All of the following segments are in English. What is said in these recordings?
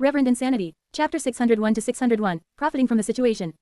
Reverend Insanity. Chapter 601 to 601, Profiting from the Situation.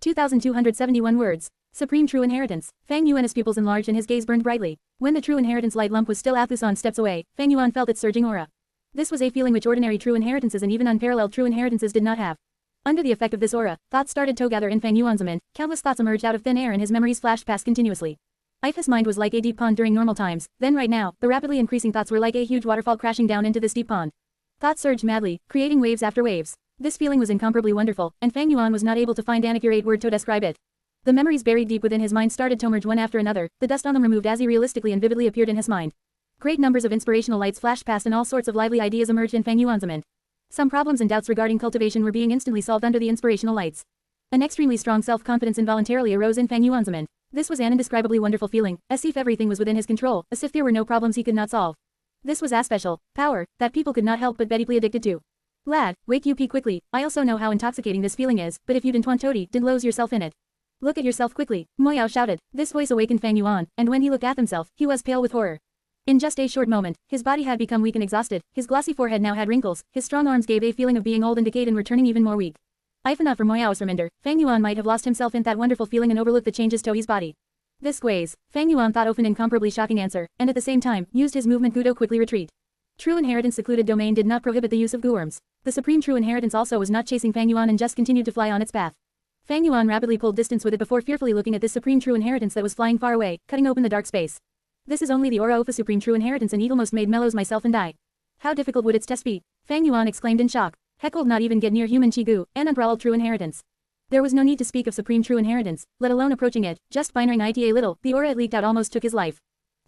2,271 words. Supreme True Inheritance. Fang Yuan's pupils enlarged and his gaze burned brightly. When the True Inheritance light lump was still Athusan steps away, Fang Yuan felt its surging aura. This was a feeling which ordinary True Inheritances and even unparalleled True Inheritances did not have. Under the effect of this aura, thoughts started to gather in Fang Yuan's mind. Countless thoughts emerged out of thin air and his memories flashed past continuously. His mind was like a deep pond during normal times, then right now, the rapidly increasing thoughts were like a huge waterfall crashing down into this deep pond. Thoughts surged madly, creating waves after waves. This feeling was incomparably wonderful, and Fang Yuan was not able to find an accurate word to describe it. The memories buried deep within his mind started to emerge one after another, the dust on them removed as he realistically and vividly appeared in his mind. Great numbers of inspirational lights flashed past and all sorts of lively ideas emerged in Fang Yuan's mind. Some problems and doubts regarding cultivation were being instantly solved under the inspirational lights. An extremely strong self-confidence involuntarily arose in Fang Yuan's mind. This was an indescribably wonderful feeling, as if everything was within his control, as if there were no problems he could not solve. This was a special power that people could not help but be deeply addicted to. Lad, wake up quickly. I also know how intoxicating this feeling is, but if you didn't lose yourself in it. Look at yourself quickly, Moyao shouted. This voice awakened Fang Yuan, and when he looked at himself, he was pale with horror. In just a short moment, his body had become weak and exhausted, his glossy forehead now had wrinkles, his strong arms gave a feeling of being old and decayed and returning even more weak. If not for Moyao's reminder, Fang Yuan might have lost himself in that wonderful feeling and overlooked the changes to his body. This ways, Fang Yuan thought of an incomparably shocking answer, and at the same time, used his movement Gu to quickly retreat. True Inheritance secluded domain did not prohibit the use of Guworms. The Supreme True Inheritance also was not chasing Fang Yuan and just continued to fly on its path. Fang Yuan rapidly pulled distance with it before fearfully looking at this Supreme True Inheritance that was flying far away, cutting open the dark space. This is only the aura of a Supreme True Inheritance and evilmost made mellows myself and die. How difficult would its test be? Fang Yuan exclaimed in shock. Heck would not even get near human Chi Gu, an unparalleled True Inheritance. There was no need to speak of Supreme True Inheritance, let alone approaching it, just firing it a little, the aura it leaked out almost took his life.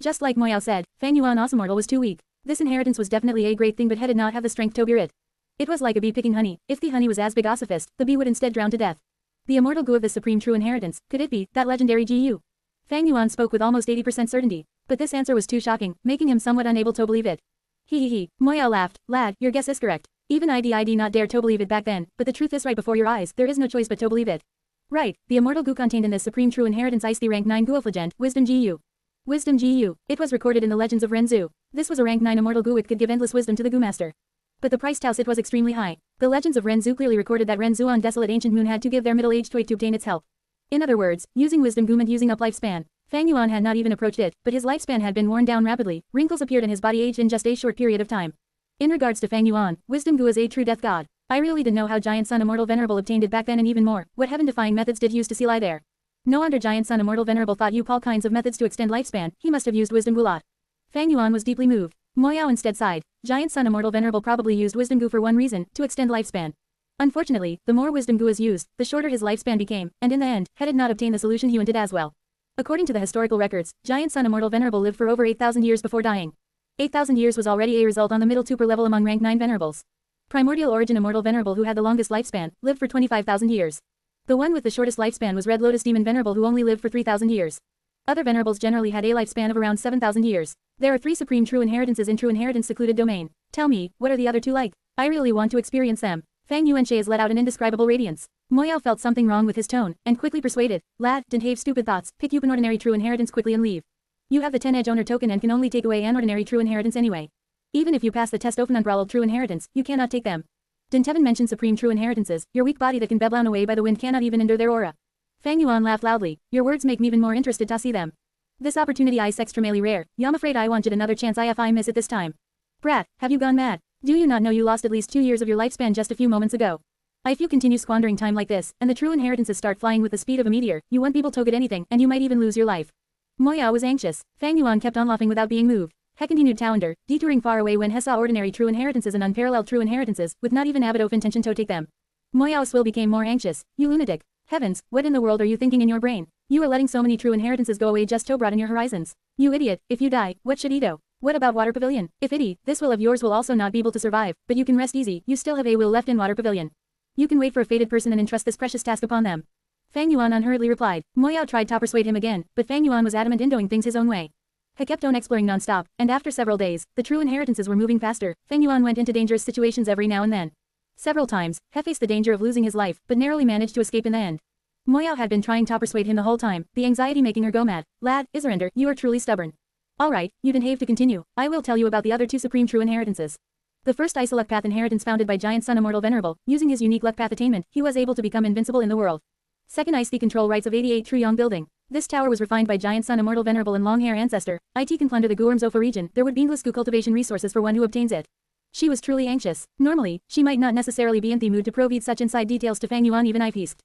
Just like Moyao said, Fang Yuan Immortal was too weak. This inheritance was definitely a great thing but did not have the strength to bear it. It was like a bee picking honey. If the honey was as big as a fist, the bee would instead drown to death. The immortal Gu of the Supreme True Inheritance, could it be that legendary GU? Fang Yuan spoke with almost 80% certainty, but this answer was too shocking, making him somewhat unable to believe it. He. Moyao laughed. Lad, your guess is correct. Even I'd not dare to believe it back then, but the truth is right before your eyes, there is no choice but to believe it. Right, the immortal Gu contained in this Supreme True Inheritance is the rank 9 Guoflegend, Wisdom GU. Wisdom GU, it was recorded in the legends of Renzu. This was a rank 9 immortal Gu, it could give endless wisdom to the Gu Master. But the price tag it was extremely high. The legends of Renzu clearly recorded that Renzu on Desolate Ancient Moon had to give their middle-aged toy to obtain its help. In other words, using Wisdom Gu meant using up lifespan. Fang Yuan had not even approached it, but his lifespan had been worn down rapidly, wrinkles appeared and his body aged in just a short period of time. In regards to Fang Yuan, Wisdom Gu is a true death god. I really didn't know how Giant Sun Immortal Venerable obtained it back then and even more, what heaven-defying methods did he use to see lie there. No wonder Giant Sun Immortal Venerable thought you all kinds of methods to extend lifespan, he must have used Wisdom Gu lot. Fang Yuan was deeply moved. Moyao instead sighed. Giant Sun Immortal Venerable probably used Wisdom Gu for one reason, to extend lifespan. Unfortunately, the more Wisdom Gu is used, the shorter his lifespan became, and in the end, did not obtain the solution he wanted as well. According to the historical records, Giant Sun Immortal Venerable lived for over 8,000 years before dying. 8,000 years was already a result on the middle super level among rank 9 venerables. Primordial Origin Immortal Venerable who had the longest lifespan, lived for 25,000 years. The one with the shortest lifespan was Red Lotus Demon Venerable who only lived for 3,000 years. Other venerables generally had a lifespan of around 7,000 years. There are 3 Supreme True Inheritances in True Inheritance Secluded Domain. Tell me, what are the other 2 like? I really want to experience them. Fang Yuan's let out an indescribable radiance. Moyao felt something wrong with his tone, and quickly persuaded, Lad, don't have stupid thoughts, pick up an ordinary True Inheritance quickly and leave. You have the 10 Edge Owner token and can only take away an ordinary True Inheritance anyway. Even if you pass the test of an unparalleled True Inheritance, you cannot take them. Didn't Heaven mention Supreme True Inheritances, your weak body that can be blown away by the wind cannot even endure their aura. Fang Yuan laughed loudly, your words make me even more interested to see them. This opportunity is extremely rare, I'm afraid I wanted another chance if I miss it this time. Brat, have you gone mad? Do you not know you lost at least 2 years of your lifespan just a few moments ago? If you continue squandering time like this, and the True Inheritances start flying with the speed of a meteor, you won't be able to get anything, and you might even lose your life. Moyao was anxious. Fang Yuan kept on laughing without being moved. He continued to wander, detouring far away when he saw ordinary True Inheritances and unparalleled True Inheritances, with not even a intention to take them. Moyao's will became more anxious. You lunatic. Heavens, what in the world are you thinking in your brain? You are letting so many True Inheritances go away just to broaden your horizons. You idiot, if you die, what should he do? What about Water Pavilion? If this will of yours will also not be able to survive, but you can rest easy, you still have a will left in Water Pavilion. You can wait for a fated person and entrust this precious task upon them. Fang Yuan unhurriedly replied. Moyao tried to persuade him again, but Fang Yuan was adamant in doing things his own way. He kept on exploring non-stop, and after several days, the True Inheritances were moving faster. Fang Yuan went into dangerous situations every now and then. Several times, he faced the danger of losing his life, but narrowly managed to escape in the end. Moyao had been trying to persuade him the whole time, the anxiety making her go mad. Lad, surrender, you are truly stubborn. Alright, you don't have to continue, I will tell you about the other 2 Supreme True Inheritances. The first Ice Luck Path inheritance founded by Giant Sun Immortal Venerable, using his unique luck path attainment, he was able to become invincible in the world. Second Ice the control rights of 88 Truyong building. This tower was refined by Giant Sun Immortal Venerable and Long Hair Ancestor. It can plunder the Guurm Zofa region, there would be endless Gu cultivation resources for one who obtains it. She was truly anxious. Normally, she might not necessarily be in the mood to provide such inside details to Fang Yuan even if heist.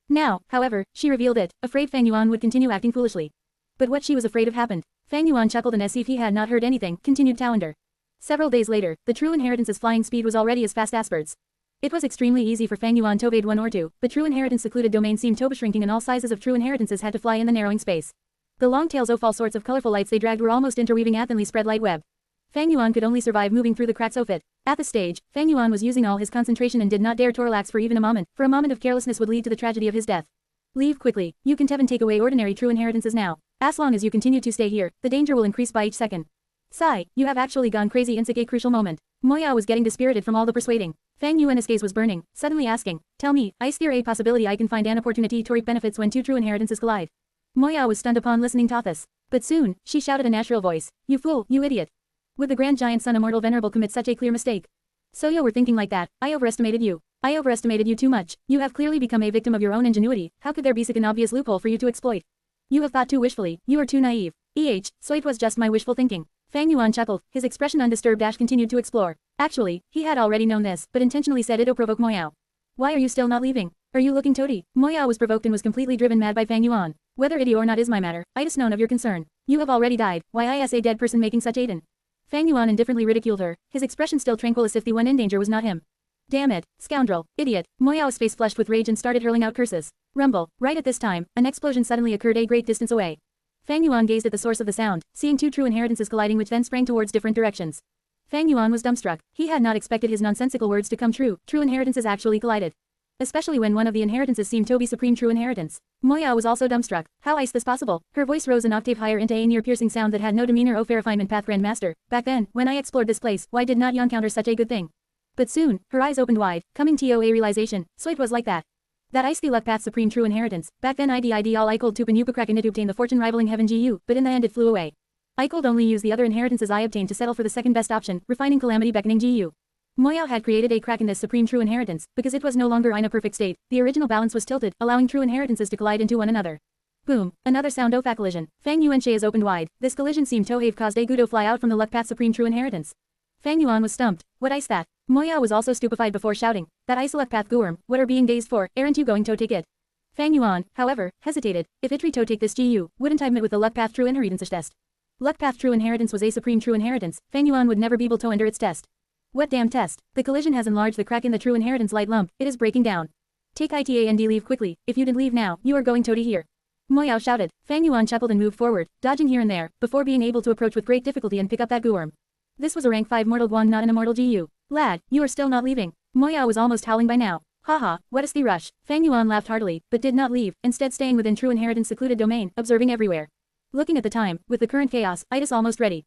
Now, however, she revealed it, afraid Fang Yuan would continue acting foolishly. But what she was afraid of happened. Fang Yuan chuckled and as if he had not heard anything, continued Talender. Several days later, the true inheritance's flying speed was already as fast as birds. It was extremely easy for Fang Yuan to evade one or two, but true inheritance secluded domain seemed to be shrinking and all sizes of true inheritances had to fly in the narrowing space. The long tails of all sorts of colorful lights they dragged were almost interweaving a thinly spread light web. Fang Yuan could only survive moving through the cracks of it. At this stage, Fang Yuan was using all his concentration and did not dare to relax for even a moment, for a moment of carelessness would lead to the tragedy of his death. Leave quickly, you can take away ordinary true inheritances now. As long as you continue to stay here, the danger will increase by each second. Sigh, you have actually gone crazy in such a crucial moment. Moya was getting dispirited from all the persuading. Fang Yuan's gaze was burning, suddenly asking, tell me, is there a possibility I can find an opportunity to reap benefits when two true inheritances collide? Moya was stunned upon listening to this. But soon, she shouted in a natural voice, you fool, you idiot. Would the Grand Giant Sun Immortal Venerable commit such a clear mistake? So you were thinking like that, I overestimated you. I overestimated you too much. You have clearly become a victim of your own ingenuity. How could there be such an obvious loophole for you to exploit? You have thought too wishfully, you are too naive. So it was just my wishful thinking. Fang Yuan chuckled, his expression undisturbed. Continued to explore. Actually, he had already known this, but intentionally said it to provoke Moyao. Why are you still not leaving? Are you looking toady? Moyao was provoked and was completely driven mad by Fang Yuan. Whether it or not is my matter, I just known of your concern. You have already died, why is a dead person making such aiden? Fang Yuan indifferently ridiculed her, his expression still tranquil as if the one in danger was not him. Damn it, scoundrel, idiot. Moyao's face flushed with rage and started hurling out curses. Rumble, right at this time, an explosion suddenly occurred a great distance away. Fang Yuan gazed at the source of the sound, seeing two true inheritances colliding which then sprang towards different directions. Fang Yuan was dumbstruck, he had not expected his nonsensical words to come true, true inheritances actually collided. Especially when one of the inheritances seemed to be supreme true inheritance. Moya was also dumbstruck. How is this possible? Her voice rose an octave higher into a near-piercing sound that had no demeanor. O fair refinement path Grandmaster. Back then, when I explored this place, why did not you encounter such a good thing? But soon, her eyes opened wide, coming to a realization, so it was like that. That ice the luck path supreme true inheritance. Back then ID all I called to Peacock in it to obtain the fortune rivaling heaven GU, but in the end it flew away. I could only use the other inheritances I obtained to settle for the second best option, refining calamity beckoning GU. Moyao had created a crack in this supreme true inheritance, because it was no longer in a perfect state, the original balance was tilted, allowing true inheritances to collide into one another. Boom, another sound of a collision. Fang Yuan's eyes opened wide, this collision seemed to have caused a Gudo fly out from the luck path supreme true inheritance. Fang Yuan was stumped, what is that? Moya was also stupefied before shouting, that ice luck path Guurm, what are being dazed for, aren't you going to take it? Fang Yuan, however, hesitated, if it to take this GU, wouldn't I admit with the luck path true inheritance test? Luck path true inheritance was a supreme true inheritance, Fang Yuan would never be able to enter its test. What damn test? The collision has enlarged the crack in the true inheritance light lump, it is breaking down. Take it and leave quickly, if you didn't leave now, you are going to here. Moyao shouted, Fang Yuan chuckled and moved forward, dodging here and there, before being able to approach with great difficulty and pick up that Guurm. This was a rank 5 mortal Guan not an immortal GU. Lad, you are still not leaving. Moyao was almost howling by now. Haha, what is the rush? Fang Yuan laughed heartily, but did not leave, instead staying within true inheritance secluded domain, observing everywhere. Looking at the time, with the current chaos, it is almost ready.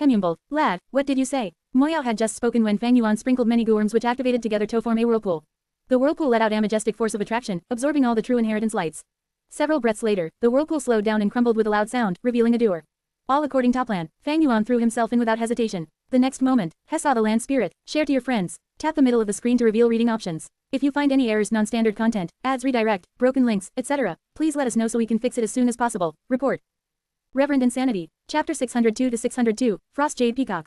Hemyumble, lad, what did you say? Moyao had just spoken when Fang Yuan sprinkled many Guurms which activated together to form a whirlpool. The whirlpool let out a majestic force of attraction, absorbing all the true inheritance lights. Several breaths later, the whirlpool slowed down and crumbled with a loud sound, revealing a door. All according to plan, Fang Yuan threw himself in without hesitation. The next moment, he saw the land spirit. Share to your friends. Tap the middle of the screen to reveal reading options. If you find any errors, non-standard content, ads redirect, broken links, etc., please let us know so we can fix it as soon as possible. Report. Reverend Insanity. Chapter 602 to 602, Frost Jade Peacock.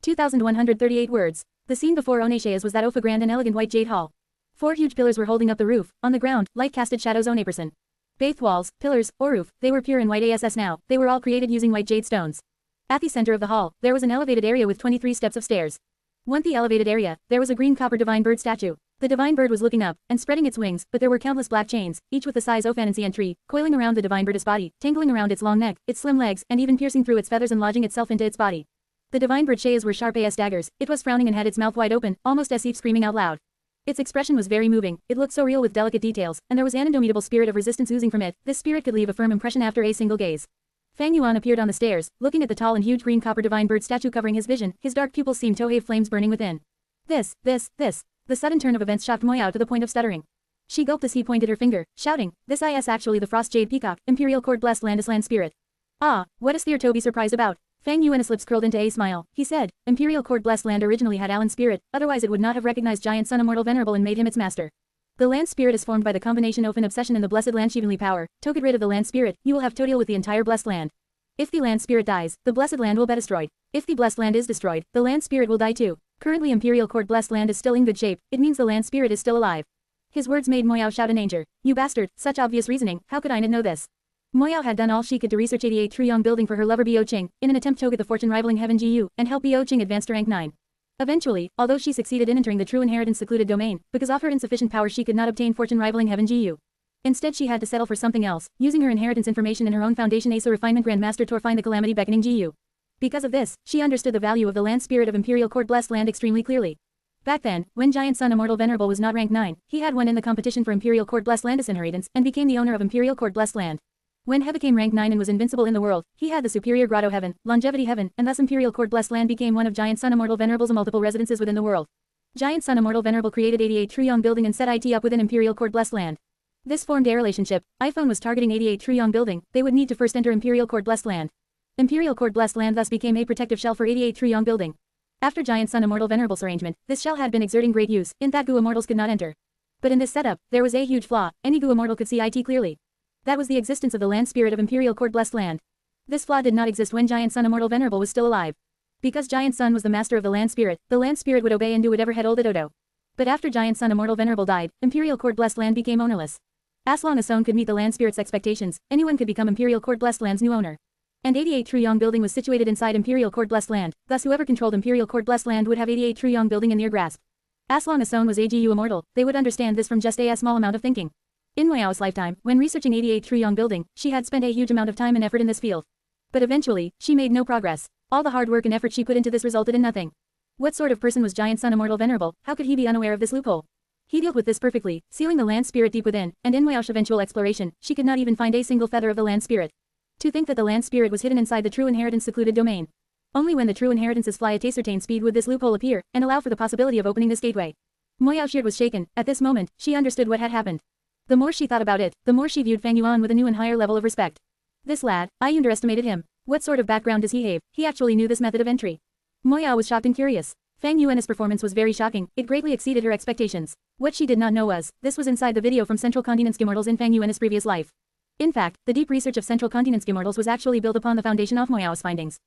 2,138 words. The scene before Oneshayas was that of a grand and elegant white jade hall. 4 huge pillars were holding up the roof. On the ground, light casted shadows on a person. Bathed walls, pillars, or roof, they were pure and white ASS now, they were all created using white jade stones. At the center of the hall, there was an elevated area with 23 steps of stairs. Once the elevated area, there was a green copper divine bird statue. The divine bird was looking up, and spreading its wings, but there were countless black chains, each with the size of an ancient tree, coiling around the divine bird's body, tangling around its long neck, its slim legs, and even piercing through its feathers and lodging itself into its body. The divine bird's shays were sharp as daggers, it was frowning and had its mouth wide open, almost as if screaming out loud. Its expression was very moving, it looked so real with delicate details, and there was an indomitable spirit of resistance oozing from it. This spirit could leave a firm impression after a single gaze. Fang Yuan appeared on the stairs, looking at the tall and huge green copper divine bird statue covering his vision, his dark pupils seemed to have flames burning within. This. The sudden turn of events shocked Moyao to the point of stuttering. She gulped as he pointed her finger, shouting, this is actually the Frost Jade Peacock, Imperial Court Blessed Land spirit. Ah, what is there to be surprised about? Fang Yuan's lips curled into a smile. He said, Imperial Court Blessed Land originally had Alan's spirit, otherwise it would not have recognized Giant Sun Immortal Venerable and made him its master. The land spirit is formed by the combination of an obsession and the Blessed Land's heavenly power. To get rid of the land spirit, you will have to deal with the entire Blessed Land. If the land spirit dies, the Blessed Land will be destroyed. If the Blessed Land is destroyed, the land spirit will die too. Currently Imperial Court Blessed Land is still in good shape, it means the land spirit is still alive. His words made Moyao shout in anger. You bastard, such obvious reasoning, how could I not know this? Moyao had done all she could to research 88 Truyong building for her lover Bo Qing, in an attempt to get the fortune-rivaling Heaven GU, and help Bo Qing advance to rank 9. Eventually, although she succeeded in entering the true inheritance secluded domain, because of her insufficient power she could not obtain fortune-rivaling Heaven GU. Instead she had to settle for something else, using her inheritance information in her own foundation Asa Refinement Grandmaster to find the Calamity Beckoning GU. Because of this, she understood the value of the land spirit of Imperial Court Blessed Land extremely clearly. Back then, when Giant Sun Immortal Venerable was not ranked 9, he had won in the competition for Imperial Court Blessed Land's inheritance and became the owner of Imperial Court Blessed Land. When He became rank 9 and was invincible in the world, he had the superior Grotto Heaven, Longevity Heaven, and thus Imperial Court Blessed Land became one of Giant Sun Immortal Venerable's multiple residences within the world. Giant Sun Immortal Venerable created 88 Truyong building and set IT up within Imperial Court Blessed Land. This formed a relationship. iPhone was targeting 88 Truyong building, they would need to first enter Imperial Court Blessed Land. Imperial Court Blessed Land thus became a protective shell for 88 Truyong building. After Giant Sun Immortal Venerable's arrangement, this shell had been exerting great use, in that Gu Immortals could not enter. But in this setup, there was a huge flaw, any Gu Immortal could see it clearly. That was the existence of the land spirit of Imperial Court Blessed Land. This flaw did not exist when Giant Sun Immortal Venerable was still alive. Because Giant Sun was the master of the land spirit would obey and do whatever had old Odo. But after Giant Sun Immortal Venerable died, Imperial Court Blessed Land became ownerless. As long as Son could meet the land spirit's expectations, anyone could become Imperial Court Blessed Land's new owner. And 88 Truyong building was situated inside Imperial Court Blessed Land, thus whoever controlled Imperial Court Blessed Land would have 88 Truyong building in their grasp. As long as Son was a GU immortal, they would understand this from just a small amount of thinking. In Moyao's lifetime, when researching 88 Truyong building, she had spent a huge amount of time and effort in this field. But eventually, she made no progress. All the hard work and effort she put into this resulted in nothing. What sort of person was Giant Sun Immortal Venerable? How could he be unaware of this loophole? He dealt with this perfectly, sealing the land spirit deep within, and in Moyao's eventual exploration, she could not even find a single feather of the land spirit. To think that the land spirit was hidden inside the true inheritance secluded domain. Only when the true inheritances fly at a certain speed would this loophole appear, and allow for the possibility of opening this gateway. Moyao's shield was shaken. At this moment, she understood what had happened. The more she thought about it, the more she viewed Fang Yuan with a new and higher level of respect. This lad, I underestimated him. What sort of background does he have? He actually knew this method of entry. Moyao was shocked and curious. Fang Yuan's performance was very shocking, it greatly exceeded her expectations. What she did not know was, this was inside the video from Central Continent's Immortals in Fang Yuan's previous life. In fact, the deep research of Central Continent's Immortals was actually built upon the foundation of Moyao's findings.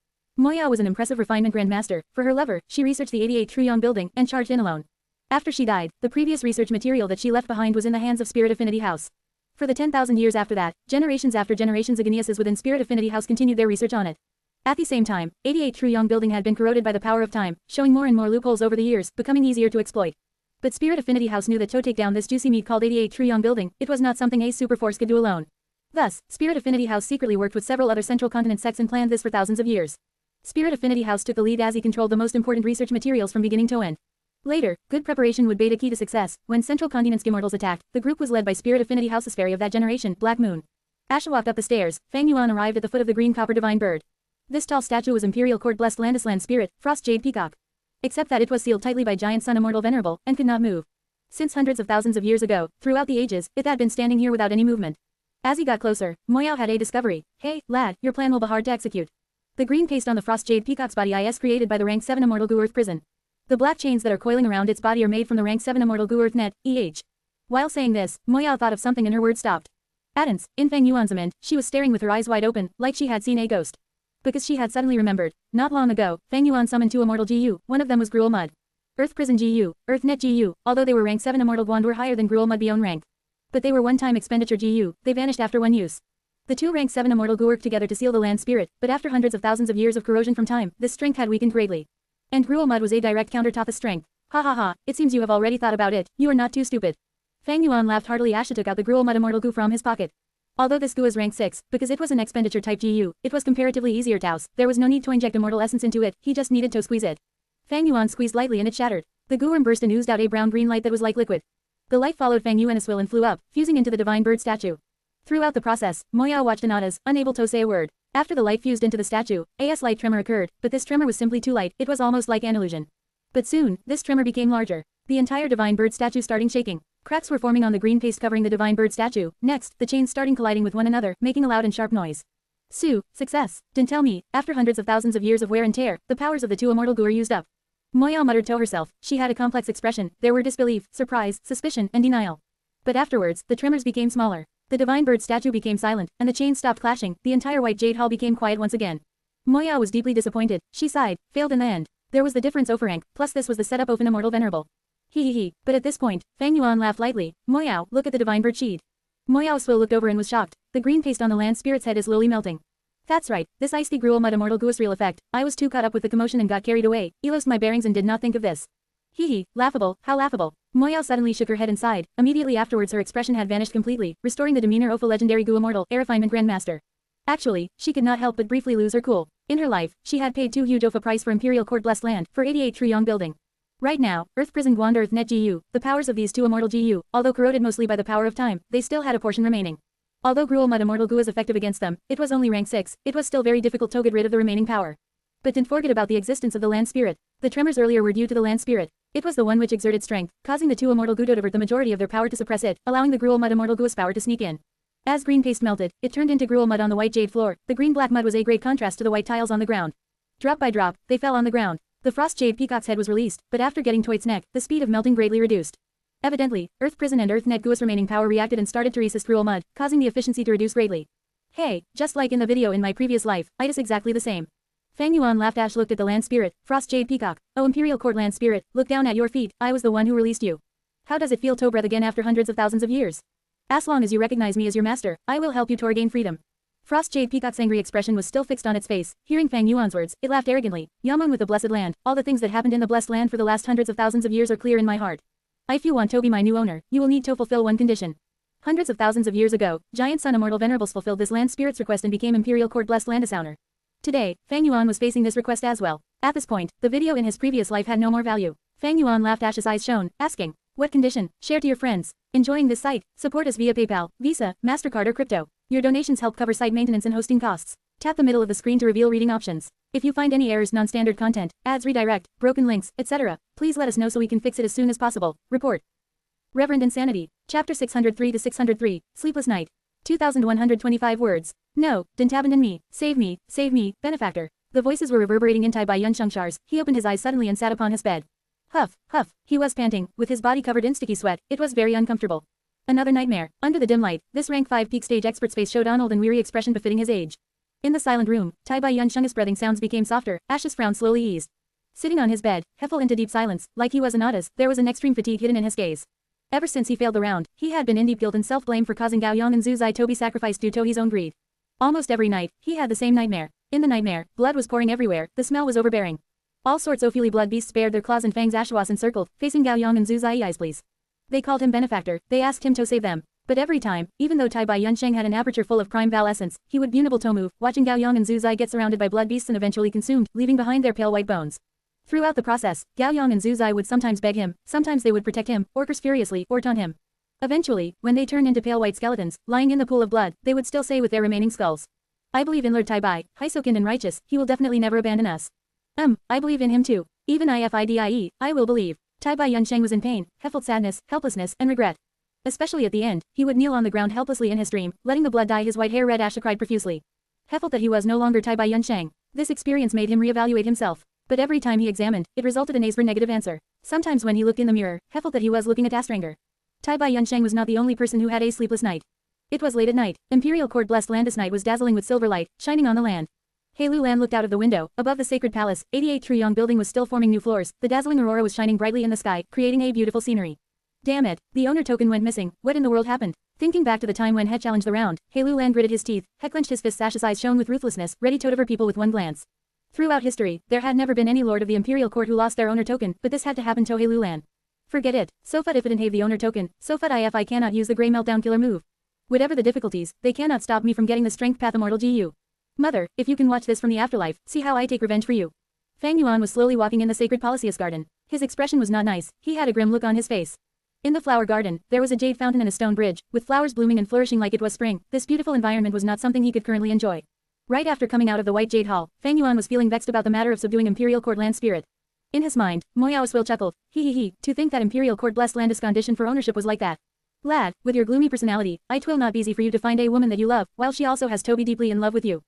Moyao was an impressive refinement grandmaster. For her lover, she researched the 88 Truyong building and charged in alone. After she died, the previous research material that she left behind was in the hands of Spirit Affinity House. For the 10,000 years after that, generations after generations of geniuses within Spirit Affinity House continued their research on it. At the same time, 88 Truyong building had been corroded by the power of time, showing more and more loopholes over the years, becoming easier to exploit. But Spirit Affinity House knew that to take down this juicy meat called 88 Truyong building, it was not something a super force could do alone. Thus, Spirit Affinity House secretly worked with several other Central Continent sects and planned this for thousands of years. Spirit Affinity House took the lead as he controlled the most important research materials from beginning to end. Later, good preparation would be the key to success. When Central Continent's Immortals attacked, the group was led by Spirit Affinity House's fairy of that generation, Black Moon. Asha walked up the stairs. Fang Yuan arrived at the foot of the green copper divine bird. This tall statue was Imperial Court Blessed Land's land spirit, Frost Jade Peacock. Except that it was sealed tightly by Giant Sun Immortal Venerable, and could not move. Since hundreds of thousands of years ago, throughout the ages, it had been standing here without any movement. As he got closer, Moyao had a discovery. Hey, lad, your plan will be hard to execute. The green paste on the Frost Jade Peacock's body is created by the rank 7 Immortal Gu Earth prison. The black chains that are coiling around its body are made from the rank 7 Immortal Gu Earth net, EH. While saying this, Moyao thought of something and her words stopped. Adams, in Fang Yuan's mind, she was staring with her eyes wide open, like she had seen a ghost. Because she had suddenly remembered, not long ago, Fang Yuan summoned 2 Immortal GU, one of them was Gruel Mud. Earth Prison GU, Earth Net GU, although they were rank 7 Immortal Guan were higher than Gruel Mud beyond rank. But they were one-time expenditure GU, they vanished after one use. The 2 rank 7 Immortal Gu worked together to seal the land spirit, but after hundreds of thousands of years of corrosion from time, this strength had weakened greatly. And Gruel Mud was a direct counter to the strength. Ha ha ha, it seems you have already thought about it, you are not too stupid. Fang Yuan laughed heartily as she took out the Gruel Mud Immortal Gu from his pocket. Although this Gu is rank 6, because it was an expenditure type GU, it was comparatively easier to house, there was no need to inject immortal essence into it, he just needed to squeeze it. Fang Yuan squeezed lightly and it shattered. The Gu worm burst and oozed out a brown-green light that was like liquid. The light followed Fang Yuan's will and flew up, fusing into the divine bird statue. Throughout the process, Moyao watched Anatas, unable to say a word. After the light fused into the statue, a slight tremor occurred, but this tremor was simply too light, it was almost like an illusion. But soon, this tremor became larger. The entire divine bird statue starting shaking. Cracks were forming on the green paste covering the divine bird statue. Next, the chains starting colliding with one another, making a loud and sharp noise. Success. Didn't tell me, after hundreds of thousands of years of wear and tear, the powers of the two immortal gu are used up. Moyao muttered to herself. She had a complex expression. There were disbelief, surprise, suspicion, and denial. But afterwards, the tremors became smaller. The divine bird statue became silent, and the chains stopped clashing. The entire white jade hall became quiet once again. Moyao was deeply disappointed. She sighed, failed in the end. There was the difference over rank, plus this was the setup of an immortal venerable. He. But at this point, Fang Yuan laughed lightly. Moyao, look at the divine bird sheet. Moyao Swill looked over and was shocked. The green paste on the land spirit's head is slowly melting. That's right, this icy gruel mud immortal gu's real effect. I was too caught up with the commotion and got carried away. Lost my bearings and did not think of this. Laughable, how laughable. Moyao suddenly shook her head and sighed. Immediately afterwards her expression had vanished completely, restoring the demeanor of a legendary gu immortal, a refinement grandmaster. Actually, she could not help but briefly lose her cool. In her life, she had paid too huge of a price for Imperial Court Blessed Land, for 88 Truyong building. Right now, Earth Prison Guand Earth Net GU, the powers of these two immortal GU, although corroded mostly by the power of time, they still had a portion remaining. Although Gruel Mud Immortal Gu is effective against them, it was only rank 6, it was still very difficult to get rid of the remaining power. But didn't forget about the existence of the land spirit. The tremors earlier were due to the land spirit. It was the one which exerted strength, causing the two immortal Gu to divert the majority of their power to suppress it, allowing the Gruel Mud Immortal Gu's power to sneak in. As green paste melted, it turned into Gruel mud on the white jade floor. The green-black mud was a great contrast to the white tiles on the ground. Drop by drop, they fell on the ground. The frost jade peacock's head was released, but after getting to its neck, the speed of melting greatly reduced. Evidently, Earth Prison and Earth Net Gu's remaining power reacted and started to resist Gruel mud, causing the efficiency to reduce greatly. Hey, just like in the video in my previous life, it is exactly the same. Fang Yuan laughed. Ash looked at the land spirit, Frost Jade Peacock. Oh Imperial Court land spirit, look down at your feet, I was the one who released you. How does it feel to breathe again after hundreds of thousands of years? As long as you recognize me as your master, I will help you to regain freedom. Frost Jade Peacock's angry expression was still fixed on its face. Hearing Fang Yuan's words, it laughed arrogantly. Yamun with the Blessed Land, all the things that happened in the Blessed Land for the last hundreds of thousands of years are clear in my heart. If you want to be my new owner, you will need to fulfill one condition. Hundreds of thousands of years ago, Giant Sun Immortal Venerable fulfilled this land spirit's request and became Imperial Court Blessed Land owner. Today, Fang Yuan was facing this request as well. At this point, the video in his previous life had no more value. Fang Yuan laughed. Ash's eyes shone, asking, what condition? Share to your friends. Enjoying this site? Support us via PayPal, Visa, MasterCard or crypto. Your donations help cover site maintenance and hosting costs. Tap the middle of the screen to reveal reading options. If you find any errors, non-standard content, ads, redirect, broken links, etc., please let us know so we can fix it as soon as possible. Report. Reverend Insanity. Chapter 603 to 603, Sleepless Night. 2125 words. No, didn't abandon me. Save me, benefactor. The voices were reverberating in Tai by Yun Shengshars. He opened his eyes suddenly and sat upon his bed. Huff. He was panting, with his body covered in sticky sweat. It was very uncomfortable. Another nightmare. Under the dim light, this rank 5 peak stage expert's face showed an old and weary expression befitting his age. In the silent room, Tai by Yun Sheng's breathing sounds became softer. Ash's frown slowly eased. Sitting on his bed, he fell into deep silence, like he was an artist. There was an extreme fatigue hidden in his gaze. Ever since he failed the round, he had been in deep guilt and self-blame for causing Gao Yong and Zhu Zai to be sacrificed due to his own greed. Almost every night, he had the same nightmare. In the nightmare, blood was pouring everywhere, the smell was overbearing. All sorts of blood beasts bared their claws and fangs. Ash was encircled, facing Gao Yong and Zhu Zai. Eyes please. They called him benefactor, they asked him to save them. But every time, even though Tai by Yun Sheng had an aperture full of prime Val essence, he would be unable to move, watching Gao Yong and Zhu Zai get surrounded by blood beasts and eventually consumed, leaving behind their pale white bones. Throughout the process, Gao Yong and Zhu Zai would sometimes beg him, sometimes they would protect him, or curse furiously, or taunt him. Eventually, when they turned into pale white skeletons, lying in the pool of blood, they would still say with their remaining skulls, I believe in Lord Tai Bai, Hei so kind and righteous, he will definitely never abandon us. I believe in him too. Even ifidie, I will believe. Tai Bai Yun Sheng was in pain, he felt sadness, helplessness, and regret. Especially at the end, he would kneel on the ground helplessly in his dream, letting the blood dye his white hair red. Asha cried profusely. He felt that he was no longer Tai Bai Yun Sheng. This experience made him reevaluate himself. But every time he examined, it resulted in a negative answer. Sometimes when he looked in the mirror, he felt that he was looking at Astranger. Tai Bai Yun Sheng was not the only person who had a sleepless night. It was late at night. Imperial Court Blessed Land's night was dazzling with silver light, shining on the land. Hei Lulan looked out of the window. Above the sacred palace, 88 Truyong building was still forming new floors. The dazzling aurora was shining brightly in the sky, creating a beautiful scenery. Damn it, the owner token went missing. What in the world happened? Thinking back to the time when He challenged the round, Hei Lulan gritted his teeth. He clenched his fists. Ash's eyes shone with ruthlessness, ready to devour people with one glance. Throughout history, there had never been any lord of the Imperial Court who lost their owner token, but this had to happen to Hei Lulan. Forget it. So fut if it didn't have the owner token, so fut if I cannot use the grey meltdown killer move. Whatever the difficulties, they cannot stop me from getting the strength path immortal GU. Mother, if you can watch this from the afterlife, see how I take revenge for you. Fang Yuan was slowly walking in the sacred Palacios garden. His expression was not nice, he had a grim look on his face. In the flower garden, there was a jade fountain and a stone bridge, with flowers blooming and flourishing like it was spring. This beautiful environment was not something he could currently enjoy. Right after coming out of the White Jade Hall, Fang Yuan was feeling vexed about the matter of subduing Imperial Court land spirit. In his mind, Moyao Swill chuckled. To think that Imperial Court Blessed Land's condition for ownership was like that. Lad, with your gloomy personality, it will not be easy for you to find a woman that you love, while she also has to be deeply in love with you.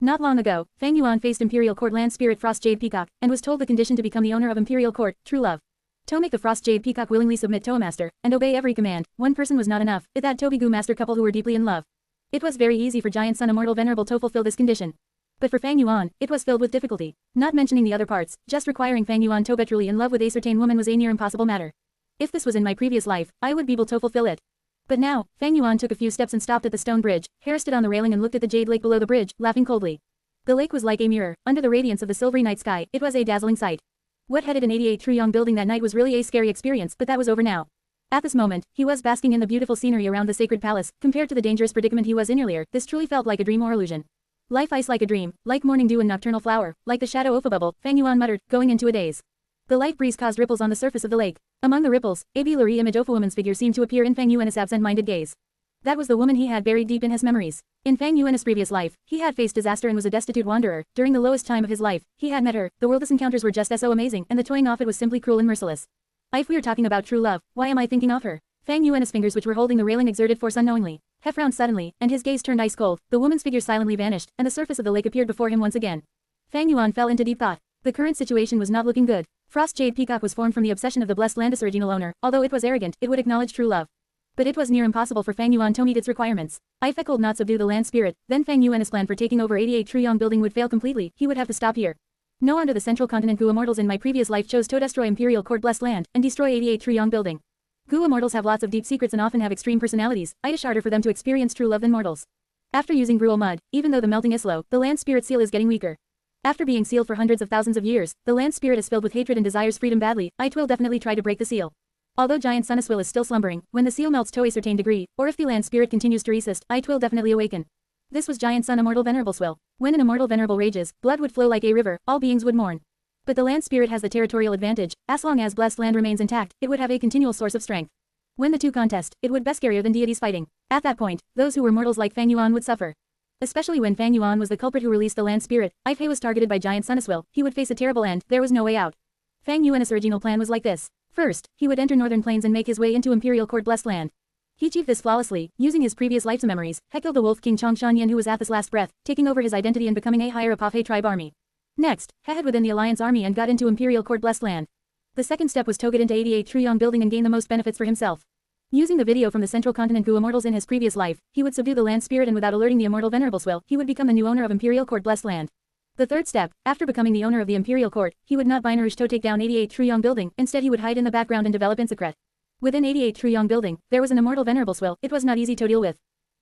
Not long ago, Fang Yuan faced Imperial Court Land Spirit Frost Jade Peacock, and was told the condition to become the owner of Imperial Court, true love. To make the Frost Jade Peacock willingly submit to a master, and obey every command, one person was not enough, it had Tobigu master couple who were deeply in love. It was very easy for Giant Sun Immortal Venerable to fulfill this condition. But for Fang Yuan, it was filled with difficulty. Not mentioning the other parts, just requiring Fang Yuan to be truly in love with a certain woman was a near impossible matter. If this was in my previous life, I would be able to fulfill it. But now, Fang Yuan took a few steps and stopped at the stone bridge. Hera stood on the railing and looked at the jade lake below the bridge, laughing coldly. The lake was like a mirror. Under the radiance of the silvery night sky, it was a dazzling sight. What headed an 88 Truyong building that night was really a scary experience, but that was over now. At this moment, he was basking in the beautiful scenery around the sacred palace. Compared to the dangerous predicament he was in earlier, this truly felt like a dream or illusion. Life ice like a dream, like morning dew and nocturnal flower, like the shadow of a bubble, Fang Yuan muttered, going into a daze. The light breeze caused ripples on the surface of the lake. Among the ripples, a blurry image of a woman's figure seemed to appear in Fang Yuan's absent-minded gaze. That was the woman he had buried deep in his memories. In Fang Yuan's previous life, he had faced disaster and was a destitute wanderer. During the lowest time of his life, he had met her. The worldless encounters were just as so amazing, and the toying off it was simply cruel and merciless. If we are talking about true love, why am I thinking of her? Fang Yuan's fingers which were holding the railing exerted force unknowingly. He frowned suddenly, and his gaze turned ice cold. The woman's figure silently vanished, and the surface of the lake appeared before him once again. Fang Yuan fell into deep thought. The current situation was not looking good. Frost Jade Peacock was formed from the obsession of the Blessed Land's original owner. Although it was arrogant, it would acknowledge true love. But it was near impossible for Fang Yuan to meet its requirements. If it could not subdue the land spirit, then Fang Yuan's plan for taking over 88 Truyong building would fail completely. He would have to stop here. No wonder the central continent Gu Immortals in my previous life chose to destroy Imperial Court Blessed Land and destroy 88 Truyong building. Gu Immortals have lots of deep secrets and often have extreme personalities. It is harder for them to experience true love than mortals. After using Gruel mud, even though the melting is slow, the land spirit seal is getting weaker. After being sealed for hundreds of thousands of years, the land spirit is filled with hatred and desires freedom badly. It will definitely try to break the seal. Although Giant Sun is still slumbering, when the seal melts to a certain degree, or if the land spirit continues to resist, it will definitely awaken. This was Giant Sun Immortal Venerable's will. When an Immortal Venerable rages, blood would flow like a river, all beings would mourn. But the land spirit has the territorial advantage. As long as Blessed Land remains intact, it would have a continual source of strength. When the two contest, it would be scarier than deities fighting. At that point, those who were mortals like Fang Yuan would suffer. Especially when Fang Yuan was the culprit who released the land spirit. If he was targeted by Giant Sun he would face a terrible end. There was no way out. Fang Yuan's original plan was like this. First, he would enter Northern Plains and make his way into Imperial Court Blessed Land. He achieved this flawlessly, using his previous life's memories. He killed the Wolf King Chongshan who was at his last breath, taking over his identity and becoming a higher up of Hei Tribe army. Next, he hid within the Alliance army and got into Imperial Court Blessed Land. The second step was to get into 88 Truyong building and gain the most benefits for himself. Using the video from the central continent Gu Immortals in his previous life, he would subdue the land spirit and without alerting the Immortal Venerable's will, he would become the new owner of Imperial Court Blessed Land. The third step, after becoming the owner of the Imperial Court, he would not binarish to take down 88 Truyong building, instead he would hide in the background and develop in secret. Within 88 Truyong building, there was an Immortal Venerable's will. It was not easy to deal with.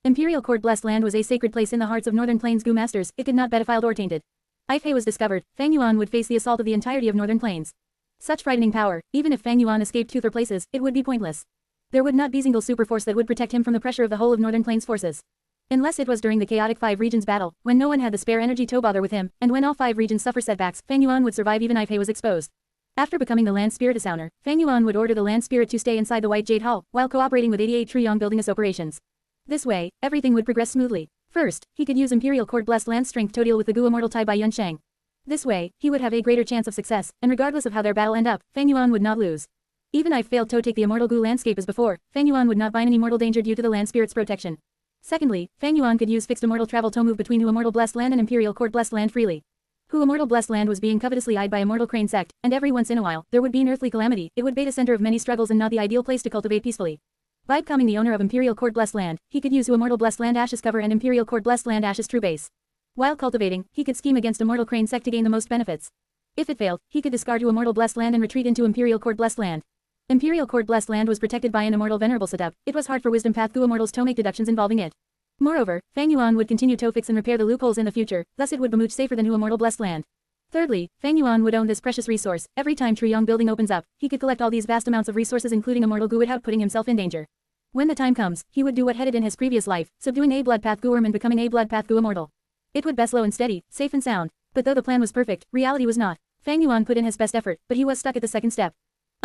Imperial Court Blessed Land was a sacred place in the hearts of Northern Plains Gu masters. It could not be defiled or tainted. If Hei was discovered, Fang Yuan would face the assault of the entirety of Northern Plains. Such frightening power, even if Fang Yuan escaped to other places, it would be pointless. There would not be single super force that would protect him from the pressure of the whole of Northern Plains forces. Unless it was during the chaotic 5 regions battle, when no one had the spare energy to bother with him, and when all 5 regions suffer setbacks, Fang Yuan would survive even if Hei was exposed. After becoming the land spirit owner, Fang Yuan would order the land spirit to stay inside the White Jade Hall, while cooperating with 88 Truyong building its operations. This way, everything would progress smoothly. First, he could use Imperial Court Blessed Land strength to deal with the Gu Immortal Tai by Yunsheng. This way, he would have a greater chance of success, and regardless of how their battle end up, Fang Yuan would not lose. Even if failed to take the Immortal Gu landscape as before, Fang Yuan would not be in any mortal danger due to the land spirit's protection. Secondly, Fang Yuan could use fixed immortal travel to move between Hu Immortal Blessed Land and Imperial Court Blessed Land freely. Hu Immortal Blessed Land was being covetously eyed by Immortal Crane sect, and every once in a while, there would be an earthly calamity. It would be the center of many struggles and not the ideal place to cultivate peacefully. By becoming the owner of Imperial Court Blessed Land, he could use Hu Immortal Blessed Land Ash's cover and Imperial Court Blessed Land Ash's true base. While cultivating, he could scheme against Immortal Crane sect to gain the most benefits. If it failed, he could discard Hu Immortal Blessed Land and retreat into Imperial Court Blessed Land. Imperial Court Blessed Land was protected by an Immortal Venerable setup. It was hard for Wisdom Path Gu Immortals to make deductions involving it. Moreover, Fang Yuan would continue to fix and repair the loopholes in the future, thus it would be much safer than Hu Immortal Blessed Land. Thirdly, Fang Yuan would own this precious resource. Every time Truyong building opens up, he could collect all these vast amounts of resources including Immortal Gu without putting himself in danger. When the time comes, he would do what headed in his previous life, subduing a Blood Path Gu Worm and becoming a Blood Path Gu Immortal. It would be slow and steady, safe and sound. But though the plan was perfect, reality was not. Fang Yuan put in his best effort, but he was stuck at the second step.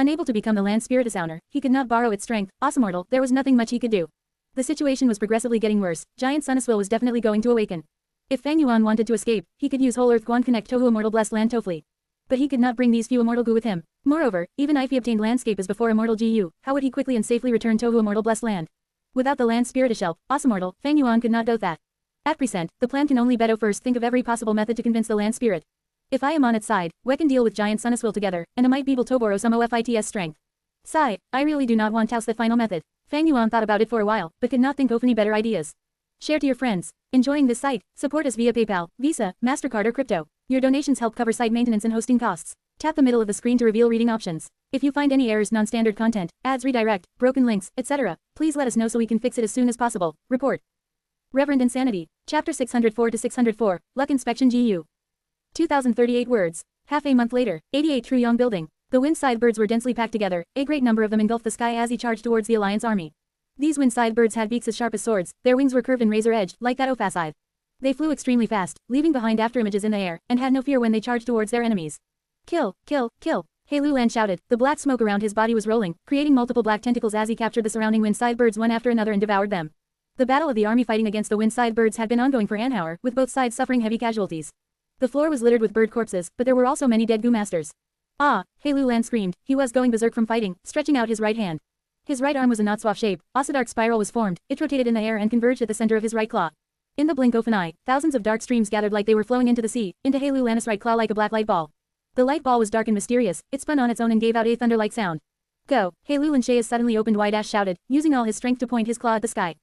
Unable to become the land spirit owner, he could not borrow its strength. Immortal, there was nothing much he could do. The situation was progressively getting worse. Giant Sun was definitely going to awaken. If Fang Yuan wanted to escape, he could use Whole Earth Guan Connect to Hu Immortal Blessed Land to flee. But he could not bring these few Immortal Gu with him. Moreover, even if he obtained landscape as before Immortal GU, how would he quickly and safely return to Hu Immortal Blessed Land? Without the land spirit help, Immortal, Fang Yuan could not do that. At present, the plan can only better first think of every possible method to convince the land spirit. If I am on its side, we can deal with Giant Sun will together, and I might be able to borrow some OFIT's strength. Sigh, I really do not want to house that final method. Fang Yuan thought about it for a while, but could not think of any better ideas. Share to your friends. Enjoying this site? Support us via PayPal, Visa, MasterCard or crypto. Your donations help cover site maintenance and hosting costs. Tap the middle of the screen to reveal reading options. If you find any errors, non-standard content, ads redirect, broken links, etc., please let us know so we can fix it as soon as possible. Report. Reverend Insanity. Chapter 604 to 604, Luck Inspection GU. 2038 words. Half a month later, 88 Truyong Building. The windside birds were densely packed together, a great number of them engulfed the sky as he charged towards the Alliance army. These windside birds had beaks as sharp as swords, their wings were curved and razor-edged, like that of Faside. They flew extremely fast, leaving behind afterimages in the air, and had no fear when they charged towards their enemies. Kill, kill, kill. Hei Lulan shouted, the black smoke around his body was rolling, creating multiple black tentacles as he captured the surrounding windside birds one after another and devoured them. The battle of the army fighting against the windside birds had been ongoing for an hour, with both sides suffering heavy casualties. The floor was littered with bird corpses, but there were also many dead Gu masters. Ah, Hei Lulan screamed, he was going berserk from fighting, stretching out his right hand. His right arm was a knot-swath shape, a dark spiral was formed, it rotated in the air and converged at the center of his right claw. In the blink of an eye, thousands of dark streams gathered like they were flowing into the sea, into Hei Lulan's right claw like a black light ball. The light ball was dark and mysterious, it spun on its own and gave out a thunder-like sound. Go, Hei Lulan Shay's suddenly opened wide shouted, using all his strength to point his claw at the sky.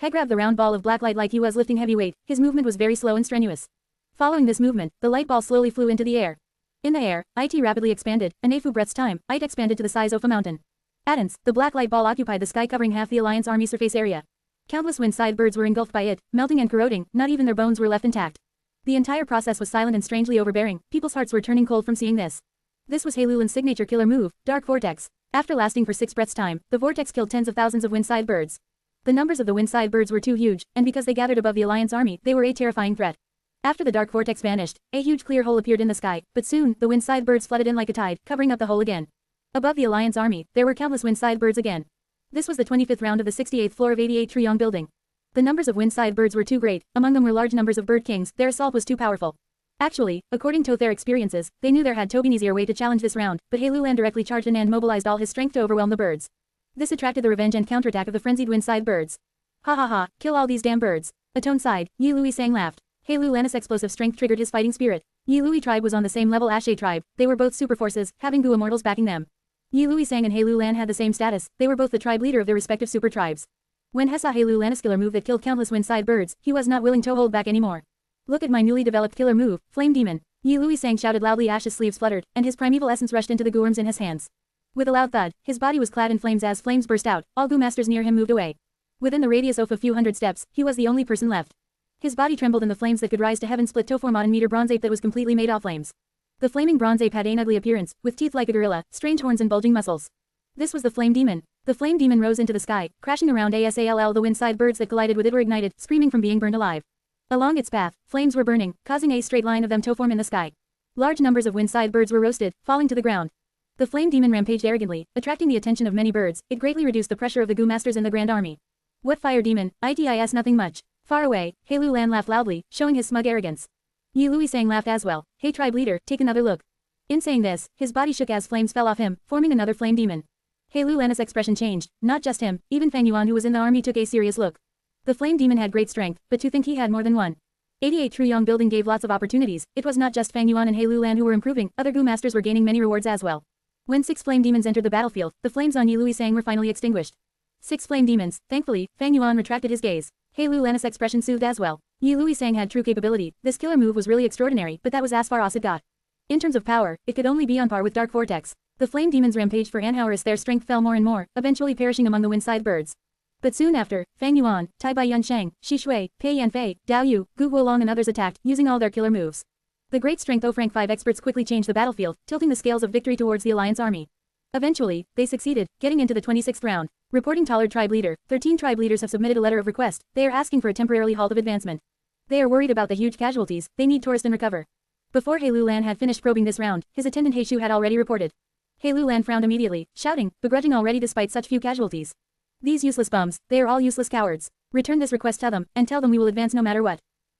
He grabbed the round ball of black light like he was lifting heavy weight, his movement was very slow and strenuous. Following this movement, the light ball slowly flew into the air. In the air, it rapidly expanded, in a few breaths' time, it expanded to the size of a mountain. At once, the black light ball occupied the sky covering half the Alliance army surface area. Countless windside birds were engulfed by it, melting and corroding, not even their bones were left intact. The entire process was silent and strangely overbearing, people's hearts were turning cold from seeing this. This was Hei Lulan's signature killer move, Dark Vortex. After lasting for 6 breaths' time, the vortex killed tens of thousands of windside birds. The numbers of the windside birds were too huge, and because they gathered above the Alliance army, they were a terrifying threat. After the dark vortex vanished, a huge clear hole appeared in the sky, but soon, the windside birds flooded in like a tide, covering up the hole again. Above the Alliance army, there were countless windside birds again. This was the 25th round of the 68th floor of 88 Truyong Building. The numbers of windside birds were too great, among them were large numbers of bird kings, their assault was too powerful. Actually, according to their experiences, they knew there had to be an easier way to challenge this round, but Hei Lulan directly charged in and mobilized all his strength to overwhelm the birds. This attracted the revenge and counterattack of the frenzied windside birds. Ha ha ha, kill all these damn birds. Atone sighed, Yi Lui Sang laughed. Hei Lulan's explosive strength triggered his fighting spirit. Yi Lui tribe was on the same level as Hei Tribe, they were both super forces, having Gu immortals backing them. Yi Lui Sang and Hei Lulan had the same status, they were both the tribe leader of their respective super tribes. When he saw Hei Lulan's killer move that killed countless windside birds, he was not willing to hold back anymore. Look at my newly developed killer move, Flame Demon. Yi Lui Sang shouted loudly as his sleeves fluttered, and his primeval essence rushed into the Gu arms in his hands. With a loud thud, his body was clad in flames as flames burst out, all Gu masters near him moved away. Within the radius of a few hundred steps, he was the only person left. His body trembled in the flames that could rise to heaven split to form on meter bronze ape that was completely made of flames. The flaming bronze ape had an ugly appearance, with teeth like a gorilla, strange horns and bulging muscles. This was the Flame Demon. The Flame Demon rose into the sky, crashing around ASALL. The windside birds that collided with it were ignited, screaming from being burned alive. Along its path, flames were burning, causing a straight line of them to form in the sky. Large numbers of windside birds were roasted, falling to the ground. The Flame Demon rampaged arrogantly, attracting the attention of many birds. It greatly reduced the pressure of the Gu masters in the Grand Army. What fire demon? Itis nothing much. Far away, Hei Lulan laughed loudly, showing his smug arrogance. Yi Lui Sang laughed as well. Hei Tribe leader, take another look. In saying this, his body shook as flames fell off him, forming another flame demon. Hei Lulan's expression changed, not just him, even Fang Yuan who was in the army took a serious look. The flame demon had great strength, but to think he had more than one. 88 Truyong Building gave lots of opportunities, it was not just Fang Yuan and Hei Lulan who were improving, other Gu masters were gaining many rewards as well. When 6 flame demons entered the battlefield, the flames on Yi Lui Sang were finally extinguished. 6 flame demons, thankfully, Fang Yuan retracted his gaze. Hei Lulan's expression soothed as well. Yi Lui Sang had true capability, this killer move was really extraordinary, but that was as far as it got. In terms of power, it could only be on par with Dark Vortex. The flame demons rampaged for an hour as their strength fell more and more, eventually perishing among the windside birds. But soon after, Fang Yuan, Tai Bai Yunsheng, Shi Shui, Pei Yanfei, Dao Yu, Gu Wolong and others attacked, using all their killer moves. The great strength of rank 5 experts quickly changed the battlefield, tilting the scales of victory towards the Alliance army. Eventually, they succeeded, getting into the 26th round. Reporting Tollard Tribe Leader, 13 tribe leaders have submitted a letter of request, they are asking for a temporary halt of advancement. They are worried about the huge casualties, they need to rest and recover. Before Hei Lulan had finished probing this round, his attendant Hei Shu had already reported. Hei Lulan frowned immediately, shouting, begrudging already despite such few casualties. These useless bums, they are all useless cowards. Return this request to them, and tell them we will advance no matter what.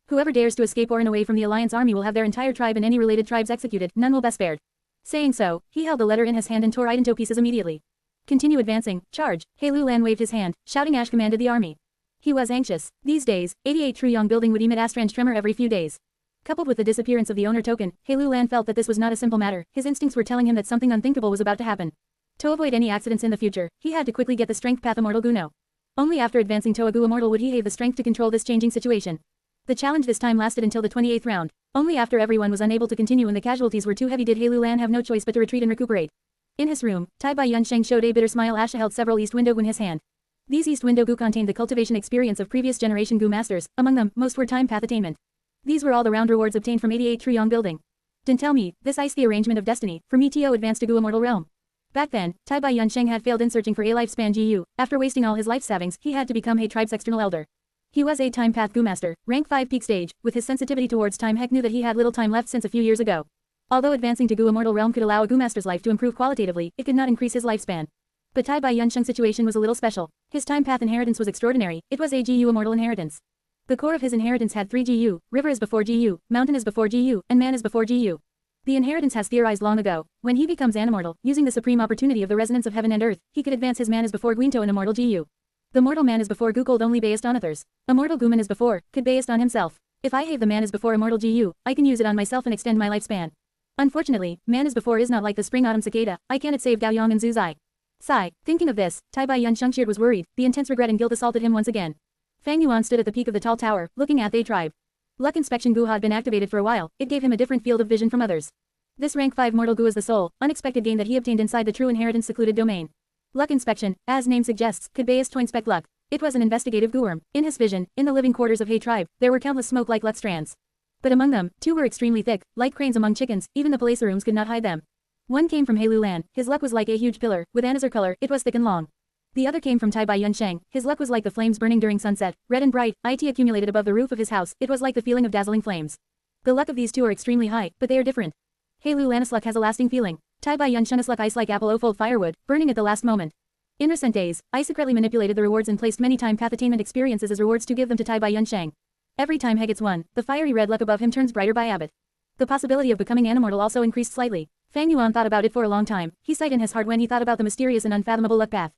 Whoever dares to escape or run away from the Alliance army will have their entire tribe and any related tribes executed, none will be spared. Saying so, he held the letter in his hand and tore it into pieces immediately. Continue advancing, charge. Hei Lulan waved his hand, shouting Ash commanded the army. He was anxious. These days, 88 True Yong building would emit astrange tremor every few days. Coupled with the disappearance of the owner token, Hei Lan felt that this was not a simple matter. His instincts were telling him that something unthinkable was about to happen. To avoid any accidents in the future, he had to quickly get the strength path Immortal Guno. Only after advancing to a Gu Immortal would he have the strength to control this changing situation. The challenge this time lasted until the 28th round. Only after everyone was unable to continue and the casualties were too heavy did Hei Lan have no choice but to retreat and recuperate. In his room, Tai Bai Yunsheng showed a bitter smile as she held several East Window Gu in his hand. These East Window Gu contained the cultivation experience of previous generation Gu masters, among them, most were time path attainment. These were all the round rewards obtained from 88 True Yong building. Don't tell me, this ice the arrangement of destiny, for me to advance to Gu Immortal Realm. Back then, Tai Bai Yunsheng had failed in searching for a lifespan GU, after wasting all his life savings, he had to become Hei Tribe's external elder. He was a time path Gu master, rank 5 peak stage, with his sensitivity towards time Heck knew that he had little time left since a few years ago. Although advancing to Gu Immortal Realm could allow a Gu master's life to improve qualitatively, it could not increase his lifespan. But Tai Bai Yunsheng's situation was a little special. His time path inheritance was extraordinary, it was a GU immortal inheritance. The core of his inheritance had 3 GU, river is before GU, mountain is before GU, and man is before GU. The inheritance has theorized long ago, when he becomes an immortal, using the supreme opportunity of the resonance of heaven and earth, he could advance his man is before Guinto and immortal GU. The mortal man is before Gu cold only based on others. Immortal Guman is before, could based on himself. If I have the man is before immortal GU, I can use it on myself and extend my lifespan. Unfortunately, man is before is not like the spring-autumn cicada, I cannot save Gao Yong and Zhu Zai. Sigh, thinking of this, Tai Bai Yunsheng was worried, the intense regret and guilt assaulted him once again. Fang Yuan stood at the peak of the tall tower, looking at Hei Tribe. Luck Inspection Gu had been activated for a while, it gave him a different field of vision from others. This rank 5 mortal Gu is the sole, unexpected gain that he obtained inside the true inheritance secluded domain. Luck Inspection, as name suggests, could bayest to inspect luck. It was an investigative Guworm. In his vision, in the living quarters of Hei Tribe, there were countless smoke-like luck strands. But among them, 2 were extremely thick, like cranes among chickens, even the palace rooms could not hide them. One came from Hei Lan, his luck was like a huge pillar, with an azure color, it was thick and long. The other came from Tai Bai Yunsheng, his luck was like the flames burning during sunset, red and bright, it accumulated above the roof of his house, it was like the feeling of dazzling flames. The luck of these 2 are extremely high, but they are different. Hei Lan's luck has a lasting feeling. Tai Bai Yunsheng's luck ice like apple o-fold firewood, burning at the last moment. In recent days, I secretly manipulated the rewards and placed many time path attainment experiences as rewards to give them to Tai Bai Yunsheng. Every time He gets one, the fiery red luck above him turns brighter by habit. The possibility of becoming an immortal also increased slightly. Fang Yuan thought about it for a long time, he sighed in his heart when he thought about the mysterious and unfathomable luck path.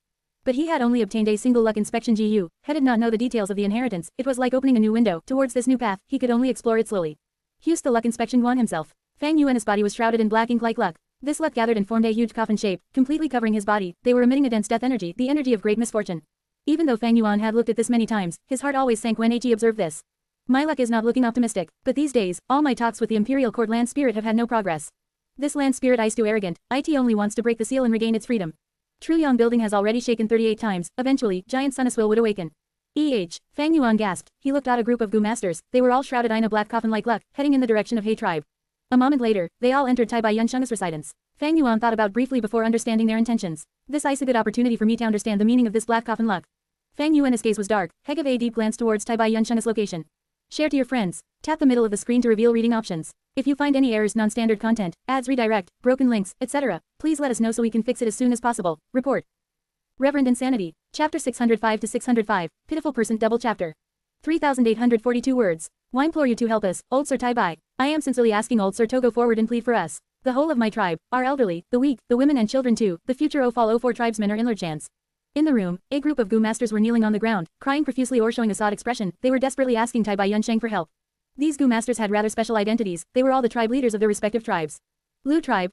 But he had only obtained a single luck inspection GU, he did not know the details of the inheritance, it was like opening a new window, towards this new path, he could only explore it slowly. Hughes the luck inspection Yuan himself. Fang Yuan's body was shrouded in black ink like luck. This luck gathered and formed a huge coffin shape, completely covering his body, they were emitting a dense death energy, the energy of great misfortune. Even though Fang Yuan had looked at this many times, his heart always sank when he observed this. My luck is not looking optimistic, but these days, all my talks with the Imperial Court Land Spirit have had no progress. This land spirit is too arrogant, it only wants to break the seal and regain its freedom. True Yong building has already shaken 38 times, eventually, Giant Sun Immortal would awaken. Fang Yuan gasped, he looked at a group of Gu masters, they were all shrouded in a black coffin like luck, heading in the direction of Hei Tribe. A moment later, they all entered Tai Bai Yunsheng's residence. Fang Yuan thought about briefly before understanding their intentions. This is a good opportunity for me to understand the meaning of this black coffin luck. Fang Yuan's gaze was dark, he gave a deep glance towards Tai Bai Yunsheng's location. Share to your friends. Tap the middle of the screen to reveal reading options. If you find any errors, non-standard content, ads redirect, broken links, etc., please let us know so we can fix it as soon as possible. Report. Reverend Insanity. Chapter 605 to 605. Pitiful Person Double Chapter. 3,842 words. Why implore you to help us, old Sir Tai Bai? I am sincerely asking old Sir to go forward and plead for us. The whole of my tribe, our elderly, the weak, the women and children too, the future O4 tribesmen are in their chance. In the room, a group of Gu masters were kneeling on the ground, crying profusely or showing a sad expression, they were desperately asking Tai Bai Yunsheng for help. These Gu masters had rather special identities, they were all the tribe leaders of their respective tribes. Lu tribe,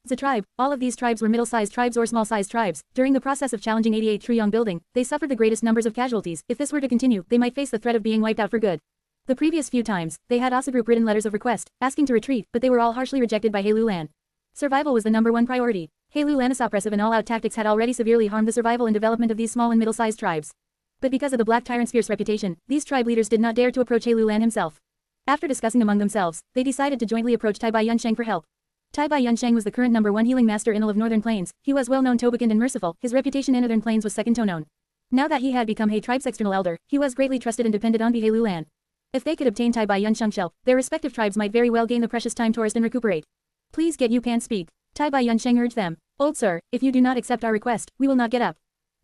Za tribe, all of these tribes were middle-sized tribes or small-sized tribes. During the process of challenging 88 True Yong building, they suffered the greatest numbers of casualties. If this were to continue, they might face the threat of being wiped out for good. The previous few times, they had also group written letters of request, asking to retreat, but they were all harshly rejected by Hei Lan. Survival was the #1 priority. Hei Lan's oppressive and all-out tactics had already severely harmed the survival and development of these small and middle-sized tribes. But because of the Black Tyrant's fierce reputation, these tribe leaders did not dare to approach Hei Lan himself. After discussing among themselves, they decided to jointly approach Tai Bai Yunsheng for help. Tai Bai Yunsheng was the current #1 healing master in all of Northern Plains, he was well-known Tobacond and merciful, his reputation in Northern Plains was second to none. Now that he had become Hei Tribe's external elder, he was greatly trusted and depended on Hei Lan. If they could obtain Tai Bai Yunsheng's help, their respective tribes might very well gain the precious time to rest and recuperate. Please get you can speak. Tai Bai Yunsheng urged them. Old sir, if you do not accept our request, we will not get up.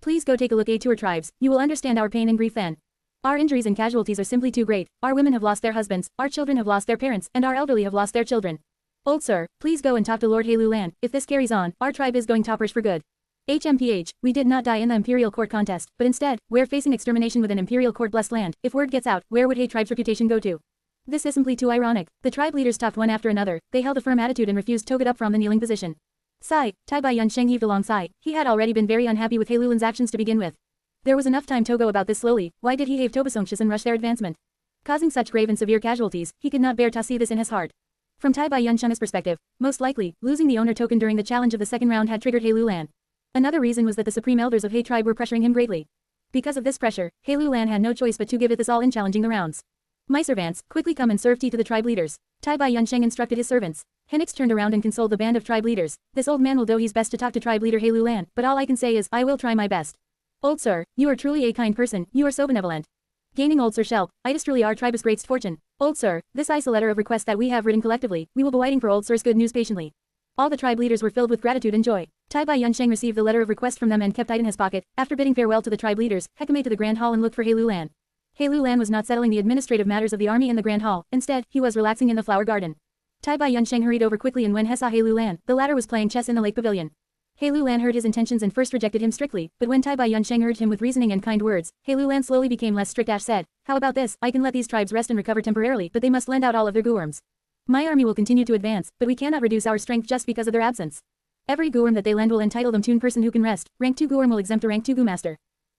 Please go take a look at our tribes, you will understand our pain and grief then. Our injuries and casualties are simply too great, our women have lost their husbands, our children have lost their parents, and our elderly have lost their children. Old sir, please go and talk to Lord Hei Lan, if this carries on, our tribe is going toppers for good. HMPH, we did not die in the Imperial Court contest, but instead, we're facing extermination within Imperial Court Blessed Land. If word gets out, where would Hei Tribe's reputation go to? This is simply too ironic. The tribe leaders talked one after another. They held a firm attitude and refused to get up from the kneeling position. Sigh, Tai Bai Yunsheng heaved a long sigh. He had already been very unhappy with Hei Lulan's actions to begin with. There was enough time to go about this slowly. Why did he have Tobasunctious and rush their advancement? Causing such grave and severe casualties, he could not bear to see this in his heart. From Tai Bai Yunsheng's perspective, most likely, losing the owner token during the challenge of the second round had triggered Hei Lulan. Another reason was that the supreme elders of Hei Tribe were pressuring him greatly. Because of this pressure, Hei Lulan had no choice but to give it this all in challenging the rounds. My servants, quickly come and serve tea to the tribe leaders. Tai Bai Yunsheng instructed his servants. Henix turned around and consoled the band of tribe leaders. This old man will do his best to talk to tribe leader Hei Lulan, but all I can say is, I will try my best. Old sir, you are truly a kind person, you are so benevolent. Gaining old sir Shelp, it is truly our tribe's greatest fortune. Old sir, this is a letter of request that we have written collectively, we will be waiting for old sir's good news patiently. All the tribe leaders were filled with gratitude and joy. Tai Bai Yunsheng received the letter of request from them and kept it in his pocket. After bidding farewell to the tribe leaders, Hekame to the Grand Hall and looked for Hei Lulan. Hei Lulan was not settling the administrative matters of the army in the Grand Hall, instead, he was relaxing in the flower garden. Tai Bai Yunsheng hurried over quickly and when he saw Hei Lulan, the latter was playing chess in the lake pavilion. Hei Lulan heard his intentions and first rejected him strictly, but when Tai Bai Yunsheng urged him with reasoning and kind words, Hei Lulan slowly became less strict. Said, how about this, I can let these tribes rest and recover temporarily, but they must lend out all of their guorms. My army will continue to advance, but we cannot reduce our strength just because of their absence. Every guorm that they lend will entitle them to one person who can rest. Rank 2 guorm will exempt a rank 2 gumaster.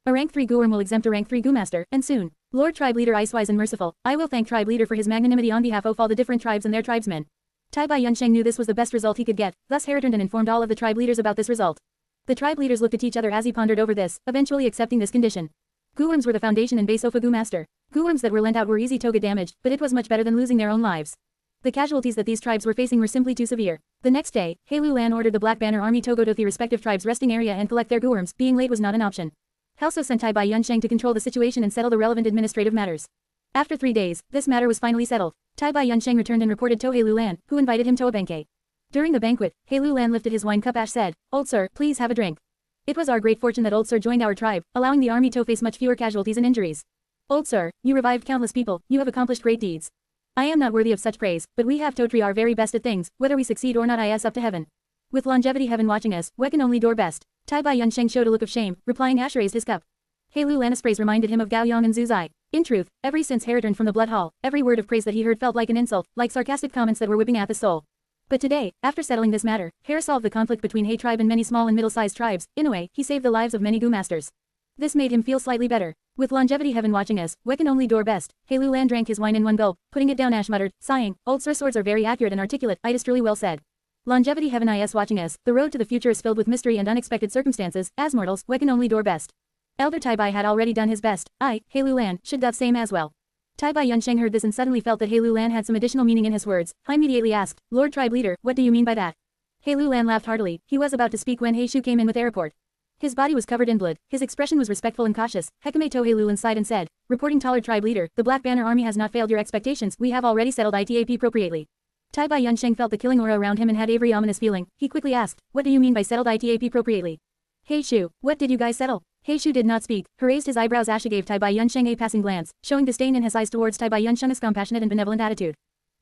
A rank 3 guorm will exempt a rank 3 gumaster, and soon. Lord Tribe Leader Icewise and Merciful, I will thank Tribe Leader for his magnanimity on behalf of all the different tribes and their tribesmen. Tai Bai Yunsheng knew this was the best result he could get, thus he returned and informed all of the tribe leaders about this result. The tribe leaders looked at each other as he pondered over this, eventually accepting this condition. Guorms were the foundation and base of a gumaster. Guorms that were lent out were easy to get damaged, but it was much better than losing their own lives. The casualties that these tribes were facing were simply too severe. The next day, Hei Lulan ordered the Black Banner Army to go to the respective tribes' resting area and collect their guorms. Being late was not an option. He also sent Tai Bai Yunsheng to control the situation and settle the relevant administrative matters. After 3 days, this matter was finally settled. Tai Bai Yunsheng returned and reported to Hei Lulan, who invited him to a banquet. During the banquet, Hei Lulan lifted his wine cup and said, Old sir, please have a drink. It was our great fortune that old sir joined our tribe, allowing the army to face much fewer casualties and injuries. Old sir, you revived countless people, you have accomplished great deeds. I am not worthy of such praise, but we have to try our very best at things, whether we succeed or not is up to heaven. With longevity heaven watching us, we can only do our best. Tai Bai Yunsheng showed a look of shame, replying Ash raised his cup. Hei Lulan's praise reminded him of Gao Yang and Zhu Zai. In truth, ever since he returned from the Blood Hall, every word of praise that he heard felt like an insult, like sarcastic comments that were whipping at the soul. But today, after settling this matter, Hei solved the conflict between Hei Tribe and many small and middle-sized tribes. In a way, he saved the lives of many guomasters. This made him feel slightly better. With longevity heaven watching us, we can only do our best. Hei Lulan drank his wine in one gulp, putting it down. Ash muttered, sighing, Old sir's words are very accurate and articulate. It is truly well said. Longevity heaven is watching us. The road to the future is filled with mystery and unexpected circumstances. As mortals, we can only do our best. Elder Tai Bai had already done his best. Hei Lulan, should do the same as well. Tai Bai Yunsheng heard this and suddenly felt that Hei Lulan had some additional meaning in his words. He immediately asked, Lord Tribe Leader, what do you mean by that? Hei Lulan laughed heartily. He was about to speak when Hei Shu came in with a report. His body was covered in blood. His expression was respectful and cautious. Hekame to Hei Lulan sighed and said, reporting taller tribe leader, the Black Banner Army has not failed your expectations. We have already settled it appropriately. Tai Bai Yunsheng felt the killing aura around him and had a very ominous feeling. He quickly asked, what do you mean by settled it appropriately? Hei Shu, what did you guys settle? Hei Shu did not speak. He raised his eyebrows. Asha gave Tai Bai Yunsheng a passing glance, showing disdain in his eyes towards Tai Bai Yunsheng's compassionate and benevolent attitude.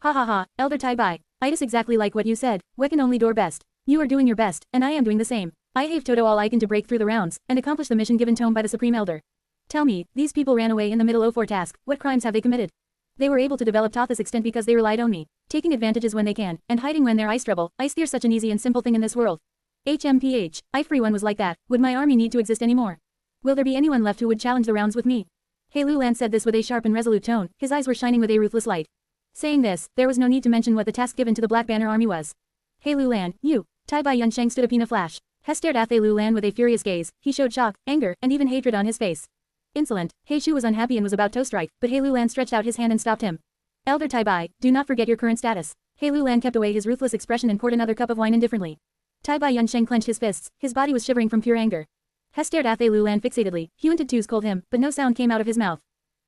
Ha ha ha, Elder Tai Bai. It is exactly like what you said. We can only do our best. You are doing your best, and I am doing the same. I have Toto all I can to break through the rounds, and accomplish the mission given to him by the Supreme Elder. Tell me, these people ran away in the middle of our task. What crimes have they committed? They were able to develop to this extent because they relied on me, taking advantages when they can, and hiding when they're ice trouble. I steer such an easy and simple thing in this world. HMPH, if everyone was like that, would my army need to exist anymore? Will there be anyone left who would challenge the rounds with me? Hei Lulan said this with a sharp and resolute tone, his eyes were shining with a ruthless light. Saying this, there was no need to mention what the task given to the Black Banner Army was. Hei Lulan, you. Tai Bai Yunsheng stood up in a flash. He stared at Hei Lulan with a furious gaze. He showed shock, anger, and even hatred on his face. Insolent, Hei Shu was unhappy and was about to strike, but Hei Lulan stretched out his hand and stopped him. Elder Tai Bai, do not forget your current status. Hei Lulan kept away his ruthless expression and poured another cup of wine indifferently. Tai Bai Yunsheng clenched his fists, his body was shivering from pure anger. He stared at Hei Lulan fixatedly. He wanted to scold him, but no sound came out of his mouth.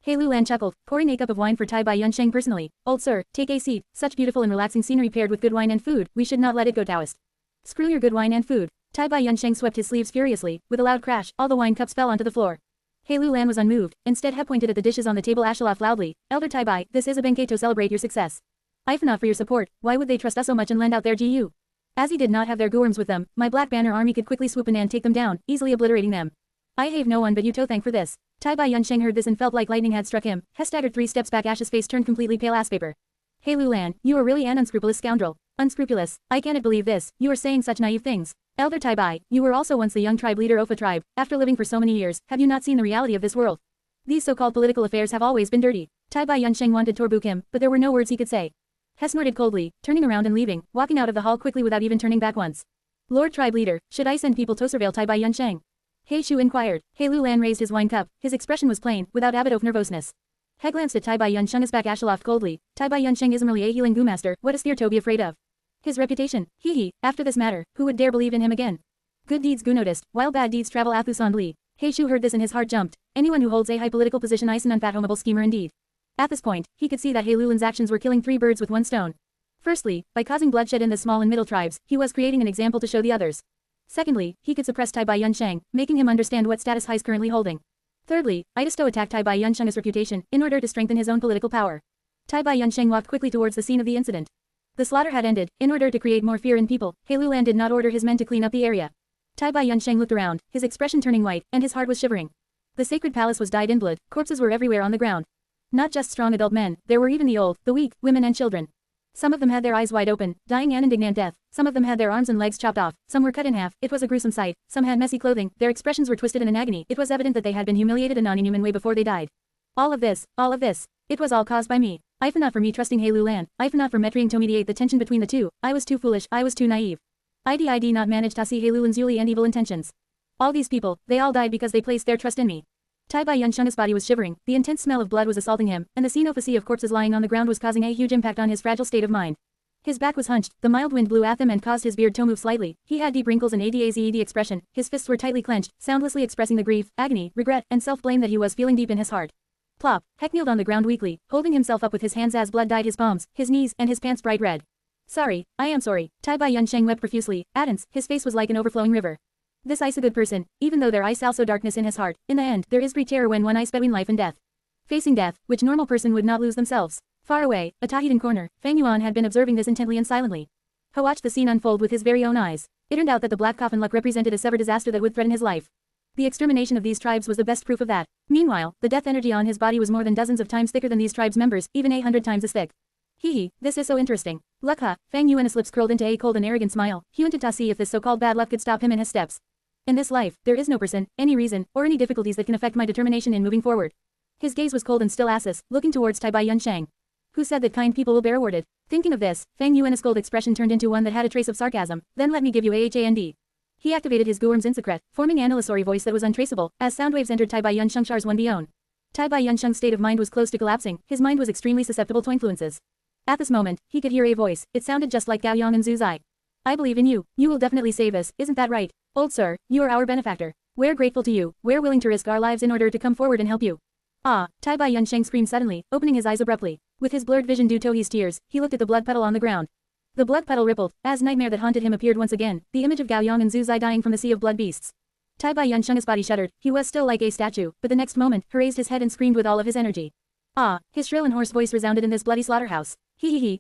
Hei Lulan chuckled, pouring a cup of wine for Tai Bai Yunsheng personally. Old sir, take a seat. Such beautiful and relaxing scenery paired with good wine and food, we should not let it go Taoist. Screw your good wine and food. Tai Bai Yunsheng swept his sleeves furiously. With a loud crash, all the wine cups fell onto the floor. Hei Lulan was unmoved. Instead he pointed at the dishes on the table. Asha laughed loudly. Elder Tai Bai, this is a banquet to celebrate your success. If not for your support, why would they trust us so much and lend out their GU? As he did not have their Guorms with them, my Black Banner army could quickly swoop in and take them down, easily obliterating them. I have no one but you to thank for this. Tai Bai Yunsheng heard this and felt like lightning had struck him. He staggered 3 steps back. Ash's face turned completely pale as paper. Hei Lulan, you are really an unscrupulous scoundrel. Unscrupulous, I cannot believe this, you are saying such naive things. Elder Tai Bai, you were also once the young tribe leader of a tribe. After living for so many years, have you not seen the reality of this world? These so-called political affairs have always been dirty. Tai Bai Yunsheng wanted to rebuke him, but there were no words he could say. He snorted coldly, turning around and leaving, walking out of the hall quickly without even turning back once. Lord Tribe Leader, should I send people to surveil Tai Bai Yunsheng? Hei Shu inquired. Hei Lulan raised his wine cup, his expression was plain, without a bit of nervousness. He glanced at Tai Bai Yunsheng's back. Ash laughed coldly. Tai Bai Yunsheng isn't really a healing Gu master, what is fear to be afraid of? His reputation, after this matter, who would dare believe in him again? Good deeds Gu noticed, while bad deeds travel Athusandli. Hei Shu heard this and his heart jumped. Anyone who holds a high political position is an unfathomable schemer indeed. At this point, he could see that Hei Lulan's actions were killing 3 birds with 1 stone. Firstly, by causing bloodshed in the small and middle tribes, he was creating an example to show the others. Secondly, he could suppress Tai Bai Yunsheng, making him understand what status he is currently holding. Thirdly, Idasto attacked Tai Bai Yunsheng's reputation, in order to strengthen his own political power. Tai Bai Yunsheng walked quickly towards the scene of the incident. The slaughter had ended. In order to create more fear in people, Hei Lulan did not order his men to clean up the area. Tai Bai Yunsheng looked around, his expression turning white, and his heart was shivering. The sacred palace was dyed in blood, corpses were everywhere on the ground. Not just strong adult men, there were even the old, the weak, women and children. Some of them had their eyes wide open, dying an indignant death. Some of them had their arms and legs chopped off, some were cut in half. It was a gruesome sight. Some had messy clothing, their expressions were twisted in an agony. It was evident that they had been humiliated in a non-inhuman way before they died. All of this, it was all caused by me. If not for me trusting Hei Lulan, if not for me trying to mediate the tension between the two, I was too foolish, I was too naive. I did not manage to see Hei Lulan's ugly and evil intentions. All these people, they all died because they placed their trust in me. Tai Bai Yunsheng's body was shivering, the intense smell of blood was assaulting him, and the scene of a sea of corpses lying on the ground was causing a huge impact on his fragile state of mind. His back was hunched, the mild wind blew at him and caused his beard to move slightly. He had deep wrinkles and adazed expression, his fists were tightly clenched, soundlessly expressing the grief, agony, regret, and self-blame that he was feeling deep in his heart. Plop, Heck kneeled on the ground weakly, holding himself up with his hands as blood dyed his palms, his knees, and his pants bright red. Sorry, I am sorry. Tai Bai Yunsheng wept profusely. Addance, his face was like an overflowing river. This is a good person, even though there is also darkness in his heart. In the end, there is great terror when one is between life and death. Facing death, which normal person would not lose themselves. Far away, a hidden corner, Fang Yuan had been observing this intently and silently. He watched the scene unfold with his very own eyes. It turned out that the black coffin luck represented a severe disaster that would threaten his life. The extermination of these tribes was the best proof of that. Meanwhile, the death energy on his body was more than dozens of times thicker than these tribes' members, even 100 times as thick. This is so interesting. Luck Fang Yuan's lips curled into a cold and arrogant smile. He wanted to see if this so-called bad luck could stop him in his steps. In this life, there is no person, any reason, or any difficulties that can affect my determination in moving forward. His gaze was cold and still looking towards Tai Bai Yunsheng. Who said that kind people will be rewarded? Thinking of this, Fang Yuan's cold expression turned into one that had a trace of sarcasm. Then let me give you a hand. He activated his Guorms in secret, forming an illusory voice that was untraceable, as sound waves entered Tai Bai Yunsheng's one beyond. Tai Bai Yunsheng's state of mind was close to collapsing, his mind was extremely susceptible to influences. At this moment, he could hear a voice, it sounded just like Gao Yang and Zhu Zai. I believe in you, you will definitely save us, isn't that right? Old sir, you are our benefactor. We're grateful to you, we're willing to risk our lives in order to come forward and help you. Tai Bai Yunsheng screamed suddenly, opening his eyes abruptly. With his blurred vision due to his tears, he looked at the blood puddle on the ground. The blood puddle rippled, as nightmare that haunted him appeared once again, the image of Gao Yang and Zhu Zai dying from the sea of blood beasts. Tai Bai Yunsheng's body shuddered, he was still like a statue, but the next moment, he raised his head and screamed with all of his energy. His shrill and hoarse voice resounded in this bloody slaughterhouse. Ha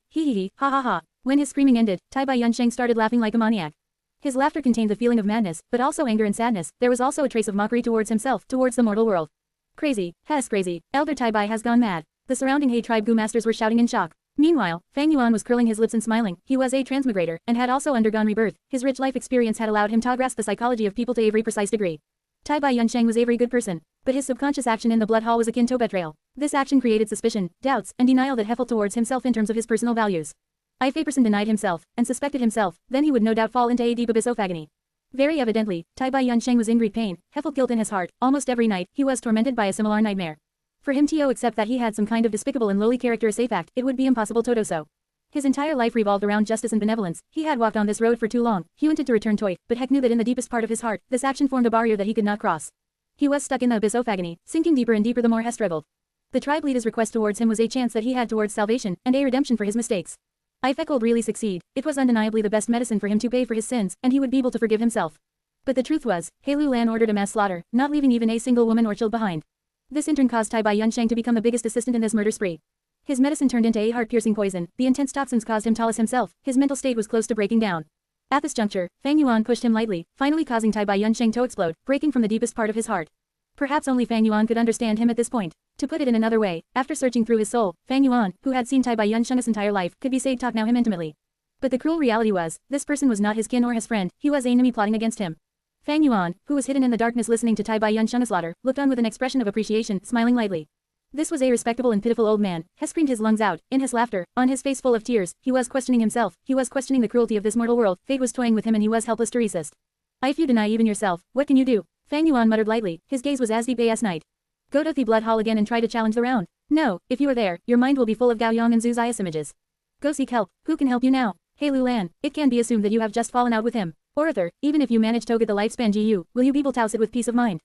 ha ha. When his screaming ended, Tai Bai Yunsheng started laughing like a maniac. His laughter contained the feeling of madness, but also anger and sadness. There was also a trace of mockery towards himself, towards the mortal world. Crazy, Hess crazy, Elder Tai Bai has gone mad. The surrounding Hei Tribe Gu masters were shouting in shock. Meanwhile, Fang Yuan was curling his lips and smiling. He was a transmigrator, and had also undergone rebirth. His rich life experience had allowed him to grasp the psychology of people to a very precise degree. Tai Bai Yunsheng was a very good person, but his subconscious action in the blood hall was akin to betrayal. This action created suspicion, doubts, and denial that he felt towards himself in terms of his personal values. If a person denied himself, and suspected himself, then he would no doubt fall into a deep abyss of agony. Very evidently, Tai Bai Yunsheng was in great pain. He felt guilt in his heart. Almost every night, he was tormented by a similar nightmare. For him to accept that he had some kind of despicable and lowly character as a fact, it would be impossible to do so. His entire life revolved around justice and benevolence. He had walked on this road for too long. He wanted to return to it, but Heck knew that in the deepest part of his heart, this action formed a barrier that he could not cross. He was stuck in the abyss of agony, sinking deeper and deeper the more he struggled. The tribe leader's request towards him was a chance that he had towards salvation, and a redemption for his mistakes. If Heck would really succeed, it was undeniably the best medicine for him to pay for his sins, and he would be able to forgive himself. But the truth was, Hei Lulan ordered a mass slaughter, not leaving even a single woman or child behind. This in turn caused Tai Bai Yunsheng to become the biggest assistant in this murder spree. His medicine turned into a heart-piercing poison, the intense toxins caused him to lose himself, his mental state was close to breaking down. At this juncture, Fang Yuan pushed him lightly, finally causing Tai Bai Yunsheng to explode, breaking from the deepest part of his heart. Perhaps only Fang Yuan could understand him at this point. To put it in another way, after searching through his soul, Fang Yuan, who had seen Tai Bai Yunsheng his entire life, could be said to know him intimately. But the cruel reality was, this person was not his kin or his friend, he was an enemy plotting against him. Fang Yuan, who was hidden in the darkness listening to Tai Bai Yunsheng's slaughter, looked on with an expression of appreciation, smiling lightly. This was a respectable and pitiful old man. He screamed his lungs out, in his laughter, on his face full of tears. He was questioning himself, he was questioning the cruelty of this mortal world. Fate was toying with him and he was helpless to resist. If you deny even yourself, what can you do? Fang Yuan muttered lightly, his gaze was as deep as night. Go to the blood hall again and try to challenge the round. No, if you are there, your mind will be full of Gao Yang and Zhu Zia's images. Go seek help. Who can help you now? Hey Lu Lan, it can be assumed that you have just fallen out with him. Or Arthur, even if you manage to get the lifespan GU, will you be able to sit with peace of mind?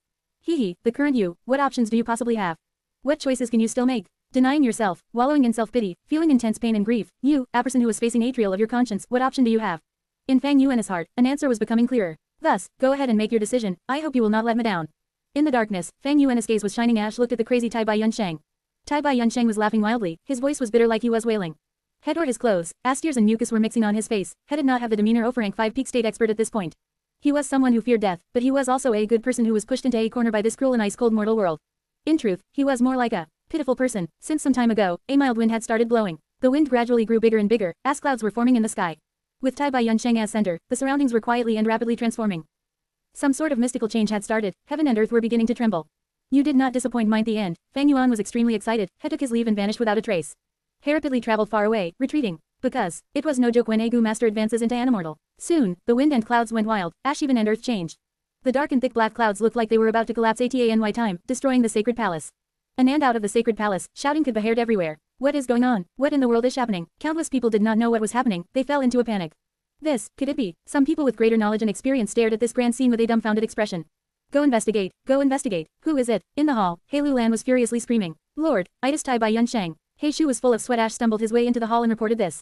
The current you, what options do you possibly have? What choices can you still make? Denying yourself, wallowing in self-pity, feeling intense pain and grief, you, a person who was facing a trial of your conscience, what option do you have? In Fang Yuan's heart, an answer was becoming clearer. Thus, go ahead and make your decision, I hope you will not let me down. In the darkness, Fang Yuan's gaze was shining. Ash looked at the crazy Tai Bai Yunsheng. Tai Bai Yunsheng was laughing wildly, his voice was bitter like he was wailing. He tore his clothes, as tears and mucus were mixing on his face. He did not have the demeanor of a rank 5 peak state expert at this point. He was someone who feared death, but he was also a good person who was pushed into a corner by this cruel and ice-cold mortal world. In truth, he was more like a pitiful person. Since some time ago, a mild wind had started blowing. The wind gradually grew bigger and bigger, as clouds were forming in the sky. With Tai Bai Yunsheng as center, the surroundings were quietly and rapidly transforming. Some sort of mystical change had started, heaven and earth were beginning to tremble. You did not disappoint me at the end. Fang Yuan was extremely excited. He took his leave and vanished without a trace. He rapidly traveled far away, retreating. Because it was no joke when a Gu master advances into an immortal. Soon, the wind and clouds went wild, ash even and earth changed. The dark and thick black clouds looked like they were about to collapse at any time, destroying the sacred palace. And out of the sacred palace, shouting could be heard everywhere. What is going on? What in the world is happening? Countless people did not know what was happening, they fell into a panic. This, could it be? Some people with greater knowledge and experience stared at this grand scene with a dumbfounded expression. Go investigate, go investigate. Who is it? In the hall, Hei Lu Lan was furiously screaming. Lord, it is Tai Bai Yunsheng. Hei Shu was full of sweat. Ash stumbled his way into the hall and reported this.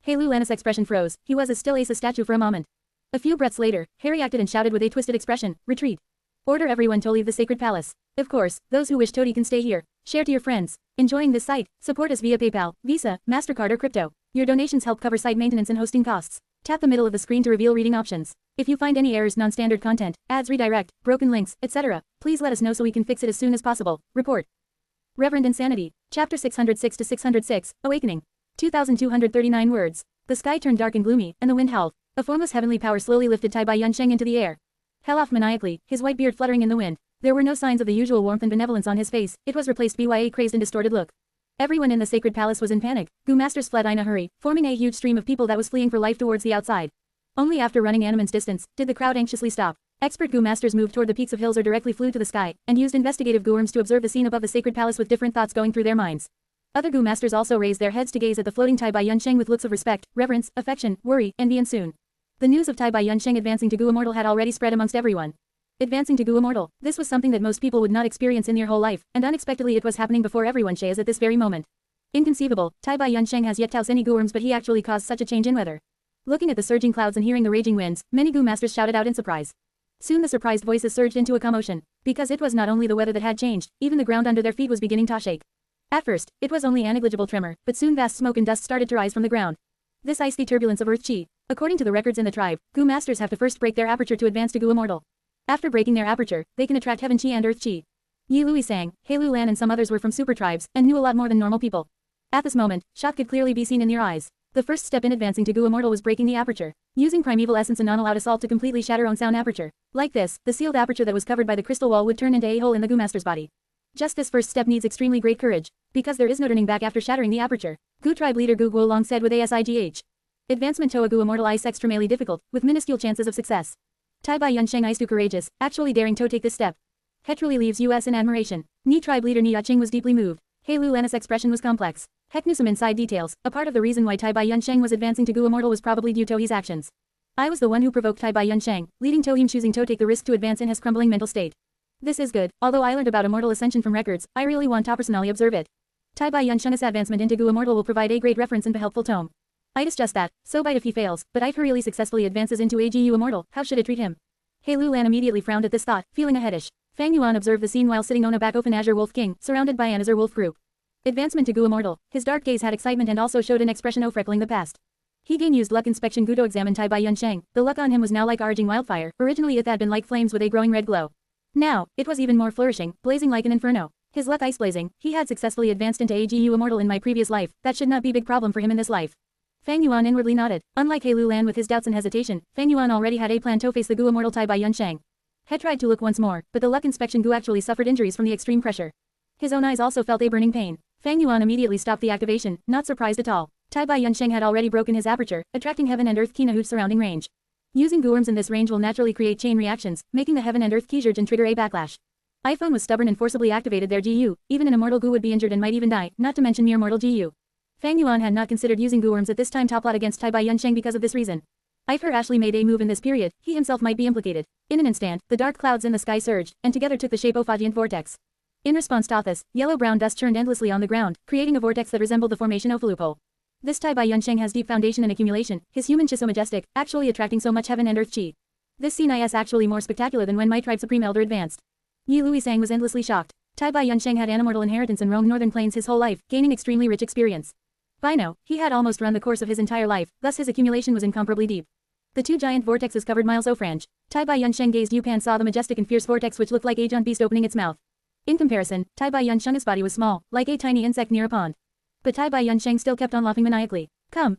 Hei Lu Lan's expression froze, he was as still as a statue for a moment. A few breaths later, he reacted and shouted with a twisted expression, retreat. Order everyone to leave the sacred palace. Of course, those who wish to can stay here. Share to your friends. Enjoying this site? Support us via PayPal, Visa, MasterCard or crypto. Your donations help cover site maintenance and hosting costs. Tap the middle of the screen to reveal reading options. If you find any errors, non-standard content, ads redirect, broken links, etc., please let us know so we can fix it as soon as possible. Report. Reverend Insanity. Chapter 606 to 606, Awakening. 2,239 words. The sky turned dark and gloomy, and the wind howled. A formless heavenly power slowly lifted Tai Bai Yunsheng into the air. He laughed maniacally, his white beard fluttering in the wind. There were no signs of the usual warmth and benevolence on his face, it was replaced by a crazed and distorted look. Everyone in the sacred palace was in panic. Gu masters fled in a hurry, forming a huge stream of people that was fleeing for life towards the outside. Only after running an immense distance, did the crowd anxiously stop. Expert Gu masters moved toward the peaks of hills or directly flew to the sky, and used investigative Gu worms to observe the scene above the sacred palace with different thoughts going through their minds. Other Gu masters also raised their heads to gaze at the floating Tai Bai Yunsheng with looks of respect, reverence, affection, worry, envy and soon. The news of Tai Bai Yunsheng advancing to Gu Immortal had already spread amongst everyone. Advancing to Gu Immortal, this was something that most people would not experience in their whole life, and unexpectedly it was happening before everyone as at this very moment. Inconceivable, Tai Bai Yunsheng has yet to house any Gu worms, but he actually caused such a change in weather. Looking at the surging clouds and hearing the raging winds, many Gu masters shouted out in surprise. Soon the surprised voices surged into a commotion, because it was not only the weather that had changed, even the ground under their feet was beginning to shake. At first, it was only a negligible tremor, but soon vast smoke and dust started to rise from the ground. This iced the turbulence of Earth Chi. According to the records in the tribe, Gu masters have to first break their aperture to advance to Gu Immortal. After breaking their aperture, they can attract Heaven Chi and Earth Chi. Yi Lui sang, Hei Lu Lan and some others were from super tribes, and knew a lot more than normal people. At this moment, shock could clearly be seen in their eyes. The first step in advancing to Gu Immortal was breaking the aperture. Using primeval essence and non-allowed assault to completely shatter own sound aperture. Like this, the sealed aperture that was covered by the crystal wall would turn into a hole in the Gu master's body. Just this first step needs extremely great courage, because there is no turning back after shattering the aperture. Gu tribe leader Gu Guolong said with a sigh. Advancement to a Gu Immortal is extremely difficult, with minuscule chances of success. Tai Bai Yunsheng is too courageous, actually daring to take this step. He truly leaves us in admiration. Ni tribe leader Ni Yaching was deeply moved. Hei Lu Lan's expression was complex. Heck knew some inside details. A part of the reason why Tai Bai Yunsheng was advancing to Gu Immortal was probably due to his actions. I was the one who provoked Tai Bai Yunsheng, leading to him choosing to take the risk to advance in his crumbling mental state. This is good. Although I learned about immortal ascension from records, I really want to personally observe it. Tai Bai Yunsheng's advancement into Gu Immortal will provide a great reference and a helpful tome. It is just that, so if he fails, but if he really successfully advances into a Gu Immortal, how should it treat him? Hei Lu Lan immediately frowned at this thought, feeling a headish. Fang Yuan observed the scene while sitting on a back of an Azure Wolf King, surrounded by an Azure Wolf group. Advancement to Gu Immortal. His dark gaze had excitement and also showed an expression of freckling the past. He gained used luck inspection Gudo examined Tai Bai Yunsheng. The luck on him was now like raging wildfire. Originally it had been like flames with a growing red glow. Now, it was even more flourishing, blazing like an inferno. His luck ice blazing, he had successfully advanced into AGU Immortal in my previous life, that should not be big problem for him in this life. Fang Yuan inwardly nodded. Unlike Hei Lulan with his doubts and hesitation, Fang Yuan already had a plan to face the Gu Immortal Tai Bai Yunsheng. He tried to look once more, but the luck inspection Gu actually suffered injuries from the extreme pressure. His own eyes also felt a burning pain. Fang Yuan immediately stopped the activation, not surprised at all. Tai Bai Yunsheng had already broken his aperture, attracting heaven and earth ki Nahu's surrounding range. Using Gu worms in this range will naturally create chain reactions, making the heaven and earth ki surge and trigger a backlash. iPhone was stubborn and forcibly activated their GU, even an immortal Gu would be injured and might even die, not to mention mere mortal GU. Fang Yuan had not considered using Gu worms at this time top lot against Tai Bai Yunsheng because of this reason. If her Ashley made a move in this period, he himself might be implicated. In an instant, the dark clouds in the sky surged, and together took the shape of a giant vortex. In response to this, yellow-brown dust churned endlessly on the ground, creating a vortex that resembled the formation of a loophole. This Tai Bai Yunsheng has deep foundation and accumulation, his human chi so majestic, actually attracting so much heaven and earth chi. This scene is actually more spectacular than when my tribe supreme elder advanced. Yi Luisang was endlessly shocked. Tai Bai Yunsheng had animortal inheritance and roamed northern plains his whole life, gaining extremely rich experience. By now, he had almost run the course of his entire life, thus his accumulation was incomparably deep. The two giant vortexes covered miles ofrange. Tai Bai Yunsheng gazed Yupan saw the majestic and fierce vortex which looked like a giant beast opening its mouth. In comparison, Tai Bai Yunsheng's body was small, like a tiny insect near a pond. But Tai Bai Yunsheng still kept on laughing maniacally. Come,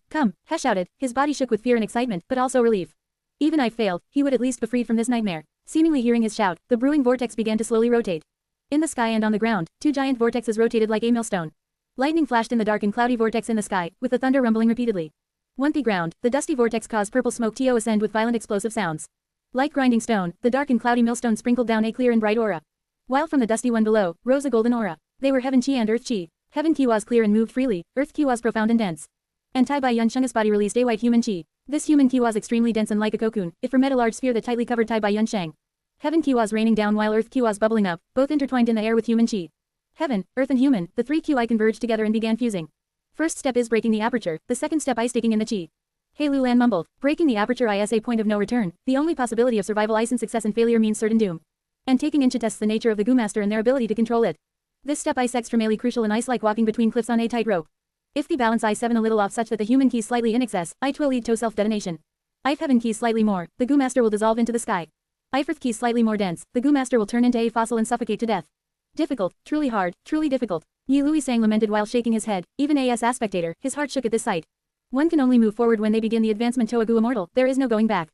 He shouted, his body shook with fear and excitement, but also relief. Even if failed, he would at least be freed from this nightmare. Seemingly hearing his shout, the brewing vortex began to slowly rotate. In the sky and on the ground, two giant vortexes rotated like a millstone. Lightning flashed in the dark and cloudy vortex in the sky, with the thunder rumbling repeatedly. On the ground, the dusty vortex caused purple smoke to ascend with violent explosive sounds. Like grinding stone, the dark and cloudy millstone sprinkled down a clear and bright aura. While from the dusty one below, rose a golden aura. They were heaven chi and earth chi. Heaven chi was clear and moved freely, earth chi was profound and dense. And Tai Bai Yunsheng's body released a white human chi. This human chi was extremely dense and like a cocoon, it formed a large sphere that tightly covered Tai Bai Yunsheng. Heaven chi was raining down while earth chi was bubbling up, both intertwined in the air with human chi. Heaven, earth and human, the three qi converged together and began fusing. First step is breaking the aperture, the second step is sticking in the chi. Hei Lulan mumbled, breaking the aperture is a point of no return, the only possibility of survival is in success and failure means certain doom. And taking in tests the nature of the Gu Master and their ability to control it. This step is extremely crucial and like walking between cliffs on a tightrope. If the balance is 7 a little off such that the human key slightly in excess, it will lead to self-detonation. If heaven key slightly more, the Gu Master will dissolve into the sky. If earth key slightly more dense, the Gu Master will turn into a fossil and suffocate to death. Difficult, truly hard, truly difficult. Yi Luisang lamented while shaking his head, even as a spectator, his heart shook at this sight. One can only move forward when they begin the advancement to a Gu Immortal, there is no going back.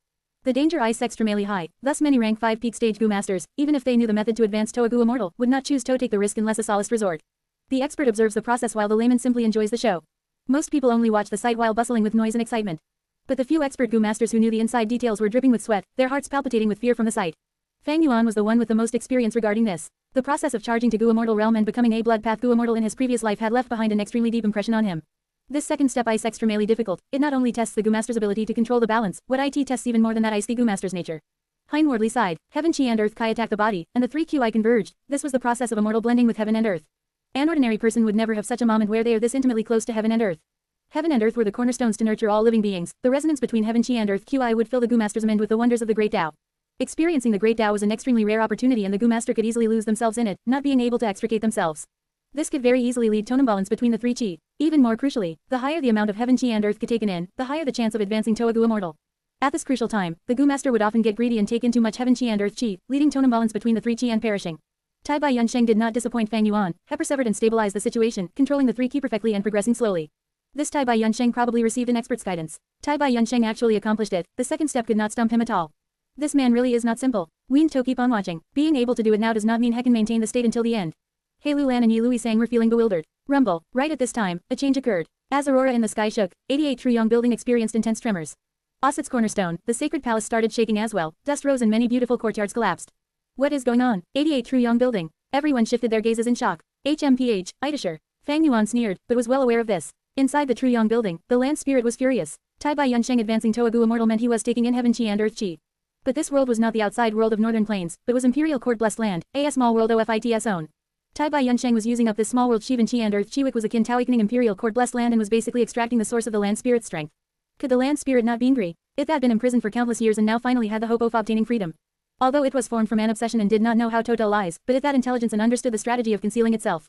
The danger is extremely high, thus many rank 5 peak stage Gu Masters, even if they knew the method to advance to a Gu Immortal, would not choose to take the risk unless a solest resort. The expert observes the process while the layman simply enjoys the show. Most people only watch the sight while bustling with noise and excitement. But the few expert Gu Masters who knew the inside details were dripping with sweat, their hearts palpitating with fear from the sight. Fang Yuan was the one with the most experience regarding this. The process of charging to Gu Immortal realm and becoming a blood path Gu Immortal in his previous life had left behind an extremely deep impression on him. This second step is extremely difficult, it not only tests the Gu Master's ability to control the balance, what it tests even more than that is the Gu Master's nature. Hindwardly side, heaven chi and earth chi attack the body, and the three qi converged, this was the process of immortal blending with heaven and earth. An ordinary person would never have such a moment where they are this intimately close to heaven and earth. Heaven and earth were the cornerstones to nurture all living beings, the resonance between heaven chi and earth qi would fill the Gu Master's mind with the wonders of the Great Tao. Experiencing the Great Tao was an extremely rare opportunity and the Gu Master could easily lose themselves in it, not being able to extricate themselves. This could very easily lead to an imbalance between the three chi. Even more crucially, the higher the amount of heaven chi and earth could taken in, the higher the chance of advancing to a Gu Immortal. At this crucial time, the Gu Master would often get greedy and take in too much heaven chi and earth chi, leading to an imbalance between the three chi and perishing. Tai Bai Yunsheng did not disappoint Fang Yuan, he persevered and stabilized the situation, controlling the three chi perfectly and progressing slowly. This Tai Bai Yunsheng probably received an expert's guidance. Tai Bai Yunsheng actually accomplished it, the second step could not stump him at all. This man really is not simple. Ween to keep on watching. Being able to do it now does not mean he can maintain the state until the end. Hei Lulan and Yi Luisang were feeling bewildered. Rumble. Right at this time, a change occurred. As aurora in the sky shook, 88 Truyong building experienced intense tremors. Osset's cornerstone, the sacred palace started shaking as well, dust rose and many beautiful courtyards collapsed. What is going on? 88 Truyong building. Everyone shifted their gazes in shock. HMPH, Idashire. Fang Yuan sneered, but was well aware of this. Inside the Truyong building, the land spirit was furious. Tai Bai Yunsheng advancing to a Gu Immortal meant he was taking in heaven chi and earth chi. But this world was not the outside world of Northern Plains, but was Imperial Court Blessed Land, a small world OFIT's own. Tai Bai Yunsheng was using up this small world Shivan Chi and Earth Chi was akin to awakening Imperial Court Blessed Land and was basically extracting the source of the land spirit's strength. Could the land spirit not be angry? It had been imprisoned for countless years and now finally had the hope of obtaining freedom. Although it was formed from an obsession and did not know how to tell lies, but it had intelligence and understood the strategy of concealing itself.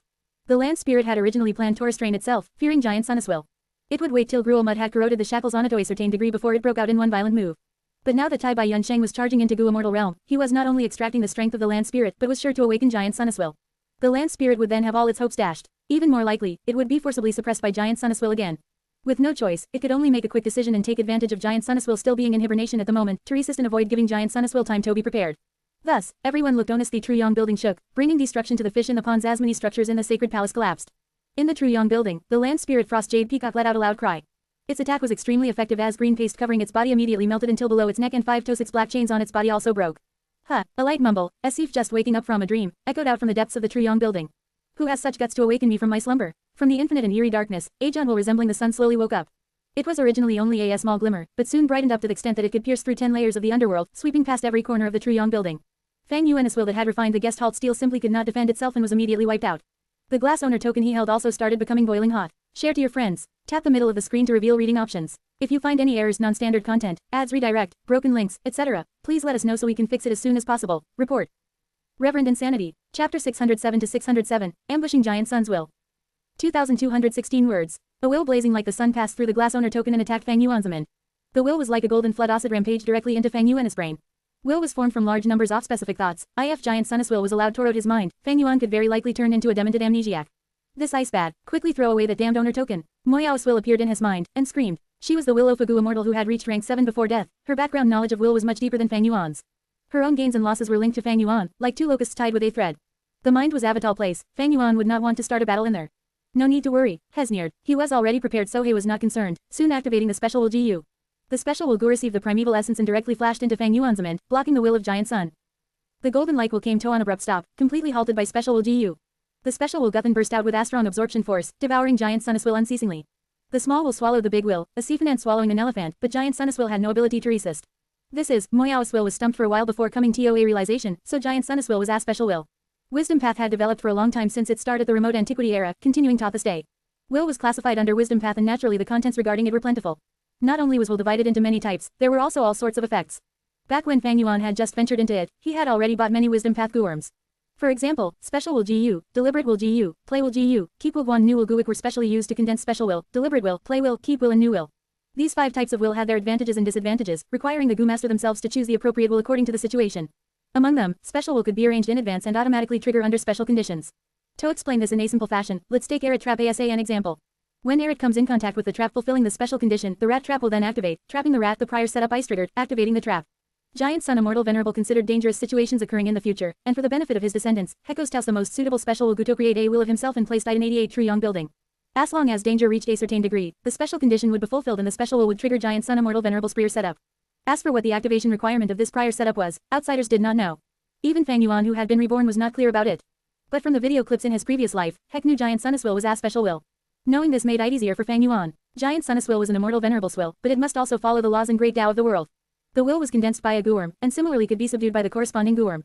The land spirit had originally planned to restrain itself, fearing Giant Sun Immortal. It would wait till gruel mud had corroded the shackles on it to a certain degree before it broke out in one violent move. But now that Tai Bai Yunsheng was charging into Gu Immortal Realm, he was not only extracting the strength of the land spirit but was sure to awaken Giant Sun's will. The land spirit would then have all its hopes dashed. Even more likely, it would be forcibly suppressed by Giant Sun's will again. With no choice, it could only make a quick decision and take advantage of Giant Sun's will still being in hibernation at the moment, to resist and avoid giving Giant Sun's will time to be prepared. Thus, everyone looked on as the Truyong building shook, bringing destruction to the fish in the pond's as many structures in the sacred palace collapsed. In the Truyong building, the land spirit frost Jade Peacock let out a loud cry. Its attack was extremely effective as green paste covering its body immediately melted until below its neck and 5 to 6 black chains on its body also broke. Ha! A light mumble, as if just waking up from a dream, echoed out from the depths of the Truyong building. Who has such guts to awaken me from my slumber? From the infinite and eerie darkness, a John will resembling the sun slowly woke up. It was originally only a small glimmer, but soon brightened up to the extent that it could pierce through 10 layers of the underworld, sweeping past every corner of the Truyong building. Fang Yuan's will that had refined the guest halt steel simply could not defend itself and was immediately wiped out. The glass owner token he held also started becoming boiling hot. Share to your friends. Tap the middle of the screen to reveal reading options. If you find any errors, non-standard content, ads redirect, broken links, etc., please let us know so we can fix it as soon as possible. Report. Reverend Insanity. Chapter 607 to 607, Ambushing Giant Sun's Will. 2,216 words. A will blazing like the sun passed through the glass owner token and attacked Fang Yuan's mind. The will was like a golden flood acid rampage directly into Fang Yuan's brain. Will was formed from large numbers of specific thoughts. If Giant Sun's will was allowed to erode his mind, Fang Yuan could very likely turn into a demented amnesiac. This ice bad. Quickly throw away that damned owner token. Moyao's will appeared in his mind, and screamed. She was the will of a Gu Immortal who had reached rank 7 before death. Her background knowledge of will was much deeper than Fang Yuan's. Her own gains and losses were linked to Fang Yuan, like two locusts tied with a thread. The mind was Avatal place. Fang Yuan would not want to start a battle in there. No need to worry, he sneered. He was already prepared, so he was not concerned, soon activating the special will GU. The special will Gu received the primeval essence and directly flashed into Fang Yuan's mind, blocking the will of Giant Sun. The golden light will came to an abrupt stop, completely halted by special will GU. The special will Guthan burst out with Astron absorption force, devouring Giant Sun's will unceasingly. The small will swallowed the big will, a siphon ant swallowing an elephant, but Giant Sun's will had no ability to resist. This is, Moyao's will was stumped for a while before coming to a realization, so Giant Sun's will was a special will. Wisdom path had developed for a long time since its start at the remote antiquity era, continuing to this day. Will was classified under wisdom path and naturally the contents regarding it were plentiful. Not only was will divided into many types, there were also all sorts of effects. Back when Fang Yuan had just ventured into it, he had already bought many wisdom path Guworms. For example, special will GU, deliberate will GU, play will GU, keep will Guan new will Guic were specially used to condense special will, deliberate will, play will, keep will and new will. These 5 types of will had their advantages and disadvantages, requiring the Gu master themselves to choose the appropriate will according to the situation. Among them, special will could be arranged in advance and automatically trigger under special conditions. To explain this in a simple fashion, let's take Arid Trap as an example. When Arid comes in contact with the trap fulfilling the special condition, the rat trap will then activate, trapping the rat the prior setup ice triggered, activating the trap. Giant Sun Immortal Venerable considered dangerous situations occurring in the future, and for the benefit of his descendants, Hekos Taos the most suitable special will Gu to create a will of himself and placed it in 88 Truyong building. As long as danger reached a certain degree, the special condition would be fulfilled and the special will would trigger Giant Sun Immortal Venerable's prior setup. As for what the activation requirement of this prior setup was, outsiders did not know. Even Fang Yuan who had been reborn was not clear about it. But from the video clips in his previous life, Heck knew Giant Sun's will was a special will. Knowing this made it easier for Fang Yuan. Giant Sun's will was an immortal venerable's will, but it must also follow the laws and great Tao of the world. The will was condensed by a Guworm, and similarly could be subdued by the corresponding Guworm.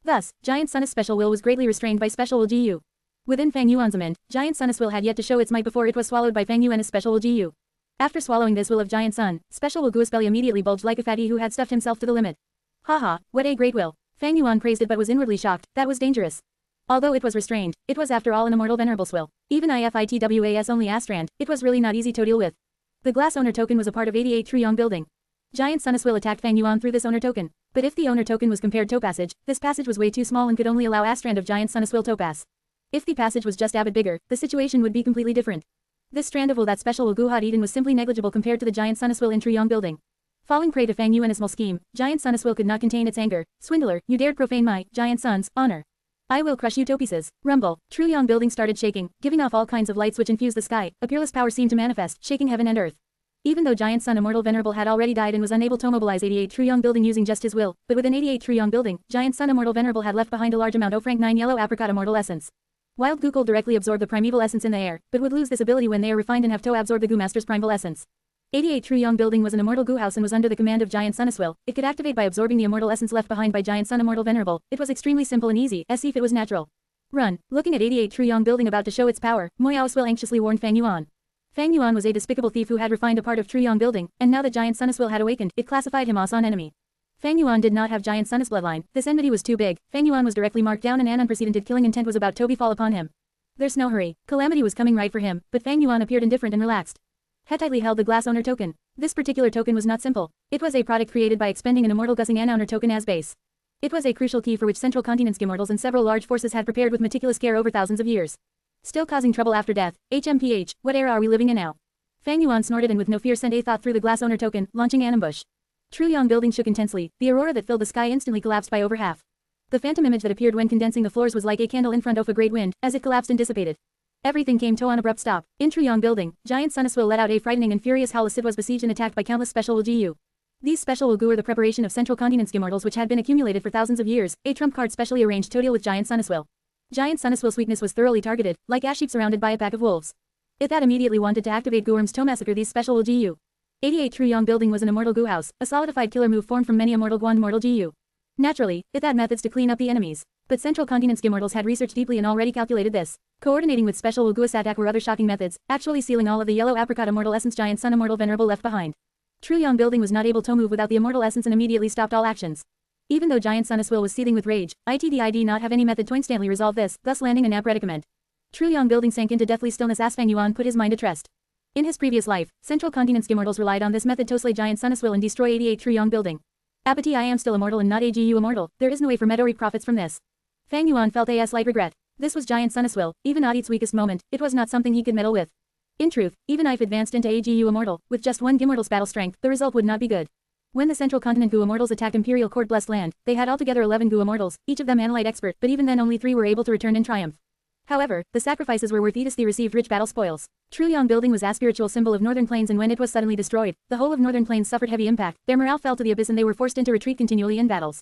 Thus, Giant Sun's special will was greatly restrained by special will GU. Within Fang Yuan's mind, Giant Sun's will had yet to show its might before it was swallowed by Fang Yuan's special will GU. After swallowing this will of Giant Sun, special will Gu's belly immediately bulged like a fatty who had stuffed himself to the limit. Haha, what a great will. Fang Yuan praised it but was inwardly shocked, that was dangerous. Although it was restrained, it was after all an immortal venerable's will. Even IFITWAS only Astrand, it was really not easy to deal with. The glass owner token was a part of 88 Truyong building. Giant Sun's will attacked Fang Yuan through this owner token. But if the owner token was compared to passage, this passage was way too small and could only allow Astrand of Giant Sun's will to pass. If the passage was just a bit bigger, the situation would be completely different. This strand of will that special will Gu had eaten was simply negligible compared to the Giant Sun's will in Truyong building. Falling prey to Fang Yuan's small scheme, Giant Sun's will could not contain its anger. Swindler, you dared profane my, Giant Sun's, honor. I will crush you to pieces. Rumble. Truyong building started shaking, giving off all kinds of lights which infused the sky. A peerless power seemed to manifest, shaking heaven and earth. Even though Giant Sun Immortal Venerable had already died and was unable to mobilize 88 Truyong building using just his will, but within 88 Truyong building, Giant Sun Immortal Venerable had left behind a large amount of Frank 9 yellow apricot immortal essence. Wild Gu could directly absorb the primeval essence in the air, but would lose this ability when they are refined and have to absorb the Gu Master's primeval essence. 88 Truyong building was an immortal Gu house and was under the command of Giant Sun's will. It could activate by absorbing the immortal essence left behind by Giant Sun Immortal Venerable. It was extremely simple and easy, as if it was natural. Run. Looking at 88 Truyong building about to show its power, Moyao's will anxiously warned Fang Yuan. Fang Yuan was a despicable thief who had refined a part of Truyong building, and now that Giant Sun's will had awakened, it classified him as an enemy. Fang Yuan did not have Giant Sun's bloodline. This enmity was too big. Fang Yuan was directly marked down and an unprecedented killing intent was about to befall upon him. There's no hurry. Calamity was coming right for him, but Fang Yuan appeared indifferent and relaxed. Hei tightly held the glass owner token. This particular token was not simple. It was a product created by expending an immortal gussing an owner token as base. It was a crucial key for which central continent's immortals and several large forces had prepared with meticulous care over thousands of years. Still causing trouble after death. HMPH, what era are we living in now? Fang Yuan snorted and with no fear sent a thought through the glass owner token, launching an ambush. Truyong building shook intensely. The aurora that filled the sky instantly collapsed by over half. The phantom image that appeared when condensing the floors was like a candle in front of a great wind, as it collapsed and dissipated. Everything came to an abrupt stop. In Truyong building, Giant Sun Immortal let out a frightening and furious howl as it was besieged and attacked by countless special Wu. These special Wu are the preparation of central continent's immortals which had been accumulated for thousands of years, a trump card specially arranged to deal with Giant Sun Immortal. Giant Sun Immortal's weakness was thoroughly targeted, like a sheep surrounded by a pack of wolves. It that immediately wanted to activate Guworms to massacre these special Wu. 88 Truyong building was an immortal Gu house, a solidified killer move formed from many immortal Guan immortal Gu. Naturally, it had methods to clean up the enemies. But Central Continent's immortals had researched deeply and already calculated this. Coordinating with special Wu attack were other shocking methods, actually sealing all of the yellow apricot immortal essence Giant Sun Immortal Venerable left behind. Truyong building was not able to move without the immortal essence and immediately stopped all actions. Even though Giant Sun Immortal was seething with rage, it did not have any method to instantly resolve this, thus landing a nap predicament. Truyong building sank into deathly stillness as Fang Yuan put his mind at rest. In his previous life, Central Continent's immortals relied on this method to slay Giant Sun Immortal and destroy 88 Truyong building. Apathy I am still immortal and not a Gu immortal, there is no way for me to reap profits from this. Fang Yuan felt a slight regret. This was Giant Sun Immortal, even at its weakest moment, it was not something he could meddle with. In truth, even if advanced into a Gu immortal, with just one immortal's battle strength, the result would not be good. When the Central Continent Gu immortals attacked Imperial Court Blessed Land, they had altogether 11 Gu immortals, each of them analyte expert, but even then only 3 were able to return in triumph. However, the sacrifices were worth it as they received rich battle spoils. Truyong building was a spiritual symbol of Northern Plains and when it was suddenly destroyed, the whole of Northern Plains suffered heavy impact, their morale fell to the abyss and they were forced into retreat continually in battles.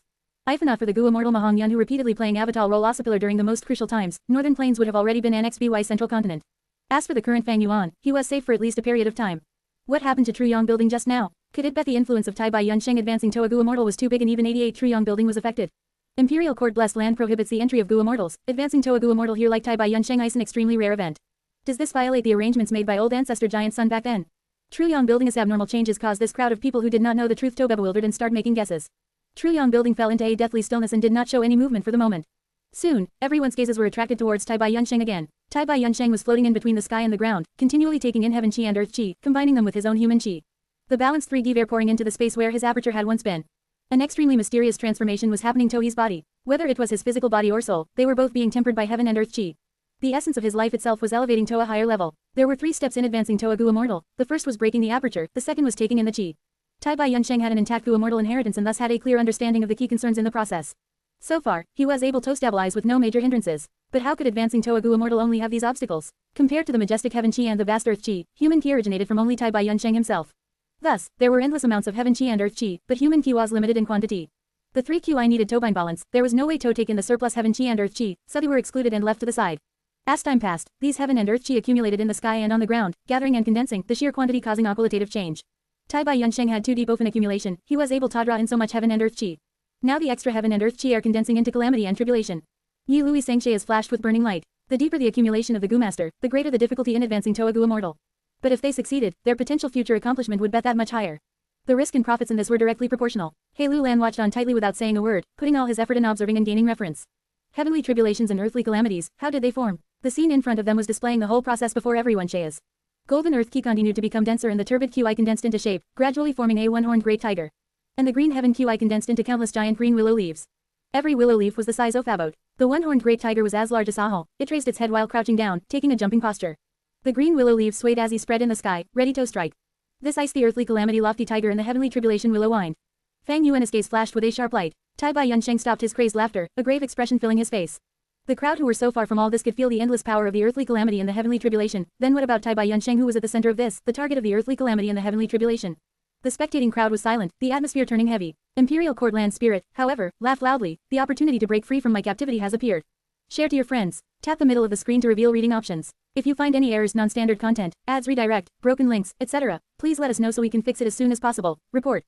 If not for the Gu immortal Mahong Yun who repeatedly playing avatar role as a pillar during the most crucial times, Northern Plains would have already been annexed by Central Continent. As for the current Fang Yuan, he was safe for at least a period of time. What happened to Truyong building just now? Could it bet the influence of Tai Bai Yunsheng advancing to a Gu immortal was too big and even 88 Truyong building was affected? Imperial Court Blessed Land prohibits the entry of Gu immortals, advancing to a Gu immortal here like Tai Bai Yunsheng is an extremely rare event. Does this violate the arrangements made by old ancestor Giant Sun back then? Truyong building's abnormal changes caused this crowd of people who did not know the truth to be bewildered and start making guesses. Truyong building fell into a deathly stillness and did not show any movement for the moment. Soon, everyone's gazes were attracted towards Tai Bai Yunsheng again. Tai Bai Yunsheng was floating in between the sky and the ground, continually taking in heaven chi and earth chi, combining them with his own human chi. The balanced 3D air pouring into the space where his aperture had once been. An extremely mysterious transformation was happening to his body. Whether it was his physical body or soul, they were both being tempered by heaven and earth chi. The essence of his life itself was elevating to a higher level. There were 3 steps in advancing to a Gu immortal. The first was breaking the aperture, the second was taking in the chi. Tai Bai Yunsheng had an intact Gu immortal inheritance and thus had a clear understanding of the key concerns in the process. So far, he was able to stabilize with no major hindrances. But how could advancing to a Gu immortal only have these obstacles? Compared to the majestic heaven chi and the vast earth chi, human ki originated from only Tai Bai Yunsheng himself. Thus, there were endless amounts of heaven chi and earth chi, but human ki was limited in quantity. The 3 QI needed to balance, there was no way to take in the surplus heaven chi and earth chi, so they were excluded and left to the side. As time passed, these heaven and earth chi accumulated in the sky and on the ground, gathering and condensing, the sheer quantity causing a qualitative change. Tai Bai Yunsheng had too deep of an accumulation, he was able to draw in so much heaven and earth chi. Now the extra heaven and earth chi are condensing into calamity and tribulation. Yi Lui Sangshe is flashed with burning light. The deeper the accumulation of the Gu Master, the greater the difficulty in advancing to a Gu immortal. But if they succeeded, their potential future accomplishment would bet that much higher. The risk and profits in this were directly proportional. Hei Lulan watched on tightly without saying a word, putting all his effort in observing and gaining reference. Heavenly tribulations and earthly calamities, how did they form? The scene in front of them was displaying the whole process before everyone. Shays. Golden earth ki continued to become denser and the turbid QI condensed into shape, gradually forming a one-horned great tiger. And the green heaven QI condensed into countless giant green willow leaves. Every willow leaf was the size of a boat. The one-horned great tiger was as large as a hole. It raised its head while crouching down, taking a jumping posture. The green willow leaves swayed as he spread in the sky, ready to strike. This ice the earthly calamity lofty tiger in the heavenly tribulation willow wind. Fang Yuan's gaze flashed with a sharp light. Tai Bai Yunsheng stopped his crazed laughter, a grave expression filling his face. The crowd who were so far from all this could feel the endless power of the earthly calamity and the heavenly tribulation. Then what about Tai Bai Yunsheng who was at the center of this, the target of the earthly calamity and the heavenly tribulation? The spectating crowd was silent, the atmosphere turning heavy. Imperial Court Land spirit, however, laughed loudly. The opportunity to break free from my captivity has appeared. Share to your friends. Tap the middle of the screen to reveal reading options. If you find any errors, non-standard content, ads redirect, broken links, etc., please let us know so we can fix it as soon as possible. Report.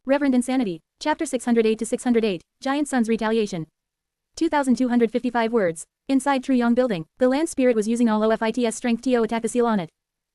Reverend Insanity. Chapter 608 to 608. Giant Sun's Retaliation. 2,255 words. Inside Truyong building, the land spirit was using all OFIT's strength to attack the seal on it.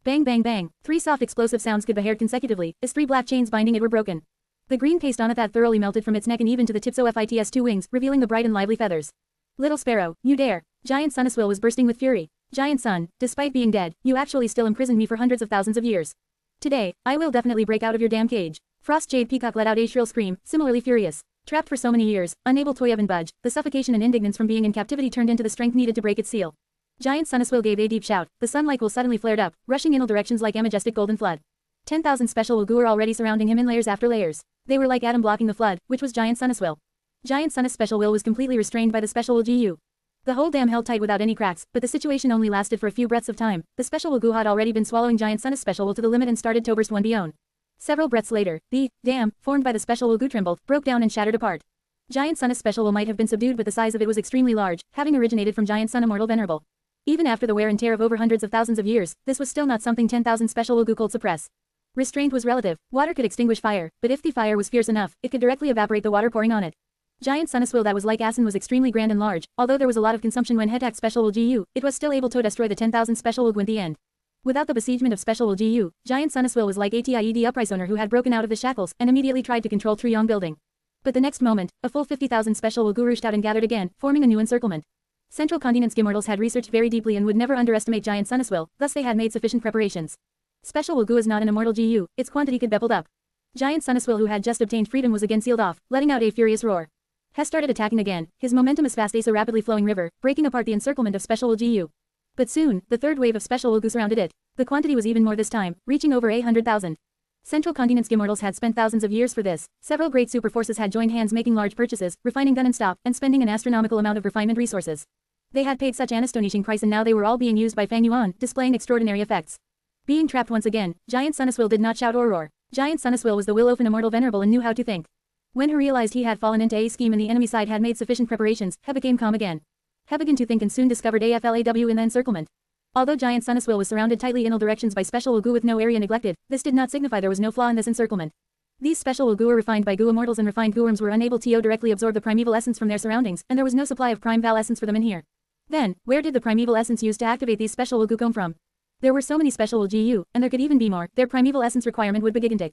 Bang bang bang. 3 soft explosive sounds could be heard consecutively, as 3 black chains binding it were broken. The green paste on it that thoroughly melted from its neck and even to the tips OFIT's 2 wings, revealing the bright and lively feathers. Little sparrow, you dare. Giant Sun Immortal was bursting with fury. Giant Sun, despite being dead, you actually still imprisoned me for hundreds of thousands of years. Today, I will definitely break out of your damn cage. Frost Jade Peacock let out a shrill scream, similarly furious. Trapped for so many years, unable to even budge, the suffocation and indignance from being in captivity turned into the strength needed to break its seal. Giant Sun Immortal gave a deep shout. The sunlight will suddenly flared up, rushing in all directions like a majestic golden flood. 10,000 special Wugu were already surrounding him in layers after layers. They were like Adam blocking the flood, which was Giant Sun Immortal. Giant Sun's special will was completely restrained by the special will GU. The whole dam held tight without any cracks, but the situation only lasted for a few breaths of time. The special will GU had already been swallowing Giant Sun's special will to the limit and started to burst one beyond. Several breaths later, the dam, formed by the special will GU trembled, broke down and shattered apart. Giant Sun's special will might have been subdued, but the size of it was extremely large, having originated from Giant Sun Immortal Venerable. Even after the wear and tear of over hundreds of thousands of years, this was still not something 10,000 special will GU could suppress. Restraint was relative. Water could extinguish fire, but if the fire was fierce enough, it could directly evaporate the water pouring on it. Giant Sun's will that was like Asin was extremely grand and large. Although there was a lot of consumption when Hetak special will GU, it was still able to destroy the 10,000 special will GU in the end. Without the besiegement of special will GU, Giant Sun's will was like a TIED uprise owner who had broken out of the shackles and immediately tried to control Truyong building. But the next moment, a full 50,000 special will GU rushed out and gathered again, forming a new encirclement. Central Continent's Immortals had researched very deeply and would never underestimate Giant Sun's will, thus they had made sufficient preparations. Special will GU is not an immortal GU, its quantity could doubled up. Giant Sun's will who had just obtained freedom was again sealed off, letting out a furious roar. He started attacking again, his momentum as fast as a rapidly flowing river, breaking apart the encirclement of special will GU. But soon, the third wave of special will GU surrounded it. The quantity was even more this time, reaching over 100,000. Central Continent's Immortals had spent thousands of years for this. Several great superforces had joined hands making large purchases, refining gun and stop, and spending an astronomical amount of refinement resources. They had paid such an astonishing price and now they were all being used by Fang Yuan, displaying extraordinary effects. Being trapped once again, Giant Sun's will did not shout or roar. Giant Sun's will was the will of an immortal venerable and knew how to think. When he realized he had fallen into a scheme and the enemy side had made sufficient preparations, he became calm again. He began to think and soon discovered AFLAW in the encirclement. Although Giant Sun's will was surrounded tightly in all directions by special will GU with no area neglected, this did not signify there was no flaw in this encirclement. These special will GU were refined by GU immortals and refined GU worms were unable to directly absorb the primeval essence from their surroundings, and there was no supply of prime val essence for them in here. Then, where did the primeval essence used to activate these special will GU come from? There were so many special will GU, and there could even be more, their primeval essence requirement would be gigantic.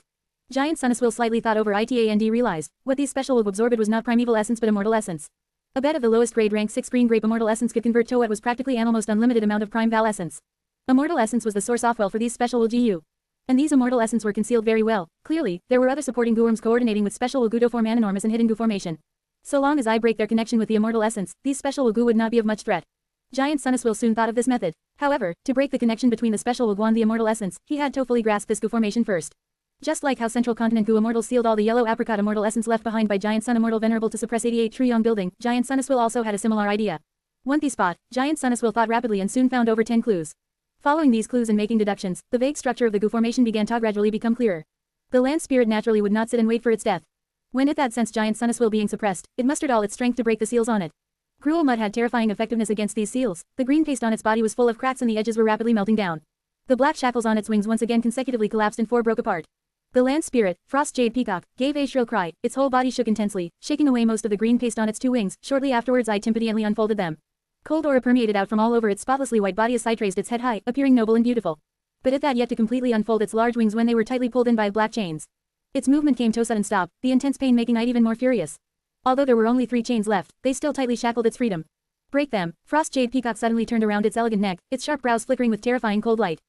Giant Sun's will slightly thought over it and realized, what these special will absorbed was not primeval essence but immortal essence. A bed of the lowest grade rank 6 green grape immortal essence could convert to what was practically an almost unlimited amount of prime val essence. Immortal essence was the source of well for these special will GU. And these immortal essence were concealed very well. Clearly, there were other supporting GU worms coordinating with special will GU to form an enormous and hidden GU formation. So long as I break their connection with the immortal essence, these special will GU would not be of much threat. Giant Sun's will soon thought of this method. However, to break the connection between the special will GU and the immortal essence, he had to fully grasp this GU formation first. Just like how Central Continent GU Immortals sealed all the yellow apricot immortal essence left behind by Giant Sun Immortal Venerable to suppress 88 Truyong building, Giant Sun's will also had a similar idea. One the spot, Giant Sun's will thought rapidly and soon found over 10 clues. Following these clues and making deductions, the vague structure of the GU formation began to gradually become clearer. The land spirit naturally would not sit and wait for its death. When it had sensed Giant Sun's will being suppressed, it mustered all its strength to break the seals on it. Cruel mud had terrifying effectiveness against these seals. The green paste on its body was full of cracks and the edges were rapidly melting down. The black shackles on its wings once again consecutively collapsed and 4 broke apart. The land spirit, Frost Jade Peacock, gave a shrill cry. Its whole body shook intensely, shaking away most of the green paste on its 2 wings. Shortly afterwards it impotently unfolded them. Cold aura permeated out from all over its spotlessly white body as it raised its head high, appearing noble and beautiful. But it had yet to completely unfold its large wings when they were tightly pulled in by black chains. Its movement came to a sudden stop, the intense pain making it even more furious. Although there were only 3 chains left, they still tightly shackled its freedom. Break them. Frost Jade Peacock suddenly turned around its elegant neck, its sharp brows flickering with terrifying cold light.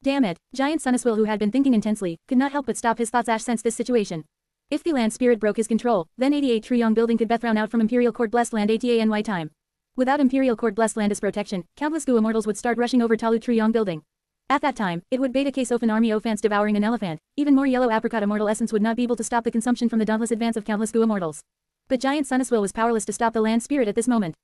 Damn it, Giant Sun's will who had been thinking intensely, could not help but stop his thoughts as sensed this situation. If the land spirit broke his control, then 88 Truyong building could be thrown out from Imperial Court Blessed Land ATANY time. Without Imperial Court Blessed Land's protection, countless GU immortals would start rushing over Talu Truyong building. At that time, it would beta case of an army of fans devouring an elephant. Even more yellow apricot immortal essence would not be able to stop the consumption from the dauntless advance of countless GU immortals. But Giant Sun's will was powerless to stop the land spirit at this moment.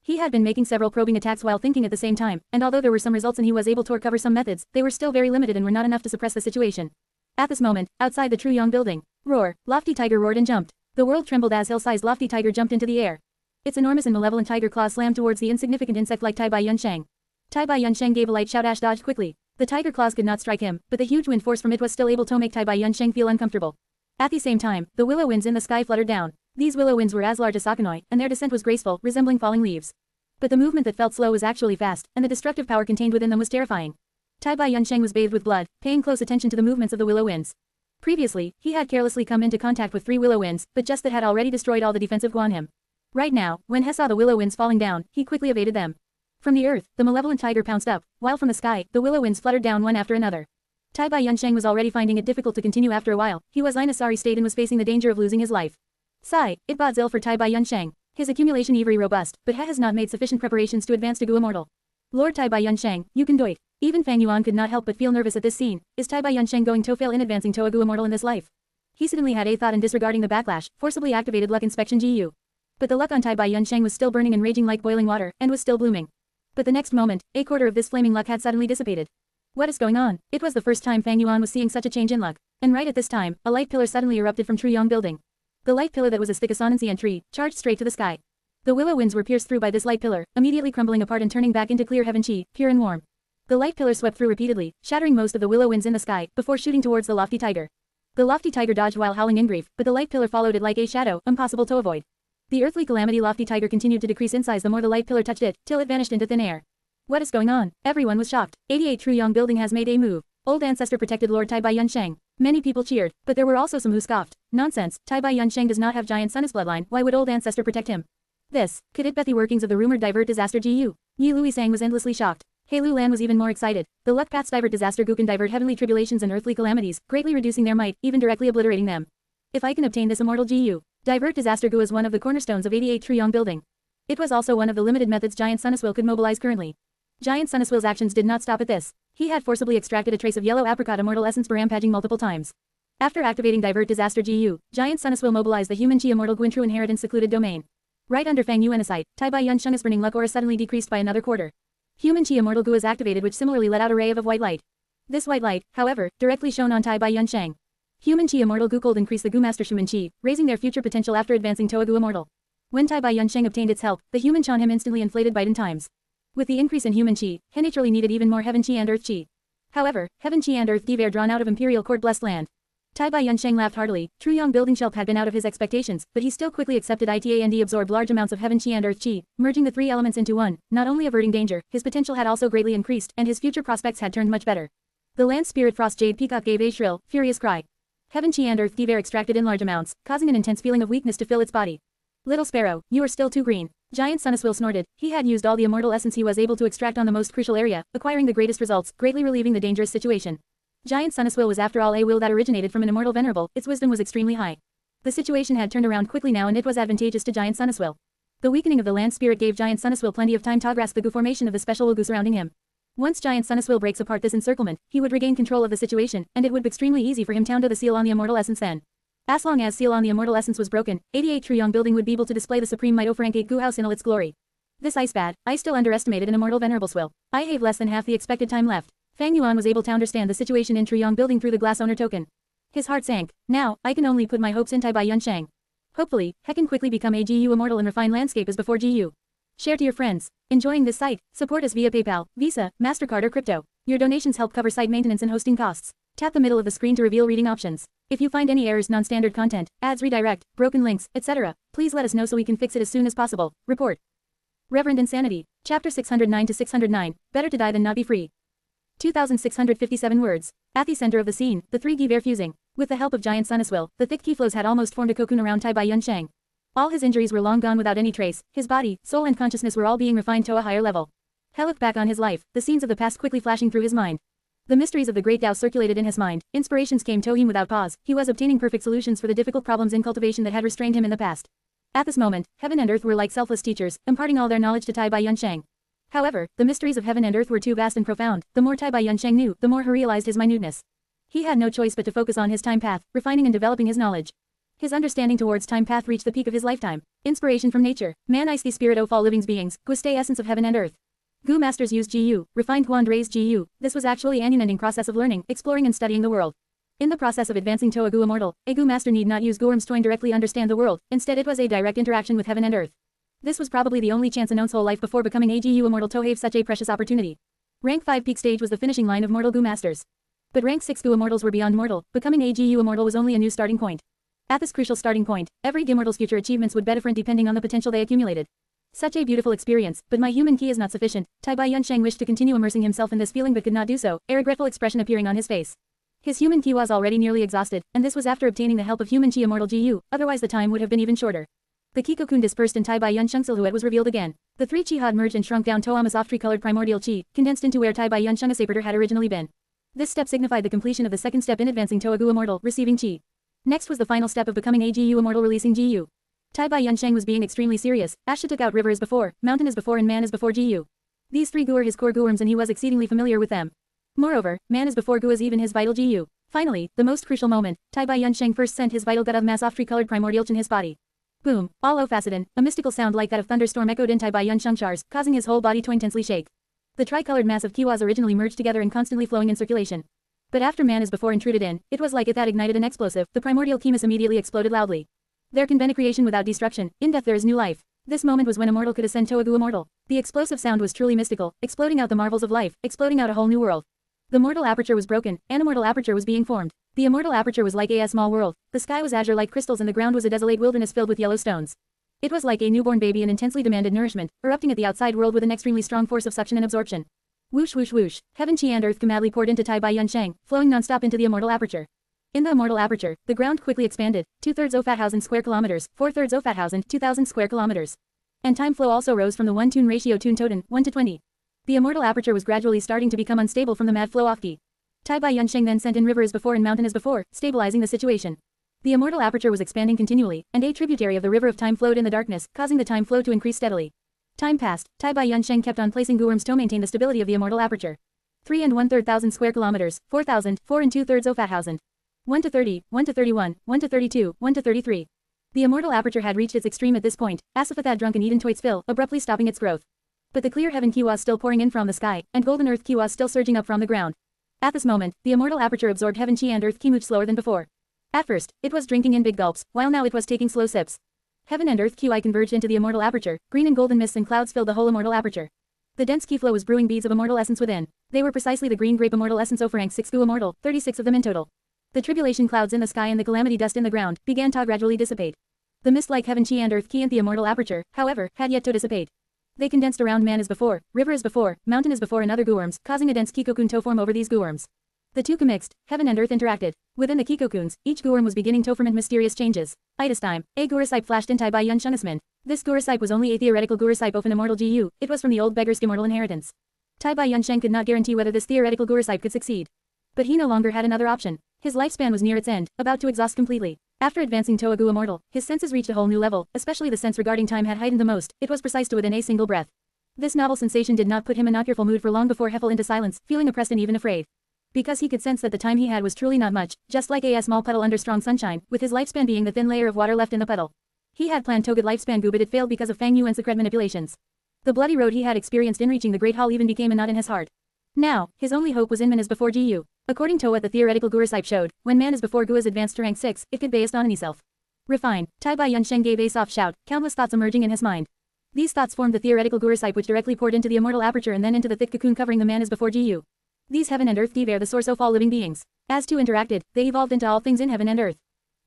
He had been making several probing attacks while thinking at the same time, and although there were some results and he was able to recover some methods, they were still very limited and were not enough to suppress the situation. At this moment, outside the Truyong building, roar, Lofty Tiger roared and jumped. The world trembled as hill-sized Lofty Tiger jumped into the air. Its enormous and malevolent tiger claws slammed towards the insignificant insect like Tai Bai Yunsheng. Tai Bai Yunsheng gave a light shout. Ash dodged quickly. The tiger claws could not strike him, but the huge wind force from it was still able to make Tai Bai Yunsheng feel uncomfortable. At the same time, the willow winds in the sky fluttered down. These willow winds were as large as Sakanoi, and their descent was graceful, resembling falling leaves. But the movement that felt slow was actually fast, and the destructive power contained within them was terrifying. Tai Bai Yunsheng was bathed with blood, paying close attention to the movements of the willow winds. Previously, he had carelessly come into contact with 3 willow winds, but just that had already destroyed all the defensive on him. Right now, when he saw the willow winds falling down, he quickly evaded them. From the earth, the malevolent tiger pounced up, while from the sky, the willow winds fluttered down one after another. Tai Bai Yunsheng was already finding it difficult to continue after a while. He was in a sorry state and was facing the danger of losing his life. Sigh, it bodes ill for Tai Bai Yunsheng. His accumulation every robust, but he has not made sufficient preparations to advance to Gu Immortal. Lord Tai Bai Yunsheng, you can do it. Even Fang Yuan could not help but feel nervous at this scene. Is Tai Bai Yunsheng going to fail in advancing to a Gu Immortal in this life? He suddenly had a thought and disregarding the backlash, forcibly activated luck inspection GU. But the luck on Tai Bai Yunsheng was still burning and raging like boiling water, and was still blooming. But the next moment, a quarter of this flaming luck had suddenly dissipated. What is going on? It was the first time Fang Yuan was seeing such a change in luck. And right at this time, a light pillar suddenly erupted from Truyong building. The light pillar that was as thick as an ancient tree, charged straight to the sky. The willow winds were pierced through by this light pillar, immediately crumbling apart and turning back into clear heaven chi, pure and warm. The light pillar swept through repeatedly, shattering most of the willow winds in the sky, before shooting towards the lofty tiger. The lofty tiger dodged while howling in grief, but the light pillar followed it like a shadow, impossible to avoid. The earthly calamity lofty tiger continued to decrease in size the more the light pillar touched it, till it vanished into thin air. What is going on? Everyone was shocked. 88 Truyong building has made a move. Old ancestor protected Lord Tai Bai Yunsheng. Many people cheered, but there were also some who scoffed. Nonsense, Tai Bai Yunsheng does not have Giant Sun's bloodline, why would old ancestor protect him? Could it be the workings of the rumored divert disaster GU? Yi Luisang was endlessly shocked. Hei Lulan was even more excited. The luck path's divert disaster Gu can divert heavenly tribulations and earthly calamities, greatly reducing their might, even directly obliterating them. If I can obtain this immortal GU, divert disaster Gu is one of the cornerstones of 88 Truyong building. It was also one of the limited methods Giant Sun Immortal could mobilize currently. Giant Sun Immortal's actions did not stop at this. He had forcibly extracted a trace of yellow apricot immortal essence for rampaging multiple times. After activating divert disaster GU, Giant Sun Immortal mobilized the human chi immortal Guin True Inheritance secluded domain. Right under Fang Yuan's sight, Tai Bai Yunsheng's burning luck aura suddenly decreased by another quarter. Human chi immortal Gu is activated, which similarly let out a ray of white light. This white light, however, directly shone on Tai Bai Yunsheng. Human chi immortal Gu cold increased the Gu master human chi, raising their future potential after advancing to a Gu immortal. When Tai Bai Yunsheng obtained its help, the human chan him instantly inflated by 10 times. With the increase in human chi, he naturally needed even more heaven chi and earth chi. However, heaven chi and earth chi were drawn out of Imperial Court Blessed Land. Tai Bai Yunsheng laughed heartily. Truyong building shelf had been out of his expectations, but he still quickly accepted it and absorbed large amounts of heaven chi and earth chi, merging the three elements into one, not only averting danger, his potential had also greatly increased, and his future prospects had turned much better. The land spirit frost Jade Peacock gave a shrill, furious cry. Heaven chi and earth chi were extracted in large amounts, causing an intense feeling of weakness to fill its body. Little sparrow, you are still too green. Giant Sun Immortal snorted. He had used all the immortal essence he was able to extract on the most crucial area, acquiring the greatest results, greatly relieving the dangerous situation. Giant Sun Immortal was after all a will that originated from an immortal venerable, its wisdom was extremely high. The situation had turned around quickly now and it was advantageous to Giant Sun Immortal. The weakening of the land spirit gave Giant Sun Immortal plenty of time to grasp the Gu formation of the special Gu surrounding him. Once Giant Sun Immortal breaks apart this encirclement, he would regain control of the situation, and it would be extremely easy for him to undo the seal on the immortal essence then. As long as seal on the immortal essence was broken, 88 Truyong building would be able to display the supreme might of Rank 8 Gu house in all its glory. This ice bad, I still underestimated an immortal venerable's will. I have less than half the expected time left. Fang Yuan was able to understand the situation in Truyong building through the glass owner token. His heart sank. Now, I can only put my hopes in Tai Bai Yunsheng. Hopefully, he can quickly become a GU immortal and refine landscape as before GU. Share to your friends. Enjoying this site? Support us via PayPal, Visa, MasterCard or crypto. Your donations help cover site maintenance and hosting costs. Tap the middle of the screen to reveal reading options. If you find any errors, non-standard content, ads redirect, broken links, etc., please let us know so we can fix it as soon as possible. Report. Reverend Insanity. Chapter 609 to 609. Better to die than not be free. 2,657 words. At the center of the scene, the three Gi were fusing. With the help of Giant Sun Immortal, the thick Ki flows had almost formed a cocoon around Tai Bai Yunsheng. All his injuries were long gone without any trace. His body, soul and consciousness were all being refined to a higher level. He looked back on his life, the scenes of the past quickly flashing through his mind. The mysteries of the great Tao circulated in his mind. Inspirations came to him without pause. He was obtaining perfect solutions for the difficult problems in cultivation that had restrained him in the past. At this moment, heaven and earth were like selfless teachers, imparting all their knowledge to Tai Bai Yunsheng. However, the mysteries of heaven and earth were too vast and profound. The more Tai Bai Yunsheng knew, the more he realized his minuteness. He had no choice but to focus on his time path, refining and developing his knowledge. His understanding towards time path reached the peak of his lifetime. Inspiration from nature. Man is the spirit of all living beings, Gu stay essence of heaven and earth. Gu masters used GU, refined Huan raised GU. This was actually an unending process of learning, exploring and studying the world. In the process of advancing to a Gu immortal, a Gu master need not use Guorms to directly understand the world, instead it was a direct interaction with heaven and earth. This was probably the only chance in On's whole life before becoming a GU immortal to have such a precious opportunity. Rank 5 peak stage was the finishing line of mortal Gu masters. But rank 6 Gu immortals were beyond mortal, becoming a GU immortal was only a new starting point. At this crucial starting point, every Gu immortal's future achievements would be different depending on the potential they accumulated. Such a beautiful experience, but my human ki is not sufficient. Tai Bai Yunsheng wished to continue immersing himself in this feeling but could not do so, a regretful expression appearing on his face. His human ki was already nearly exhausted, and this was after obtaining the help of human chi immortal GU, otherwise the time would have been even shorter. The Ki cocoon dispersed and Tai Bai Yunsheng's silhouette was revealed again. The three chi had merged and shrunk down to a soft tree-colored primordial chi, condensed into where Tai Bai Yunsheng's aperture had originally been. This step signified the completion of the second step in advancing Toagu Immortal, receiving Qi. Next was the final step of becoming AGU Immortal, releasing GU. Tai Bai Yunsheng was being extremely serious. Asha took out river as before, mountain as before and man as before GU. These three gu are his core guarms and he was exceedingly familiar with them. Moreover, man as before gu is even his vital GU. Finally, the most crucial moment, Tai Bai Yunsheng first sent his vital gut of mass off tree-colored primordial in his body. Boom, all faceted, a mystical sound like that of thunderstorm echoed in Tai Bai Yunsheng's chars, causing his whole body to intensely shake. The tri-colored mass of Qi was originally merged together and constantly flowing in circulation. But after man as before intruded in, it was like it that ignited an explosive, the primordial chemis immediately exploded loudly. There can be a creation without destruction, in death there is new life. This moment was when Immortal could ascend Toagu Immortal. The explosive sound was truly mystical, exploding out the marvels of life, exploding out a whole new world. The mortal aperture was broken, an immortal aperture was being formed. The immortal aperture was like a small world, the sky was azure like crystals and the ground was a desolate wilderness filled with yellow stones. It was like a newborn baby and intensely demanded nourishment, erupting at the outside world with an extremely strong force of suction and absorption. Whoosh whoosh whoosh, heaven Qi and earth madly poured into Tai Bai Yunsheng, flowing non-stop into the immortal aperture. In the immortal aperture, the ground quickly expanded, 2/3 0,000 square kilometers, 4/3 0,000, 2,000 square kilometers. And time flow also rose from the 1-tune ratio tune toten, 1 to 20. The immortal aperture was gradually starting to become unstable from the mad flow off Qi. Tai Bai Yunsheng then sent in river as before and mountain as before, stabilizing the situation. The immortal aperture was expanding continually, and a tributary of the river of time flowed in the darkness, causing the time flow to increase steadily. Time passed, Tai Bai Yunsheng kept on placing guarms to maintain the stability of the immortal aperture. 3 1/3 thousand square kilometers, 4,000, 4 2/3 0,000. 1 to 30, 1 to 31, 1 to 32, 1 to 33. The immortal aperture had reached its extreme at this point, Asaphathad drunken Eden Toits fill, abruptly stopping its growth. But the clear heaven Qi was still pouring in from the sky, and golden earth Qi was still surging up from the ground. At this moment, the immortal aperture absorbed heaven Qi and earth Qi much slower than before. At first, it was drinking in big gulps, while now it was taking slow sips. Heaven and earth Qi converged into the immortal aperture, green and golden mists and clouds filled the whole immortal aperture. The dense Qi flow was brewing beads of immortal essence within. They were precisely the green grape immortal essence of rank 6 gu immortal, 36 of them in total. The tribulation clouds in the sky and the calamity dust in the ground began to gradually dissipate. The mist-like heaven Qi and earth Qi in the immortal aperture, however, had yet to dissipate. They condensed around man as before, river as before, mountain as before and other guarms, causing a dense Kikokun to form over these guarms. The two commixed, heaven and earth interacted. Within the Kikokuns, each guarm was beginning to ferment mysterious changes. Itis time, a Gurasipe flashed in Tai Bai Yunsheng. This Gurasipe was only a theoretical Gurasipe of an immortal GU, it was from the old beggar's immortal inheritance. Tai Bai Yunsheng could not guarantee whether this theoretical Gurasipe could succeed. But he no longer had another option. His lifespan was near its end, about to exhaust completely. After advancing Toagu Immortal, his senses reached a whole new level, especially the sense regarding time had heightened the most, it was precise to within a single breath. This novel sensation did not put him in a fearful mood for long before he fell into silence, feeling oppressed and even afraid. Because he could sense that the time he had was truly not much, just like a small puddle under strong sunshine, with his lifespan being the thin layer of water left in the puddle. He had planned to good lifespan but it failed because of Fang Yuan's secret manipulations. The bloody road he had experienced in reaching the Great Hall even became a knot in his heart. Now, his only hope was in man as before GU. According to what the theoretical Gurasipe showed, when man as before Gu is advanced to rank 6, it could based on himself. Refine, Tai Bai Yunsheng gave a soft shout, countless thoughts emerging in his mind. These thoughts formed the theoretical Gurasipe which directly poured into the immortal aperture and then into the thick cocoon covering the man as before GU. These heaven and earth give are the source of all living beings. As two interacted, they evolved into all things in heaven and earth.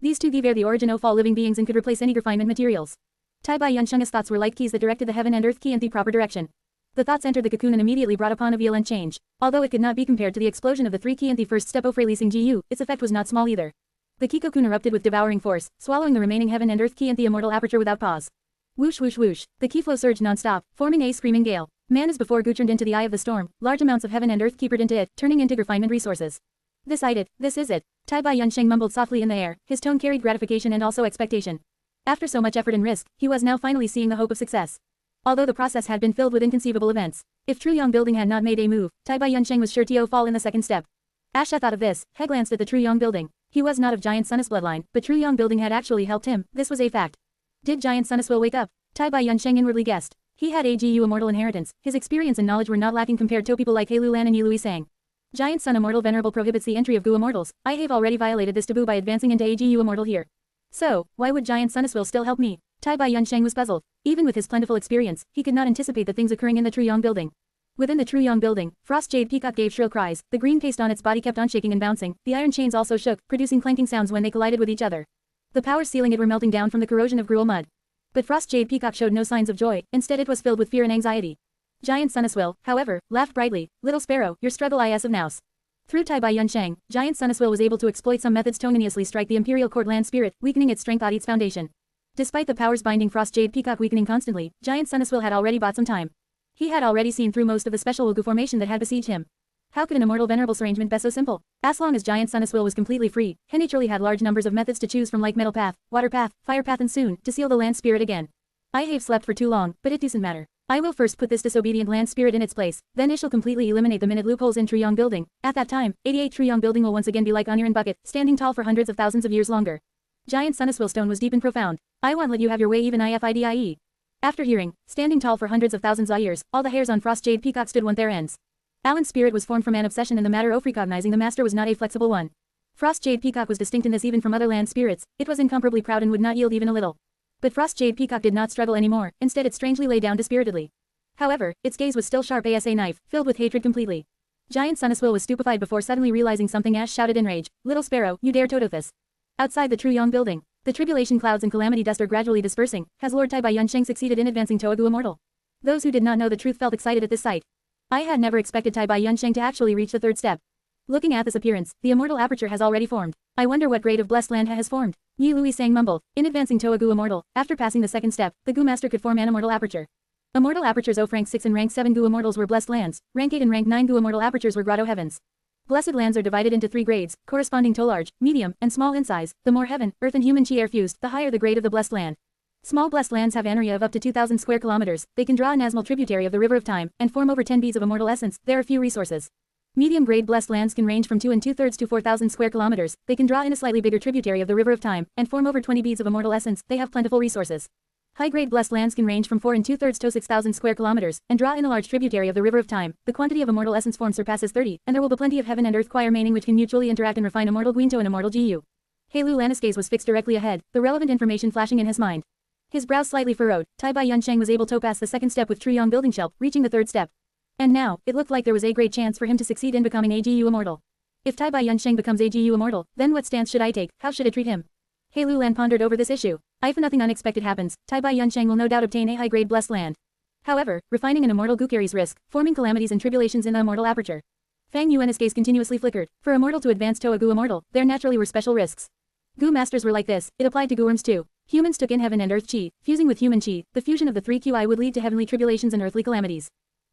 These two give are the origin of all living beings and could replace any refinement materials. Tai Bai Yunsheng's thoughts were like keys that directed the heaven and earth key in the proper direction. The thoughts entered the cocoon and immediately brought upon a violent change. Although it could not be compared to the explosion of the 3 key in the first step of releasing GU, its effect was not small either. The key cocoon erupted with devouring force, swallowing the remaining heaven and earth key in the immortal aperture without pause. Whoosh whoosh whoosh, the key flow surged non-stop, forming a screaming gale. Man as before turned into the eye of the storm, large amounts of heaven and earth poured into it, turning into refinement resources. This is it. Tai Bai Yunsheng mumbled softly in the air, his tone carried gratification and also expectation. After so much effort and risk, he was now finally seeing the hope of success. Although the process had been filled with inconceivable events, if Truyong Building had not made a move, Tai Bai Yunsheng was sure to fall in the second step. Asha thought of this, he glanced at the Truyong Building. He was not of Giant Sun's bloodline, but Truyong Building had actually helped him, this was a fact. Did Giant Sun will wake up? Tai Bai Yunsheng inwardly guessed. He had a GU immortal inheritance, his experience and knowledge were not lacking compared to people like Hei Lulan and Yi Lui Sang. Giant Sun Immortal Venerable prohibits the entry of Gu immortals. I have already violated this taboo by advancing into a GU immortal here. So, why would Giant Sun will still help me? Tai Bai Yunsheng was puzzled. Even with his plentiful experience, he could not anticipate the things occurring in the Truyong Building. Within the Truyong Building, Frost Jade Peacock gave shrill cries, the green paste on its body kept on shaking and bouncing, the iron chains also shook, producing clanking sounds when they collided with each other. The powers sealing it were melting down from the corrosion of gruel mud. But Frost Jade Peacock showed no signs of joy, instead it was filled with fear and anxiety. Giant Sunniswill, however, laughed brightly, little sparrow, your struggle is of nouse. Through Tai Bai Yunsheng, Giant Sunniswill was able to exploit some methods to ignominiously strike the Imperial Court Land spirit, weakening its strength at its foundation. Despite the powers binding Frost Jade Peacock weakening constantly, Giant Sunniswill had already bought some time. He had already seen through most of the special Wugu formation that had besieged him. How could an immortal venerable's arrangement be so simple? As long as Giant Sun's will was completely free, he naturally had large numbers of methods to choose from, like metal path, water path, fire path, and soon, to seal the land spirit again. I have slept for too long, but it doesn't matter. I will first put this disobedient land spirit in its place, then it shall completely eliminate the minute loopholes in Truyong building. At that time, 88 Truyong building will once again be like an iron bucket, standing tall for hundreds of thousands of years longer. Giant Sun's will stone was deep and profound. I won't let you have your way, even ifidie. After hearing, standing tall for hundreds of thousands of years, all the hairs on Frost Jade Peacock stood one their ends. Alan's spirit was formed from an obsession in the matter of recognizing the master was not a flexible one. Frost Jade Peacock was distinct in this even from other land spirits, it was incomparably proud and would not yield even a little. But Frost Jade Peacock did not struggle anymore, instead it strangely lay down dispiritedly. However, its gaze was still sharp as a knife, filled with hatred completely. Giant Sun's will was stupefied before suddenly realizing something. Ash shouted in rage, "Little sparrow, you dare toto this!" Outside the Truyong building, the tribulation clouds and calamity dust are gradually dispersing. Has Lord Tai Bai Yunsheng succeeded in advancing Toagu Immortal? Those who did not know the truth felt excited at this sight. I had never expected Tai Bai Yunsheng to actually reach the third step. Looking at this appearance, the immortal aperture has already formed. I wonder what grade of Blessed Land has formed. Yi Lui Sang mumbled, in advancing Toagu Immortal, after passing the second step, the Gu Master could form an immortal aperture. Immortal apertures of rank 6 and rank 7 Gu Immortals were Blessed Lands, rank 8 and rank 9 Gu Immortal apertures were Grotto Heavens. Blessed Lands are divided into 3 grades, corresponding to large, medium, and small in size. The more heaven, earth and human chi are fused, the higher the grade of the Blessed Land. Small Blessed Lands have an area of up to 2,000 square kilometers, they can draw an asmal tributary of the River of Time, and form over 10 beads of immortal essence. There are few resources. Medium-grade Blessed Lands can range from 2 2/3 to 4,000 square kilometers, they can draw in a slightly bigger tributary of the River of Time, and form over 20 beads of immortal essence. They have plentiful resources. High-grade Blessed Lands can range from 4 2/3 to 6,000 square kilometers, and draw in a large tributary of the River of Time. The quantity of immortal essence formed surpasses 30, and there will be plenty of heaven and earth choir maning which can mutually interact and refine immortal Guinto and immortal Gu. Hei Lulan's gaze was fixed directly ahead, the relevant information flashing in his mind. His brows slightly furrowed. Tai Bai Yunsheng was able to pass the second step with Truyong building shelf, reaching the third step. And now, it looked like there was a great chance for him to succeed in becoming a Gu Immortal. If Tai Bai Yunsheng becomes a Gu Immortal, then what stance should I take? How should I treat him? Hei Lulan pondered over this issue. If nothing unexpected happens, Tai Bai Yunsheng will no doubt obtain a high-grade Blessed Land. However, refining an immortal Gu carries risk, forming calamities and tribulations in the immortal aperture. Fang Yuan's gaze continuously flickered. For immortal to advance to a Gu Immortal, there naturally were special risks. Gu Masters were like this, it applied to Gu Worms too. Humans took in heaven and earth chi, fusing with human chi, the fusion of the 3 QI would lead to heavenly tribulations and earthly calamities.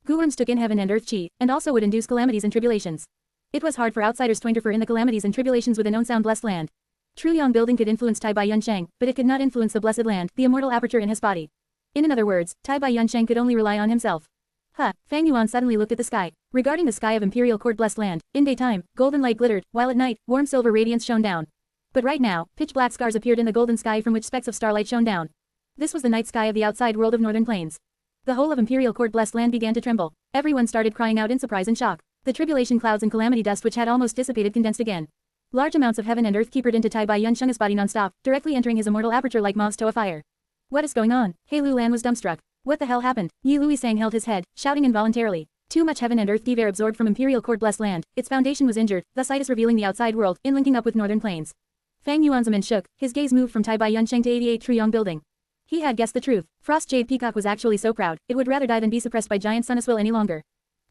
Gu Worms took in heaven and earth chi, and also would induce calamities and tribulations. It was hard for outsiders to interfere in the calamities and tribulations within own sound Blessed Land. Truyong building could influence Tai Bai Yunsheng, but it could not influence the Blessed Land, the immortal aperture in his body. In other words, Tai Bai Yunsheng could only rely on himself. Fang Yuan suddenly looked at the sky. Regarding the sky of Imperial Court Blessed Land, in daytime, golden light glittered, while at night, warm silver radiance shone down. But right now, pitch black scars appeared in the golden sky from which specks of starlight shone down. This was the night sky of the outside world of Northern Plains. The whole of Imperial Court Blessed Land began to tremble. Everyone started crying out in surprise and shock. The tribulation clouds and calamity dust which had almost dissipated condensed again. Large amounts of heaven and earth keepered into Tai Bai Yunsheng's body non-stop, directly entering his immortal aperture like moths to a fire. What is going on? Hei Lulan was dumbstruck. What the hell happened? Yi Lui Sang held his head, shouting involuntarily. Too much heaven and earth give air absorbed from Imperial Court Blessed Land, its foundation was injured, thus itis revealing the outside world, in linking up with Northern Plains. Fang Yuan's mind shook, his gaze moved from Tai Bai Yunsheng to 88 Truyong building. He had guessed the truth. Frost Jade Peacock was actually so proud, it would rather die than be suppressed by Giant Sun's will any longer.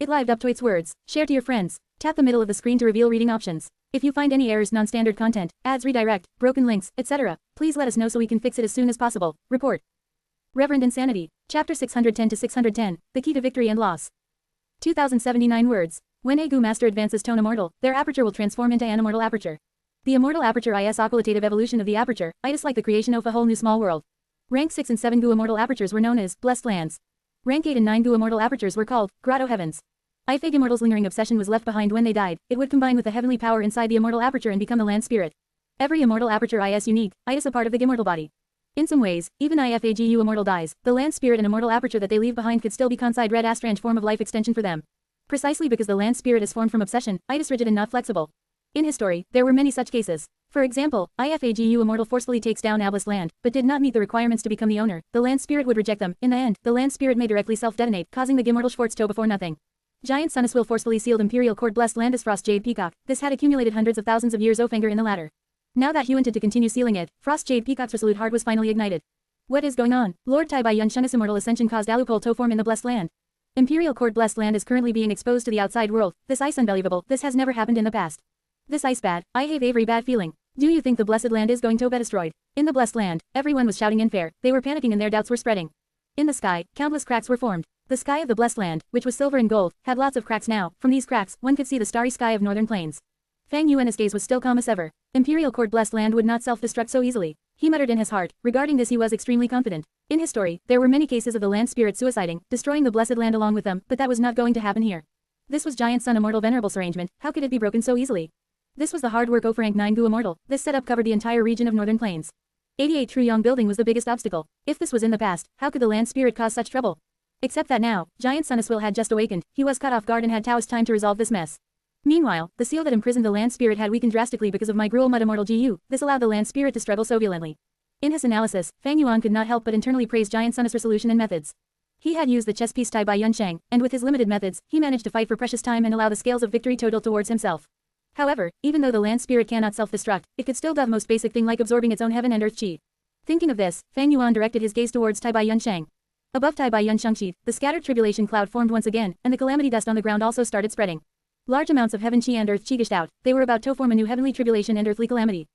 It lived up to its words. Share to your friends. Tap the middle of the screen to reveal reading options. If you find any errors, non-standard content, ads redirect, broken links, etc., please let us know so we can fix it as soon as possible. Report. Reverend Insanity. Chapter 610 to 610, The Key to Victory and Loss. 2079 words. When a Gu Master advances to an immortal, their aperture will transform into an immortal aperture. The immortal aperture is occultative evolution of the aperture, itis like the creation of a whole new small world. Rank 6 and 7 Gu immortal apertures were known as Blessed Lands. Rank 8 and 9 Gu immortal apertures were called Grotto Heavens. If a immortal's lingering obsession was left behind when they died, it would combine with the heavenly power inside the immortal aperture and become the land spirit. Every immortal aperture is unique, itis a part of the immortal body. In some ways, even if a Gu immortal dies, the land spirit and immortal aperture that they leave behind could still be considered red strange form of life extension for them. Precisely because the land spirit is formed from obsession, itis rigid and not flexible. In his story, there were many such cases. For example, if a Gu immortal forcefully takes down Abless land, but did not meet the requirements to become the owner, the land spirit would reject them. In the end, the land spirit may directly self-detonate, causing the immortal Schwartz toe before nothing. Giant Sun's will forcefully sealed Imperial Court Blessed Land as Frost Jade Peacock. This had accumulated hundreds of thousands of years of anger in the latter. Now that he wanted to continue sealing it, Frost Jade Peacock's resolute heart was finally ignited. What is going on? Lord Tai Bai Yunsheng's immortal ascension caused a loophole to form in the Blessed Land. Imperial Court Blessed Land is currently being exposed to the outside world. This is unbelievable. This has never happened in the past. This is bad. I have a very bad feeling. Do you think the Blessed Land is going to be destroyed? In the Blessed Land, everyone was shouting in fear. They were panicking and their doubts were spreading. In the sky, countless cracks were formed. The sky of the Blessed Land, which was silver and gold, had lots of cracks now. From these cracks, one could see the starry sky of northern plains. Fang Yuan's gaze was still calm as ever. Imperial Court Blessed Land would not self-destruct so easily. He muttered in his heart. Regarding this he was extremely confident. In his story, there were many cases of the land spirit suiciding, destroying the Blessed Land along with them, but that was not going to happen here. This was Giant Sun Immortal Venerable's arrangement. How could it be broken so easily? This was the hard work of rank 9 Gu Immortal. This setup covered the entire region of northern plains. 88 True Yong building was the biggest obstacle. If this was in the past, how could the land spirit cause such trouble? Except that now, Giant Sun Immortal had just awakened. He was caught off guard and had Taoist time to resolve this mess. Meanwhile, the seal that imprisoned the land spirit had weakened drastically because of my cruel mud immortal Gu. This allowed the land spirit to struggle so violently. In his analysis, Fang Yuan could not help but internally praise Giant Sun Immortal's resolution and methods. He had used the chess piece Tai Bai Yun Shang, and with his limited methods, he managed to fight for precious time and allow the scales of victory total towards himself. However, even though the land spirit cannot self-destruct, it could still do the most basic thing like absorbing its own heaven and earth chi. Thinking of this, Fang Yuan directed his gaze towards Tai Bai Yun Shang. Above Tai Bai Yun Shang sheath, the scattered tribulation cloud formed once again, and the calamity dust on the ground also started spreading. Large amounts of heaven chi and earth chi gushed out. They were about to form a new heavenly tribulation and earthly calamity.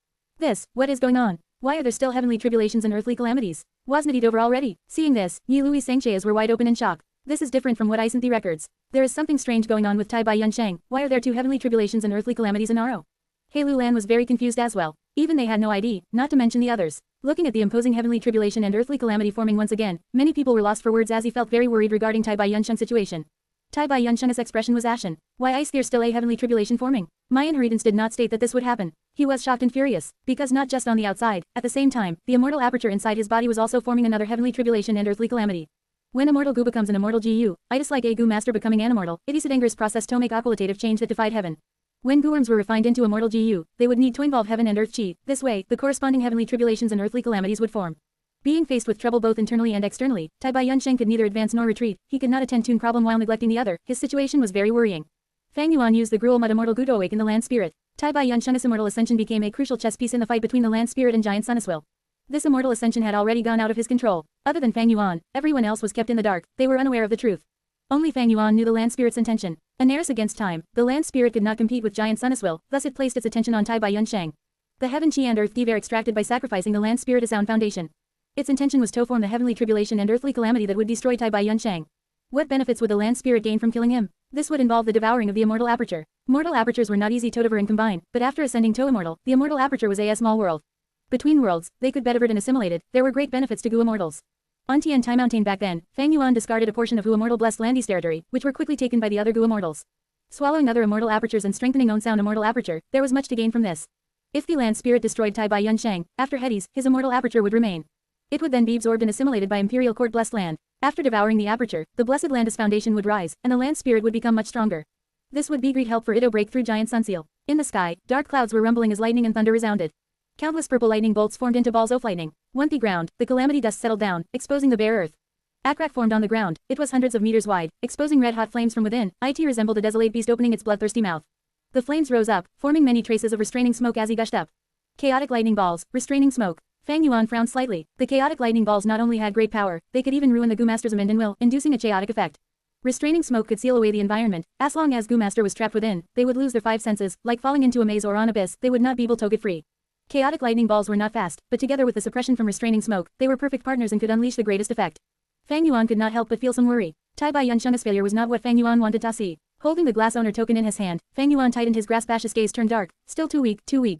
What is going on? Why are there still heavenly tribulations and earthly calamities? Wasn't it over already? Seeing this, Yi Louis Sangcheas were wide open in shock. This is different from what I sent the records. There is something strange going on with Tai Bai Yun Shang. Why are there two heavenly tribulations and earthly calamities in Aro? Hei Lulan was very confused as well. Even they had no idea, not to mention the others. Looking at the imposing heavenly tribulation and earthly calamity forming once again, many people were lost for words as he felt very worried regarding Tai Bai Yun Shang's situation. Tai Bai Yun Shang's expression was ashen. Why is there still a heavenly tribulation forming? My inheritance did not state that this would happen. He was shocked and furious, because not just on the outside, at the same time, the immortal aperture inside his body was also forming another heavenly tribulation and earthly calamity. When immortal Gu becomes an immortal Gu, it is like a Gu master becoming an immortal. It is a dangerous process to make a qualitative change that defied heaven. When Gu worms were refined into immortal Gu, they would need to involve heaven and earth chi. This way, the corresponding heavenly tribulations and earthly calamities would form. Being faced with trouble both internally and externally, Tai Bai Yun Shang could neither advance nor retreat. He could not attend to one problem while neglecting the other. His situation was very worrying. Fang Yuan used the gruel mud immortal Gu to awaken the land spirit. Tai Bai Yun Shang's immortal ascension became a crucial chess piece in the fight between the land spirit and Giant Sun Immortal. This immortal ascension had already gone out of his control. Other than Fang Yuan, everyone else was kept in the dark. They were unaware of the truth. Only Fang Yuan knew the land spirit's intention. An heiress against time, the land spirit could not compete with Giant Sun Immortal, thus it placed its attention on Tai Bai Yun Shang. The heaven chi and earth chi were extracted by sacrificing the land spirit as sound foundation. Its intention was to form the heavenly tribulation and earthly calamity that would destroy Tai Bai Yun Shang. What benefits would the land spirit gain from killing him? This would involve the devouring of the immortal aperture. Mortal apertures were not easy to devour and combine, but after ascending to immortal, the immortal aperture was a small world. Between worlds, they could be devoured and assimilated. There were great benefits to Gu immortals. On Tian Tai Mountain back then, Fang Yuan discarded a portion of Gu immortal blessed land's territory, which were quickly taken by the other Gu immortals. Swallowing other immortal apertures and strengthening own sound immortal aperture, there was much to gain from this. If the land spirit destroyed Tai Bai Yun Shang, after Hades, his immortal aperture would remain. It would then be absorbed and assimilated by Imperial Court Blessed Land. After devouring the aperture, the Blessed Land's foundation would rise, and the land spirit would become much stronger. This would be great help for it to break through Giant Sun Seal. In the sky, dark clouds were rumbling as lightning and thunder resounded. Countless purple lightning bolts formed into balls of lightning. Once the ground, the calamity dust settled down, exposing the bare earth. A crack formed on the ground. It was hundreds of meters wide, exposing red-hot flames from within. It resembled a desolate beast opening its bloodthirsty mouth. The flames rose up, forming many traces of restraining smoke as he gushed up. Chaotic lightning balls, restraining smoke. Fang Yuan frowned slightly. The chaotic lightning balls not only had great power, they could even ruin the Gu Master's mind and will, inducing a chaotic effect. Restraining smoke could seal away the environment. As long as Gu Master was trapped within, they would lose their 5 senses, like falling into a maze or an abyss. They would not be able to get free. Chaotic lightning balls were not fast, but together with the suppression from restraining smoke, they were perfect partners and could unleash the greatest effect. Fang Yuan could not help but feel some worry. Tai Bai Yun Shang's failure was not what Fang Yuan wanted to see. Holding the glass owner token in his hand, Fang Yuan tightened his grasp as his gaze turned dark. Still too weak, too weak.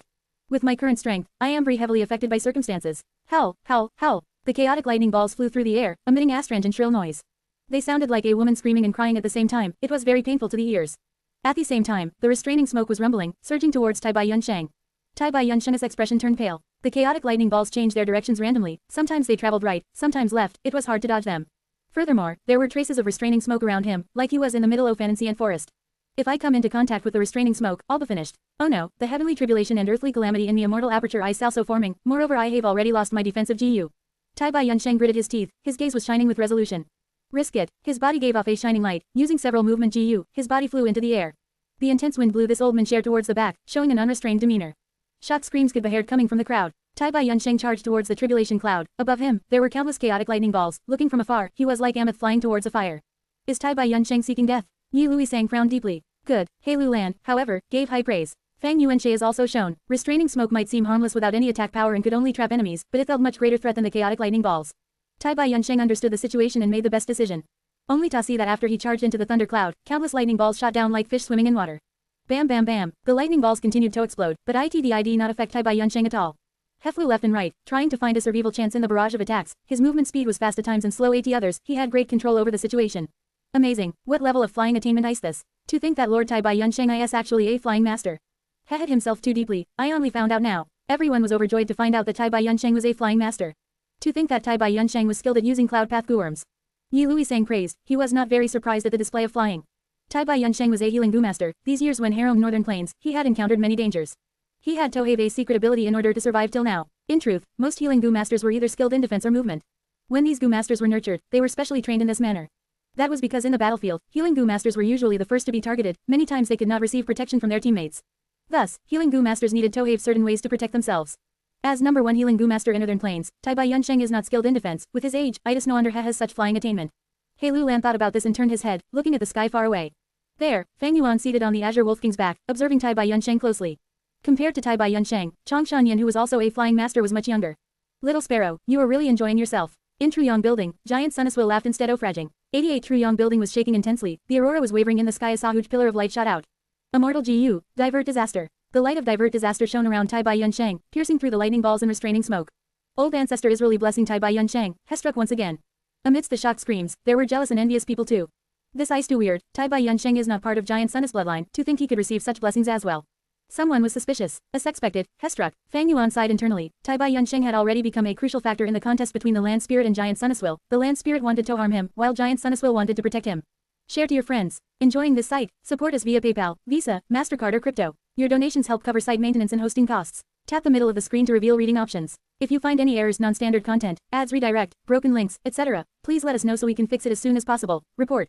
With my current strength, I am very heavily affected by circumstances. Howl, howl, howl. The chaotic lightning balls flew through the air, emitting a strange and shrill noise. They sounded like a woman screaming and crying at the same time. It was very painful to the ears. At the same time, the restraining smoke was rumbling, surging towards Tai Bai Yun Shang. Tai Bai Yun Shang's expression turned pale. The chaotic lightning balls changed their directions randomly. Sometimes they traveled right, sometimes left. It was hard to dodge them. Furthermore, there were traces of restraining smoke around him, like he was in the middle of an ancient forest. If I come into contact with the restraining smoke, I'll be finished. Oh no, the heavenly tribulation and earthly calamity in the immortal aperture is also forming. Moreover, I have already lost my defensive GU. Tai Bai Yun Shang gritted his teeth. His gaze was shining with resolution. Risk it. His body gave off a shining light. Using several movement GU, his body flew into the air. The intense wind blew this old man chair towards the back, showing an unrestrained demeanor. Shocked screams could be heard coming from the crowd. Tai Bai Yun Shang charged towards the tribulation cloud. Above him, there were countless chaotic lightning balls. Looking from afar, he was like Amoth flying towards a fire. Is Tai Bai Yun Shang seeking death? Yi Louis Sang frowned deeply. Good. Hei Lulan, however, gave high praise. Fang Yuan is also shown. Restraining smoke might seem harmless without any attack power and could only trap enemies, but it felt much greater threat than the chaotic lightning balls. Tai Bai Yunsheng understood the situation and made the best decision. Only to see that after he charged into the thunder cloud, countless lightning balls shot down like fish swimming in water. Bam bam bam, the lightning balls continued to explode, but it did not affect Tai Bai Yunsheng at all. He flew left and right, trying to find a survival chance in the barrage of attacks. His movement speed was fast at times and slow at others. He had great control over the situation. Amazing, what level of flying attainment is this? To think that Lord Tai Bai Yunsheng is actually a flying master. He hid himself too deeply. I only found out now. Everyone was overjoyed to find out that Tai Bai Yunsheng was a flying master. To think that Tai Bai Yunsheng was skilled at using cloud path gooworms. Yi Lui sang praised. He was not very surprised at the display of flying. Tai Bai Yunsheng was a healing goo master. These years when he roamed northern plains, he had encountered many dangers. He had to have a secret ability in order to survive till now. In truth, most healing goo masters were either skilled in defense or movement. When these goo masters were nurtured, they were specially trained in this manner. That was because in the battlefield, healing goo masters were usually the first to be targeted. Many times they could not receive protection from their teammates. Thus, healing goo masters needed to have certain ways to protect themselves. As number 1 healing goo master in northern plains, Tai Bai Yunsheng is not skilled in defense. With his age, it is no wonder he has such flying attainment. Hei Lulan thought about this and turned his head, looking at the sky far away. There, Fang Yuan seated on the Azure Wolf King's back, observing Tai Bai Yunsheng closely. Compared to Tai Bai Yunsheng, Chang Shanyan, who was also a flying master, was much younger. Little Sparrow, you are really enjoying yourself. In Truyong Building, Giant Sun Immortal laughed instead of fraging. 88 Truyong Building was shaking intensely. The aurora was wavering in the sky as a huge pillar of light shot out. Immortal GU, divert disaster. The light of divert disaster shone around Tai Bai Yunsheng, piercing through the lightning balls and restraining smoke. Old ancestor Israeli blessing Tai Bai Yunsheng, has struck once again. Amidst the shocked screams, there were jealous and envious people too. This is too weird. Tai Bai Yunsheng is not part of Giant Sun's bloodline, to think he could receive such blessings as well. Someone was suspicious. As expected, he struck. Fang Yuan sighed internally. Tai Bai Yunsheng had already become a crucial factor in the contest between the Land Spirit and Giant Sun Will. The Land Spirit wanted to harm him, while Giant Sun Will wanted to protect him. Share to your friends. Enjoying this site? Support us via PayPal, Visa, MasterCard or crypto. Your donations help cover site maintenance and hosting costs. Tap the middle of the screen to reveal reading options. If you find any errors, non-standard content, ads, redirect, broken links, etc., please let us know so we can fix it as soon as possible. Report.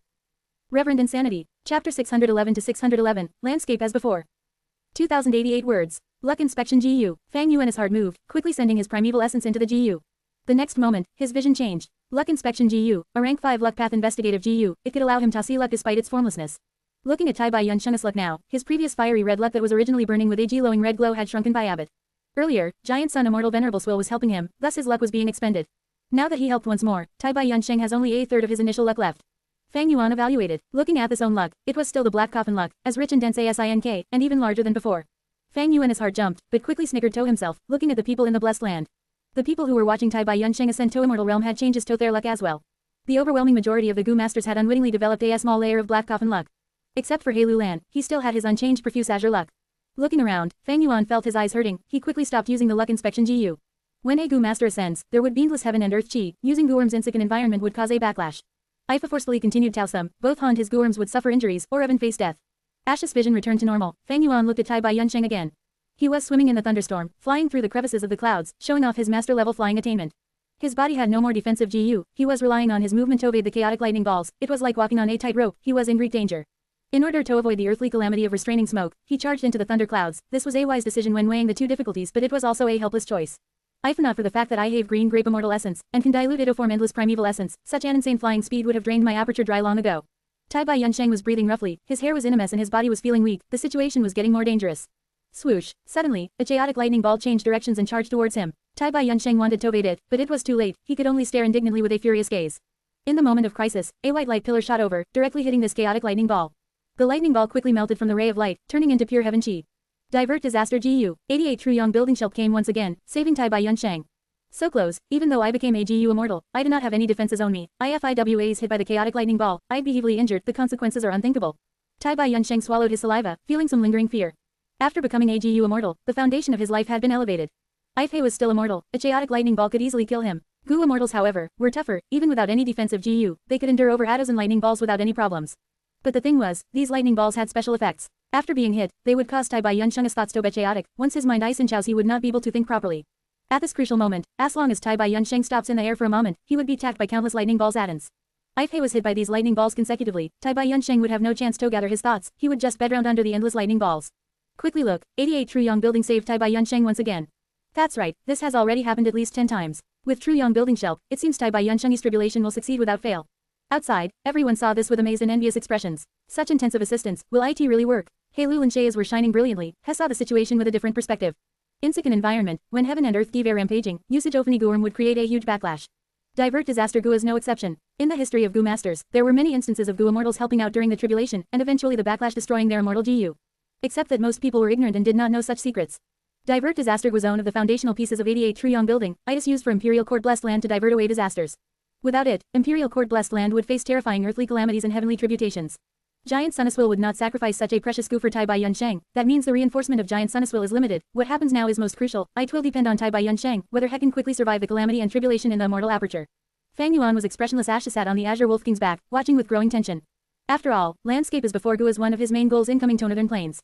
Reverend Insanity. Chapter 611 to 611. Landscape as before. 2088 words. Luck inspection GU. Fang Yuan, his heart moved, quickly sending his primeval essence into the GU. The next moment, his vision changed. Luck inspection GU, a rank 5 luck path investigative GU, it could allow him to see luck despite its formlessness. Looking at Tai Bai Yunsheng's luck now, his previous fiery red luck that was originally burning with a glowing red glow had shrunken by habit. Earlier, Giant Sun Immortal Venerable Swill was helping him, thus his luck was being expended. Now that he helped once more, Tai Bai Yunsheng has only a third of his initial luck left. Fang Yuan evaluated, looking at his own luck, it was still the black coffin luck, as rich and dense as Sink, and even larger than before. Fang Yuan, his heart jumped, but quickly snickered to himself, looking at the people in the Blessed Land. The people who were watching Tai Bai Yunsheng ascend to Immortal Realm had changes to their luck as well. The overwhelming majority of the Goo Masters had unwittingly developed a small layer of black coffin luck. Except for Hei Lulan, he still had his unchanged profuse azure luck. Looking around, Fang Yuan felt his eyes hurting, he quickly stopped using the luck inspection GU. When a Goo Master ascends, there would be endless heaven and earth chi, using Gooworms in such an environment would cause a backlash. If forcefully continued to some, both Han his Gooworms would suffer injuries or even face death. Ash's vision returned to normal. Fang Yuan looked at Tai Bai Yunsheng again. He was swimming in the thunderstorm, flying through the crevices of the clouds, showing off his master-level flying attainment. His body had no more defensive GU, he was relying on his movement to evade the chaotic lightning balls, it was like walking on a tightrope, he was in great danger. In order to avoid the earthly calamity of restraining smoke, he charged into the thunder clouds. This was a wise decision when weighing the two difficulties, but it was also a helpless choice. If not for the fact that I have green grape immortal essence, and can dilute it to form endless primeval essence, such an insane flying speed would have drained my aperture dry long ago. Tai Bai Yunsheng was breathing roughly, his hair was in a mess and his body was feeling weak, the situation was getting more dangerous. Swoosh. Suddenly, a chaotic lightning ball changed directions and charged towards him. Tai Bai Yunsheng wanted to evade it, but it was too late, he could only stare indignantly with a furious gaze. In the moment of crisis, a white light pillar shot over, directly hitting this chaotic lightning ball. The lightning ball quickly melted from the ray of light, turning into pure heaven chi. Divert disaster GU. 88 Truyong Building shelf came once again, saving Tai Bai Yunsheng. So close, even though I became a GU immortal, I did not have any defenses on me. If I was hit by the chaotic lightning ball, I'd be heavily injured, the consequences are unthinkable. Tai Bai Yunsheng swallowed his saliva, feeling some lingering fear. After becoming a GU immortal, the foundation of his life had been elevated. If he was still immortal, a chaotic lightning ball could easily kill him. Goo immortals however, were tougher, even without any defensive GU, they could endure over a dozen lightning balls without any problems. But the thing was, these lightning balls had special effects. After being hit, they would cause Tai Bai Yunsheng's thoughts to be chaotic, once his mind ice in chows he would not be able to think properly. At this crucial moment, as long as Tai Bai Yunsheng stops in the air for a moment, he would be attacked by countless lightning balls at-ins. If he was hit by these lightning balls consecutively, Tai Bai Yunsheng would have no chance to gather his thoughts, he would just bed round under the endless lightning balls. Quickly look, 88 Truyong Building saved Tai Bai Yunsheng once again. That's right, this has already happened at least 10 times. With Truyong Building shelf, it seems Tai Bai Yunsheng's tribulation will succeed without fail. Outside, everyone saw this with amazed and envious expressions. Such intensive assistance, will it really work? Hei Lu and Shayas were shining brilliantly, he saw the situation with a different perspective. In such an environment, when heaven and earth give a rampaging, usage of any Gooworm would create a huge backlash. Divert disaster Gu is no exception. In the history of Gu masters, there were many instances of Gu immortals helping out during the tribulation, and eventually the backlash destroying their immortal Gu. Except that most people were ignorant and did not know such secrets. Divert disaster was one of the foundational pieces of 88 Truyong building, itis used for Imperial Court Blessed Land to divert away disasters. Without it, Imperial Court Blessed Land would face terrifying earthly calamities and heavenly tributations. Giant Sun Immortal would not sacrifice such a precious Gu for Tai Bai Yun Sheng. That means the reinforcement of Giant Sun Immortal is limited. What happens now is most crucial. It will depend on Tai Bai Yun Sheng, whether he can quickly survive the calamity and tribulation in the immortal aperture. Fang Yuan was expressionless as she sat on the Azure Wolf King's back, watching with growing tension. After all, landscape is before Gu is one of his main goals incoming to Northern Plains.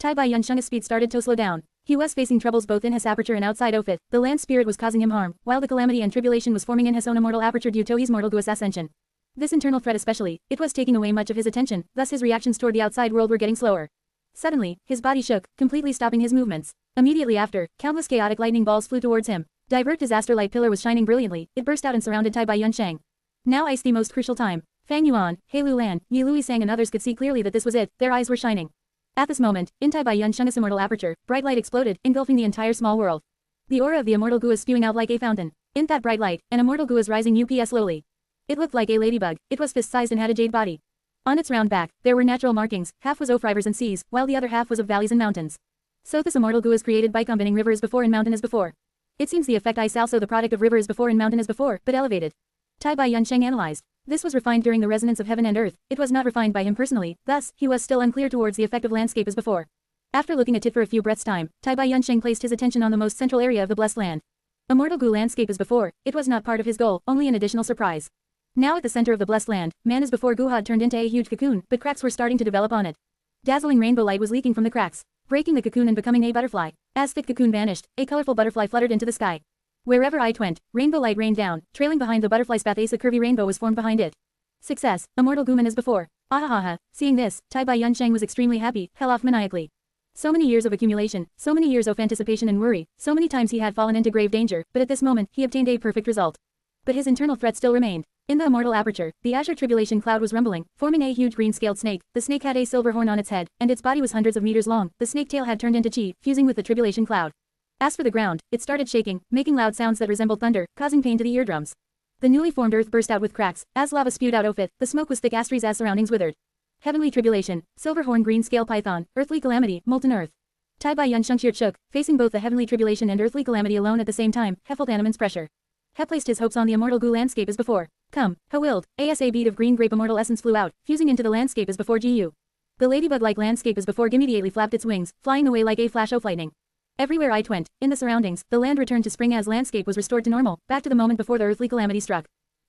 Tai Bai Yun Sheng's speed started to slow down. He was facing troubles both in his aperture and outside of it. The land spirit was causing him harm, while the calamity and tribulation was forming in his own immortal aperture due to his mortal Gu's ascension. This internal threat especially, it was taking away much of his attention, thus his reactions toward the outside world were getting slower. Suddenly, his body shook, completely stopping his movements. Immediately after, countless chaotic lightning balls flew towards him. Divert disaster light pillar was shining brilliantly, it burst out and surrounded Tai Bai Yun Sheng. Now is the most crucial time. Fang Yuan, Hei Lan, Yi Lui Sang and others could see clearly that this was it, their eyes were shining. At this moment, in Tai Bai Yun Sheng's immortal aperture, bright light exploded, engulfing the entire small world. The aura of the immortal Gu is spewing out like a fountain. In that bright light, an immortal Gu is rising UPS slowly. It looked like a ladybug, it was fist-sized and had a jade body. On its round back, there were natural markings, half was of rivers and seas, while the other half was of valleys and mountains. So this immortal Gu is created by combining river as before and mountain as before. It seems the effect is also the product of river as before and mountain as before, but elevated. Tai Bai Yun Sheng analyzed. This was refined during the resonance of heaven and earth, it was not refined by him personally, thus, he was still unclear towards the effect of landscape as before. After looking at it for a few breaths' time, Tai Bai Yun Sheng placed his attention on the most central area of the Blessed Land. Immortal Gu landscape as before, it was not part of his goal, only an additional surprise. Now at the center of the Blessed Land, man as before Gu had turned into a huge cocoon, but cracks were starting to develop on it. Dazzling rainbow light was leaking from the cracks, breaking the cocoon and becoming a butterfly. As thick cocoon vanished, a colorful butterfly fluttered into the sky. Wherever it went, rainbow light rained down, trailing behind the butterfly's path a curvy rainbow was formed behind it. Success, immortal Guman as before. Ahahaha, seeing this, Tai Bai Yun Sheng was extremely happy, hell off maniacally. So many years of accumulation, so many years of anticipation and worry, so many times he had fallen into grave danger, but at this moment, he obtained a perfect result. But his internal threat still remained. In the immortal aperture, the azure tribulation cloud was rumbling, forming a huge green-scaled snake. The snake had a silver horn on its head, and its body was hundreds of meters long. The snake tail had turned into chi, fusing with the tribulation cloud. As for the ground, it started shaking, making loud sounds that resembled thunder, causing pain to the eardrums. The newly formed earth burst out with cracks, as lava spewed out of it, the smoke was thick as trees as surroundings withered. Heavenly tribulation, silver horn green-scale python, earthly calamity, molten earth. Tai Bai Yun Sheng shook, facing both the heavenly tribulation and earthly calamity alone at the same time. He felt Animan's pressure. He placed his hopes on the immortal Gu landscape as before. Come, he willed. As a bead of green grape immortal essence flew out, fusing into the landscape as before Gu. The ladybug-like landscape as before immediately flapped its wings, flying away like a flash of lightning. Everywhere it went, in the surroundings, the land returned to spring as landscape was restored to normal, back to the moment before the earthly calamity struck.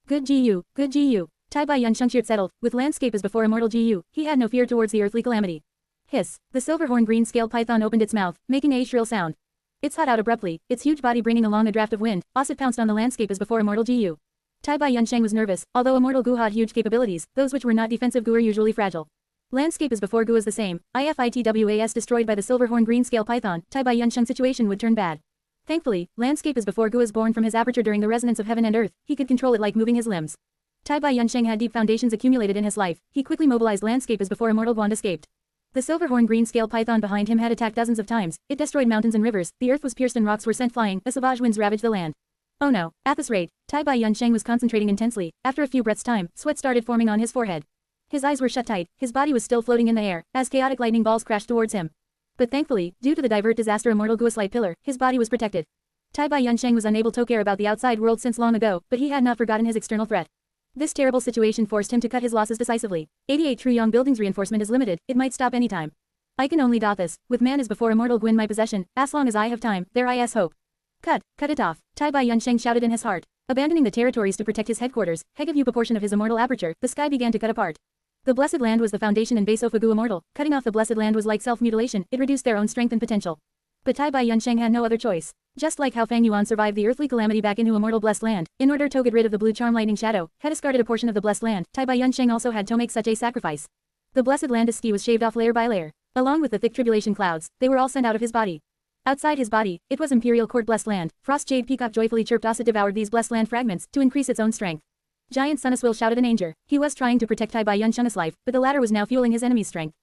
Good Gu, good Gu. Tai Bai Yun Sheng settled, with landscape as before immortal Gu, he had no fear towards the earthly calamity. Hiss, the silver horn green-scaled python opened its mouth, making a shrill sound. It shot out abruptly, its huge body bringing along a draft of wind, as it pounced on the landscape as before immortal Gu. Tai Bai Yun Sheng was nervous, although immortal Gu had huge capabilities, those which were not defensive Gu are usually fragile. Landscape as before Gu is the same, IFITWAS destroyed by the silver horn green-scale python, Tai Bai Yun Sheng's situation would turn bad. Thankfully, landscape as before Gu is born from his aperture during the resonance of heaven and earth, he could control it like moving his limbs. Tai Bai Yun Sheng had deep foundations accumulated in his life, he quickly mobilized landscape as before immortal Guan escaped. The silver horn green-scale python behind him had attacked dozens of times, it destroyed mountains and rivers, the earth was pierced and rocks were sent flying, the savage winds ravaged the land. Oh no, at this rate, Tai Bai Yun Sheng was concentrating intensely, after a few breaths' time, sweat started forming on his forehead. His eyes were shut tight, his body was still floating in the air, as chaotic lightning balls crashed towards him. But thankfully, due to the divert disaster immortal Gu's light pillar, his body was protected. Tai Bai Yun Sheng was unable to care about the outside world since long ago, but he had not forgotten his external threat. This terrible situation forced him to cut his losses decisively. 88 Truyong buildings reinforcement is limited, it might stop anytime. I can only dot this, with man as before immortal Gu in my possession, as long as I have time, there is hope. Cut it off, Tai Bai Yun Sheng shouted in his heart. Abandoning the territories to protect his headquarters, he gave you a portion of his immortal aperture, the sky began to cut apart. The Blessed Land was the foundation and base of a Gu immortal, cutting off the Blessed Land was like self-mutilation, it reduced their own strength and potential. But Tai Bai Yun Sheng had no other choice. Just like how Fang Yuan survived the earthly calamity back into immortal Blessed Land, in order to get rid of the blue charm lightning shadow, had discarded a portion of the Blessed Land, Tai Bai Yun Sheng also had to make such a sacrifice. The Blessed Land's ski was shaved off layer by layer. Along with the thick tribulation clouds, they were all sent out of his body. Outside his body, it was Imperial Court Blessed Land. Frost Jade Peacock joyfully chirped as it devoured these Blessed Land fragments, to increase its own strength. Giant Sun Immortal shouted in anger. He was trying to protect Tai Bai Yun Sheng's life, but the latter was now fueling his enemy's strength.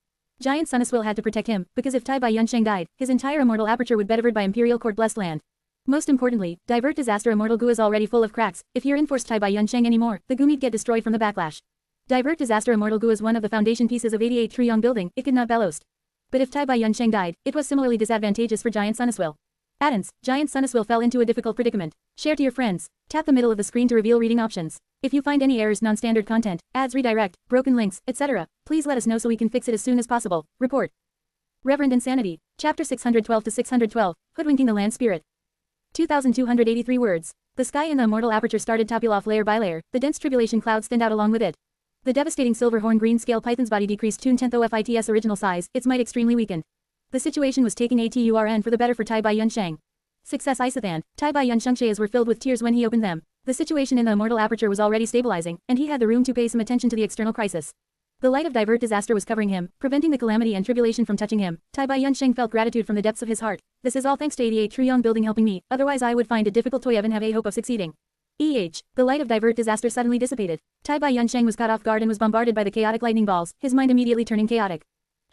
Giant Sun Immortal had to protect him, because if Tai Bai Yun Sheng died, his entire immortal aperture would be devoured by Imperial Court Blessed Land. Most importantly, Divert Disaster Immortal Goo is already full of cracks. If you're enforced Tai by Yunsheng anymore, the Goo meat get destroyed from the backlash. Divert Disaster Immortal Goo is one of the foundation pieces of 88 True Young building, it could not bellost. But if Tai by Yunsheng died, it was similarly disadvantageous for Giant Sun Immortal. Addons, Giant Sun Immortal fell into a difficult predicament. Share to your friends. Tap the middle of the screen to reveal reading options. If you find any errors, non-standard content, ads redirect, broken links, etc., please let us know so we can fix it as soon as possible. Report. Reverend Insanity. Chapter 612 to 612, Hoodwinking the Land Spirit. 2,283 words. The sky in the immortal aperture started to peel off layer by layer, the dense tribulation clouds thinned out along with it. The devastating silver horn green scale python's body decreased to 1/10 of its original size, its might extremely weakened. The situation was taking a turn for the better for Tai by Yunsheng. Success Isothan. Tai by Yunsheng's eyes were filled with tears when he opened them. The situation in the immortal aperture was already stabilizing, and he had the room to pay some attention to the external crisis. The light of Divert Disaster was covering him, preventing the calamity and tribulation from touching him. Tai by Yunsheng felt gratitude from the depths of his heart. This is all thanks to 88 True Young building helping me, otherwise I would find it difficult to even have a hope of succeeding. The light of Divert Disaster suddenly dissipated. Tai by Yunsheng was caught off guard and was bombarded by the chaotic lightning balls, his mind immediately turning chaotic.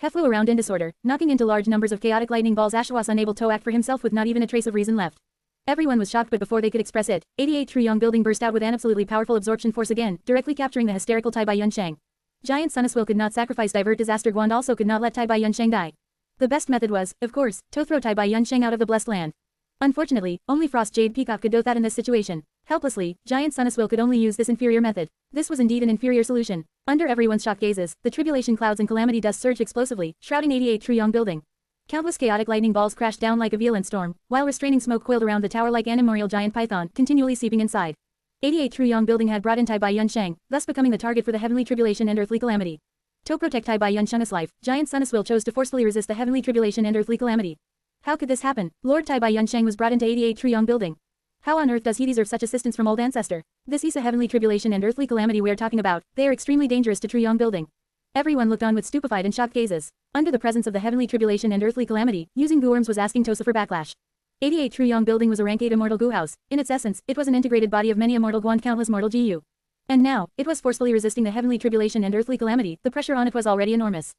He flew around in disorder, knocking into large numbers of chaotic lightning balls. Ash was unable to act for himself with not even a trace of reason left. Everyone was shocked, but before they could express it, 88 True Young building burst out with an absolutely powerful absorption force again, directly capturing the hysterical Tai by Yunsheng. Giant Sun Immortal could not sacrifice Divert Disaster. Guan also could not let Tai by Yunsheng die. The best method was, of course, to throw Tai by Yunsheng out of the Blessed Land. Unfortunately, only Frost Jade Peacock could do that in this situation. Helplessly, Giant Sun Immortal could only use this inferior method. This was indeed an inferior solution. Under everyone's shocked gazes, the tribulation clouds and calamity dust surged explosively, shrouding 88 True Young building. Countless chaotic lightning balls crashed down like a violent storm, while restraining smoke coiled around the tower like an immemorial giant python, continually seeping inside. 88 True Young building had brought in Tai by Yunsheng, thus becoming the target for the heavenly tribulation and earthly calamity. To protect Tai by Yunsheng's life, Giant Sun Immortal chose to forcefully resist the heavenly tribulation and earthly calamity. How could this happen? Lord Tai by Yunsheng was brought into 88 True Young building. How on earth does he deserve such assistance from old ancestor? This is a heavenly tribulation and earthly calamity we're talking about. They are extremely dangerous to True Young building. Everyone looked on with stupefied and shocked gazes. Under the presence of the heavenly tribulation and earthly calamity, using Goo Worms was asking Tosa for backlash. 88 True Young building was a rank 8 immortal Goo house. In its essence, it was an integrated body of many immortal Goo and countless mortal Gu. And now, it was forcefully resisting the heavenly tribulation and earthly calamity. The pressure on it was already enormous.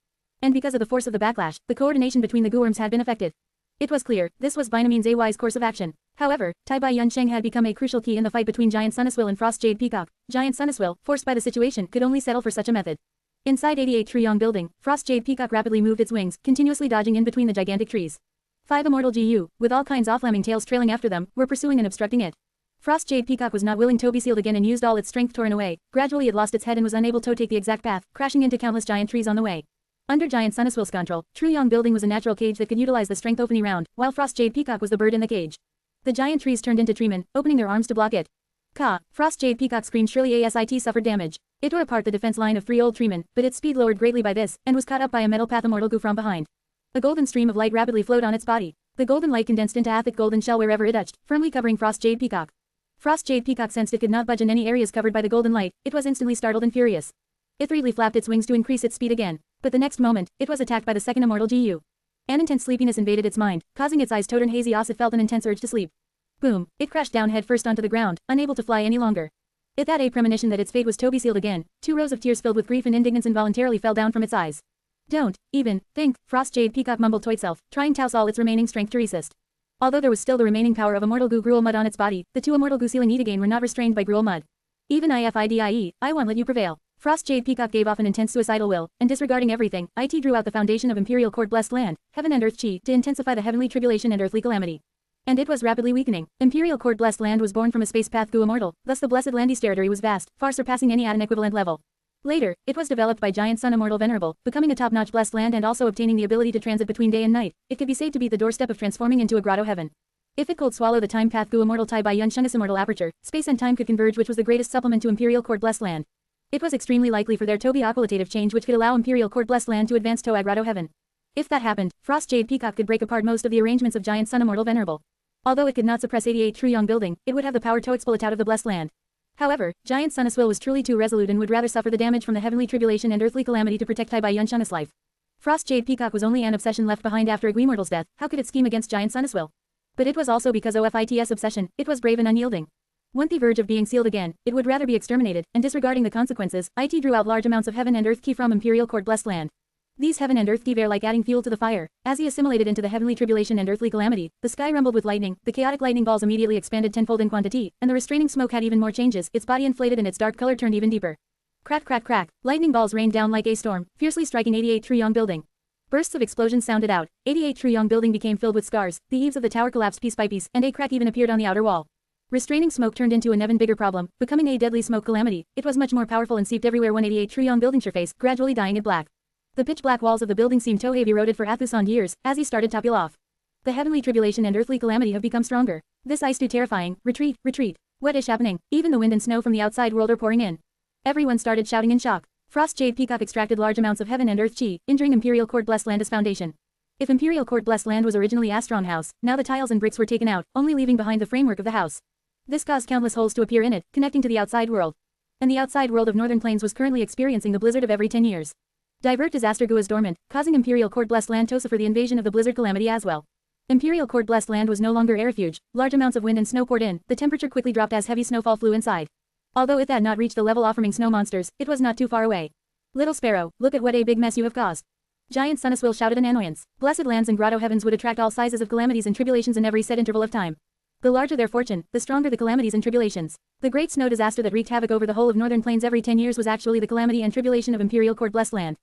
And because of the force of the backlash, the coordination between the Goo Worms had been affected. It was clear, this was by no means a wise course of action. However, Tai by Yunsheng had become a crucial key in the fight between Giant Sun Immortal and Frost Jade Peacock. Giant Sun Immortal, forced by the situation, could only settle for such a method. Inside 88 True Young building, Frost Jade Peacock rapidly moved its wings, continuously dodging in between the gigantic trees. 5 immortal Gu, with all kinds of flaming tails trailing after them, were pursuing and obstructing it. Frost Jade Peacock was not willing to be sealed again and used all its strength to turn away. Gradually it lost its head and was unable to take the exact path, crashing into countless giant trees on the way. Under Giant Sun Immortal's control, True Young building was a natural cage that could utilize the strength opening round, while Frost Jade Peacock was the bird in the cage. The giant trees turned into treemen, opening their arms to block it. Frost Jade Peacock screamed shrilly as it suffered damage. It tore apart the defense line of 3 old treemen, but its speed lowered greatly by this, and was caught up by a metal path immortal Goo from behind. A golden stream of light rapidly flowed on its body. The golden light condensed into a thick golden shell wherever it touched, firmly covering Frost Jade Peacock. Frost Jade Peacock sensed it could not budge in any areas covered by the golden light. It was instantly startled and furious. It hurriedly flapped its wings to increase its speed again. But the next moment, it was attacked by the second immortal Gu. An intense sleepiness invaded its mind, causing its eyes to turn hazy as it felt an intense urge to sleep. Boom! It crashed down head first onto the ground, unable to fly any longer. It had a premonition that its fate was to be sealed again. 2 rows of tears filled with grief and indignance involuntarily fell down from its eyes. Don't even think, Frost Jade Peacock mumbled to itself, trying to use all its remaining strength to resist. Although there was still the remaining power of immortal Goo Gruel Mud on its body, the 2 immortal Goo sealing it again were not restrained by Gruel Mud. Even IFIDIE, I won't let you prevail. Frost Jade Peacock gave off an intense suicidal will, and disregarding everything, it drew out the foundation of Imperial Court Blessed Land, Heaven and Earth Chi, to intensify the heavenly tribulation and earthly calamity. And it was rapidly weakening. Imperial Court Blessed Land was born from a space path Goo Immortal, thus the Blessed Land's territory was vast, far surpassing any at an equivalent level. Later, it was developed by Giant Sun Immortal Venerable, becoming a top-notch Blessed Land and also obtaining the ability to transit between day and night. It could be said to be the doorstep of transforming into a grotto heaven. If it could swallow the time path Goo Immortal Tai by Yunsheng's immortal aperture, space and time could converge, which was the greatest supplement to Imperial Court Blessed Land. It was extremely likely for there to be a qualitative change which could allow Imperial Court Blessed Land to advance to a grotto heaven. If that happened, Frost Jade Peacock could break apart most of the arrangements of Giant Sun Immortal Venerable. Although it could not suppress 88 True Young building, it would have the power to expel it out of the Blessed Land. However, Giant Sun Immortal was truly too resolute and would rather suffer the damage from the heavenly tribulation and earthly calamity to protect Tai by Yunsheng's life. Frost Jade Peacock was only an obsession left behind after a Guimortal's death. How could it scheme against Giant Sun Immortal? But it was also because of its obsession, it was brave and unyielding. On the verge of being sealed again, it would rather be exterminated, and disregarding the consequences, it drew out large amounts of heaven and earth ki from Imperial Court Blessed Land. These heaven and earth gave air like adding fuel to the fire. As he assimilated into the heavenly tribulation and earthly calamity, the sky rumbled with lightning, the chaotic lightning balls immediately expanded tenfold in quantity, and the restraining smoke had even more changes, its body inflated and its dark color turned even deeper. Crack crack crack, lightning balls rained down like a storm, fiercely striking 88 Truyong building. Bursts of explosions sounded out, 88 Truyong building became filled with scars, the eaves of the tower collapsed piece by piece, and a crack even appeared on the outer wall. Restraining smoke turned into an even bigger problem, becoming a deadly smoke calamity. It was much more powerful and seeped everywhere. 188 Truyong building surface, gradually dyeing it black. The pitch-black walls of the building seemed to have eroded for 1,000 years, as he started to peel off. The heavenly tribulation and earthly calamity have become stronger. This ice too terrifying. Retreat, retreat. What is happening? Even the wind and snow from the outside world are pouring in. Everyone started shouting in shock. Frost Jade Peacock extracted large amounts of heaven and earth chi, injuring Imperial Court Blessed Land as foundation. If Imperial Court Blessed Land was originally Astron House, now the tiles and bricks were taken out, only leaving behind the framework of the house. This caused countless holes to appear in it, connecting to the outside world. And the outside world of Northern Plains was currently experiencing the blizzard of every 10 years. Divert disaster Gu is dormant, causing Imperial Court Blessed Land to suffer the invasion of the blizzard calamity as well. Imperial Court Blessed Land was no longer a refuge, large amounts of wind and snow poured in, the temperature quickly dropped as heavy snowfall flew inside. Although it had not reached the level offering snow monsters, it was not too far away. Little Sparrow, look at what a big mess you have caused. Giant Sun Immortal shouted in annoyance. Blessed lands and grotto heavens would attract all sizes of calamities and tribulations in every set interval of time. The larger their fortune, the stronger the calamities and tribulations. The great snow disaster that wreaked havoc over the whole of Northern Plains every 10 years was actually the calamity and tribulation of Imperial Court Blessed Land.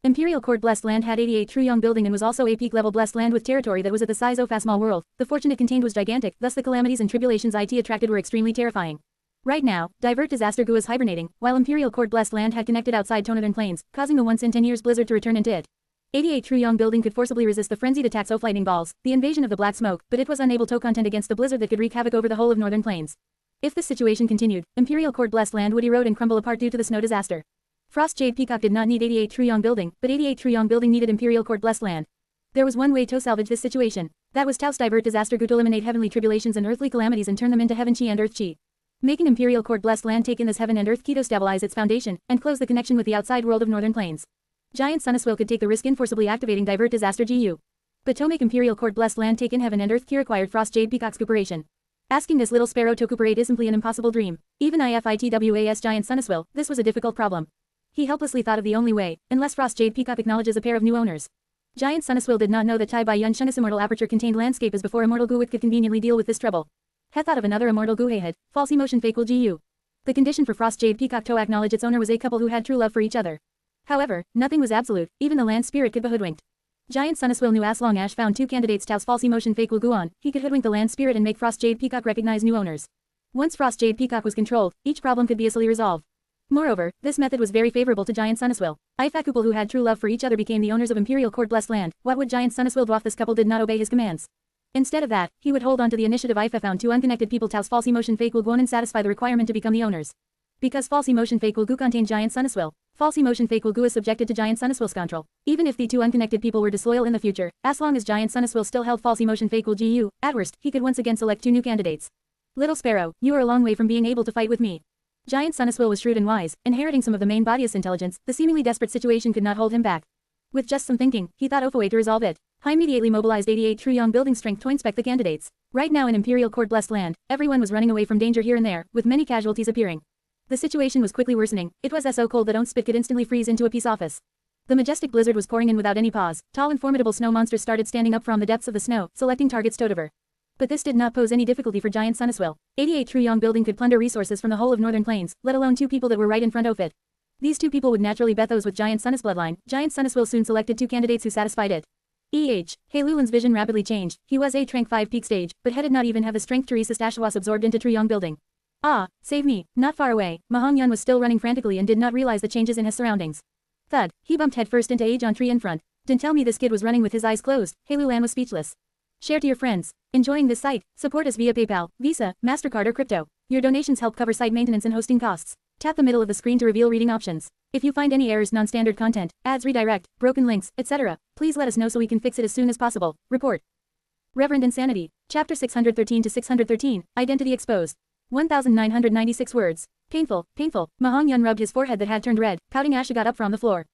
Imperial Court Blessed Land had 88 Truyong building and was also a peak-level blessed land with territory that was at the size of a small world. The fortune it contained was gigantic, thus the calamities and tribulations it attracted were extremely terrifying. Right now, Divert Disaster Gu is hibernating, while Imperial Court Blessed Land had connected outside to Northern Plains, causing the once in 10 years blizzard to return into it. 88 Truyong building could forcibly resist the frenzied attacks of lightning balls, the invasion of the black smoke, but it was unable to contend against the blizzard that could wreak havoc over the whole of Northern Plains. If this situation continued, Imperial Court Blessed Land would erode and crumble apart due to the snow disaster. Frost Jade Peacock did not need 88 Truyong building, but 88 Truyong building needed Imperial Court Blessed Land. There was one way to salvage this situation. That was to divert disaster Gu to eliminate heavenly tribulations and earthly calamities and turn them into heaven chi and earth chi. Making Imperial Court Blessed Land take in this heaven and earth chi to stabilize its foundation, and close the connection with the outside world of Northern Plains. Giant Sun Immortal could take the risk in forcibly activating Divert Disaster Gu. But to make Imperial Court Blessed Land take in heaven and earth chi required Frost Jade Peacock's cooperation. Asking this little sparrow to cooperate is simply an impossible dream. Even IFITWAS Giant Sun Immortal, this was a difficult problem. He helplessly thought of the only way, unless Frost Jade Peacock acknowledges a pair of new owners. Giant Sun Immortal did not know that Tai Bai Yun Shun's immortal aperture contained landscape as before Immortal Gu could conveniently deal with this trouble. He thought of another Immortal Gu had, false emotion fake will GU. The condition for Frost Jade Peacock to acknowledge its owner was a couple who had true love for each other. However, nothing was absolute, even the land spirit could be hoodwinked. Giant Sun Immortal knew as long as found two candidates Tao's false emotion fake will go on, he could hoodwink the land spirit and make Frost Jade Peacock recognize new owners. Once Frost Jade Peacock was controlled, each problem could be easily resolved. Moreover, this method was very favorable to Giant Sun Immortal. Ifa couple who had true love for each other became the owners of Imperial Court Blessed Land. What would Giant Sun Immortal do if this couple did not obey his commands? Instead of that, he would hold on to the initiative. Ifa found two unconnected people Tao's false emotion fake will go on and satisfy the requirement to become the owners. Because false emotion fake will go contain Giant Sun Immortal, false emotion fake will go is subjected to Giant Sun Immortal's control. Even if the two unconnected people were disloyal in the future, as long as Giant Sun Immortal still held false emotion fake will GU, at worst, he could once again select two new candidates. Little Sparrow, you are a long way from being able to fight with me. Giant Sun Immortal was shrewd and wise, inheriting some of the main body's intelligence. The seemingly desperate situation could not hold him back. With just some thinking, he thought of a way to resolve it. He immediately mobilized 88 Truyong building strength to inspect the candidates. Right now in Imperial Court Blessed Land, everyone was running away from danger here and there, with many casualties appearing. The situation was quickly worsening. It was so cold that own spit could instantly freeze into a peace office. The majestic blizzard was pouring in without any pause. Tall and formidable snow monsters started standing up from the depths of the snow, selecting targets to devour. But this did not pose any difficulty for Giant Sun Immortal. 88 Truyong building could plunder resources from the whole of Northern Plains, let alone two people that were right in front of it. These two people would naturally bet those with Giant Sun Immortal's bloodline. Giant Sun Immortal soon selected two candidates who satisfied it. Hei Lulan's vision rapidly changed. He was a rank 5 peak stage, but did not even have the strength to resist Ashawas absorbed into Truyong building. Ah, save me. Not far away, Fang Yuan was still running frantically and did not realize the changes in his surroundings. Thud, he bumped headfirst into a John tree in front. Don't tell me this kid was running with his eyes closed. Hei Lulan was speechless. Share to your friends. Enjoying this site? Support us via PayPal, Visa, MasterCard or crypto. Your donations help cover site maintenance and hosting costs. Tap the middle of the screen to reveal reading options. If you find any errors, non-standard content, ads redirect, broken links, etc., please let us know so we can fix it as soon as possible. Report. Reverend Insanity. Chapter 613 to 613, Identity Exposed. 1996 words. Painful, painful. Fang Yuan rubbed his forehead that had turned red, pouting as he got up from the floor.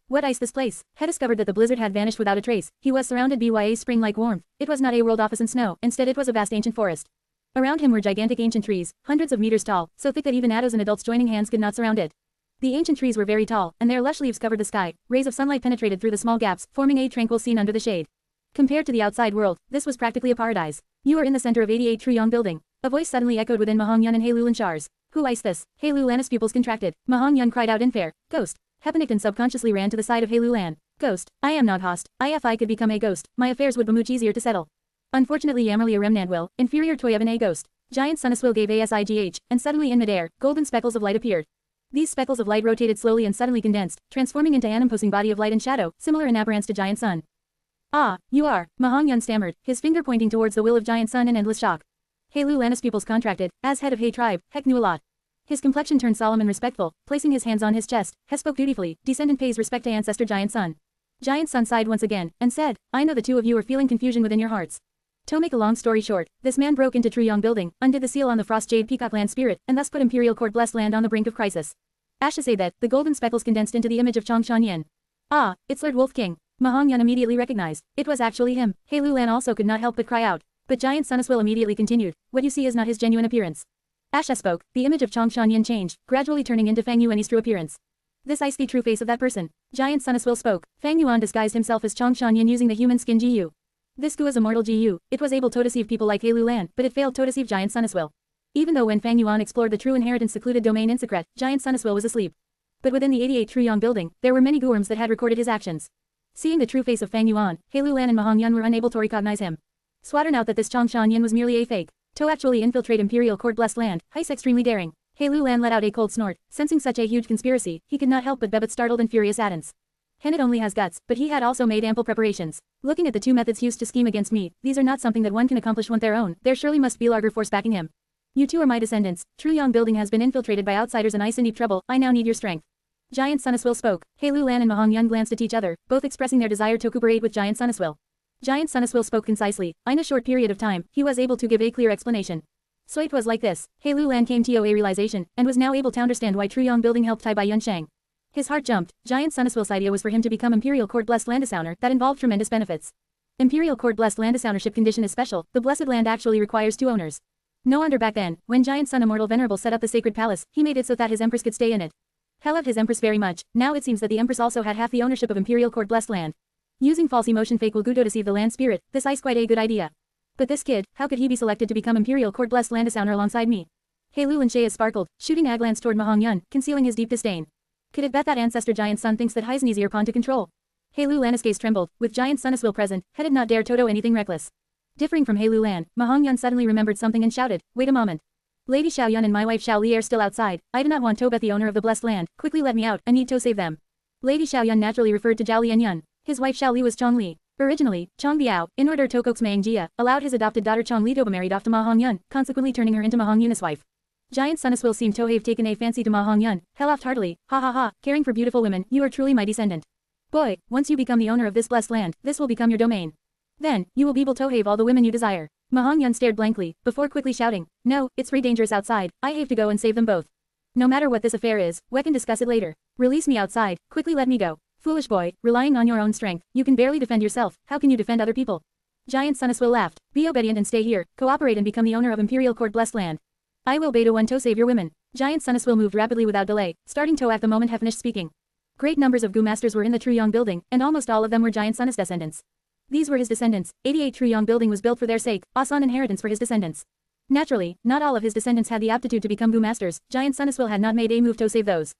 What ice this place? He discovered that the blizzard had vanished without a trace. He was surrounded by a spring-like warmth. It was not a world office in snow, instead it was a vast ancient forest. Around him were gigantic ancient trees, hundreds of meters tall, so thick that even adults and adults joining hands could not surround it. The ancient trees were very tall, and their lush leaves covered the sky. Rays of sunlight penetrated through the small gaps, forming a tranquil scene under the shade. Compared to the outside world, this was practically a paradise. You are in the center of 88 Truyong building. A voice suddenly echoed within Ma Hongyan and Hei Lulan's. Who iced this? Hei Lulan's pupils contracted. Ma Hongyan cried out in fear. Ghost. He panicked and subconsciously ran to the side of Hei Lulan. Ghost. I am not host. If I could become a ghost, my affairs would be much easier to settle. Unfortunately Yamerly a remnant will, inferior to even a ghost. Giant Sun Immortal gave a sigh, and suddenly in midair, golden speckles of light appeared. These speckles of light rotated slowly and suddenly condensed, transforming into an imposing body of light and shadow, similar in appearance to Giant Sun. Ah, you are, Ma Hongyan stammered, his finger pointing towards the will of Giant Sun in endless shock. Hei Lulan's pupils contracted. As head of Hei Tribe, Heck knew a lot. His complexion turned solemn and respectful, placing his hands on his chest. He spoke dutifully, descendant pays respect to ancestor Giant Sun. Giant Sun sighed once again, and said, I know the two of you are feeling confusion within your hearts. To make a long story short, this man broke into Truyong building, undid the seal on the Frost Jade Peacock land spirit, and thus put Imperial Court Blessed Land on the brink of crisis. Asha say that, the golden speckles condensed into the image of Chongshan Yin. Ah, it's Lord Wolf King. Ma Hongyan immediately recognized. It was actually him. Hei Lulan also could not help but cry out. But Giant Sun Immortal immediately continued. What you see is not his genuine appearance. Asha spoke. The image of Chongshan Yin changed, gradually turning into Fang Yuan's true appearance. This is the true face of that person. Giant Sun Immortal spoke. Fang Yuan disguised himself as Chongshan Yin using the human skin Gu. This Gu is immortal Gu. It was able to deceive people like Hei Lulan, but it failed to deceive Giant Sun Immortal. Even though when Fang Yuan explored the true inheritance secluded domain in secret, Giant Sun Immortal was asleep. But within the 88 Truyong building, there were many Guworms that had recorded his actions. Seeing the true face of Fang Yuan, Hei Lulan and Ma Hongyan were unable to recognize him. Swattern out that this Chongshan Yin was merely a fake. To actually infiltrate Imperial Court Blessed Land, he's extremely daring. Hei Lulan let out a cold snort. Sensing such a huge conspiracy, he could not help but bebot startled and furious Addons. Hennet only has guts, but he had also made ample preparations. Looking at the two methods used to scheme against me, these are not something that one can accomplish on their own. There surely must be larger force backing him. You two are my descendants. Truyong building has been infiltrated by outsiders and ice in deep trouble. I now need your strength. Giant Sun Immortal spoke. Hei Lulan and Ma Hongyan glanced at each other, both expressing their desire to cooperate with Giant Sun Immortal. Giant Sun Immortal spoke concisely. In a short period of time, he was able to give a clear explanation. So it was like this. Hei Lulan came to a realization, and was now able to understand why Truyong building helped Tai Bai Yunshang. His heart jumped. Giant Sun Immortal's idea was for him to become Imperial Court Blessed Landowner that involved tremendous benefits. Imperial Court Blessed Landownership condition is special. The Blessed Land actually requires two owners. No wonder back then, when Giant Sun Immortal Venerable set up the sacred palace, he made it so that his empress could stay in it. He loved his empress very much. Now it seems that the empress also had half the ownership of Imperial Court Blessed Land. Using false emotion fake will go to deceive the land spirit. This is quite a good idea. But this kid, how could he be selected to become Imperial Court Blessed Landowner alongside me? Hei Lulan Shea sparkled, shooting a glance toward Ma Hongyan, concealing his deep disdain. Could it bet that ancestor Giant Sun thinks that he's an easier pawn to control? Hei Lulan's gaze trembled. With Giant Sun Immortal present, he did not dare Toto anything reckless. Differing from Hei Lulan, Ma Hongyan suddenly remembered something and shouted, wait a moment. Lady Xiaoyun and my wife Xiao Li are still outside. I do not want to bet the owner of the blessed land. Quickly let me out. I need to save them. Lady Xiaoyun naturally referred to Zhao Li and Yun. His wife Xiao Li was Chong Li. Originally, Chong Biao, in order to coax Maeng Jia, allowed his adopted daughter Chong Li to be married off to Ma Hongyan, consequently turning her into Ma Hongyun's wife. Giant Sun Immortal seemed to have taken a fancy to Ma Hongyan. He laughed heartily. Ha ha ha, caring for beautiful women, you are truly my descendant. Boy, once you become the owner of this blessed land, this will become your domain. Then, you will be able to have all the women you desire. Ma Hongyan stared blankly, before quickly shouting, no, it's very dangerous outside, I have to go and save them both. No matter what this affair is, we can discuss it later. Release me outside, quickly let me go. Foolish boy, relying on your own strength, you can barely defend yourself, how can you defend other people? Giant Sun Immortal laughed, be obedient and stay here, cooperate and become the owner of Imperial Court Blessed Land. I will beta one to save your women. Giant Sun Immortal moved rapidly without delay, starting to at the moment have finished speaking. Great numbers of Gu Masters were in the Truyong building, and almost all of them were Giant Sun's descendants. These were his descendants. 88 Truyong building was built for their sake, Asan inheritance for his descendants. Naturally, not all of his descendants had the aptitude to become Gu Masters. Giant Sun Immortal had not made a move to save those.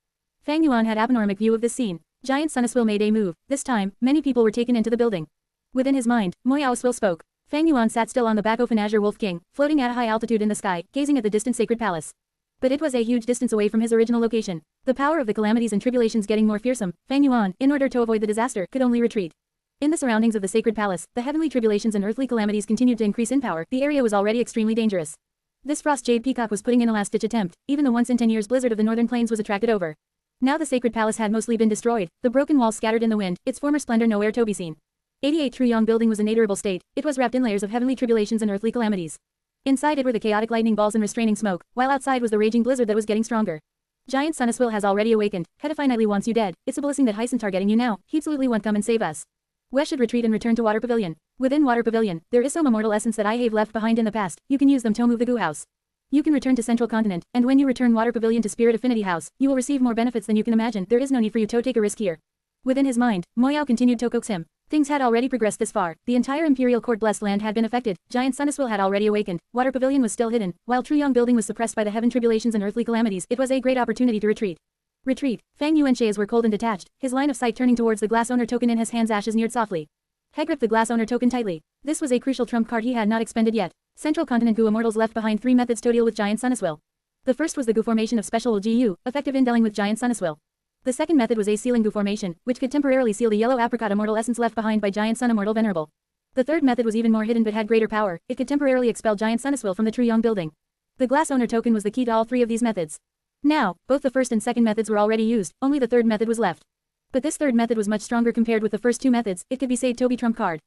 Fang Yuan had abnormic view of this scene. Giant Sun Immortal made a move. This time, many people were taken into the building. Within his mind, Moyao Immortal spoke. Fang Yuan sat still on the back of an azure wolf king, floating at a high altitude in the sky, gazing at the distant sacred palace. But it was a huge distance away from his original location. The power of the calamities and tribulations getting more fearsome, Fang Yuan, in order to avoid the disaster, could only retreat. In the surroundings of the sacred palace, the heavenly tribulations and earthly calamities continued to increase in power. The area was already extremely dangerous. This Frost Jade Peacock was putting in a last-ditch attempt. Even the once in 10 years blizzard of the northern plains was attracted over. Now the sacred palace had mostly been destroyed, the broken walls scattered in the wind, its former splendor nowhere to be seen. 88 Truyong building was in a durable state. It was wrapped in layers of heavenly tribulations and earthly calamities. Inside it were the chaotic lightning balls and restraining smoke, while outside was the raging blizzard that was getting stronger. Giant Sun Immortal has already awakened. Hedefinitely wants you dead. It's a blessing that Heisen targeting you now. He absolutely won't come and save us. We should retreat and return to Water Pavilion. Within Water Pavilion, there is some immortal essence that I have left behind in the past. You can use them to move the Gu house. You can return to Central Continent, and when you return Water Pavilion to Spirit Affinity House, you will receive more benefits than you can imagine. There is no need for you to take a risk here. Within his mind, Moyao continued to coax him. Things had already progressed this far. The entire Imperial Court Blessed Land had been affected. Giant Sun had already awakened. Water Pavilion was still hidden. While Truyong Building was suppressed by the heaven tribulations and earthly calamities, it was a great opportunity to retreat. Fang Yuan's eyes were cold and detached, his line of sight turning towards the glass owner token in his hands. Ashes neared softly. He gripped the glass owner token tightly. This was a crucial trump card he had not expended yet. Central Continent Gu Immortals left behind 3 methods to deal with Giant Sun. The first was the Gu formation of special GU, effective in dealing with Giant Sun. The second method was a sealing Gu formation, which could temporarily seal the yellow apricot immortal essence left behind by Giant Sun Immortal Venerable. The third method was even more hidden but had greater power. It could temporarily expel Giant Sun from the Truyong Building. The glass owner token was the key to all 3 of these methods. Now, both the first and second methods were already used, only the third method was left. But this third method was much stronger compared with the first 2 methods. It could be said to be trump card.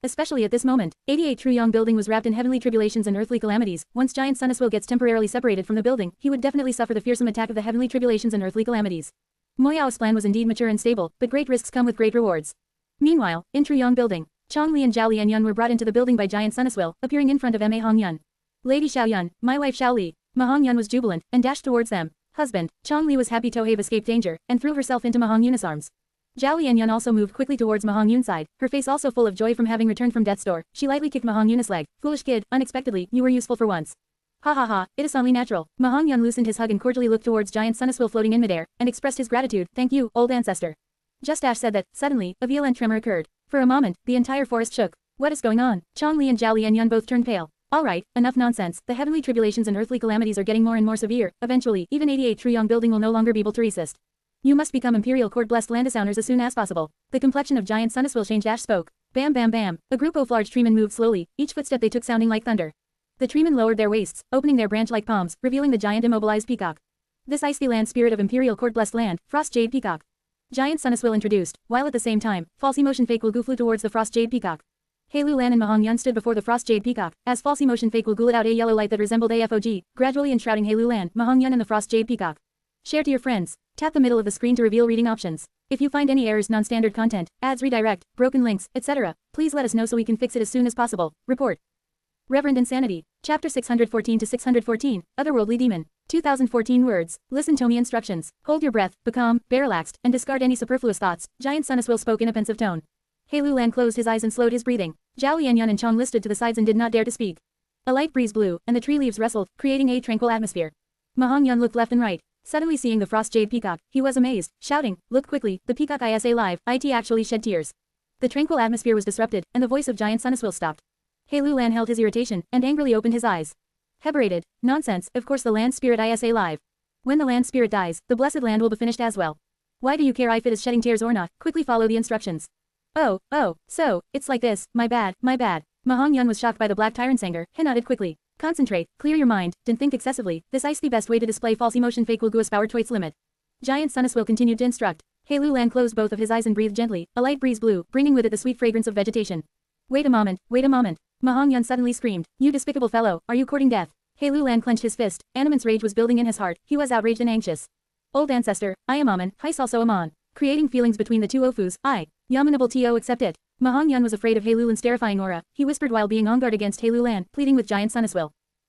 Especially at this moment, 88 Truyong Building was wrapped in heavenly tribulations and earthly calamities. Once Giant Sun gets temporarily separated from the building, he would definitely suffer the fearsome attack of the heavenly tribulations and earthly calamities. Moyao's plan was indeed mature and stable, but great risks come with great rewards. Meanwhile, in Truyong Building, Chongli and Zhao Lianyun were brought into the building by Giant Sun appearing in front of Ma Hongyun. Lady Xiaoyun, my wife Xiaoli. Ma Hongyun was jubilant, and dashed towards them. Husband, Chongli was happy to have escaped danger, and threw herself into Ma Hongyun's arms. Zhao Lianyun also moved quickly towards Ma Hongyun's side, her face also full of joy from having returned from death's door. She lightly kicked Ma Hongyun's leg. Foolish kid, unexpectedly, you were useful for once. Ha ha ha, it is only natural. Ma Hongyun loosened his hug and cordially looked towards Giant Sun floating in midair, and expressed his gratitude. Thank you, old ancestor. Just as said that, suddenly, a violent tremor occurred. For a moment, the entire forest shook. What is going on? Chongli and Zhao Lianyun both turned pale. Alright, enough nonsense. The heavenly tribulations and earthly calamities are getting more and more severe. Eventually, even 88 Truyong Building will no longer be able to resist. You must become Imperial Court Blessed Land owners as soon as possible. The complexion of Giant Sun will change. Ash spoke. Bam bam bam. A group of large treemen moved slowly, each footstep they took sounding like thunder. The treemen lowered their waists, opening their branch-like palms, revealing the giant immobilized Peacock. This icy land spirit of Imperial Court Blessed Land, Frost Jade Peacock. Giant Sun introduced, while at the same time, false emotion fake Gu flew towards the Frost Jade Peacock. Hei Lan and Ma Hongyun stood before the Frost Jade Peacock, as false emotion fake Gu let out a yellow light that resembled a FOG, gradually enshrouding Hei Lan, Ma Hongyun and the Frost Jade Peacock. Share to your friends. Tap the middle of the screen to reveal reading options. If you find any errors, non-standard content, ads redirect, broken links, etc., please let us know so we can fix it as soon as possible. Report. Reverend Insanity. Chapter 614 to 614, Otherworldly Demon. 2014 words. Listen to me instructions. Hold your breath, be calm, be relaxed, and discard any superfluous thoughts. Giant Sun spoke in a pensive tone. Hei Lan closed his eyes and slowed his breathing. Zhao Lianyun and Chong listed to the sides and did not dare to speak. A light breeze blew, and the tree leaves rustled, creating a tranquil atmosphere. Ma Hongyun looked left and right. Suddenly seeing the Frost Jade Peacock, he was amazed, shouting, "Look quickly, the Peacock is alive." It actually shed tears. The tranquil atmosphere was disrupted, and the voice of Giant Sun stopped. Hei Lan held his irritation, and angrily opened his eyes. Heberated. Nonsense, of course the land spirit is alive. When the land spirit dies, the blessed land will be finished as well. Why do you care if it is shedding tears or not? Quickly follow the instructions. Oh, so, it's like this, my bad. Ma Hongyun was shocked by the black tyrant's anger. He nodded quickly. Concentrate, clear your mind, don't think excessively. This is the best way to display false emotion fake will go power to its limit. Giant Sun continued to instruct. Hei Lan closed both of his eyes and breathed gently. A light breeze blew, bringing with it the sweet fragrance of vegetation. Wait a moment. Ma Hongyun suddenly screamed. You despicable fellow, are you courting death? Hei Lan clenched his fist. Animan's rage was building in his heart. He was outraged and anxious. Old ancestor, I am Amon, Heis also Amon. Creating feelings between the two Ofus, Yamanable to accept it. Ma Hongyun was afraid of Hei Lan's terrifying aura. He whispered while being on guard against Hei Lan, pleading with Giant Sun.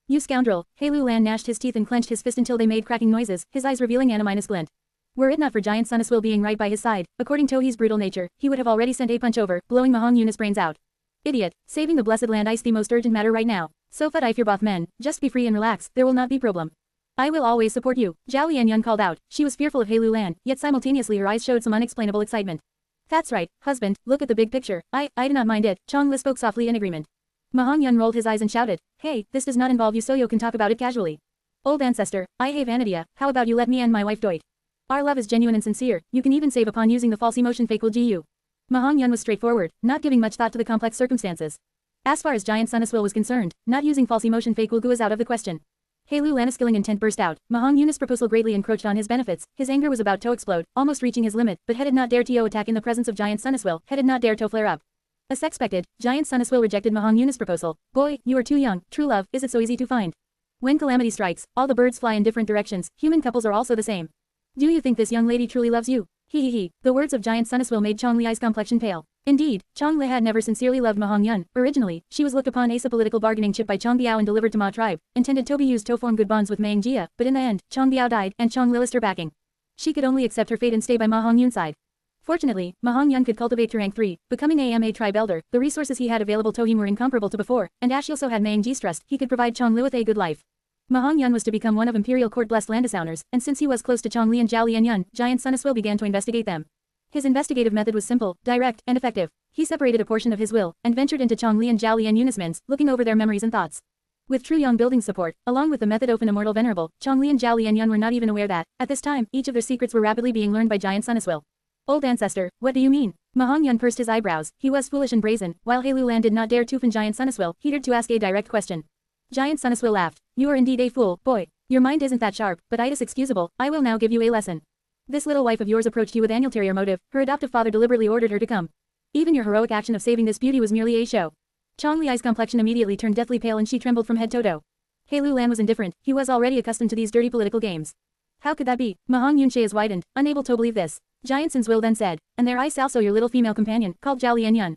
You scoundrel. Hei Lan gnashed his teeth and clenched his fist until they made cracking noises, his eyes revealing animinous glint. Were it not for Giant Sun being right by his side, according to his brutal nature, he would have already sent a punch over, blowing Ma Hongyun's brains out. Idiot. Saving the blessed land is the most urgent matter right now. So fat if you're both men, just be free and relax, there will not be problem. I will always support you, Zhao Lianyun called out. She was fearful of Hei Lan, yet simultaneously her eyes showed some unexplainable excitement. That's right, husband, look at the big picture. I do not mind it, Chong spoke softly in agreement. Ma Hongyun rolled his eyes and shouted, hey, this does not involve you so you can talk about it casually. Old ancestor, I have an idea, how about you let me and my wife do it? Our love is genuine and sincere, you can even save upon using the false emotion fake will GU. Ma Hongyun was straightforward, not giving much thought to the complex circumstances. As far as Giant Sun was concerned, not using false emotion fake will GU is out of the question. Hei Lan's killing intent burst out. Ma Hongyun's proposal greatly encroached on his benefits. His anger was about to explode, almost reaching his limit, but he did not dare to attack in the presence of Giant Sun. He did not dare to flare up. As expected, Giant Sun rejected Ma Hongyun's proposal. Boy, you are too young. True love, is it so easy to find? When calamity strikes, all the birds fly in different directions. Human couples are also the same. Do you think this young lady truly loves you? He. The words of Giant Sun made Chong Li's complexion pale. Indeed, Chong Li had never sincerely loved Ma Hongyun. Originally, she was looked upon as a political bargaining chip by Chong Biao and delivered to Ma Tribe, intended to be used to form good bonds with Meng Jia, but in the end, Chong Biao died, and Chong Li lost her backing. She could only accept her fate and stay by Ma Hongyun's side. Fortunately, Ma Hongyun could cultivate to rank 3, becoming a tribe elder. The resources he had available to him were incomparable to before, and as she also had Meng Ji's trust, he could provide Chong Li with a good life. Ma Hongyun was to become one of Imperial Court Blessed Land owners, and since he was close to Chong Li and Zhao Lianyun, Giant Sun Immortal began to investigate them. His investigative method was simple, direct, and effective. He separated a portion of his will, and ventured into Chong Li and Zhao Lianyun's minds, looking over their memories and thoughts. With true young building support, along with the method of an Immortal Venerable, Chong Li and Zhao Lianyun were not even aware that, at this time, each of their secrets were rapidly being learned by Giant Sun Immortal. Old ancestor, what do you mean? Ma Hongyun pursed his eyebrows. He was foolish and brazen, while Hei Lulan did not dare to offend Giant Sun Immortal. He dared to ask a direct question. Giant Sun Immortal laughed. You are indeed a fool, boy. Your mind isn't that sharp, but it is excusable. I will now give you a lesson. This little wife of yours approached you with an ulterior motive. Her adoptive father deliberately ordered her to come. Even your heroic action of saving this beauty was merely a show. Chong Li's complexion immediately turned deathly pale and she trembled from head to toe. Hei Lulan was indifferent. He was already accustomed to these dirty political games. How could that be? Ma Hongyun's eyes widened, unable to believe this. Giant Sun's will then said, and there is also your little female companion, called Zhao Lianyun.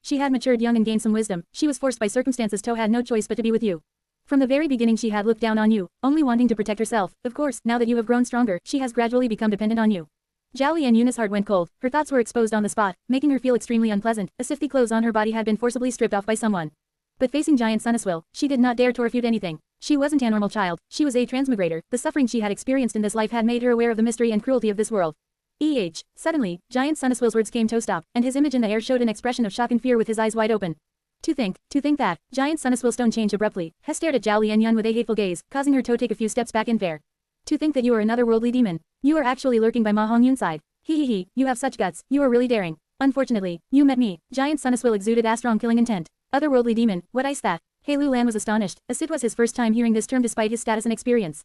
She had matured young and gained some wisdom. She was forced by circumstances to had no choice but to be with you. From the very beginning she had looked down on you, only wanting to protect herself. Of course, now that you have grown stronger, she has gradually become dependent on you. Zhao Lianyun's heart went cold. Her thoughts were exposed on the spot, making her feel extremely unpleasant, as if the clothes on her body had been forcibly stripped off by someone. But facing Giant Sun Immortal, she did not dare to refute anything. She wasn't a normal child, she was a transmigrator. The suffering she had experienced in this life had made her aware of the mystery and cruelty of this world. Suddenly, Giant Sun Immortal's words came to stop, and his image in the air showed an expression of shock and fear with his eyes wide open. To think that, Giant Sun Immortal's tone changed abruptly. He stared at Zhao Lianyun with a hateful gaze, causing her to take a few steps back in fear. To think that you are another worldly demon. You are actually lurking by Ma Hongyun's side. You have such guts, you are really daring. Unfortunately, you met me. Giant Sun Immortal exuded a strong killing intent. Otherworldly demon, what is that? Hei Lulan was astonished, as it was his first time hearing this term despite his status and experience.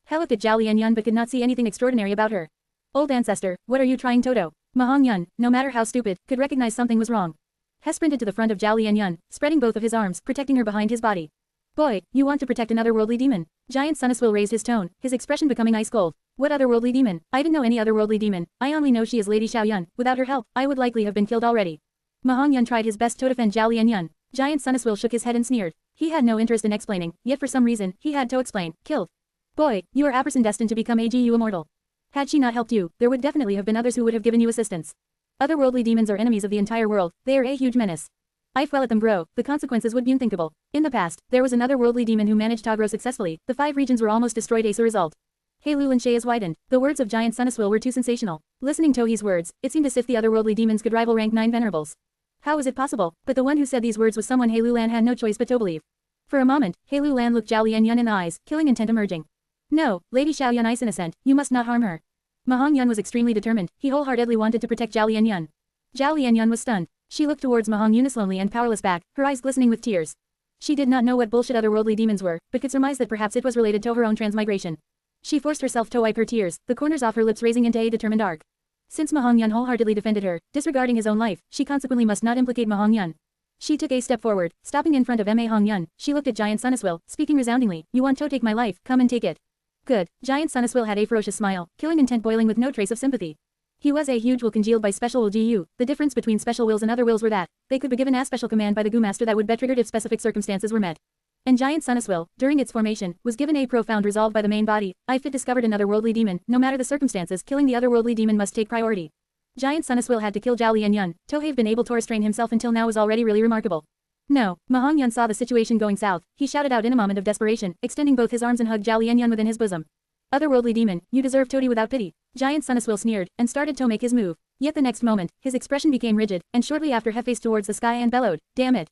He looked at Zhao Lianyun but could not see anything extraordinary about her. Old ancestor, what are you trying to do? Ma Hongyun, no matter how stupid, could recognize something was wrong. He sprinted to the front of Zhao Lianyun, spreading both of his arms, protecting her behind his body. Boy, you want to protect another worldly demon? Giant Sun Immortal raised his tone, his expression becoming ice cold. What other worldly demon? I didn't know any other worldly demon. I only know she is Lady Xiaoyun. Without her help, I would likely have been killed already. Ma Hongyun tried his best to defend Zhao Lianyun. Giant Sun Immortal shook his head and sneered. He had no interest in explaining, yet for some reason, he had to explain. Killed. Boy, you are predestined to become AGU immortal. Had she not helped you, there would definitely have been others who would have given you assistance. Otherworldly demons are enemies of the entire world. They are a huge menace. If we let them grow, the consequences would be unthinkable. In the past, there was another worldly demon who managed to grow successfully. The 5 regions were almost destroyed as a result. Hei Lulan's eyes widened. The words of Giant Sun Immortal were too sensational. Listening to his words, it seemed as if the otherworldly demons could rival rank 9 venerables. How was it possible? But the one who said these words was someone Hei Lulan had no choice but to believe. For a moment, Hei Lulan looked Zhao Lianyun in the eyes, killing intent emerging. No, Lady Xiaoyun is innocent. You must not harm her. Ma Hongyun was extremely determined. He wholeheartedly wanted to protect Zhao Lianyun. Zhao Lianyun was stunned. She looked towards Ma Hongyun's lonely and powerless back, her eyes glistening with tears. She did not know what bullshit otherworldly demons were, but could surmise that perhaps it was related to her own transmigration. She forced herself to wipe her tears, the corners of her lips raising into a determined arc. Since Ma Hongyun wholeheartedly defended her, disregarding his own life, she consequently must not implicate Ma Hongyun. She took a step forward, stopping in front of Ma Hongyun. She looked at Giant Sun Immortal, speaking resoundingly. You want to take my life, come and take it. Good. Giant Sun Immortal had a ferocious smile, killing intent boiling with no trace of sympathy. He was a huge will congealed by special will GU. The difference between special wills and other wills were that they could be given a special command by the Gu Master that would be triggered if specific circumstances were met. And Giant Sun Immortal, during its formation, was given a profound resolve by the main body. If it discovered another worldly demon, no matter the circumstances, killing the otherworldly demon must take priority. Giant Sun Immortal had to kill Zhao Lianyun. To have been able to restrain himself until now was already really remarkable. No, Ma Hongyun saw the situation going south. He shouted out in a moment of desperation, extending both his arms and hugged Zhao Lianyun within his bosom. Otherworldly demon, you deserve toady without pity. Giant Sun Immortal sneered, and started to make his move. Yet the next moment, his expression became rigid, and shortly after he faced towards the sky and bellowed, damn it.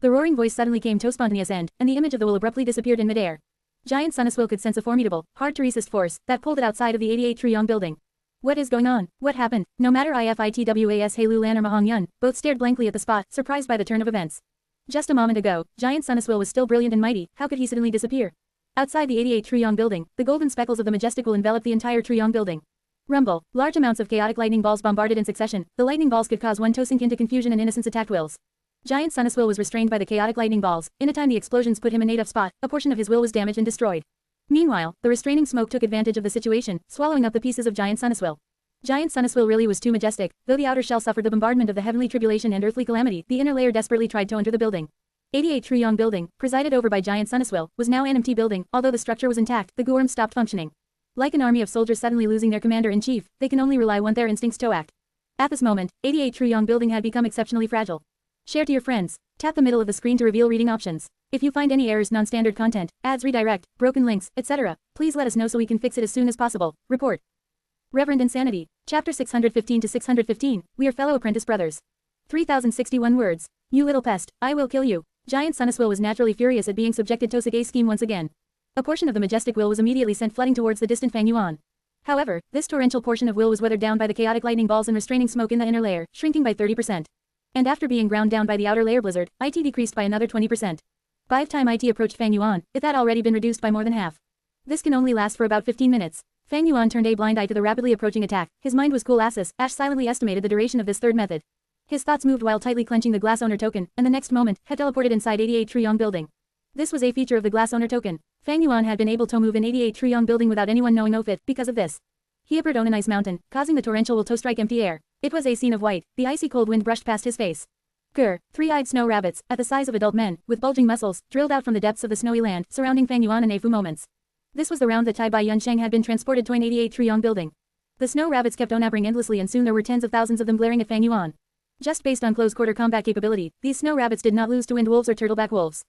The roaring voice suddenly came to a spontaneous end, and the image of the will abruptly disappeared in midair. Giant Sun Immortal could sense a formidable, hard to resist force, that pulled it outside of the 88-tree-young building. What is going on? What happened? No matter IFITWAS Hei Lulan or Ma Hongyun, both stared blankly at the spot, surprised by the turn of events. Just a moment ago, Giant Sun Immortal was still brilliant and mighty. How could he suddenly disappear? Outside the 88-tree-young building, the golden speckles of the majestic will envelop the entire tree-young building. Rumble. Large amounts of chaotic lightning balls bombarded in succession. The lightning balls could cause one to sink into confusion and innocence attacked wills. Giant Sun Immortal was restrained by the chaotic lightning balls. In a time the explosions put him in a tough spot. A portion of his will was damaged and destroyed. Meanwhile, the restraining smoke took advantage of the situation, swallowing up the pieces of Giant Sun Immortal. Giant Sun Immortal really was too majestic. Though the outer shell suffered the bombardment of the heavenly tribulation and earthly calamity, the inner layer desperately tried to enter the building. 88 Truyong Building, presided over by Giant Sun Immortal, was now an empty building. Although the structure was intact, the Guorm stopped functioning. Like an army of soldiers suddenly losing their commander-in-chief, they can only rely on their instincts to act. At this moment, 88 Truyong Building had become exceptionally fragile. Share to your friends. Tap the middle of the screen to reveal reading options. If you find any errors, non-standard content, ads redirect, broken links, etc., please let us know so we can fix it as soon as possible. Report. Reverend Insanity. Chapter 615 to 615. We are fellow apprentice brothers. 3061 words. You little pest, I will kill you. Giant Sun Immortal was naturally furious at being subjected to Tosage's scheme once again. A portion of the majestic will was immediately sent flooding towards the distant Fang Yuan. However, this torrential portion of will was weathered down by the chaotic lightning balls and restraining smoke in the inner layer, shrinking by 30%. And after being ground down by the outer layer blizzard, IT decreased by another 20%. By the time IT approached Fang Yuan, it had already been reduced by more than half. This can only last for about 15 minutes. Fang Yuan turned a blind eye to the rapidly approaching attack. His mind was cool as Ash silently estimated the duration of this third method. His thoughts moved while tightly clenching the glass owner token, and the next moment, had teleported inside 88 Truyong Building. This was a feature of the glass owner token. Fang Yuan had been able to move in 88 Truyong Building without anyone knowing of it. Because of this, he appeared on an ice mountain, causing the torrential will to strike empty air. It was a scene of white. The icy cold wind brushed past his face. Grr, three-eyed snow rabbits, at the size of adult men, with bulging muscles, drilled out from the depths of the snowy land, surrounding Fang Yuan in a few moments. This was the round that Tai Bai Yunsheng had been transported to an 88 Truyong Building. The snow rabbits kept on napping endlessly and soon there were tens of thousands of them glaring at Fang Yuan. Just based on close-quarter combat capability, these snow rabbits did not lose to wind wolves or turtleback wolves.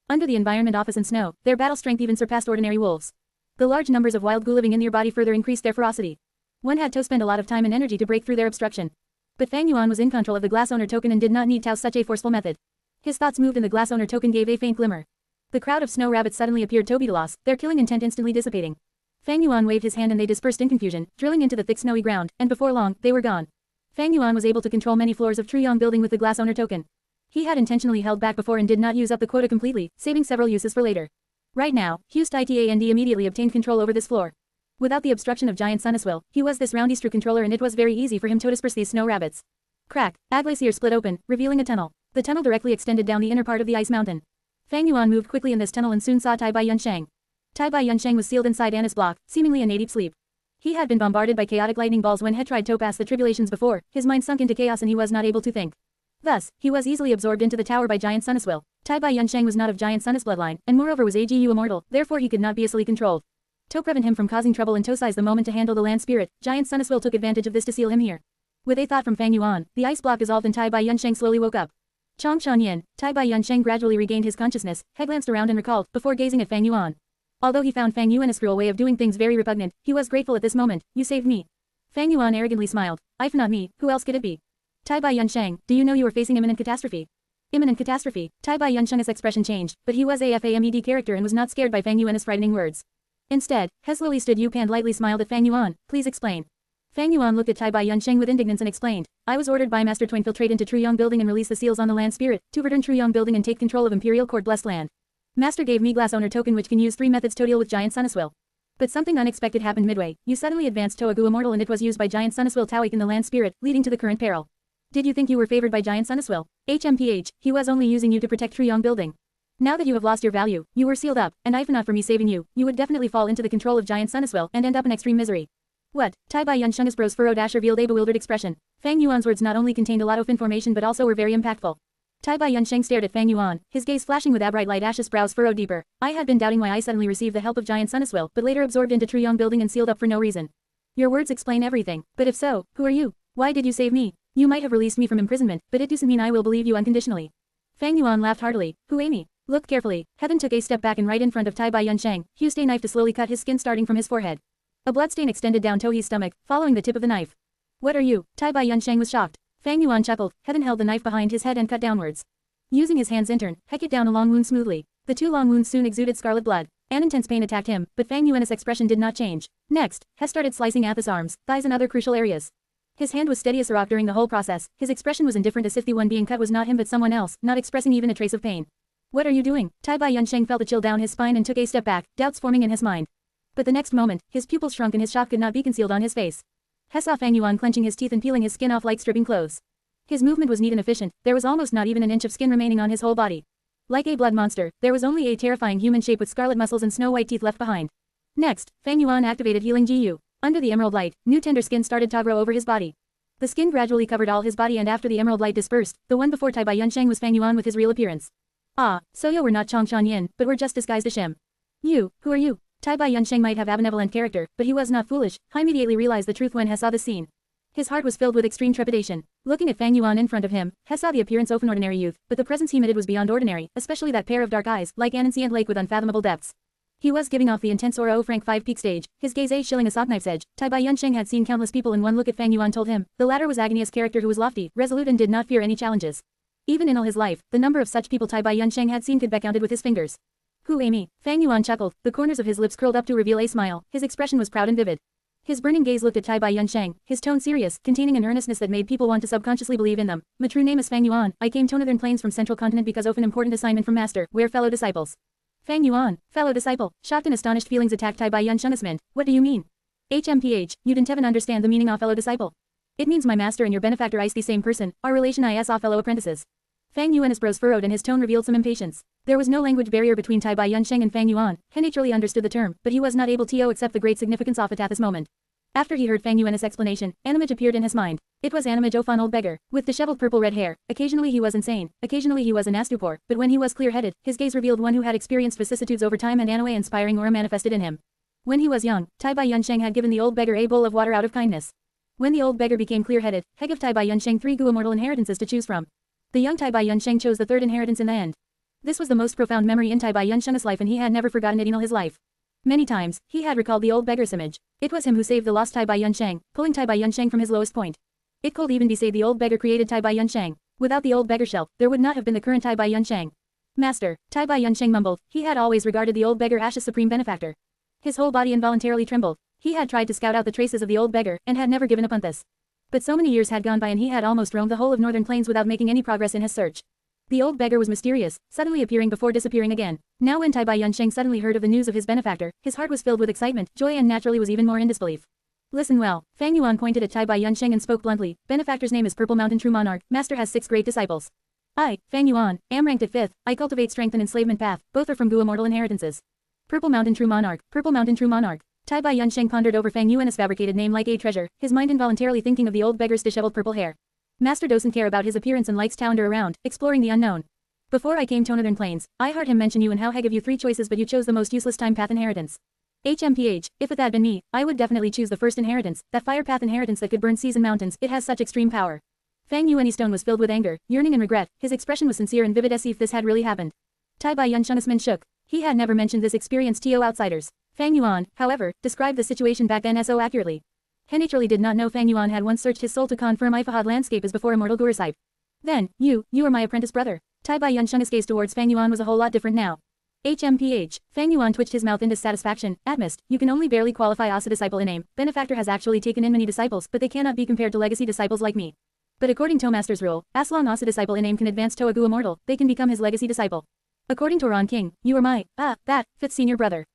Under the environment office and snow, their battle strength even surpassed ordinary wolves. The large numbers of wild goo living in their body further increased their ferocity. One had to spend a lot of time and energy to break through their obstruction. But Fang Yuan was in control of the glass owner token and did not need to use such a forceful method. His thoughts moved and the glass owner token gave a faint glimmer. The crowd of snow rabbits suddenly appeared to be lost, their killing intent instantly dissipating. Fang Yuan waved his hand and they dispersed in confusion, drilling into the thick snowy ground, and before long, they were gone. Fang Yuan was able to control many floors of Truyong Building with the glass owner token. He had intentionally held back before and did not use up the quota completely, saving several uses for later. Right now, Hust Itand immediately obtained control over this floor. Without the obstruction of Giant Sun Immortal, he was this roundy true controller and it was very easy for him to disperse these snow rabbits. Crack, a glacier split open, revealing a tunnel. The tunnel directly extended down the inner part of the ice mountain. Fang Yuan moved quickly in this tunnel and soon saw Tai Bai Yunsheng. Tai Bai Yunsheng was sealed inside Anna's block, seemingly in a deep sleep. He had been bombarded by chaotic lightning balls when Hei tried to pass the tribulations before, his mind sunk into chaos and he was not able to think. Thus, he was easily absorbed into the tower by Giant Sun Immortal. Tai Bai Yunsheng was not of Giant Sun's bloodline, and moreover was AGU immortal, therefore he could not be easily controlled. To prevent him from causing trouble and to seize the moment to handle the land spirit, Giant Sun Immortal took advantage of this to seal him here. With a thought from Fang Yuan, the ice block dissolved and Tai Bai Yunsheng slowly woke up. Chong Yin, Tai Bai Yunsheng gradually regained his consciousness, he glanced around and recalled, before gazing at Fang Yuan. Although he found Fang Yuan's cruel way of doing things very repugnant, he was grateful at this moment. You saved me. Fang Yuan arrogantly smiled. If not me, who else could it be? Tai Bai Yunsheng, do you know you are facing imminent catastrophe? Imminent catastrophe. Tai Bai Yunsheng's expression changed, but he was a FAMED character and was not scared by Fang Yuan's frightening words. Instead, he slowly stood up and lightly smiled at Fang Yuan. Please explain. Fang Yuan looked at Tai Bai Yunsheng with indignance and explained. I was ordered by Master to infiltrate into Truyong Building and release the seals on the land spirit, to return Truyong Building and take control of Imperial Court Blessed Land. Master gave me glass owner token which can use 3 methods to deal with Giant Sun Immortal. But something unexpected happened midway. You suddenly advanced to a Gu immortal and it was used by Giant Sun Immortal to awaken the land spirit, leading to the current peril. Did you think you were favored by Giant Sun Immortal? HMPH, he was only using you to protect Truyong Building. Now that you have lost your value, you were sealed up, and if not for me saving you, you would definitely fall into the control of Giant Sun Immortal and end up in extreme misery. What? Tai Bai Yunsheng's brows furrowed revealed a bewildered expression. Fang Yuan's words not only contained a lot of information but also were very impactful. Tai Bai Yunsheng stared at Fang Yuan, his gaze flashing with a bright light. Ash's brows furrowed deeper. I had been doubting why I suddenly received the help of Giant Sun Immortal, but later absorbed into Truyong Building and sealed up for no reason. Your words explain everything, but if so, who are you? Why did you save me? You might have released me from imprisonment, but it doesn't mean I will believe you unconditionally. Fang Yuan laughed heartily. Who Amy? Look carefully. Heaven took a step back and right in front of Tai Bai Yunsheng, used a knife to slowly cut his skin starting from his forehead. A bloodstain extended down Tohi's stomach, following the tip of the knife. What are you? Tai Bai Yunsheng was shocked. Fang Yuan chuckled. Heaven held the knife behind his head and cut downwards. Using his hands in turn, he cut down a long wound smoothly. The 2 long wounds soon exuded scarlet blood. An intense pain attacked him, but Fang Yuan's expression did not change. Next, he started slicing at his arms, thighs and other crucial areas. His hand was steady as a rock during the whole process. His expression was indifferent as if the one being cut was not him but someone else, not expressing even a trace of pain. What are you doing? Tai Bai Yunsheng felt a chill down his spine and took a step back, doubts forming in his mind. But the next moment, his pupils shrunk and his shock could not be concealed on his face. He saw Fang Yuan clenching his teeth and peeling his skin off like stripping clothes. His movement was neat and efficient, there was almost not even an inch of skin remaining on his whole body. Like a blood monster, there was only a terrifying human shape with scarlet muscles and snow-white teeth left behind. Next, Fang Yuan activated Healing GU. Under the emerald light, new tender skin started to grow over his body. The skin gradually covered all his body, and after the emerald light dispersed, the one before Tai Bai Yunsheng was Fang Yuan with his real appearance. Ah, so you were not Chongshan Yin, but were just disguised as Shem. You, who are you? Tai Bai Yunsheng might have a benevolent character, but he was not foolish. He immediately realized the truth when he saw the scene. His heart was filled with extreme trepidation. Looking at Fang Yuan in front of him, he saw the appearance of an ordinary youth, but the presence he emitted was beyond ordinary, especially that pair of dark eyes, like an ancient lake with unfathomable depths. He was giving off the intense aura of rank 5 peak stage, his gaze shilling a sock knife's edge. Tai Bai Yunsheng had seen countless people, and one look at Fang Yuan told him, the latter was Agnia's character who was lofty, resolute, and did not fear any challenges. Even in all his life, the number of such people Tai Bai Yunsheng had seen could be counted with his fingers. Who Amy? Fang Yuan chuckled, the corners of his lips curled up to reveal a smile, his expression was proud and vivid. His burning gaze looked at Tai Bai Yunsheng, his tone serious, containing an earnestness that made people want to subconsciously believe in them. My true name is Fang Yuan. I came to Northern Plains from Central Continent because of an important assignment from Master, where fellow disciples. Fang Yuan, fellow disciple, shocked and astonished feelings attacked Tai Bai Yunsheng. What do you mean? HMPH, you didn't even understand the meaning of fellow disciple. It means my master and your benefactor is the same person, our relation is our fellow apprentices. Fang Yuan's brows furrowed and his tone revealed some impatience. There was no language barrier between Tai Bai Yunsheng and Fang Yuan. He naturally understood the term, but he was not able to accept the great significance of it at this moment. After he heard Fang Yuan's explanation, an image appeared in his mind. It was an image of an old beggar, with disheveled purple-red hair. Occasionally he was insane, occasionally he was in a stupor, but when he was clear-headed, his gaze revealed one who had experienced vicissitudes over time and an inspiring aura manifested in him. When he was young, Tai Bai Yunsheng had given the old beggar a bowl of water out of kindness. When the old beggar became clear-headed, he gave Tai Bai Yunsheng 3 immortal inheritances to choose from. The young Tai Bai Yunsheng chose the third inheritance in the end. This was the most profound memory in Tai Bai Yunsheng's life, and he had never forgotten it in all his life. Many times, he had recalled the old beggar's image. It was him who saved the lost Tai Bai Yunsheng, pulling Tai Bai Yunsheng from his lowest point. It could even be said the old beggar created Tai Bai Yunsheng. Without the old beggar shell, there would not have been the current Tai Bai Yunsheng. Master, Tai Bai Yunsheng mumbled. He had always regarded the old beggar as his supreme benefactor. His whole body involuntarily trembled. He had tried to scout out the traces of the old beggar, and had never given up on this. But so many years had gone by and he had almost roamed the whole of Northern Plains without making any progress in his search. The old beggar was mysterious, suddenly appearing before disappearing again. Now when Tai Bai Yunsheng suddenly heard of the news of his benefactor, his heart was filled with excitement, joy, and naturally was even more in disbelief. Listen well. Fang Yuan pointed at Tai Bai Yunsheng and spoke bluntly. Benefactor's name is Purple Mountain True Monarch. Master has 6 great disciples. I, Fang Yuan, am ranked at 5th. I cultivate strength and enslavement path. Both are from Gu immortal inheritances. Purple Mountain True Monarch. Purple Mountain True Monarch. Tai Bai Yunsheng pondered over Fang Yuan's fabricated name like a treasure, his mind involuntarily thinking of the old beggar's disheveled purple hair. Master doesn't care about his appearance and likes to wander around, exploring the unknown. Before I came to Northern Plains, I heard him mention you and how he gave you 3 choices, but you chose the most useless time path inheritance. HMPH, if it had been me, I would definitely choose the first inheritance, that fire path inheritance that could burn seas and mountains. It has such extreme power. Fang Yuan's tone was filled with anger, yearning and regret. His expression was sincere and vivid as if this had really happened. Tai Bai Yunsheng's man shook. He had never mentioned this experience to outsiders. Fang Yuan, however, described the situation back then so accurately. He naturally did not know Fang Yuan had once searched his soul to confirm Ifahad landscape as before immortal Guru Sahib. Then, you are my apprentice brother. Tai Bai Yunsheng's gaze towards Fang Yuan was a whole lot different now. HMPH, Fang Yuan twitched his mouth in dissatisfaction. Atmist, you can only barely qualify as a disciple in name. Benefactor has actually taken in many disciples, but they cannot be compared to legacy disciples like me. But according to Master's rule, as long as a disciple in name can advance to a Gu immortal, they can become his legacy disciple. According to Ron King, you are my, 5th senior brother.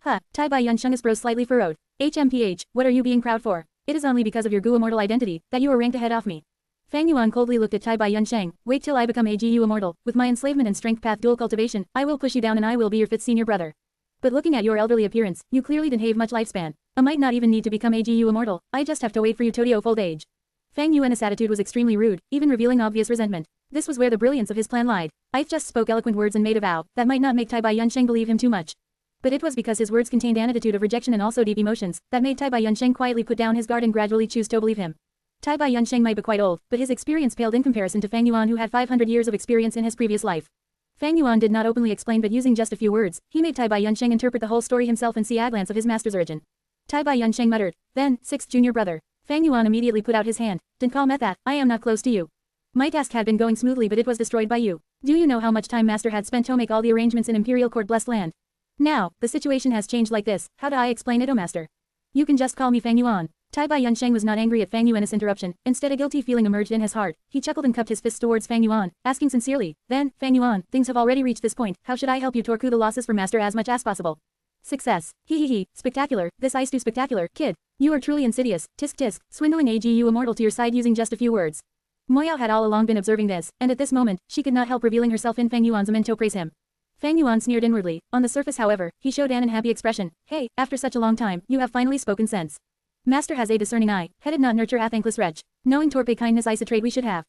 Tai Bai Yunsheng's brows slightly furrowed. HMPH, what are you being proud for? It is only because of your Gu immortal identity, that you are ranked ahead of me. Fang Yuan coldly looked at Tai Bai Yunsheng. Wait till I become a Gu immortal. With my enslavement and strength path dual cultivation, I will push you down and I will be your 5th senior brother. But looking at your elderly appearance, you clearly didn't have much lifespan. I might not even need to become a Gu immortal. I just have to wait for you to your old age. Fang Yuan's attitude was extremely rude, even revealing obvious resentment. This was where the brilliance of his plan lied. I just spoke eloquent words and made a vow that might not make Tai Bai Yunsheng believe him too much. But it was because his words contained an attitude of rejection and also deep emotions that made Tai Bai Yunsheng quietly put down his guard and gradually choose to believe him. Tai Bai Yunsheng might be quite old, but his experience paled in comparison to Fang Yuan, who had 500 years of experience in his previous life. Fang Yuan did not openly explain, but using just a few words, he made Tai Bai Yunsheng interpret the whole story himself and see a glance of his master's origin. Tai Bai Yunsheng muttered, then, 6th junior brother. Fang Yuan immediately put out his hand. Don't call me that, I am not close to you. My task had been going smoothly, but it was destroyed by you. Do you know how much time master had spent to make all the arrangements in Imperial Court Blessed Land? Now, the situation has changed like this. How do I explain it, oh master? You can just call me Fang Yuan. Tai Bai Yunsheng was not angry at Fang Yuan's interruption, instead a guilty feeling emerged in his heart. He chuckled and cupped his fists towards Fang Yuan, asking sincerely, then, Fang Yuan, things have already reached this point, how should I help you to recoup the losses for master as much as possible? Success. Hee, spectacular, this is too spectacular, kid. You are truly insidious, tisk, swindling a Gu immortal to your side using just a few words. Moyao had all along been observing this, and at this moment, she could not help revealing herself in Fang Yuan's mind to praise him. Fang Yuan sneered inwardly. On the surface, however, he showed an unhappy expression. Hey, after such a long time, you have finally spoken sense. Master has a discerning eye, headed not nurture a thankless wretch. Knowing torpe kindness ice a trade we should have.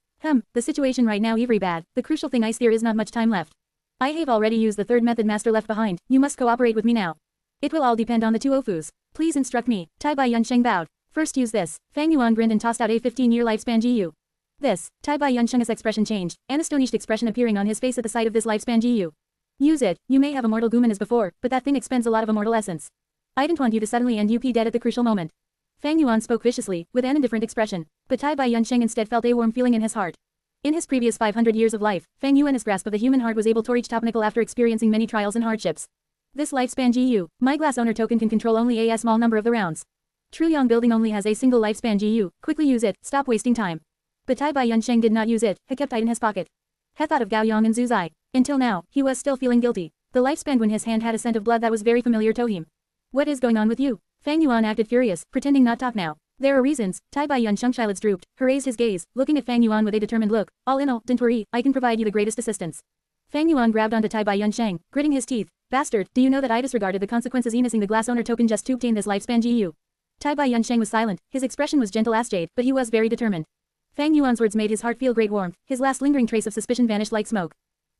The situation right now every bad, the crucial thing ice there is not much time left. I have already used the third method Master left behind, you must cooperate with me now. It will all depend on the two Ofus. Please instruct me. Tai Bai Yunsheng bowed. First use this. Fang Yuan grinned and tossed out a 15-year lifespan GU. This. Tai Bai Yunsheng's expression changed, an astonished expression appearing on his face at the sight of this lifespan GU. Use it. You may have immortal Guman as before, but that thing expends a lot of immortal essence. I didn't want you to suddenly end up dead at the crucial moment. Fang Yuan spoke viciously, with an indifferent expression, but Tai Bai Yunsheng instead felt a warm feeling in his heart. In his previous 500 years of life, Fang Yuan's grasp of the human heart was able to reach top nickel after experiencing many trials and hardships. This lifespan GU, my glass owner token can control only a small number of the rounds. True Yang building only has a single lifespan GU, quickly use it, stop wasting time. But Tai Bai Yunsheng did not use it, he kept it in his pocket. He thought of Gao Yang and Zhu Zai. Until now, he was still feeling guilty. The lifespan when his hand had a scent of blood that was very familiar to him. What is going on with you? Fang Yuan acted furious, pretending not talk now. There are reasons. Tai Bai Yunsheng's eyelids drooped, he raised his gaze, looking at Fang Yuan with a determined look. All in all, don't worry, I can provide you the greatest assistance. Fang Yuan grabbed onto Tai Bai Yunsheng, gritting his teeth. Bastard, do you know that I disregarded the consequences in missing the glass owner token just to obtain this lifespan GU? Tai Bai Yunsheng was silent, his expression was gentle as jade, but he was very determined. Fang Yuan's words made his heart feel great warmth, his last lingering trace of suspicion vanished like smoke.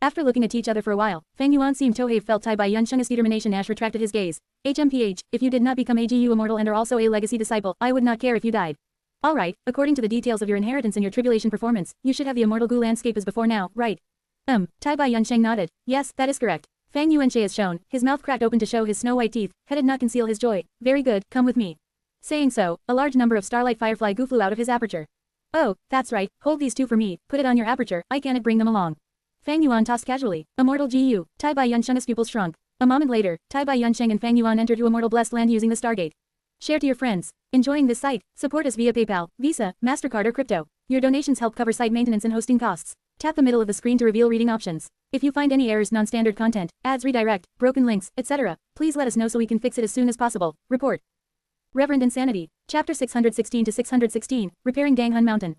After looking at each other for a while, Fang Yuan seemed to have felt Tai Bai Yunsheng's determination as retracted his gaze. HMPH, if you did not become a GU immortal and are also a legacy disciple, I would not care if you died. Alright, according to the details of your inheritance and your tribulation performance, you should have the immortal Gu landscape as before now, right? Tai Bai Yunsheng nodded. Yes, that is correct. Fang Yuansheng has shown, his mouth cracked open to show his snow-white teeth, he did not conceal his joy. Very good, come with me. Saying so, a large number of starlight firefly goo flew out of his aperture. Oh, that's right, hold these two for me, put it on your aperture, I cannot bring them along. Fang Yuan tossed casually. Immortal GU, Tai Bai Yunsheng's pupils shrunk. A moment later, Tai Bai Yunsheng and Fang Yuan entered to Immortal Blessed Land using the Stargate. Share to your friends. Enjoying this site? Support us via PayPal, Visa, MasterCard or crypto. Your donations help cover site maintenance and hosting costs. Tap the middle of the screen to reveal reading options. If you find any errors, non-standard content, ads redirect, broken links, etc., please let us know so we can fix it as soon as possible. Report. Reverend Insanity. Chapter 616 to 616, Repairing Danghun Mountain.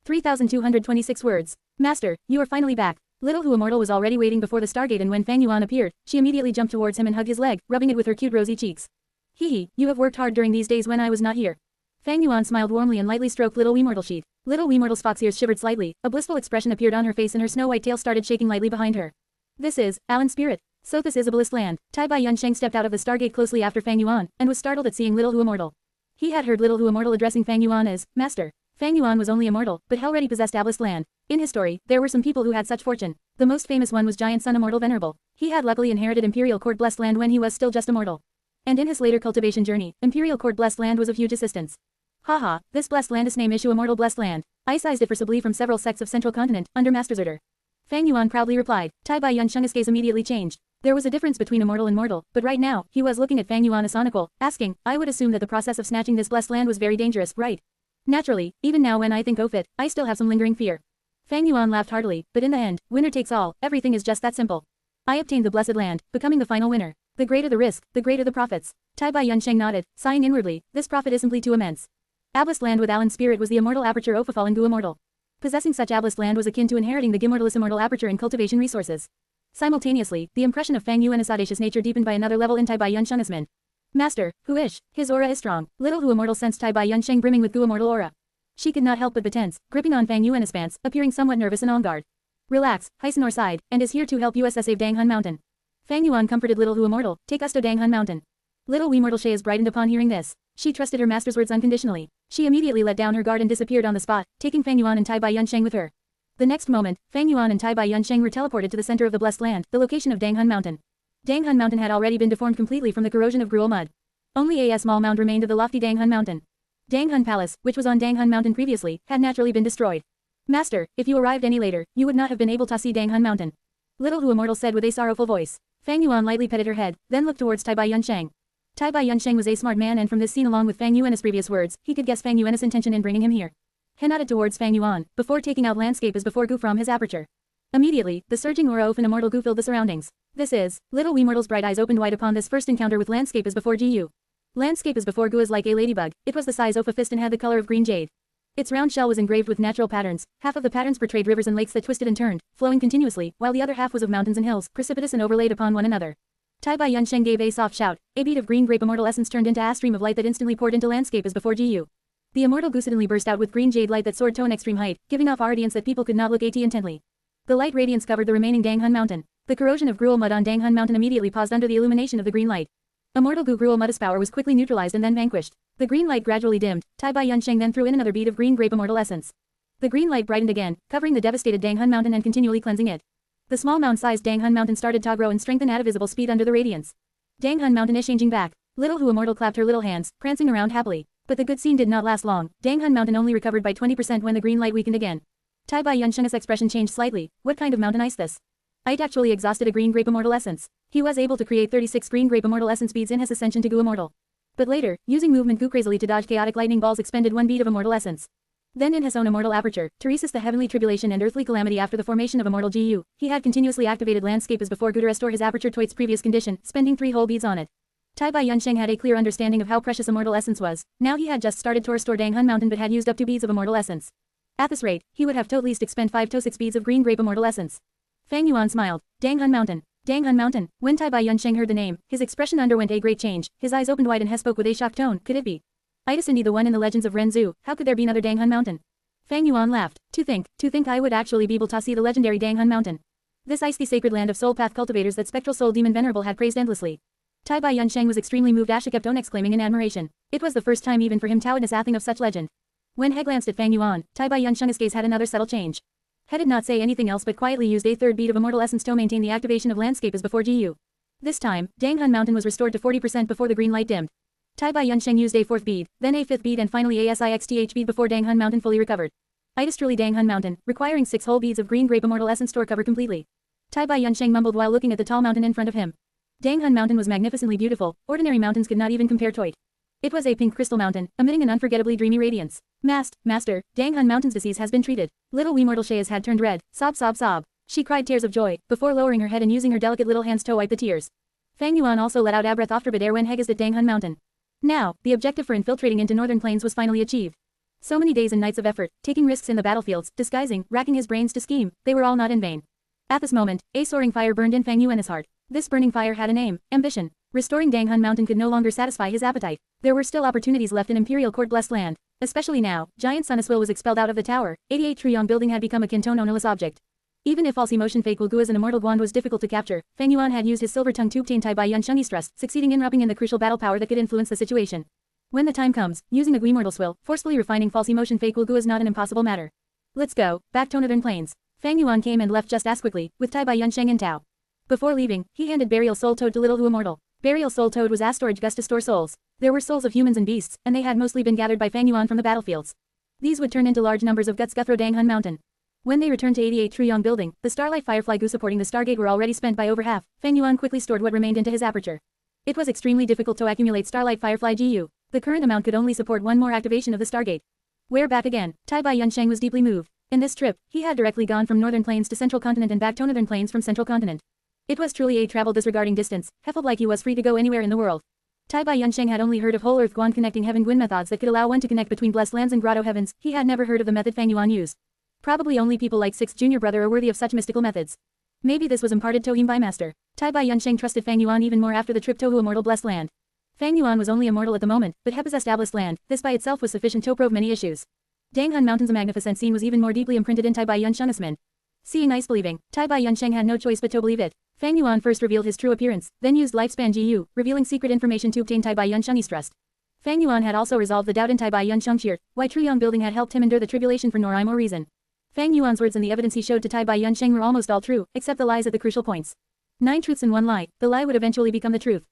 3,226 words. Master, you are finally back. Little Hu Immortal was already waiting before the Stargate, and when Fang Yuan appeared, she immediately jumped towards him and hugged his leg, rubbing it with her cute rosy cheeks. Hee, you have worked hard during these days when I was not here. Fang Yuan smiled warmly and lightly stroked Little Immortal's sheath. Little Immortal's fox ears shivered slightly, a blissful expression appeared on her face and her snow-white tail started shaking lightly behind her. This is, Alan Spirit. So this is a Blessed Land. Tai Bai Yunsheng stepped out of the Stargate closely after Fang Yuan, and was startled at seeing Little Hu Immortal. He had heard Little Hu Immortal addressing Fang Yuan as, Master. Fang Yuan was only immortal, but already possessed a Blessed Land. In his story, there were some people who had such fortune. The most famous one was Giant Sun Immortal Venerable. He had luckily inherited Imperial Court Blessed Land when he was still just immortal. And in his later cultivation journey, Imperial Court Blessed Land was of huge assistance. Haha, this Blessed Land is name issue Immortal Blessed Land. I sized it for Sibyl from several sects of Central Continent, under Master's order. Fang Yuan proudly replied. Tai Bai Yunsheng's gaze immediately changed. There was a difference between immortal and mortal, but right now, he was looking at Fang Yuan asonical, asking, I would assume that the process of snatching this Blessed Land was very dangerous, right? Naturally, even now when I think of it, I still have some lingering fear. Fang Yuan laughed heartily, but in the end, winner takes all, everything is just that simple. I obtained the Blessed Land, becoming the final winner. The greater the risk, the greater the profits. Tai Bai Yunsheng nodded, sighing inwardly, this profit is simply too immense. Ablest Land with Alan Spirit was the immortal aperture of Fallen Gu Immortal. Possessing such Ablest Land was akin to inheriting the Gimmortalis Immortal aperture and cultivation resources. Simultaneously, the impression of Fang Yuan's audacious nature deepened by another level in Tai Bai Yunsheng's mind. Master, Hu-ish, his aura is strong. Little Hu Immortal sensed Tai Bai Yunsheng brimming with Gu Immortal aura. She could not help but be tense, gripping on Fang Yuan's pants, appearing somewhat nervous and on guard. Relax, Heisenor sighed, and is here to help us save Danghun Mountain. Fang Yuan comforted Little Hu Immortal, take us to Danghun Mountain. Little Immortal Shay's brightened upon hearing this. She trusted her master's words unconditionally. She immediately let down her guard and disappeared on the spot, taking Fang Yuan and Tai Bai Yunsheng with her. The next moment, Fang Yuan and Tai Bai Yunsheng were teleported to the center of the Blessed Land, the location of Danghun Mountain. Danghun Mountain had already been deformed completely from the corrosion of gruel mud. Only a small mound remained of the lofty Danghun Mountain. Danghun Palace, which was on Danghun Mountain previously, had naturally been destroyed. Master, if you arrived any later, you would not have been able to see Danghun Mountain. Little Hu Immortal said with a sorrowful voice. Fang Yuan lightly petted her head, then looked towards Tai Bai Yunsheng. Tai Bai Yunsheng was a smart man, and from this scene along with Fang Yuan's previous words, he could guess Fang Yuan's intention in bringing him here. He nodded towards Fang Yuan, before taking out landscape as before Gu from his aperture. Immediately, the surging aura of an immortal Gu filled the surroundings. This is, Little Immortal's bright eyes opened wide upon this first encounter with landscape as before GU. Landscape as before Gu is like a ladybug, it was the size of a fist and had the color of green jade. Its round shell was engraved with natural patterns, half of the patterns portrayed rivers and lakes that twisted and turned, flowing continuously, while the other half was of mountains and hills, precipitous and overlaid upon one another. Tai Bai Yunsheng gave a soft shout. A bead of green grape immortal essence turned into a stream of light that instantly poured into landscape as before Gu. The immortal goo suddenly burst out with green jade light that soared to an extreme height, giving off a radiance that people could not look at intently. The light radiance covered the remaining Danghun Mountain. The corrosion of gruel mud on Danghun Mountain immediately paused under the illumination of the green light. Immortal goo gruel mud's power was quickly neutralized and then vanquished. The green light gradually dimmed. Tai Bai Yunsheng then threw in another bead of green grape immortal essence. The green light brightened again, covering the devastated Danghun Mountain and continually cleansing it. The small mound-sized Danghun Mountain started to grow and strengthen at a visible speed under the radiance. Danghun Mountain is changing back. Little Hu Immortal clapped her little hands, prancing around happily. But the good scene did not last long. Danghun Mountain only recovered by 20% when the green light weakened again. Tai Bai Yunsheng's expression changed slightly. What kind of mountain ice this? I'd actually exhausted a green grape immortal essence. He was able to create 36 green grape immortal essence beads in his ascension to Gu Immortal. But later, using movement Gu crazily to dodge chaotic lightning balls expended one bead of immortal essence. Then in his own immortal aperture, to resist the heavenly tribulation and earthly calamity after the formation of immortal Gu, he had continuously activated landscape as before Gu to restore his aperture to its previous condition, spending 3 whole beads on it. Tai Bai Yunsheng had a clear understanding of how precious immortal essence was. Now he had just started to restore Danghun Mountain but had used up 2 beads of immortal essence. At this rate, he would have to at least expend 5 to 6 beads of green grape immortal essence. Fang Yuan smiled. Danghun Mountain. Danghun Mountain. When Tai Bai Yunsheng heard the name, his expression underwent a great change. His eyes opened wide and he spoke with a shocked tone. Could it be? Isn't he the one in the legends of Renzu? How could there be another Danghun Mountain? Fang Yuan laughed. To think I would actually be able to see the legendary Danghun Mountain. This ice the sacred land of soul path cultivators that spectral soul demon venerable had praised endlessly. Tai Bai Yunsheng was extremely moved as she kept on exclaiming in admiration. It was the first time even for him to witness a thing of such legend. When he glanced at Fang Yuan, Tai Bai Yunsheng's gaze had another subtle change. He did not say anything else but quietly used a 3rd bead of immortal essence to maintain the activation of landscape as before Gu. This time, Danghun Mountain was restored to 40% before the green light dimmed. Tai Bai Yunsheng used a 4th bead, then a 5th bead and finally a sixth bead before Danghun Mountain fully recovered. It is truly Danghun Mountain, requiring 6 whole beads of green grape immortal essence to recover completely. Tai Bai Yunsheng mumbled while looking at the tall mountain in front of him. Danghun Mountain was magnificently beautiful. Ordinary mountains could not even compare to it. It was a pink crystal mountain, emitting an unforgettably dreamy radiance. Master, Danghun Mountain's disease has been treated. Little wee mortal Shay's had turned red. Sob. She cried tears of joy, before lowering her head and using her delicate little hands to wipe the tears. Fang Yuan also let out a breath of turbid air when he gazed at Danghun Mountain. Now, the objective for infiltrating into northern plains was finally achieved. So many days and nights of effort, taking risks in the battlefields, disguising, racking his brains to scheme, they were all not in vain. At this moment, a soaring fire burned in Fang Yuan's heart. This burning fire had a name, ambition. Restoring Danghun Mountain could no longer satisfy his appetite. There were still opportunities left in Imperial Court Blessed Land. Especially now, Giant Sun Immortal was expelled out of the tower. 88 Triyong building had become a Kintono-niless object. Even if false emotion fake Gu as an immortal Guan was difficult to capture, Fang Yuan had used his silver tongue to obtain Tai Bai Yunsheng's trust, succeeding in rubbing in the crucial battle power that could influence the situation. When the time comes, using a Guimortal swill, forcefully refining false emotion fake Gu is not an impossible matter. Let's go, back to northern plains. Fang Yuan came and left just as quickly, with Tai Bai Yunsheng in tow. Before leaving, he handed Burial Soul Toad to Little Hu Immortal. Burial Soul Toad was a storage gust to store souls. There were souls of humans and beasts, and they had mostly been gathered by Fang Yuan from the battlefields. These would turn into large numbers of guts Guthro Danghun Mountain. When they returned to 88 Truyong building, the Starlight Firefly Gu supporting the Stargate were already spent by over half. Fang Yuan quickly stored what remained into his aperture. It was extremely difficult to accumulate Starlight Firefly GU. The current amount could only support one more activation of the Stargate. We're back again. Tai Bai Yunsheng was deeply moved. In this trip, he had directly gone from northern plains to central continent and back to northern plains from central continent. It was truly a travel disregarding distance. He felt like he was free to go anywhere in the world. Tai Bai Yunsheng had only heard of whole earth Guan connecting heaven Guin methods that could allow one to connect between blessed lands and grotto heavens. He had never heard of the method Fang Yuan used. Probably only people like Sixth Junior Brother are worthy of such mystical methods. Maybe this was imparted to him by Master. Tai Bai Yunsheng trusted Fang Yuan even more after the trip to Hu Immortal Blessed Land. Fang Yuan was only immortal at the moment, but he possessed blessed land. This by itself was sufficient to prove many issues. Danghun Mountain's magnificent scene was even more deeply imprinted in Tai Bai Yunsheng's mind. Seeing ice believing, Tai Bai Yunsheng had no choice but to believe it. Fang Yuan first revealed his true appearance, then used lifespan GU, revealing secret information to obtain Tai Bai Yunsheng's trust. Fang Yuan had also resolved the doubt in Tai Bai Yunsheng's heart, why Truyong building had helped him endure the tribulation for no rhyme or reason. Fang Yuan's words and the evidence he showed to Tai Bai Yunsheng were almost all true, except the lies at the crucial points. 9 truths and 1 lie, the lie would eventually become the truth.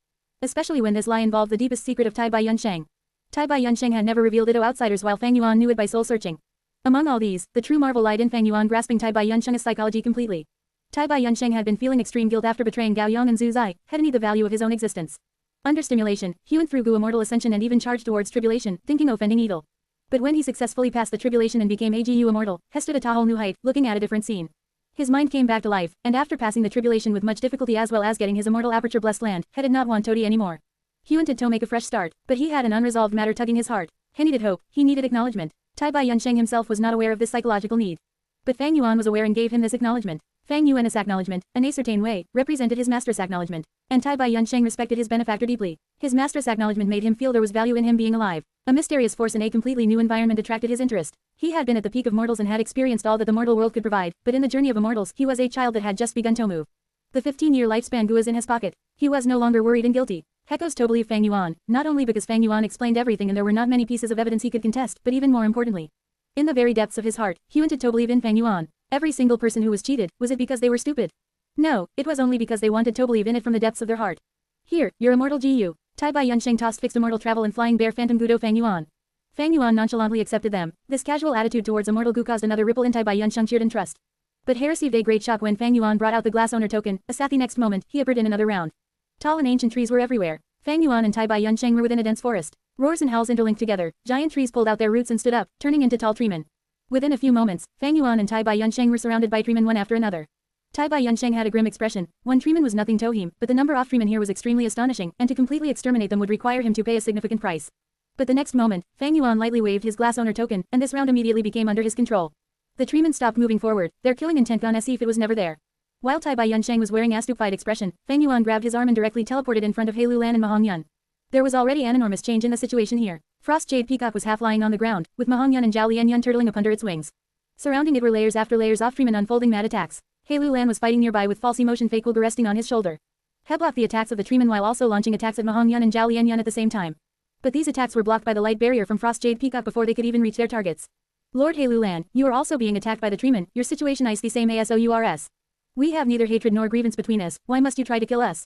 Especially when this lie involved the deepest secret of Tai Bai Yunsheng. Tai Bai Yunsheng had never revealed it to outsiders while Fang Yuan knew it by soul searching. Among all these, the true marvel lied in Fang Yuan grasping Tai Bai Yunsheng's psychology completely. Tai Bai Yunsheng had been feeling extreme guilt after betraying Gao Yong and Zhu Zai, had knew the value of his own existence. Under stimulation, he went through Gu Immortal Ascension and even charged towards tribulation, thinking offending evil. But when he successfully passed the tribulation and became AGU Immortal, he stood at a whole new height, looking at a different scene. His mind came back to life, and after passing the tribulation with much difficulty as well as getting his immortal aperture blessed land, he did not want Todi anymore. He wanted to make a fresh start, but he had an unresolved matter tugging his heart. He needed hope, he needed acknowledgement. Tai Bai Yunsheng himself was not aware of this psychological need. But Fang Yuan was aware and gave him this acknowledgement. Fang Yuan's acknowledgement, in a certain way, represented his master's acknowledgement. And Tai Bai Yunsheng respected his benefactor deeply. His master's acknowledgement made him feel there was value in him being alive. A mysterious force in a completely new environment attracted his interest. He had been at the peak of mortals and had experienced all that the mortal world could provide, but in the journey of immortals, he was a child that had just begun to move. The 15-year lifespan was in his pocket. He was no longer worried and guilty. Hekos to believe Fang Yuan, not only because Fang Yuan explained everything and there were not many pieces of evidence he could contest, but even more importantly, in the very depths of his heart, he wanted to believe in Fang Yuan. Every single person who was cheated, was it because they were stupid? No, it was only because they wanted to believe in it from the depths of their heart. Here, your immortal Gu. Tai Bai Yunsheng tossed fixed immortal travel and flying bear phantom Gudo Fang Yuan. Fang Yuan nonchalantly accepted them. This casual attitude towards immortal Gu caused another ripple in Tai Bai Yunsheng cheered in trust. But he received a great shock when Fang Yuan brought out the glass owner token. The next moment, he appeared in another round. Tall and ancient trees were everywhere. Fang Yuan and Tai Bai Yunsheng were within a dense forest. Roars and howls interlinked together. Giant trees pulled out their roots and stood up, turning into tall treemen. Within a few moments, Fang Yuan and Tai Bai Yunsheng were surrounded by treemen one after another. Tai Bai Yunsheng had a grim expression. One treeman was nothing to him, but the number of treemen here was extremely astonishing, and to completely exterminate them would require him to pay a significant price. But the next moment, Fang Yuan lightly waved his glass owner token, and this round immediately became under his control. The treemen stopped moving forward, their killing intent gone as if it was never there. While Tai Bai Yunsheng was wearing a stupefied expression, Fang Yuan grabbed his arm and directly teleported in front of Hei Lulan and Mahong Yun. There was already an enormous change in the situation here. Frost Jade Peacock was half lying on the ground, with Mahong Yun and Zhao Lianyun turtling up under its wings. Surrounding it were layers after layers of treemen unfolding mad attacks. Hei Lulan was fighting nearby with false emotion fake Wilga resting on his shoulder. He blocked the attacks of the treemen while also launching attacks at Mahong Yun and Zhao Lianyun at the same time. But these attacks were blocked by the light barrier from Frost Jade Peacock before they could even reach their targets. Lord Hei Lulan, you are also being attacked by the treemen. Your situation is the same as ours. We have neither hatred nor grievance between us. Why must you try to kill us?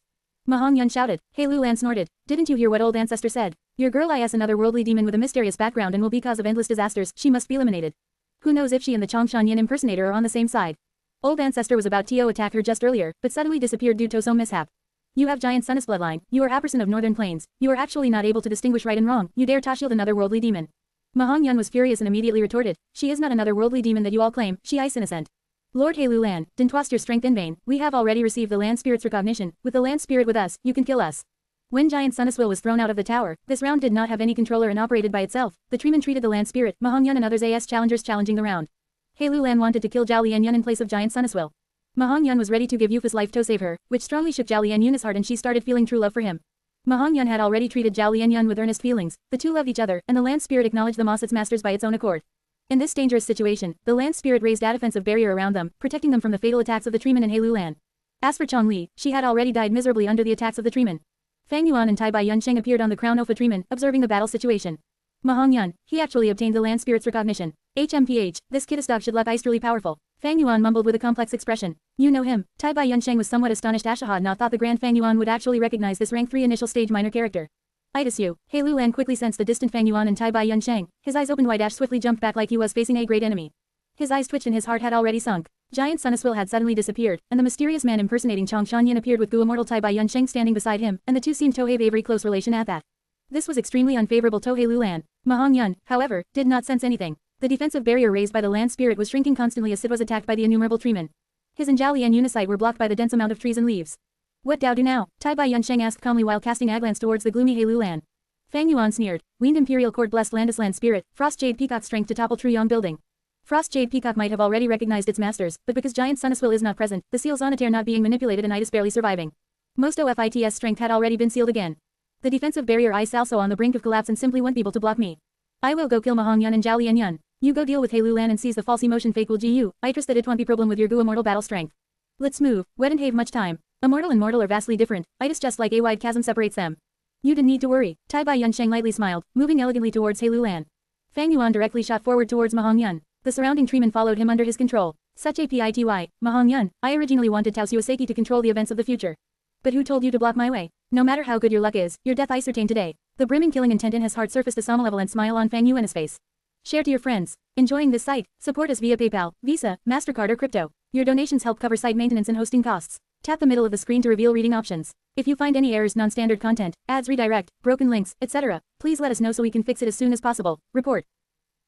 Mahong Yun shouted. Hei Lulan snorted. Didn't you hear what old ancestor said? Your girl is another worldly demon with a mysterious background and will be cause of endless disasters. She must be eliminated. Who knows if she and the Chongshan Yin impersonator are on the same side? Old ancestor was about to attack her just earlier, but suddenly disappeared due to some mishap. You have Giant Sun's bloodline. You are a person of northern plains. You are actually not able to distinguish right and wrong. You dare to shield another worldly demon. Mahong Yun was furious and immediately retorted. She is not another worldly demon that you all claim. She is innocent. Lord Hei Lulan, didn't waste your strength in vain. We have already received the land spirit's recognition. With the land spirit with us, you can kill us. When Giant Sun's will was thrown out of the tower, this round did not have any controller and operated by itself. The treemen treated the land spirit, Mahong Yun and others as challengers challenging the round. Hei Lulan wanted to kill Zhao Lianyun in place of Giant Sun's will. Mahong Yun was ready to give Yufa's life to save her, which strongly shook Zhao Lianyun's heart and she started feeling true love for him. Mahong Yun had already treated Zhao Lianyun with earnest feelings. The two loved each other, and the land spirit acknowledged them as its masters by its own accord. In this dangerous situation, the land spirit raised a defensive barrier around them, protecting them from the fatal attacks of the treemen and Hei Lulan. As for Chongli, she had already died miserably under the attacks of the treemen. Fang Yuan and Tai Bai Yunsheng appeared on the crown of the treemen, observing the battle situation. Mahong Yun, he actually obtained the land spirit's recognition. HMPH, this Kittistog should look truly powerful. Fang Yuan mumbled with a complex expression. You know him. Tai Bai Yunsheng was somewhat astonished. Asha had not thought the Grand Fang Yuan would actually recognize this rank 3 initial stage minor character. Itis you. Hei Lulan quickly sensed the distant Fang Yuan and Tai Bai Yunsheng. His eyes opened wide. Swiftly jumped back like he was facing a great enemy. His eyes twitched and his heart had already sunk. Giant Sun's will had suddenly disappeared, and the mysterious man impersonating Chongshan Yin appeared with Gu Immortal Tai Bai Yunsheng standing beside him, and the two seemed to have a very close relation at that. This was extremely unfavorable to Hei Lulan. Mahong Yun, however, did not sense anything. The defensive barrier raised by the land spirit was shrinking constantly as it was attacked by the innumerable treemen. His and Zhao Lian Unisite were blocked by the dense amount of trees and leaves. What do now? Tai Bai Yunsheng asked calmly while casting a glance towards the gloomy Hei Lulan. Fang Yuan sneered. Weaned Imperial Court Blessed Land spirit, Frost Jade Peacock strength to topple Truyong building. Frost Jade Peacock might have already recognized its masters, but because Giant Sun's will is not present, the seals on it are not being manipulated and it is barely surviving. Most OFIT's strength had already been sealed again. The defensive barrier is also on the brink of collapse and simply won't be able to block me. I will go kill Mahong Yun and Zhao Lianyun. You go deal with Hei Lulan and seize the false emotion fake will GU. I trust that it won't be problem with your Gu immortal battle strength. Let's move, we don't have much time. Immortal and mortal are vastly different, it is just like a wide chasm separates them. You didn't need to worry. Tai Bai Yunsheng lightly smiled, moving elegantly towards Hei Lulan. Fang Yuan directly shot forward towards Mahong Yun. The surrounding treemen followed him under his control. Such a pity, Mahong Yun, I originally wanted Tao Suiseki to control the events of the future. But who told you to block my way? No matter how good your luck is, your death is certain today. The brimming killing intent in his heart surfaced a malevolent smile on Fang Yuan's face. Share to your friends. Enjoying this site? Support us via PayPal, Visa, MasterCard or crypto. Your donations help cover site maintenance and hosting costs. Tap the middle of the screen to reveal reading options. If you find any errors, non-standard content, ads redirect, broken links, etc., please let us know so we can fix it as soon as possible. Report.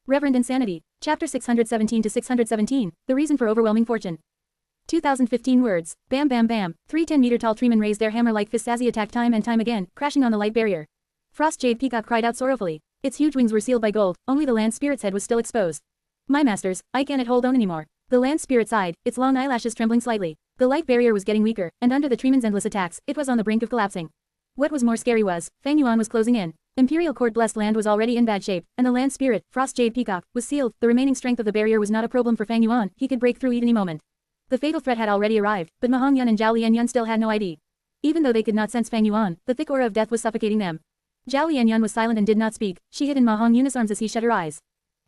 Reverend Insanity. Chapter 617 to 617, The Reason for Overwhelming Fortune. 2015 words. Bam bam bam. 3 10-meter tall treemen raised their hammer-like fists as he attacked time and time again, crashing on the light barrier. Frost Jade Peacock cried out sorrowfully. Its huge wings were sealed by gold, only the land spirit's head was still exposed. My masters, I cannot hold on anymore. The land spirit sighed, its long eyelashes trembling slightly. The light barrier was getting weaker, and under the treeman's endless attacks, it was on the brink of collapsing. What was more scary was, Fang Yuan was closing in. Imperial Court Blessed Land was already in bad shape, and the land spirit, Frost Jade Peacock, was sealed. The remaining strength of the barrier was not a problem for Fang Yuan, he could break through at any moment. The fatal threat had already arrived, but Ma Hongyun and Zhao Lianyun still had no idea. Even though they could not sense Fang Yuan, the thick aura of death was suffocating them. Zhao Lianyun was silent and did not speak, she hid in Ma Hongyun's arms as he shut her eyes.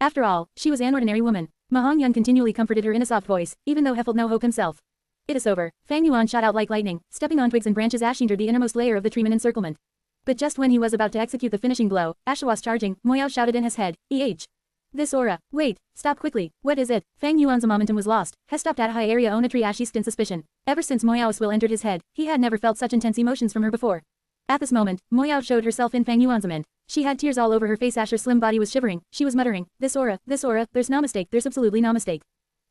After all, she was an ordinary woman. Ma Hongyun continually comforted her in a soft voice, even though he felt no hope himself. It is over. Fang Yuan shot out like lightning, stepping on twigs and branches ash entered the innermost layer of the treeman encirclement. But just when he was about to execute the finishing blow, Ash was charging, Moyao shouted in his head, This aura, wait, stop quickly, what is it? Fang Yuan's momentum was lost, he stopped at a high area on a tree Ash east in suspicion. Ever since Moyao's will entered his head, he had never felt such intense emotions from her before. At this moment, Moyao showed herself in Fang Yuan's mind. She had tears all over her face as her slim body was shivering, she was muttering, this aura, there's no mistake, there's absolutely no mistake.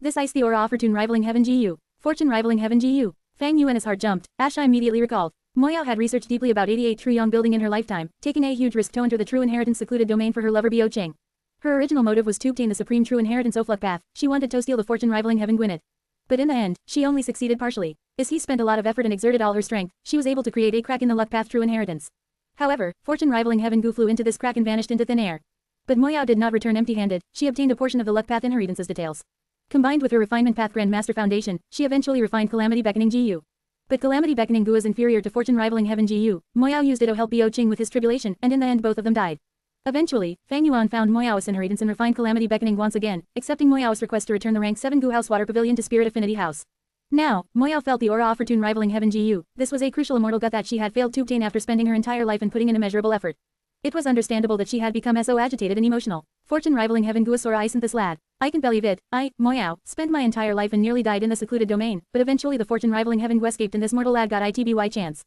This ice the aura of fortune rivaling heaven GU. Fortune rivaling heaven GU. Fang Yuan's heart jumped, Ash immediately recalled. Moyao had researched deeply about 88 True Yong building in her lifetime, taking a huge risk to enter the true inheritance secluded domain for her lover Biao Qing. Her original motive was to obtain the supreme true inheritance Ofluk path, she wanted to steal the fortune rivaling heaven Gwyneth. But in the end, she only succeeded partially. As he spent a lot of effort and exerted all her strength, she was able to create a crack in the luck path true inheritance. However, fortune rivaling heaven Gu flew into this crack and vanished into thin air. But Moyao did not return empty-handed, she obtained a portion of the luck path inheritance's details. Combined with her refinement path Grandmaster Foundation, she eventually refined Calamity Beckoning GU. But Calamity Beckoning Gu is inferior to fortune rivaling heaven GU. Moyao used it to help Biao Qing with his tribulation, and in the end both of them died. Eventually, Fang Yuan found Moyao's inheritance and refined Calamity Beckoning once again, accepting Moyao's request to return the rank 7 Gu House Water Pavilion to Spirit Affinity House. Now, Moyao felt the aura of fortune rivaling heaven GU. This was a crucial immortal gut that she had failed to obtain after spending her entire life and putting in immeasurable effort. It was understandable that she had become so agitated and emotional. Fortune rivaling heaven Gu Sora isn't this lad. I can believe it. Moyao, spent my entire life and nearly died in the secluded domain, but eventually the fortune rivaling heaven Gu escaped and this mortal lad got ITBY chance.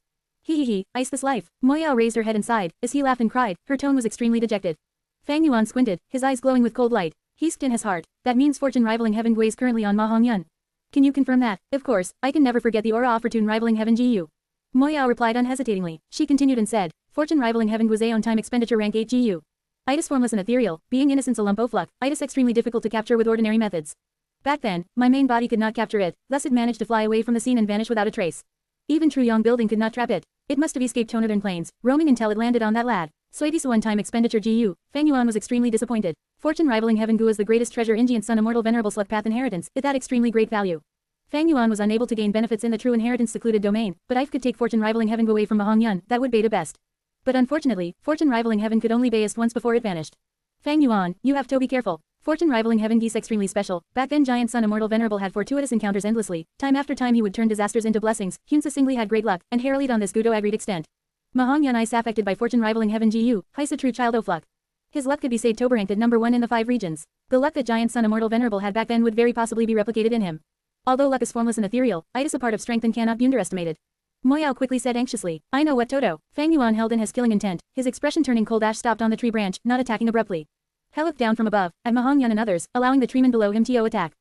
Ice this life. Moyao raised her head and sighed, as he laughed and cried, her tone was extremely dejected. Fang Yuan squinted, his eyes glowing with cold light. He sked in his heart. That means fortune rivaling heaven Gu is currently on Ma Hongyun. Can you confirm that? Of course, I can never forget the aura of fortune rivaling heaven GU. Moyao replied unhesitatingly. She continued and said, fortune rivaling heaven Gu's on time expenditure rank 8 GU. Itis formless and ethereal, being innocence a lump of fluff, itis extremely difficult to capture with ordinary methods. Back then, my main body could not capture it, thus it managed to fly away from the scene and vanish without a trace. Even True Yong building could not trap it. It must have escaped to northern plains, roaming until it landed on that lad. So itis one-time expenditure GU. Fang Yuan was extremely disappointed. Fortune rivaling heaven Gu is the greatest treasure in Giant Sun Immortal Venerable Slug Path inheritance, it had extremely great value. Fang Yuan was unable to gain benefits in the true inheritance secluded domain, but if could take fortune rivaling heaven away from Ma Hongyun, that would be the best. But unfortunately, fortune rivaling heaven could only bayest once before it vanished. Fang Yuan, you have to be careful. Fortune rivaling heaven geese extremely special. Back then Giant Sun Immortal Venerable had fortuitous encounters endlessly. Time after time he would turn disasters into blessings. Hyunsa singly had great luck, and harrowed on this Gudo agreed extent. Ma Hongyun is affected by fortune rivaling heaven GU, he's a true child of luck. His luck could be said to ranked at number 1 in the 5 regions. The luck that Giant Sun Immortal Venerable had back then would very possibly be replicated in him. Although luck is formless and ethereal, it is a part of strength and cannot be underestimated. Moyao quickly said anxiously, I know what Toto. Fang Yuan held in his killing intent, his expression turning cold. Ash stopped on the tree branch, not attacking abruptly. He looked down from above, at Ma Hongyun and others, allowing the treeman below him to attack.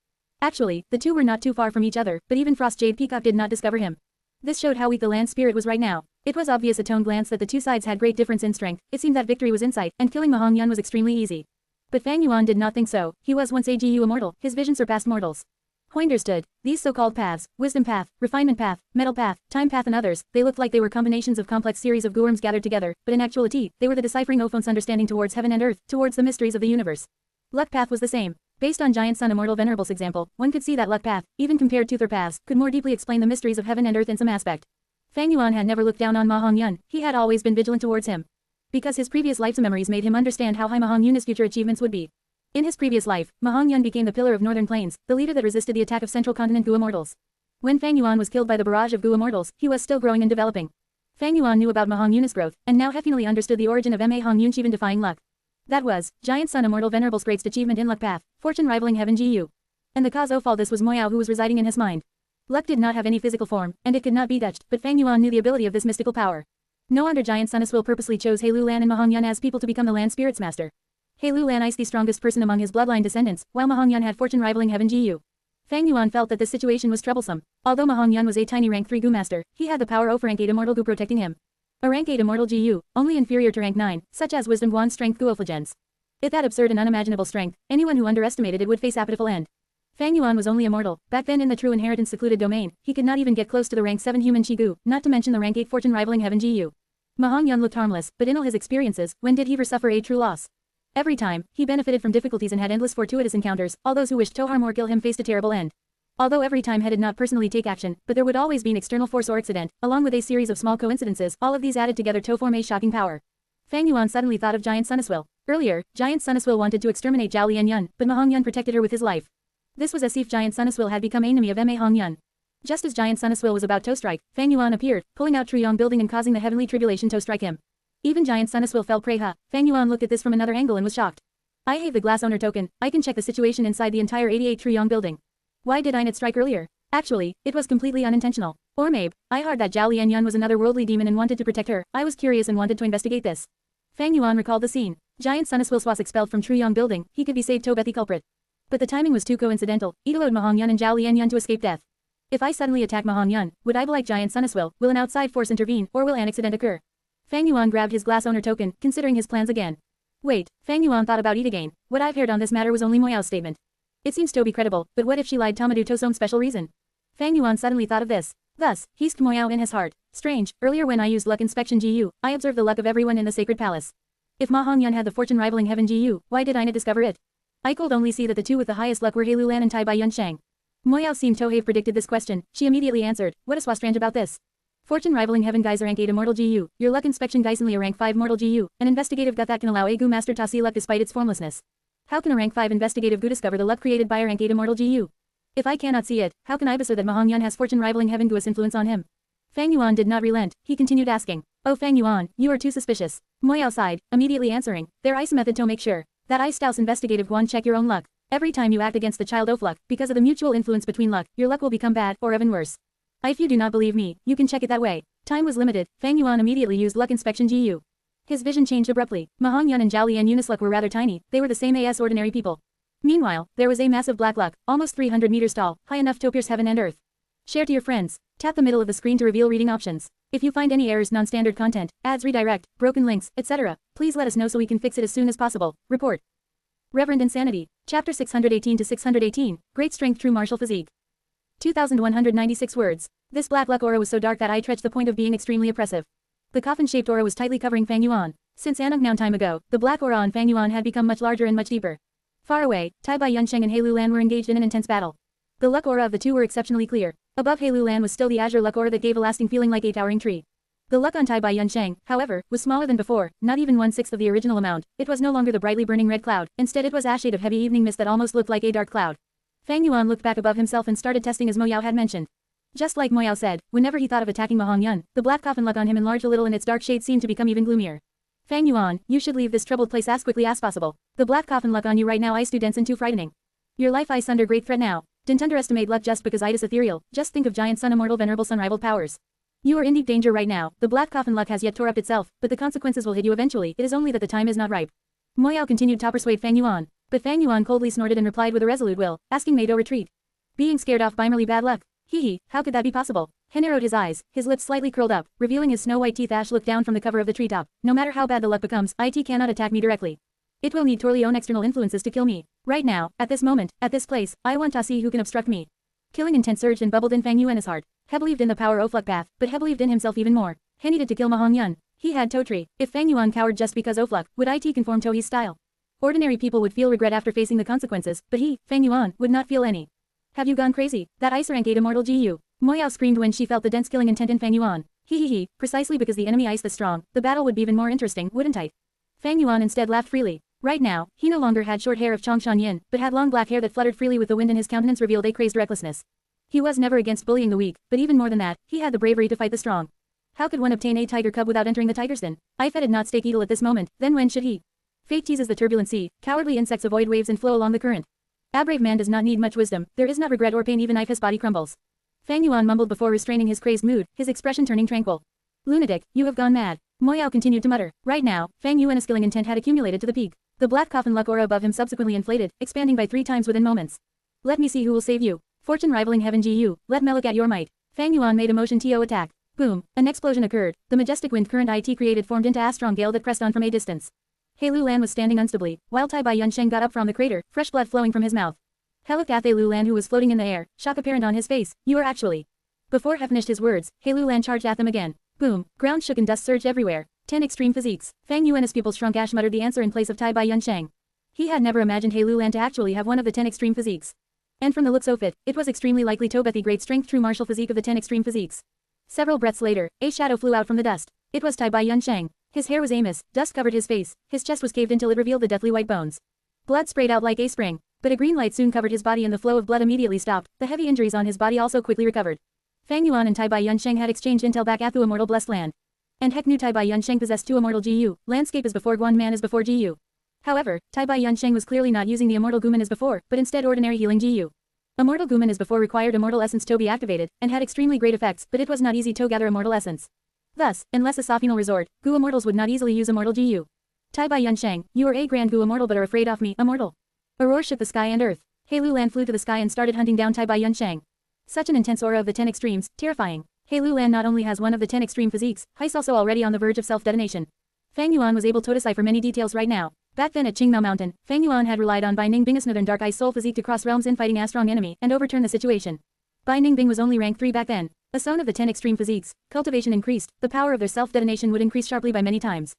Actually, the two were not too far from each other, but even Frost Jade Peacock did not discover him. This showed how weak the land spirit was right now. It was obvious at tone glance that the two sides had great difference in strength, it seemed that victory was in sight, and killing Ma Hongyun was extremely easy. But Fang Yuan did not think so, he was once a GU immortal, his vision surpassed mortals. He understood. These so-called paths, wisdom path, refinement path, metal path, time path and others, they looked like they were combinations of complex series of Guworms gathered together, but in actuality, they were the deciphering Ophone's understanding towards heaven and earth, towards the mysteries of the universe. Luck path was the same. Based on Giant Sun Immortal Venerable's example, one could see that luck path, even compared to other paths, could more deeply explain the mysteries of heaven and earth in some aspect. Fang Yuan had never looked down on Ma Hongyun, he had always been vigilant towards him. Because his previous life's memories made him understand how high Ma Hongyun's future achievements would be. In his previous life, Ma Hongyun became the pillar of northern plains, the leader that resisted the attack of central continent Gu immortals. When Fang Yuan was killed by the barrage of Gu immortals, he was still growing and developing. Fang Yuan knew about Ma Hongyun's growth, and now he finally understood the origin of Ma Hongyun's even defying luck. That was, Giant Sun Immortal Venerable's greatest achievement in luck path, fortune rivaling heaven GU. And the cause of all this was Moyao who was residing in his mind. Luck did not have any physical form, and it could not be touched, but Fang Yuan knew the ability of this mystical power. No wonder Giant Sun's will purposely chose Hei Lulan and Ma Hongyun as people to become the land spirit's master. Hei Lulan is the strongest person among his bloodline descendants, while Ma Hongyun had fortune rivaling heaven GU. Fang Yuan felt that this situation was troublesome. Although Ma Hongyun was a tiny rank 3 Gu master, he had the power of rank 8 immortal Gu protecting him. A rank 8 immortal GU, only inferior to rank 9, such as wisdom Guan strength Gu effulgence. If that absurd and unimaginable strength, anyone who underestimated it would face a pitiful end. Fang Yuan was only immortal. Back then in the true inheritance secluded domain, he could not even get close to the rank 7 human Qigyu, not to mention the rank 8 fortune rivaling heaven Jiyu. Ma Hongyun looked harmless, but in all his experiences, when did he ever suffer a true loss? Every time, he benefited from difficulties and had endless fortuitous encounters. All those who wished to harm or kill him faced a terrible end. Although every time he did not personally take action, but there would always be an external force or accident, along with a series of small coincidences, all of these added together to form a shocking power. Fang Yuan suddenly thought of Giant Sun Immortal. Earlier, Giant Sun Immortal wanted to exterminate Zhao Lianyun, but Ma Hongyun protected her with his life. This was as if Giant Sun Immortal had become enemy of Ma Hongyun. Just as Giant Sun Immortal was about to strike, Fang Yuan appeared, pulling out Truyong building and causing the heavenly tribulation to strike him. Even Giant Sun Immortal fell prey. Fang Yuan looked at this from another angle and was shocked. I have the glass owner token. I can check the situation inside the entire 88 Truyong building. Why did I not strike earlier? Actually, it was completely unintentional. Or maybe, I heard that Zhao Lianyun was another worldly demon and wanted to protect her. I was curious and wanted to investigate this. Fang Yuan recalled the scene. Giant Sun Immortal was expelled from Truyong building. He could be saved to the culprit. But the timing was too coincidental. It allowed Ma Hongyun and Zhao Lianyun to escape death. If I suddenly attack Ma Hongyun, would I be like Giant Sun Immortal? Will an outside force intervene, or will an accident occur? Fang Yuan grabbed his glass owner token, considering his plans again. Wait, Fang Yuan thought about it again. What I've heard on this matter was only Moyao's statement. It seems to be credible, but what if she lied Tamadu to some special reason? Fang Yuan suddenly thought of this. Thus, he skipped Moyao in his heart. Strange, earlier when I used luck inspection GU, I observed the luck of everyone in the sacred palace. If Ma Hongyun had the fortune rivaling heaven GU, why did I not discover it? I could only see that the two with the highest luck were Hei Lulan and Tai Bai Yunsheng. Moyao seemed to have predicted this question. She immediately answered, what is so strange about this? Fortune rivaling heaven guys rank 8 immortal GU, your luck inspection guys only a rank 5 mortal GU, an investigative gut that can allow a GU master to see luck despite its formlessness. How can a rank 5 investigative GU discover the luck created by a rank 8 immortal GU? If I cannot see it, how can I assert that Ma Hongyun has fortune rivaling heaven GU's influence on him? Fang Yuan did not relent. He continued asking, oh Fang Yuan, you are too suspicious. Moyao sighed, immediately answering, there is a method to make sure that I stouse investigative Guan check your own luck. Every time you act against the child of luck, because of the mutual influence between luck, your luck will become bad, or even worse. If you do not believe me, you can check it that way. Time was limited. Fang Yuan immediately used luck inspection GU. His vision changed abruptly. Ma Hongyun and Zhao Lianyun's luck were rather tiny. They were the same as ordinary people. Meanwhile, there was a massive black luck, almost 300 meters tall, high enough to pierce heaven and earth. Share to your friends. Tap the middle of the screen to reveal reading options. If you find any errors, non-standard content, ads redirect, broken links, etc., please let us know so we can fix it as soon as possible. Report. Reverend Insanity. Chapter 618 to 618. Great Strength True Martial Physique. 2,196 words. This black luck aura was so dark that I reached the point of being extremely oppressive. The coffin-shaped aura was tightly covering Fang Yuan. Since an unknown time ago, the black aura on Fang Yuan had become much larger and much deeper. Far away, Tai Bai Yunsheng and Hei Lulan were engaged in an intense battle. The luck aura of the two were exceptionally clear. Above Hei Lulan was still the azure luck aura that gave a lasting feeling like a towering tree. The luck on Tai Bai Yunsheng, however, was smaller than before, not even 1/6 of the original amount. It was no longer the brightly burning red cloud, instead it was a shade of heavy evening mist that almost looked like a dark cloud. Fang Yuan looked back above himself and started testing as Moyao had mentioned. Just like Moyao said, whenever he thought of attacking Ma Hongyun, the black coffin luck on him enlarged a little and its dark shade seemed to become even gloomier. Fang Yuan, you should leave this troubled place as quickly as possible. The black coffin luck on you right now is too dense and too frightening. Your life is under great threat now. Don't underestimate luck just because it is ethereal. Just think of Giant Sun Immortal Venerable Sun-rivaled powers. You are in deep danger right now. The black coffin luck has yet tore up itself, but the consequences will hit you eventually. It is only that the time is not ripe. Moyao continued to persuade Fang Yuan, but Fang Yuan coldly snorted and replied with a resolute will, asking Mei to retreat. Being scared off by merely bad luck. Hee, how could that be possible? He narrowed his eyes, his lips slightly curled up, revealing his snow-white teeth. Ash looked down from the cover of the treetop. No matter how bad the luck becomes, it cannot attack me directly. It will need Torleone external influences to kill me. Right now, at this moment, at this place, I want to see who can obstruct me. Killing intent surged and bubbled in Fang Yuan's heart. He believed in the power of luck path, but he believed in himself even more. He needed to kill Ma Hongyun. He had Totri. If Fang Yuan cowered just because of luck, would it conform to his style? Ordinary people would feel regret after facing the consequences, but he, Fang Yuan, would not feel any. Have you gone crazy? That is rank 8 immortal GU. Moyao screamed when she felt the dense killing intent in Fang Yuan. He, precisely because the enemy is this strong, the battle would be even more interesting, wouldn't it? Fang Yuan instead laughed freely. Right now, he no longer had short hair of Chongshan Yin, but had long black hair that fluttered freely with the wind and his countenance revealed a crazed recklessness. He was never against bullying the weak, but even more than that, he had the bravery to fight the strong. How could one obtain a tiger cub without entering the tiger's den? If it had not stake eagle at this moment, then when should he? Fate teases the turbulent sea, cowardly insects avoid waves and flow along the current. A brave man does not need much wisdom, there is not regret or pain even if his body crumbles. Fang Yuan mumbled before restraining his crazed mood, his expression turning tranquil. Lunatic, you have gone mad. Moyao continued to mutter. Right now, Fang Yuan's killing intent had accumulated to the peak. The black coffin luck aura above him subsequently inflated, expanding by 3 times within moments. Let me see who will save you. Fortune rivaling heaven GU, let me look at your might. Fang Yuan made a motion to attack. Boom, an explosion occurred. The majestic wind current it created formed into a strong gale that pressed on from a distance. Hei Lulan was standing unstably, while Tai Bai Yunsheng got up from the crater, fresh blood flowing from his mouth. He looked at Hei Lulan, who was floating in the air, shock apparent on his face. You are actually. Before he finished his words, Hei Lulan charged at them again. Boom, ground shook and dust surged everywhere. 10 extreme physiques. Fang Yuan's pupils shrunk. Ash muttered the answer in place of Tai Bai Yunsheng. He had never imagined Hei Lulan to actually have one of the 10 extreme physiques. And from the looks of it, it was extremely likely to be the great strength true martial physique of the 10 extreme physiques. Several breaths later, a shadow flew out from the dust. It was Tai Bai Yunsheng. His hair was amos, dust covered his face, his chest was caved until it revealed the deathly white bones. Blood sprayed out like a spring, but a green light soon covered his body and the flow of blood immediately stopped. The heavy injuries on his body also quickly recovered. Fang Yuan and Tai Bai Yunsheng had exchanged intel back at the Immortal Blessed Land. And heck knew Tai Bai Yunsheng possessed 2 immortal GU, landscape is before Guan man is before GU. However, Tai Bai Yunsheng was clearly not using the immortal Guman as before, but instead ordinary healing GU. Immortal Guman as before required immortal essence to be activated, and had extremely great effects, but it was not easy to gather immortal essence. Thus, unless a Sophinal resort, Gu immortals would not easily use immortal GU. Tai Bai Yunsheng, you are a grand Gu immortal but are afraid of me, immortal. A roar shook the sky and earth. Hei Lulan flew to the sky and started hunting down Tai Bai Yunsheng. Such an intense aura of the 10 extremes, terrifying. Hei Lulan not only has one of the 10 extreme physiques, he's also already on the verge of self-detonation. Fang Yuan was able to decipher many details right now. Back then at Qingmao Mountain, Fang Yuan had relied on Bai Ningbing's Northern Dark Ice Soul physique to cross realms in fighting a strong enemy and overturn the situation. Bai Ningbing was only rank 3 back then. A zone of the 10 extreme physiques, cultivation increased, the power of their self-detonation would increase sharply by many times.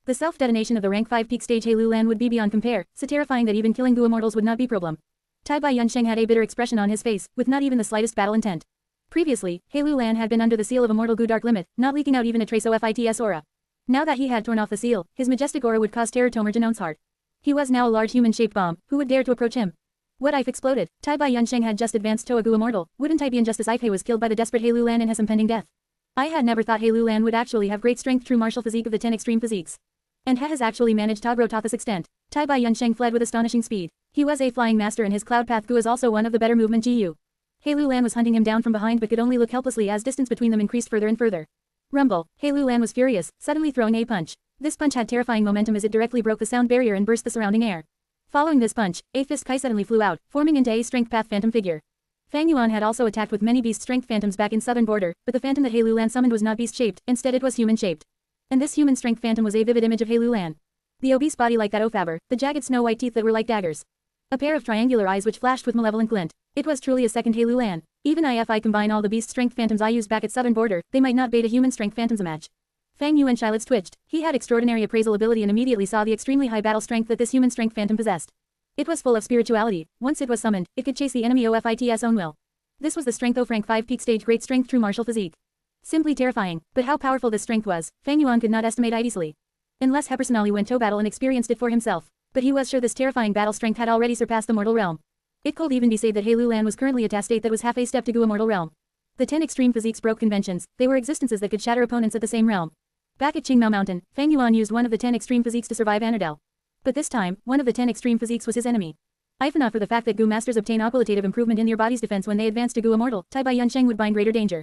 The self-detonation of the rank 5 peak stage Hei Lulan would be beyond compare, so terrifying that even killing Gu immortals would not be problem. Tai Bai Yunsheng had a bitter expression on his face, with not even the slightest battle intent. Previously, Hei Lulan had been under the seal of Immortal Gu Dark Limit, not leaking out even a trace of its aura. Now that he had torn off the seal, his majestic aura would cause terror to Merjanone's heart. He was now a large human-shaped bomb, who would dare to approach him? What if exploded? Tai Bai Yunsheng had just advanced to a Gu immortal, wouldn't I be injustice if Hei was killed by the desperate Hei Lulan and his impending death? I had never thought Hei Lulan would actually have great strength true martial physique of the 10 extreme physiques. And He has actually managed to grow to this extent. Tai Bai Yunsheng fled with astonishing speed. He was a flying master and his cloud path Gu is also one of the better movement GU. Hei Lulan was hunting him down from behind but could only look helplessly as distance between them increased further and further. Rumble, Hei Lulan was furious, suddenly throwing a punch. This punch had terrifying momentum as it directly broke the sound barrier and burst the surrounding air. Following this punch, a fist Kai suddenly flew out, forming into a strength path phantom figure. Fang Yuan had also attacked with many beast strength phantoms back in southern border, but the phantom that Hei Lulan summoned was not beast-shaped, instead it was human-shaped. And this human strength phantom was a vivid image of Hei Lulan. The obese body like that of Faber, the jagged snow-white teeth that were like daggers. A pair of triangular eyes which flashed with malevolent glint. It was truly a second Hei Lulan. Even if I combine all the beast strength phantoms I used back at southern border, they might not beat a human strength phantoms a match. Fang Yuan's eyelids twitched. He had extraordinary appraisal ability and immediately saw the extremely high battle strength that this human strength phantom possessed. It was full of spirituality. Once it was summoned, it could chase the enemy of its own will. This was the strength of rank 5 peak stage great strength true martial physique. Simply terrifying, but how powerful this strength was, Fang Yuan could not estimate it easily. Unless he personally went to battle and experienced it for himself. But he was sure this terrifying battle strength had already surpassed the mortal realm. It could even be said that Hei Lulan was currently at a state that was half a step to Gu immortal realm. The 10 extreme physiques broke conventions, they were existences that could shatter opponents at the same realm. Back at Qingmao Mountain, Fang Yuan used one of the 10 extreme physiques to survive Anadel. But this time, one of the 10 extreme physiques was his enemy. If not for the fact that Gu masters obtain a qualitative improvement in their body's defense when they advance to Gu immortal, Tai Bai Yunsheng would bind greater danger.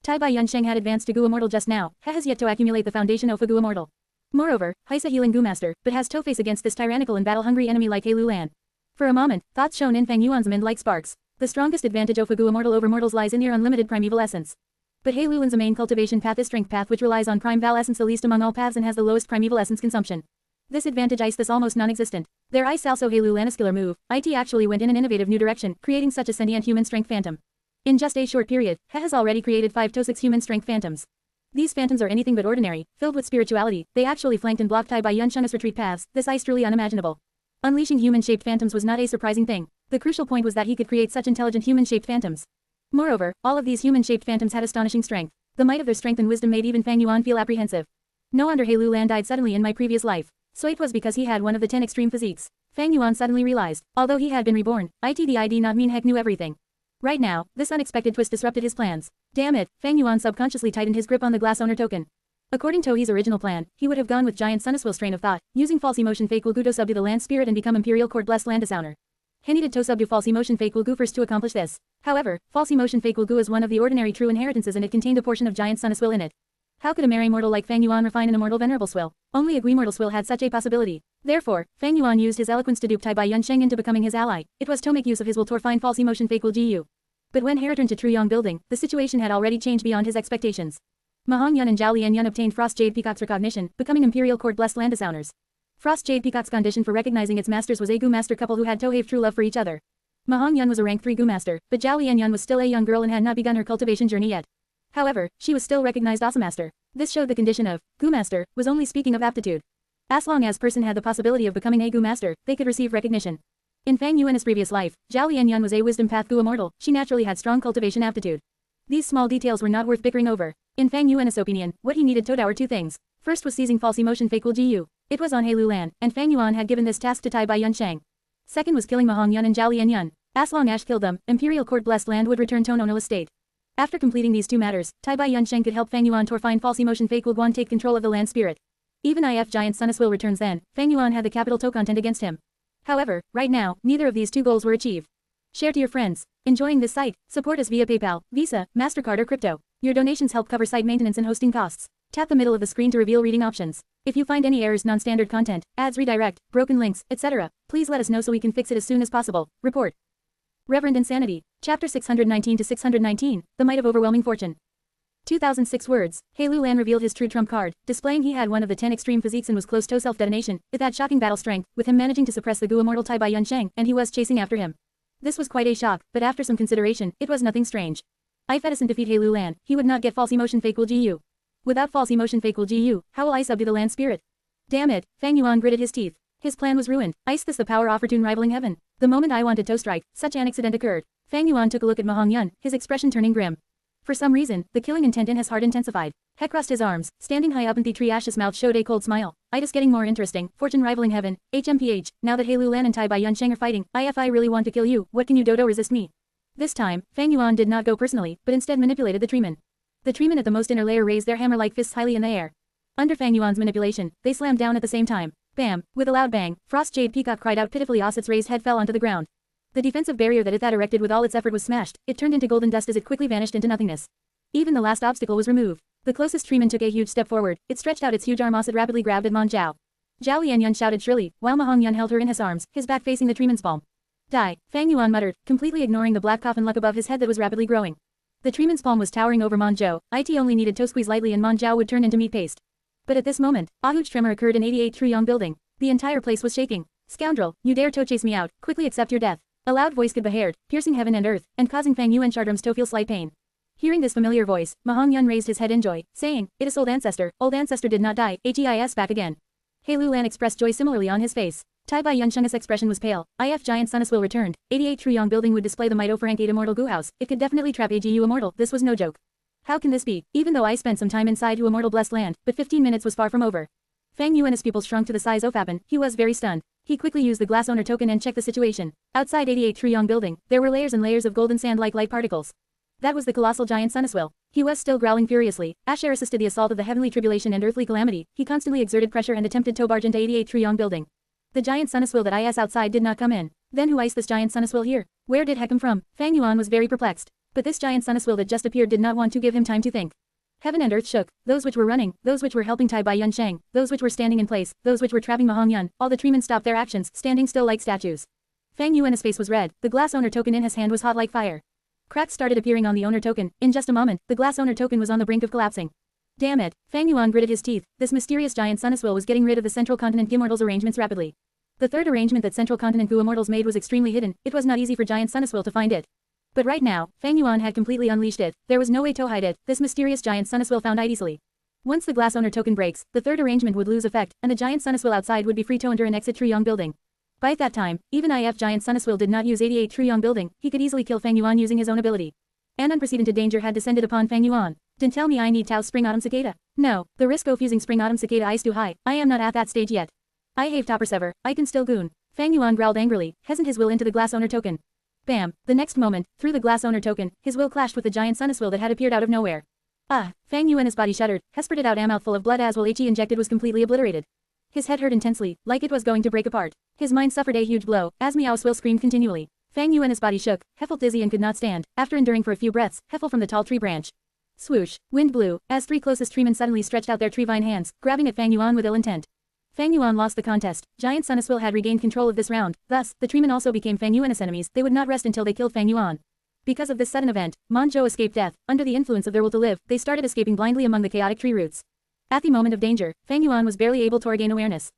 Tai Bai Yunsheng had advanced to Gu immortal just now, he has yet to accumulate the foundation of a Gu immortal. Moreover, he's a healing Gu master, but has to face against this tyrannical and battle-hungry enemy like Hei Lulan. For a moment, thoughts shone in Fang Yuan's mind like sparks. The strongest advantage of a Gu immortal over mortals lies in their unlimited primeval essence. But Hei Lulan's main cultivation path is strength path which relies on primeval essence the least among all paths and has the lowest primeval essence consumption. This advantage is thus almost non-existent. There is also Hei Lulan's killer move. It actually went in an innovative new direction, creating such a sentient human strength phantom. In just a short period, He has already created 5 to 6 human strength phantoms. These phantoms are anything but ordinary, filled with spirituality. They actually flanked and blocked Tai Bai Yunsheng's retreat paths. This is truly unimaginable. Unleashing human-shaped phantoms was not a surprising thing. The crucial point was that he could create such intelligent human-shaped phantoms. Moreover, all of these human-shaped phantoms had astonishing strength. The might of their strength and wisdom made even Fang Yuan feel apprehensive. No wonder Hei Lulan died suddenly in my previous life. So it was because he had one of the 10 extreme physiques. Fang Yuan suddenly realized, although he had been reborn, it did not mean Heck knew everything. Right now, this unexpected twist disrupted his plans. Damn it, Fang Yuan subconsciously tightened his grip on the glass owner token. According to his original plan, he would have gone with Giant Sun Immortal strain of thought, using false emotion fake will Gu to subdue the land spirit and become Imperial Court Blessed Land owner. He needed to subdue false emotion fake will Gu first to accomplish this. However, false emotion fake will Gu is one of the ordinary true inheritances and it contained a portion of Giant Sun Immortal in it. How could a mere mortal like Fang Yuan refine an immortal venerable swill? Only a Gui-mortal swill had such a possibility. Therefore, Fang Yuan used his eloquence to dupe Tai Bai Yunsheng into becoming his ally. It was to make use of his will to refine false emotion fake will Gu. But when he returned to Truyong building, the situation had already changed beyond his expectations. Mahong Yun and Zhao Lian Yun obtained Frost Jade Peacock's recognition, becoming Imperial Court Blessed Land owners. Frost Jade Peacock's condition for recognizing its masters was a Gu master couple who had to have true love for each other. Ma Hongyun was a rank 3 Gu master, but Zhao Lianyun was still a young girl and had not begun her cultivation journey yet. However, she was still recognized as a master. This showed the condition of Gu master was only speaking of aptitude. As long as person had the possibility of becoming a Gu master, they could receive recognition. In Fang Yuan's previous life, Zhao Lianyun was a wisdom path Gu immortal. She naturally had strong cultivation aptitude. These small details were not worth bickering over. In Fang Yuan's opinion, what he needed to were 2 things. First was seizing false emotion fake will Gu. It was on Hei Land, and Fang Yuan had given this task to Tai Bai Yunsheng. Second was killing Ma Hongyun and Zhao Lianyun. As long as killed them, Imperial Court Blessed Land would return to an ownerless state. After completing these 2 matters, Tai Bai Yunsheng could help Fang Yuan to find false emotion fake will Guan take control of the land spirit. Even if Giant Sun Immortal returns then, Fang Yuan had the capital to contend against him. However, right now, neither of these 2 goals were achieved. Share to your friends. Enjoying this site? Support us via PayPal, Visa, MasterCard or crypto. Your donations help cover site maintenance and hosting costs. Tap the middle of the screen to reveal reading options. If you find any errors, non-standard content, ads redirect, broken links, etc., please let us know so we can fix it as soon as possible. Report. Reverend Insanity. Chapter 619 to 619, The Might of Overwhelming Fortune. 2006 words. Hei Lan revealed his true trump card, displaying he had one of the 10 extreme physiques and was close to self-detonation. It had shocking battle strength, with him managing to suppress the Gu immortal Tai Bai Yunsheng, and he was chasing after him. This was quite a shock, but after some consideration, it was nothing strange. If Edison defeat Hei Lan, he would not get false emotion fake will Gu. Without false emotion fake will Gu, how will I subdue the land spirit? Damn it, Fang Yuan gritted his teeth. His plan was ruined. Is this the power opportune rivaling heaven? The moment I wanted to strike, such an accident occurred. Fang Yuan took a look at Ma Hongyun, his expression turning grim. For some reason, the killing intent in his heart intensified. He crossed his arms, standing high up in the tree Ash's mouth showed a cold smile. Just getting more interesting, fortune rivaling heaven, HMPH, now that Hei Lan and Tai Bai Yunsheng are fighting, if I really want to kill you, what can you do resist me? This time, Fang Yuan did not go personally, but instead manipulated the treemen. The treemen at the most inner layer raised their hammer-like fists highly in the air. Under Fang Yuan's manipulation, they slammed down at the same time. Bam! With a loud bang, Frost Jade Peacock cried out pitifully as its raised head fell onto the ground. The defensive barrier that it had erected with all its effort was smashed. It turned into golden dust as it quickly vanished into nothingness. Even the last obstacle was removed. The closest treeman took a huge step forward. It stretched out its huge arm as it rapidly grabbed at Man Zhao. Zhao Lianyun shouted shrilly, while Ma Hongyun held her in his arms, his back facing the treeman's palm. Die, Fang Yuan muttered, completely ignoring the black coffin luck above his head that was rapidly growing. The treeman's palm was towering over Man Zhao. It only needed to squeeze lightly and Man Zhao would turn into meat paste. But at this moment, a huge tremor occurred in 88 Truyong building. The entire place was shaking. Scoundrel, you dare to chase me out, quickly accept your death. A loud voice could be heard, piercing heaven and earth, and causing Fang Yuan Chardrums to feel slight pain. Hearing this familiar voice, Ma Hongyun raised his head in joy, saying, "It is old ancestor did not die, HEIS back again." Hei Lan expressed joy similarly on his face. Tai Bai Yunsheng's expression was pale. If Giant Sun Immortal returned, 88 Truyong building would display the might of rank 8 immortal Gu house. It could definitely trap a Gu immortal. This was no joke. How can this be? Even though I spent some time inside Hu immortal blessed land, but 15 minutes was far from over. Fang Yuan's pupils shrunk to the size of Appen. He was very stunned. He quickly used the glass owner token and checked the situation. Outside 88 Truyong building, there were layers and layers of golden sand like light particles. That was the colossal Giant Sun Immortal. He was still growling furiously. Asher assisted the assault of the heavenly tribulation and earthly calamity. He constantly exerted pressure and attempted to barge into 88 Truyong building. The Giant Sun Immortal that is outside did not come in. Then who is this Giant Sun Immortal here? Where did he come from? Fang Yuan was very perplexed. But this Giant Sun Immortal that just appeared did not want to give him time to think. Heaven and earth shook, those which were running, those which were helping Tai Bai Yunsheng, those which were standing in place, those which were trapping Ma Hongyun, all the treemen stopped their actions, standing still like statues. Fang Yuan's face was red, the glass owner token in his hand was hot like fire. Cracks started appearing on the owner token. In just a moment, the glass owner token was on the brink of collapsing. Damn it, Fang Yuan gritted his teeth. This mysterious Giant Sun Immortal was getting rid of the Central Continent Gu Immortals arrangements rapidly. The third arrangement that Central Continent Gu Immortals made was extremely hidden. It was not easy for Giant Sun Immortal to find it. But right now, Fang Yuan had completely unleashed it. There was no way to hide it. This mysterious Giant Sun Immortal found it easily. Once the glass owner token breaks, the third arrangement would lose effect, and the Giant Sun Immortal outside would be free to enter and exit Truyong building. By that time, even if Giant Sun Immortal did not use 88 Truyong building, he could easily kill Fang Yuan using his own ability. An unprecedented danger had descended upon Fang Yuan. Don't tell me I need Tao Spring Autumn Cicada. No, the risk of fusing Spring Autumn Cicada is too high. I am not at that stage yet. I have to persever. I can still goon. Fang Yuan growled angrily, hesent his will into the glass owner token. Bam! The next moment, through the glass owner token, his will clashed with the Giant Sun Immortal that had appeared out of nowhere. Fang Yuan's body shuddered, he spurted out a mouthful of blood as well he injected was completely obliterated. His head hurt intensely, like it was going to break apart. His mind suffered a huge blow, as Meow's will screamed continually. Fang Yuan's body shook, he felt dizzy and could not stand. After enduring for a few breaths, he fell from the tall tree branch. Swoosh! Wind blew, as 3 closest treemen suddenly stretched out their tree vine hands, grabbing at Fang Yuan with ill intent. Fang Yuan lost the contest. Giant Sun Immortal had regained control of this round. Thus, the treemen also became Fang Yuan's enemies. They would not rest until they killed Fang Yuan. Because of this sudden event, Man Zhou escaped death. Under the influence of their will to live, they started escaping blindly among the chaotic tree roots. At the moment of danger, Fang Yuan was barely able to regain awareness.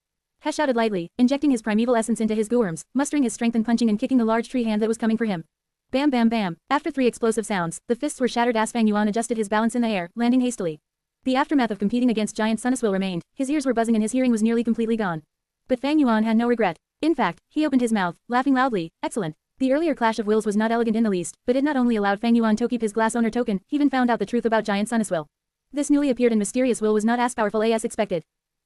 He shouted lightly, injecting his primeval essence into his gourms, mustering his strength and punching and kicking the large tree hand that was coming for him. Bam bam bam. After 3 explosive sounds, the fists were shattered as Fang Yuan adjusted his balance in the air, landing hastily. The aftermath of competing against Giant Sun Immortal remained, his ears were buzzing and his hearing was nearly completely gone. But Fang Yuan had no regret. In fact, he opened his mouth, laughing loudly. Excellent. The earlier clash of wills was not elegant in the least, but it not only allowed Fang Yuan to keep his glass owner token, he even found out the truth about Giant Sun Immortal. This newly appeared and mysterious will was not as powerful as expected.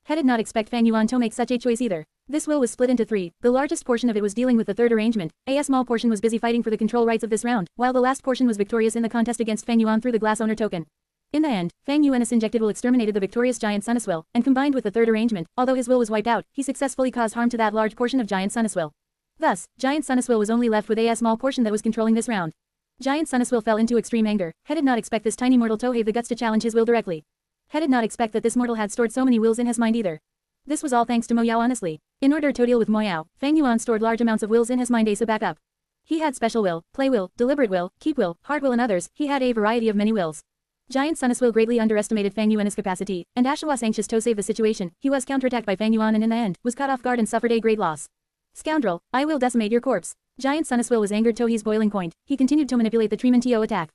He did not expect Fang Yuan to make such a choice either. This will was split into 3, the largest portion of it was dealing with the third arrangement, a small portion was busy fighting for the control rights of this round, while the last portion was victorious in the contest against Fang Yuan through the glass owner token. In the end, Fang Yuan's injected will exterminated the victorious Giant Sun Immortal, and combined with the third arrangement, although his will was wiped out, he successfully caused harm to that large portion of Giant Sun Immortal. Thus, Giant Sun Immortal was only left with a small portion that was controlling this round. Giant Sun Immortal fell into extreme anger. He did not expect this tiny mortal to have the guts to challenge his will directly. He did not expect that this mortal had stored so many wills in his mind either. This was all thanks to Mo Yao honestly. In order to deal with Mo Yao, Fang Yuan stored large amounts of wills in his mind as a backup. He had special will, play will, deliberate will, keep will, hard will and others, he had a variety of many wills. Giant Sun Immortal greatly underestimated Fang Yuan's capacity, and Asha was anxious to save the situation. He was counterattacked by Fang Yuan and in the end, was caught off guard and suffered a great loss. Scoundrel, I will decimate your corpse. Giant Sun Immortal was angered to his boiling point. He continued to manipulate the treeman to attack.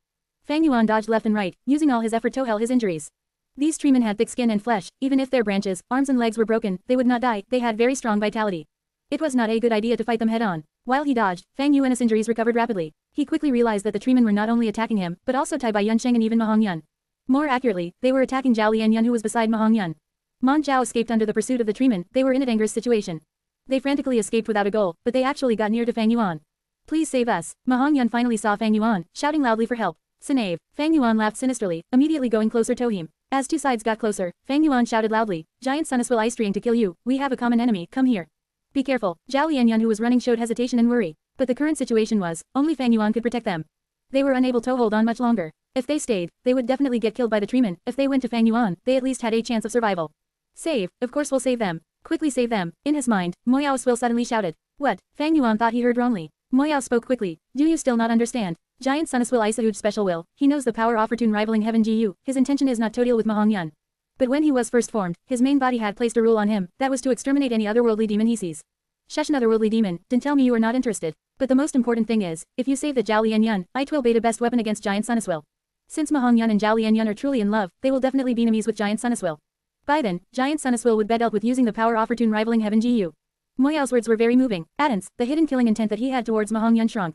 Fang Yuan dodged left and right, using all his effort to heal his injuries. These treemen had thick skin and flesh, even if their branches, arms and legs were broken, they would not die, they had very strong vitality. It was not a good idea to fight them head-on. While he dodged, Fang Yuan's injuries recovered rapidly. He quickly realized that the treemen were not only attacking him, but also Tai Bai Yunsheng and even Ma Hongyun. More accurately, they were attacking Zhao Lianyun who was beside Ma Hongyun. Mon Zhao escaped under the pursuit of the treemen, they were in a dangerous situation. They frantically escaped without a goal, but they actually got near to Fang Yuan. Please save us. Ma Hongyun finally saw Fang Yuan, shouting loudly for help. Snave. Fang Yuan laughed sinisterly, immediately going closer to him. As two sides got closer, Fang Yuan shouted loudly, Giant Sun Immortal is trying to kill you, we have a common enemy, come here. Be careful. Zhao Lianyun who was running showed hesitation and worry. But the current situation was, only Fang Yuan could protect them. They were unable to hold on much longer. If they stayed, they would definitely get killed by the treemen. If they went to Fang Yuan, they at least had a chance of survival. Save, of course we'll save them. Quickly save them. In his mind, Mo Yao's will suddenly shouted. What? Fang Yuan thought he heard wrongly. Mo Yao spoke quickly. Do you still not understand? Giant Sun Immortal is a huge special will. He knows the power opportune rivaling heaven Gu. His intention is not to deal with Ma Hongyun. But when he was first formed, his main body had placed a rule on him, that was to exterminate any otherworldly demon he sees. Shush an otherworldly demon, don't tell me you are not interested. But the most important thing is, if you save the Zhao Lianyun, it will be the best weapon against Giant Sun Immortal. Since Ma Hongyun and Zhao Lianyun are truly in love, they will definitely be enemies with Giant Sun Immortal. By then, Giant Sun Immortal would be dealt with using the power opportune rivaling heaven Gu. Mo Yao's words were very moving. Addance, the hidden killing intent that he had towards Ma Hongyun shrunk.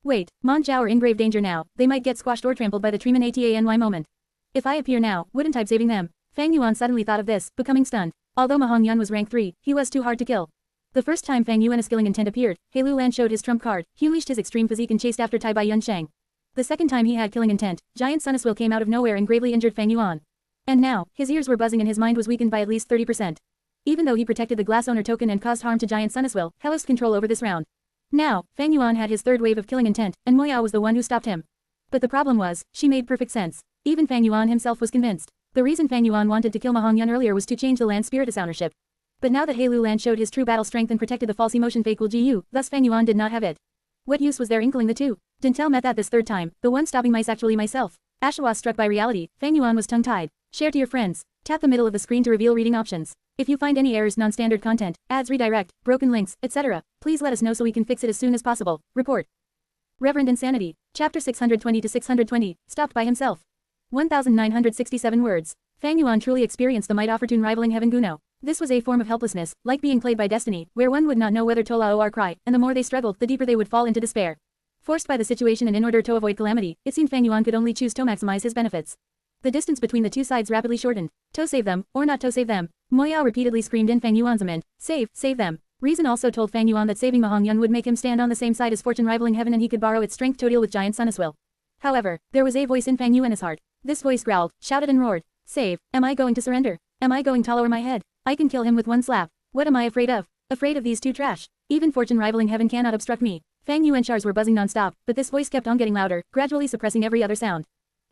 Wait, Mon Zhao are in grave danger now, they might get squashed or trampled by the treeman ATANY moment. If I appear now, wouldn't I be saving them? Fang Yuan suddenly thought of this, becoming stunned. Although Ma Hongyun was rank 3, he was too hard to kill. The first time Fang Yuan's killing intent appeared, Hei Lulan showed his trump card, he unleashed his extreme physique and chased after Tai Bai Yunsheng. The second time he had killing intent, Giant Sun Immortal came out of nowhere and gravely injured Fang Yuan. And now, his ears were buzzing and his mind was weakened by at least 30%. Even though he protected the glass owner token and caused harm to Giant Sun Immortal, he lost control over this round. Now, Fang Yuan had his third wave of killing intent, and Mo Yao was the one who stopped him. But the problem was, she made perfect sense. Even Fang Yuan himself was convinced. The reason Fang Yuan wanted to kill Ma Hongyun earlier was to change the land spirit to ownership. But now that Hei Lulan showed his true battle strength and protected the false emotion fake will Gu, thus Fang Yuan did not have it. What use was there inkling the two? Didn't tell Met that this third time, the one stopping mice actually myself. Asha was struck by reality, Fang Yuan was tongue-tied. Share to your friends. Tap the middle of the screen to reveal reading options. If you find any errors, non-standard content, ads redirect, broken links, etc., please let us know so we can fix it as soon as possible. Report. Reverend Insanity. Chapter 620 to 620, stopped by himself. 1967 words. Fang Yuan truly experienced the might opportune rivaling heaven Guno. This was a form of helplessness, like being played by destiny, where one would not know whether to lao or cry, and the more they struggled, the deeper they would fall into despair. Forced by the situation and in order to avoid calamity, it seemed Fang Yuan could only choose to maximize his benefits. The distance between the two sides rapidly shortened. To save them, or not to save them. Mo Yao repeatedly screamed in Fang Yuan's mind, save them. Reason also told Fang Yuan that saving Ma Hongyun would make him stand on the same side as fortune rivaling heaven and he could borrow its strength to deal with Giant Sun Immortal. However, there was a voice in Fang Yuan's heart. This voice growled, shouted and roared. Save, am I going to surrender? Am I going to lower my head? I can kill him with one slap. What am I afraid of? Afraid of these two trash. Even fortune rivaling heaven cannot obstruct me. Fang Yuan's ears were buzzing non-stop, but this voice kept on getting louder, gradually suppressing every other sound.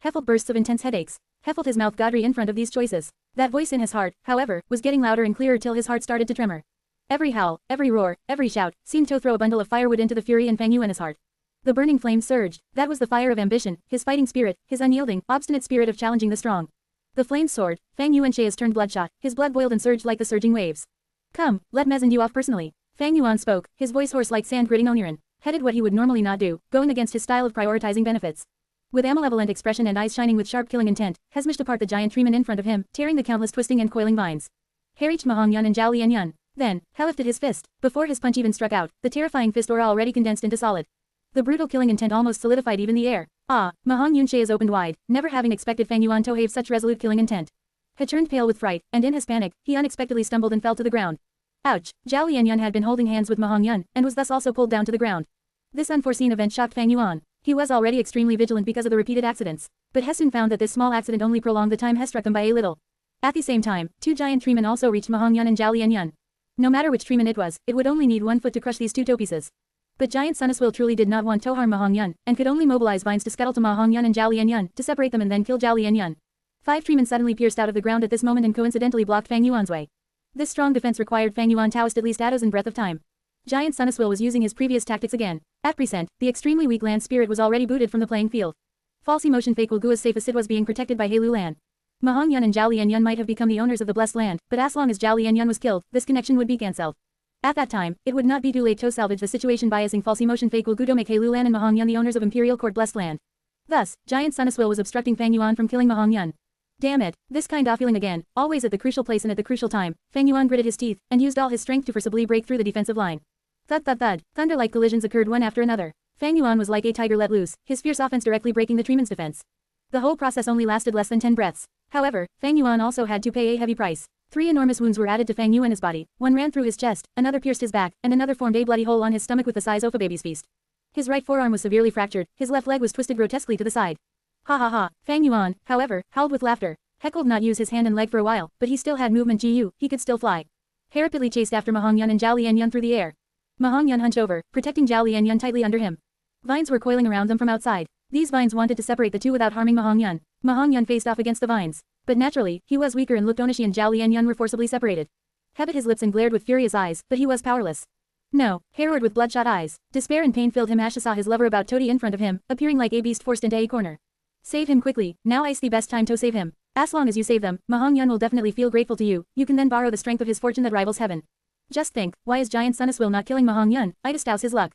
He felt bursts of intense headaches. He felt his mouth godry in front of these choices. That voice in his heart, however, was getting louder and clearer till his heart started to tremor. Every howl, every roar, every shout, seemed to throw a bundle of firewood into the fury in Fang Yuan's heart. The burning flame surged. That was the fire of ambition, his fighting spirit, his unyielding, obstinate spirit of challenging the strong. The flames soared. Fang Yuan's eyes turned bloodshot, his blood boiled and surged like the surging waves. Come, let me send you off personally. Fang Yuan spoke, his voice hoarse like sand gritting Oniran, headed what he would normally not do, going against his style of prioritizing benefits. With a malevolent expression and eyes shining with sharp killing intent, has smashed apart the giant treeman in front of him, tearing the countless twisting and coiling vines. He reached Mahong Yun and Zhao Lianyun. Then, he lifted his fist. Before his punch even struck out, the terrifying fist aura already condensed into solid. The brutal killing intent almost solidified even the air. Mahong Yun's eyes opened wide, never having expected Fang Yuan to have such resolute killing intent. He turned pale with fright, and in his panic, he unexpectedly stumbled and fell to the ground. Ouch! Zhao Lianyun had been holding hands with Mahong Yun, and was thus also pulled down to the ground. This unforeseen event shocked Fang Yuan. He was already extremely vigilant because of the repeated accidents, but he soon found that this small accident only prolonged the time he struck them by a little. At the same time, two giant treemen also reached Mahong Yun and Zhao Lianyun. No matter which treeman it would only need 1 foot to crush these two toe pieces. But Giant Sun Immortal truly did not want to harm Mahong Yun, and could only mobilize vines to scuttle to Mahong Yun and Zhao Lianyun, to separate them and then kill Zhao Lianyun. 5 treemen suddenly pierced out of the ground at this moment and coincidentally blocked Fang Yuan's way. This strong defense required Fang Yuan to oust at least a dozen breath of time. Giant Sun Immortal was using his previous tactics again. At present, the extremely weak land spirit was already booted from the playing field. False emotion fake will go as safe as it was being protected by Hei Lan. Mahong Yun and Zhao Lianyun might have become the owners of the Blessed Land, but as long as Zhao Lianyun was killed, this connection would be cancelled. At that time, it would not be too late to salvage the situation by using false emotion fake will go to make Hei Lan and Mahong Yun the owners of Imperial Court Blessed Land. Thus, Giant Sun Immortal was obstructing Fang Yuan from killing Mahong Yun. Damn it, this kind of feeling again, always at the crucial place and at the crucial time. Fang Yuan gritted his teeth, and used all his strength to forcibly break through the defensive line. Thud thud thud, thunder-like collisions occurred one after another. Fang Yuan was like a tiger let loose, his fierce offense directly breaking the treeman's defense. The whole process only lasted less than 10 breaths. However, Fang Yuan also had to pay a heavy price. 3 enormous wounds were added to Fang Yuan's body. One ran through his chest, another pierced his back, and another formed a bloody hole on his stomach with the size of a baby's feast. His right forearm was severely fractured, his left leg was twisted grotesquely to the side. Ha ha ha, Fang Yuan, however, howled with laughter. He could not use his hand and leg for a while, but he still had movement GU, he could still fly. He rapidly chased after Mahong Yun and Zhao Lianyun through the air. Mahong Yun hunched over, protecting Zhao Lianyun tightly under him. Vines were coiling around them from outside. These vines wanted to separate the two without harming Mahong Yun. Mahong Yun faced off against the vines. But naturally, he was weaker and looked Onishi and Zhao Lianyun were forcibly separated. He bit his lips and glared with furious eyes, but he was powerless. No, he roared with bloodshot eyes. Despair and pain filled him as he saw his lover about to in front of him, appearing like a beast forced into a corner. Save him quickly, now is the best time to save him. As long as you save them, Mahong Yun will definitely feel grateful to you, you can then borrow the strength of his fortune that rivals heaven. Just think, why is Giant Sun Immortal not killing Mahong Yun? I just douse his luck.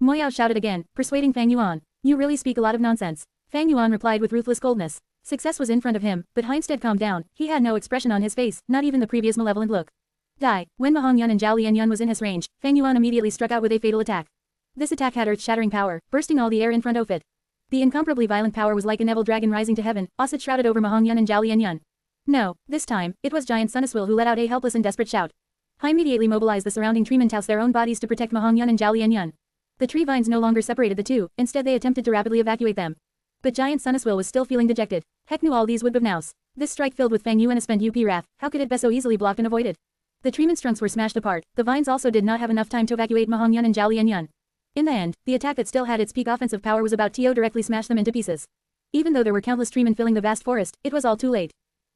Moyao shouted again, persuading Fang Yuan. You really speak a lot of nonsense. Fang Yuan replied with ruthless coldness. Success was in front of him, but instead calmed down, he had no expression on his face, not even the previous malevolent look. Die. When Mahong Yun and Zhao Lianyun was in his range, Fang Yuan immediately struck out with a fatal attack. This attack had earth-shattering power, bursting all the air in front of it. The incomparably violent power was like an evil dragon rising to heaven, as it shrouded over Mahong Yun and Zhao Lianyun. No, this time, it was Giant Sun Immortal who let out a helpless and desperate shout. He immediately mobilized the surrounding treemen to oust their own bodies to protect Mahong Yun and Zhao Lianyun. The tree vines no longer separated the two, instead they attempted to rapidly evacuate them. But Giant Sun Immortal was still feeling dejected. Heck knew all these would bounce. This strike filled with Fang Yuan and spent UP wrath, how could it be so easily blocked and avoided? The treemen's trunks were smashed apart, the vines also did not have enough time to evacuate Mahong Yun and Zhao Lianyun. In the end, the attack that still had its peak offensive power was about to directly smash them into pieces. Even though there were countless treemen filling the vast forest, it was all too late.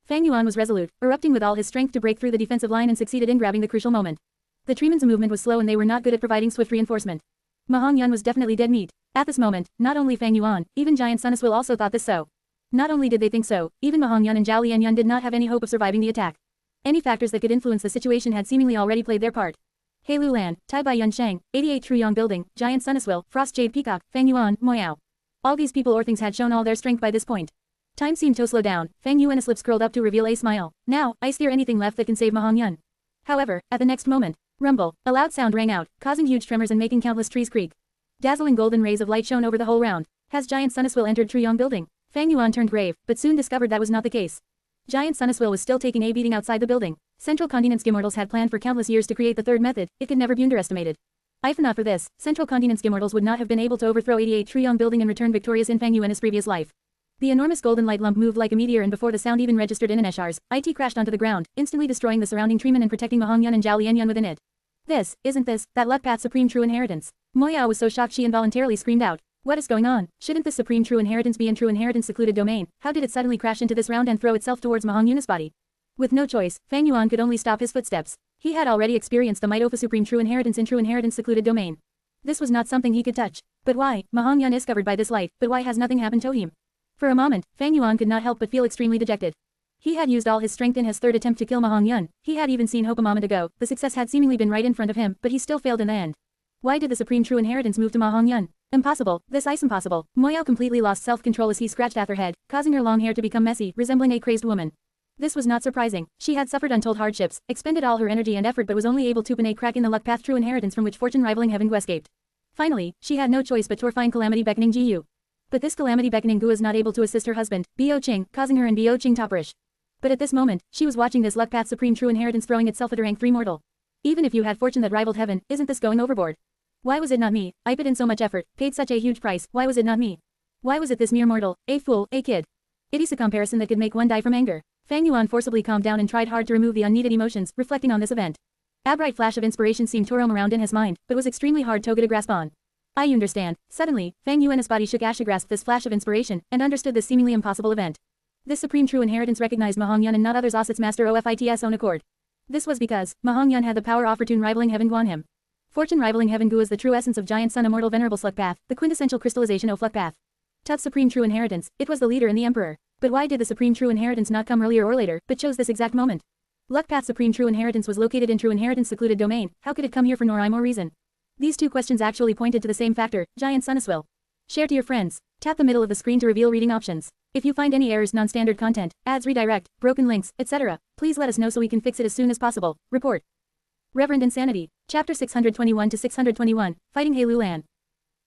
Fang Yuan was resolute, erupting with all his strength to break through the defensive line and succeeded in grabbing the crucial moment. The treemen's movement was slow and they were not good at providing swift reinforcement. Mahong Yun was definitely dead meat. At this moment, not only Fang Yuan, even Giant Sun Immortal also thought this so. Not only did they think so, even Mahong Yun and Zhao Lianyun did not have any hope of surviving the attack. Any factors that could influence the situation had seemingly already played their part. Hei Lan, Tai Bai Yun Sheng, 88 Truyong Building, Giant Sun Immortal, Frost Jade Peacock, Fang Yuan, Moyao. All these people or things had shown all their strength by this point. Time seemed to slow down, Fang Yuan's lips curled up to reveal a smile. Now, is there anything left that can save Mahong Yun? However, at the next moment, rumble, a loud sound rang out, causing huge tremors and making countless trees creak. Dazzling golden rays of light shone over the whole round. Has Giant Sun Immortal entered Truyong Building? Fang Yuan turned grave, but soon discovered that was not the case. Giant Sun Immortal was still taking a beating outside the building. Central Continent's Immortals had planned for countless years to create the third method, it could never be underestimated. If not for this, Central Continent's Immortals would not have been able to overthrow 88 Truyong Building and return victorious in Fang Yuan's previous life. The enormous golden light lump moved like a meteor and before the sound even registered in Aneshars, it crashed onto the ground, instantly destroying the surrounding treemen and protecting Mahong Yun and Zhao Lianyun within it. Isn't this, that luck path supreme true inheritance? Moyao was so shocked she involuntarily screamed out. What is going on? Shouldn't this supreme true inheritance be in true inheritance secluded domain? How did it suddenly crash into this round and throw itself towards Mahong Yun's body? With no choice, Fang Yuan could only stop his footsteps. He had already experienced the might of a supreme true inheritance in true inheritance secluded domain. This was not something he could touch. But why? Mahong Yun is covered by this light, but why has nothing happened to him? For a moment, Fang Yuan could not help but feel extremely dejected. He had used all his strength in his third attempt to kill Ma Hongyun. He had even seen hope a moment ago. The success had seemingly been right in front of him, but he still failed in the end. Why did the supreme true inheritance move to Ma Hongyun? Impossible, this ice impossible. Moyao completely lost self-control as he scratched at her head, causing her long hair to become messy, resembling a crazed woman. This was not surprising. She had suffered untold hardships, expended all her energy and effort but was only able to open a crack in the luck path true inheritance from which fortune rivaling heaven Gu escaped. Finally, she had no choice but to find calamity beckoning Jiyu. But this calamity beckoning Gu is not able to assist her husband, Bo Qing, causing her and Bo Qing topperish. But at this moment, she was watching this luck path supreme true inheritance throwing itself at a rank 3 mortal. Even if you had fortune that rivaled heaven, isn't this going overboard? Why was it not me? I put in so much effort, paid such a huge price, why was it not me? Why was it this mere mortal, a fool, a kid? It is a comparison that could make one die from anger. Fang Yuan forcibly calmed down and tried hard to remove the unneeded emotions, reflecting on this event. A bright flash of inspiration seemed to roam around in his mind, but was extremely hard to grasp on. I understand. Suddenly, Fang Yuan's body shook as she grasped this flash of inspiration, and understood this seemingly impossible event. This supreme true inheritance recognized Ma Hongyun and not others as its master of its own accord. This was because, Ma Hongyun had the power of fortune rivaling heaven Gu on him. Fortune rivaling heaven Gu is the true essence of Giant Sun Immortal Venerable Luck Path, the quintessential crystallization of Luck Path. Tut's supreme true inheritance, it was the leader and the emperor. But why did the supreme true inheritance not come earlier or later, but chose this exact moment? Luck Path supreme true inheritance was located in true inheritance secluded domain, how could it come here for no rhyme or reason? These two questions actually pointed to the same factor, Giant Sun Immortal. Share to your friends. Tap the middle of the screen to reveal reading options. If you find any errors, non-standard content, ads redirect, broken links, etc., please let us know so we can fix it as soon as possible. Report. Reverend Insanity. Chapter 621 to 621, Fighting Hei Lulan.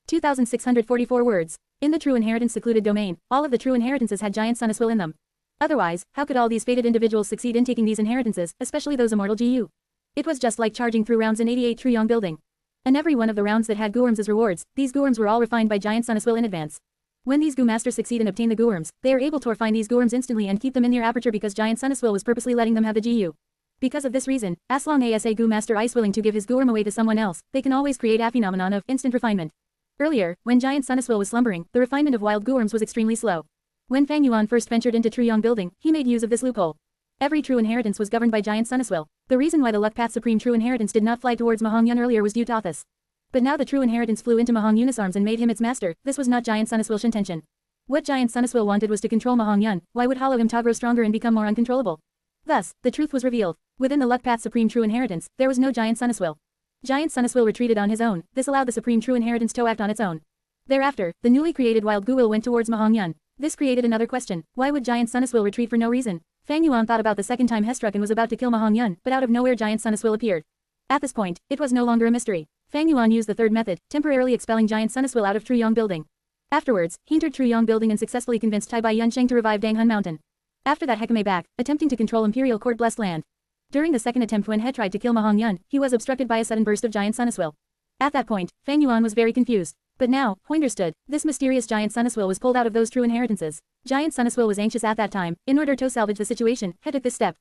2,644 words. In the true inheritance secluded domain, all of the true inheritances had Giant Sun Immortal in them. Otherwise, how could all these fated individuals succeed in taking these inheritances, especially those immortal GU? It was just like charging through rounds in 88 Truyong building. And every one of the rounds that had Guworms as rewards, these Guworms were all refined by Giant Sun Immortal in advance. When these Gu masters succeed and obtain the Guworms, they are able to refine these Guworms instantly and keep them in their aperture because Giant Sun Immortal was purposely letting them have the GU. Because of this reason, as long as a Gu master is willing to give his Guworm away to someone else, they can always create a phenomenon of instant refinement. Earlier, when Giant Sun Immortal was slumbering, the refinement of wild Guworms was extremely slow. When Fang Yuan first ventured into Truyong building, he made use of this loophole. Every true inheritance was governed by Giant Sun Immortal. The reason why the Luck Path Supreme True Inheritance did not fly towards Ma Hongyun earlier was due to this. But now the true inheritance flew into Ma Hongyun's arms and made him its master. This was not Giant Sun Immortal's intention. What Giant Sun Immortal wanted was to control Ma Hongyun. Why would hollow him to grow stronger and become more uncontrollable? Thus, the truth was revealed. Within the Luck Path Supreme True Inheritance, there was no Giant Sun Immortal. Giant Sun Immortal retreated on his own. This allowed the Supreme True Inheritance to act on its own. Thereafter, the newly created wild Gu will went towards Ma Hongyun. This created another question. Why would Giant Sun Immortal retreat for no reason? Fang Yuan thought about the second time he struck and was about to kill Ma Hongyun, but out of nowhere Giant Sun Immortal appeared. At this point, it was no longer a mystery. Fang Yuan used the third method, temporarily expelling Giant Sun Immortal out of Truyong building. Afterwards, he entered Truyong building and successfully convinced Tai Bai Yunsheng to revive Danghun Mountain. After that he came back, attempting to control Imperial Court Blessed Land. During the second attempt when He tried to kill Ma Hongyun, he was obstructed by a sudden burst of Giant Sun Immortal. At that point, Fang Yuan was very confused. But now, he understood. This mysterious Giant Sun Immortal was pulled out of those true inheritances. Giant Sun Immortal was anxious at that time. In order to salvage the situation, he took this step.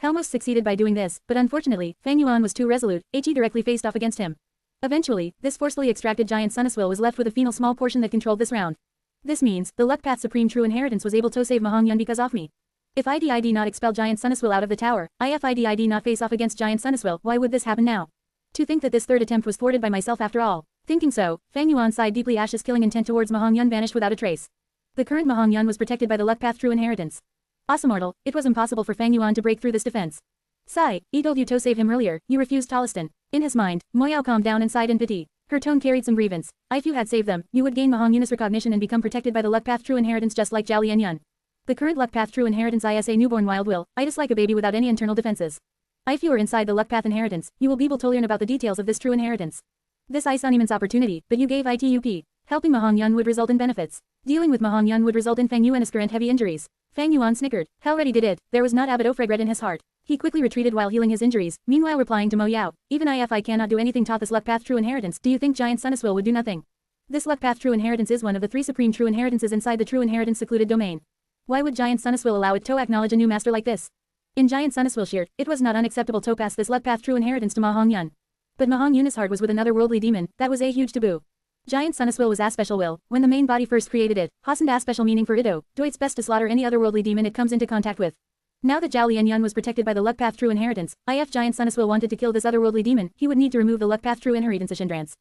He almost succeeded by doing this, but unfortunately, Fang Yuan was too resolute. He directly faced off against him. Eventually, this forcefully extracted Giant Sun Immortal was left with a final small portion that controlled this round. This means, the Luck Path Supreme True Inheritance was able to save Ma Hongyun because of me. If I did not expel Giant Sun Immortal out of the tower, if I did not face off against Giant Sun Immortal, why would this happen now? To think that this third attempt was thwarted by myself after all. Thinking so, Fang Yuan sighed deeply as his killing intent towards Ma Hongyun vanished without a trace. The current Ma Hongyun was protected by the Luck Path True Inheritance. Immortal, it was impossible for Fang Yuan to break through this defense. Sai, I told you to save him earlier, you refused Toliston. In his mind, Moyao calmed down and sighed in pity. Her tone carried some grievance. If you had saved them, you would gain Ma Hongyun's recognition and become protected by the Luck Path True Inheritance just like Zhao Lianyun. The current Luck Path True Inheritance is a newborn wild will, just like a baby without any internal defenses. If you are inside the Luck Path Inheritance, you will be able to learn about the details of this true inheritance. This is an immense opportunity, but you gave it up. Helping Ma Hongyun would result in benefits. Dealing with Ma Hongyun would result in Fang Yuan's current heavy injuries. Fang Yuan snickered. He already did it. There was not a bit of regret in his heart. He quickly retreated while healing his injuries, meanwhile replying to Mo Yao. Even if I cannot do anything to this Luck Path True Inheritance, do you think Giant Sun Immortal would do nothing? This Luck Path True Inheritance is one of the 3 supreme true inheritances inside the True Inheritance secluded domain. Why would Giant Sun Immortal allow it to acknowledge a new master like this? In Giant Sun Immortal's shirt, it was not unacceptable to pass this Luck Path True Inheritance to Ma Hongyun. But Ma Hongyun's heart was with another worldly demon, that was a huge taboo. Giant Sun Immortal was a special will. When the main body first created it, hasn't a special meaning for Ido, do its best to slaughter any otherworldly demon it comes into contact with. Now that Zhao Lianyun was protected by the Luck Path True Inheritance, if Giant Sun Immortal wanted to kill this otherworldly demon, he would need to remove the Luck Path True Inheritance hindrance.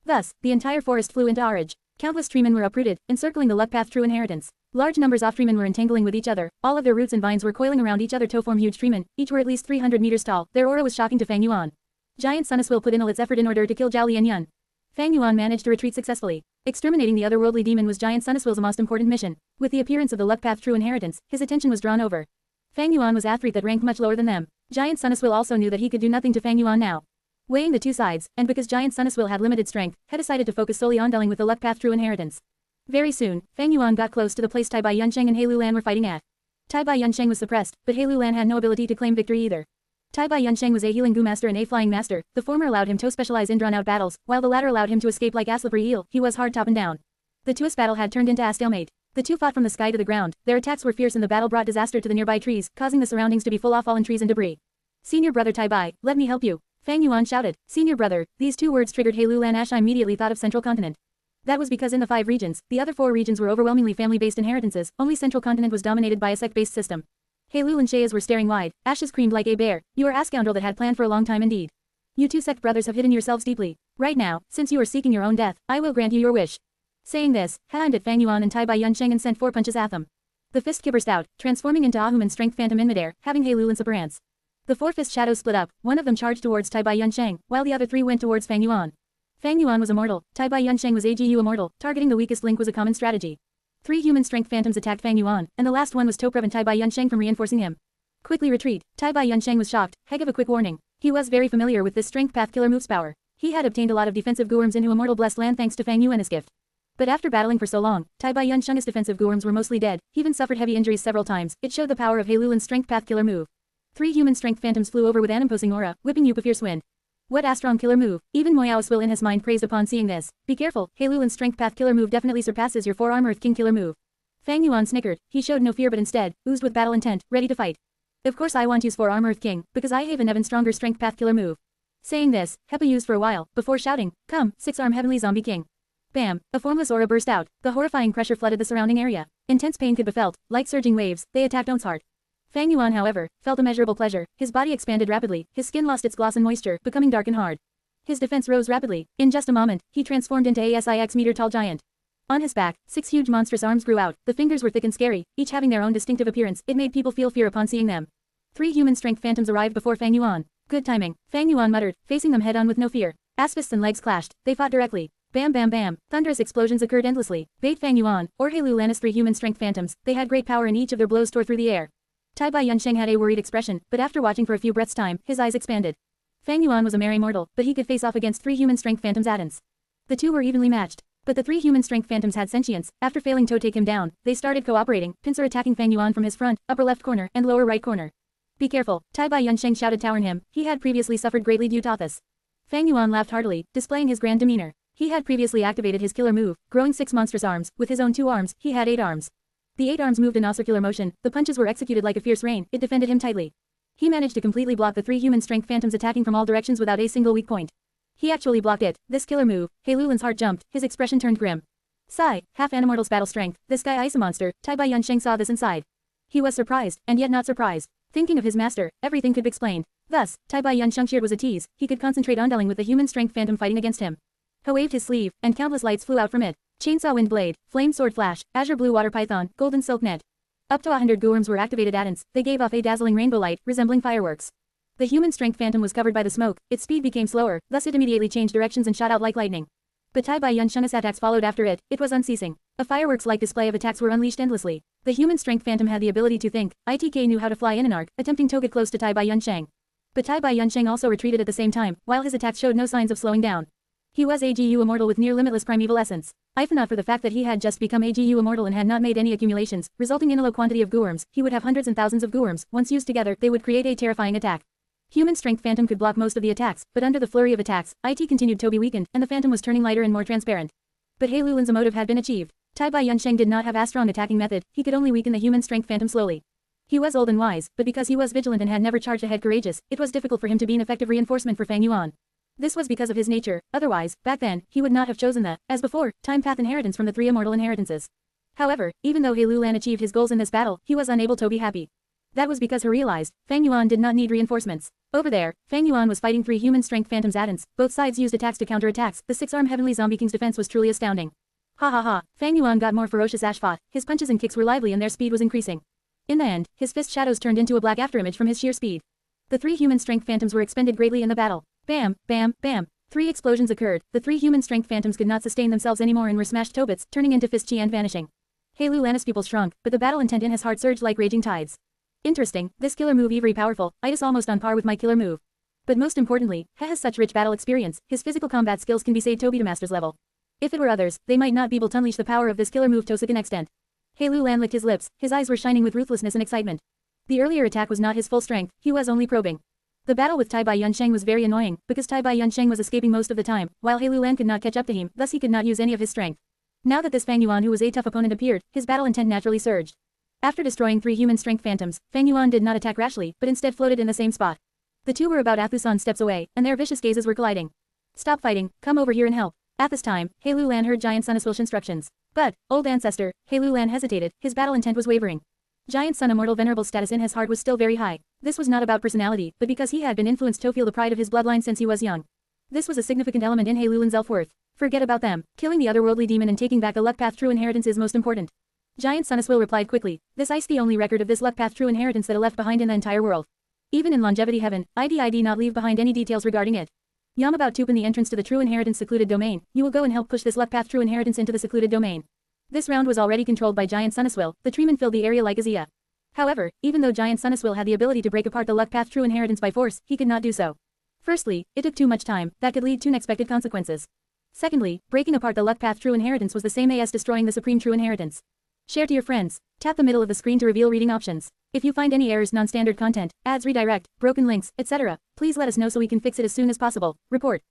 Thus, the entire forest flew into orage. Countless treemen were uprooted, encircling the Luck Path True Inheritance. Large numbers of treemen were entangling with each other, all of their roots and vines were coiling around each other to form huge treemen, each were at least 300 meters tall. Their aura was shocking to Fang Yuan. Giant Sun Immortal put in all its effort in order to kill Zhao Li and Yun. Fang Yuan managed to retreat successfully. Exterminating the otherworldly demon was Giant Sun Immortal's most important mission. With the appearance of the luck path true inheritance, his attention was drawn over. Fang Yuan was athlete that ranked much lower than them. Giant Sun Immortal also knew that he could do nothing to Fang Yuan now. Weighing the two sides, and because Giant Sun Immortal had limited strength, had decided to focus solely on dealing with the luck path true inheritance. Very soon, Fang Yuan got close to the place Tai Bai Yunsheng and Hei Lulan were fighting at. Tai Bai Yunsheng was suppressed, but Hei Lulan had no ability to claim victory either. Tai Bai Yunsheng was a healing Gu master and a flying master. The former allowed him to specialize in drawn-out battles, while the latter allowed him to escape like a slippery eel. He was hard top and down. The two's battle had turned into a stalemate. The two fought from the sky to the ground. Their attacks were fierce and the battle brought disaster to the nearby trees, causing the surroundings to be full of fallen trees and debris. Senior brother Tai Bai, let me help you. Fang Yuan shouted. Senior brother. These two words triggered Hei Lulan. Ash immediately thought of Central Continent. That was because in the 5 regions, the other 4 regions were overwhelmingly family-based inheritances, only Central Continent was dominated by a sect-based system. Hei Lulan Shayas were staring wide, ashes creamed like a bear. You are a scoundrel that had planned for a long time indeed. You two sect brothers have hidden yourselves deeply. Right now, since you are seeking your own death, I will grant you your wish. Saying this, he aimed at Fang Yuan and Tai Bai Yunsheng and sent 4 punches at them. The fist burst out, transforming into Ahuman Strength Phantom in midair, having Hei Lulan's appearance. The 4 fist shadows split up, one of them charged towards Tai Bai Yunsheng, while the other 3 went towards Fang Yuan. Fang Yuan was immortal, Tai Bai Yunsheng was AGU immortal, targeting the weakest link was a common strategy. 3 human strength phantoms attacked Fang Yuan, and the last one was to prevent Tai Bai Yunsheng from reinforcing him. Quickly retreat. Tai Bai Yunsheng was shocked. He gave a quick warning. He was very familiar with this strength path killer move's power. He had obtained a lot of defensive Guworms into Immortal Blessed Land thanks to Fang Yuan's gift. But after battling for so long, Tai Bai Yunsheng's defensive Guworms were mostly dead. He even suffered heavy injuries several times. It showed the power of Hei Lulan's strength path killer move. 3 human strength phantoms flew over with an imposing aura, whipping up a fierce wind. What a strong killer move. Even Moyao's will in his mind praised upon seeing this. Be careful, Hei Lulan's strength path killer move definitely surpasses your 4-arm Earth King killer move. Fang Yuan snickered. He showed no fear but instead, oozed with battle intent, ready to fight. Of course I want to use 4-arm Earth King, because I have an even stronger strength path killer move. Saying this, Hepa used for a while, before shouting, come, 6-arm Heavenly Zombie King. Bam, a formless aura burst out. The horrifying pressure flooded the surrounding area. Intense pain could be felt, like surging waves, they attacked On's heart. Fang Yuan however, felt immeasurable pleasure. His body expanded rapidly, his skin lost its gloss and moisture, becoming dark and hard. His defense rose rapidly. In just a moment, he transformed into a 6-meter-tall giant. On his back, 6 huge monstrous arms grew out. The fingers were thick and scary, each having their own distinctive appearance. It made people feel fear upon seeing them. 3 human strength phantoms arrived before Fang Yuan. Good timing, Fang Yuan muttered, facing them head-on with no fear. As fists and legs clashed, they fought directly. Bam bam bam, thunderous explosions occurred endlessly. Bait Fang Yuan, or Hei Lulan's 3 human strength phantoms, they had great power and each of their blows tore through the air. Tai Bai Yunsheng had a worried expression, but after watching for a few breaths' time, his eyes expanded. Fang Yuan was a mere mortal, but he could face off against 3 human strength phantoms at once. The two were evenly matched. But the 3 human strength phantoms had sentience. After failing to take him down, they started cooperating, pincer attacking Fang Yuan from his front, upper left corner, and lower right corner. Be careful, Tai Bai Yunsheng shouted towering him. He had previously suffered greatly due to this. Fang Yuan laughed heartily, displaying his grand demeanor. He had previously activated his killer move, growing 6 monstrous arms. With his own 2 arms, he had 8 arms. The 8 arms moved in a circular motion. The punches were executed like a fierce rain. It defended him tightly. He managed to completely block the 3 human strength phantoms attacking from all directions without a single weak point. He actually blocked it. This killer move, Hei Lulan's heart jumped, his expression turned grim. Sigh, half Animortal's battle strength, this guy ice a monster. Tai Bai Yunsheng saw this inside. He was surprised, and yet not surprised. Thinking of his master, everything could be explained. Thus, Tai Bai Yunsheng cheered was a tease. He could concentrate on dealing with the human strength phantom fighting against him. He waved his sleeve, and countless lights flew out from it. Chainsaw wind blade, flame sword flash, azure blue water python, golden silk net. Up to 100 Guworms were activated at once. They gave off a dazzling rainbow light, resembling fireworks. The human strength phantom was covered by the smoke. Its speed became slower, thus it immediately changed directions and shot out like lightning. But Tai Bai Yunsheng's attacks followed after it. It was unceasing. A fireworks-like display of attacks were unleashed endlessly. The human strength phantom had the ability to think. ITK knew how to fly in an arc, attempting to get close to Tai Bai Yunsheng. But Tai Bai Yunsheng also retreated at the same time, while his attacks showed no signs of slowing down. He was AGU immortal with near limitless primeval essence. If not for the fact that he had just become AGU immortal and had not made any accumulations, resulting in a low quantity of Guworms, he would have hundreds and thousands of Guworms. Once used together, they would create a terrifying attack. Human strength phantom could block most of the attacks, but under the flurry of attacks, IT continued to be weakened, and the phantom was turning lighter and more transparent. But Hei Lulan's motive had been achieved. Tai Bai Yunsheng did not have a strong attacking method. He could only weaken the human strength phantom slowly. He was old and wise, but because he was vigilant and had never charged ahead courageous, it was difficult for him to be an effective reinforcement for Fang Yuan. This was because of his nature. Otherwise, back then, he would not have chosen the, as before, time path inheritance from the 3 immortal inheritances. However, even though Hei Lulan achieved his goals in this battle, he was unable to be happy. That was because he realized, Fang Yuan did not need reinforcements. Over there, Fang Yuan was fighting 3 human strength phantoms at once. Both sides used attacks to counter attacks. The 6-arm Heavenly Zombie King's defense was truly astounding. Ha ha ha, Fang Yuan got more ferocious as fought, his punches and kicks were lively and their speed was increasing. In the end, his fist shadows turned into a black afterimage from his sheer speed. The 3 human strength phantoms were expended greatly in the battle. Bam, bam, bam. 3 explosions occurred, the 3 human strength phantoms could not sustain themselves anymore and were smashed to bits, turning into fist chi and vanishing. Hei Lulan's pupils shrunk, but the battle intent in his heart surged like raging tides. Interesting, this killer move very powerful, it is almost on par with my killer move. But most importantly, He has such rich battle experience, his physical combat skills can be said to be to master's level. If it were others, they might not be able to unleash the power of this killer move to such an extent. Hei Lulan licked his lips, his eyes were shining with ruthlessness and excitement. The earlier attack was not his full strength, he was only probing. The battle with Tai Bai Yunsheng was very annoying, because Tai Bai Yunsheng was escaping most of the time, while Hei Lulan could not catch up to him, thus he could not use any of his strength. Now that this Fang Yuan who was a tough opponent appeared, his battle intent naturally surged. After destroying 3 human strength phantoms, Fang Yuan did not attack rashly, but instead floated in the same spot. The two were about Athusan steps away, and their vicious gazes were colliding. Stop fighting, come over here and help. At this time, Hei Lulan heard Giant Sun Immortal's instructions. But, old ancestor, Hei Lulan hesitated, his battle intent was wavering. Giant Sun Immortal Venerable status in his heart was still very high. This was not about personality, but because he had been influenced to feel the pride of his bloodline since he was young. This was a significant element in Hei Lulan's self-worth. Forget about them, killing the otherworldly demon and taking back the luck path true inheritance is most important. Giant Sun Immortal replied quickly, this is the only record of this luck path true inheritance that I left behind in the entire world. Even in longevity heaven, ID not leave behind any details regarding it. Yam about to open the entrance to the true inheritance secluded domain, you will go and help push this luck path true inheritance into the secluded domain. This round was already controlled by Giant Sun Immortal, the treeman filled the area like a Zia. However, even though Giant Sun Immortal had the ability to break apart the luck path true inheritance by force, he could not do so. Firstly, it took too much time, that could lead to unexpected consequences. Secondly, breaking apart the luck path true inheritance was the same as destroying the supreme true inheritance. Share to your friends. Tap the middle of the screen to reveal reading options. If you find any errors, non-standard content, ads redirect, broken links, etc., please let us know so we can fix it as soon as possible. Report.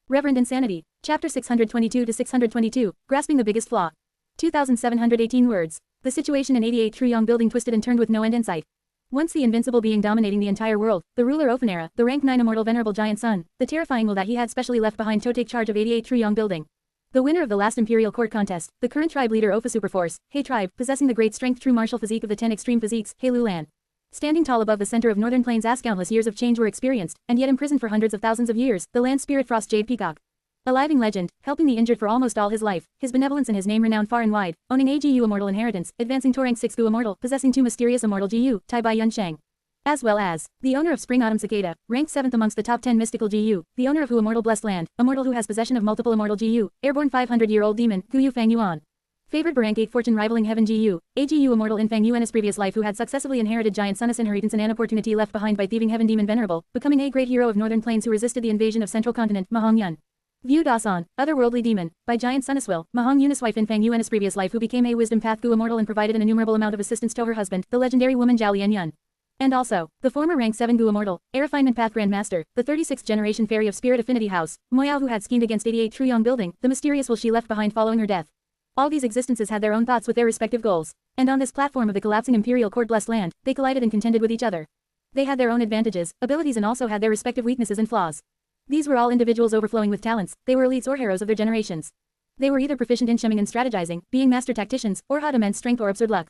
Reverend Insanity. Chapter 622 to 622, Grasping the Biggest Flaw. 2,718 words. The situation in 88 Truyong building twisted and turned with no end in sight. Once the invincible being dominating the entire world, the ruler Ophanera, the rank 9 immortal venerable Giant Sun, the terrifying will that he had specially left behind to take charge of 88 Truyong building. The winner of the last Imperial Court contest, the current tribe leader Opha Superforce, Hei Tribe, possessing the great strength true martial physique of the 10 extreme physiques, Hei Lulan. Standing tall above the center of northern plains as countless years of change were experienced, and yet imprisoned for hundreds of thousands of years, the land spirit Frost Jade Peacock. A living legend, helping the injured for almost all his life, his benevolence and his name renowned far and wide, owning a GU immortal inheritance, advancing to rank 6 Gu immortal, possessing 2 mysterious immortal GU, Tai Bai Yunsheng. As well as, the owner of Spring Autumn Cicada, ranked 7th amongst the top 10 mystical GU, the owner of Hu Immortal Blessed Land, immortal who has possession of multiple immortal GU, airborne 500-year-old demon, Gu Yu Fang Yuan. Favored rank 8 fortune rivaling heaven GU, a GU immortal in Fang Yuan's previous life who had successfully inherited Giant Sun's inheritance and an opportunity left behind by thieving heaven demon Venerable, becoming a great hero of northern plains who resisted the invasion of central continent, Mahong Yun. Viewed Asan, otherworldly demon, by Giant Sun Immortal, Mahong Yun's wife in Fang Yuan's previous life who became a wisdom path Gu immortal and provided an innumerable amount of assistance to her husband, the legendary woman Zhao Lianyun. And also, the former rank 7 Gu immortal, a refinement path grandmaster, the 36th generation fairy of spirit affinity house, Moyao who had schemed against 88 Truyong building, the mysterious will she left behind following her death. All these existences had their own thoughts with their respective goals, and on this platform of the collapsing Imperial Court Blessed Land, they collided and contended with each other. They had their own advantages, abilities and also had their respective weaknesses and flaws. These were all individuals overflowing with talents, they were elites or heroes of their generations. They were either proficient in shemming and strategizing, being master tacticians, or had immense strength or absurd luck.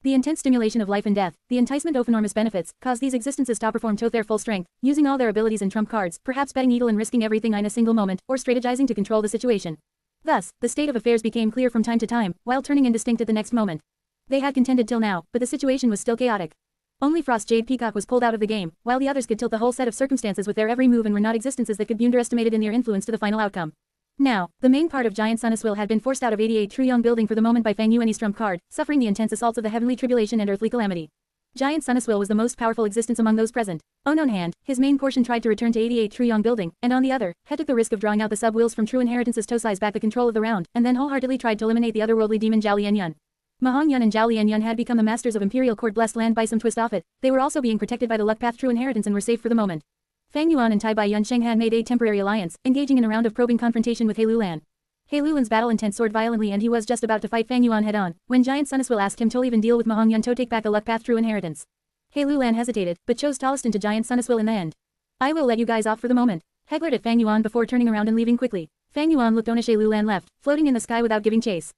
The intense stimulation of life and death, the enticement of enormous benefits, caused these existences to perform to their full strength, using all their abilities and trump cards, perhaps betting needle and risking everything in a single moment, or strategizing to control the situation. Thus, the state of affairs became clear from time to time, while turning indistinct at the next moment. They had contended till now, but the situation was still chaotic. Only Frost Jade Peacock was pulled out of the game, while the others could tilt the whole set of circumstances with their every move and were not existences that could be underestimated in their influence to the final outcome. Now, the main part of Giant Sun Immortal had been forced out of 88 Truyong building for the moment by Fang Yuan's trump card, suffering the intense assaults of the heavenly tribulation and earthly calamity. Giant Sun Immortal was the most powerful existence among those present. On one hand, his main portion tried to return to 88 Truyong building, and on the other, He took the risk of drawing out the sub-wills from true inheritance's to seize back the control of the round, and then wholeheartedly tried to eliminate the otherworldly demon Zhao Lianyun. Mahong Yun and Zhao Lianyun had become the masters of Imperial Court Blessed Land by some twist off it. They were also being protected by the luck path true inheritance and were safe for the moment. Fang Yuan and Tai Bai Yunsheng had made a temporary alliance, engaging in a round of probing confrontation with Hei Lulan. Hei Lulan's battle intent soared violently and he was just about to fight Fang Yuan head-on, when Giant Sun Immortal asked him to even deal with Mahong Yun to take back the luck path true inheritance. Hei Lulan hesitated, but chose to listen to Giant Sun Immortal in the end. I will let you guys off for the moment. He glared at Fang Yuan before turning around and leaving quickly. Fang Yuan looked onish. Hei Lulan left, floating in the sky without giving chase.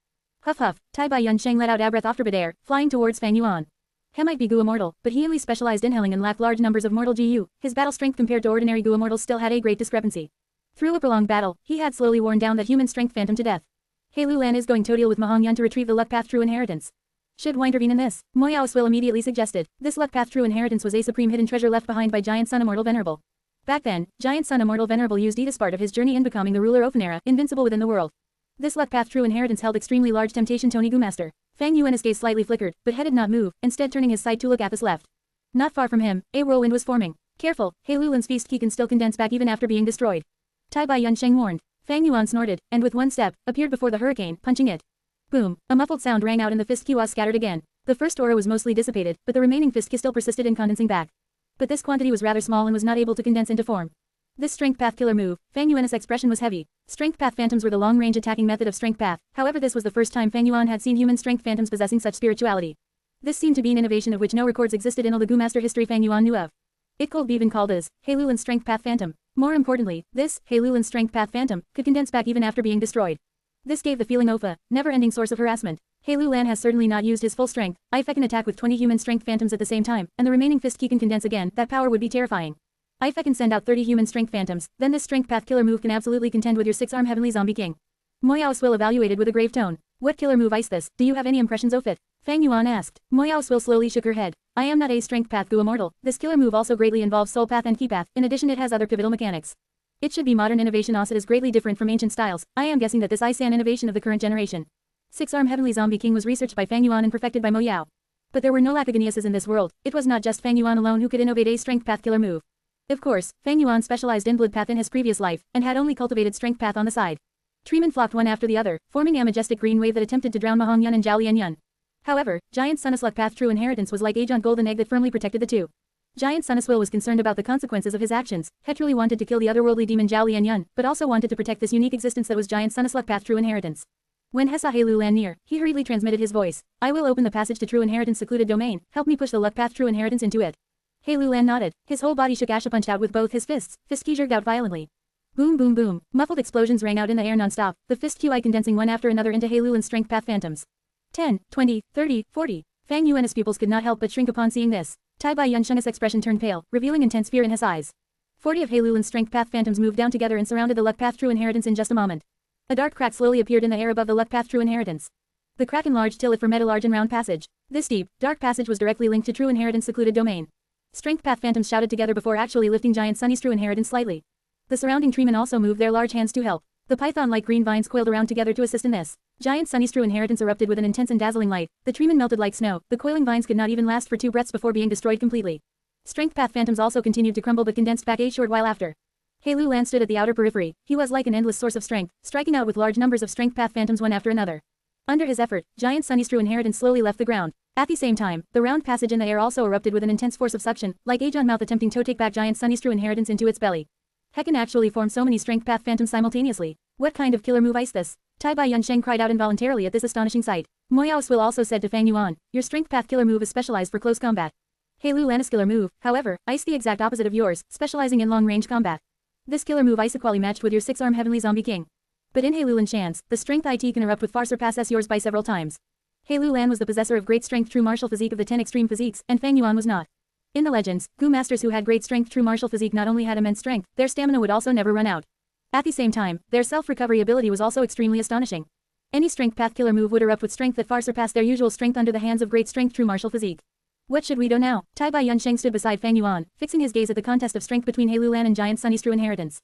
Huff huff, Tai Bai Yunsheng let out a breath after mid-air, flying towards Fang Yuan. He might be Gu immortal, but he only specialized in inhaling and lacked large numbers of mortal GU. His battle strength compared to ordinary Gu immortals still had a great discrepancy. Through a prolonged battle, he had slowly worn down that human strength phantom to death. Hei Lulan is going to deal with Mahong Yun to retrieve the Luck Path True Inheritance. Should we intervene in this? Mo Yao Swill immediately suggested. This Luck Path True Inheritance was a supreme hidden treasure left behind by Giant Sun Immortal Venerable. Back then, Giant Sun Immortal Venerable used it as part of his journey in becoming the ruler of an era, invincible within the world. This Luck Path True Inheritance held extremely large temptation. Tony Gu Master. Fang Yuan's gaze slightly flickered, but head did not move, instead turning his sight to look at this left. Not far from him, a whirlwind was forming. Careful, Hei Lulan's feast key can still condense back even after being destroyed. Tai Bai Yunsheng warned. Fang Yuan snorted, and with one step, appeared before the hurricane, punching it. Boom, a muffled sound rang out and the fist key was scattered again. The first aura was mostly dissipated, but the remaining fist key still persisted in condensing back. But this quantity was rather small and was not able to condense into form. This Strength Path killer move, Fang Yuan's expression was heavy. Strength Path Phantoms were the long-range attacking method of Strength Path, however this was the first time Fang Yuan had seen human Strength Phantoms possessing such spirituality. This seemed to be an innovation of which no records existed in all the Gu Master history Fang Yuan knew of. It could be even called as Hei Lulan's Strength Path Phantom. More importantly, this Hei Lulan's Strength Path Phantom could condense back even after being destroyed. This gave the feeling of a never-ending source of harassment. Hei Lulan has certainly not used his full strength. If I can attack with 20 human strength phantoms at the same time, and the remaining fist key can condense again, that power would be terrifying. If I can send out 30 human strength phantoms, then this strength path killer move can absolutely contend with your 6-arm heavenly zombie king. Mo Yao Swill evaluated with a grave tone. What killer move is this? Do you have any impressions of it? Fang Yuan asked. Mo Yao Swill slowly shook her head. I am not a strength path Gu Immortal. This killer move also greatly involves soul path and ki path. In addition it has other pivotal mechanics. It should be modern innovation also is greatly different from ancient styles. I am guessing that this is an innovation of the current generation. 6-arm heavenly zombie king was researched by Fang Yuan and perfected by Mo Yao. But there were no lack of geniuses in this world. It was not just Fang Yuan alone who could innovate a strength path killer move. Of course, Fang Yuan specialized in blood path in his previous life, and had only cultivated strength path on the side. Treemen flocked one after the other, forming a majestic green wave that attempted to drown Mahong Yun and Zhao Lianyun. However, Giant Sun's Luck Path True Inheritance was like a giant golden egg that firmly protected the two. Giant Sun's will was concerned about the consequences of his actions. He truly wanted to kill the otherworldly demon Zhao Lianyun, but also wanted to protect this unique existence that was Giant Sun's Luck Path True Inheritance. When he saw Hei Lulan near, he hurriedly transmitted his voice. I will open the passage to True Inheritance secluded domain. Help me push the Luck Path True Inheritance into it. Hei Lulan nodded. His whole body shook as he punched out with both his fists. Fist key jerked out violently. Boom boom boom. Muffled explosions rang out in the air non-stop, the fist QI condensing one after another into Hei Lulan's strength path phantoms. 10, 20, 30, 40. Fang Yuan's pupils could not help but shrink upon seeing this. Tai Bai Yunsheng's expression turned pale, revealing intense fear in his eyes. 40 of Hei Lulan's strength path phantoms moved down together and surrounded the Luck Path True Inheritance in just a moment. A dark crack slowly appeared in the air above the Luck Path True Inheritance. The crack enlarged till it formed a large and round passage. This deep, dark passage was directly linked to True Inheritance secluded domain. Strength path phantoms shouted together before actually lifting Giant Sun's True Inheritance slightly. The surrounding treemen also moved their large hands to help. The python-like green vines coiled around together to assist in this. Giant Sun's True Inheritance erupted with an intense and dazzling light. The treemen melted like snow. The coiling vines could not even last for 2 breaths before being destroyed completely. Strength path phantoms also continued to crumble but condensed back a short while after. Hei Lulan stood at the outer periphery. He was like an endless source of strength, striking out with large numbers of strength path phantoms one after another. Under his effort, Giant Sun's True Inheritance slowly left the ground. At the same time, the round passage in the air also erupted with an intense force of suction, like a giant mouth attempting to take back Giant Sun's True Inheritance into its belly. He can actually form so many strength path phantoms simultaneously. What kind of killer move is this? Tai Bai Yunsheng cried out involuntarily at this astonishing sight. Mo Yao Swill also said to Fang Yuan, your strength path killer move is specialized for close combat. Hei Lulan's killer move, however, is the exact opposite of yours, specializing in long-range combat. This killer move is equally matched with your 6-arm heavenly zombie king. But in Hei Lulan's chance, the strength it can erupt with far surpasses yours by several times. Hei Lulan was the possessor of great strength true martial physique of the 10 extreme physiques, and Fang Yuan was not. In the legends, Gu masters who had great strength true martial physique not only had immense strength, their stamina would also never run out. At the same time, their self-recovery ability was also extremely astonishing. Any strength path killer move would erupt with strength that far surpassed their usual strength under the hands of great strength true martial physique. What should we do now? Tai Bai Yunsheng stood beside Fang Yuan, fixing his gaze at the contest of strength between Hei Lulan and Giant Sun's True Inheritance.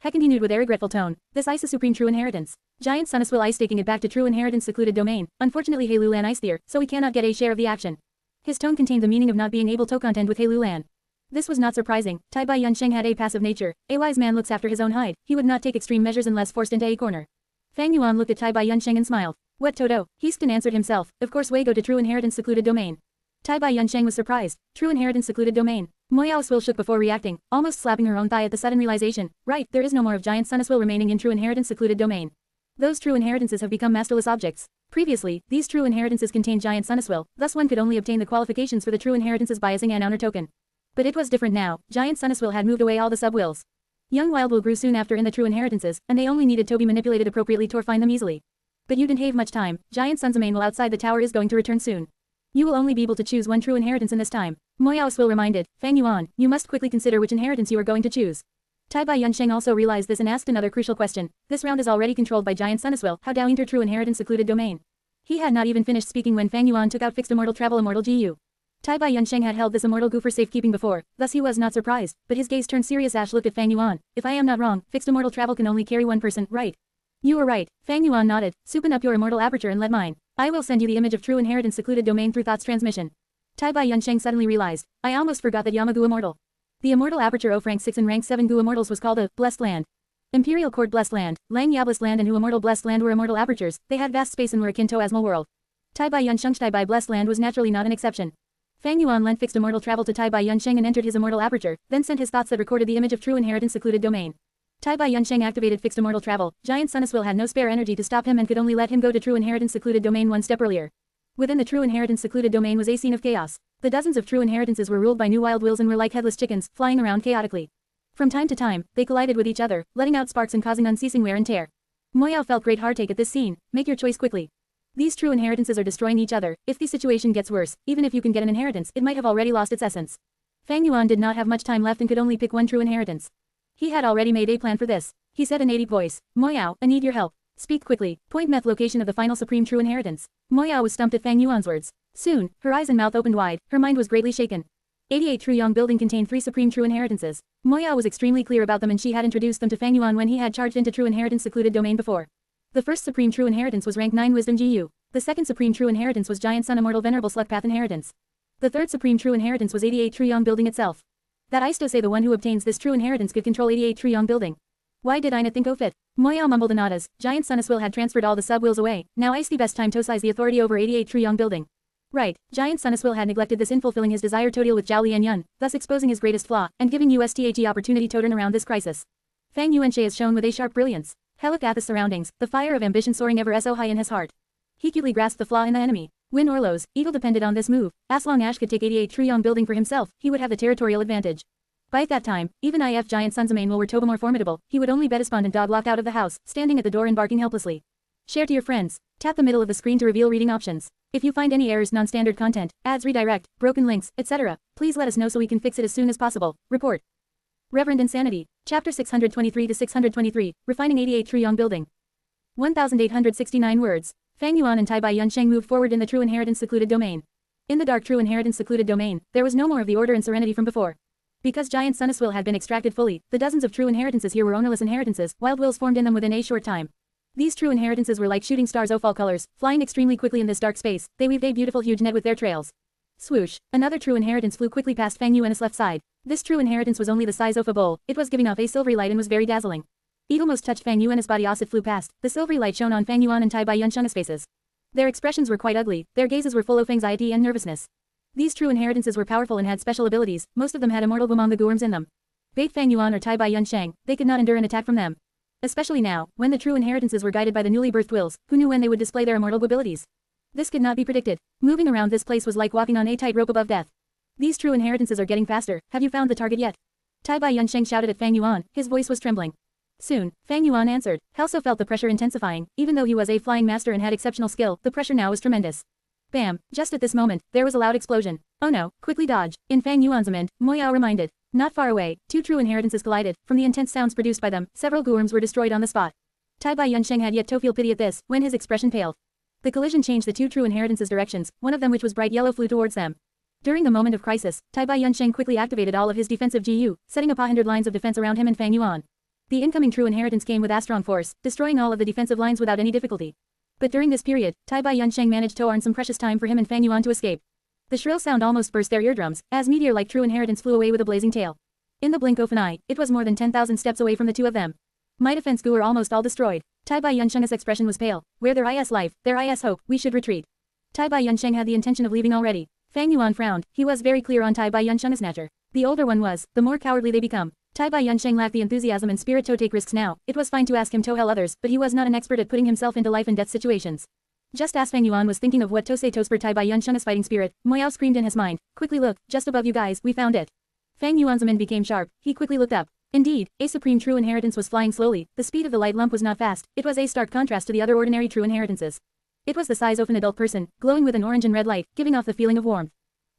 He continued with a regretful tone. This is a supreme true inheritance. Giant Sun's will is taking it back to True Inheritance secluded domain. Unfortunately Hei Lulan is there, so he cannot get a share of the action. His tone contained the meaning of not being able to contend with Hei Lulan. This was not surprising. Tai Bai Yunsheng had a passive nature. A wise man looks after his own hide. He would not take extreme measures unless forced into a corner. Fang Yuan looked at Tai Bai Yunsheng and smiled. What Toto? Heaston answered himself. Of course we go to True Inheritance secluded domain. Tai Bai Yunsheng was surprised. True Inheritance secluded domain. Mo Yao Swill shook before reacting, almost slapping her own thigh at the sudden realization. Right, there is no more of Giant Sun's will remaining in True Inheritance secluded domain. Those true inheritances have become masterless objects. Previously, these true inheritances contained Giant Sun's will, thus one could only obtain the qualifications for the true inheritances biasing an honor token. But it was different now. Giant Sun's will had moved away all the sub-wills. Young Wild Will grew soon after in the true inheritances, and they only needed to be manipulated appropriately to find them easily. But you didn't have much time. Giant Sun's main will outside the tower is going to return soon. You will only be able to choose one true inheritance in this time. Mo Yao Swill reminded. Fang Yuan, you must quickly consider which inheritance you are going to choose. Tai Bai Yunsheng also realized this and asked another crucial question. This round is already controlled by Giant Sun Immortal. How do enter true inheritance secluded domain? He had not even finished speaking when Fang Yuan took out fixed immortal travel immortal GU. Tai Bai Yunsheng had held this immortal gu for safekeeping before, thus he was not surprised, but his gaze turned serious. Ash looked at Fang Yuan. If I am not wrong, fixed immortal travel can only carry one person, right? You were right. Fang Yuan nodded. Open up your immortal aperture and let mine. I will send you the image of true inheritance secluded domain through thoughts transmission. Tai Bai Yunsheng suddenly realized. I almost forgot that Yamagu immortal. The immortal aperture of rank 6 and rank 7 gu immortals was called a Blessed Land. Imperial Court Blessed Land, Lang Ya Blessed Land and Hu Immortal Blessed Land were immortal apertures. They had vast space and were akin to Asmal world. Tai Bai Yunsheng's Tai Bai Blessed Land was naturally not an exception. Fang Yuan lent fixed immortal travel to Tai Bai Yunsheng and entered his immortal aperture, then sent his thoughts that recorded the image of true inheritance secluded domain. Tai Bai Yunsheng activated fixed immortal travel. Giant Sun Immortal had no spare energy to stop him and could only let him go to true inheritance secluded domain one step earlier. Within the true inheritance secluded domain was a scene of chaos. The dozens of true inheritances were ruled by new wild wills and were like headless chickens, flying around chaotically. From time to time, they collided with each other, letting out sparks and causing unceasing wear and tear. Moyao felt great heartache at this scene. Make your choice quickly. These true inheritances are destroying each other. If the situation gets worse, even if you can get an inheritance, it might have already lost its essence. Fang Yuan did not have much time left and could only pick one true inheritance. He had already made a plan for this. He said in a deep voice, Moyao, I need your help. Speak quickly. Point meth location of the final supreme true inheritance. Moyao was stumped at Fang Yuan's words. Soon, her eyes and mouth opened wide, her mind was greatly shaken. 88 True Yong building contained 3 supreme true inheritances. Moyao was extremely clear about them and she had introduced them to Fang Yuan when he had charged into true inheritance secluded domain before. The first supreme true inheritance was rank 9 wisdom GU. The second supreme true inheritance was Giant Sun Immortal Venerable Slug Path inheritance. The third supreme true inheritance was 88 True Yong building itself. That I still say the one who obtains this true inheritance could control 88 True Yong building. Why did I not think of it? Moyao mumbled and nodded. Giant Sun Immortal had transferred all the sub-wills away. Now is the best time to seize the authority over 88 True Yong building. Right, Giant Sun Immortal had neglected this in fulfilling his desire to deal with Zhao Li and Yun, thus exposing his greatest flaw, and giving USTHE opportunity to turn around this crisis. Fang Yuanxie is shown with a sharp brilliance. He looked at the surroundings, the fire of ambition soaring ever so high in his heart. He acutely grasped the flaw in the enemy. Win or lose, Eagle depended on this move. As long as could take 88 True Yong building for himself, he would have the territorial advantage. By that time, even if Giant Sun's main will were Toba more formidable, he would only bet despondent dog locked out of the house, standing at the door and barking helplessly. Share to your friends. Tap the middle of the screen to reveal reading options. If you find any errors, non-standard content, ads, redirect, broken links, etc., please let us know so we can fix it as soon as possible. Report. Reverend Insanity. Chapter 623 to 623, Refining 88 True Yong Building. 1869 words. Fang Yuan and Tai Bai Yunsheng moved forward in the true inheritance secluded domain. In the dark true inheritance secluded domain, there was no more of the order and serenity from before. Because Giant Sun Immortal had been extracted fully, the dozens of true inheritances here were ownerless inheritances, wild wills formed in them within a short time. These true inheritances were like shooting stars of fall colors, flying extremely quickly in this dark space. They weaved a beautiful huge net with their trails. Swoosh, another true inheritance flew quickly past Fang Yuan's left side. This true inheritance was only the size of a bowl. It was giving off a silvery light and was very dazzling. It almost touched Fang Yuan's body as it flew past. The silvery light shone on Fang Yuan and Tai Bai Yunsheng's faces. Their expressions were quite ugly. Their gazes were full of anxiety and nervousness. These true inheritances were powerful and had special abilities. Most of them had immortal Wumanga Guorms in them. Bait Fang Yuan or Tai Bai Yunsheng, they could not endure an attack from them. Especially now, when the true inheritances were guided by the newly birthed wills, who knew when they would display their immortal abilities. This could not be predicted. Moving around this place was like walking on a tightrope above death. These true inheritances are getting faster. Have you found the target yet? Tai Bai Yunsheng shouted at Fang Yuan. His voice was trembling. Soon, Fang Yuan answered. He also felt the pressure intensifying. Even though he was a flying master and had exceptional skill, the pressure now was tremendous. Bam! Just at this moment, there was a loud explosion. Oh no, quickly dodge. In Fang Yuan's mind, Moyao reminded. Not far away, 2 true inheritances collided. From the intense sounds produced by them, several Guorms were destroyed on the spot. Tai Bai Yunsheng had yet to feel pity at this, when his expression paled. The collision changed the 2 true inheritances' directions, one of them which was bright yellow flew towards them. During the moment of crisis, Tai Bai Yunsheng quickly activated all of his defensive GU, setting up 100 lines of defense around him and Fang Yuan. The incoming true inheritance came with a strong force, destroying all of the defensive lines without any difficulty. But during this period, Tai Bai Yunsheng managed to earn some precious time for him and Fang Yuan to escape. The shrill sound almost burst their eardrums, as meteor-like true inheritance flew away with a blazing tail. In the blink of an eye, it was more than 10,000 steps away from the 2 of them. My defense gu were almost all destroyed. Tai Bai Yunsheng's expression was pale. Where there is life, there is hope, we should retreat. Tai Bai Yunsheng had the intention of leaving already. Fang Yuan frowned. He was very clear on Tai Bai Yunsheng's nature. The older one was, the more cowardly they become. Tai Bai Yunsheng lacked the enthusiasm and spirit to take risks now. It was fine to ask him to help others, but he was not an expert at putting himself into life and death situations. Just as Fang Yuan was thinking of what to say to spur Tai Bai Yunsheng's fighting spirit, Moyao screamed in his mind. Quickly look, just above you guys, we found it. Fang Yuan's mind became sharp. He quickly looked up. Indeed, a supreme true inheritance was flying slowly. The speed of the light lump was not fast. It was a stark contrast to the other ordinary true inheritances. It was the size of an adult person, glowing with an orange and red light, giving off the feeling of warmth.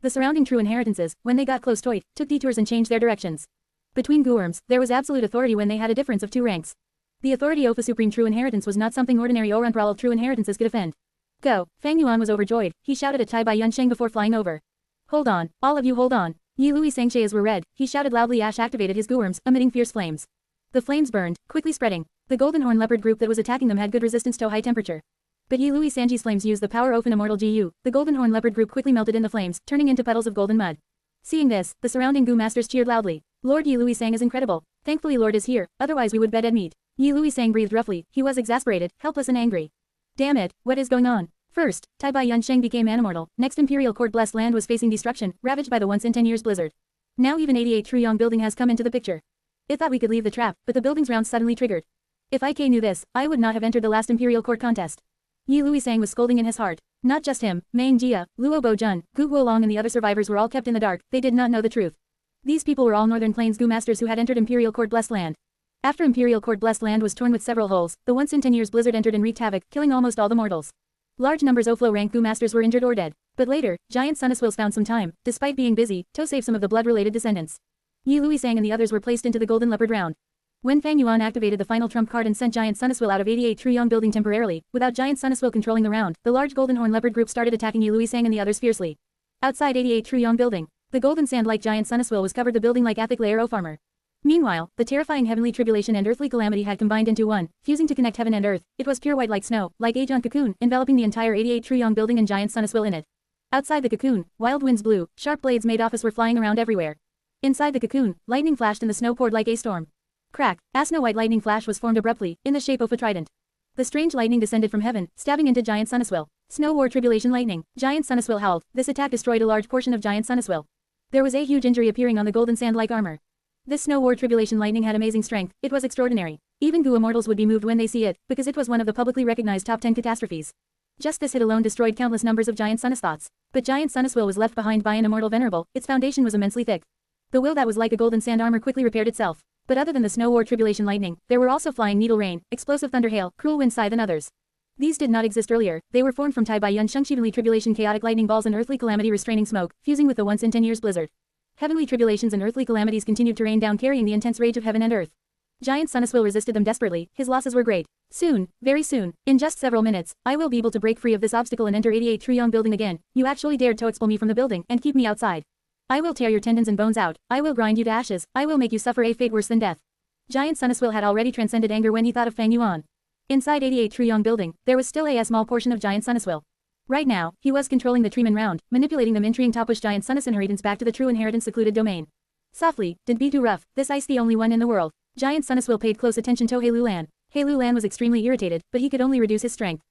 The surrounding true inheritances, when they got close to it, took detours and changed their directions. Between Guworms, there was absolute authority when they had a difference of 2 ranks. The authority of a supreme true inheritance was not something ordinary or unparalleled true inheritances could offend. Go! Fang Yuan was overjoyed. He shouted at Bai Yunsheng before flying over. Hold on, all of you hold on. Yi Lui Sangcheas were red. He shouted loudly. Ash activated his Guworms, emitting fierce flames. The flames burned, quickly spreading. The golden horn leopard group that was attacking them had good resistance to high temperature. But Yi Lui Sanji's flames used the power of an immortal GU. The golden horn leopard group quickly melted in the flames, turning into puddles of golden mud. Seeing this, the surrounding Gu masters cheered loudly. Lord Yi Lui Sang is incredible. Thankfully Lord is here, otherwise we would bed at meat. Yi Lui Sang breathed roughly. He was exasperated, helpless and angry. Damn it, what is going on? First, Bai Yunsheng became animortal. Next, Imperial Court Blessed Land was facing destruction, ravaged by the once in 10 years blizzard. Now even 88 True Young building has come into the picture. It thought we could leave the trap, but the building's round suddenly triggered. If IK knew this, I would not have entered the last Imperial Court contest. Yi Lui Sang was scolding in his heart. Not just him, Meng Jia, Luo Bo Jun, Gu Guolong and the other survivors were all kept in the dark. They did not know the truth. These people were all Northern Plains Gu masters who had entered Imperial Court Blessed Land. After Imperial Court Blessed Land was torn with several holes, the once in 10 years blizzard entered and wreaked havoc, killing almost all the mortals. Large numbers of low rank Gu masters were injured or dead. But later, Giant Sun Immortal found some time, despite being busy, to save some of the blood-related descendants. Yi Lui Sang and the others were placed into the Golden Leopard round. When Fang Yuan activated the final trump card and sent Giant Sun Immortal out of 88 True Young building temporarily, without Giant Sun Immortal controlling the round, the large Golden Horn Leopard group started attacking Yi Lui Sang and the others fiercely. Outside 88 True Young building, the golden sand like Giant Sun Immortal was covered the building like a thick layer of armor. Meanwhile, the terrifying heavenly tribulation and earthly calamity had combined into one, fusing to connect heaven and earth. It was pure white like snow, like a giant cocoon, enveloping the entire 88 True Young building and Giant Sun Immortal in it. Outside the cocoon, wild winds blew, sharp blades made office were flying around everywhere. Inside the cocoon, lightning flashed and the snow poured like a storm. Crack, a snow-white lightning flash was formed abruptly, in the shape of a trident. The strange lightning descended from heaven, stabbing into Giant Sun Immortal. Snow war tribulation lightning. Giant Sun Immortal howled. This attack destroyed a large portion of Giant Sun Immortal. There was a huge injury appearing on the golden sand-like armor. This snow war tribulation lightning had amazing strength. It was extraordinary. Even Gu immortals would be moved when they see it, because it was one of the publicly recognized top 10 catastrophes. Just this hit alone destroyed countless numbers of Giant Sun Immortals. But Giant Sun Immortal was left behind by an immortal venerable. Its foundation was immensely thick. The will that was like a golden sand armor quickly repaired itself. But other than the snow war tribulation lightning, there were also flying needle rain, explosive thunder hail, cruel wind scythe and others. These did not exist earlier. They were formed from Bai Yunsheng heavenly tribulation chaotic lightning balls and earthly calamity restraining smoke, fusing with the once in 10 years blizzard. Heavenly tribulations and earthly calamities continued to rain down, carrying the intense rage of heaven and earth. Giant Sun Immortal resisted them desperately. His losses were great. Soon, very soon, in just several minutes, I will be able to break free of this obstacle and enter 88 True Young building again. You actually dared to expel me from the building and keep me outside. I will tear your tendons and bones out. I will grind you to ashes. I will make you suffer a fate worse than death. Giant Sun Immortal had already transcended anger when he thought of Fang Yuan. Inside 88 True Young building, there was still a small portion of Giant Sun Immortal. Right now, he was controlling the Treeman round, manipulating them entering to push Giant Sun Immortal's inheritance back to the true inheritance secluded domain. Softly, don't be too rough, this ice the only one in the world. Giant Sun Immortal paid close attention to Hei Lulan. Hei Lulan was extremely irritated, but he could only reduce his strength.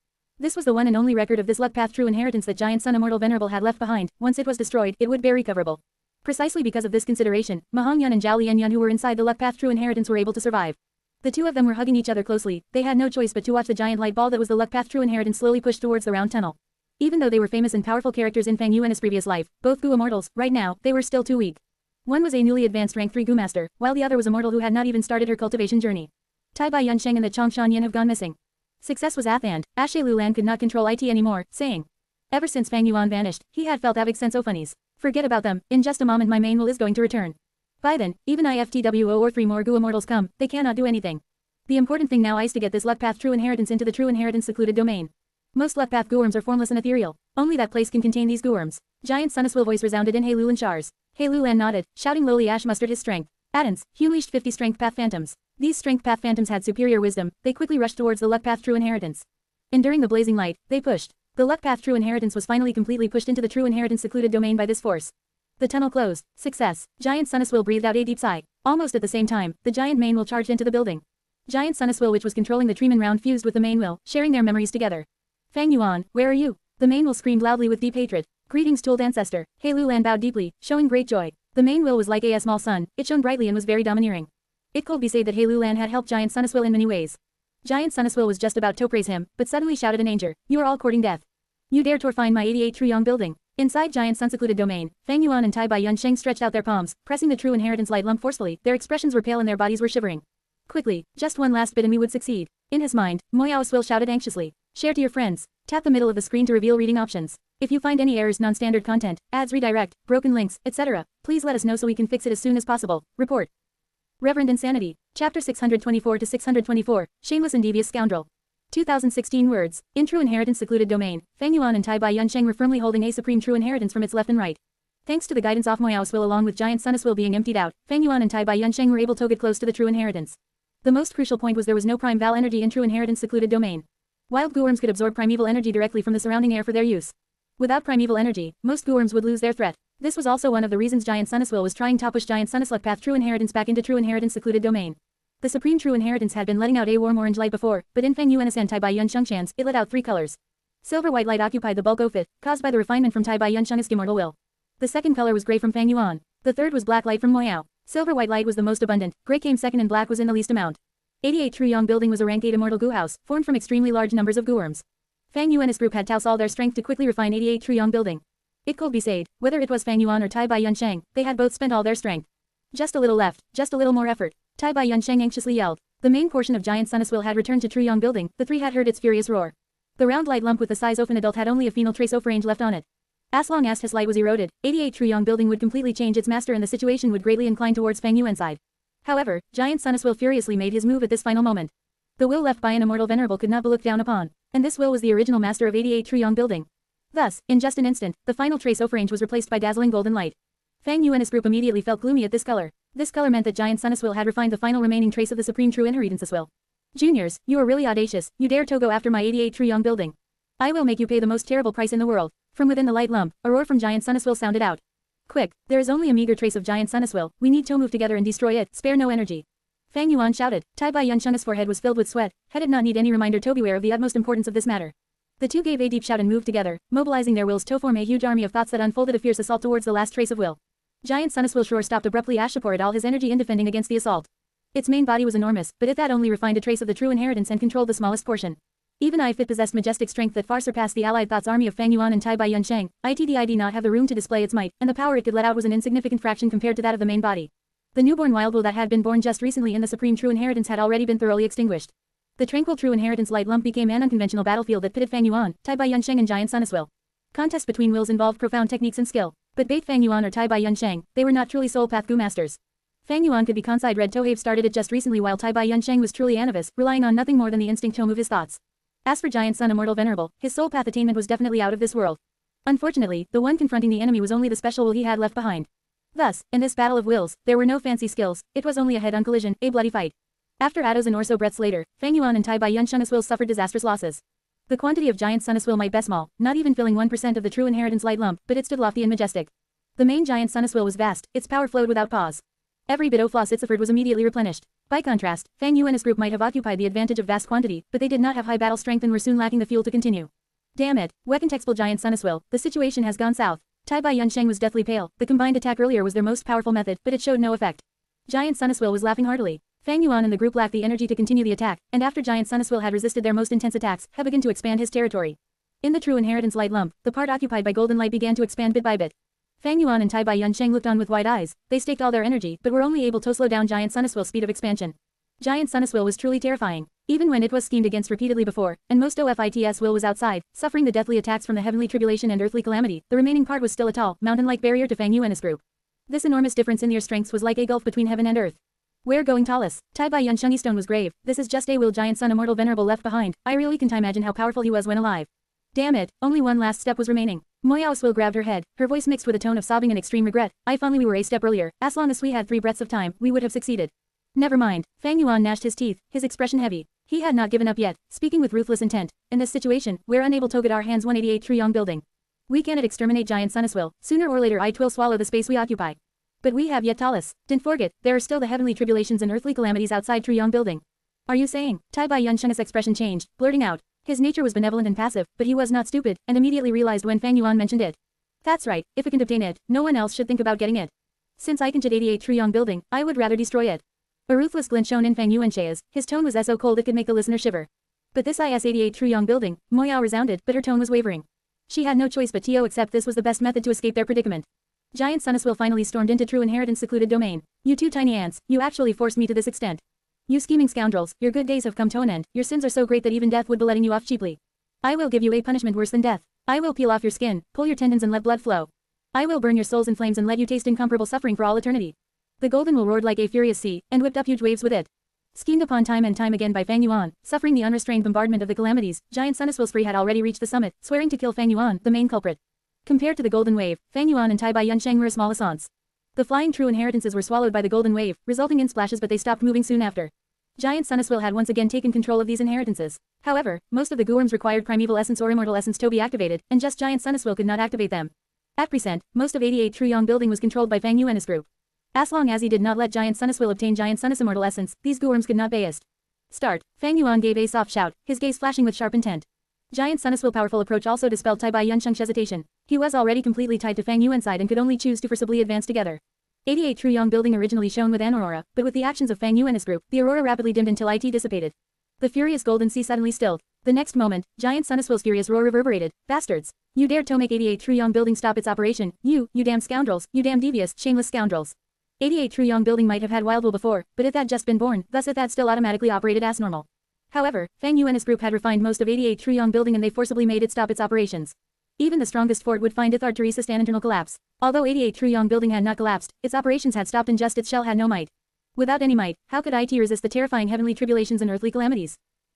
This was the one and only record of this luck path true inheritance that Giant Sun Immortal Venerable had left behind. Once it was destroyed, it would be recoverable. Precisely because of this consideration, Ma Hongyun and Zhao Lianyun who were inside the luck path true inheritance were able to survive. The two of them were hugging each other closely. They had no choice but to watch the giant light ball that was the luck path true inheritance slowly push towards the round tunnel. Even though they were famous and powerful characters in Fang Yuan's previous life, both Gu immortals, right now, they were still too weak. One was a newly advanced rank 3 Gu master, while the other was a mortal who had not even started her cultivation journey. Bai Yunsheng and the Chongshan Yin have gone missing. Success was at hand. Ashe Lulan could not control it anymore, saying. Ever since Fang Yuan vanished, he had felt Avik sense funnies. Forget about them, in just a moment my main will is going to return. By then, even IFTWO or 3 more Gu immortals come, they cannot do anything. The important thing now is to get this luck path true inheritance into the true inheritance secluded domain. Most luck path Guworms are formless and ethereal. Only that place can contain these Guworms. Giant Sun Immortal voice resounded in Hei Lulan Char's. Hei Lulan nodded, shouting lowly. Ash mustered his strength. Addons, he unleashed 50 strength path phantoms. These strength path phantoms had superior wisdom. They quickly rushed towards the luck path true inheritance. Enduring the blazing light, they pushed. The luck path true inheritance was finally completely pushed into the true inheritance secluded domain by this force. The tunnel closed. Success. Giant Sun Immortal breathed out a deep sigh. Almost at the same time, the giant main will charged into the building. Giant Sun Immortal which was controlling the Treeman round fused with the main will, sharing their memories together. Fang Yuan, where are you? The main will screamed loudly with deep hatred. Greetings told ancestor. Hei Lulan bowed deeply, showing great joy. The main will was like a small sun. It shone brightly and was very domineering. It could be said that Hei Lulan had helped Giant Sun Immortal in many ways. Giant Sun Immortal was just about to praise him, but suddenly shouted in anger. You are all courting death. You dare to find my 88 True Young building. Inside Giant Sun secluded domain, Fang Yuan and Bai Yunsheng stretched out their palms, pressing the true inheritance light lump forcefully. Their expressions were pale and their bodies were shivering. Quickly, just one last bit and we would succeed. In his mind, Moyao Swill shouted anxiously. Share to your friends. Tap the middle of the screen to reveal reading options. If you find any errors, non-standard content, ads redirect, broken links, etc., please let us know so we can fix it as soon as possible. Report. Reverend Insanity. Chapter 624 to 624, Shameless and Devious Scoundrel. 2016 words. In True Inheritance Secluded Domain, Fang Yuan and Tai Bai Yunsheng were firmly holding a supreme true inheritance from its left and right. Thanks to the guidance of Moyao's will along with Giant Sun's will being emptied out, Fang Yuan and Tai Bai Yunsheng were able to get close to the true inheritance. The most crucial point was there was no prime val energy in True Inheritance Secluded Domain. Wild gooworms could absorb primeval energy directly from the surrounding air for their use. Without primeval energy, most gooworms would lose their threat. This was also one of the reasons Giant Sun's will was trying to push Giant Sun's luck path True Inheritance back into True Inheritance Secluded Domain. The supreme true inheritance had been letting out a warm orange light before, but in Fang Yuan's and Tai Bai Yunsheng's, it let out 3 colors. Silver-white light occupied the bulk of it, caused by the refinement from Tai Bai Yunsheng's immortal will. The second color was gray from Fang Yuan. The third was black light from Moyao. Silver-white light was the most abundant, gray came second and black was in the least amount. 88 True Yang Building was a rank 8 immortal goo house, formed from extremely large numbers of gooworms. Fang Yuan's group had tossed all their strength to quickly refine 88 True Yang Building. It could be said, whether it was Fang Yuan or Tai Bai Yunsheng, they had both spent all their strength. Just a little left, just a little more effort. Tai Bai Yunsheng anxiously yelled. The main portion of Giant Sun's will had returned to True Yang Building, the three had heard its furious roar. The round light lump with the size of an adult had only a phenol trace of range left on it. As long as his light was eroded, 88 True Yang Building would completely change its master and the situation would greatly incline towards Fang Yuan's side. However, Giant Sun's will furiously made his move at this final moment. The will left by an immortal venerable could not be looked down upon, and this will was the original master of 88 True Yang Building. Thus, in just an instant, the final trace of range was replaced by dazzling golden light. Fang Yuan's group immediately felt gloomy at this color. This color meant that Giant Sun's will had refined the final remaining trace of the supreme true inheritance's will. Juniors, you are really audacious, you dare to go after my 88 True Yang Building. I will make you pay the most terrible price in the world. From within the light lump, a roar from Giant Sun's will sounded out. Quick, there is only a meager trace of Giant Sun's will, we need to move together and destroy it, spare no energy. Fang Yuan shouted. Tai Bai Yunsheng's forehead was filled with sweat, had it not need any reminder to beware of the utmost importance of this matter. The two gave a deep shout and moved together, mobilizing their wills to form a huge army of thoughts that unfolded a fierce assault towards the last trace of will. Giant Sun's will roar stopped abruptly as she poured all his energy in defending against the assault. Its main body was enormous, but it that only refined a trace of the true inheritance and controlled the smallest portion. Even if it possessed majestic strength that far surpassed the allied thoughts army of Fang Yuan and Tai Bai Yunsheng, it did not have the room to display its might, and the power it could let out was an insignificant fraction compared to that of the main body. The newborn wild will that had been born just recently in the supreme true inheritance had already been thoroughly extinguished. The tranquil true inheritance light lump became an unconventional battlefield that pitted Fang Yuan, Tai Bai Yunsheng and Giant Sun's will. Contests between wills involved profound techniques and skill, but bait Fang Yuan or Tai Bai Yunsheng, they were not truly soul path goo masters. Fang Yuan could be considered red to have started it just recently while Tai Bai Yunsheng was truly anovis, relying on nothing more than the instinct to move his thoughts. As for Giant Sun Immortal Venerable, his soul path attainment was definitely out of this world. Unfortunately, the one confronting the enemy was only the special will he had left behind. Thus, in this battle of wills, there were no fancy skills, it was only a head-on collision, a bloody fight. After a dozen or so breaths later, Fang Yuan and Tai Bai Yunsheng's will suffered disastrous losses. The quantity of Giant Sun's will might be small, not even filling 1% of the true inheritance light lump, but it stood lofty and majestic. The main Giant Sun's will was vast, its power flowed without pause. Every bit of floss it suffered was immediately replenished. By contrast, Fang Yuan's group might have occupied the advantage of vast quantity, but they did not have high battle strength and were soon lacking the fuel to continue. Damn it, weapon textful Giant Sun's will, the situation has gone south. Tai Bai Yunsheng was deathly pale, the combined attack earlier was their most powerful method, but it showed no effect. Giant Sun's will was laughing heartily. Fang Yuan and the group lacked the energy to continue the attack, and after Giant Sun's will had resisted their most intense attacks, had begun to expand his territory. In the true inheritance light lump, the part occupied by golden light began to expand bit by bit. Fang Yuan and Tai Bai Yunsheng looked on with wide eyes, they staked all their energy but were only able to slow down Giant Sun's will's speed of expansion. Giant Sun's will was truly terrifying. Even when it was schemed against repeatedly before, and most OFIT's will was outside, suffering the deathly attacks from the heavenly tribulation and earthly calamity, the remaining part was still a tall, mountain-like barrier to Fang Yuan's group. This enormous difference in their strengths was like a gulf between heaven and earth. We're going Talus. Tai Bai Yunsheng's stone was grave, this is just a will Giant Sun Immortal Venerable left behind, I really can't imagine how powerful he was when alive. Damn it, only one last step was remaining. Moyao's will grabbed her head, her voice mixed with a tone of sobbing and extreme regret. If only we were a step earlier, as long as we had 3 breaths of time, we would have succeeded. Never mind. Fang Yuan gnashed his teeth, his expression heavy. He had not given up yet, speaking with ruthless intent. In this situation, we're unable to get our hands 188 True Yang Building. We cannot exterminate Giant Sun's will, sooner or later it will swallow the space we occupy. But we have yet Talus. Don't forget, there are still the heavenly tribulations and earthly calamities outside True Yang Building. Are you saying? Tai Bai Yunsheng's expression changed, blurting out. His nature was benevolent and passive, but he was not stupid, and immediately realized when Fang Yuan mentioned it. That's right, if I can obtain it, no one else should think about getting it. Since I can get 88 True Yang Building, I would rather destroy it. A ruthless glint shone in Fang Yuan's, his tone was so cold it could make the listener shiver. But this is 88 True Yang Building, Moyao resounded, but her tone was wavering. She had no choice but to accept this was the best method to escape their predicament. Giant Sun's will finally stormed into True Inheritance Secluded Domain. You two tiny ants, you actually forced me to this extent. You scheming scoundrels, your good days have come to an end, your sins are so great that even death would be letting you off cheaply. I will give you a punishment worse than death. I will peel off your skin, pull your tendons and let blood flow. I will burn your souls in flames and let you taste incomparable suffering for all eternity. The golden will roared like a furious sea, and whipped up huge waves with it. Schemed upon time and time again by Fang Yuan, suffering the unrestrained bombardment of the calamities, Giant Sun Immortal had already reached the summit, swearing to kill Fang Yuan, the main culprit. Compared to the golden wave, Fang Yuan and Tai Bai Yunsheng were a small assance. The flying true inheritances were swallowed by the golden wave, resulting in splashes, but they stopped moving soon after. Giant Sun Immortal had once again taken control of these inheritances. However, most of the Guworms required primeval essence or immortal essence to be activated, and just Giant Sun Immortal could not activate them. At present, most of 88 True Yong building was controlled by Fang Yuan's group. As long as he did not let Giant Sun Immortal obtain Giant Sun's immortal essence, these Guworms could not bayest. Start. Fang Yuan gave a soft shout, his gaze flashing with sharp intent. Giant Sun Immortal's powerful approach also dispelled Tai Bai Yunsheng's hesitation. He was already completely tied to Fang Yuan's side and could only choose to forcibly advance together. 88 True Yong building originally shone with an aurora, but with the actions of Fang Yuan's group, the aurora rapidly dimmed until it dissipated. The furious golden sea suddenly stilled. The next moment, Giant Sun Immortal's furious roar reverberated. Bastards! You dared to make 88 True Yong building stop its operation. You damn scoundrels, you damn devious, shameless scoundrels. 88 True Yong building might have had wild will before, but it had just been born, thus it had still automatically operated as normal. However, Fang Yuan's group had refined most of 88 True Yong building and they forcibly made it stop its operations. Even the strongest fort would find it hard to resist an internal collapse. Although 88 True Yong building had not collapsed, its operations had stopped and just its shell had no might. Without any might, how could it resist the terrifying heavenly tribulations and earthly calamities?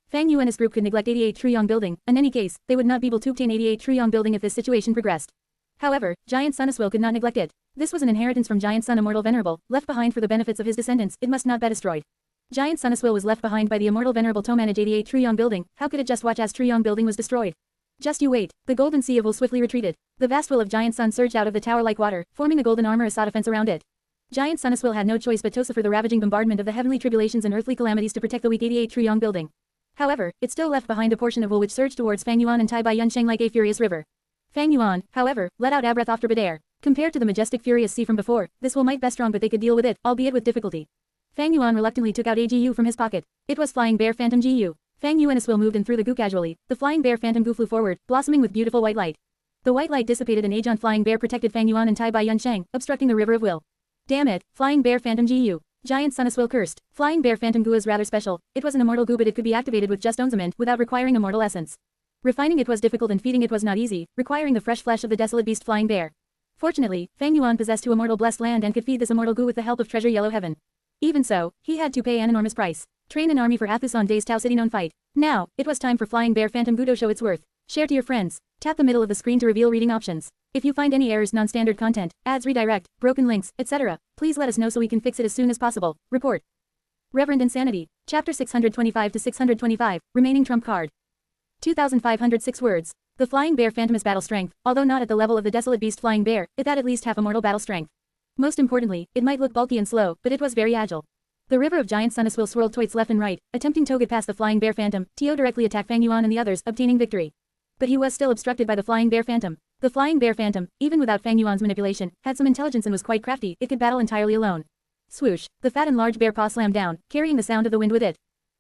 Fang Yuan's group could neglect 88 True Yong building. In any case, they would not be able to obtain 88 True Yong building if this situation progressed. However, Giant Sun Immortal could not neglect it. This was an inheritance from Giant Sun Immortal Venerable, left behind for the benefits of his descendants. It must not be destroyed. Giant Sun Immortal was left behind by the Immortal Venerable to manage 88 True Yong building. How could it just watch as True Yong building was destroyed? Just you wait. The golden sea of will swiftly retreated. The vast will of Giant Sun surged out of the tower like water, forming a golden armor as a defense around it. Giant Sun Immortal had no choice but to suffer the ravaging bombardment of the heavenly tribulations and earthly calamities to protect the weak 88 True Yong building. However, it still left behind a portion of will which surged towards Fang Yuan and Tai Bai Yunsheng like a furious river. Fang Yuan, however, let out a breath after air. Compared to the majestic furious sea from before, this will might be strong but they could deal with it, albeit with difficulty. Fang Yuan reluctantly took out a GU from his pocket. It was Flying Bear Phantom GU. Fang Yuan's will moved in through the goo casually. The Flying Bear Phantom goo flew forward, blossoming with beautiful white light. The white light dissipated and a giant Flying Bear protected Fang Yuan and Tai Bai Yunsheng, obstructing the river of will. Damn it, Flying Bear Phantom GU. Giant Sun Immortal cursed. Flying Bear Phantom goo is rather special. It was an immortal goo but it could be activated with just Onzament without requiring immortal essence. Refining it was difficult and feeding it was not easy, requiring the fresh flesh of the desolate beast Flying Bear. Fortunately, Fang Yuan possessed 2 Immortal Blessed Land and could feed this immortal goo with the help of Treasure Yellow Heaven. Even so, he had to pay an enormous price. Train an army for Athos on Days Tao City known fight. Now, it was time for Flying Bear Phantom Goo to show its worth. Share to your friends. Tap the middle of the screen to reveal reading options. If you find any errors, non-standard content, ads redirect, broken links, etc., please let us know so we can fix it as soon as possible. Report. Reverend Insanity. Chapter 625 to 625, remaining trump card. 2,506 words. The Flying Bear Phantom is battle strength, although not at the level of the desolate beast Flying Bear, it had at least half immortal battle strength. Most importantly, it might look bulky and slow, but it was very agile. The river of Giant Sun Immortal swirled to its left and right, attempting to get past the Flying Bear Phantom. Tio directly attacked Fang Yuan and the others, obtaining victory. But he was still obstructed by the Flying Bear Phantom. The Flying Bear Phantom, even without Fang Yuan's manipulation, had some intelligence and was quite crafty. It could battle entirely alone. Swoosh, the fat and large bear paw slammed down, carrying the sound of the wind with it.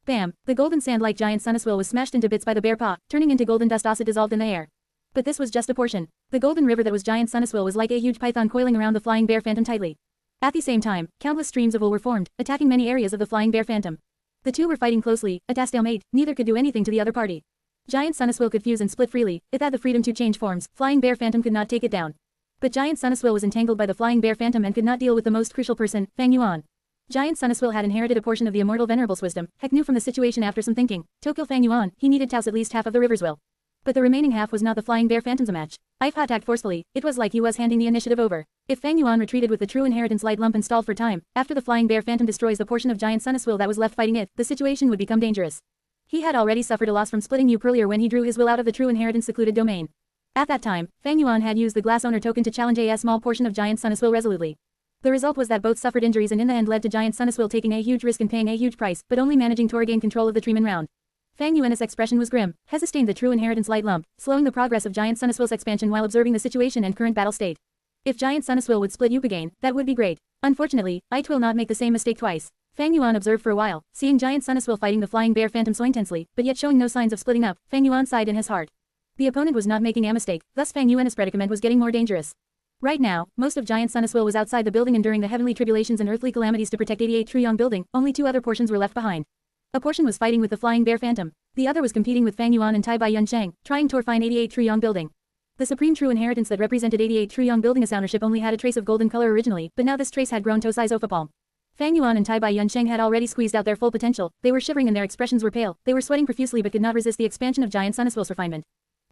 Bam, the golden sand like Giant Sun Immortal was smashed into bits by the bear paw, turning into golden dust as it dissolved in the air. But this was just a portion. The golden river that was Giant Sun Immortal was like a huge python coiling around the Flying Bear Phantom tightly. At the same time, countless streams of will were formed, attacking many areas of the Flying Bear Phantom. The two were fighting closely, at a stalemate, neither could do anything to the other party. Giant Sun Immortal could fuse and split freely, it had the freedom to change forms, Flying Bear Phantom could not take it down. But Giant Sun Immortal was entangled by the Flying Bear Phantom and could not deal with the most crucial person, Fang Yuan. Giant Sun Immortal had inherited a portion of the Immortal Venerable's wisdom, Heck knew from the situation after some thinking, to kill Fang Yuan, he needed to oust at least half of the river's will. But the remaining half was not the Flying Bear Phantom's match. If attacked forcefully, it was like he was handing the initiative over. If Fang Yuan retreated with the true inheritance light lump and stalled for time, after the Flying Bear Phantom destroys the portion of Giant Sun Immortal that was left fighting it, the situation would become dangerous. He had already suffered a loss from splitting you earlier when he drew his will out of the true inheritance secluded domain. At that time, Fang Yuan had used the glass owner token to challenge a small portion of Giant Sun Immortal resolutely. The result was that both suffered injuries and in the end led to Giant Sun Immortal taking a huge risk and paying a huge price, but only managing to regain control of the Treeman round. Fang Yuan's expression was grim, has sustained the true inheritance light lump, slowing the progress of Giant Sun Immortal's expansion while observing the situation and current battle state. If Giant Sun Immortal would split you again, that would be great. Unfortunately, it will not make the same mistake twice. Fang Yuan observed for a while, seeing Giant Sun Immortal fighting the Flying Bear Phantom so intensely, but yet showing no signs of splitting up. Fang Yuan sighed in his heart. The opponent was not making a mistake, thus Fang Yuan's predicament was getting more dangerous. Right now, most of Giant Sun Immortal was outside the building enduring the heavenly tribulations and earthly calamities to protect 88 True Yong building, only 2 other portions were left behind. A portion was fighting with the Flying Bear Phantom. The other was competing with Fang Yuan and Tai Bai Yunsheng, trying to find 88 True Yong building. The supreme true inheritance that represented 88 true young building ownership only had a trace of golden color originally, but now this trace had grown toe-size palm. Fang Yuan and Tai Bai Yunsheng had already squeezed out their full potential. They were shivering and their expressions were pale. They were sweating profusely but could not resist the expansion of Giant Sun Immortal's refinement.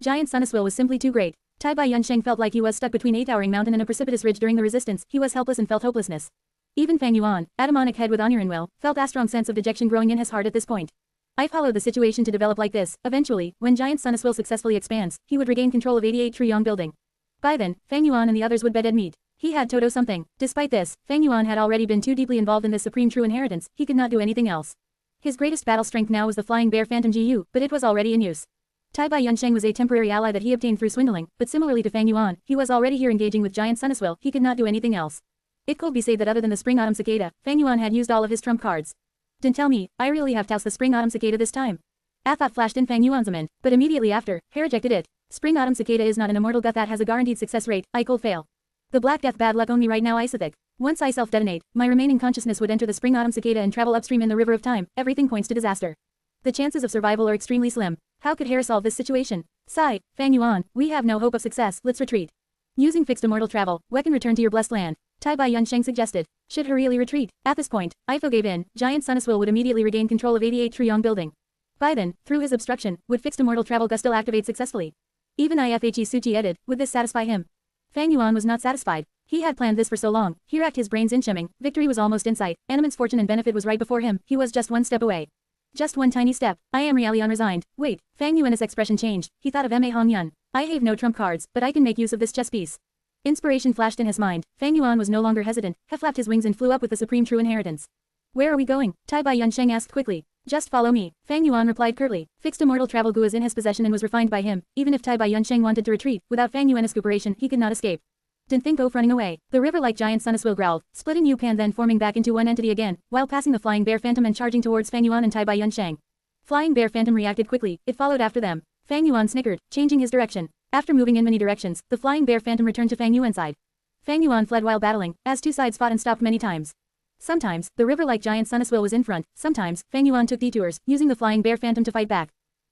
Giant Sun Immortal was simply too great. Tai Bai Yunsheng felt like he was stuck between a towering mountain and a precipitous ridge during the resistance. He was helpless and felt hopelessness. Even Fang Yuan, Atomonic head with honor and will, felt a strong sense of dejection growing in his heart at this point. I followed the situation to develop like this. Eventually, when Giant Sun Immortal successfully expands, he would regain control of 88 true young building. By then, Fang Yuan and the others would bed dead meat. He had Toto something. Despite this, Fang Yuan had already been too deeply involved in this supreme true inheritance, he could not do anything else. His greatest battle strength now was the Flying Bear Phantom GU, but it was already in use. Tai Bai Yunsheng was a temporary ally that he obtained through swindling, but similarly to Fang Yuan, he was already here engaging with Giant Sun Immortal, he could not do anything else. It could be said that other than the Spring Autumn Cicada, Fang Yuan had used all of his trump cards. Don't tell me, I really have tossed the Spring Autumn Cicada this time. A thought flashed in Fang Yuan's mind, but immediately after, he rejected it. Spring Autumn Cicada is not an immortal gut that has a guaranteed success rate, I could fail. The Black Death bad luck only right now Isothic. Once I self-detonate, my remaining consciousness would enter the Spring Autumn Cicada and travel upstream in the river of time, everything points to disaster. The chances of survival are extremely slim. How could Hera solve this situation? Sigh, Fang Yuan, we have no hope of success, let's retreat. Using fixed immortal travel, we can return to your blessed land, Tai Bai Yunsheng suggested. Should her really retreat? At this point, Ifo gave in, Giant Sun Immortal would immediately regain control of 88 true young building. By then, through his obstruction, would fixed immortal travel still activate successfully? Even IFHE Suchi edited, would this satisfy him? Fang Yuan was not satisfied. He had planned this for so long. He racked his brains in shimming. Victory was almost in sight. Animant's fortune and benefit was right before him. He was just one step away. Just one tiny step. I am really unresigned. Wait, Fang Yuan's expression changed. He thought of Ma Hong Yun. I have no trump cards, but I can make use of this chess piece. Inspiration flashed in his mind. Fang Yuan was no longer hesitant. He flapped his wings and flew up with the supreme true inheritance. Where are we going? Tai Bai Yunsheng asked quickly. Just follow me. Fang Yuan replied curtly. Fixed immortal travel goo is in his possession and was refined by him. Even if Tai Bai Yunsheng wanted to retreat, without Fang Yuan's cooperation, he could not escape. Didn't think of running away. The river like Giant Sun Immortal growled, splitting Yupan then forming back into one entity again, while passing the Flying Bear Phantom and charging towards Fang Yuan and Tai Bai Yunsheng. Flying Bear Phantom reacted quickly, it followed after them. Fang Yuan snickered, changing his direction. After moving in many directions, the Flying Bear Phantom returned to Fang Yuan's side. Fang Yuan fled while battling, as two sides fought and stopped many times. Sometimes, the river like Giant Sun Immortal was in front, sometimes, Fang Yuan took detours, using the Flying Bear Phantom to fight back.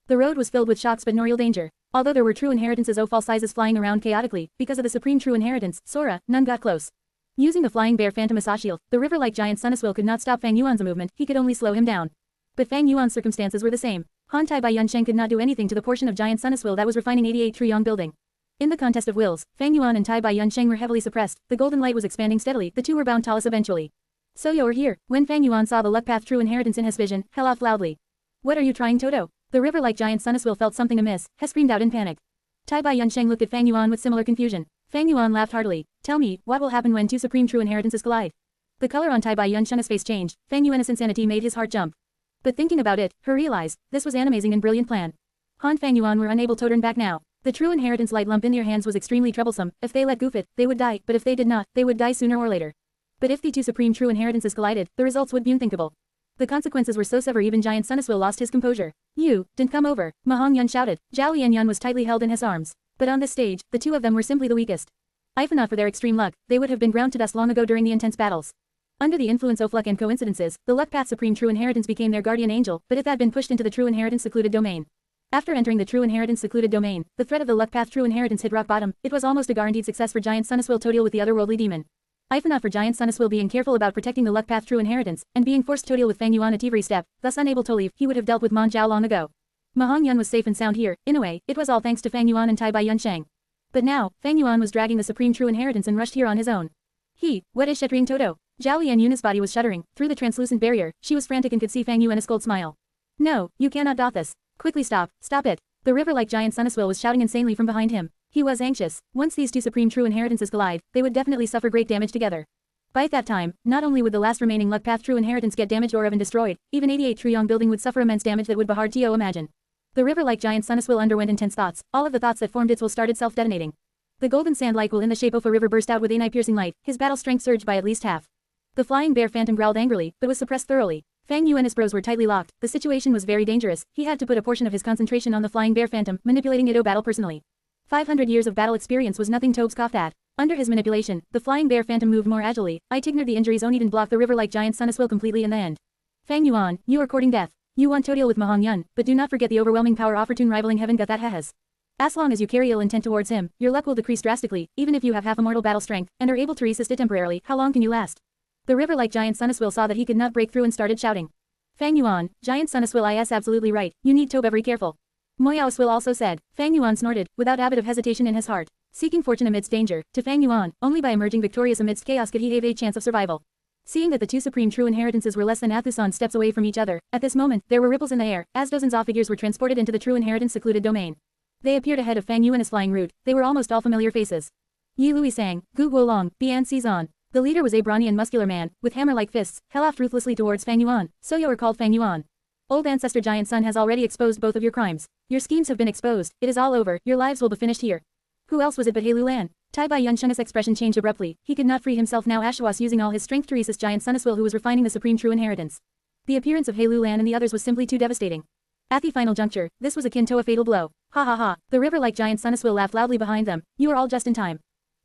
The road was filled with shocks but no real danger. Although there were true inheritances of all sizes flying around chaotically, because of the supreme true inheritance, Sora, none got close. Using the Flying Bear Phantom as a shield, the river like Giant Sun Immortal could not stop Fang Yuan's movement, he could only slow him down. But Fang Yuan's circumstances were the same. Han Tai Bai Yunsheng could not do anything to the portion of Giant Sun Immortal that was refining 88 true young building. In the contest of wills, Fang Yuan and Tai Bai Yunsheng were heavily suppressed, the golden light was expanding steadily, the two were bound to eventually. So you're here. When Fang Yuan saw the luck path true inheritance in his vision, he laughed loudly. What are you trying, Toto? The river like Giant Sun Immortal felt something amiss, he screamed out in panic. Tai Bai Yunsheng looked at Fang Yuan with similar confusion. Fang Yuan laughed heartily. Tell me, what will happen when two supreme true inheritances collide? The color on Tai Bai Yunsheng's face changed. Fang Yuan's insanity made his heart jump. But thinking about it, he realized, this was an amazing and brilliant plan. Han Fang Yuan were unable to turn back now. The true inheritance light lump in their hands was extremely troublesome. If they let goof it, they would die, but if they did not, they would die sooner or later. But if the two supreme true inheritances collided, the results would be unthinkable. The consequences were so severe even Giant Sun Immortal lost his composure. You, didn't come over, Ma Hong Yun shouted. Zhao Lianyun was tightly held in his arms. But on this stage, the two of them were simply the weakest. If not for their extreme luck, they would have been ground to dust long ago during the intense battles. Under the influence of luck and coincidences, the luck path supreme true inheritance became their guardian angel, but it had been pushed into the true inheritance secluded domain. After entering the true inheritance secluded domain, the threat of the luck path true inheritance hit rock bottom. It was almost a guaranteed success for Giant Sun Immortal to deal with the otherworldly demon. If not for Giant Sun Immortal being careful about protecting the luck path true inheritance, and being forced to deal with Fang Yuan at every step, thus unable to leave, he would have dealt with Mon Zhao long ago. Ma Hong Yun was safe and sound here. In a way, it was all thanks to Fang Yuan and Tai Bai Yunsheng. But now, Fang Yuan was dragging the supreme true inheritance and rushed here on his own. What is shuddering Toto? Zhao Lianyun's body was shuddering. Through the translucent barrier, she was frantic and could see Fang Yuan's cold smile. No, you cannot do this. Quickly stop it. The river like Giant Sun Immortal was shouting insanely from behind him. He was anxious. Once these two supreme true inheritances collide, they would definitely suffer great damage together. By that time, not only would the last remaining luck path true inheritance get damaged or even destroyed, even 88 true young building would suffer immense damage that would be hard to imagine. The river like Giant Sun Immortal underwent intense thoughts. All of the thoughts that formed its will started self-detonating. The golden sand light will in the shape of a river burst out with an eye-piercing light. His battle strength surged by at least half. The Flying Bear Phantom growled angrily, but was suppressed thoroughly. Fang Yuan's bros were tightly locked. The situation was very dangerous. He had to put a portion of his concentration on the Flying Bear Phantom, manipulating it to battle personally. 500 years of battle experience was nothing to scoff at. Under his manipulation, the Flying Bear Phantom moved more agilely. I ignored the injuries only didn't block the river like Giant Sun Immortal completely in the end. Fang Yuan, you are courting death. You want to deal with Ma Hong Yun, but do not forget the overwhelming power of fortune rivaling heaven got that has. As long as you carry ill intent towards him, your luck will decrease drastically, even if you have half immortal battle strength, and are able to resist it temporarily. How long can you last? The river-like Giant Sun Immortal saw that he could not break through and started shouting. Fang Yuan, Giant Sun Immortal is absolutely right, you need to be very careful. Moyao Swill also said. Fang Yuan snorted, without a bit of hesitation in his heart. Seeking fortune amidst danger, to Fang Yuan, only by emerging victorious amidst chaos could he have a chance of survival. Seeing that the two supreme true inheritances were less than Athusan steps away from each other, at this moment, there were ripples in the air, as dozens of figures were transported into the true inheritance secluded domain. They appeared ahead of Fang Yuan's flying route, they were almost all familiar faces. Yi Lui Sang, Gu Guolong, Bian Xizan. The leader was a brawny and muscular man, with hammer-like fists, held ruthlessly towards Fang Yuan, so you are called Fang Yuan. Old ancestor Giant Sun has already exposed both of your crimes. Your schemes have been exposed, it is all over, your lives will be finished here. Who else was it but Hei Lan? Tai Bai Yunsheng's expression changed abruptly, he could not free himself now. Ashuas using all his strength to resist Giant Sun Immortal who was refining the supreme true inheritance. The appearance of Hei Lan and the others was simply too devastating. At the final juncture, this was akin to a fatal blow. Ha ha ha, the river-like Giant Sun Immortal laughed loudly behind them, you are all just in time.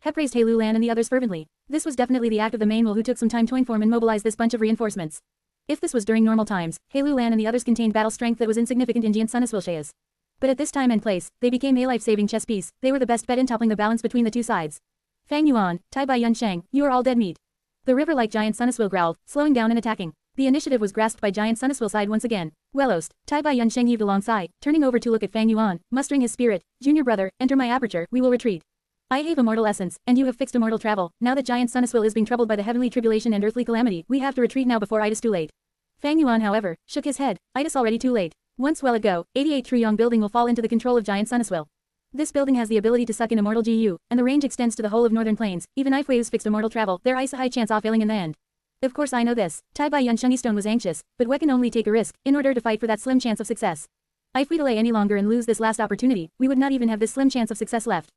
He praised Hei Lan and the others fervently. This was definitely the act of the main will who took some time to inform and mobilize this bunch of reinforcements. If this was during normal times, Hei Lan and the others contained battle strength that was insignificant in Giant Sun Immortal's. But at this time and place, they became a life-saving chess piece, they were the best bet in toppling the balance between the two sides. Fang Yuan, Tai Bai Yunsheng, you are all dead meat. The river-like Giant Sun Immortal growled, slowing down and attacking. The initiative was grasped by Giant Sun Immortal's side once again. Wellost, Tai Bai Yunsheng heaved a long sigh, turning over to look at Fang Yuan, mustering his spirit. Junior brother, enter my aperture, we will retreat. I have immortal essence, and you have fixed immortal travel. Now that Giant Sun Immortal is being troubled by the heavenly tribulation and earthly calamity, we have to retreat now before it is too late. Fang Yuan, however, shook his head. It is already too late. Once well ago, 88 Truyong building will fall into the control of Giant Sun Immortal. This building has the ability to suck in immortal GU, and the range extends to the whole of northern plains. Even if we use fixed immortal travel, there is a high chance of failing in the end. Of course I know this. Tai Bai Yunsheng Stone was anxious, but we can only take a risk in order to fight for that slim chance of success. If we delay any longer and lose this last opportunity, we would not even have this slim chance of success left.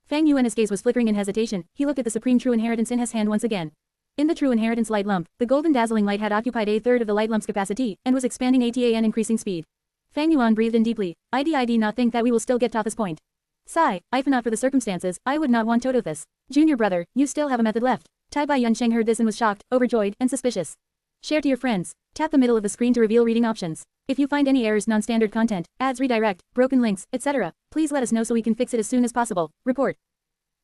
Fang Yuan's gaze was flickering in hesitation. He looked at the supreme true inheritance in his hand once again. In the true inheritance light lump, the golden dazzling light had occupied a third of the light lump's capacity and was expanding at an increasing speed. Fang Yuan breathed in deeply. I'd not think that we will still get to this point. Sigh, if not for the circumstances, I would not want to do this. Junior brother, you still have a method left. Tai Bai Yunsheng heard this and was shocked, overjoyed, and suspicious. Share to your friends. Tap the middle of the screen to reveal reading options. If you find any errors, non-standard content, ads redirect, broken links, etc., please let us know so we can fix it as soon as possible. Report.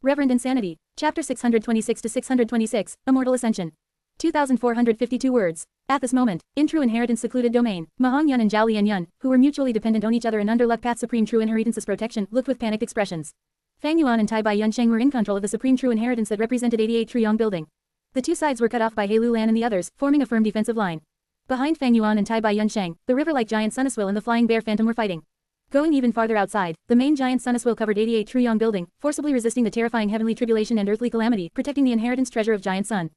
Reverend Insanity. Chapter 626 to 626, Immortal Ascension. 2,452 words. At this moment, in true inheritance secluded domain, Mahong Yun and Zhao Lian Yun, who were mutually dependent on each other and under Luck Path Supreme True Inheritance's protection, looked with panicked expressions. Fang Yuan and Tai Bai Yunsheng were in control of the Supreme True Inheritance that represented 88 Truyong building. The two sides were cut off by Hei Lan and the others, forming a firm defensive line. Behind Fang Yuan and Tai Bai Yunsheng, the river-like Giant Sun Immortal and the Flying Bear Phantom were fighting. Going even farther outside, the main Giant Sun Immortal covered 88 Truyong building, forcibly resisting the terrifying heavenly tribulation and earthly calamity, protecting the inheritance treasure of Giant Sun.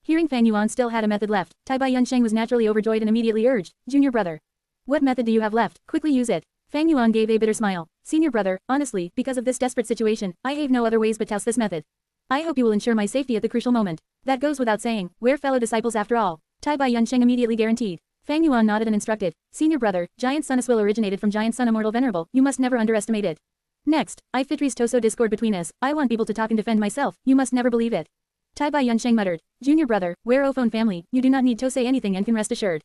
Hearing Fang Yuan still had a method left, Tai Bai Yunsheng was naturally overjoyed and immediately urged, Junior brother. What method do you have left? Quickly use it. Fang Yuan gave a bitter smile. Senior brother, honestly, because of this desperate situation, I have no other ways but to use this method. I hope you will ensure my safety at the crucial moment. That goes without saying, we're fellow disciples after all. Tai Bai Yunsheng immediately guaranteed. Fang Yuan nodded and instructed. Senior brother, Giant Sun Immortal originated from Giant Sun Immortal Venerable, you must never underestimate it. Next, I Fitri's Toso discord between us, I want people to talk and defend myself, you must never believe it. Tai Bai Yunsheng muttered. Junior brother, we're O phone family, you do not need to say anything and can rest assured.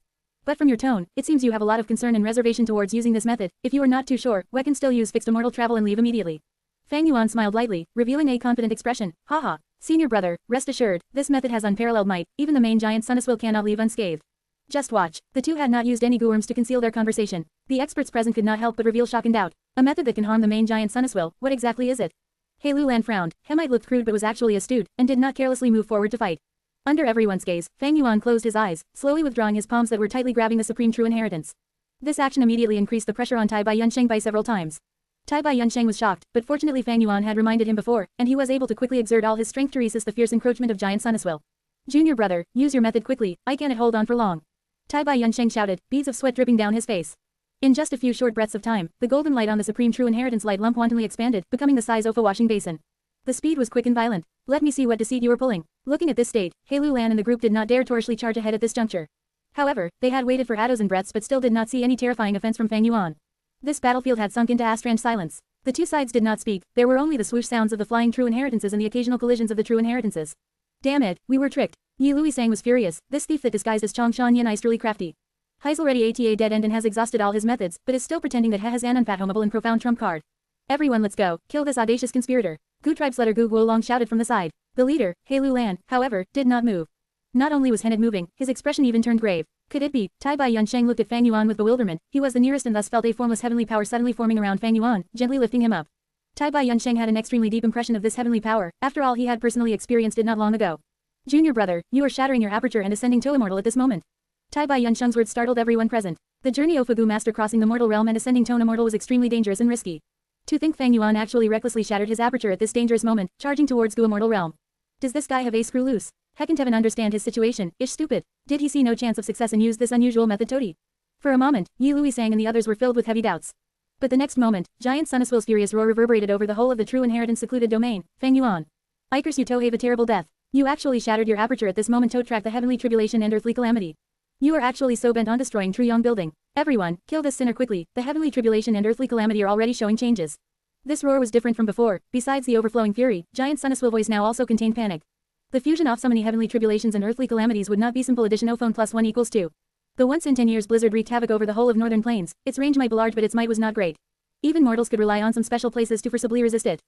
But from your tone, it seems you have a lot of concern and reservation towards using this method. If you are not too sure, we can still use fixed immortal travel and leave immediately. Fang Yuan smiled lightly, revealing a confident expression. Haha, senior brother, rest assured, this method has unparalleled might, even the main Giant Sun Immortal cannot leave unscathed. Just watch. The two had not used any gourms to conceal their conversation. The experts present could not help but reveal shock and doubt. A method that can harm the main Giant Sun Immortal, what exactly is it? Hei Lan frowned. He might look crude but was actually astute, and did not carelessly move forward to fight. Under everyone's gaze, Fang Yuan closed his eyes, slowly withdrawing his palms that were tightly grabbing the supreme true inheritance. This action immediately increased the pressure on Tai Bai Yunsheng by several times. Tai Bai Yunsheng was shocked, but fortunately Fang Yuan had reminded him before, and he was able to quickly exert all his strength to resist the fierce encroachment of Giant Sun Immortal. Junior brother, use your method quickly, I can't hold on for long. Tai Bai Yunsheng shouted, beads of sweat dripping down his face. In just a few short breaths of time, the golden light on the supreme true inheritance light lump wantonly expanded, becoming the size of a washing basin. The speed was quick and violent. Let me see what deceit you are pulling. Looking at this state, Hei Lan and the group did not dare torchly charge ahead at this juncture. However, they had waited for a dozen breaths but still did not see any terrifying offense from Fang Yuan. This battlefield had sunk into a strange silence. The two sides did not speak, there were only the swoosh sounds of the flying true inheritances and the occasional collisions of the true inheritances. Damn it, we were tricked. Yi Lui Sang was furious, this thief that disguised as Chongshan Yin is truly crafty. He's already at dead end and has exhausted all his methods, but is still pretending that he has an unfathomable and profound trump card. Everyone let's go, kill this audacious conspirator. Gu Tribe's leader Gu Guolong shouted from the side. The leader, Hei Lan, however, did not move. Not only was Hennet moving, his expression even turned grave. Could it be? Tai Bai Yunsheng looked at Fang Yuan with bewilderment. He was the nearest and thus felt a formless heavenly power suddenly forming around Fang Yuan, gently lifting him up. Tai Bai Yunsheng had an extremely deep impression of this heavenly power, after all he had personally experienced it not long ago. Junior brother, you are shattering your aperture and ascending to immortal at this moment. Tai Bai Yunsheng's words startled everyone present. The journey of Gu Master crossing the mortal realm and ascending to immortal was extremely dangerous and risky. To think Fang Yuan actually recklessly shattered his aperture at this dangerous moment, charging towards Gu immortal realm. Does this guy have a screw loose? Hecant even understand his situation, ish stupid. Did he see no chance of success and use this unusual method totally? For a moment, Yi Luisang and the others were filled with heavy doubts. But the next moment, Giant Sun Immortal's furious roar reverberated over the whole of the true inheritance secluded domain. Fang Yuan. I curse you to have a terrible death. You actually shattered your aperture at this moment to track the heavenly tribulation and earthly calamity. You are actually so bent on destroying True Yong building. Everyone, kill this sinner quickly, the heavenly tribulation and earthly calamity are already showing changes. This roar was different from before, besides the overflowing fury, Giant Sun Immortal's voice now also contained panic. The fusion of so many heavenly tribulations and earthly calamities would not be simple addition. O phone plus 1 equals 2. The once in 10 years blizzard wreaked havoc over the whole of northern plains. Its range might be large but its might was not great. Even mortals could rely on some special places to forcibly resist it.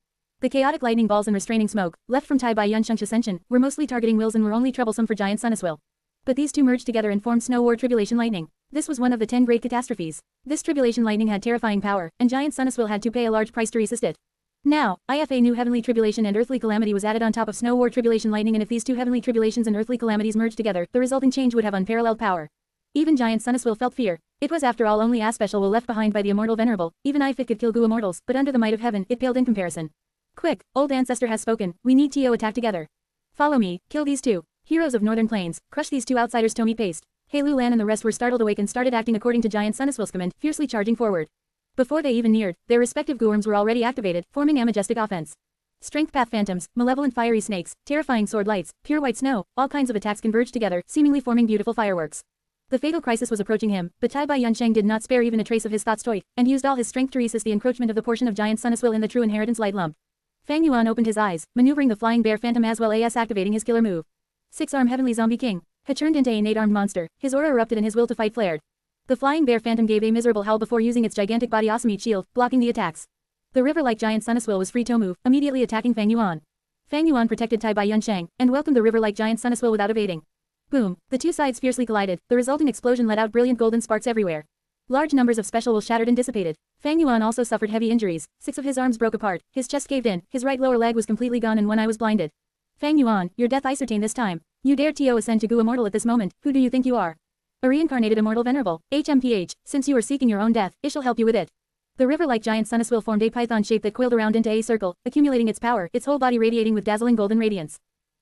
The chaotic lightning balls and restraining smoke, left from Tai Bai Yunsheng's ascension, were mostly targeting wills and were only troublesome for Giant Sun Immortal. But these two merged together and formed Snow War Tribulation Lightning. This was one of the 10 great catastrophes. This tribulation lightning had terrifying power, and Giant Sun Immortal had to pay a large price to resist it. Now, IFA new heavenly tribulation and earthly calamity was added on top of Snow War Tribulation Lightning, and if these two heavenly tribulations and earthly calamities merged together, the resulting change would have unparalleled power. Even Giant Sun Immortal felt fear. It was after all only a special will left behind by the Immortal Venerable. Even if it could kill Gu immortals, but under the might of heaven, it paled in comparison. Quick, old ancestor has spoken, we need to attack together. Follow me, kill these two. Heroes of Northern Plains, crush these two outsiders to meet paste. Hei Lan and the rest were startled awake and started acting according to Giant Sun Immortal's command, fiercely charging forward. Before they even neared, their respective Guorms were already activated, forming a majestic offense. Strength path phantoms, malevolent fiery snakes, terrifying sword lights, pure white snow, all kinds of attacks converged together, seemingly forming beautiful fireworks. The fatal crisis was approaching him, but Tai Bai Yunsheng did not spare even a trace of his thoughts toy, and used all his strength to resist the encroachment of the portion of Giant Sun Immortal in the true inheritance light lump. Fang Yuan opened his eyes, maneuvering the flying bear phantom as well as activating his killer move. Six-arm heavenly zombie king had turned into an 8-armed monster. His aura erupted and his will to fight flared. The flying bear phantom gave a miserable howl before using its gigantic body awesome shield, blocking the attacks. The river-like Giant Sun Immortal was free to move, immediately attacking Fang Yuan. Fang Yuan protected Tai Bai Yunsheng, and welcomed the river-like Giant Sun Immortal without evading. Boom! The two sides fiercely collided, the resulting explosion let out brilliant golden sparks everywhere. Large numbers of special will shattered and dissipated. Fang Yuan also suffered heavy injuries, 6 of his arms broke apart, his chest caved in, his right lower leg was completely gone and one eye was blinded. Fang Yuan, your death is certain this time. You dare to ascend to Gu immortal at this moment, who do you think you are? A reincarnated immortal venerable, HMPH, since you are seeking your own death, I shall help you with it. The river-like Giant Sun Immortal formed a python shape that coiled around into a circle, accumulating its power, its whole body radiating with dazzling golden radiance.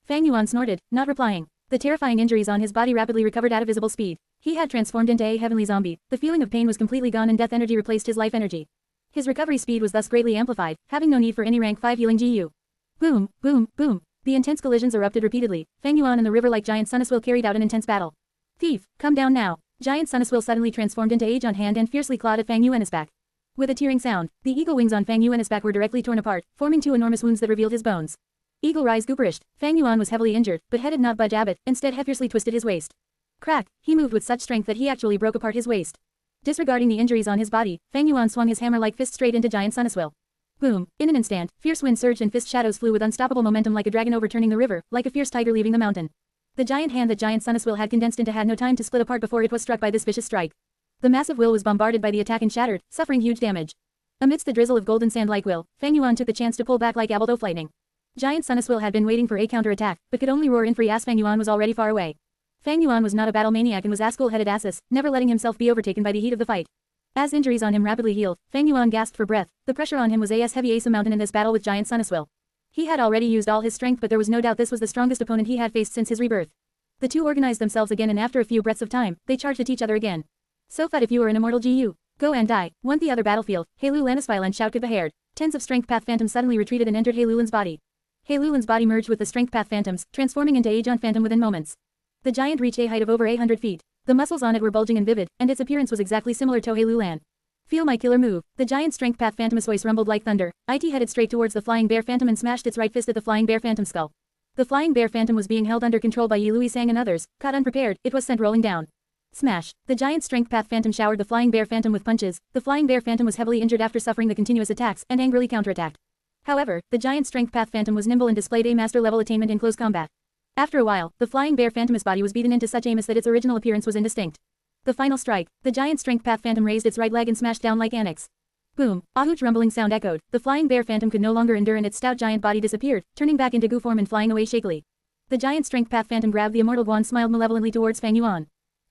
Fang Yuan snorted, not replying. The terrifying injuries on his body rapidly recovered at a visible speed. He had transformed into a heavenly zombie. The feeling of pain was completely gone and death energy replaced his life energy. His recovery speed was thus greatly amplified, having no need for any rank 5 healing GU. Boom, boom, boom. The intense collisions erupted repeatedly. Fang Yuan and the river-like Giant Sun Immortal carried out an intense battle. Thief, come down now. Giant Sun Immortal suddenly transformed into a giant hand and fiercely clawed at Fang Yuan's back. With a tearing sound, the eagle wings on Fang Yuan's back were directly torn apart, forming 2 enormous wounds that revealed his bones. Eagle rise gooperished. Fang Yuan was heavily injured, but headed not budge Abbott, instead he fiercely twisted his waist. Crack, he moved with such strength that he actually broke apart his waist. Disregarding the injuries on his body, Fang Yuan swung his hammer-like fist straight into Giant Sun Immortal. Boom, in an instant, fierce wind surged and fist shadows flew with unstoppable momentum like a dragon overturning the river, like a fierce tiger leaving the mountain. The giant hand that Giant Sun Immortal had condensed into had no time to split apart before it was struck by this vicious strike. The massive will was bombarded by the attack and shattered, suffering huge damage. Amidst the drizzle of golden sand like will, Fang Yuan took the chance to pull back like Abeldo lightning. Giant Sun Immortal had been waiting for a counter-attack, but could only roar in free as Fang Yuan was already far away. Fang Yuan was not a battle maniac and was as cool-headed asses, never letting himself be overtaken by the heat of the fight. As injuries on him rapidly healed, Fang Yuan gasped for breath. The pressure on him was as heavy as a mountain in this battle with Giant Sun Immortal. He had already used all his strength, but there was no doubt this was the strongest opponent he had faced since his rebirth. The two organized themselves again, and after a few breaths of time, they charged at each other again. So fat if you are an immortal GU. Go and die. Want the other battlefield. Hei Lanisfile and shout beheard. Tens of strength path phantoms suddenly retreated and entered Hei Lulan's body. Hei Lulan's body merged with the strength path phantoms, transforming into a giant phantom within moments. The giant reached a height of over 100 feet. The muscles on it were bulging and vivid, and its appearance was exactly similar to Hei Lulan. Feel my killer move. The giant strength path phantom's voice rumbled like thunder. It headed straight towards the flying bear phantom and smashed its right fist at the flying bear phantom's skull. The flying bear phantom was being held under control by Yi Luisang and others. Caught unprepared, it was sent rolling down. Smash! The giant strength path phantom showered the flying bear phantom with punches. The flying bear phantom was heavily injured after suffering the continuous attacks and angrily counterattacked. However, the giant strength path phantom was nimble and displayed a master level attainment in close combat. After a while, the flying bear phantom's body was beaten into such amos that its original appearance was indistinct. The final strike, the giant strength path phantom raised its right leg and smashed down like Annex. Boom! A huge rumbling sound echoed. The flying bear phantom could no longer endure and its stout giant body disappeared, turning back into goo form and flying away shakily. The giant strength path phantom grabbed the immortal wand, smiled malevolently towards Fang Yuan.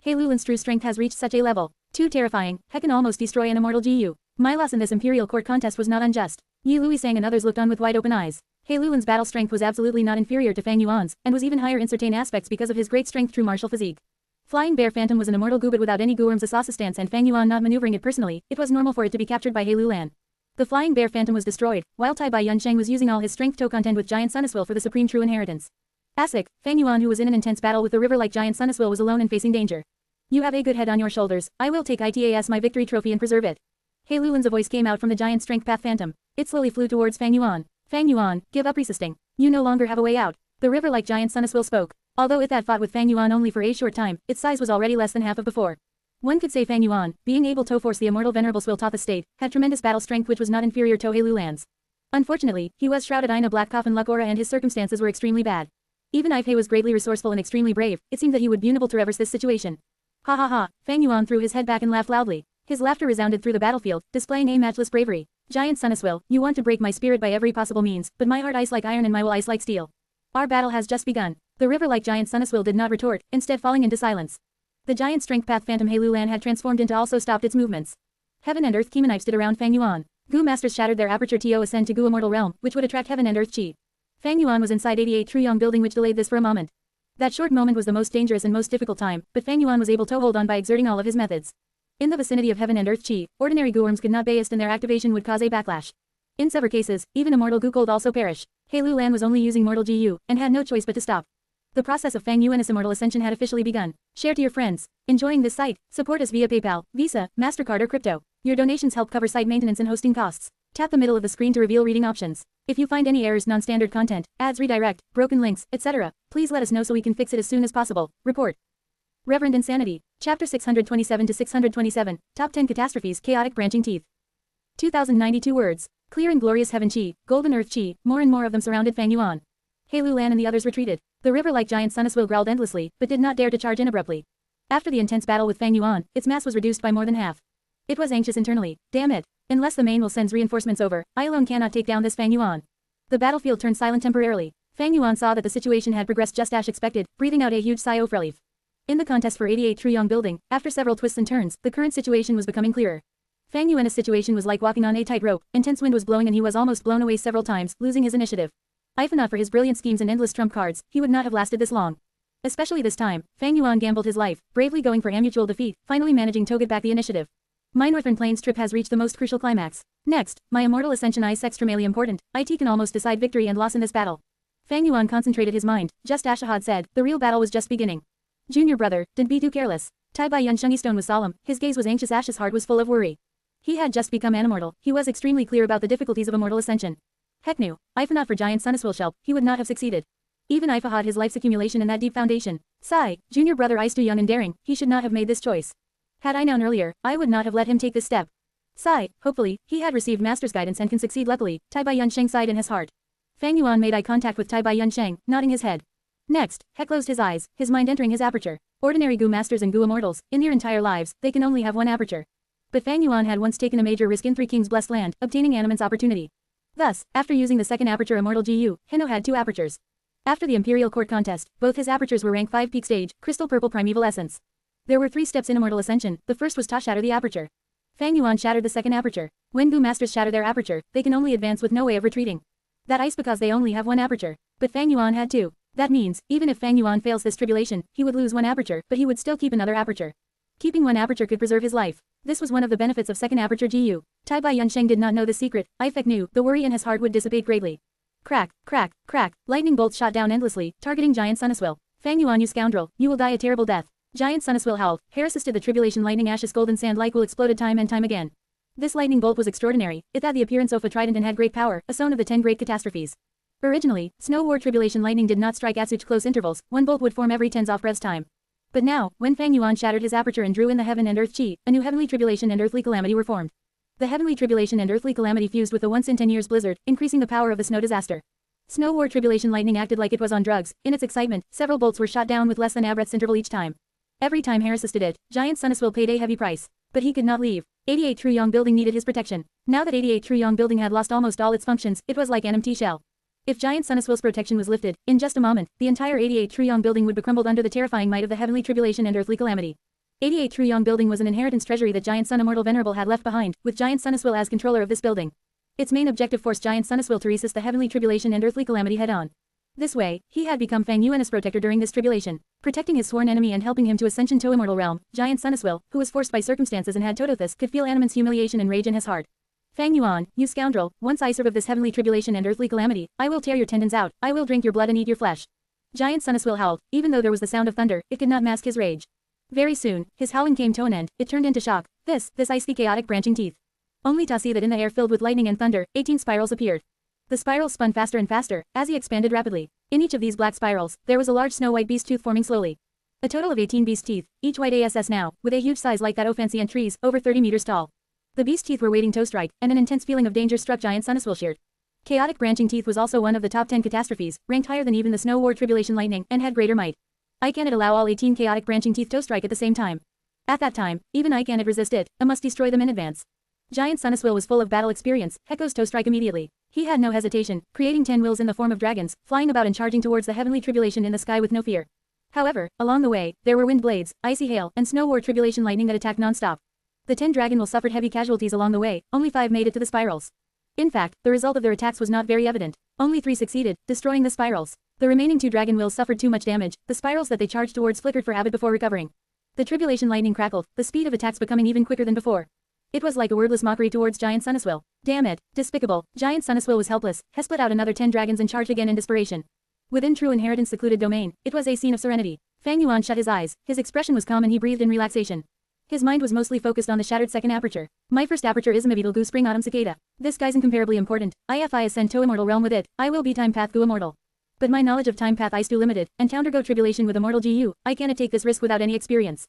Hei Lulan's true strength has reached such a level. Too terrifying, he can almost destroy an immortal GU. My loss in this Imperial Court contest was not unjust. Yi Luisang and others looked on with wide open eyes. Hei Lulan's battle strength was absolutely not inferior to Fang Yuan's, and was even higher in certain aspects because of his great strength true martial physique. Flying Bear Phantom was an immortal goo but without any Guorm's Asasa stance and Fang Yuan not maneuvering it personally, it was normal for it to be captured by Hei Lulan. The Flying Bear Phantom was destroyed, while Tai Bai Yunsheng was using all his strength to contend with Giant Sun Immortal for the supreme true inheritance. ASIC, Fang Yuan who was in an intense battle with the river like Giant Sun Immortal was alone and facing danger. You have a good head on your shoulders, I will take it as my victory trophy and preserve it. Hei Lulan's voice came out from the giant strength path phantom. It slowly flew towards Fang Yuan. Fang Yuan, give up resisting. You no longer have a way out. The river like Giant Sun Immortal spoke. Although it that fought with Fang Yuan only for a short time, its size was already less than half of before. One could say Fang Yuan, being able to force the Immortal Venerable Swill Totha state, had tremendous battle strength which was not inferior to Hei Lulan's. Unfortunately, he was shrouded in a black coffin luck aura and his circumstances were extremely bad. Even if Hei was greatly resourceful and extremely brave, it seemed that he would be unable to reverse this situation. Ha ha ha, Fang Yuan threw his head back and laughed loudly. His laughter resounded through the battlefield, displaying a matchless bravery. Giant Sun Immortal, you want to break my spirit by every possible means, but my heart ice like iron and my will ice like steel. Our battle has just begun. The river like Giant Sun Immortal did not retort, instead falling into silence. The giant strength path phantom Hei Lulan had transformed into also stopped its movements. Heaven and earth Kima knives stood around Fang Yuan. Gu masters shattered their aperture to ascend to Gu immortal realm, which would attract heaven and earth chi. Fang Yuan was inside 88 True Yong building which delayed this for a moment. That short moment was the most dangerous and most difficult time, but Fang Yuan was able to hold on by exerting all of his methods. In the vicinity of heaven and earth chi, ordinary Guorms could not bayast and their activation would cause a backlash. In several cases, even immortal Gu could also perish. Hei Lulan was only using mortal GU, and had no choice but to stop. The process of Fang Yuan's immortal ascension had officially begun. Share to your friends. Enjoying this site? Support us via PayPal, Visa, MasterCard or crypto. Your donations help cover site maintenance and hosting costs. Tap the middle of the screen to reveal reading options. If you find any errors, non-standard content, ads redirect, broken links, etc., please let us know so we can fix it as soon as possible. Report. Reverend Insanity. Chapter 627 to 627. Top 10 Catastrophes, Chaotic Branching Teeth. 2092 words. Clear and glorious heaven chi, golden earth chi, more and more of them surrounded Fang Yuan. Hei Lulan and the others retreated. The river like Giant Sun Immortal growled endlessly, but did not dare to charge in abruptly. After the intense battle with Fang Yuan, its mass was reduced by more than half. It was anxious internally. Damn it. Unless the main will sends reinforcements over, I alone cannot take down this Fang Yuan. The battlefield turned silent temporarily. Fang Yuan saw that the situation had progressed just as expected, breathing out a huge sigh of relief. In the contest for 88 True Yong building, after several twists and turns, the current situation was becoming clearer. Fang Yuan's situation was like walking on a tightrope. Intense wind was blowing and he was almost blown away several times, losing his initiative. If not for his brilliant schemes and endless trump cards, he would not have lasted this long. Especially this time, Fang Yuan gambled his life, bravely going for a mutual defeat, finally managing to get back the initiative. My Northern Plains trip has reached the most crucial climax. Next, my immortal ascension is extremely important. It can almost decide victory and loss in this battle. Fang Yuan concentrated his mind. Just Ashahad said, the real battle was just beginning. Junior brother, don't be too careless. Tai Bai Yunsheng's stone was solemn, his gaze was anxious, Ash's heart was full of worry. He had just become an immortal, he was extremely clear about the difficulties of immortal ascension. Heck no, if not for Giant Sun Immortal, he would not have succeeded. Even if had his life's accumulation in that deep foundation. Sigh, junior brother is too young and daring, he should not have made this choice. Had I known earlier, I would not have let him take this step. Sigh, hopefully, he had received master's guidance and can succeed luckily, Tai Bai Yunsheng sighed in his heart. Fang Yuan made eye contact with Tai Bai Yunsheng, nodding his head. Next, he closed his eyes, his mind entering his aperture. Ordinary Gu masters and Gu immortals, in their entire lives, they can only have one aperture. But Fang Yuan had once taken a major risk in Three Kings Blessed Land, obtaining Animant's opportunity. Thus, after using the second aperture immortal GU, Hino had two apertures. After the Imperial Court contest, both his apertures were rank 5 peak stage, crystal purple primeval essence. There were 3 steps in immortal ascension, the first was to shatter the aperture. Fang Yuan shattered the second aperture. When Gu masters shatter their aperture, they can only advance with no way of retreating. That is because they only have one aperture. But Fang Yuan had two. That means, even if Fang Yuan fails this tribulation, he would lose one aperture, but he would still keep another aperture. Keeping one aperture could preserve his life. This was one of the benefits of second aperture GU. Tai Bai Yunsheng did not know the secret. Ifek knew, the worry in his heart would dissipate greatly. Crack, crack, crack, lightning bolts shot down endlessly, targeting Giant Sun Immortal. Fang Yuan, you scoundrel, you will die a terrible death. Giant Sun Immortal howled. Hair assisted the tribulation lightning ashes golden sand like will exploded time and time again. This lightning bolt was extraordinary. It had the appearance of a trident and had great power, a stone of the 10 great catastrophes. Originally, Snow War tribulation lightning did not strike at such close intervals, one bolt would form every 10's off breath's time. But now, when Fang Yuan shattered his aperture and drew in the heaven and earth chi, a new heavenly tribulation and earthly calamity were formed. The heavenly tribulation and earthly calamity fused with the once in 10 years blizzard, increasing the power of the snow disaster. Snow war tribulation lightning acted like it was on drugs. In its excitement, several bolts were shot down with less than a breath's interval each time. Every time Harris assisted it, Giant Sun Immortal paid a heavy price. But he could not leave. 88 Truyong Building needed his protection. Now that 88 Truyong Building had lost almost all its functions, it was like an empty shell. If Giant Sun Immortal's protection was lifted, in just a moment, the entire 88 Truyong Building would be crumbled under the terrifying might of the heavenly tribulation and earthly calamity. 88 Truyong Building was an inheritance treasury that Giant Sun Immortal Venerable had left behind, with Giant Sun Immortal as controller of this building. Its main objective forced Giant Sun Immortal to resist the heavenly tribulation and earthly calamity head-on. This way, he had become Fang Yuan's protector during this tribulation, protecting his sworn enemy and helping him to ascension to immortal realm. Giant Sun Immortal, who was forced by circumstances and had Totothus, could feel Animan's humiliation and rage in his heart. Fang Yuan, you scoundrel, once I serve of this heavenly tribulation and earthly calamity, I will tear your tendons out, I will drink your blood and eat your flesh. Giant Sun Immortal howled. Even though there was the sound of thunder, it could not mask his rage. Very soon, his howling came to an end. It turned into shock. This icy chaotic branching teeth. Only to see that in the air filled with lightning and thunder, 18 spirals appeared. The spirals spun faster and faster, as he expanded rapidly. In each of these black spirals, there was a large snow-white beast tooth forming slowly. A total of 18 beast teeth, each white ass now, with a huge size like that of fancy trees, over 30 meters tall. The beast teeth were waiting to strike, and an intense feeling of danger struck Giant Sun Immortal. Chaotic branching teeth was also one of the top 10 catastrophes, ranked higher than even the snow war tribulation lightning, and had greater might. I cannot allow all 18 chaotic branching teeth to strike at the same time. At that time, even I cannot resist it, I must destroy them in advance. Giant Sun Immortal was full of battle experience, Heko's to strike immediately. He had no hesitation, creating 10 wills in the form of dragons, flying about and charging towards the heavenly tribulation in the sky with no fear. However, along the way, there were wind blades, icy hail, and snow war tribulation lightning that attacked non-stop. The 10 dragon wills suffered heavy casualties along the way, only 5 made it to the spirals. In fact, the result of their attacks was not very evident. Only 3 succeeded, destroying the spirals. The remaining 2 dragon wills suffered too much damage, the spirals that they charged towards flickered for habit before recovering. The tribulation lightning crackled, the speed of attacks becoming even quicker than before. It was like a wordless mockery towards Giant Sun Immortal. Damn it, despicable. Giant Sun Immortal was helpless, he split out another 10 dragons and charged again in desperation. Within True Inheritance secluded domain, it was a scene of serenity. Fang Yuan shut his eyes, his expression was calm and he breathed in relaxation. His mind was mostly focused on the shattered second aperture. My first aperture is Mivital Gu Spring Autumn Cicada. This guy's incomparably important. If I ascend to immortal realm with it, I will be Time Path Gu Immortal. But my knowledge of Time Path is too limited, and to undergo tribulation with immortal GU, I cannot take this risk without any experience.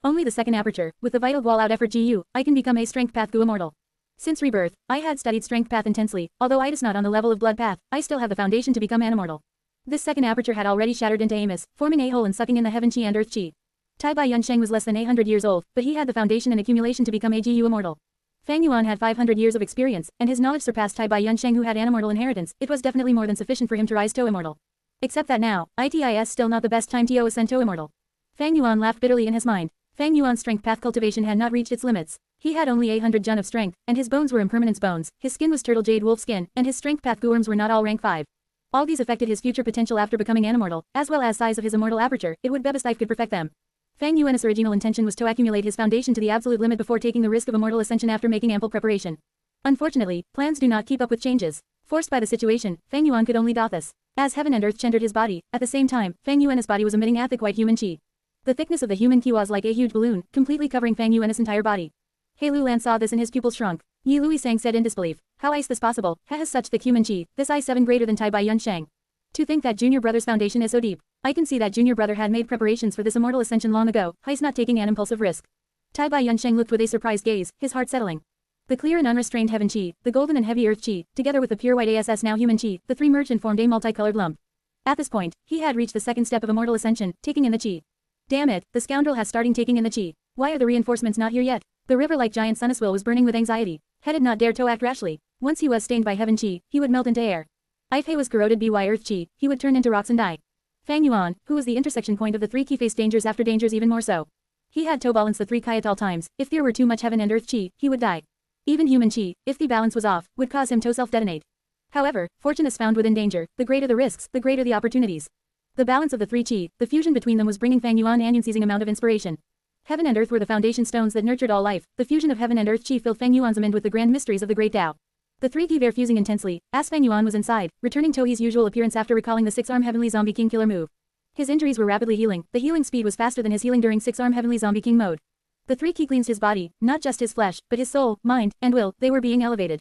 Only the second aperture, with the vital wall out effort GU, I can become a Strength Path Gu Immortal. Since rebirth, I had studied Strength Path intensely, although I is not on the level of Blood Path, I still have the foundation to become an immortal. This second aperture had already shattered into Amos, forming a hole and sucking in the heaven chi and earth chi. Tai Bai Yunsheng was less than 800 years old, but he had the foundation and accumulation to become a GU immortal. Fang Yuan had 500 years of experience, and his knowledge surpassed Tai Bai Yunsheng who had an immortal inheritance. It was definitely more than sufficient for him to rise to immortal. Except that now, it is still not the best time to ascend to immortal. Fang Yuan laughed bitterly in his mind. Fang Yuan's strength path cultivation had not reached its limits. He had only 800 jun of strength, and his bones were impermanence bones, his skin was turtle jade wolf skin, and his strength path guworms were not all rank 5. All these affected his future potential after becoming an immortal, as well as size of his immortal aperture, it would be best if could perfect them. Fang Yuan's original intention was to accumulate his foundation to the absolute limit before taking the risk of immortal ascension after making ample preparation. Unfortunately, plans do not keep up with changes. Forced by the situation, Fang Yuan could only do this. As heaven and earth entered his body, at the same time, Fang Yuan's body was emitting a thick white human chi. The thickness of the human chi was like a huge balloon, completely covering Fang Yuan's entire body. Hei Lulan saw this and his pupils shrunk. Yi Lui Sang said in disbelief, how is this possible? Ha has such thick human chi, this is 7 greater than Tai Bai Yunsheng. To think that junior brother's foundation is so deep. I can see that junior brother had made preparations for this immortal ascension long ago, he's not taking an impulsive risk. Tai Bai Yunsheng looked with a surprised gaze, his heart settling. The clear and unrestrained heaven chi, the golden and heavy earth chi, together with the pure white ass now human chi, the 3 merged and formed a multicolored lump. At this point, he had reached the second step of immortal ascension, taking in the chi. Damn it, the scoundrel has starting taking in the chi. Why are the reinforcements not here yet? The river like Giant Sun Immortal was burning with anxiety. He did not dare to act rashly. Once he was stained by heaven chi, he would melt into air. If he was corroded by earth chi, he would turn into rocks and die. Fang Yuan, who was the intersection point of the 3 chi, faced dangers after dangers even more so. He had to balance the 3 chi at all times. If there were too much heaven and earth chi, he would die. Even human chi, if the balance was off, would cause him to self-detonate. However, fortune is found within danger. The greater the risks, the greater the opportunities. The balance of the 3 chi, the fusion between them was bringing Fang Yuan an unceasing amount of inspiration. Heaven and earth were the foundation stones that nurtured all life. The fusion of heaven and earth chi filled Fang Yuan's mind with the grand mysteries of the great Tao. The 3 chi were fusing intensely, as Fang Yuan was inside, returning to his usual appearance after recalling the 6-arm heavenly zombie king killer move. His injuries were rapidly healing, the healing speed was faster than his healing during 6-arm heavenly zombie king mode. The 3 chi cleansed his body, not just his flesh, but his soul, mind, and will, they were being elevated.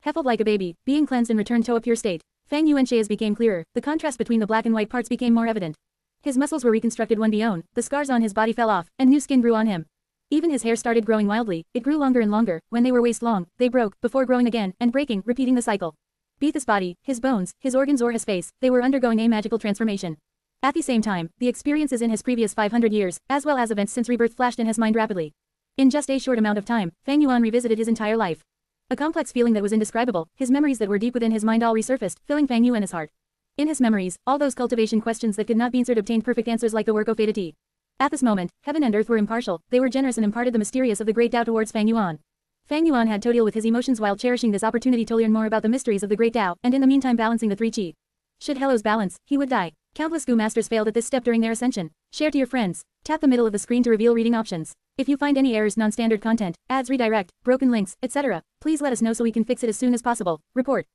Heffled like a baby, being cleansed and returned to a pure state. Fang Yuan's became clearer, the contrast between the black and white parts became more evident. His muscles were reconstructed one by one, the scars on his body fell off, and new skin grew on him. Even his hair started growing wildly, it grew longer and longer, when they were waist long, they broke, before growing again, and breaking, repeating the cycle. Be his body, his bones, his organs or his face, they were undergoing a magical transformation. At the same time, the experiences in his previous 500 years, as well as events since rebirth flashed in his mind rapidly. In just a short amount of time, Fang Yuan revisited his entire life. A complex feeling that was indescribable, his memories that were deep within his mind all resurfaced, filling Fang Yuan's heart. In his memories, all those cultivation questions that could not be answered obtained perfect answers like the work of Fate. At this moment, heaven and earth were impartial, they were generous and imparted the mysterious of the great Tao towards Fang Yuan. Fang Yuan had to deal with his emotions while cherishing this opportunity to learn more about the mysteries of the great Tao, and in the meantime balancing the three qi. Should Hello's balance, he would die. Countless Gu masters failed at this step during their ascension. Share to your friends. Tap the middle of the screen to reveal reading options. If you find any errors, non-standard content, ads redirect, broken links, etc., please let us know so we can fix it as soon as possible. Report.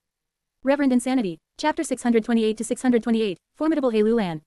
Reverend Insanity. Chapter 628 to 628. Formidable Hei Lan.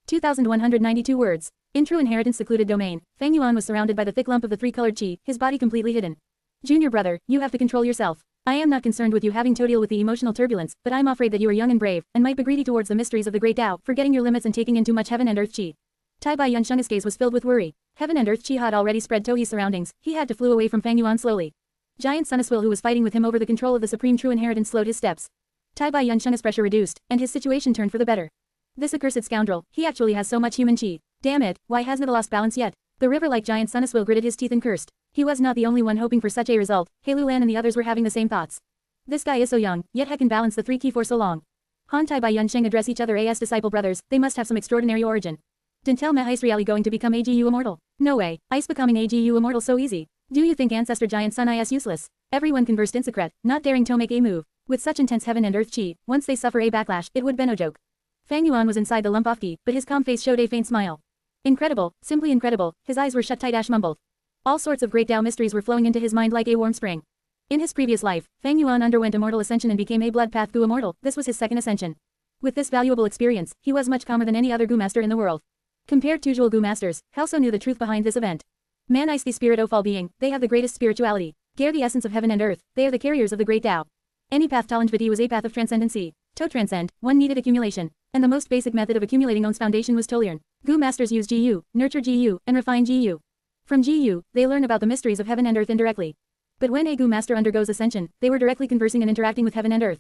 2,192 words. In true inheritance secluded domain, Fang Yuan was surrounded by the thick lump of the three-colored qi, his body completely hidden. Junior brother, you have to control yourself. I am not concerned with you having to deal with the emotional turbulence, but I'm afraid that you are young and brave, and might be greedy towards the mysteries of the great Tao, forgetting your limits and taking in too much heaven and earth qi. Tai Bai Yunsheng's gaze was filled with worry. Heaven and earth qi had already spread to his surroundings, he had to flew away from Fang Yuan slowly. Giant Sun Immortal who was fighting with him over the control of the supreme true inheritance slowed his steps. Tai Bai Yunsheng's pressure reduced, and his situation turned for the better. This accursed scoundrel, he actually has so much human qi. Damn it, why hasn't it lost balance yet? The river-like Giant Sun Immortal gritted his teeth and cursed. He was not the only one hoping for such a result, Hei Lan and the others were having the same thoughts. This guy is so young, yet he can balance the three qi for so long. Han Tai Bai Yunsheng address each other as disciple brothers, they must have some extraordinary origin. Dintel me is really going to become AGU immortal? No way, Ice becoming AGU immortal so easy. Do you think Ancestor Giant Sun is useless? Everyone conversed in secret, not daring to make a move. With such intense heaven and earth qi, once they suffer a backlash, it would be no joke. Fang Yuan was inside the lump of qi, but his calm face showed a faint smile. Incredible, simply incredible, his eyes were shut tight mumbled. All sorts of great Tao mysteries were flowing into his mind like a warm spring. In his previous life, Fang Yuan underwent immortal ascension and became a blood path Gu immortal, this was his second ascension. With this valuable experience, he was much calmer than any other Gu master in the world. Compared to usual Gu masters, he also knew the truth behind this event. Man is the spirit of all being, they have the greatest spirituality. Gare the essence of heaven and earth, they are the carriers of the great Tao. Any path Talanjvati was a path of transcendency. To transcend, one needed accumulation, and the most basic method of accumulating one's foundation was to learn. Gu masters use GU, nurture GU, and refine GU. From GU, they learn about the mysteries of heaven and earth indirectly. But when a Gu master undergoes ascension, they were directly conversing and interacting with heaven and earth.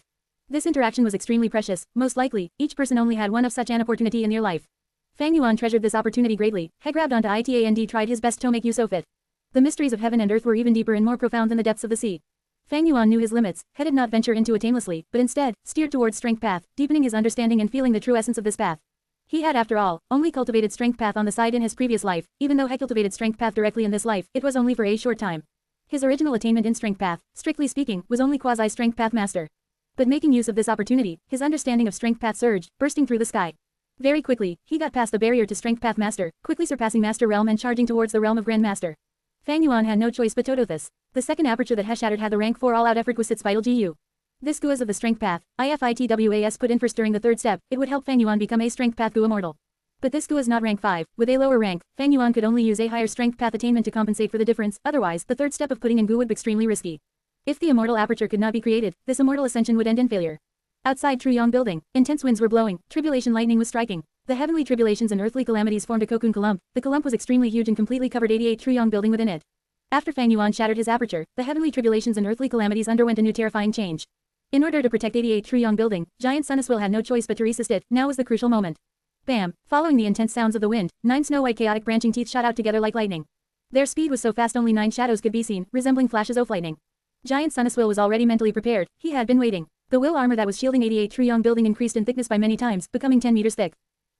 This interaction was extremely precious, most likely, each person only had one of such an opportunity in their life. Fang Yuan treasured this opportunity greatly, he grabbed onto it and tried his best to make use of it. The mysteries of heaven and earth were even deeper and more profound than the depths of the sea. Fang Yuan knew his limits, he did not venture into it aimlessly, but instead, steered towards strength path, deepening his understanding and feeling the true essence of this path. He had after all, only cultivated strength path on the side in his previous life, even though he cultivated strength path directly in this life, it was only for a short time. His original attainment in strength path, strictly speaking, was only quasi-strength path master. But making use of this opportunity, his understanding of strength path surged, bursting through the sky. Very quickly, he got past the barrier to strength path master, quickly surpassing master realm and charging towards the realm of grand master. Fang Yuan had no choice but to do this. The second aperture that he shattered had the rank 4 all-out effort with its vital GU. This Gu is of the strength path, IFITWAS put in first during the third step, it would help Fang Yuan become a strength path Gu immortal. But this Gu is not rank 5, with a lower rank, Fang Yuan could only use a higher strength path attainment to compensate for the difference, otherwise, the third step of putting in Gu would be extremely risky. If the immortal aperture could not be created, this immortal ascension would end in failure. Outside Truyong building, intense winds were blowing, tribulation lightning was striking. The heavenly tribulations and earthly calamities formed a cocoon column, the column was extremely huge and completely covered 88 Truyong building within it. After Fang Yuan shattered his aperture, the heavenly tribulations and earthly calamities underwent a new terrifying change. In order to protect 88 Truyong building, Giant Sun Immortal had no choice but to resist it, now was the crucial moment. Bam! Following the intense sounds of the wind, 9 snow-white chaotic branching teeth shot out together like lightning. Their speed was so fast only 9 shadows could be seen, resembling flashes of lightning. Giant Sun Immortal was already mentally prepared, he had been waiting. The will armor that was shielding 88 Truyong building increased in thickness by many times, becoming 10 meters thick.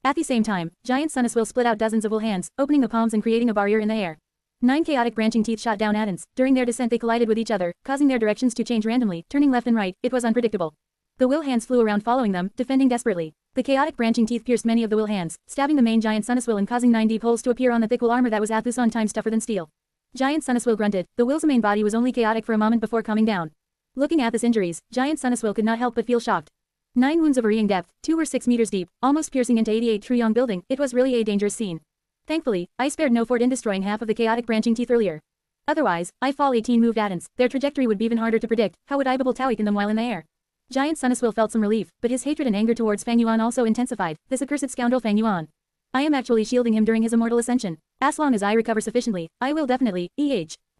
At the same time, Giant Sun Immortal split out dozens of will hands, opening the palms and creating a barrier in the air. 9 chaotic branching teeth shot down at during their descent they collided with each other, causing their directions to change randomly, turning left and right, it was unpredictable. The will hands flew around following them, defending desperately. The chaotic branching teeth pierced many of the will hands, stabbing the main Giant Sun Immortal and causing 9 deep holes to appear on the thick will armor that was a 1,000 times tougher than steel. Giant Sun Immortal grunted, the will's main body was only chaotic for a moment before calming down. Looking at this injuries, Giant Sun Immortal could not help but feel shocked. 9 wounds of varying depth, 2 were 6 meters deep, almost piercing into 88 Truyong building, it was really a dangerous scene. Thankfully, I spared no fort in destroying half of the chaotic branching teeth earlier. Otherwise, I fall 18 moved Adams, their trajectory would be even harder to predict, how would I be able to awaken them while in the air? Giant Sun Immortal felt some relief, but his hatred and anger towards Fang Yuan also intensified, this accursed scoundrel Fang Yuan. I am actually shielding him during his immortal ascension. As long as I recover sufficiently, I will definitely,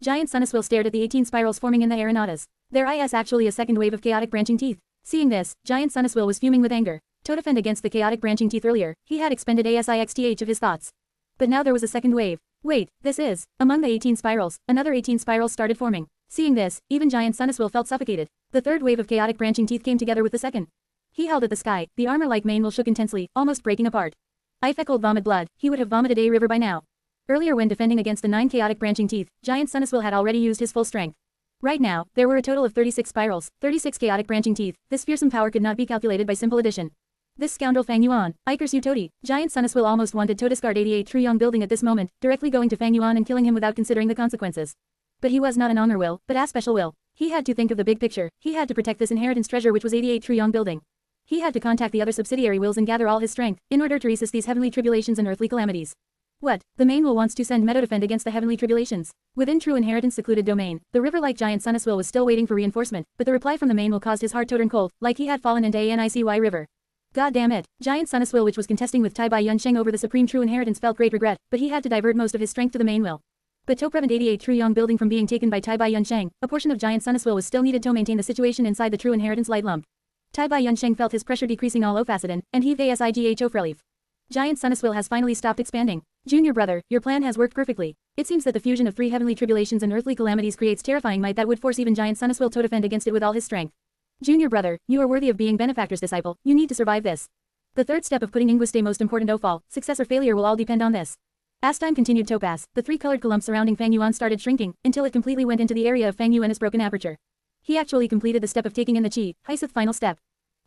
Giant Sun Immortal stared at the 18 spirals forming in the arenatas. There is actually a second wave of chaotic branching teeth. Seeing this, Giant Sun Immortal was fuming with anger. To defend against the chaotic branching teeth earlier, he had expended ASIXTH of his thoughts. But now there was a second wave. Wait, this is. Among the 18 spirals, another 18 spirals started forming. Seeing this, even Giant Sun Immortal felt suffocated. The third wave of chaotic branching teeth came together with the second. He held at the sky, the armor-like mane will shook intensely, almost breaking apart. I feckled vomit blood, he would have vomited a river by now. Earlier when defending against the 9 chaotic branching teeth, Giant Sun Immortal had already used his full strength. Right now, there were a total of 36 spirals, 36 chaotic branching teeth. This fearsome power could not be calculated by simple addition. This scoundrel Fang Yuan, I curse you Toti. Giant Sun Immortal almost wanted to discard 88 True Young building at this moment, directly going to Fang Yuan and killing him without considering the consequences. But he was not an honor will, but a special will. He had to think of the big picture. He had to protect this inheritance treasure which was 88 True Young building. He had to contact the other subsidiary wills and gather all his strength, in order to resist these heavenly tribulations and earthly calamities. What? The main will wants to send Meadow defend against the heavenly tribulations. Within True Inheritance secluded domain, the river-like Giant Sun Immortal was still waiting for reinforcement, but the reply from the main will caused his heart to turn cold, like he had fallen into Anicy River. God damn it. Giant Sun Immortal which was contesting with Tai Bai Yunsheng over the supreme True Inheritance felt great regret, but he had to divert most of his strength to the main will. But to prevent 88 True Young building from being taken by Tai Bai Yunsheng, a portion of Giant Sun Immortal was still needed to maintain the situation inside the True Inheritance light lump. Tai Bai Yunsheng felt his pressure decreasing all Ophacidin, and heaved a sigh of relief. Giant Sun Immortal has finally stopped expanding. Junior brother, your plan has worked perfectly. It seems that the fusion of 3 heavenly tribulations and earthly calamities creates terrifying might that would force even Giant Sun Immortal to defend against it with all his strength. Junior brother, you are worthy of being benefactor's disciple, you need to survive this. The third step of putting Inguiste most important Ofal, success or failure will all depend on this. As time continued to pass, the 3 colored columns surrounding Fang Yuan started shrinking, until it completely went into the area of Fang Yuan's broken aperture. He actually completed the step of taking in the chi, Heiseth final step.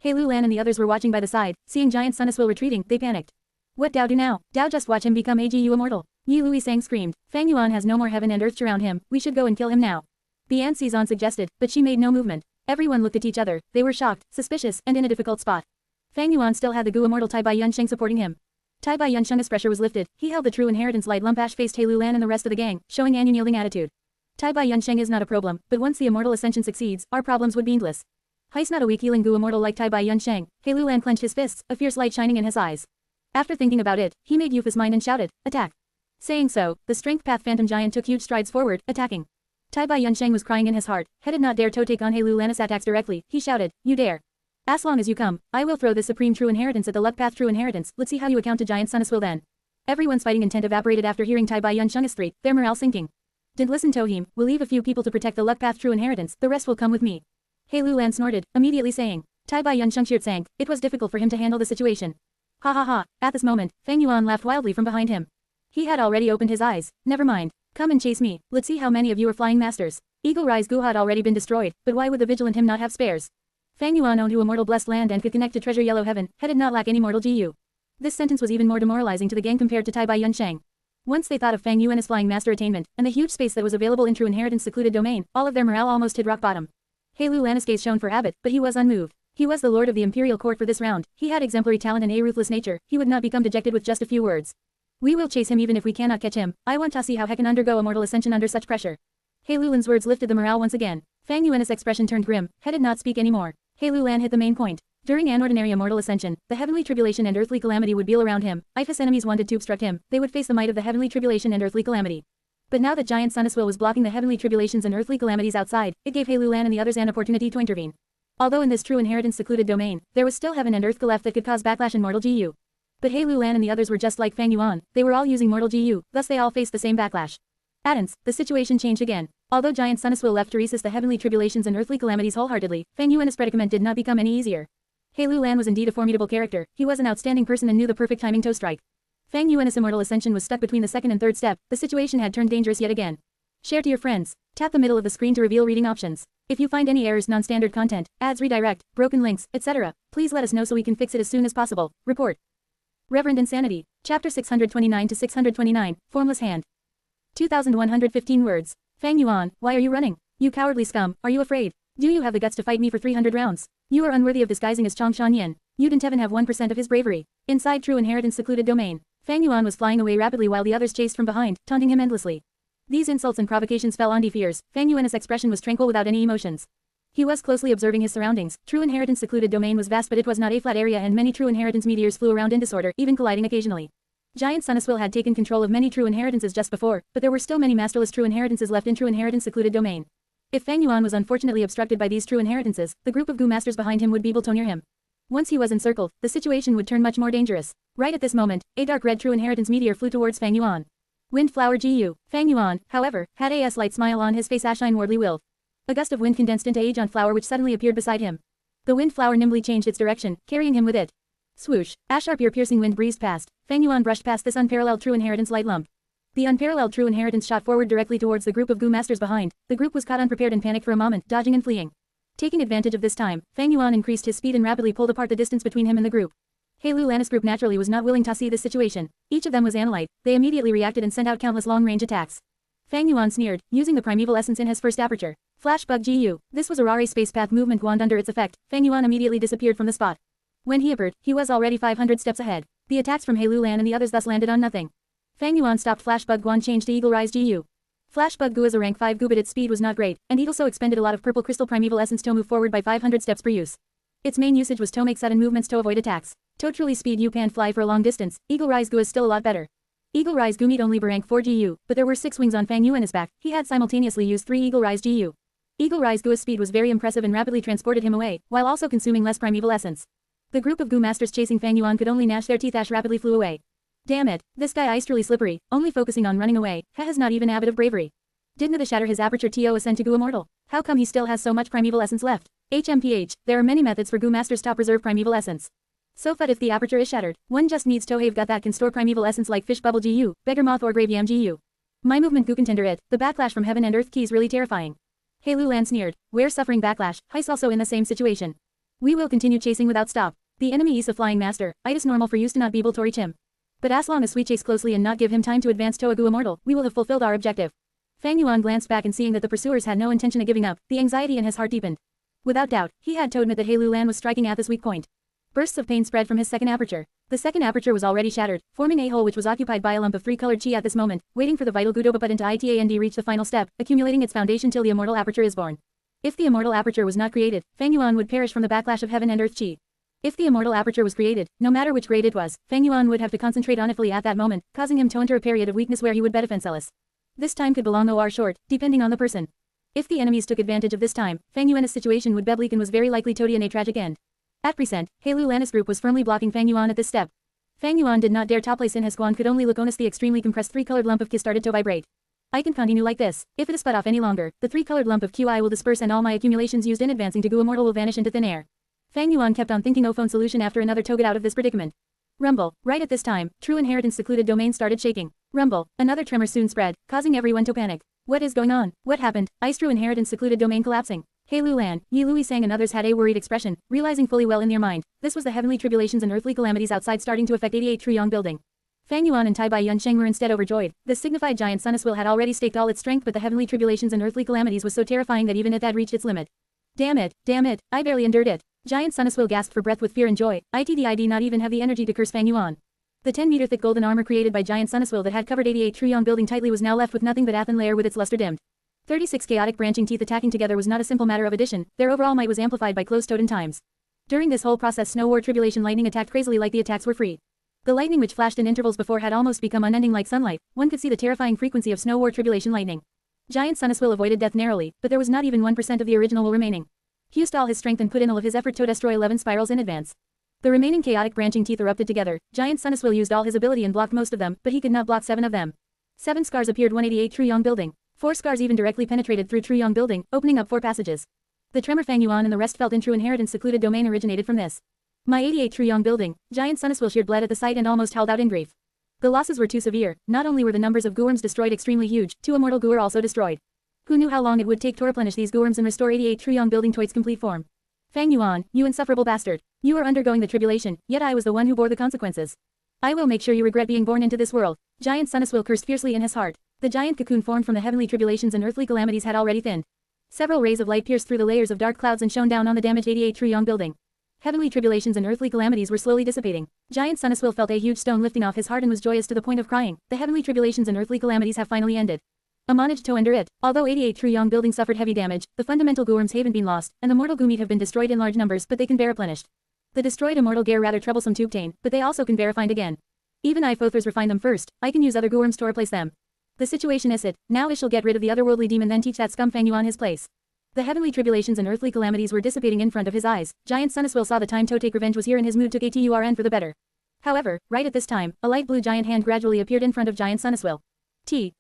Hei Lan and the others were watching by the side, seeing Giant Sun Immortal retreating, they panicked. What Dao do now? Dao just watch him become AGU immortal. Yi Lui Sang screamed, Fang Yuan has no more heaven and earth around him, we should go and kill him now. Bian Cizan suggested, but she made no movement. Everyone looked at each other, they were shocked, suspicious, and in a difficult spot. Fang Yuan still had the Gu immortal Tai Bai Yunsheng supporting him. Tai Bai Yunsheng's pressure was lifted, he held the True Inheritance light lump ash-faced Hei Lan and the rest of the gang, showing an unyielding attitude. Tai Bai Yunsheng is not a problem, but once the immortal ascension succeeds, our problems would be endless. He's not a weak healing Gu immortal like Tai Bai Yunsheng. Hei Lan clenched his fists, a fierce light shining in his eyes. After thinking about it, he made use of his mind and shouted, attack. Saying so, the strength path phantom giant took huge strides forward, attacking. Tai Bai Yunsheng was crying in his heart, he did not dare to take on Hei Lan's attacks directly, he shouted, you dare. As long as you come, I will throw this supreme True Inheritance at the luck path True Inheritance, let's see how you account to Giant Sun Immortal then. Everyone's fighting intent evaporated after hearing Tai Bai Yunsheng's threat, their morale sinking. Didn't listen to him, we'll leave a few people to protect the luck path True Inheritance, the rest will come with me. Hei Lan snorted, immediately saying. Tai Bai Yunsheng cheered sang, it was difficult for him to handle the situation. Ha ha ha, at this moment, Fang Yuan laughed wildly from behind him. He had already opened his eyes, never mind, come and chase me, let's see how many of you are flying masters. Eagle Rise Gu had already been destroyed, but why would the vigilant him not have spares? Fang Yuan owned Immortal Blessed Land and could connect to Treasure Yellow Heaven, he did not lack any mortal GU. This sentence was even more demoralizing to the gang compared to Tai Bai Yunsheng. Once they thought of Fang Yuan as flying master attainment, and the huge space that was available in True Inheritance secluded domain, all of their morale almost hit rock bottom. Hei Lan's gaze shone for habit, but he was unmoved. He was the lord of the Imperial Court for this round, he had exemplary talent and a ruthless nature, he would not become dejected with just a few words. We will chase him even if we cannot catch him, I want to see how he can undergo immortal ascension under such pressure. Hei Lan's words lifted the morale once again. Fang Yuan's expression turned grim, he did not speak anymore. Hei Lan hit the main point. During an ordinary immortal ascension, the heavenly tribulation and earthly calamity would be around him, if his enemies wanted to obstruct him, they would face the might of the heavenly tribulation and earthly calamity. But now that Giant Sun Immortal was blocking the heavenly tribulations and earthly calamities outside, it gave Hei Lan and the others an opportunity to intervene. Although in this True Inheritance secluded domain, there was still heaven and earth left that could cause backlash in mortal GU. But Hei Lan and the others were just like Fang Yuan, they were all using mortal GU, thus they all faced the same backlash. Addance, the situation changed again. Although Giant Sun Immortal left to resist the heavenly tribulations and earthly calamities wholeheartedly, Fang Yuan's predicament did not become any easier. Hei Lan was indeed a formidable character, he was an outstanding person and knew the perfect timing to strike. Fang Yuan's immortal ascension was stuck between the second and third step, the situation had turned dangerous yet again. Share to your friends. Tap the middle of the screen to reveal reading options. If you find any errors, non-standard content, ads redirect, broken links, etc., please let us know so we can fix it as soon as possible. Report. Reverend Insanity. Chapter 629 to 629, Formless Hand. 2115 words. Fang Yuan, why are you running? You cowardly scum, are you afraid? Do you have the guts to fight me for 300 rounds? You are unworthy of disguising as Changshan Yin. You didn't even have 1% of his bravery. Inside True Inheritance secluded domain, Fang Yuan was flying away rapidly while the others chased from behind, taunting him endlessly. These insults and provocations fell on deaf ears. Fang Yuan's expression was tranquil without any emotions. He was closely observing his surroundings. True Inheritance secluded domain was vast, but it was not a flat area and many True Inheritance meteors flew around in disorder, even colliding occasionally. Giant Sun Immortal had taken control of many true inheritances just before, but there were still many masterless true inheritances left in true inheritance secluded domain. If Fang Yuan was unfortunately obstructed by these true inheritances, the group of Gu masters behind him would be able to near him. Once he was encircled, the situation would turn much more dangerous. Right at this moment, a dark red true inheritance meteor flew towards Fang Yuan. Windflower Gu. Fang Yuan, however, had a slight smile on his face as inwardly willed. A gust of wind condensed into a giant flower which suddenly appeared beside him. The wind flower nimbly changed its direction, carrying him with it. Swoosh, a sharp ear-piercing wind breezed past. Fang Yuan brushed past this unparalleled true inheritance light lump. The unparalleled true inheritance shot forward directly towards the group of Gu masters behind. The group was caught unprepared and panicked for a moment, dodging and fleeing. Taking advantage of this time, Fang Yuan increased his speed and rapidly pulled apart the distance between him and the group. Hei Lulan's group naturally was not willing to see this situation. Each of them was analyte. They immediately reacted and sent out countless long-range attacks. Fang Yuan sneered, using the primeval essence in his first aperture. Flash Bug GU. This was a rare space path movement wand under its effect. Fang Yuan immediately disappeared from the spot. When he appeared, he was already 500 steps ahead. The attacks from Hei Lulan and the others thus landed on nothing. Fang Yuan stopped Flashbug Guan changed to Eagle Rise GU. Flashbug Gu as a rank 5 Gu but its speed was not great, and it also expended a lot of purple crystal primeval essence to move forward by 500 steps per use. Its main usage was to make sudden movements to avoid attacks. To truly speed you can fly for a long distance, Eagle Rise Gu is still a lot better. Eagle Rise Gu meet only rank 4 GU, but there were 6 wings on Fang Yuan's back. He had simultaneously used 3 Eagle Rise GU. Eagle Rise Gu's speed was very impressive and rapidly transported him away, while also consuming less primeval essence. The group of Gu masters chasing Fang Yuan could only gnash their teeth as rapidly flew away. Damn it, this guy is truly slippery, only focusing on running away. He has not even a bit of bravery. Didn't the shatter his aperture to ascend to Gu Immortal? How come he still has so much primeval essence left? HMPH, there are many methods for Gu masters to preserve primeval essence. So but if the aperture is shattered, one just needs to have got that can store primeval essence like fish bubble GU, beggar moth or grave yam GU. My movement Gu contender it, the backlash from heaven and earth keys really terrifying. Hei Lulan sneered, we're suffering backlash, He's also in the same situation. We will continue chasing without stop. The enemy is a flying master, it is normal for you to not be able to reach him. But as long as we chase closely and not give him time to advance to a Gu Immortal, we will have fulfilled our objective. Fang Yuan glanced back and seeing that the pursuers had no intention of giving up, the anxiety in his heart deepened. Without doubt, he had to admit that Hei Lulan was striking at this weak point. Bursts of pain spread from his second aperture. The second aperture was already shattered, forming a hole which was occupied by a lump of 3-colored chi at this moment, waiting for the vital Gudoba button to ITAND reach the final step, accumulating its foundation till the immortal aperture is born. If the immortal aperture was not created, Fang Yuan would perish from the backlash of heaven and earth chi. If the immortal aperture was created, no matter which grade it was, Fang Yuan would have to concentrate on it fully at that moment, causing him to enter a period of weakness where he would be defenseless. This time could belong or short, depending on the person. If the enemies took advantage of this time, Fang Yuan's situation would be bleak and was very likely to end a tragic end. At present, Hei Lulan's group was firmly blocking Fang Yuan at this step. Fang Yuan did not dare top place in his guan could only look honest the extremely compressed 3-colored lump of Qi started to vibrate. I can continue like this. If it is sput off any longer, the 3-colored lump of QI will disperse and all my accumulations used in advancing to Gu Immortal will vanish into thin air. Fang Yuan kept on thinking phone solution after another to get out of this predicament. Rumble. Right at this time, true inheritance secluded domain started shaking. Rumble. Another tremor soon spread, causing everyone to panic. What is going on? What happened? Ice true inheritance secluded domain collapsing. Hei Lulan, Yi Lui Sang and others had a worried expression, realizing fully well in their mind, this was the heavenly tribulations and earthly calamities outside starting to affect 88 True Yong building. Fang Yuan and Tai Bai Yunsheng were instead overjoyed. This signified Giant Sun Immortal had already staked all its strength, but the heavenly tribulations and earthly calamities was so terrifying that even it had reached its limit. Damn it, I barely endured it. Giant Sun Immortal gasped for breath with fear and joy. It'd not even have the energy to curse Fang Yuan. The 10-meter thick golden armor created by Giant Sun Immortal that had covered 88 True Yong building tightly was now left with nothing but Athen layer with its luster dimmed. 36 chaotic branching teeth attacking together was not a simple matter of addition, their overall might was amplified by close totem times. During this whole process Snow War Tribulation lightning attacked crazily like the attacks were free. The lightning which flashed in intervals before had almost become unending like sunlight, one could see the terrifying frequency of Snow War Tribulation lightning. Giant Sun Immortal avoided death narrowly, but there was not even 1% of the original will remaining. He used all his strength and put in all of his effort to destroy 11 spirals in advance. The remaining chaotic branching teeth erupted together. Giant Sun Immortal used all his ability and blocked most of them, but he could not block 7 of them. 7 scars appeared 188 True Yong building. 4 scars even directly penetrated through True Yong building, opening up 4 passages. The tremor Fang Yuan and the rest felt in true inheritance secluded domain originated from this. My 88 True Yong building, Giant Sun Immortal sheared bled at the sight and almost howled out in grief. The losses were too severe, not only were the numbers of Guworms destroyed extremely huge, 2 immortal Gu were also destroyed. Who knew how long it would take to replenish these Guworms and restore 88 True Yong building to its complete form? Fang Yuan, you insufferable bastard. You are undergoing the tribulation, yet I was the one who bore the consequences. I will make sure you regret being born into this world. Giant Sun Immortal cursed fiercely in his heart. The giant cocoon formed from the heavenly tribulations and earthly calamities had already thinned. Several rays of light pierced through the layers of dark clouds and shone down on the damaged 88 True Yong building. Heavenly tribulations and earthly calamities were slowly dissipating. Giant Sun Immortal felt a huge stone lifting off his heart and was joyous to the point of crying. The heavenly tribulations and earthly calamities have finally ended. I managed to endure it. Although 88 True Yong building suffered heavy damage, the fundamental Guworms haven't been lost, and the mortal Gu meat have been destroyed in large numbers, but they can be replenished. The destroyed immortal gear rather troublesome to obtain, but they also can be refined again. Even if Others refine them first, I can use other Guworms to replace them. The situation is it, now I shall get rid of the otherworldly demon then teach that scum Fang Yuan his place. The heavenly tribulations and earthly calamities were dissipating in front of his eyes. Giant Sun Immortal saw the time to take revenge was here and his mood took a turn for the better. However, right at this time, a light blue giant hand gradually appeared in front of Giant Sun Immortal.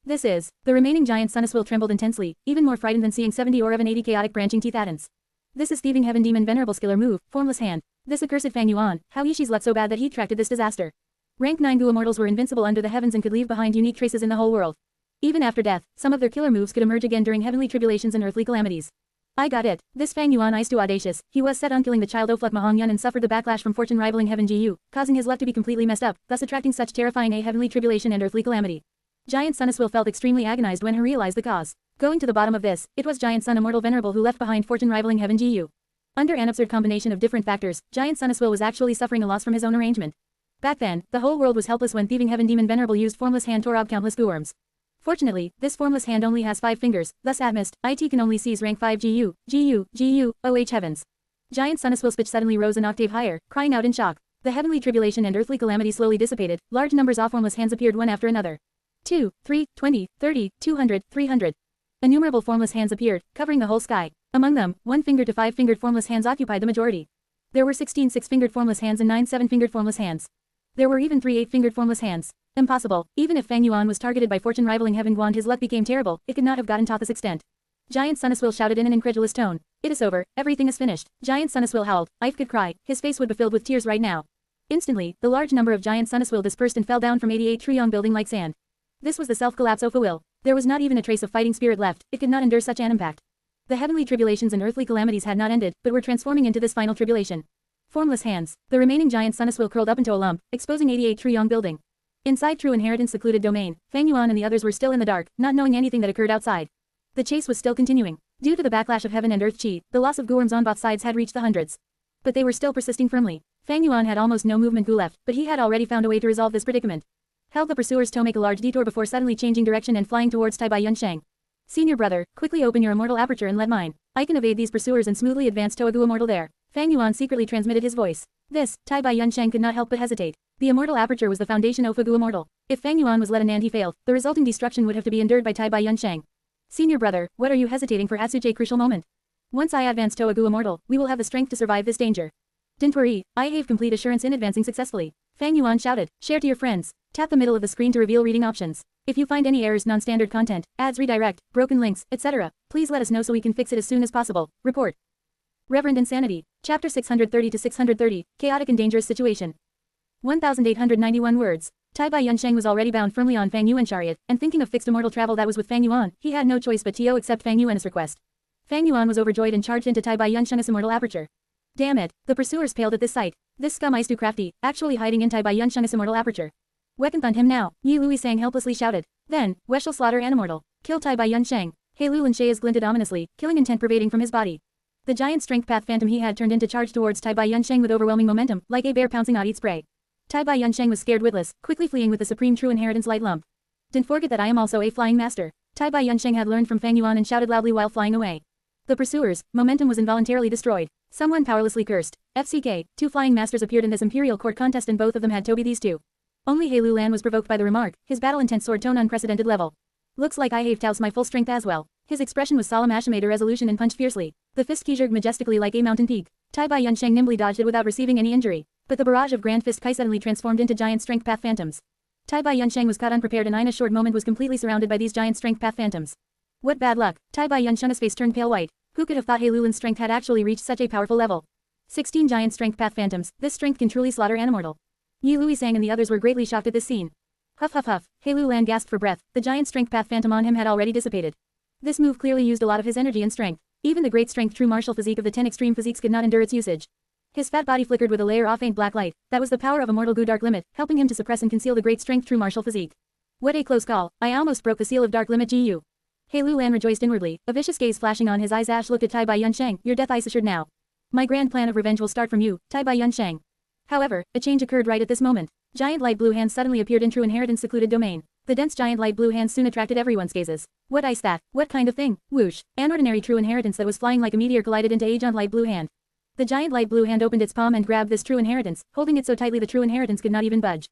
This is. The remaining Giant Sun Immortal trembled intensely, even more frightened than seeing 70 or even 80 chaotic branching teeth addons. This is thieving heaven demon venerable skiller move, formless hand. This accursed Fang Yuan, how Yishi's luck so bad that he attracted this disaster. Rank 9 Gu immortals were invincible under the heavens and could leave behind unique traces in the whole world. Even after death, some of their killer moves could emerge again during heavenly tribulations and earthly calamities. I got it. This Fang Yuan is too audacious. He was set on killing the child Ofluk Mahong Yun and suffered the backlash from fortune rivaling heaven Gu, causing his luck to be completely messed up, thus attracting such terrifying a heavenly tribulation and earthly calamity. Giant Sun Immortal felt extremely agonized when he realized the cause. Going to the bottom of this, it was Giant Sun Immortal Venerable who left behind fortune rivaling heaven Gu. Under an absurd combination of different factors, Giant Sun Immortal was actually suffering a loss from his own arrangement. Back then, the whole world was helpless when thieving heaven demon Venerable used formless hand to rob countless Guworms. Fortunately, this formless hand only has 5 fingers, thus at most, IT can only seize rank 5 GU, OH heavens. Giant Sun Immortal's pitch suddenly rose an octave higher, crying out in shock. The heavenly tribulation and earthly calamity slowly dissipated, large numbers of formless hands appeared one after another. 2, 3, 20, 30, 200, 300. Innumerable formless hands appeared, covering the whole sky. Among them, 1-finger to 5-fingered formless hands occupied the majority. There were 16 6-fingered formless hands and 9 7-fingered formless hands. There were even 3 8-fingered formless hands. Impossible. Even if Fang Yuan was targeted by fortune rivaling heaven Guan, his luck became terrible. It could not have gotten to this extent. Giant Sun Immortal shouted in an incredulous tone. It is over. Everything is finished. Giant Sun Immortal howled. I could cry. His face would be filled with tears right now. Instantly, the large number of Giant Sun Immortal dispersed and fell down from 88 Triyong building like sand. This was the self-collapse of will. There was not even a trace of fighting spirit left. It could not endure such an impact. The heavenly tribulations and earthly calamities had not ended, but were transforming into this final tribulation. Formless hands. The remaining Giant Sun Immortal curled up into a lump, exposing 88 Triyong building. Inside True Inheritance secluded domain, Fang Yuan and the others were still in the dark, not knowing anything that occurred outside. The chase was still continuing. Due to the backlash of heaven and earth chi, the loss of Guworms on both sides had reached the hundreds. But they were still persisting firmly. Fang Yuan had almost no movement Gu left, but he had already found a way to resolve this predicament. Held the pursuers to make a large detour before suddenly changing direction and flying towards Tai Bai Yunsheng. Senior brother, quickly open your immortal aperture and let mine. I can evade these pursuers and smoothly advance to a Gu immortal there. Fang Yuan secretly transmitted his voice. This, Tai Bai Yunsheng could not help but hesitate. The immortal aperture was the foundation of a Gu immortal. If Fang Yuan was let in and he failed, the resulting destruction would have to be endured by Tai Bai Yunsheng. Senior brother, what are you hesitating for at such a crucial moment? Once I advance to a Gu immortal, we will have the strength to survive this danger. Don't worry, I have complete assurance in advancing successfully. Fang Yuan shouted. Share to your friends. Tap the middle of the screen to reveal reading options. If you find any errors, non-standard content, ads redirect, broken links, etc., please let us know so we can fix it as soon as possible. Report. Reverend Insanity. Chapter 630 to 630, Chaotic and Dangerous Situation. 1891 words. Tai Bai Yunsheng was already bound firmly on Fang Yuan's chariot, and thinking of fixed immortal travel that was with Fang Yuan, he had no choice but to accept Fang Yuan's request. Fang Yuan was overjoyed and charged into Tai Bai Yunsheng's immortal aperture. Damn it, the pursuers paled at this sight. This scum is too crafty, actually hiding in Tai Bai Yunsheng's immortal aperture. Weapon on him now, Yi Lui Sang helplessly shouted. Then, we shall slaughter an immortal. Kill Tai Bai Yunsheng. Hei Lu Lanshei's glinted ominously, killing intent pervading from his body. The giant strength path phantom he had turned into charged towards Tai Bai Yunsheng with overwhelming momentum, like a bear pouncing out eat spray. Tai Bai Yunsheng was scared witless, quickly fleeing with the supreme true inheritance light lump. Don't forget that I am also a flying master. Tai Bai Yunsheng had learned from Fang Yuan and shouted loudly while flying away. The pursuers, momentum was involuntarily destroyed. Someone powerlessly cursed. FCK, 2 flying masters appeared in this Imperial Court contest and both of them had to be these 2. Only Hei Lu Lan was provoked by the remark, his battle intent sword tone unprecedented level. Looks like I have toused my full strength as well. His expression was solemn as made a resolution and punched fiercely. The fist keyjerked majestically like a mountain peak. Tai Bai Yunsheng nimbly dodged it without receiving any injury. But the barrage of grand fist kai suddenly transformed into giant strength path phantoms. Tai Bai Yunsheng was caught unprepared and in a short moment was completely surrounded by these giant strength path phantoms. What bad luck. Tai Bai Yunsheng's face turned pale white. Who could have thought Hei Lu Lan's strength had actually reached such a powerful level? 16 giant strength path phantoms. This strength can truly slaughter an immortal. Yi Lui Sang and the others were greatly shocked at this scene. Huff huff huff. Hei Lu Lan gasped for breath. The giant strength path phantom on him had already dissipated. This move clearly used a lot of his energy and strength. Even the great strength true martial physique of the 10 extreme physiques could not endure its usage. His fat body flickered with a layer of faint black light. That was the power of Immortal Gu Dark Limit, helping him to suppress and conceal the great strength true martial physique. What a close call. I almost broke the seal of Dark Limit GU. Hei Lu Lan rejoiced inwardly, a vicious gaze flashing on his eyes. Ash looked at Tai Bai Yunsheng. Your death is assured now. My grand plan of revenge will start from you, Tai Bai Yunsheng. However, a change occurred right at this moment. Giant light blue hands suddenly appeared in True Inheritance secluded domain. The dense giant light blue hands soon attracted everyone's gazes. What is that? What kind of thing? Whoosh. An ordinary True Inheritance that was flying like a meteor collided into a giant light blue hand. The giant light blue hand opened its palm and grabbed this True Inheritance, holding it so tightly the True Inheritance could not even budge.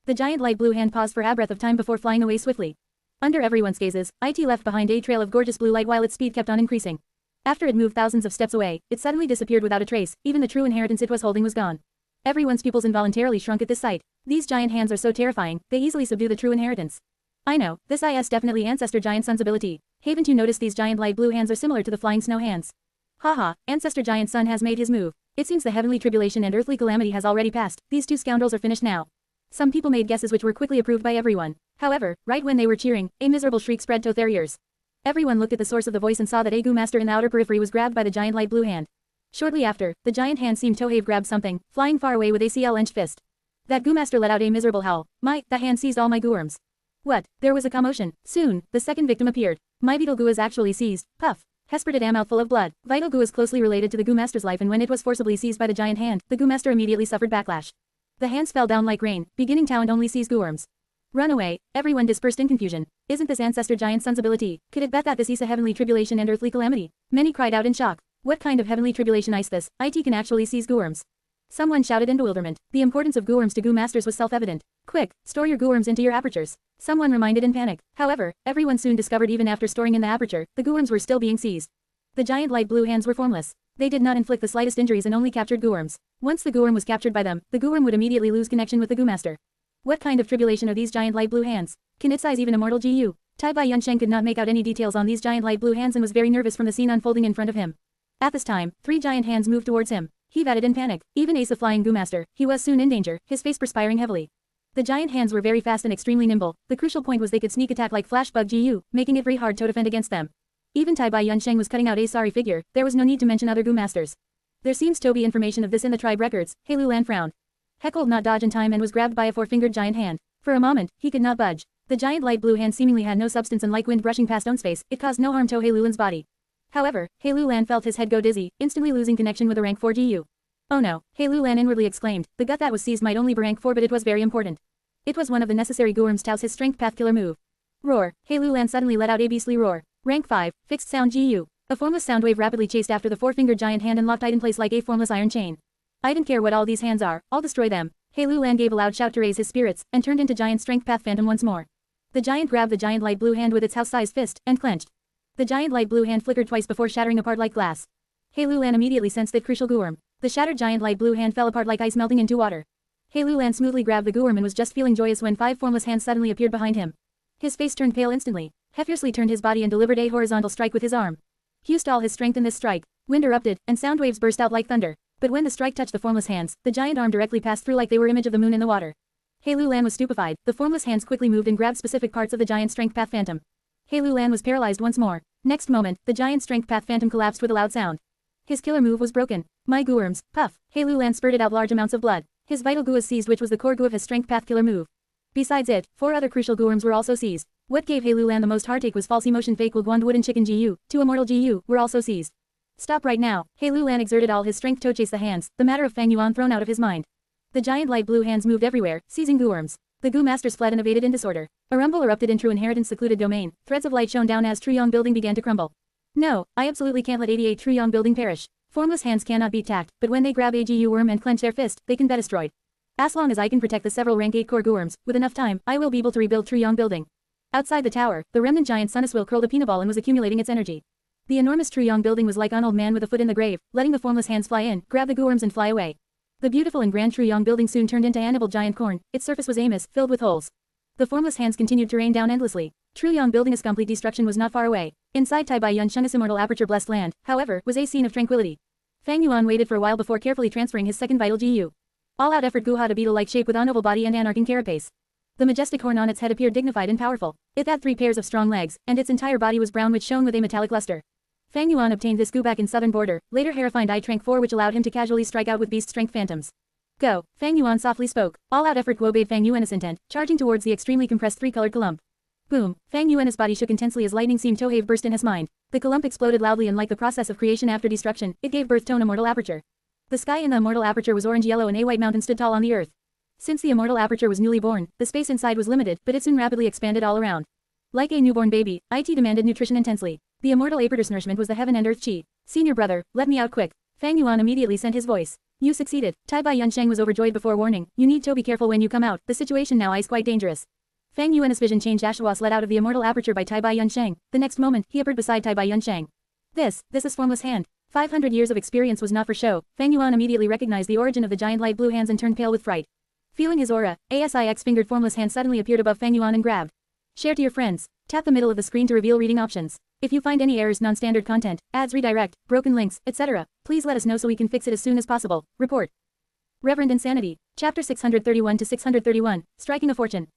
The giant light blue hand paused for a breath of time before flying away swiftly. Under everyone's gazes, it left behind a trail of gorgeous blue light while its speed kept on increasing. After it moved thousands of steps away, it suddenly disappeared without a trace, even the true inheritance it was holding was gone. Everyone's pupils involuntarily shrunk at this sight. These giant hands are so terrifying, they easily subdue the true inheritance. I know, this is definitely Ancestor Giant Sun's ability. Haven't you noticed these giant light blue hands are similar to the flying snow hands? Haha, Ancestor Giant Sun has made his move. It seems the heavenly tribulation and earthly calamity has already passed. These two scoundrels are finished now. Some people made guesses which were quickly approved by everyone. However, right when they were cheering, a miserable shriek spread to their ears. Everyone looked at the source of the voice and saw that a Gu Master in the outer periphery was grabbed by the giant light blue hand. Shortly after, the giant hand seemed to have grabbed something, flying far away with a clenched fist. That Gu Master let out a miserable howl. That hand seized all my Gu worms. What? There was a commotion. Soon, the second victim appeared. My Vital Gu is actually seized. Puff. Hespered a mouthful of blood. Vital Gu is closely related to the Gu Master's life, and when it was forcibly seized by the giant hand, the Gu Master immediately suffered backlash. The hands fell down like rain, beginning to and only seize Gu worms. Run away. Everyone dispersed in confusion. Isn't this Ancestor Giant Sun's ability? Could it bet that this is a heavenly tribulation and earthly calamity? Many cried out in shock. What kind of heavenly tribulation is this? It can actually seize Gu worms. Someone shouted in bewilderment. The importance of Gu worms to Gu Masters was self-evident. Quick, store your Gu worms into your apertures. Someone reminded in panic. However, everyone soon discovered even after storing in the aperture, the Gu worms were still being seized. The giant light blue hands were formless. They did not inflict the slightest injuries and only captured Gu worms. Once the Gu worm was captured by them, the Gu worm would immediately lose connection with the Gu Master. What kind of tribulation are these giant light blue hands? Can it size even immortal Gu? Tai Bai Yunsheng could not make out any details on these giant light blue hands and was very nervous from the scene unfolding in front of him. At this time, 3 giant hands moved towards him. He added in panic. Even Ace the Flying Gu Master, he was soon in danger, his face perspiring heavily. The giant hands were very fast and extremely nimble. The crucial point was they could sneak attack like Flash Bug Gu, making it very hard to defend against them. Even Tai Bai Yunsheng was cutting out a sorry figure. There was no need to mention other Gu Masters. There seems to be information of this in the tribe records. Hei Lulan frowned. Heckle not dodge in time and was grabbed by a 4-fingered giant hand. For a moment, he could not budge. The giant light blue hand seemingly had no substance, and like wind brushing past Own's face, it caused no harm to Hei Lulan's body. However, Hei Lulan felt his head go dizzy, instantly losing connection with a rank 4 Gu. Oh no, Hei Lulan inwardly exclaimed. The gut that was seized might only be rank 4, but it was very important. It was one of the necessary Gu worms to use his strength path killer move. Roar. Hei Lulan suddenly let out a beastly roar. Rank 5, fixed sound Gu. A formless sound wave rapidly chased after the 4-fingered giant hand and locked it in place like a formless iron chain. I don't care what all these hands are, I'll destroy them. Hei Lulan gave a loud shout to raise his spirits, and turned into giant strength path phantom once more. The giant grabbed the giant light blue hand with its house-sized fist, and clenched. The giant light blue hand flickered twice before shattering apart like glass. Hei Lulan immediately sensed that crucial Gu worm. The shattered giant light blue hand fell apart like ice melting into water. Hei Lulan smoothly grabbed the Gu worm and was just feeling joyous when 5 formless hands suddenly appeared behind him. His face turned pale instantly. He fiercely turned his body and delivered a horizontal strike with his arm. He used all his strength in this strike. Wind erupted, and sound waves burst out like thunder. But when the strike touched the formless hands, the giant arm directly passed through like they were image of the moon in the water. Hei Lulan was stupefied. The formless hands quickly moved and grabbed specific parts of the giant strength path phantom. Hei Lulan was paralyzed once more. Next moment, the giant strength path phantom collapsed with a loud sound. His killer move was broken. My Gu worms, puff. Hei Lulan spurted out large amounts of blood. His vital Gu was seized, which was the core Gu of his strength path killer move. Besides it, 4 other crucial Gu worms were also seized. What gave Hei Lulan the most heartache was false emotion fake Wugwand wooden chicken Gu. 2 immortal Gu were also seized. Stop right now. Hei Lulan exerted all his strength to chase the hands, the matter of Fang Yuan thrown out of his mind. The giant light blue hands moved everywhere, seizing Gu worms. The Gu Masters fled and evaded in disorder. A rumble erupted in True Inheritance secluded domain. Threads of light shone down as Truyong building began to crumble. No, I absolutely can't let 88 Truyong building perish. Formless hands cannot be tacked, but when they grab a Gu worm and clench their fist, they can be destroyed. As long as I can protect the several rank 8 core Gu worms, with enough time, I will be able to rebuild Truyong building. Outside the tower, the remnant giant Sun Immortal curled a peanut ball and was accumulating its energy. The enormous Truyong building was like an old man with a foot in the grave, letting the formless hands fly in, grab the Gu worms and fly away. The beautiful and grand Truyong building soon turned into animal giant corn. Its surface was aimless, filled with holes. The formless hands continued to rain down endlessly. Truyong building's complete destruction was not far away. Inside Tai Bai Yunsheng's Immortal Aperture Blessed Land, however, was a scene of tranquility. Fang Yuan waited for a while before carefully transferring his second vital Gu. All-out effort Gu had a beetle-like shape with an oval body and an arcing carapace. The majestic horn on its head appeared dignified and powerful. It had 3 pairs of strong legs, and its entire body was brown which shone with a metallic luster. Fang Yuan obtained this Gu back in southern border, later refined rank 4 which allowed him to casually strike out with beast strength phantoms. Go, Fang Yuan softly spoke. All-out effort Guo obeyed Fang Yuan's intent, charging towards the extremely compressed 3-colored column. Boom, Fang Yuan's body shook intensely as lightning seemed to have burst in his mind. The column exploded loudly, and like the process of creation after destruction, it gave birth to an immortal aperture. The sky in the immortal aperture was orange-yellow and a white mountain stood tall on the earth. Since the immortal aperture was newly born, the space inside was limited, but it soon rapidly expanded all around. Like a newborn baby, it demanded nutrition intensely. The immortal aperture's nourishment was the heaven and earth chi. Senior brother, let me out quick. Fang Yuan immediately sent his voice. You succeeded. Tai Bai Yunsheng was overjoyed before warning. You need to be careful when you come out. The situation now is quite dangerous. Fang Yuan's vision changed. Ashwas let out of the immortal aperture by Tai Bai Yunsheng. The next moment, he appeared beside Tai Bai Yunsheng. This is Formless Hand. 500 years of experience was not for show. Fang Yuan immediately recognized the origin of the giant light blue hands and turned pale with fright. Feeling his aura, ASIX fingered Formless Hand suddenly appeared above Fang Yuan and grabbed. Share to your friends. Tap the middle of the screen to reveal reading options. If you find any errors, non-standard content, ads, redirect, broken links, etc., please let us know so we can fix it as soon as possible. Report. Reverend Insanity. Chapter 631 to 631, Striking a Fortune.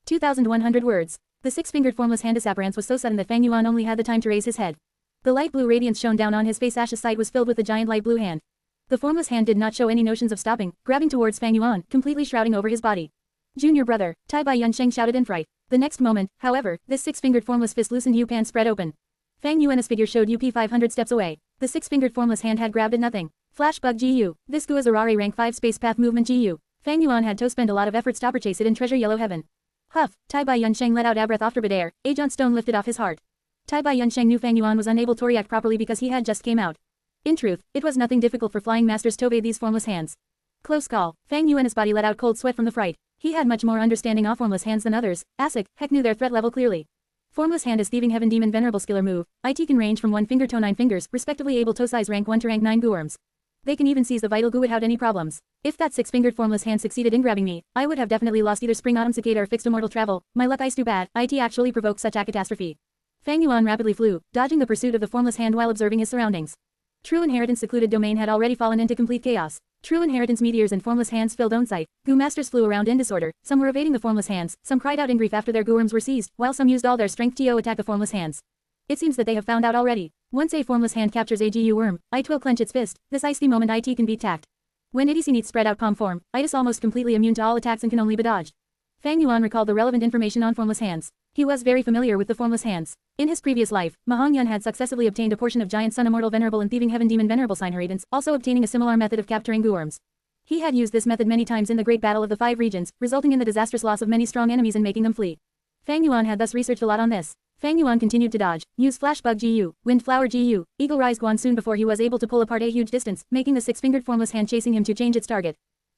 2,100 words. The six-fingered formless hand disappearance was so sudden that Fang Yuan only had the time to raise his head. The light blue radiance shone down on his face. Ash's sight was filled with the giant light blue hand. The formless hand did not show any notions of stopping, grabbing towards Fang Yuan, completely shrouding over his body. Junior brother, Tai Bai Yunsheng shouted in fright. The next moment, however, this six-fingered formless fist loosened. Pan spread open. Fang Yuan's figure showed 500 steps away. The six-fingered formless hand had grabbed at nothing. Flash bug GU. This GU is Arari rank 5 space path movement GU. Fang Yuan had to spend a lot of effort to purchase it in treasure yellow heaven. Huff. Tai Bai Yunsheng let out a breath after bid-air. A jaunt stone lifted off his heart. Tai Bai Yunsheng knew Fang Yuan was unable to react properly because he had just came out. In truth, it was nothing difficult for flying masters to evade these formless hands. Close call. Fang Yuan's body let out cold sweat from the fright. He had much more understanding of formless hands than others. ASIC, heck knew their threat level clearly. Formless hand is thieving heaven demon venerable skiller move. IT can range from 1 finger to 9 fingers, respectively able to size rank 1 to rank 9 guworms. They can even seize the vital goo without any problems. If that six-fingered formless hand succeeded in grabbing me, I would have definitely lost either spring autumn cicada or fixed immortal travel. My luck is too bad. IT actually provoked such a catastrophe. Fang Yuan rapidly flew, dodging the pursuit of the formless hand while observing his surroundings. True Inheritance secluded domain had already fallen into complete chaos. True Inheritance meteors and formless hands filled own sight. Goo masters flew around in disorder. Some were evading the formless hands, some cried out in grief after their gooworms were seized, while some used all their strength to attack the formless hands. It seems that they have found out already. Once a formless hand captures a GU worm, it will clench its fist. This is the moment it can be attacked. When it needs spread out palm form, it is almost completely immune to all attacks and can only be dodged. Fang Yuan recalled the relevant information on formless hands. He was very familiar with the formless hands. In his previous life, Ma Hongyun had successfully obtained a portion of Giant Sun Immortal Venerable and Thieving Heaven Demon Venerable Inheritance, also obtaining a similar method of capturing gooworms. He had used this method many times in the Great Battle of the 5 Regions, resulting in the disastrous loss of many strong enemies and making them flee. Fang Yuan had thus researched a lot on this. Fang Yuan continued to dodge, use Flash Bug GU, Wind Flower GU, Eagle Rise Guan soon before he was able to pull apart a huge distance, making the six-fingered formless hand chasing him to change its target.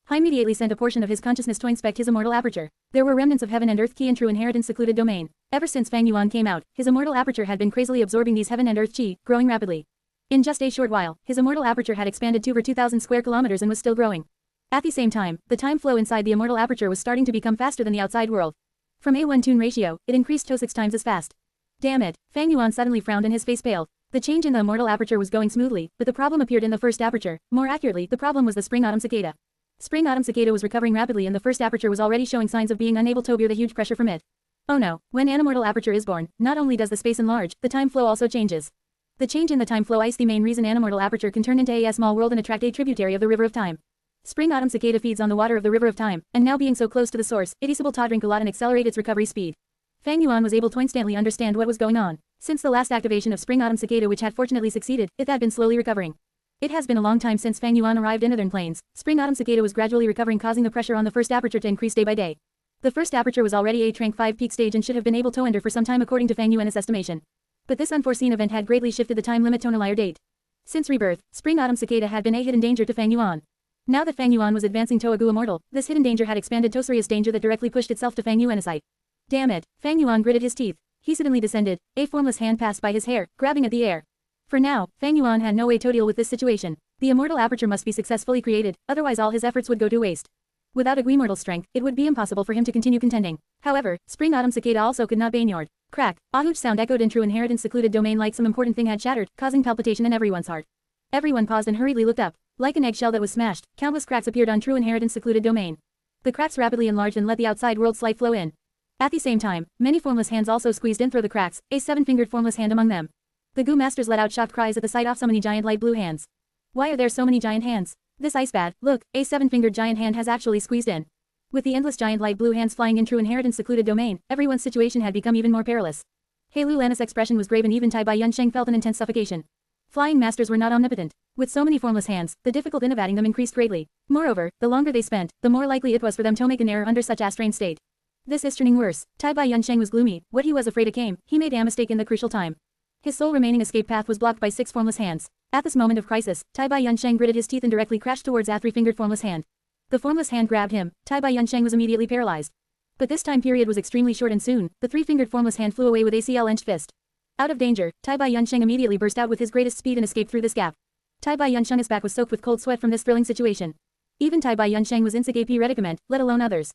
He immediately sent a portion of his consciousness to inspect his immortal aperture. There were remnants of heaven and earth qi in True Inheritance secluded domain. Ever since Fang Yuan came out, his immortal aperture had been crazily absorbing these heaven and earth qi, growing rapidly. In just a short while, his immortal aperture had expanded to over 2,000 square kilometers and was still growing. At the same time, the time flow inside the immortal aperture was starting to become faster than the outside world. From a 1-to-1 ratio, it increased to 6 times as fast. Damn it, Fang Yuan suddenly frowned and his face paled. The change in the immortal aperture was going smoothly, but the problem appeared in the first aperture. More accurately, the problem was the spring-autumn cicada. Spring-autumn cicada was recovering rapidly and the first aperture was already showing signs of being unable to bear the huge pressure from it. Oh no, when an immortal aperture is born, not only does the space enlarge, the time flow also changes. The change in the time flow is the main reason an immortal aperture can turn into a small world and attract a tributary of the river of time. Spring-autumn cicada feeds on the water of the river of time, and now being so close to the source, it is able to drink a lot and accelerate its recovery speed. Fang Yuan was able to instantly understand what was going on. Since the last activation of spring-autumn cicada which had fortunately succeeded, it had been slowly recovering. It has been a long time since Fang Yuan arrived in Northern Plains. Spring-autumn cicada was gradually recovering, causing the pressure on the first aperture to increase day by day. The first aperture was already a rank 5 peak stage and should have been able to enter for some time according to Fang Yuan's estimation. But this unforeseen event had greatly shifted the time limit to an earlier date. Since rebirth, spring-autumn cicada had been a hidden danger to Fang Yuan. Now that Fang Yuan was advancing to a Gu Immortal, this hidden danger had expanded to serious danger that directly pushed itself to Fang Yuan's sight. Damn it, Fang Yuan gritted his teeth. He suddenly descended, a formless hand passed by his hair, grabbing at the air. For now, Fang Yuan had no way to deal with this situation. The immortal aperture must be successfully created, otherwise all his efforts would go to waste. Without a Guimmortal strength, it would be impossible for him to continue contending. However, spring-autumn cicada also could not be ignored. Crack, a huge sound echoed in True Inheritance secluded domain like some important thing had shattered, causing palpitation in everyone's heart. Everyone paused and hurriedly looked up. Like an eggshell that was smashed, countless cracks appeared on True Inheritance secluded domain. The cracks rapidly enlarged and let the outside world's light flow in. At the same time, many formless hands also squeezed in through the cracks, a 7-fingered formless hand among them. The Gu masters let out shocked cries at the sight of so many giant light blue hands. Why are there so many giant hands? This ice bad, look, a 7-fingered giant hand has actually squeezed in. With the endless giant light blue hands flying in True Inheritance secluded domain, everyone's situation had become even more perilous. Hei Lulan's expression was grave and even Tai Bai Yunsheng felt an intense suffocation. Flying masters were not omnipotent. With so many formless hands, the difficulty in evading them increased greatly. Moreover, the longer they spent, the more likely it was for them to make an error under such a strained state. This is turning worse. Tai Bai Yunsheng was gloomy. What he was afraid of came. He made a mistake in the crucial time. His sole remaining escape path was blocked by 6 formless hands. At this moment of crisis, Tai Bai Yunsheng gritted his teeth and directly crashed towards a three-fingered formless hand. The formless hand grabbed him. Tai Bai Yunsheng was immediately paralyzed. But this time period was extremely short and soon, the three-fingered formless hand flew away with a CL-enched fist. Out of danger, Tai Bai Yunsheng immediately burst out with his greatest speed and escaped through this gap. Tai Bai Yunsheng's back was soaked with cold sweat from this thrilling situation. Even Tai Bai Yunsheng was in sick predicament, let alone others.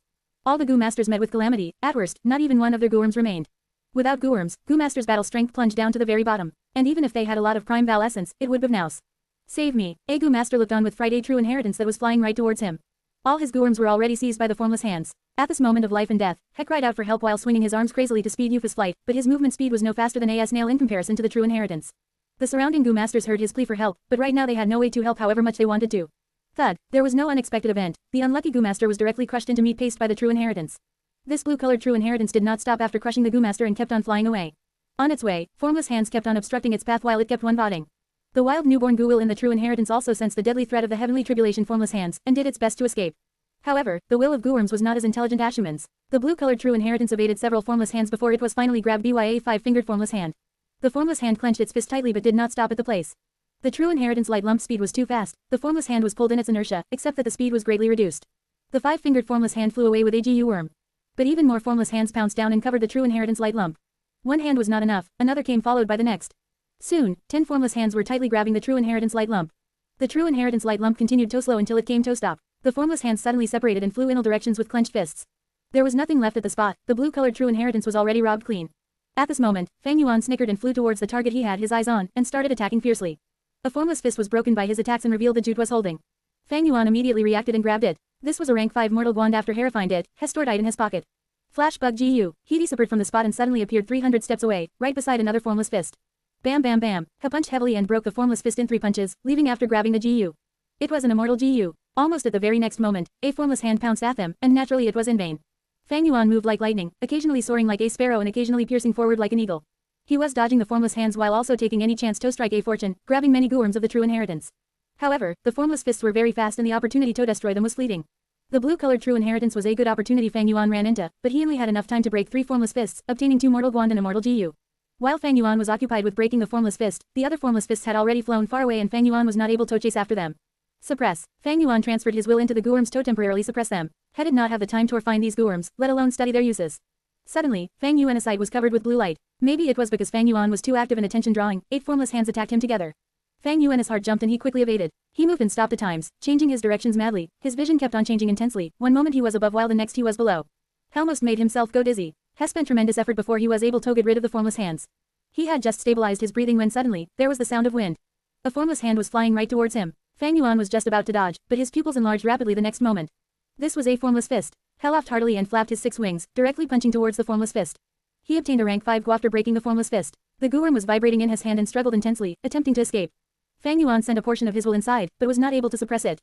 All the Gu Masters met with calamity. At worst, not even one of their Gu-worms remained. Without Gu-worms, Gu Masters' battle strength plunged down to the very bottom, and even if they had a lot of prime Val essence, it would be nous. Save me. A Gu Master looked on with fright. A true inheritance that was flying right towards him. All his Gu-worms were already seized by the formless hands. At this moment of life and death, He cried out for help while swinging his arms crazily to speed Yufa's flight, but his movement speed was no faster than a snail in comparison to the true inheritance. The surrounding Gu Masters heard his plea for help, but right now they had no way to help however much they wanted to. Thud, there was no unexpected event. The unlucky Gu Master was directly crushed into meat paste by the true inheritance. This blue-colored true inheritance did not stop after crushing the Gu Master and kept on flying away. On its way, formless hands kept on obstructing its path while it kept one-voting. The wild newborn Gu will in the true inheritance also sensed the deadly threat of the heavenly tribulation formless hands, and did its best to escape. However, the will of Gu-worms was not as intelligent as humans. The blue-colored true inheritance evaded several formless hands before it was finally grabbed by a five-fingered formless hand. The formless hand clenched its fist tightly but did not stop at the place. The true inheritance light lump speed was too fast. The formless hand was pulled in its inertia, except that the speed was greatly reduced. The five-fingered formless hand flew away with a Gu worm. But even more formless hands pounced down and covered the true inheritance light lump. One hand was not enough, another came followed by the next. Soon, 10 formless hands were tightly grabbing the true inheritance light lump. The true inheritance light lump continued to slow until it came to stop. The formless hands suddenly separated and flew in all directions with clenched fists. There was nothing left at the spot. The blue-colored true inheritance was already robbed clean. At this moment, Fang Yuan snickered and flew towards the target he had his eyes on, and started attacking fiercely. A formless fist was broken by his attacks and revealed the Jude was holding. Fang Yuan immediately reacted and grabbed it. This was a rank 5 mortal wand after Hera found it, has stored it in his pocket. Flash bug GU, he disappeared from the spot and suddenly appeared 300 steps away, right beside another formless fist. Bam bam bam, he punched heavily and broke the formless fist in 3 punches, leaving after grabbing the GU. It was an immortal GU. Almost at the very next moment, a formless hand pounced at them, and naturally it was in vain. Fang Yuan moved like lightning, occasionally soaring like a sparrow and occasionally piercing forward like an eagle. He was dodging the formless hands while also taking any chance to strike a fortune, grabbing many Gu-worms of the true inheritance. However, the formless fists were very fast and the opportunity to destroy them was fleeting. The blue-colored true inheritance was a good opportunity Fang Yuan ran into, but he only had enough time to break 3 formless fists, obtaining 2 mortal wand and a mortal GU. While Fang Yuan was occupied with breaking the formless fist, the other formless fists had already flown far away and Fang Yuan was not able to chase after them. Suppress. Fang Yuan transferred his will into the Gu-worms to temporarily suppress them. He did not have the time to find these Gu-worms, let alone study their uses. Suddenly, Fang Yuan's sight was covered with blue light. Maybe it was because Fang Yuan was too active in attention drawing. 8 formless hands attacked him together. Fang Yuan's heart jumped and he quickly evaded. He moved and stopped at times, changing his directions madly. His vision kept on changing intensely. One moment he was above while the next he was below. He almost made himself go dizzy. He spent tremendous effort before he was able to get rid of the formless hands. He had just stabilized his breathing when suddenly, there was the sound of wind. A formless hand was flying right towards him. Fang Yuan was just about to dodge, but his pupils enlarged rapidly the next moment. This was a formless fist. He laughed heartily and flapped his 6 wings, directly punching towards the formless fist. He obtained a rank 5 Gu after breaking the formless fist. The Gu-worm was vibrating in his hand and struggled intensely, attempting to escape. Fang Yuan sent a portion of his will inside, but was not able to suppress it.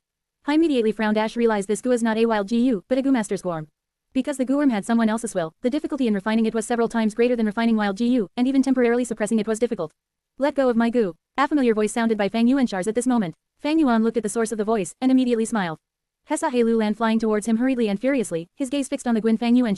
He immediately frowned. Realized this Gu is not a wild GU, but a Gu Master's Gu-worm. Because the Gu-worm had someone else's will, the difficulty in refining it was several times greater than refining wild GU, and even temporarily suppressing it was difficult. Let go of my Gu. A familiar voice sounded by Fang Yuan at this moment. Fang Yuan looked at the source of the voice, and immediately smiled. He saw Hei Lulan flying towards him hurriedly and furiously, his gaze fixed on the Gwyn Fang Yuan.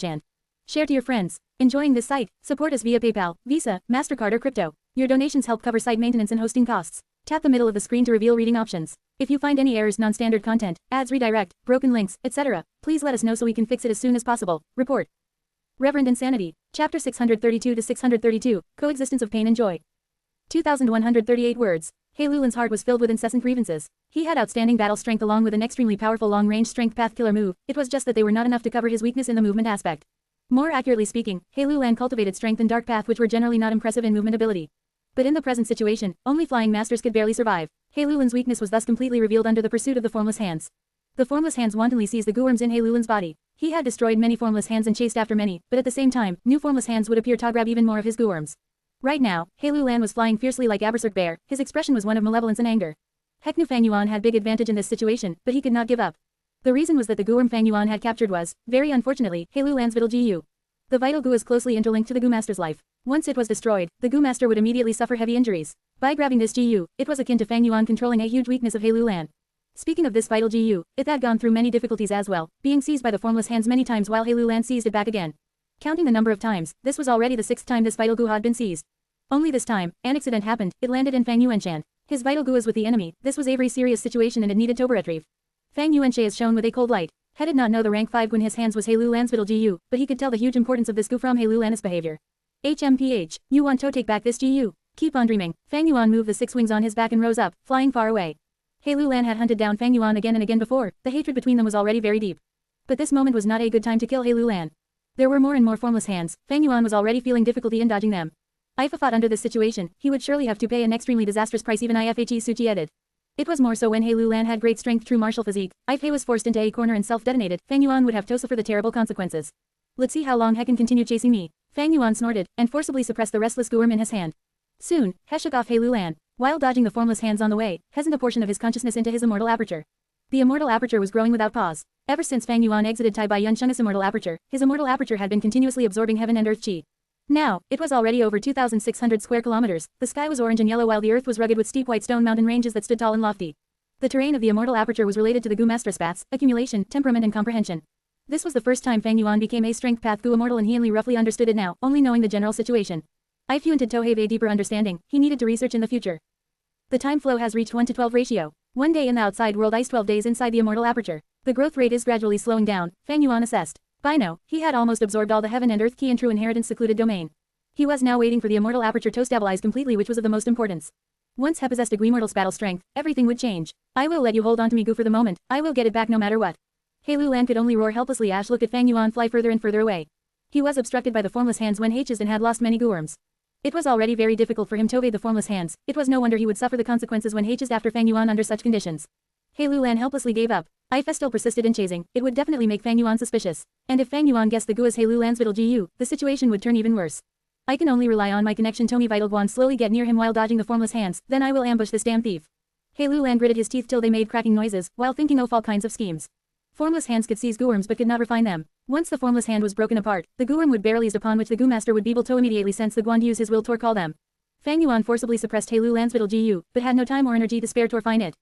Share to your friends. Enjoying this site? Support us via PayPal, Visa, MasterCard or crypto. Your donations help cover site maintenance and hosting costs. Tap the middle of the screen to reveal reading options. If you find any errors, non-standard content, ads redirect, broken links, etc., please let us know so we can fix it as soon as possible. Report. Reverend Insanity. Chapter 632 to 632, Coexistence of Pain and Joy. 2,138 words. Hei Lulan's heart was filled with incessant grievances. He had outstanding battle strength along with an extremely powerful long-range strength path killer move. It was just that they were not enough to cover his weakness in the movement aspect. More accurately speaking, Hei Lulan cultivated strength and dark path which were generally not impressive in movement ability. But in the present situation, only flying masters could barely survive. Hei Lulan's weakness was thus completely revealed under the pursuit of the formless hands. The formless hands wantonly seized the Gu-worms in Hei Lulan's body. He had destroyed many formless hands and chased after many, but at the same time, new formless hands would appear to grab even more of his Gu-worms. Right now, Hei Lulan was flying fiercely like a berserk bear. His expression was one of malevolence and anger. Heck knew Fang Yuan had big advantage in this situation, but he could not give up. The reason was that the Gu-worm Fang Yuan had captured was, very unfortunately, Hei Lulan's vital GU. The vital Gu is closely interlinked to the Gu Master's life. Once it was destroyed, the Gu Master would immediately suffer heavy injuries. By grabbing this GU, it was akin to Fang Yuan controlling a huge weakness of Hei Lulan. Speaking of this vital GU, it had gone through many difficulties as well, being seized by the formless hands many times while Hei Lulan seized it back again. Counting the number of times, this was already the 6th time this vital Gu had been seized. Only this time, an accident happened, it landed in Fang Yuan. His vital gu is with the enemy. This was a very serious situation and it needed to retrieve. Fang Yuan is shown with a cold light. He did not know the rank 5 when his hands was Hei Lulan's vital GU, but he could tell the huge importance of this gu from Hei Lulan's behavior. HMPH, you want to take back this GU? Keep on dreaming. Fang Yuan moved the 6 wings on his back and rose up, flying far away. Hei Lulan had hunted down Fang Yuan again and again before, the hatred between them was already very deep. But this moment was not a good time to kill Hei Lulan. There were more and more formless hands, Fang Yuan was already feeling difficulty in dodging them. If he fought under this situation, he would surely have to pay an extremely disastrous price even if Suchi added. It was more so when Hei Lulan had great strength true martial physique. If Hei was forced into a corner and self-detonated, Fang Yuan would have to suffer the terrible consequences. Let's see how long he can continue chasing me. Fang Yuan snorted, and forcibly suppressed the restless gu in his hand. Soon, he shook off Hei Lulan. While dodging the formless hands on the way, he sent a portion of his consciousness into his immortal aperture. The immortal aperture was growing without pause. Ever since Fang Yuan exited Tai Bai Yunsheng's immortal aperture, his immortal aperture had been continuously absorbing heaven and earth qi. Now, it was already over 2,600 square kilometers. The sky was orange and yellow while the earth was rugged with steep white stone mountain ranges that stood tall and lofty. The terrain of the immortal aperture was related to the gu master spats, accumulation, temperament and comprehension. This was the first time Fang Yuan became a strength path gu immortal and he only roughly understood it now, only knowing the general situation. If you wanted to have a deeper understanding, he needed to research in the future. The time flow has reached 1 to 12 ratio. 1 day in the outside world is 12 days inside the immortal aperture. The growth rate is gradually slowing down, Fang Yuan assessed. By now, he had almost absorbed all the heaven and earth qi in true inheritance secluded domain. He was now waiting for the immortal aperture to stabilize completely, which was of the most importance. Once he possessed a gu immortal's battle strength, everything would change. I will let you hold on to me gu for the moment, I will get it back no matter what. Hei Lulan could only roar helplessly. Ash looked at Fang Yuan fly further and further away. He was obstructed by the formless hands when H's and had lost many gu worms. It was already very difficult for him to evade the formless hands. It was no wonder he would suffer the consequences when H's after Fang Yuan under such conditions. Hei Lulan helplessly gave up. If he still persisted in chasing, it would definitely make Fang Yuan suspicious. And if Fang Yuan guessed the gu is Hei Lulan's vital GU, the situation would turn even worse. I can only rely on my connection to me vital guan slowly get near him while dodging the formless hands, then I will ambush this damn thief. Hei Lulan gritted his teeth till they made cracking noises, while thinking of all kinds of schemes. Formless hands could seize gu worms but could not refine them. Once the formless hand was broken apart, the gu worm would bear released upon which the gu master would be able to immediately sense the guan to use his will to call them. Fang Yuan forcibly suppressed Hei Lulan's vital GU, but had no time or energy to spare to refine it.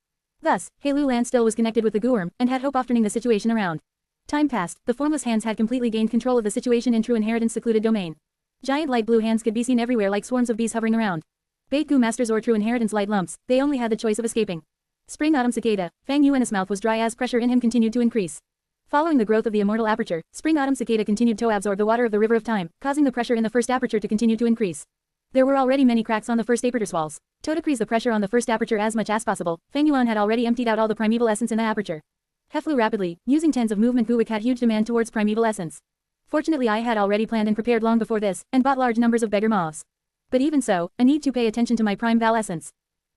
Thus, Hei Lulan still was connected with the gu worm, and had hope of turning the situation around. Time passed, the formless hands had completely gained control of the situation in true inheritance secluded domain. Giant light blue hands could be seen everywhere like swarms of bees hovering around. Bait gu masters or true inheritance light lumps, they only had the choice of escaping. Spring autumn cicada, Fang Yuan's mouth was dry as pressure in him continued to increase. Following the growth of the immortal aperture, spring autumn cicada continued to absorb the water of the river of time, causing the pressure in the first aperture to continue to increase. There were already many cracks on the first aperture walls. To decrease the pressure on the first aperture as much as possible, Fang Yuan had already emptied out all the primeval essence in the aperture. He flew rapidly, using tens of movement gu which had huge demand towards primeval essence. Fortunately I had already planned and prepared long before this, and bought large numbers of beggar moths. But even so, I need to pay attention to my prime val essence.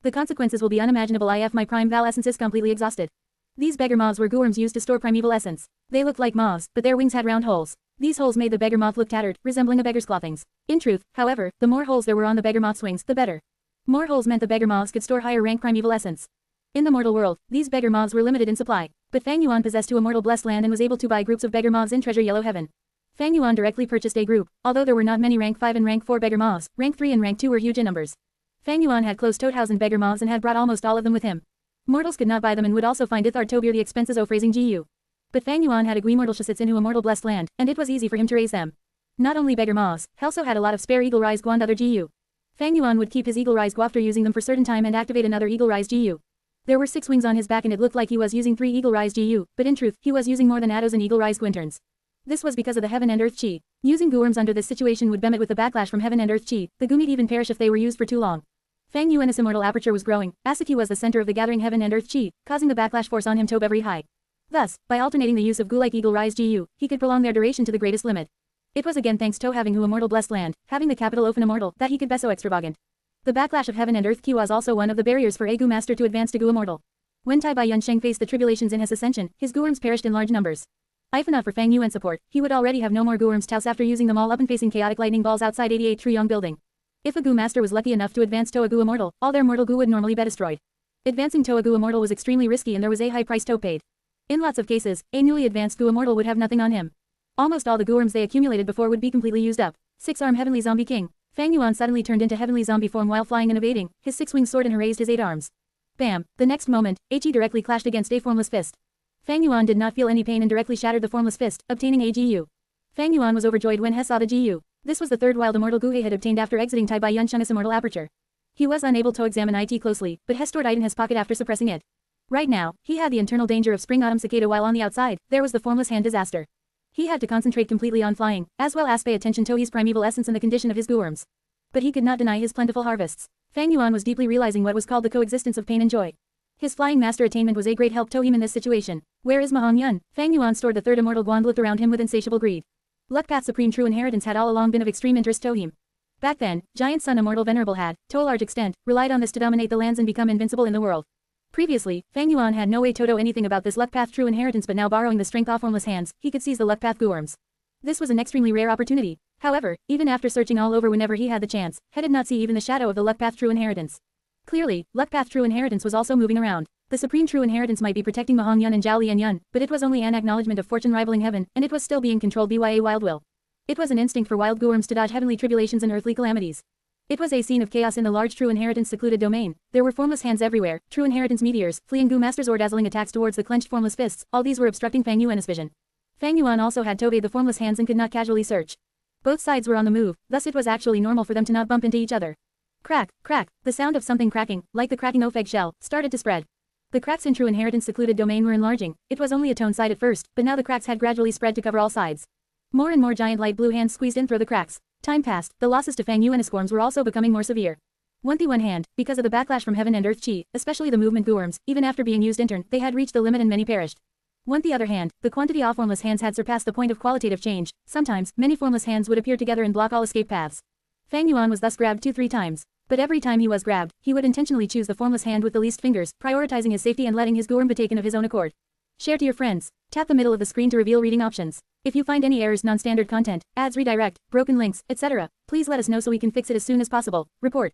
The consequences will be unimaginable if my prime val essence is completely exhausted. These beggar moths were gu worms used to store primeval essence. They looked like moths, but their wings had round holes. These holes made the beggar moth look tattered, resembling a beggar's clothings. In truth, however, the more holes there were on the beggar moth's wings, the better. More holes meant the beggar moths could store higher rank primeval essence. In the mortal world, these beggar moths were limited in supply, but Fang Yuan possessed two immortal blessed land and was able to buy groups of beggar moths in treasure yellow heaven. Fang Yuan directly purchased a group, although there were not many rank 5 and rank 4 beggar moths, rank 3 and rank 2 were huge in numbers. Fang Yuan had close to 1,000 beggar moths and had brought almost all of them with him. Mortals could not buy them and would also find it hard to bear the expenses of raising GU. But Fang Yuan had a Gui mortal sits into immortal blessed land, and it was easy for him to raise them. Not only beggar moths, he also had a lot of spare eagle rise guan other GU. Fang Yuan would keep his eagle rise gu after using them for certain time and activate another eagle rise GU. There were 6 wings on his back and it looked like he was using 3 eagle rise GU, but in truth, he was using more than Ados and eagle rise gu interns. This was because of the heaven and earth chi. Using gu worms under this situation would be met with the backlash from heaven and earth chi. The gu might even perish if they were used for too long. Fang Yuan's immortal aperture was growing, Asaki was the center of the gathering heaven and earth chi, causing the backlash force on him to very high. Thus, by alternating the use of gu-like eagle rise GU, he could prolong their duration to the greatest limit. It was again thanks to having hu immortal blessed land, having the capital open immortal, that he could be so extravagant. The backlash of heaven and earth Q was also one of the barriers for a gu master to advance to gu immortal. When Tai Bai Yunsheng faced the tribulations in his ascension, his gu worms perished in large numbers. If not for Fang Yuan support, he would already have no more gu worms Taos after using them all up and facing chaotic lightning balls outside 88 Truyong building. If a gu master was lucky enough to advance to a gu immortal, all their mortal gu would normally be destroyed. Advancing to a gu immortal was extremely risky and there was a high price to paid. In lots of cases, a newly advanced gu immortal would have nothing on him. Almost all the gu worms they accumulated before would be completely used up. 6-arm heavenly zombie king. Fang Yuan suddenly turned into heavenly zombie form while flying and evading, his 6-winged sword and raised his 8 arms. Bam! The next moment, He directly clashed against a formless fist. Fang Yuan did not feel any pain and directly shattered the formless fist, obtaining a GU. Fang Yuan was overjoyed when he saw the GU. This was the third wild immortal gu he had obtained after exiting Tai Bai Yunsheng's immortal aperture. He was unable to examine it closely, but he stored it in his pocket after suppressing it. Right now, he had the internal danger of spring-autumn cicada, while on the outside, there was the formless hand disaster. He had to concentrate completely on flying, as well as pay attention to his primeval essence and the condition of his gourms. But he could not deny his plentiful harvests. Fang Yuan was deeply realizing what was called the coexistence of pain and joy. His flying master attainment was a great help to him in this situation. Where is Hei Yuan? Fang Yuan stored the third immortal Guan looked around him with insatiable greed. Luck Path Supreme True Inheritance had all along been of extreme interest to him. Back then, Giant Sun Immortal Venerable had, to a large extent, relied on this to dominate the lands and become invincible in the world. Previously, Fang Yuan had no way to know anything about this Luck Path True Inheritance, but now borrowing the strength of formless hands, he could seize the Luck Path Gourms. This was an extremely rare opportunity. However, even after searching all over whenever he had the chance, he did not see even the shadow of the Luck Path True Inheritance. Clearly, Luck Path True Inheritance was also moving around. The Supreme True Inheritance might be protecting Hei Yuan and Zhao Lian Yun, but it was only an acknowledgement of fortune rivaling heaven, and it was still being controlled by a wild will. It was an instinct for wild gourms to dodge heavenly tribulations and earthly calamities. It was a scene of chaos in the large True Inheritance secluded domain. There were formless hands everywhere, True Inheritance meteors, fleeing goo masters or dazzling attacks towards the clenched formless fists. All these were obstructing Fang Yuan's vision. Fang Yuan also had to evade the formless hands and could not casually search. Both sides were on the move, thus it was actually normal for them to not bump into each other. Crack, crack, the sound of something cracking, like the cracking of eggshell, started to spread. The cracks in True Inheritance secluded domain were enlarging. It was only a tone side at first, but now the cracks had gradually spread to cover all sides. More and more giant light blue hands squeezed in through the cracks. Time passed, the losses to Fang Yuan's gourms were also becoming more severe. One hand, because of the backlash from heaven and earth chi, especially the movement gourms, even after being used in turn, they had reached the limit and many perished. The other hand, the quantity of formless hands had surpassed the point of qualitative change. Sometimes, many formless hands would appear together and block all escape paths. Fang Yuan was thus grabbed 2-3 times. But every time he was grabbed, he would intentionally choose the formless hand with the least fingers, prioritizing his safety and letting his gourm be taken of his own accord. Share to your friends. Tap the middle of the screen to reveal reading options. If you find any errors, non-standard content, ads redirect, broken links, etc., please let us know so we can fix it as soon as possible. Report.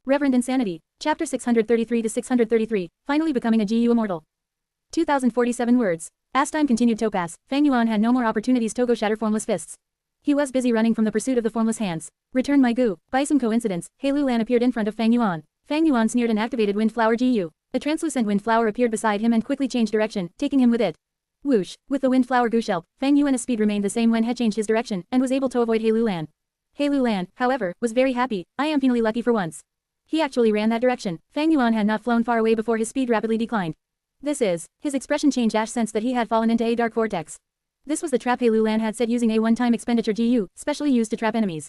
Reverend Insanity. Chapter 633 to 633, finally becoming a GU immortal. 2047 words. As time continued to pass, Fang Yuan had no more opportunities to go shatter formless fists. He was busy running from the pursuit of the formless hands. Return my goo. By some coincidence, Hei Lulan appeared in front of Fang Yuan. Fang Yuan sneered and activated Wind Flower GU. A translucent wind flower appeared beside him and quickly changed direction, taking him with it. Whoosh! With the wind flower goosh help, Fang Yuan's speed remained the same when he changed his direction, and was able to avoid Hei Lulan. Hei Lulan, however, was very happy. I am finally lucky for once. He actually ran that direction. Fang Yuan had not flown far away before his speed rapidly declined. His expression changed. Ash sensed that he had fallen into a dark vortex. This was the trap Hei Lulan had set using a one-time expenditure GU, specially used to trap enemies.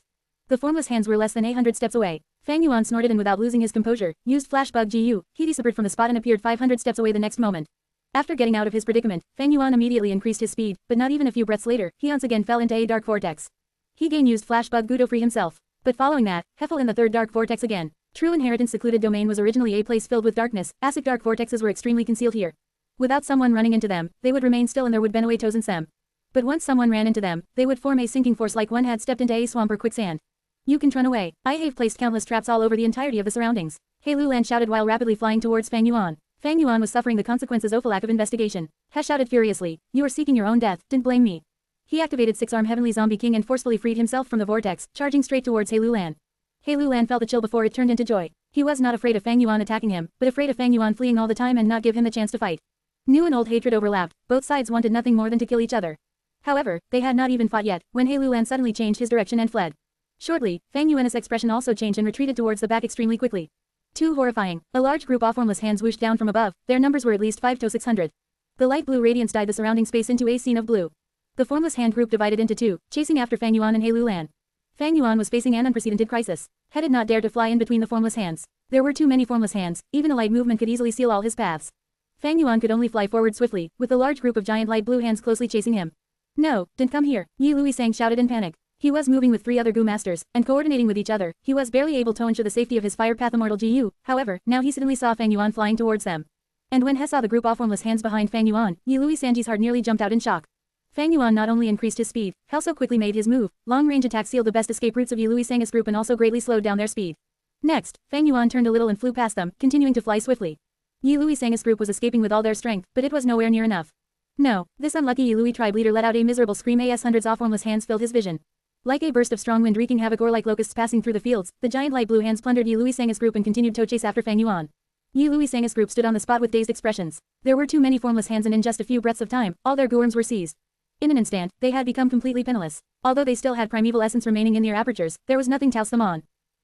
The formless hands were less than 800 steps away. Fang Yuan snorted and without losing his composure, used Flashbug GU. He disappeared from the spot and appeared 500 steps away the next moment. After getting out of his predicament, Fang Yuan immediately increased his speed, but not even a few breaths later, he once again fell into a dark vortex. He again used Flashbug GU to free himself. But following that, he fell in the third dark vortex again. True Inheritance secluded domain was originally a place filled with darkness. Acid dark vortexes were extremely concealed here. Without someone running into them, they would remain still and there would be no way to sense them. But once someone ran into them, they would form a sinking force like one had stepped into a swamp or quicksand. You can run away. I have placed countless traps all over the entirety of the surroundings. Hei Lulan shouted while rapidly flying towards Fang Yuan. Fang Yuan was suffering the consequences of a lack of investigation. He shouted furiously, "You are seeking your own death, didn't blame me." He activated 6-arm Heavenly Zombie King and forcefully freed himself from the vortex, charging straight towards Hei Lulan. Hei Lulan felt the chill before it turned into joy. He was not afraid of Fang Yuan attacking him, but afraid of Fang Yuan fleeing all the time and not give him the chance to fight. New and old hatred overlapped. Both sides wanted nothing more than to kill each other. However, they had not even fought yet, when Hei Lulan suddenly changed his direction and fled. Shortly, Fang Yuan's expression also changed and retreated towards the back extremely quickly. Too horrifying. A large group of formless hands whooshed down from above. Their numbers were at least 5 to 600. The light blue radiance dyed the surrounding space into a scene of blue. The formless hand group divided into two, chasing after Fang Yuan and Hei Lulan. Fang Yuan was facing an unprecedented crisis. He did not dare to fly in between the formless hands. There were too many formless hands, even a light movement could easily seal all his paths. Fang Yuan could only fly forward swiftly, with a large group of giant light blue hands closely chasing him. "No, don't come here," Yi Luisang shouted in panic. He was moving with 3 other Gu masters, and coordinating with each other. He was barely able to ensure the safety of his Fire Path Immortal GU, however, now he suddenly saw Fang Yuan flying towards them. And when he saw the group of formless hands behind Fang Yuan, Yi Luisang's heart nearly jumped out in shock. Fang Yuan not only increased his speed, he also quickly made his move. Long-range attacks sealed the best escape routes of Yi Luisang's group and also greatly slowed down their speed. Next, Fang Yuan turned a little and flew past them, continuing to fly swiftly. Yi Luisang's group was escaping with all their strength, but it was nowhere near enough. No, this unlucky Yi Lui tribe leader let out a miserable scream as hundreds of formless hands filled his vision. Like a burst of strong wind wreaking havoc or like locusts passing through the fields, the giant light blue hands plundered Yi Luisang's group and continued to chase after Fang Yuan. Yi Luisang's group stood on the spot with dazed expressions. There were too many formless hands and in just a few breaths of time, all their gourms were seized. In an instant, they had become completely penniless. Although they still had primeval essence remaining in their apertures, there was nothing to house them on.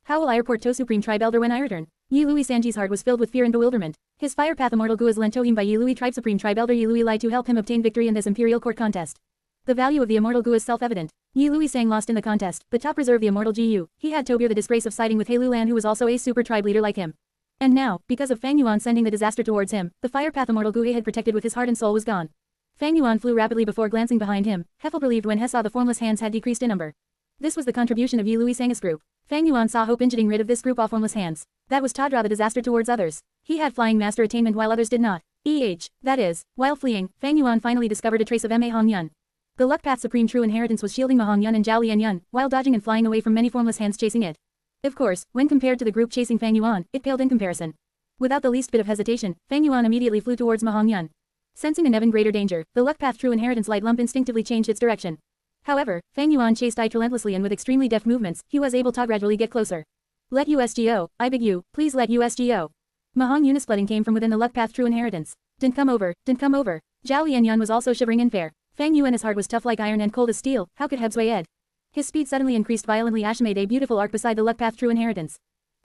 How will I report to Supreme Tribe Elder when I return? Yi Lui Sanji's heart was filled with fear and bewilderment. His fire path immortal gu is lent to him by Yi Lui Tribe Supreme Tribe Elder Yi Lui Lai to help him obtain victory in this Imperial Court contest. The value of the immortal gu is self-evident. Yi Lui Sang lost in the contest, but top reserve the immortal Gu. He had to bear the disgrace of siding with Hei Lulan, who was also a super tribe leader like him. And now, because of Fang Yuan sending the disaster towards him, the fire path immortal gu he had protected with his heart and soul was gone. Fang Yuan flew rapidly before glancing behind him. He felt relieved when he saw the formless hands had decreased in number. This was the contribution of Yi Lui Sang's group. Fang Yuan saw hope in getting rid of this group of formless hands. That was to draw the disaster towards others. He had flying master attainment while others did not. That is, while fleeing, Fang Yuan finally discovered a trace of Ma Hong Yun. The Luck Path Supreme True Inheritance was shielding Ma Hong Yun and Zhao Lian Yun, while dodging and flying away from many formless hands chasing it. Of course, when compared to the group chasing Fang Yuan, it paled in comparison. Without the least bit of hesitation, Fang Yuan immediately flew towards Ma Hong Yun. Sensing an even greater danger, the Luck Path True Inheritance light lump instinctively changed its direction. However, Fang Yuan chased it relentlessly, and with extremely deft movements, he was able to gradually get closer. Let USGO, I beg you, please let USGO. Ma Hong Yun's splitting came from within the Luck Path True Inheritance. Don't come over, don't come over. Zhao Lian Yun was also shivering in fear. Fang Yuan's heart was tough like iron and cold as steel. How could He sway Ed? His speed suddenly increased violently as he made a beautiful arc beside the Luck Path True Inheritance.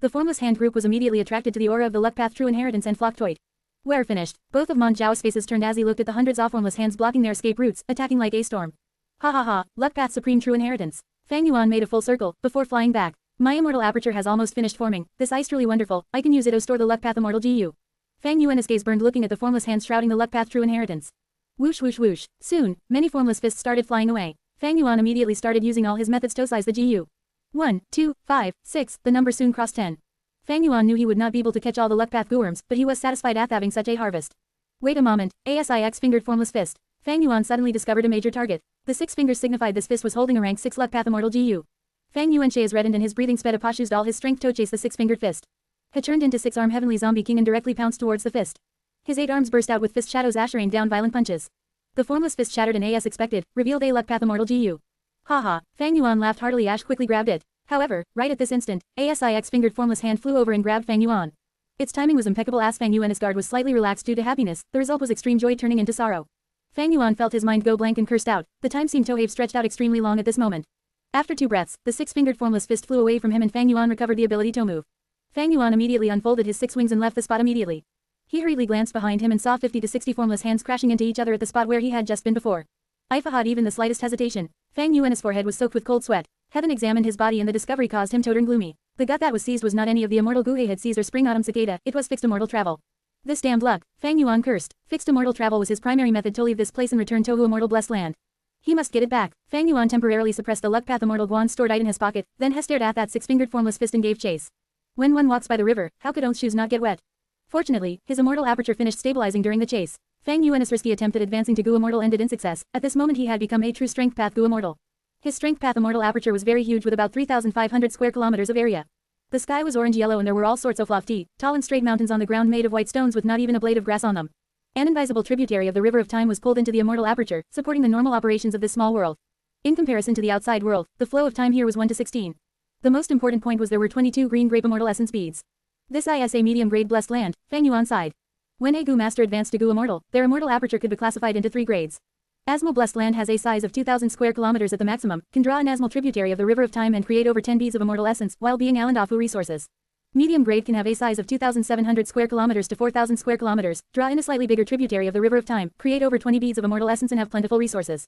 The formless hand group was immediately attracted to the aura of the Luck Path True Inheritance and flocked to it. We're finished. Both of Mon Zhao's faces turned as he looked at the hundreds of formless hands blocking their escape routes, attacking like a storm. Ha ha ha, Luck Path Supreme True Inheritance. Fang Yuan made a full circle, before flying back. My immortal aperture has almost finished forming. This ice truly wonderful. I can use it to store the Luck Path Immortal Gu. Fang Yuan's gaze burned looking at the formless hands shrouding the Luck Path True Inheritance. Whoosh whoosh whoosh. Soon, many formless fists started flying away. Fang Yuan immediately started using all his methods to size the Gu. 1, 2, 5, 6, the number soon crossed 10. Fang Yuan knew he would not be able to catch all the Luck Path Guworms, but he was satisfied at having such a harvest. Wait a moment, ASIX fingered formless fist. Fang Yuan suddenly discovered a major target. The 6 fingers signified this fist was holding a rank 6 Luck Path Immortal Gu. Fang Yuan's eyes reddened and his breathing sped up, used all his strength to chase the 6-fingered fist. He turned into 6-arm heavenly zombie king and directly pounced towards the fist. His 8 arms burst out with fist shadows as rained down violent punches. The formless fist shattered and as expected, revealed a Luck Path Immortal Gu. Haha, Fang Yuan laughed heartily as quickly grabbed it. However, right at this instant, ASIX fingered formless hand flew over and grabbed Fang Yuan. Its timing was impeccable as Fang Yuan's guard was slightly relaxed due to happiness. The result was extreme joy turning into sorrow. Fang Yuan felt his mind go blank and cursed out. The time seemed to have stretched out extremely long at this moment. After 2 breaths, the 6-fingered formless fist flew away from him and Fang Yuan recovered the ability to move. Fang Yuan immediately unfolded his 6 wings and left the spot immediately. He hurriedly glanced behind him and saw 50 to 60 formless hands crashing into each other at the spot where he had just been before. If had even the slightest hesitation, Fang Yuan's forehead was soaked with cold sweat. Heaven examined his body and the discovery caused him to turn gloomy. The gut that was seized was not any of the immortal gu he had seized or spring autumn cicada, it was fixed immortal travel. This damned luck, Fang Yuan cursed. Fixed immortal travel was his primary method to leave this place and return to Immortal Blessed Land. He must get it back. Fang Yuan temporarily suppressed the Luck Path Immortal Guan stored in his pocket, then he stared at that 6-fingered formless fist and gave chase. When one walks by the river, how could one's shoes not get wet? Fortunately, his immortal aperture finished stabilizing during the chase. Fang Yuan's risky attempt at advancing to Gu Immortal ended in success. At this moment he had become a true Strength Path Gu Immortal. His Strength Path Immortal aperture was very huge with about 3,500 square kilometers of area. The sky was orange-yellow and there were all sorts of lofty, tall and straight mountains on the ground made of white stones with not even a blade of grass on them. An invisible tributary of the River of Time was pulled into the immortal aperture, supporting the normal operations of this small world. In comparison to the outside world, the flow of time here was 1 to 16. The most important point was there were 22 green grape immortal essence beads. This is a medium-grade blessed land, Fang Yuan sighed. When a Gu master advanced to Gu Immortal, their immortal aperture could be classified into 3 grades. Asmal Blessed Land has a size of 2,000 square kilometers at the maximum, can draw an asmal tributary of the River of Time and create over 10 beads of immortal essence, while being Alandafu resources. Medium grade can have a size of 2,700 square kilometers to 4,000 square kilometers, draw in a slightly bigger tributary of the River of Time, create over 20 beads of immortal essence and have plentiful resources.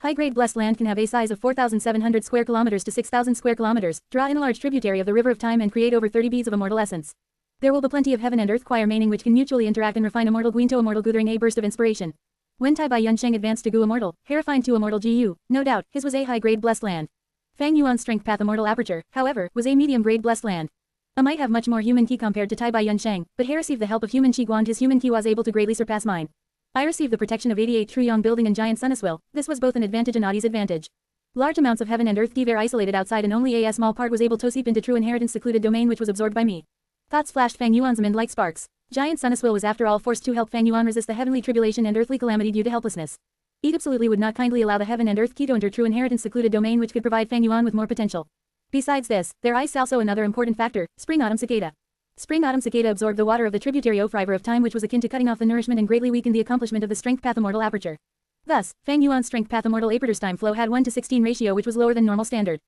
High-grade Blessed Land can have a size of 4,700 square kilometers to 6,000 square kilometers, draw in a large tributary of the River of Time and create over 30 beads of immortal essence. There will be plenty of heaven and earth choir meaning which can mutually interact and refine immortal Guin to immortal Gu during a burst of inspiration. When Tai Bai Yunsheng advanced to Gu Immortal, he refined to immortal Gu, no doubt, his was a high-grade Blessed Land. Fang Yuan's Strength Path Immortal Aperture, however, was a medium-grade Blessed Land. I might have much more human ki compared to Tai Bai Yunsheng, but he received the help of human chi and his human ki was able to greatly surpass mine. I received the protection of 88 Truyong Building and Giant Sun Immortal. This was both an advantage and a disadvantage. Large amounts of heaven and earth were isolated outside and only a small part was able to seep into true inheritance secluded domain which was absorbed by me. Thoughts flashed Fang Yuan's mind like sparks. Giant Sun Immortal was after all forced to help Fang Yuan resist the heavenly tribulation and earthly calamity due to helplessness. It absolutely would not kindly allow the heaven and earth ki to enter true inheritance secluded domain which could provide Fang Yuan with more potential. Besides this, there is also another important factor, Spring Autumn Cicada. Spring Autumn Cicada absorbed the water of the tributary of River of Time which was akin to cutting off the nourishment and greatly weakened the accomplishment of the Strength Path Immortal Aperture. Thus, Fang Yuan's Strength Path Immortal Aperture's time flow had 1 to 16 ratio which was lower than normal standard.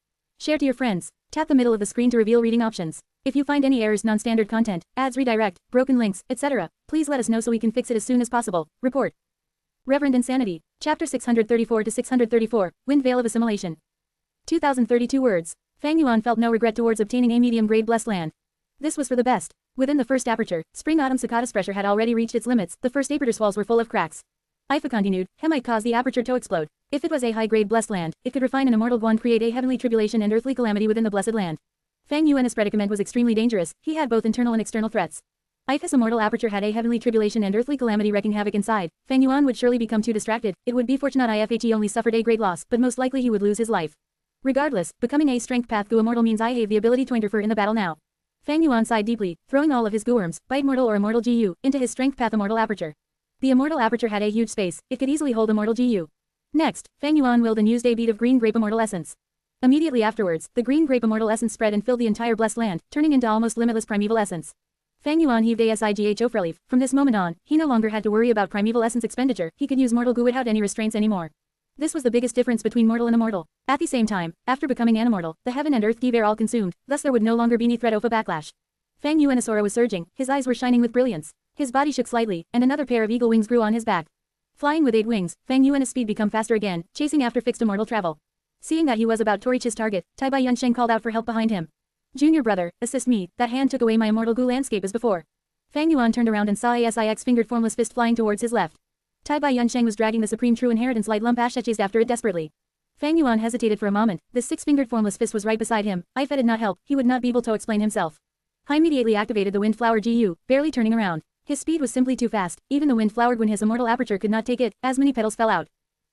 Share to your friends. Tap the middle of the screen to reveal reading options. If you find any errors, non-standard content, ads, redirect, broken links, etc., please let us know so we can fix it as soon as possible. Report. Reverend Insanity. Chapter 634 to 634, Wind Veil of Assimilation. 2032 words. Fang Yuan felt no regret towards obtaining a medium-grade blessed land. This was for the best. Within the first aperture, spring-autumn cicadas pressure had already reached its limits, the first aperture's walls were full of cracks. If it continued, He might cause the aperture to explode. If it was a high-grade blessed land, it could refine an immortal guan, create a heavenly tribulation and earthly calamity within the blessed land. Fang Yuan's predicament was extremely dangerous, he had both internal and external threats. If his immortal aperture had a heavenly tribulation and earthly calamity wreaking havoc inside, Fang Yuan would surely become too distracted. It would be fortunate if he only suffered a great loss, but most likely he would lose his life. Regardless, becoming a strength path Gu immortal means I have the ability to interfere in the battle now. Fang Yuan sighed deeply, throwing all of his Gu worms, bite mortal or immortal Gu, into his strength path immortal aperture. The immortal aperture had a huge space, it could easily hold immortal Gu. Next, Fang Yuan willed and used a bead of green grape immortal essence. Immediately afterwards, the green grape immortal essence spread and filled the entire blessed land, turning into almost limitless primeval essence. Fang Yuan heaved a sigh of relief. From this moment on, he no longer had to worry about primeval essence expenditure, he could use mortal Gu without any restraints anymore. This was the biggest difference between mortal and immortal. At the same time, after becoming animortal, the heaven and earth Gi were all consumed, thus there would no longer be any threat of a backlash. Fang Yuan's aura was surging, his eyes were shining with brilliance. His body shook slightly, and another pair of eagle wings grew on his back. Flying with 8 wings, Fang Yuan's speed became faster again, chasing after fixed immortal travel. Seeing that he was about to reach his target, Tai Yunsheng called out for help behind him. Junior brother, assist me, that hand took away my immortal Gu landscape as before. Fang Yuan turned around and saw a six-fingered formless fist flying towards his left. Tai Yunsheng was dragging the supreme true inheritance light lump Ash chased after it desperately. Fang Yuan hesitated for a moment, the 6-fingered formless fist was right beside him, if it did not help, he would not be able to explain himself. He immediately activated the wind flower Gu, barely turning around. His speed was simply too fast, even the wind flowered when his immortal aperture could not take it, as many petals fell out.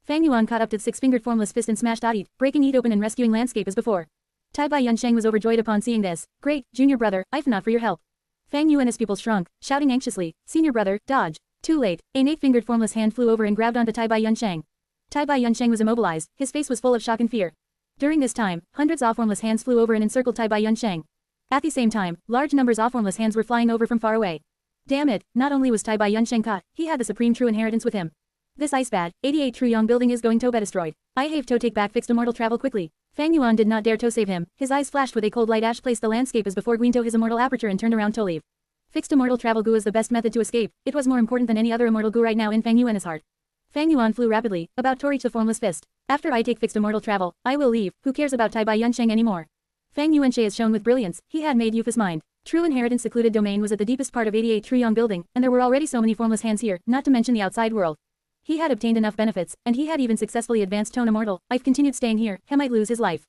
Fang Yuan caught up to the 6-fingered formless fist and smashed it, breaking it open and rescuing landscape as before. Tai Yunsheng was overjoyed upon seeing this. Great, junior brother, if not for your help. Fang Yuan's pupils shrunk, shouting anxiously, senior brother, dodge. Too late, an 8-fingered formless hand flew over and grabbed onto Tai Yunsheng. Tai Yunsheng was immobilized, his face was full of shock and fear. During this time, hundreds of formless hands flew over and encircled Tai Yunsheng. At the same time, large numbers of formless hands were flying over from far away. Damn it, not only was Tai Yunsheng caught, he had the supreme true inheritance with him. This ice bad, 88 true young building is going to be destroyed. I have to take back fixed immortal travel quickly. Fang Yuan did not dare to save him, his eyes flashed with a cold light. Ash placed the landscape as before Guinto his immortal aperture and turned around to leave. Fixed immortal travel Gu is the best method to escape, it was more important than any other immortal Gu right now in Fang Yuan's heart. Fang Yuan flew rapidly, about to reach the formless fist. After I take fixed immortal travel, I will leave, who cares about Tai Yunsheng anymore? Fang Yuanshi is shown with brilliance, he had made Yufa's mind. True inheritance secluded domain was at the deepest part of 88 true young building, and there were already so many formless hands here, not to mention the outside world. He had obtained enough benefits, and he had even successfully advanced Tone Immortal. If continued staying here, he might lose his life.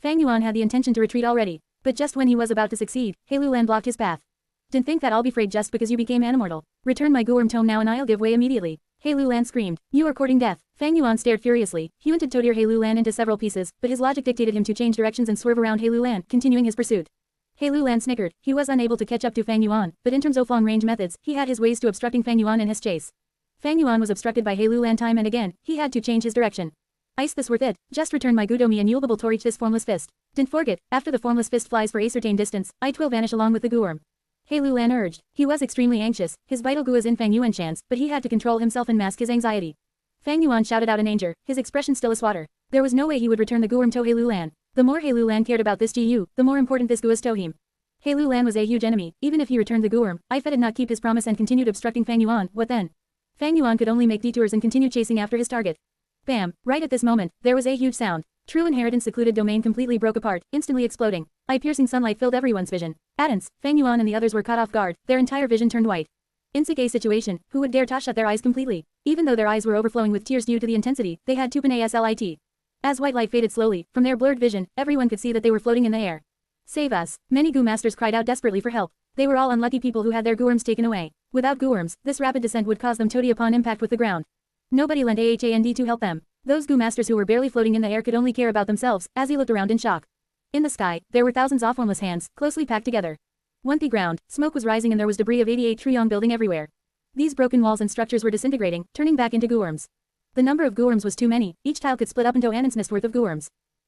Fang Yuan had the intention to retreat already, but just when he was about to succeed, Hei Lan blocked his path. Didn't think that I'll be afraid just because you became animortal. Return my Guworm tome now and I'll give way immediately. Hei Lan screamed, you are courting death. Fang Yuan stared furiously, he wanted to tear Hei Lan into several pieces, but his logic dictated him to change directions and swerve around Hei Lan, continuing his pursuit. Hei Lan snickered, he was unable to catch up to Fang Yuan, but in terms of long-range methods, he had his ways to obstructing Fang Yuan in his chase. Fang Yuan was obstructed by Hei Lan time and again, he had to change his direction. Ice this worth it, just return my Gudomi and you'll be able to reach this formless fist. Didn't forget, after the formless fist flies for a certain distance, it will vanish along with the Guworm. Hei Lan urged, he was extremely anxious, his vital Gu is in Fang Yuan's hands, but he had to control himself and mask his anxiety. Fang Yuan shouted out in anger, his expression still as water. There was no way he would return the Guworm to Hei Lan. The more Hei Lan cared about this Gu, the more important this Gu is to him. Hei Lan was a huge enemy, even if he returned the Guworm, if he did not keep his promise and continued obstructing Fang Yuan, what then? Fang Yuan could only make detours and continue chasing after his target. Bam, right at this moment, there was a huge sound. True inheritance secluded domain completely broke apart, instantly exploding. Piercing sunlight filled everyone's vision. At once, Fang Yuan and the others were caught off guard, their entire vision turned white. In such a situation, who would dare to shut their eyes completely? Even though their eyes were overflowing with tears due to the intensity, they had to open ASLIT. As white light faded slowly, from their blurred vision, everyone could see that they were floating in the air. Save us. Many Gu masters cried out desperately for help. They were all unlucky people who had their Guworms taken away. Without Guworms, this rapid descent would cause them to die upon impact with the ground. Nobody lent AHAND to help them. Those Gu masters who were barely floating in the air could only care about themselves, as he looked around in shock. In the sky, there were thousands of formless hands, closely packed together. On the ground, smoke was rising and there was debris of 88 true young building everywhere. These broken walls and structures were disintegrating, turning back into Guworms. The number of Guworms was too many, each tile could split up into an nest worth of Guworms.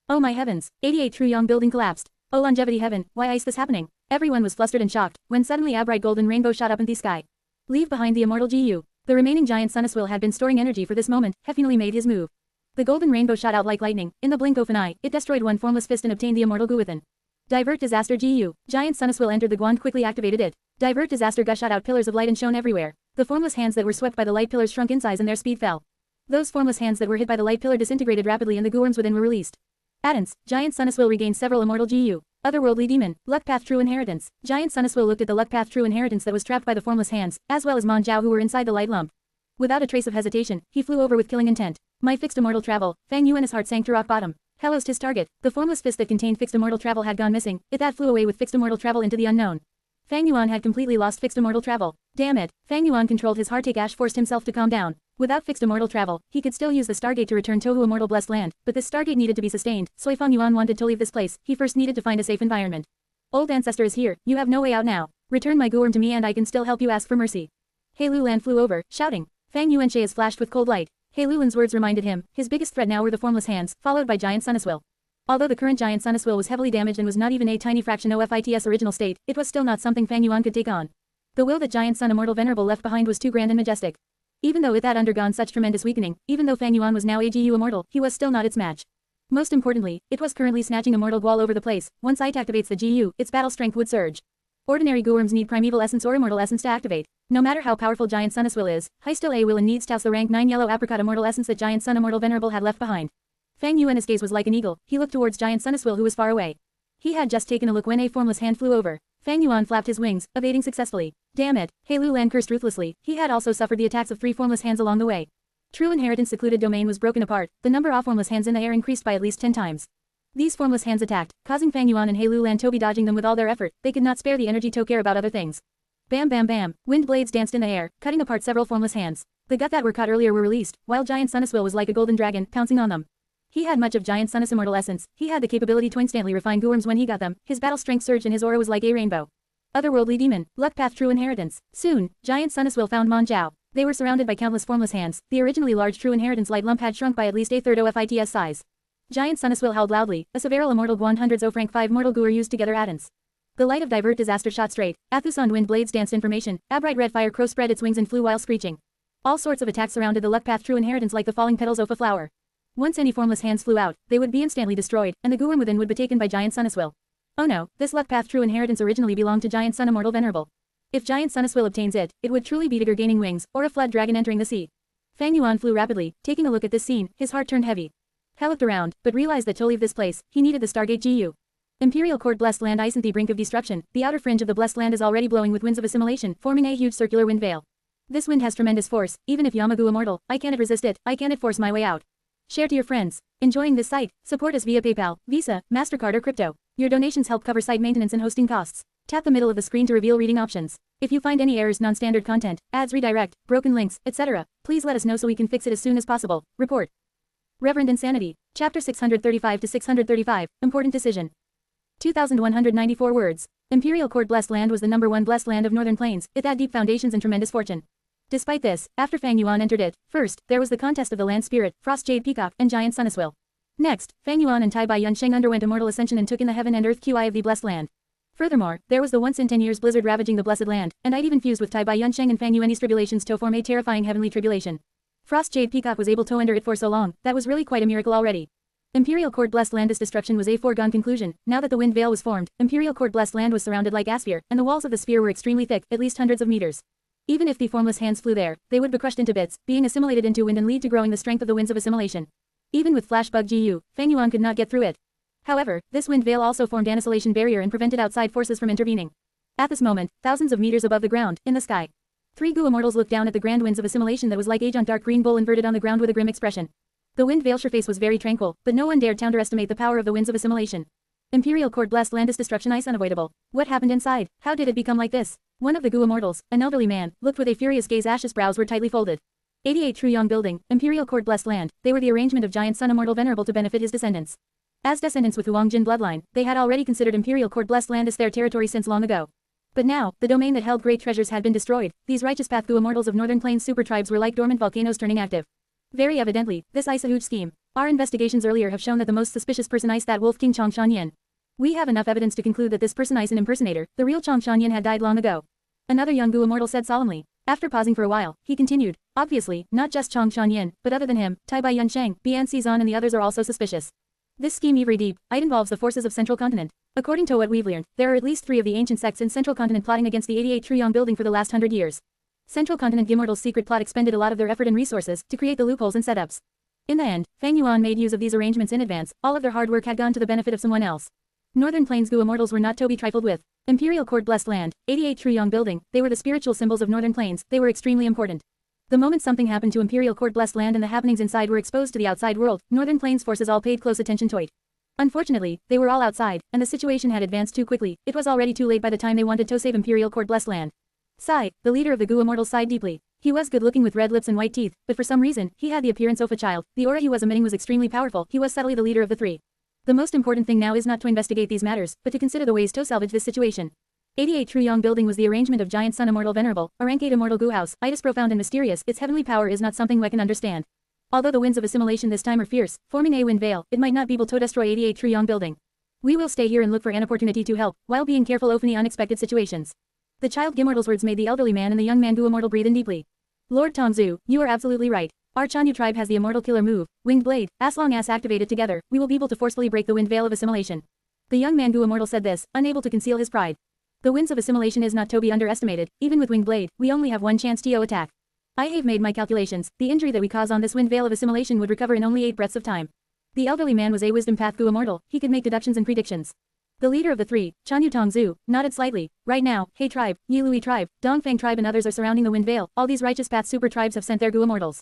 Oh my heavens, 88 true young building collapsed. Oh longevity heaven, why is this happening? Everyone was flustered and shocked, when suddenly a bright golden rainbow shot up in the sky. Leave behind the immortal Gu. The remaining Giant Sun Immortal had been storing energy for this moment, he finally made his move. The golden rainbow shot out like lightning. In the blink of an eye, it destroyed one formless fist and obtained the immortal goo within. Divert disaster GU. Giant Sun Immortal entered the Guan, quickly activated it. Divert disaster gush shot out pillars of light and shone everywhere. The formless hands that were swept by the light pillars shrunk in size and their speed fell. Those formless hands that were hit by the light pillar disintegrated rapidly and the goo worms within were released. Addons, Giant Sun Immortal regained several immortal GU. Otherworldly demon, luck path true inheritance. Giant Sun Immortal looked at the luck path true inheritance that was trapped by the formless hands, as well as Mon Jiao who were inside the light lump. Without a trace of hesitation, he flew over with killing intent. My fixed immortal travel. Fang Yuan's heart sank to rock bottom. Hello's his target. The formless fist that contained fixed immortal travel had gone missing. It that flew away with fixed immortal travel into the unknown. Fang Yuan had completely lost fixed immortal travel. Damn it. Fang Yuan controlled his heartache. Ash forced himself to calm down. Without fixed immortal travel, he could still use the Stargate to return Tohu Immortal Blessed Land, but this Stargate needed to be sustained, so if Fang Yuan wanted to leave this place, he first needed to find a safe environment. Old ancestor is here, you have no way out now. Return my gooworm to me and I can still help you. Ask for mercy. Hei Lulan flew over, shouting. Fang Yuan's eyes flashed with cold light. Hei Lulan's words reminded him, his biggest threat now were the formless hands, followed by Giant Sun Immortal. Although the current Giant Sun Immortal was heavily damaged and was not even a tiny fraction of its original state, it was still not something Fang Yuan could take on. The will that Giant Sun Immortal Venerable left behind was too grand and majestic. Even though it had undergone such tremendous weakening, even though Fang Yuan was now a GU immortal, he was still not its match. Most importantly, it was currently snatching immortal gu all over the place. Once it activates the GU, its battle strength would surge. Ordinary gooworms need primeval essence or immortal essence to activate. No matter how powerful Giant Sun Immortal is, Hei still a will and needs to the rank 9 yellow apricot immortal essence that Giant Sun Immortal Venerable had left behind. Fang Yuan's gaze was like an eagle. He looked towards Giant Sun Immortal who was far away. He had just taken a look when a formless hand flew over. Fang Yuan flapped his wings, evading successfully. Damn it, Hei Lulan cursed ruthlessly. He had also suffered the attacks of 3 formless hands along the way. True Inheritance secluded domain was broken apart. The number of formless hands in the air increased by at least 10 times. These formless hands attacked, causing Fang Yuan and Hei Lulan to be dodging them with all their effort. They could not spare the energy to care about other things. Bam bam bam, wind blades danced in the air, cutting apart several formless hands. The gut that were caught earlier were released, while Giant Sun Immortal was like a golden dragon, pouncing on them. He had much of Giant Sun Immortal essence. He had the capability to instantly refine gooworms when he got them. His battle strength surged and his aura was like a rainbow. Otherworldly demon, luck path true inheritance. Soon, Giant Sun Immortal found Mon Jiao. They were surrounded by countless formless hands. The originally large true inheritance light lump had shrunk by at least a third of its size. Giant Sun Immortal howled loudly. A several immortal guan hundreds of rank 5 mortal gooer used together addons. The light of divert disaster shot straight. Athusan wind blades danced in formation. A bright red fire crow spread its wings and flew while screeching. All sorts of attacks surrounded the luck path true inheritance like the falling petals of a flower. Once any formless hands flew out, they would be instantly destroyed, and the gooworm within would be taken by Giant Sun Immortal. Oh no, this luck path true inheritance originally belonged to Giant Sun Immortal Venerable. If Giant Sun Immortal obtains it, it would truly be Tiger gaining wings, or a flood dragon entering the sea. Fang Yuan flew rapidly, taking a look at this scene, his heart turned heavy. He looked around, but realized that to leave this place, he needed the Stargate GU. Imperial Court Blessed Land is on the brink of destruction. The outer fringe of the Blessed Land is already blowing with winds of assimilation, forming a huge circular wind veil. This wind has tremendous force. Even if Yamagu immortal, I cannot resist it. I cannot force my way out. Share to your friends. Enjoying this site? Support us via PayPal, Visa, MasterCard or crypto. Your donations help cover site maintenance and hosting costs. Tap the middle of the screen to reveal reading options. If you find any errors, non-standard content, ads, redirect, broken links, etc., please let us know so we can fix it as soon as possible. Report. Reverend Insanity. Chapter 635 to 635. Important decision. 2,194 words. Imperial Court Blessed Land was the #1 blessed land of Northern Plains. It had deep foundations and tremendous fortune. Despite this, after Fang Yuan entered it, first, there was the contest of the land spirit, Frost Jade Peacock, and Giant Sun Immortal. Next, Fang Yuan and Tai Bai Yunsheng underwent immortal ascension and took in the heaven and earth QI of the blessed land. Furthermore, there was the once in 10 years blizzard ravaging the blessed land, and I'd even fused with Tai Bai Yunsheng and Fang Yuan's tribulations to form a terrifying heavenly tribulation. Frost Jade Peacock was able to enter it for so long, that was really quite a miracle already. Imperial Court Blessed Land's destruction was a foregone conclusion. Now that the wind veil was formed, Imperial Court Blessed Land was surrounded like a sphere, and the walls of the sphere were extremely thick, at least hundreds of meters. Even if the formless hands flew there, they would be crushed into bits, being assimilated into wind and lead to growing the strength of the winds of assimilation. Even with Flashbug GU, Fang Yuan could not get through it. However, this wind veil also formed an isolation barrier and prevented outside forces from intervening. At this moment, thousands of meters above the ground, in the sky, 3 Gu immortals looked down at the grand winds of assimilation that was like a giant dark green bull inverted on the ground with a grim expression. The wind veil's face was very tranquil, but no one dared to underestimate the power of the winds of assimilation. Imperial Court Blessed Land's destruction is unavoidable. What happened inside? How did it become like this? One of the Gu immortals, an elderly man, looked with a furious gaze. Ash's brows were tightly folded. 88 True Yong Building, Imperial Court Blessed Land. They were the arrangement of Giant Sun Immortal Venerable to benefit his descendants. As descendants with Huang Jin bloodline, they had already considered Imperial Court Blessed Land as their territory since long ago. But now, the domain that held great treasures had been destroyed. These righteous path Gu immortals of Northern Plains super tribes were like dormant volcanoes turning active. Very evidently, this is a huge scheme. Our investigations earlier have shown that the most suspicious person is that Wolf King Chongshan Yin. We have enough evidence to conclude that this person is an impersonator. The real Chongshan Yin had died long ago. Another young Gu immortal said solemnly. After pausing for a while, he continued, Obviously, not just Chong Yin, but other than him, Tai Bai Yunsheng, Bian Xizan and the others are also suspicious. This scheme very deep, it involves the forces of Central Continent. According to what we've learned, there are at least 3 of the ancient sects in Central Continent plotting against the 88 Truyong building for the last 100 years. Central Continent Immortal's secret plot expended a lot of their effort and resources to create the loopholes and setups. In the end, Fang Yuan made use of these arrangements in advance, all of their hard work had gone to the benefit of someone else. Northern Plains Gu Immortals were not to be trifled with. Imperial Court Blessed Land, 88 Truyong building, they were the spiritual symbols of Northern Plains, they were extremely important. The moment something happened to Imperial Court Blessed Land and the happenings inside were exposed to the outside world, Northern Plains forces all paid close attention to it. Unfortunately, they were all outside, and the situation had advanced too quickly, it was already too late by the time they wanted to save Imperial Court Blessed Land. Sai, the leader of the Gu Immortals, sighed deeply. He was good-looking with red lips and white teeth, but for some reason, he had the appearance of a child, the aura he was emitting was extremely powerful, he was subtly the leader of the 3. The most important thing now is not to investigate these matters, but to consider the ways to salvage this situation. 88 Truyong building was the arrangement of Giant Sun Immortal Venerable, a rank 8 immortal Gu house, it is profound and mysterious, its heavenly power is not something we can understand. Although the winds of assimilation this time are fierce, forming a wind veil, it might not be able to destroy 88 Truyong building. We will stay here and look for an opportunity to help, while being careful of any unexpected situations. The child Immortal's words made the elderly man and the young man Gu Immortal breathe in deeply. Lord Tongzu, you are absolutely right. Our Chanyu tribe has the immortal killer move, Winged Blade, as long as activated together, we will be able to forcefully break the wind veil of assimilation. The young man Gu Immortal said this, unable to conceal his pride. The winds of assimilation is not to be underestimated, even with Winged Blade, we only have one chance to attack. I have made my calculations, the injury that we cause on this wind veil of assimilation would recover in only 8 breaths of time. The elderly man was a wisdom path Gu Immortal, he could make deductions and predictions. The leader of the 3, Chanyu Tongzu, nodded slightly. Right now, Hei Tribe, Yilui Tribe, Dongfang Tribe and others are surrounding the wind veil, all these righteous path super tribes have sent their Gu Immortals.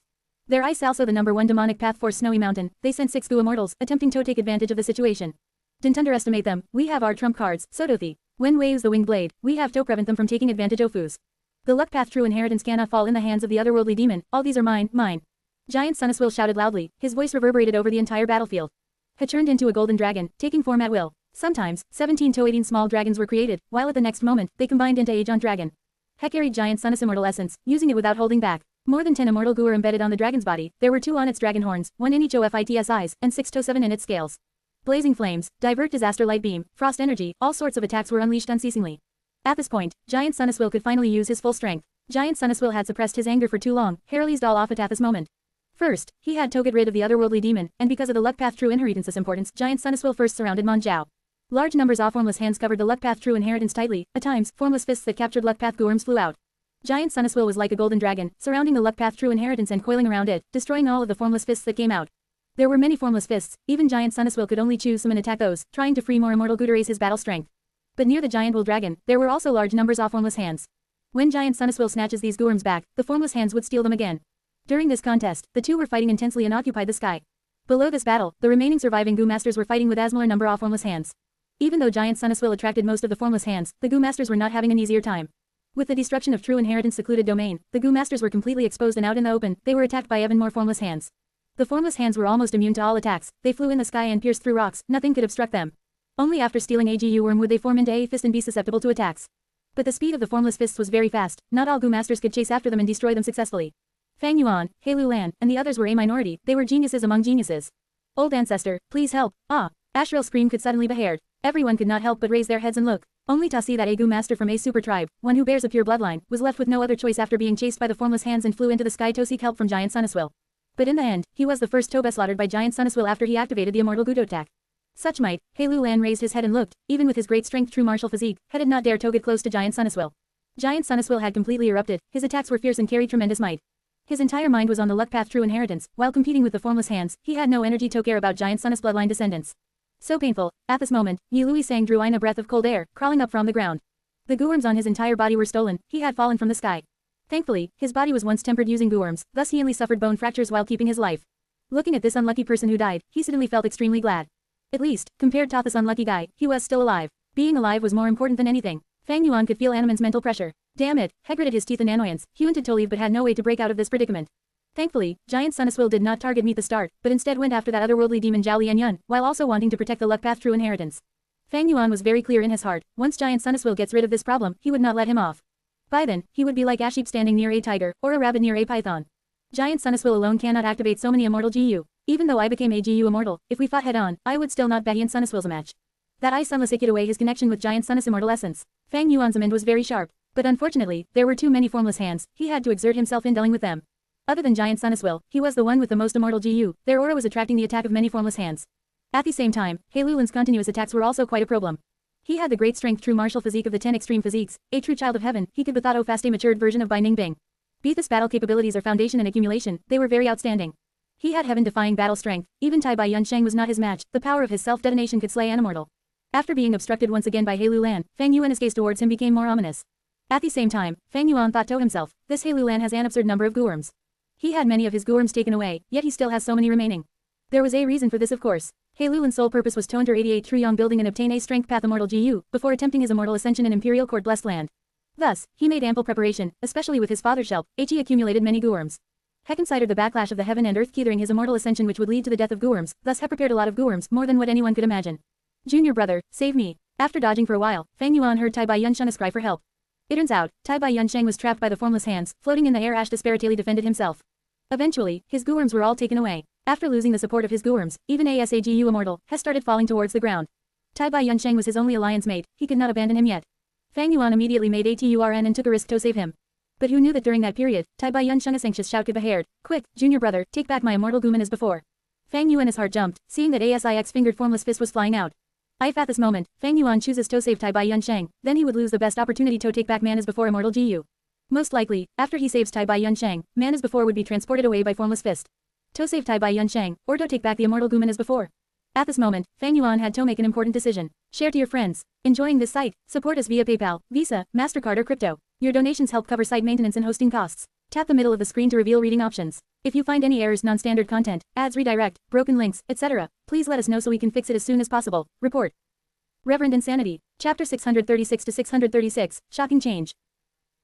Their ice also the number 1 demonic path force Snowy Mountain, they sent 6 Gu Immortals, attempting to take advantage of the situation. Don't underestimate them, we have our trump cards, Sodothi. When waves the winged blade, we have to prevent them from taking advantage of Fus. The luck path true inheritance cannot fall in the hands of the otherworldly demon, all these are mine, mine. Giant Sun Immortal shouted loudly, his voice reverberated over the entire battlefield. He turned into a golden dragon, taking form at will. Sometimes, 17 to 18 small dragons were created, while at the next moment, they combined into a giant dragon. He carried Giant Sun Immortal essence, using it without holding back. More than 10 immortal Gu were embedded on the dragon's body, there were 2 on its dragon horns, 1 in each of its eyes, and 6 to 7 in its scales. Blazing flames, divert disaster light beam, frost energy, all sorts of attacks were unleashed unceasingly. At this point, Giant Sun Immortal could finally use his full strength. Giant Sun Immortal had suppressed his anger for too long, he released all off it at this moment. First, he had to get rid of the otherworldly demon, and because of the luck path true inheritance's importance, Giant Sun Immortal first surrounded Mon Jiao. Large numbers of formless hands covered the luck path true inheritance tightly, at times, formless fists that captured luck path worms flew out. Giant Sun Immortal was like a golden dragon, surrounding the luck path true inheritance and coiling around it, destroying all of the formless fists that came out. There were many formless fists, even Giant Sun Immortal could only choose some and attack those, trying to free more immortal Gu to raise his battle strength. But near the giant will dragon, there were also large numbers of formless hands. When Giant Sun Immortal snatches these Gu worms back, the formless hands would steal them again. During this contest, the 2 were fighting intensely and occupied the sky. Below this battle, the remaining surviving Gu masters were fighting with as similar number of formless hands. Even though Giant Sun Immortal attracted most of the formless hands, the Gu masters were not having an easier time. With the destruction of true inheritance secluded domain, the Gu masters were completely exposed and out in the open, they were attacked by even more formless hands. The formless hands were almost immune to all attacks, they flew in the sky and pierced through rocks, nothing could obstruct them. Only after stealing a Gu worm would they form into a fist and be susceptible to attacks. But the speed of the formless fists was very fast, not all Gu masters could chase after them and destroy them successfully. Fang Yuan, Hei Lan, and the others were a minority, they were geniuses among geniuses. Old ancestor, please help, ah! Ashrel's scream could suddenly be heard. Everyone could not help but raise their heads and look, only to see that a Gu master from a super tribe, one who bears a pure bloodline, was left with no other choice after being chased by the formless hands and flew into the sky to seek help from Giant Sun Immortal. But in the end, he was the first to be slaughtered by Giant Sun Immortal after he activated the immortal Gu attack. Such might, Hei Lan raised his head and looked, even with his great strength true martial physique, he did not dare to get close to Giant Sun Immortal. Giant Sun Immortal had completely erupted, his attacks were fierce and carried tremendous might. His entire mind was on the luck path true inheritance, while competing with the formless hands, he had no energy to care about Giant Sun Immortal's bloodline descendants. So painful, at this moment, Yi Lui Sang drew in a breath of cold air, crawling up from the ground. The Gu worms on his entire body were stolen, he had fallen from the sky. Thankfully, his body was once tempered using Gu worms, thus he only suffered bone fractures while keeping his life. Looking at this unlucky person who died, he suddenly felt extremely glad. At least, compared to this unlucky guy, he was still alive. Being alive was more important than anything. Fang Yuan could feel Animan's mental pressure. Damn it, he gritted his teeth in annoyance, he wanted to leave but had no way to break out of this predicament. Thankfully, Giant Sun Immortal did not target meet the start, but instead went after that otherworldly demon Zhao Lianyun, while also wanting to protect the luck path true inheritance. Fang Yuan was very clear in his heart, once Giant Sun Immortal gets rid of this problem, he would not let him off. By then, he would be like a sheep standing near a tiger, or a rabbit near a python. Giant Sun Immortal alone cannot activate so many immortal GU. Even though I became a GU immortal, if we fought head-on, I would still not bet Giant Sun Immortal's match. That I sunless took away his connection with Giant Sun Immortal essence. Fang Yuan's mind was very sharp, but unfortunately, there were too many formless hands, he had to exert himself in dealing with them. Other than Giant Sun Immortal, he was the one with the most immortal GU, their aura was attracting the attack of many formless hands. At the same time, Hei Lulan's continuous attacks were also quite a problem. He had the great strength true martial physique of the 10 extreme physiques, a true child of heaven, he could without fast a matured version of Bai Ningbing. Beat this battle capabilities are foundation and accumulation, they were very outstanding. He had heaven-defying battle strength, even Tai Bai Yunsheng was not his match, the power of his self-detonation could slay an immortal. After being obstructed once again by Hei Lulan, Fang Yuan's gaze towards him became more ominous. At the same time, Fang Yuan thought to himself, this Hei Lulan has an absurd number of Guorms. He had many of his Guorms taken away, yet he still has so many remaining. There was a reason for this of course. Hei Lulan's sole purpose was to enter 88 Truyong building and obtain a strength path immortal GU, before attempting his immortal ascension in Imperial Court Blessed Land. Thus, he made ample preparation, especially with his father's help, he accumulated many Guorms. He considered the backlash of the heaven and earth keying his immortal ascension which would lead to the death of Guorms, thus he prepared a lot of Guorms, more than what anyone could imagine. Junior brother, save me. After dodging for a while, Fang Yuan heard Tai Bai Yunsheng's cry for help. It turns out, Tai Bai Yunsheng was trapped by the formless hands, floating in the air. Ash desperately defended himself. Eventually, his Guorms were all taken away. After losing the support of his Guorms, even ASAGU Immortal has started falling towards the ground. Tai Bai Yunsheng was his only alliance mate, he could not abandon him yet. Fang Yuan immediately made a turn and took a risk to save him. But who knew that during that period, Tai Bai Yunsheng's anxious shout could be heard, quick, junior brother, take back my immortal Guman as before. Fang Yuan's heart jumped, seeing that ASIX fingered formless fist was flying out. If at this moment, Fang Yuan chooses to save Tai Bai Yunsheng, then he would lose the best opportunity to take back man as before immortal GU. Most likely, after he saves Tai Bai Yunsheng, man as before would be transported away by formless fist. To save Tai Bai Yunsheng, or to take back the immortal Guman as before. At this moment, Fang Yuan had to make an important decision. Share to your friends. Enjoying this site? Support us via PayPal, Visa, MasterCard or crypto. Your donations help cover site maintenance and hosting costs. Tap the middle of the screen to reveal reading options. If you find any errors, non-standard content, ads redirect, broken links, etc., please let us know so we can fix it as soon as possible. Report. Reverend Insanity. Chapter 636 to 636, Shocking Change.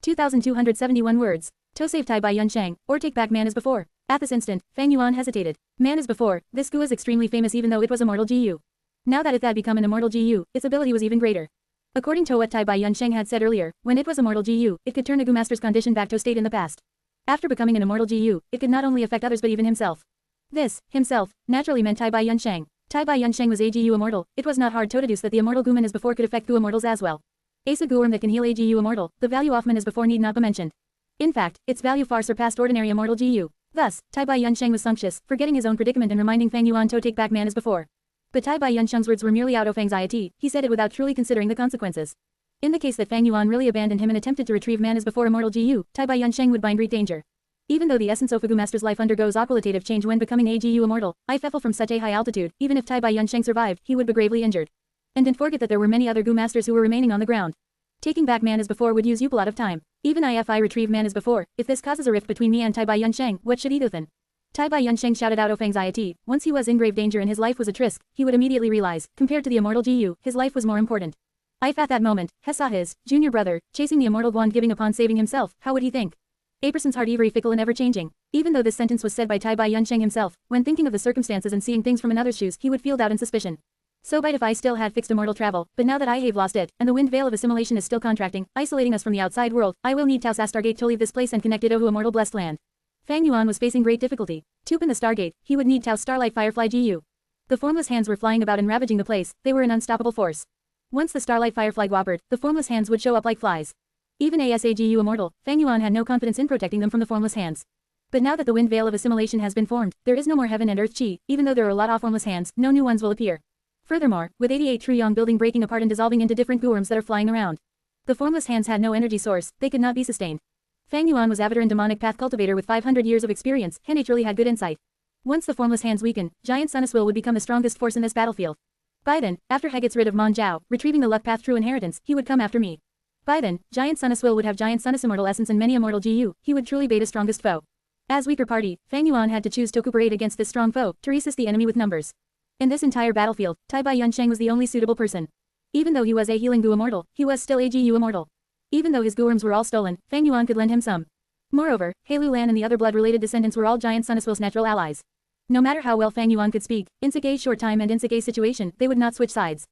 2,271 words. To save Tai Bai Yunsheng, or take back man as before. At this instant, Fang Yuan hesitated. Man as before, this GU is extremely famous even though it was immortal GU. Now that it had become an immortal GU, its ability was even greater. According to what Tai Bai Yunsheng had said earlier, when it was immortal GU, it could turn a GU master's condition back to state in the past. After becoming an immortal GU, it could not only affect others but even himself. This, himself, naturally meant Tai Bai Yunsheng. Tai Bai Yunsheng was a GU immortal, it was not hard to deduce that the immortal Guman as before could affect GU immortals as well. Ace a Guorm that can heal a GU immortal, the value of man as before need not be mentioned. In fact, its value far surpassed ordinary immortal GU. Thus, Tai Bai Yunsheng was sumptuous, forgetting his own predicament and reminding Fang Yuan to take back man as before. But Tai Bai Yunsheng's words were merely out of anxiety, he said it without truly considering the consequences. In the case that Fang Yuan really abandoned him and attempted to retrieve man as before immortal GU, Tai Bai Yunsheng would be in great danger. Even though the essence of a GU master's life undergoes qualitative change when becoming a GU immortal, if fell from such a high altitude, even if Tai Bai Yunsheng survived, he would be gravely injured. And don't forget that there were many other GU masters who were remaining on the ground. Taking back man as before would use you a lot of time. Even if I retrieve man as before, if this causes a rift between me and Tai Bai Yunsheng, what should he do then? Tai Bai Yunsheng shouted out of anxiety. Once he was in grave danger and his life was at risk, he would immediately realize, compared to the immortal GU, his life was more important. If at that moment, he saw his junior brother chasing the immortal Guan giving upon saving himself, how would he think? A person's heart very fickle and ever-changing. Even though this sentence was said by Tai Bai Yunsheng himself, when thinking of the circumstances and seeing things from another's shoes, he would feel doubt and suspicion. So if I still had fixed immortal travel, but now that I have lost it, and the wind veil of assimilation is still contracting, isolating us from the outside world, I will need Tao's Stargate to leave this place and connect it to Immortal Blessed Land. Fang Yuan was facing great difficulty. To open the Stargate, he would need Tao's Starlight Firefly GU. The formless hands were flying about and ravaging the place, they were an unstoppable force. Once the Starlight Firefly whoppered, the formless hands would show up like flies. Even ASAGU Immortal, Fang Yuan had no confidence in protecting them from the formless hands. But now that the wind veil of assimilation has been formed, there is no more heaven and earth chi, even though there are a lot of formless hands, no new ones will appear. Furthermore, with 88 Truyong building breaking apart and dissolving into different Guorms that are flying around. The formless hands had no energy source, they could not be sustained. Fang Yuan was a veteran demonic path cultivator with 500 years of experience, he naturally had good insight. Once the formless hands weaken, Giant Sun Immortal would become the strongest force in this battlefield. By then, after he gets rid of Mon Jiao, retrieving the luck path true inheritance, he would come after me. By then, Giant Sun Immortal would have Giant Sun Immortal essence and many immortal GU, he would truly be the strongest foe. As weaker party, Fang Yuan had to choose to cooperate against this strong foe, to resist the enemy with numbers. In this entire battlefield, Tai Bai Yunsheng was the only suitable person. Even though he was a healing GU immortal, he was still a GU immortal. Even though his Guorms were all stolen, Fang Yuan could lend him some. Moreover, Hei Lulan and the other blood-related descendants were all Giant Sun Immortal's natural allies. No matter how well Fang Yuan could speak, in such a short time and in such a situation, they would not switch sides.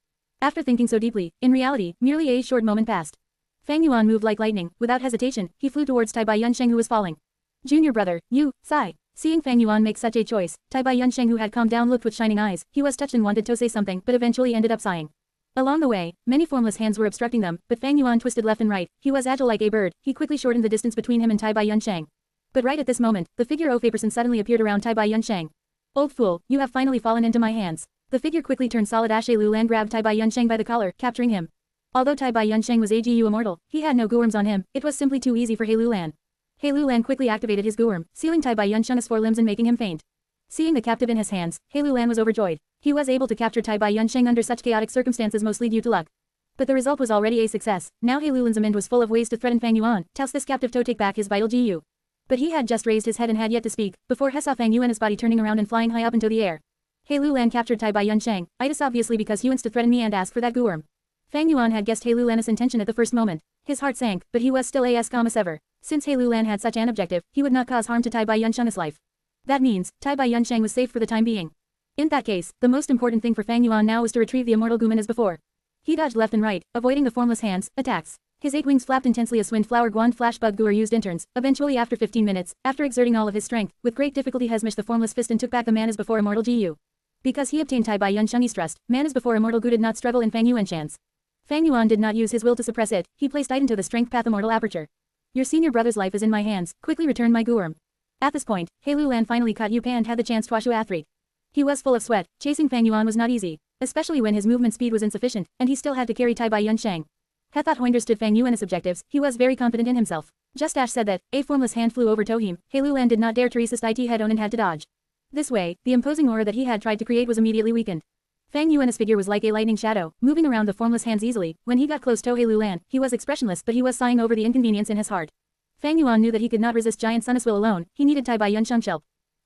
After thinking so deeply, in reality, merely a short moment passed. Fang Yuan moved like lightning, without hesitation, he flew towards Tai Bai Yunsheng who was falling. Junior brother, you, sigh. Seeing Fang Yuan make such a choice, Tai Bai Yunsheng who had calmed down looked with shining eyes, he was touched and wanted to say something but eventually ended up sighing. Along the way, many formless hands were obstructing them, but Fang Yuan twisted left and right, he was agile like a bird, he quickly shortened the distance between him and Tai Bai Yunsheng. But right at this moment, the figure of a person suddenly appeared around Tai Bai Yunsheng. Old fool, you have finally fallen into my hands. The figure quickly turned solid as Hei Lulan grabbed Tai Bai Yunsheng by the collar, capturing him. Although Tai Bai Yunsheng was AGU immortal, he had no Guorms on him, it was simply too easy for Hei Lulan. Hei Lulan quickly activated his Guorm, sealing Tai Bai Yunsheng's forelimbs and making him faint. Seeing the captive in his hands, Hei Lulan was overjoyed. He was able to capture Tai Bai Yunsheng under such chaotic circumstances mostly due to luck. But the result was already a success. Now Hei Lulan's mind was full of ways to threaten Fang Yuan, toss this captive to take back his vital GU. But he had just raised his head and had yet to speak, before he saw Fang Yuan's body turning around and flying high up into the air. Hei Lulan captured Tai Bai Yunsheng, it is obviously because he wants to threaten me and ask for that Guorm. Fang Yuan had guessed Hei Lulan's intention at the first moment. His heart sank, but he was still as calm as ever. Since Hei Lulan had such an objective, he would not cause harm to Tai Bai Yunsheng's life. That means, Tai Bai Yunsheng was safe for the time being. In that case, the most important thing for Fang Yuan now was to retrieve the immortal Guman as before. He dodged left and right, avoiding the formless hands, attacks. His 8 wings flapped intensely as wind flower guan flash bug Guer used interns. Eventually after 15 minutes, after exerting all of his strength, with great difficulty he smashed the formless fist and took back the man as before immortal GU. Because he obtained Tai Bai Yunsheng's trust, man as before immortal Gu did not struggle in Fang Yuan's chance. Fang Yuan did not use his will to suppress it, he placed it into the strength path immortal aperture. Your senior brother's life is in my hands, quickly return my Guorm. At this point, Hei Lulan finally caught Yu Pan and had the chance to Washu athlete. He was full of sweat, chasing Fang Yuan was not easy, especially when his movement speed was insufficient, and he still had to carry Tai Bai Yunsheng. He thought he understood Fang Yuan's objectives, he was very confident in himself. Just as said that, a formless hand flew over to him, Hei Lulan did not dare to resist it head on and had to dodge. This way, the imposing aura that he had tried to create was immediately weakened. Fang Yuan's figure was like a lightning shadow, moving around the formless hands easily. When he got close to Hei Lulan, he was expressionless but he was sighing over the inconvenience in his heart. Fang Yuan knew that he could not resist Giant Sun's will alone, he needed Tai Bai Yunsheng's help.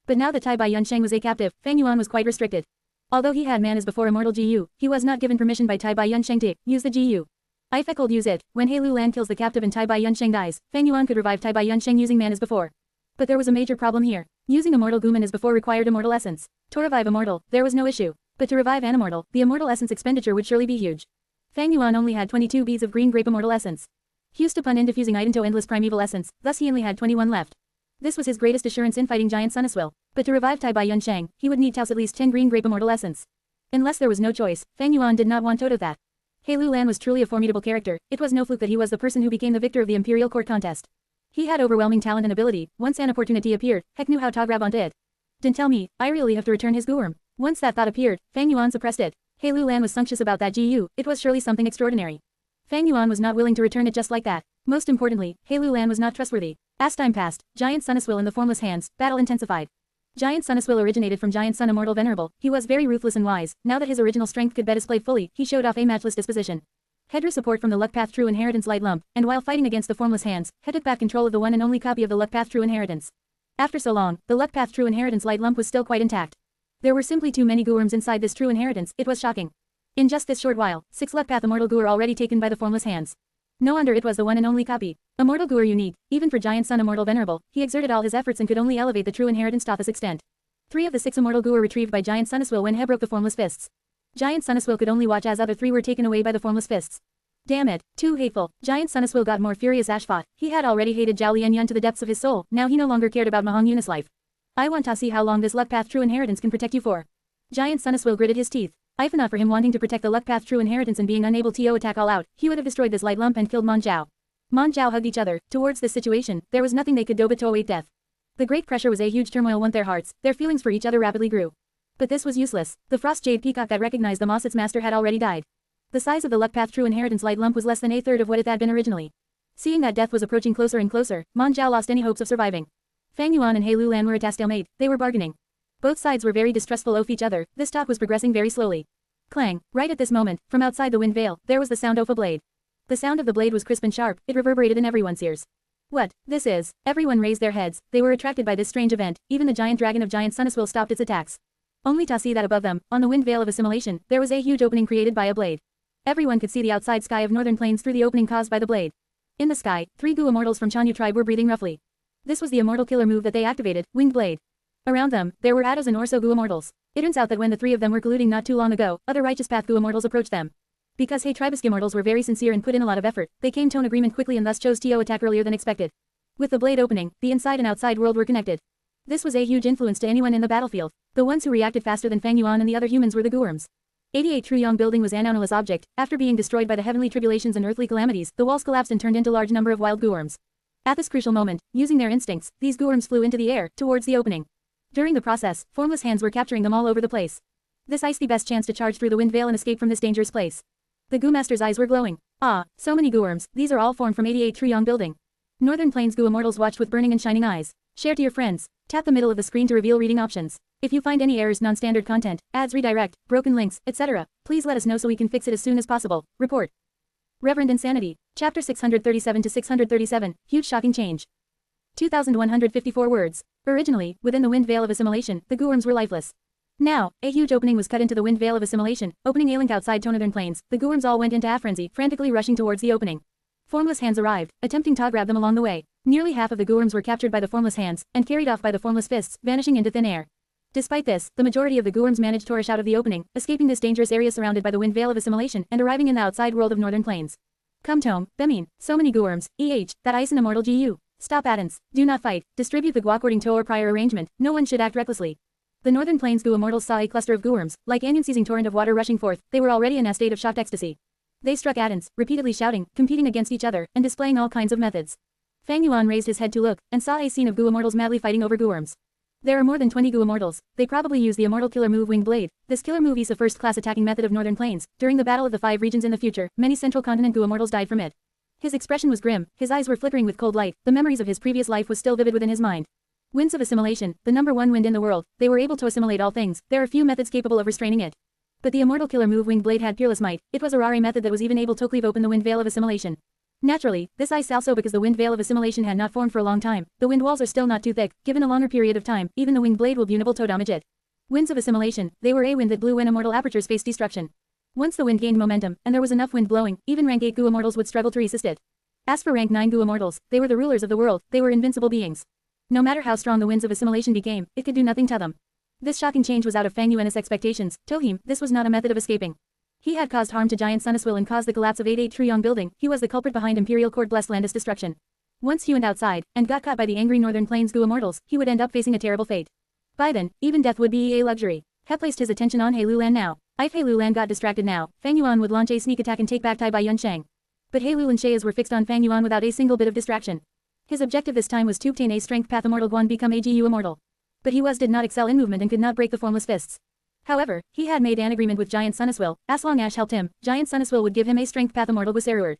But now that Tai Bai Yunsheng was a captive, Fang Yuan was quite restricted. Although he had man as before immortal GU, he was not given permission by Tai Bai Yunsheng to use the GU. If I could use it, when Hei Lulan kills the captive and Tai Bai Yunsheng dies, Fang Yuan could revive Tai Bai Yunsheng using man as before. But there was a major problem here. Using immortal Guman as before required immortal essence. To revive immortal, there was no issue. But to revive an immortal, the immortal essence expenditure would surely be huge. Fang Yuan only had 22 beads of green grape immortal essence. He used upon infusing it into endless primeval essence, thus he only had 21 left. This was his greatest assurance in fighting Giant Sun's will. But to revive Tai Bai Yunsheng, he would need at least 10 green grape immortal essence. Unless there was no choice, Fang Yuan did not want out of that. Hei Lulan was truly a formidable character, it was no fluke that he was the person who became the victor of the Imperial Court contest. He had overwhelming talent and ability, once an opportunity appeared, Heck knew how to grab onto it. Don't tell me, I really have to return his Guorm. Once that thought appeared, Fang Yuan suppressed it. Hei Lulan was sumptuous about that GU, it was surely something extraordinary. Fang Yuan was not willing to return it just like that. Most importantly, Hei Lulan was not trustworthy. As time passed, Giant Sun's will in the formless hands, battle intensified. Giant Sun's will originated from Giant Sun Immortal Venerable, he was very ruthless and wise, now that his original strength could be displayed fully, he showed off a matchless disposition. He drew support from the Luck Path True Inheritance Light Lump, and while fighting against the formless hands, he took back control of the one and only copy of the Luck Path True Inheritance. After so long, the Luck Path True Inheritance Light Lump was still quite intact. There were simply too many Guorms inside this true inheritance, it was shocking. In just this short while, 6 Luck Path Immortal Guor already taken by the formless hands. No wonder it was the one and only copy. Immortal Guor unique, even for Giant Sun Immortal Venerable, he exerted all his efforts and could only elevate the true inheritance to this extent. 3 of the 6 Immortal Guor retrieved by Giant Sun's will when he broke the formless fists. Giant Sun's will could only watch as other 3 were taken away by the formless fists. Damn it, too hateful. Giant Sun's will got more furious as fought. He had already hated Zhao Lianyun to the depths of his soul, now he no longer cared about Mahong Yun's life. I want to see how long this Luck Path True Inheritance can protect you for. Giant Sun's will gritted his teeth. If not for him wanting to protect the Luck Path True Inheritance and being unable to attack all out, he would have destroyed this light lump and killed Mon Zhao. Mon Zhao hugged each other. Towards this situation, there was nothing they could do but to await death. The great pressure was a huge turmoil went their hearts, their feelings for each other rapidly grew. But this was useless. The Frost Jade Peacock that recognized the moss its master had already died. The size of the Luck Path True Inheritance light lump was less than a third of what it had been originally. Seeing that death was approaching closer and closer, Mon Zhao lost any hopes of surviving. Fang Yuan and Hei Lulan were at a stalemate, they were bargaining. Both sides were very distrustful of each other, this talk was progressing very slowly. Clang, right at this moment, from outside the wind veil, there was the sound of a blade. The sound of the blade was crisp and sharp, it reverberated in everyone's ears. What, this is? Everyone raised their heads, they were attracted by this strange event, even the giant dragon of Giant Sun's will stopped its attacks. Only to see that above them, on the wind veil of assimilation, there was a huge opening created by a blade. Everyone could see the outside sky of northern plains through the opening caused by the blade. In the sky, 3 Gu immortals from Chanyu tribe were breathing roughly. This was the immortal killer move that they activated, Winged Blade. Around them, there were Ados and Orso Gu immortals. It turns out that when the 3 of them were colluding not too long ago, other Righteous Path Gu immortals approached them. Because Hei Tribe immortals were very sincere and put in a lot of effort, they came to an agreement quickly and thus chose to attack earlier than expected. With the blade opening, the inside and outside world were connected. This was a huge influence to anyone in the battlefield. The ones who reacted faster than Fang Yuan and the other humans were the Guorms. 88 True Yong building was an anomalous object. After being destroyed by the heavenly tribulations and earthly calamities, the walls collapsed and turned into large number of wild Guorms. At this crucial moment, using their instincts, these gourms flew into the air, towards the opening. During the process, formless hands were capturing them all over the place. This iced the best chance to charge through the wind veil and escape from this dangerous place. The Goo Master's eyes were glowing. Ah, so many gourms, these are all formed from 88 Truyong building. Northern Plains Goo Immortals watched with burning and shining eyes. Share to your friends. Tap the middle of the screen to reveal reading options. If you find any errors, non-standard content, ads redirect, broken links, etc., please let us know so we can fix it as soon as possible. Report. Reverend Insanity. Chapter 637 to 637, Huge Shocking Change. 2,154 words. Originally, within the wind veil of assimilation, the gourms were lifeless. Now, a huge opening was cut into the wind veil of assimilation, opening a link outside to Northern Plains. The gourms all went into a frenzy, frantically rushing towards the opening. Formless hands arrived, attempting to grab them along the way. Nearly half of the gourms were captured by the formless hands, and carried off by the formless fists, vanishing into thin air. Despite this, the majority of the gourms managed to rush out of the opening, escaping this dangerous area surrounded by the wind veil of assimilation, and arriving in the outside world of Northern Plains. Come Tome, Bemin, so many gourms, that Ice and Immortal GU. Stop Addons, do not fight, distribute the guac according to our prior arrangement, no one should act recklessly. The Northern Plains Goo Immortals saw a cluster of gourms, like an unceasing torrent of water rushing forth. They were already in a state of shocked ecstasy. They struck Addons, repeatedly shouting, competing against each other, and displaying all kinds of methods. Fang Yuan raised his head to look, and saw a scene of Goo Immortals madly fighting over gourms. There are more than 20 Goo Immortals. They probably use the Immortal Killer move Winged Blade. This killer move is a first-class attacking method of Northern Plains. During the Battle of the 5 Regions in the future, many Central Continent Goo Immortals died from it. His expression was grim, his eyes were flickering with cold light, the memories of his previous life was still vivid within his mind. Winds of assimilation, the number 1 wind in the world, they were able to assimilate all things, there are few methods capable of restraining it. But the Immortal Killer move Winged Blade had peerless might, it was a rare method that was even able to cleave open the wind veil of assimilation. Naturally, this ice also because the wind veil of assimilation had not formed for a long time, the wind walls are still not too thick, given a longer period of time, even the Winged Blade will be unable to damage it. Winds of assimilation, they were a wind that blew when immortal apertures faced destruction. Once the wind gained momentum, and there was enough wind blowing, even rank 8 Goo Immortals would struggle to resist it. As for rank 9 Goo Immortals, they were the rulers of the world, they were invincible beings. No matter how strong the winds of assimilation became, it could do nothing to them. This shocking change was out of Fang Yuan's expectations. To him, this was not a method of escaping. He had caused harm to Giant Sun Immortal and caused the collapse of 88 Truyong building, he was the culprit behind Imperial Court Blessed Land's destruction. Once he went outside, and got caught by the angry Northern Plains Goo Immortals, he would end up facing a terrible fate. By then, even death would be a luxury. He placed his attention on Hei Lulan now. If Hei Lulan got distracted now, Fang Yuan would launch a sneak attack and take back Tai Bai Yunsheng. But Hei Lulan's eyes were fixed on Fang Yuan without a single bit of distraction. His objective this time was to obtain a strength path Immortal Guan become a GU Immortal. But he did not excel in movement and could not break the formless fists. However, he had made an agreement with Giant Sun Immortal, as long as helped him, Giant Sun Immortal would give him a strength path Immortal Guseruard.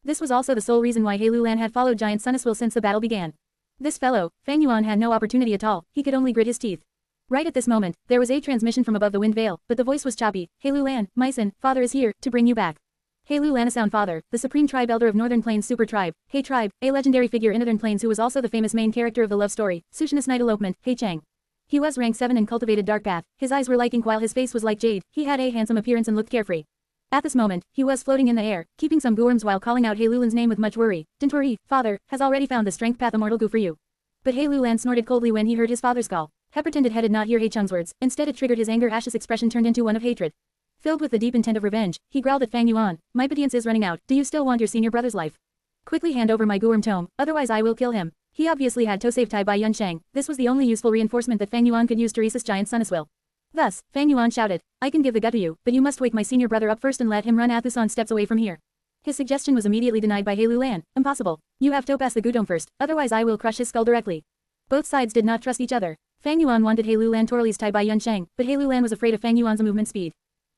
This was also the sole reason why Hei Lulan had followed Giant Sun Immortal since the battle began. This fellow, Fang Yuan had no opportunity at all, he could only grit his teeth. Right at this moment, there was a transmission from above the wind veil, but the voice was choppy. Hei Lulan, my son, father is here, to bring you back. Hei Lulan, a sound father, the supreme tribe elder of Northern Plains Super Tribe, Hei Tribe, a legendary figure in Northern Plains who was also the famous main character of the love story, Sushin's Night Elopement, Hei Chang. He was rank 7 and cultivated dark path, his eyes were like ink while his face was like jade, he had a handsome appearance and looked carefree. At this moment, he was floating in the air, keeping some gourms while calling out Hei Lulan's name with much worry. Don't worry, father, has already found the strength path Immortal Gu for you. But Hei Lulan snorted coldly when he heard his father's call. He pretended he did not hear Hei Chang's words, instead it triggered his anger. Ash's expression turned into one of hatred. Filled with the deep intent of revenge, he growled at Fang Yuan, my patience is running out, do you still want your senior brother's life? Quickly hand over my gourm tome, otherwise I will kill him. He obviously had to save Tai Bai Yunsheng, this was the only useful reinforcement that Fang Yuan could use to resist Giant Sun Immortal. Thus, Fang Yuan shouted, I can give the gut to you, but you must wake my senior brother up first and let him run a thousand steps away from here. His suggestion was immediately denied by Hei Lulan, impossible. You have to pass the Gudong first, otherwise I will crush his skull directly. Both sides did not trust each other. Fang Yuan wanted Hei Lulan to release Tai Bai Yunsheng, but Hei Lulan was afraid of Fang Yuan's movement speed.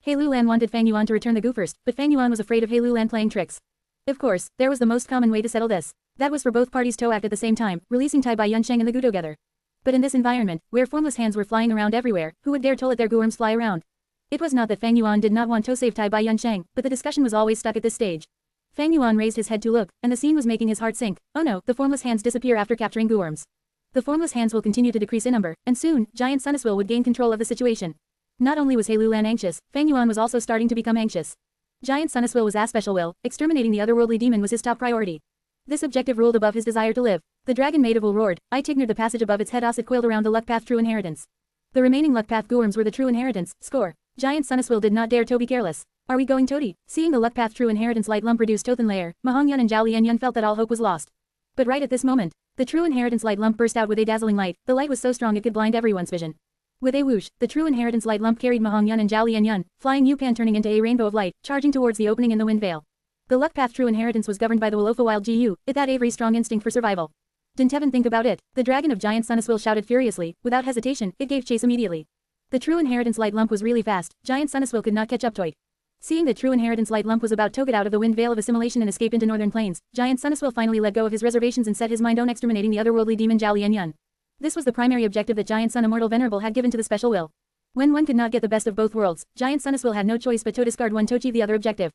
Hei Lulan wanted Fang Yuan to return the Gu first, but Fang Yuan was afraid of Hei Lulan playing tricks. Of course, there was the most common way to settle this. That was for both parties to act at the same time, releasing Tai Bai Yunsheng and the Gu together. But in this environment, where formless hands were flying around everywhere, who would dare to let their gourms fly around? It was not that Fang Yuan did not want to save Tai Bai Yunsheng, but the discussion was always stuck at this stage. Fang Yuan raised his head to look, and the scene was making his heart sink. Oh no, the formless hands disappear after capturing gourms. The formless hands will continue to decrease in number, and soon, Giant Sun Immortal would gain control of the situation. Not only was Hei Lulan anxious, Fang Yuan was also starting to become anxious. Giant Sun Immortal was a special will, exterminating the otherworldly demon was his top priority. This objective ruled above his desire to live. The dragon maid of will roared, I tignered the passage above its head as it coiled around the luck path true inheritance. The remaining luck path gourms were the true inheritance, score. Giant Sun Immortal did not dare to be careless. Are we going Todi? Seeing the luck path true inheritance light lump reduce to thin layer, Mahong Yun and Zhao Lian Yun felt that all hope was lost. But right at this moment, the true inheritance light lump burst out with a dazzling light, the light was so strong it could blind everyone's vision. With a whoosh, the true inheritance light lump carried Mahong Yun and Zhao Lian Yun, flying Yupan turning into a rainbow of light, charging towards the opening in the wind veil. The luck path true inheritance was governed by the Wolofa wild GU, it that Avery's strong instinct for survival. Didn't even think about it. The dragon of Giant Sun Immortal shouted furiously, without hesitation, it gave chase immediately. The true inheritance light lump was really fast, Giant Sun Immortal could not catch up to it. Seeing that true inheritance light lump was about to get out of the wind veil of assimilation and escape into northern plains, Giant Sun Immortal finally let go of his reservations and set his mind on exterminating the otherworldly demon Zhao Lianyun. This was the primary objective that Giant Sun Immortal Venerable had given to the special will. When one could not get the best of both worlds, Giant Sun Immortal had no choice but to discard one to achieve the other objective.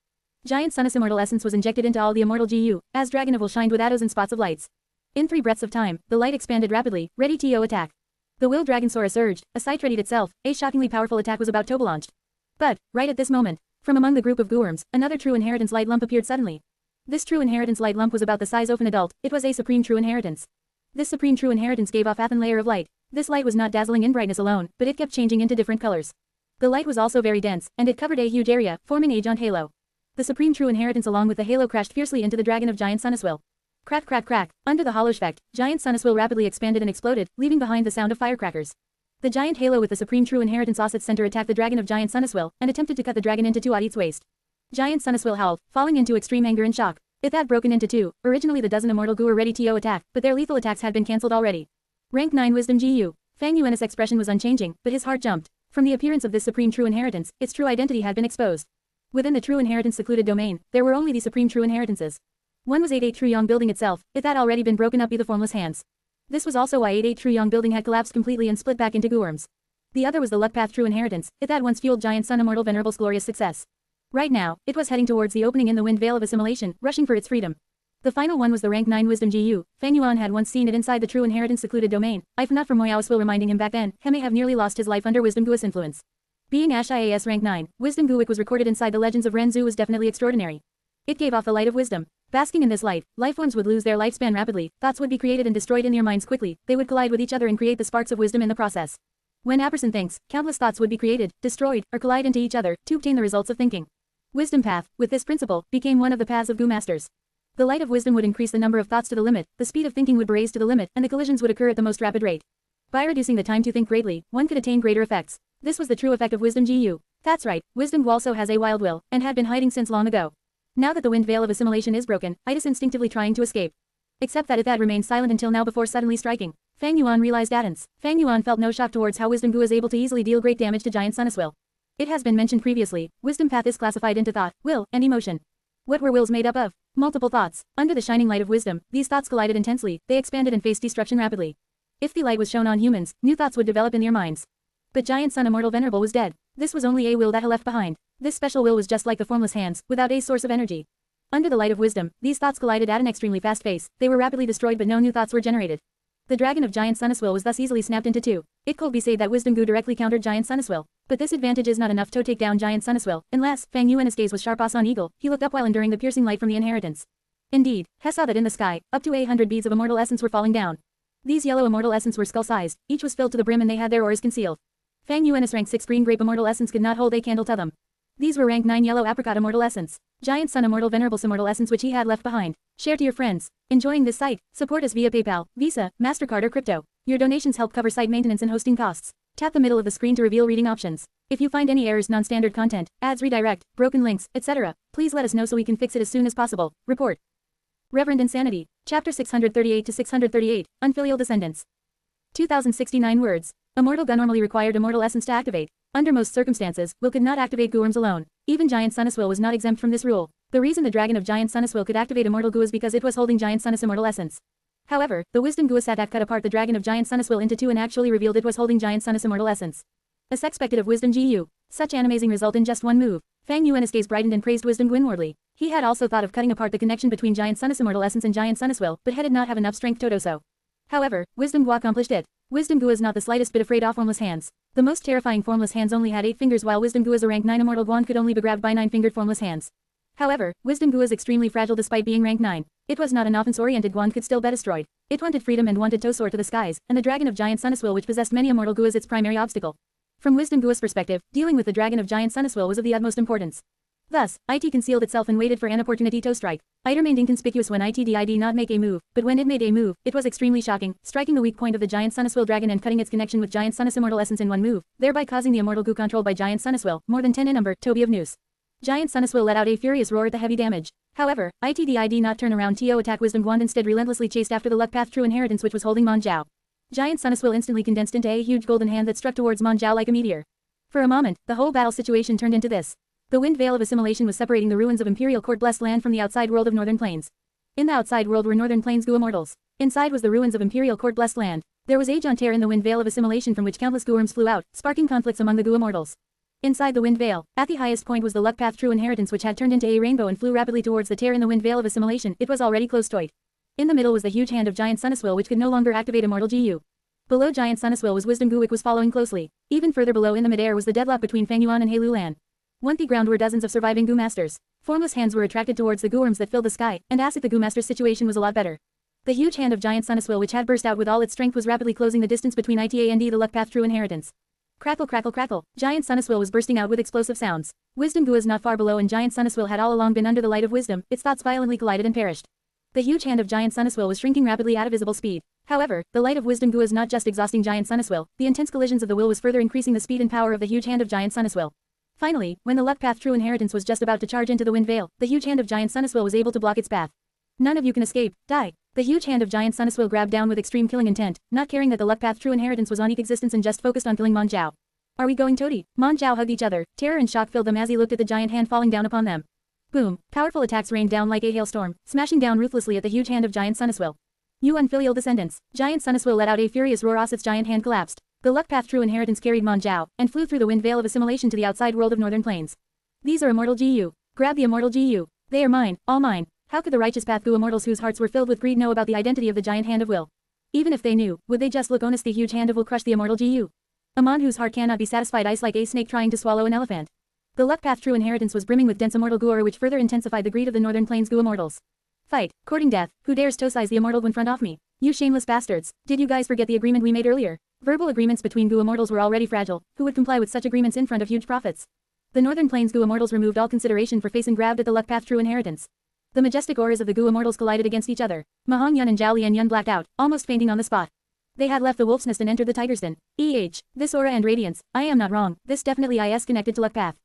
Giant Sun Immortal essence was injected into all the immortal GU, as Dragon of Will shined with arrows and spots of lights. In 3 breaths of time, the light expanded rapidly, ready to attack. The Will Dragonsaurus urged, a sight readied itself, a shockingly powerful attack was about to be launched. But, right at this moment, from among the group of Goorms, another true inheritance light lump appeared suddenly. This true inheritance light lump was about the size of an adult, it was a supreme true inheritance. This supreme true inheritance gave off a thin layer of light. This light was not dazzling in brightness alone, but it kept changing into different colors. The light was also very dense, and it covered a huge area, forming a giant halo. The supreme true inheritance along with the halo crashed fiercely into the dragon of Giant Sun Immortal. Crack crack crack, under the hollow effect, Giant Sun Immortal rapidly expanded and exploded, leaving behind the sound of firecrackers. The giant halo with the supreme true inheritance off its center attacked the dragon of Giant Sun Immortal, and attempted to cut the dragon into 2 at its waist. Giant Sun Immortal howled, falling into extreme anger and shock. It had broken into 2, originally the dozen immortal Gu were ready to attack, but their lethal attacks had been cancelled already. Rank 9 Wisdom GU. Fang Yuan's expression was unchanging, but his heart jumped. From the appearance of this supreme true inheritance, its true identity had been exposed. Within the true inheritance secluded domain, there were only the supreme true inheritances. One was 88 True Yong building itself, it had already been broken up by the formless hands. This was also why 88 True Yong building had collapsed completely and split back into Goorms. The other was the luck path true inheritance, it had once fueled Giant Sun Immortal Venerable's glorious success. Right now, it was heading towards the opening in the wind veil of assimilation, rushing for its freedom. The final one was the rank 9 Wisdom GU. Fang Yuan had once seen it inside the true inheritance secluded domain, if not for Moyao's will reminding him back then, he may have nearly lost his life under Wisdom Gu's influence. Being Ash IAS rank 9, Wisdom Guic was recorded inside the legends of Renzu was definitely extraordinary. It gave off the light of wisdom. Basking in this light, life forms would lose their lifespan rapidly, thoughts would be created and destroyed in their minds quickly, they would collide with each other and create the sparks of wisdom in the process. When a person thinks, countless thoughts would be created, destroyed, or collide into each other, to obtain the results of thinking. Wisdom path, with this principle, became one of the paths of Gu masters. The light of wisdom would increase the number of thoughts to the limit, the speed of thinking would be raised to the limit, and the collisions would occur at the most rapid rate. By reducing the time to think greatly, one could attain greater effects. This was the true effect of Wisdom GU. That's right, Wisdom Gu also has a wild will, and had been hiding since long ago. Now that the wind veil of assimilation is broken, it is instinctively trying to escape. Except that it had remained silent until now before suddenly striking. Fang Yuan realized Adams. Fang Yuan felt no shock towards how Wisdom Gu is able to easily deal great damage to Giant Sun Immortal. It has been mentioned previously, Wisdom Path is classified into thought, will, and emotion. What were wills made up of? Multiple thoughts. Under the shining light of wisdom, these thoughts collided intensely, they expanded and faced destruction rapidly. If the light was shown on humans, new thoughts would develop in their minds. But Giant Sun Immortal Venerable was dead. This was only a will that he left behind. This special will was just like the formless hands, without a source of energy. Under the light of wisdom, these thoughts collided at an extremely fast pace, they were rapidly destroyed but no new thoughts were generated. The dragon of Giant Sun Immortal was thus easily snapped into 2. It could be said that Wisdom Gu directly countered Giant Sun Immortal. But this advantage is not enough to take down Giant Sun Immortal, unless, Fang Yuan's gaze was sharp as an eagle, he looked up while enduring the piercing light from the inheritance. Indeed, he saw that in the sky, up to 100 beads of immortal essence were falling down. These yellow immortal essence were skull-sized, each was filled to the brim and they had their ores concealed. Fang Yuan's rank 6 green grape immortal essence could not hold a candle to them. These were rank 9 yellow apricot immortal essence. Giant Sun Immortal Venerable's immortal essence which he had left behind. Share to your friends. Enjoying this site? Support us via PayPal, Visa, MasterCard or crypto. Your donations help cover site maintenance and hosting costs. Tap the middle of the screen to reveal reading options. If you find any errors, non-standard content, ads redirect, broken links, etc., please let us know so we can fix it as soon as possible. Report. Reverend Insanity. Chapter 638 to 638, Unfilial Descendants. 2069 words. Immortal Gun normally required immortal essence to activate. Under most circumstances, will could not activate Goorms alone. Even Giant Sun Immortal was not exempt from this rule. The reason the dragon of Giant Sun Immortal could activate immortal Gu is because it was holding Giant Sun immortal essence. However, the Wisdom Gu attack cut apart the dragon of Giant Sun Immortal into 2 and actually revealed it was holding Giant Sun immortal essence. As expected of Wisdom GU. Such an amazing result in just one move. Fang Yuan's gaze brightened and praised Wisdom Gu inwardly. He had also thought of cutting apart the connection between Giant Sun immortal essence and Giant Sun Immortal, but he did not have enough strength to do so. However, Wisdom Gu accomplished it. Wisdom Gu is not the slightest bit afraid of formless hands. The most terrifying formless hands only had 8 fingers while Wisdom Gu as a rank 9 immortal Guan could only be grabbed by 9-fingered formless hands. However, Wisdom Gu is extremely fragile despite being rank 9. It was not an offense-oriented Guan could still be destroyed. It wanted freedom and wanted to soar to the skies, and the dragon of Giant Sun Immortal which possessed many immortal Gu is its primary obstacle. From Wisdom Gu's perspective, dealing with the dragon of Giant Sun Immortal was of the utmost importance. Thus, it concealed itself and waited for an opportunity to strike. It remained inconspicuous when it did not make a move, but when it made a move, it was extremely shocking, striking the weak point of the Giant Sun Immortal dragon and cutting its connection with Giant Sun Immortal essence in one move, thereby causing the immortal Gu controlled by Giant Sun Immortal, more than 10 in number, to be of use. Giant Sun Immortal let out a furious roar at the heavy damage. However, it did not turn around to attack Wisdom Wand, instead relentlessly chased after the Luck Path True Inheritance which was holding Mon Jiao. Giant Sun Immortal instantly condensed into a huge golden hand that struck towards Mon Jiao like a meteor. For a moment, the whole battle situation turned into this. The wind veil of assimilation was separating the ruins of Imperial Court Blessed Land from the outside world of Northern Plains. In the outside world were Northern Plains Gu Immortals. Inside was the ruins of Imperial Court Blessed Land. There was a giant tear in the wind veil of assimilation from which countless Gu worms flew out, sparking conflicts among the Gu Immortals. Inside the wind veil, at the highest point was the Luck Path True Inheritance which had turned into a rainbow and flew rapidly towards the tear in the wind veil of assimilation. It was already close to it. In the middle was the huge hand of Giant Sun Immortal which could no longer activate Immortal GU. Below Giant Sun Immortal was Wisdom Gu which was following closely. Even further below in the midair was the deadlock between Fang Yuan and Hei Lulan. On the ground were dozens of surviving Gu Masters. Formless hands were attracted towards the Gu worms that filled the sky, and asked if the Gu Master's situation was a lot better. The huge hand of Giant Sun Immortal which had burst out with all its strength was rapidly closing the distance between it and the Luck Path True Inheritance. Crackle crackle crackle, Giant Sun Immortal was bursting out with explosive sounds. Wisdom Gu is not far below and Giant Sun Immortal had all along been under the light of wisdom, its thoughts violently collided and perished. The huge hand of Giant Sun Immortal was shrinking rapidly at a visible speed. However, the light of Wisdom Gu is not just exhausting Giant Sun Immortal, the intense collisions of the will was further increasing the speed and power of the huge hand of Giant Sun Immortal. Finally, when the Luck Path True Inheritance was just about to charge into the wind veil, the huge hand of Giant Sun Immortal was able to block its path. None of you can escape, die. The huge hand of Giant Sun Immortal grabbed down with extreme killing intent, not caring that the Luck Path True Inheritance was on existence and just focused on killing Mon Jiao. Are we going Todi? Mon Jiao hugged each other, terror and shock filled them as he looked at the giant hand falling down upon them. Boom, powerful attacks rained down like a hailstorm, smashing down ruthlessly at the huge hand of Giant Sun Immortal. You unfilial descendants. Giant Sun Immortal let out a furious roar as its giant hand collapsed. The Luck Path True Inheritance carried Mon Jiao, and flew through the wind veil of assimilation to the outside world of Northern Plains. These are Immortal GU. Grab the Immortal GU. They are mine, all mine. How could the righteous path Gu Immortals whose hearts were filled with greed know about the identity of the giant hand of will? Even if they knew, would they just look honest? The huge hand of will crush the Immortal GU. A mon whose heart cannot be satisfied ice like a snake trying to swallow an elephant. The Luck Path True Inheritance was brimming with dense Immortal Gu aura which further intensified the greed of the Northern Plains Gu Immortals. Fight, courting death, who dares to size the Immortal in front of me? You shameless bastards, did you guys forget the agreement we made earlier? Verbal agreements between Gu Immortals were already fragile, who would comply with such agreements in front of huge profits? The Northern Plains Gu Immortals removed all consideration for face and grabbed at the Luck Path True Inheritance. The majestic auras of the Gu Immortals collided against each other. Mahong Yun and Zhao Lian Yun blacked out, almost fainting on the spot. They had left the wolf's nest and entered the tiger's den. This aura and radiance, I am not wrong, this definitely is connected to Luck Path.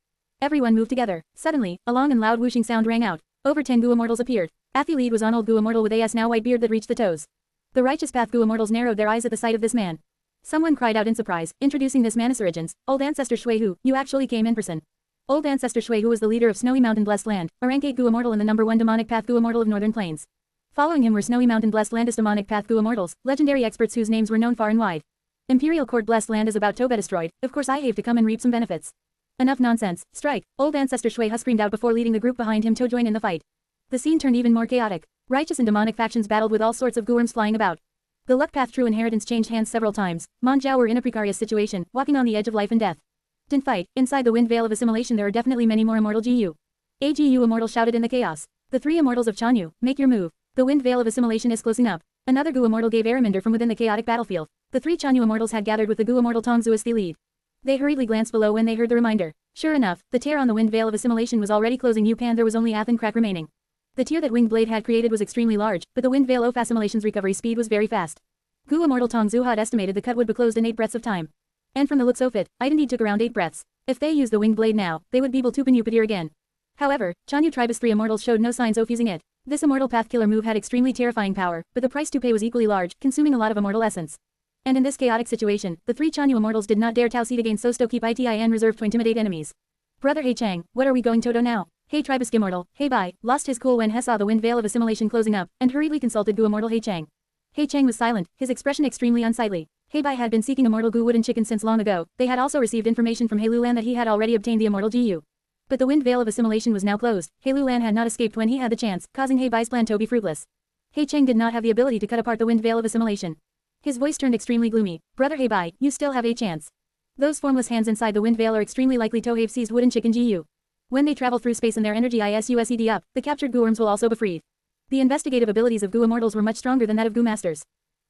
Everyone moved together. Suddenly, a long and loud whooshing sound rang out. Over 10 Gu Immortals appeared. At the lead was an old Gu Immortal with a now white beard that reached the toes. The righteous path Gu Immortals narrowed their eyes at the sight of this man. Someone cried out in surprise, introducing this man as Origins, Old Ancestor Shui Hu, you actually came in person. Old Ancestor Shui Hu was the leader of Snowy Mountain Blessed Land, a rank 8 Gu Immortal and the number 1 demonic path Gu Immortal of Northern Plains. Following him were Snowy Mountain Blessed Land's demonic path Gu Immortals, legendary experts whose names were known far and wide. Imperial Court Blessed Land is about to be destroyed, of course I have to come and reap some benefits. Enough nonsense, strike, Old Ancestor Shui Hu screamed out before leading the group behind him to join in the fight. The scene turned even more chaotic. Righteous and demonic factions battled with all sorts of Gu worms flying about. The Luck Path True Inheritance changed hands several times. Mon Jiao were in a precarious situation, walking on the edge of life and death. Didn't fight, inside the wind veil of assimilation there are definitely many more Immortal GU. A GU Immortal shouted in the chaos. The 3 Immortals of Chanyu, make your move. The wind veil of assimilation is closing up. Another Gu Immortal gave a reminder from within the chaotic battlefield. The 3 Chanyu Immortals had gathered with the Gu Immortal Tongzu as the lead. They hurriedly glanced below when they heard the reminder. Sure enough, the tear on the wind veil of assimilation was already closing up and there was only a thin crack remaining. The tear that Winged Blade had created was extremely large, but the wind veil of assimilation's recovery speed was very fast. Gu Immortal Tongzu had estimated the cut would be closed in 8 breaths of time. And from the looks of it, it indeed took around 8 breaths. If they used the Winged Blade now, they would be able to penetrate again. However, Chanyu Tribe's 3 Immortals showed no signs of using it. This Immortal Path Killer move had extremely terrifying power, but the price to pay was equally large, consuming a lot of Immortal Essence. And in this chaotic situation, the 3 Chanyu Immortals did not dare to seed against so to keep ITIN reserved to intimidate enemies. Brother Hei Chang, what are we going to do now? Hei Tribe Immortal, Hei Bai, lost his cool when he saw the wind veil of assimilation closing up, and hurriedly consulted Gu Immortal Hei Chang. Hei Chang was silent, his expression extremely unsightly. Hei Bai had been seeking Immortal Gu Wooden Chicken since long ago. They had also received information from Hei Lulan that he had already obtained the Immortal GU. But the wind veil of assimilation was now closed. Hei Lulan had not escaped when he had the chance, causing Hei Bai's plan to be fruitless. Hei Chang did not have the ability to cut apart the wind veil of assimilation. His voice turned extremely gloomy. Brother Hei Bai, you still have a chance. Those formless hands inside the wind veil are extremely likely to have seized Wooden Chicken GU. When they travel through space and their energy ISUSED up, the captured Gu worms will also be freed. The investigative abilities of Gu Immortals were much stronger than that of Gu Masters.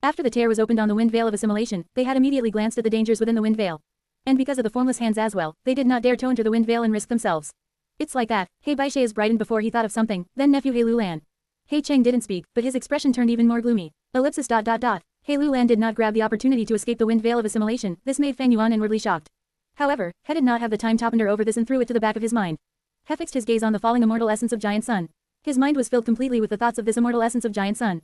After the tear was opened on the wind veil of assimilation, they had immediately glanced at the dangers within the wind veil. And because of the formless hands as well, they did not dare to enter the wind veil and risk themselves. It's like that. Hei Bai Shei's brightened before he thought of something, then nephew Hei Lulan. Hei Chang didn't speak, but his expression turned even more gloomy. Ellipsis. Hei Lulan did not grab the opportunity to escape the wind veil of assimilation. This made Fang Yuan inwardly shocked. However, he did not have the time to ponder over this and threw it to the back of his mind. He fixed his gaze on the falling immortal essence of Giant Sun. His mind was filled completely with the thoughts of this immortal essence of Giant Sun.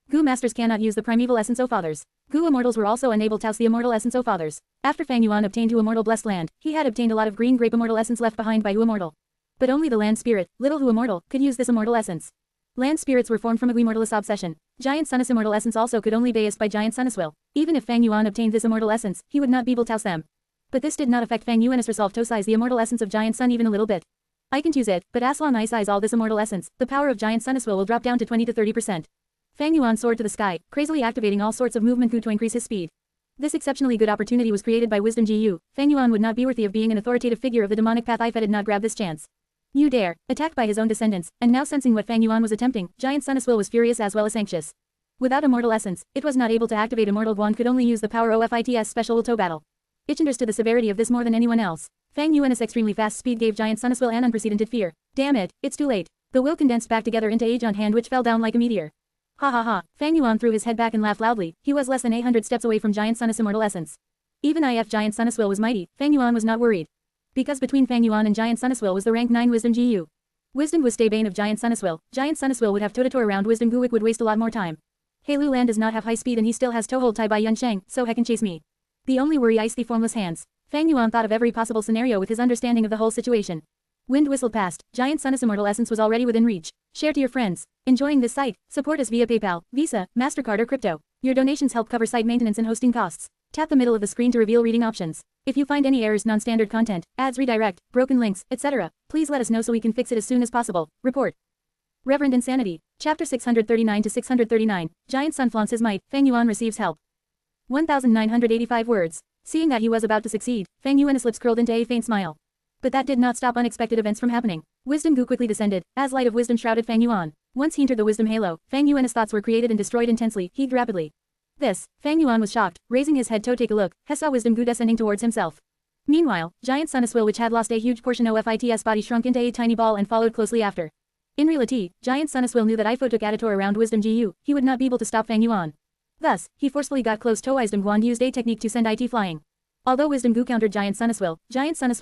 Gu masters cannot use the primeval essence, O fathers. Gu immortals were also unable to house the immortal essence, O fathers. After Fang Yuan obtained Hu immortal blessed land, he had obtained a lot of green grape immortal essence left behind by Hu immortal. But only the land spirit, little Hu immortal, could use this immortal essence. Land spirits were formed from a Gu immortalis obsession. Giant Sun's immortal essence also could only be used by Giant Sun's will. Even if Fang Yuan obtained this immortal essence, he would not be able to house them. But this did not affect Fang Yuan's resolve to size the immortal essence of Giant Sun even a little bit. I can choose it, but as long as I size all this immortal essence, the power of Giant Sun's will drop down to 20 to 30%. Fang Yuan soared to the sky, crazily activating all sorts of movement to increase his speed. This exceptionally good opportunity was created by Wisdom Gu. Fang Yuan would not be worthy of being an authoritative figure of the demonic path if I did not grab this chance. You dare, attacked by his own descendants, and now sensing what Fang Yuan was attempting, Giant Sun's will was furious as well as anxious. Without immortal essence, it was not able to activate immortal Guan, could only use the power OFIT's special will to battle. It understood the severity of this more than anyone else. Fang Yuan's extremely fast speed gave Giant Sun's will an unprecedented fear. Damn it, it's too late. The will condensed back together into a giant hand which fell down like a meteor. Ha ha ha, Fang Yuan threw his head back and laughed loudly. He was less than 800 steps away from Giant Sun's immortal essence. Even if Giant Sun's will was mighty, Fang Yuan was not worried. Because between Fang Yuan and Giant Sun's will was the rank 9 Wisdom Gu. Wisdom was stay bane of Giant Sun's will. Giant Sun's will would have toe-to-toe around Wisdom Gu, would waste a lot more time. Hei Land does not have high speed and he still has toehold tied by Yun Sheng, so he can chase me. The only worry is the formless hands. Fang Yuan thought of every possible scenario with his understanding of the whole situation. Wind whistled past. Giant Sun's immortal essence was already within reach. Share to your friends. Enjoying this site? Support us via PayPal, Visa, MasterCard or crypto. Your donations help cover site maintenance and hosting costs. Tap the middle of the screen to reveal reading options. If you find any errors, non-standard content, ads redirect, broken links, etc., please let us know so we can fix it as soon as possible. Report. Reverend Insanity. Chapter 639 to 639. Giant Sun flaunts his might. Fang Yuan receives help. 1985 words. Seeing that he was about to succeed, Fang Yuan's lips curled into a faint smile. But that did not stop unexpected events from happening. Wisdom Gu quickly descended, as light of wisdom shrouded Fang Yuan. Once he entered the wisdom halo, Fang Yuan's thoughts were created and destroyed intensely, heaved rapidly. This, Fang Yuan was shocked, raising his head to take a look, he saw Wisdom Gu descending towards himself. Meanwhile, Giant Sun's will, which had lost a huge portion of its body, shrunk into a tiny ball and followed closely after. In reality, Giant Sun's will knew that if he took Aditor around Wisdom Gu, he would not be able to stop Fang Yuan. Thus, he forcefully got close to Wisdom Gu and used a technique to send it flying. Although Wisdom Gu countered Giant Sun's will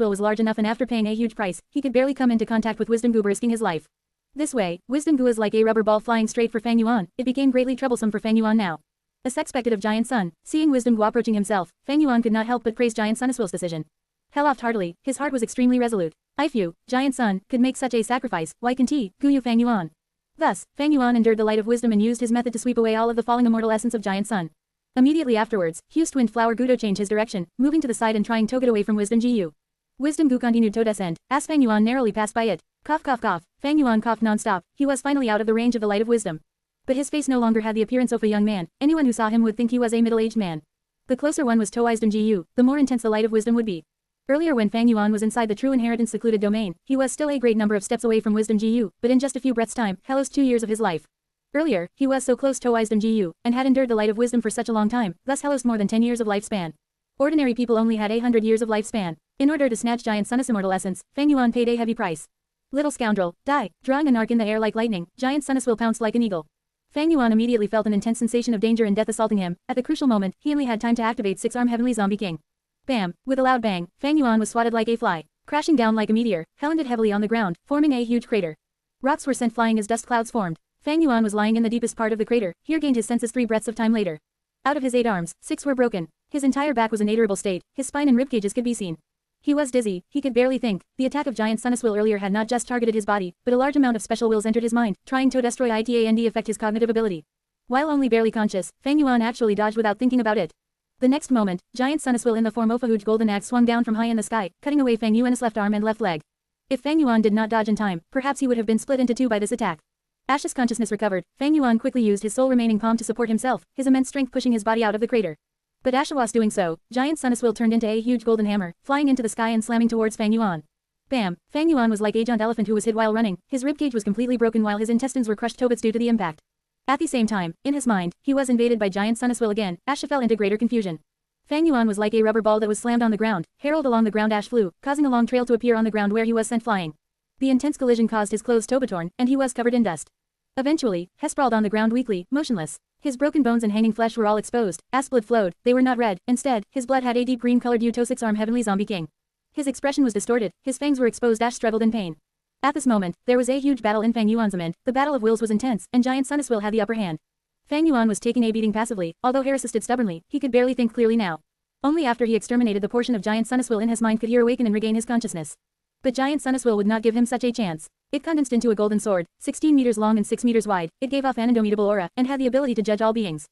was large enough, and after paying a huge price, he could barely come into contact with Wisdom Gu, risking his life. This way, Wisdom Gu is like a rubber ball flying straight for Fang Yuan. It became greatly troublesome for Fang Yuan now. As expected of Giant Sun, seeing Wisdom Gu approaching himself, Fang Yuan could not help but praise Giant Sun's will's decision. He laughed heartily, his heart was extremely resolute. If you, Giant Sun, could make such a sacrifice, why can't he, Gu you Fang Yuan? Thus, Fang Yuan endured the light of wisdom and used his method to sweep away all of the falling immortal essence of Giant Sun. Immediately afterwards, Hugh's twin flower Gudo changed his direction, moving to the side and trying to get away from Wisdom Gu. Wisdom Gu continued to descend, as Fang Yuan narrowly passed by it. Cough cough cough, Fang Yuan coughed non-stop, he was finally out of the range of the light of wisdom. But his face no longer had the appearance of a young man, anyone who saw him would think he was a middle-aged man. The closer one was to Wisdom Gu, the more intense the light of wisdom would be. Earlier when Fang Yuan was inside the true inheritance secluded domain, he was still a great number of steps away from Wisdom Gu, but in just a few breaths' time, he lost 2 years of his life. Earlier, he was so close to Wisdom Gu, and had endured the light of wisdom for such a long time, thus he lost more than 10 years of lifespan. Ordinary people only had 100 years of lifespan. In order to snatch Giant Sun's immortal essence, Fang Yuan paid a heavy price. Little scoundrel, die! Drawing an arc in the air like lightning, Giant Sun's will pounced like an eagle. Fang Yuan immediately felt an intense sensation of danger and death assaulting him. At the crucial moment, he only had time to activate 6-arm Heavenly Zombie King. Bam! With a loud bang, Fang Yuan was swatted like a fly, crashing down like a meteor, he landed heavily on the ground, forming a huge crater. Rocks were sent flying as dust clouds formed. Fang Yuan was lying in the deepest part of the crater, here gained his senses 3 breaths of time later. Out of his 8 arms, 6 were broken. His entire back was in a terrible state, his spine and ribcages could be seen. He was dizzy, he could barely think. The attack of Giant Sun's will earlier had not just targeted his body, but a large amount of special wills entered his mind, trying to destroy it and affect his cognitive ability. While only barely conscious, Fang Yuan actually dodged without thinking about it. The next moment, Giant Sun's will in the form of a huge golden axe swung down from high in the sky, cutting away Fang Yuan's left arm and left leg. If Fang Yuan did not dodge in time, perhaps he would have been split into 2 by this attack. Ash's consciousness recovered, Fang Yuan quickly used his sole remaining palm to support himself, his immense strength pushing his body out of the crater. But as was doing so, Giant Sun's will turned into a huge golden hammer, flying into the sky and slamming towards Fang Yuan. Bam! Fang Yuan was like a giant elephant who was hit while running, his ribcage was completely broken while his intestines were crushed to bits due to the impact. At the same time, in his mind, he was invaded by Giant Sun's will again, Ash fell into greater confusion. Fang Yuan was like a rubber ball that was slammed on the ground, heralded along the ground Ash flew, causing a long trail to appear on the ground where he was sent flying. The intense collision caused his clothes to be torn, and he was covered in dust. Eventually, he sprawled on the ground weakly, motionless. His broken bones and hanging flesh were all exposed. As blood flowed, they were not red, instead, his blood had a deep green color due to 6-arm Heavenly Zombie King. His expression was distorted, his fangs were exposed. Ash struggled in pain. At this moment, there was a huge battle in Fang Yuan's mind. The battle of wills was intense, and Giant Sun Will had the upper hand. Fang Yuan was taking a beating passively, although he resisted stubbornly, he could barely think clearly now. Only after he exterminated the portion of Giant Sun Will in his mind could he awaken and regain his consciousness. But Giant Sun Will would not give him such a chance. It condensed into a golden sword, 16 meters long and 6 meters wide. It gave off an indomitable aura, and had the ability to judge all beings.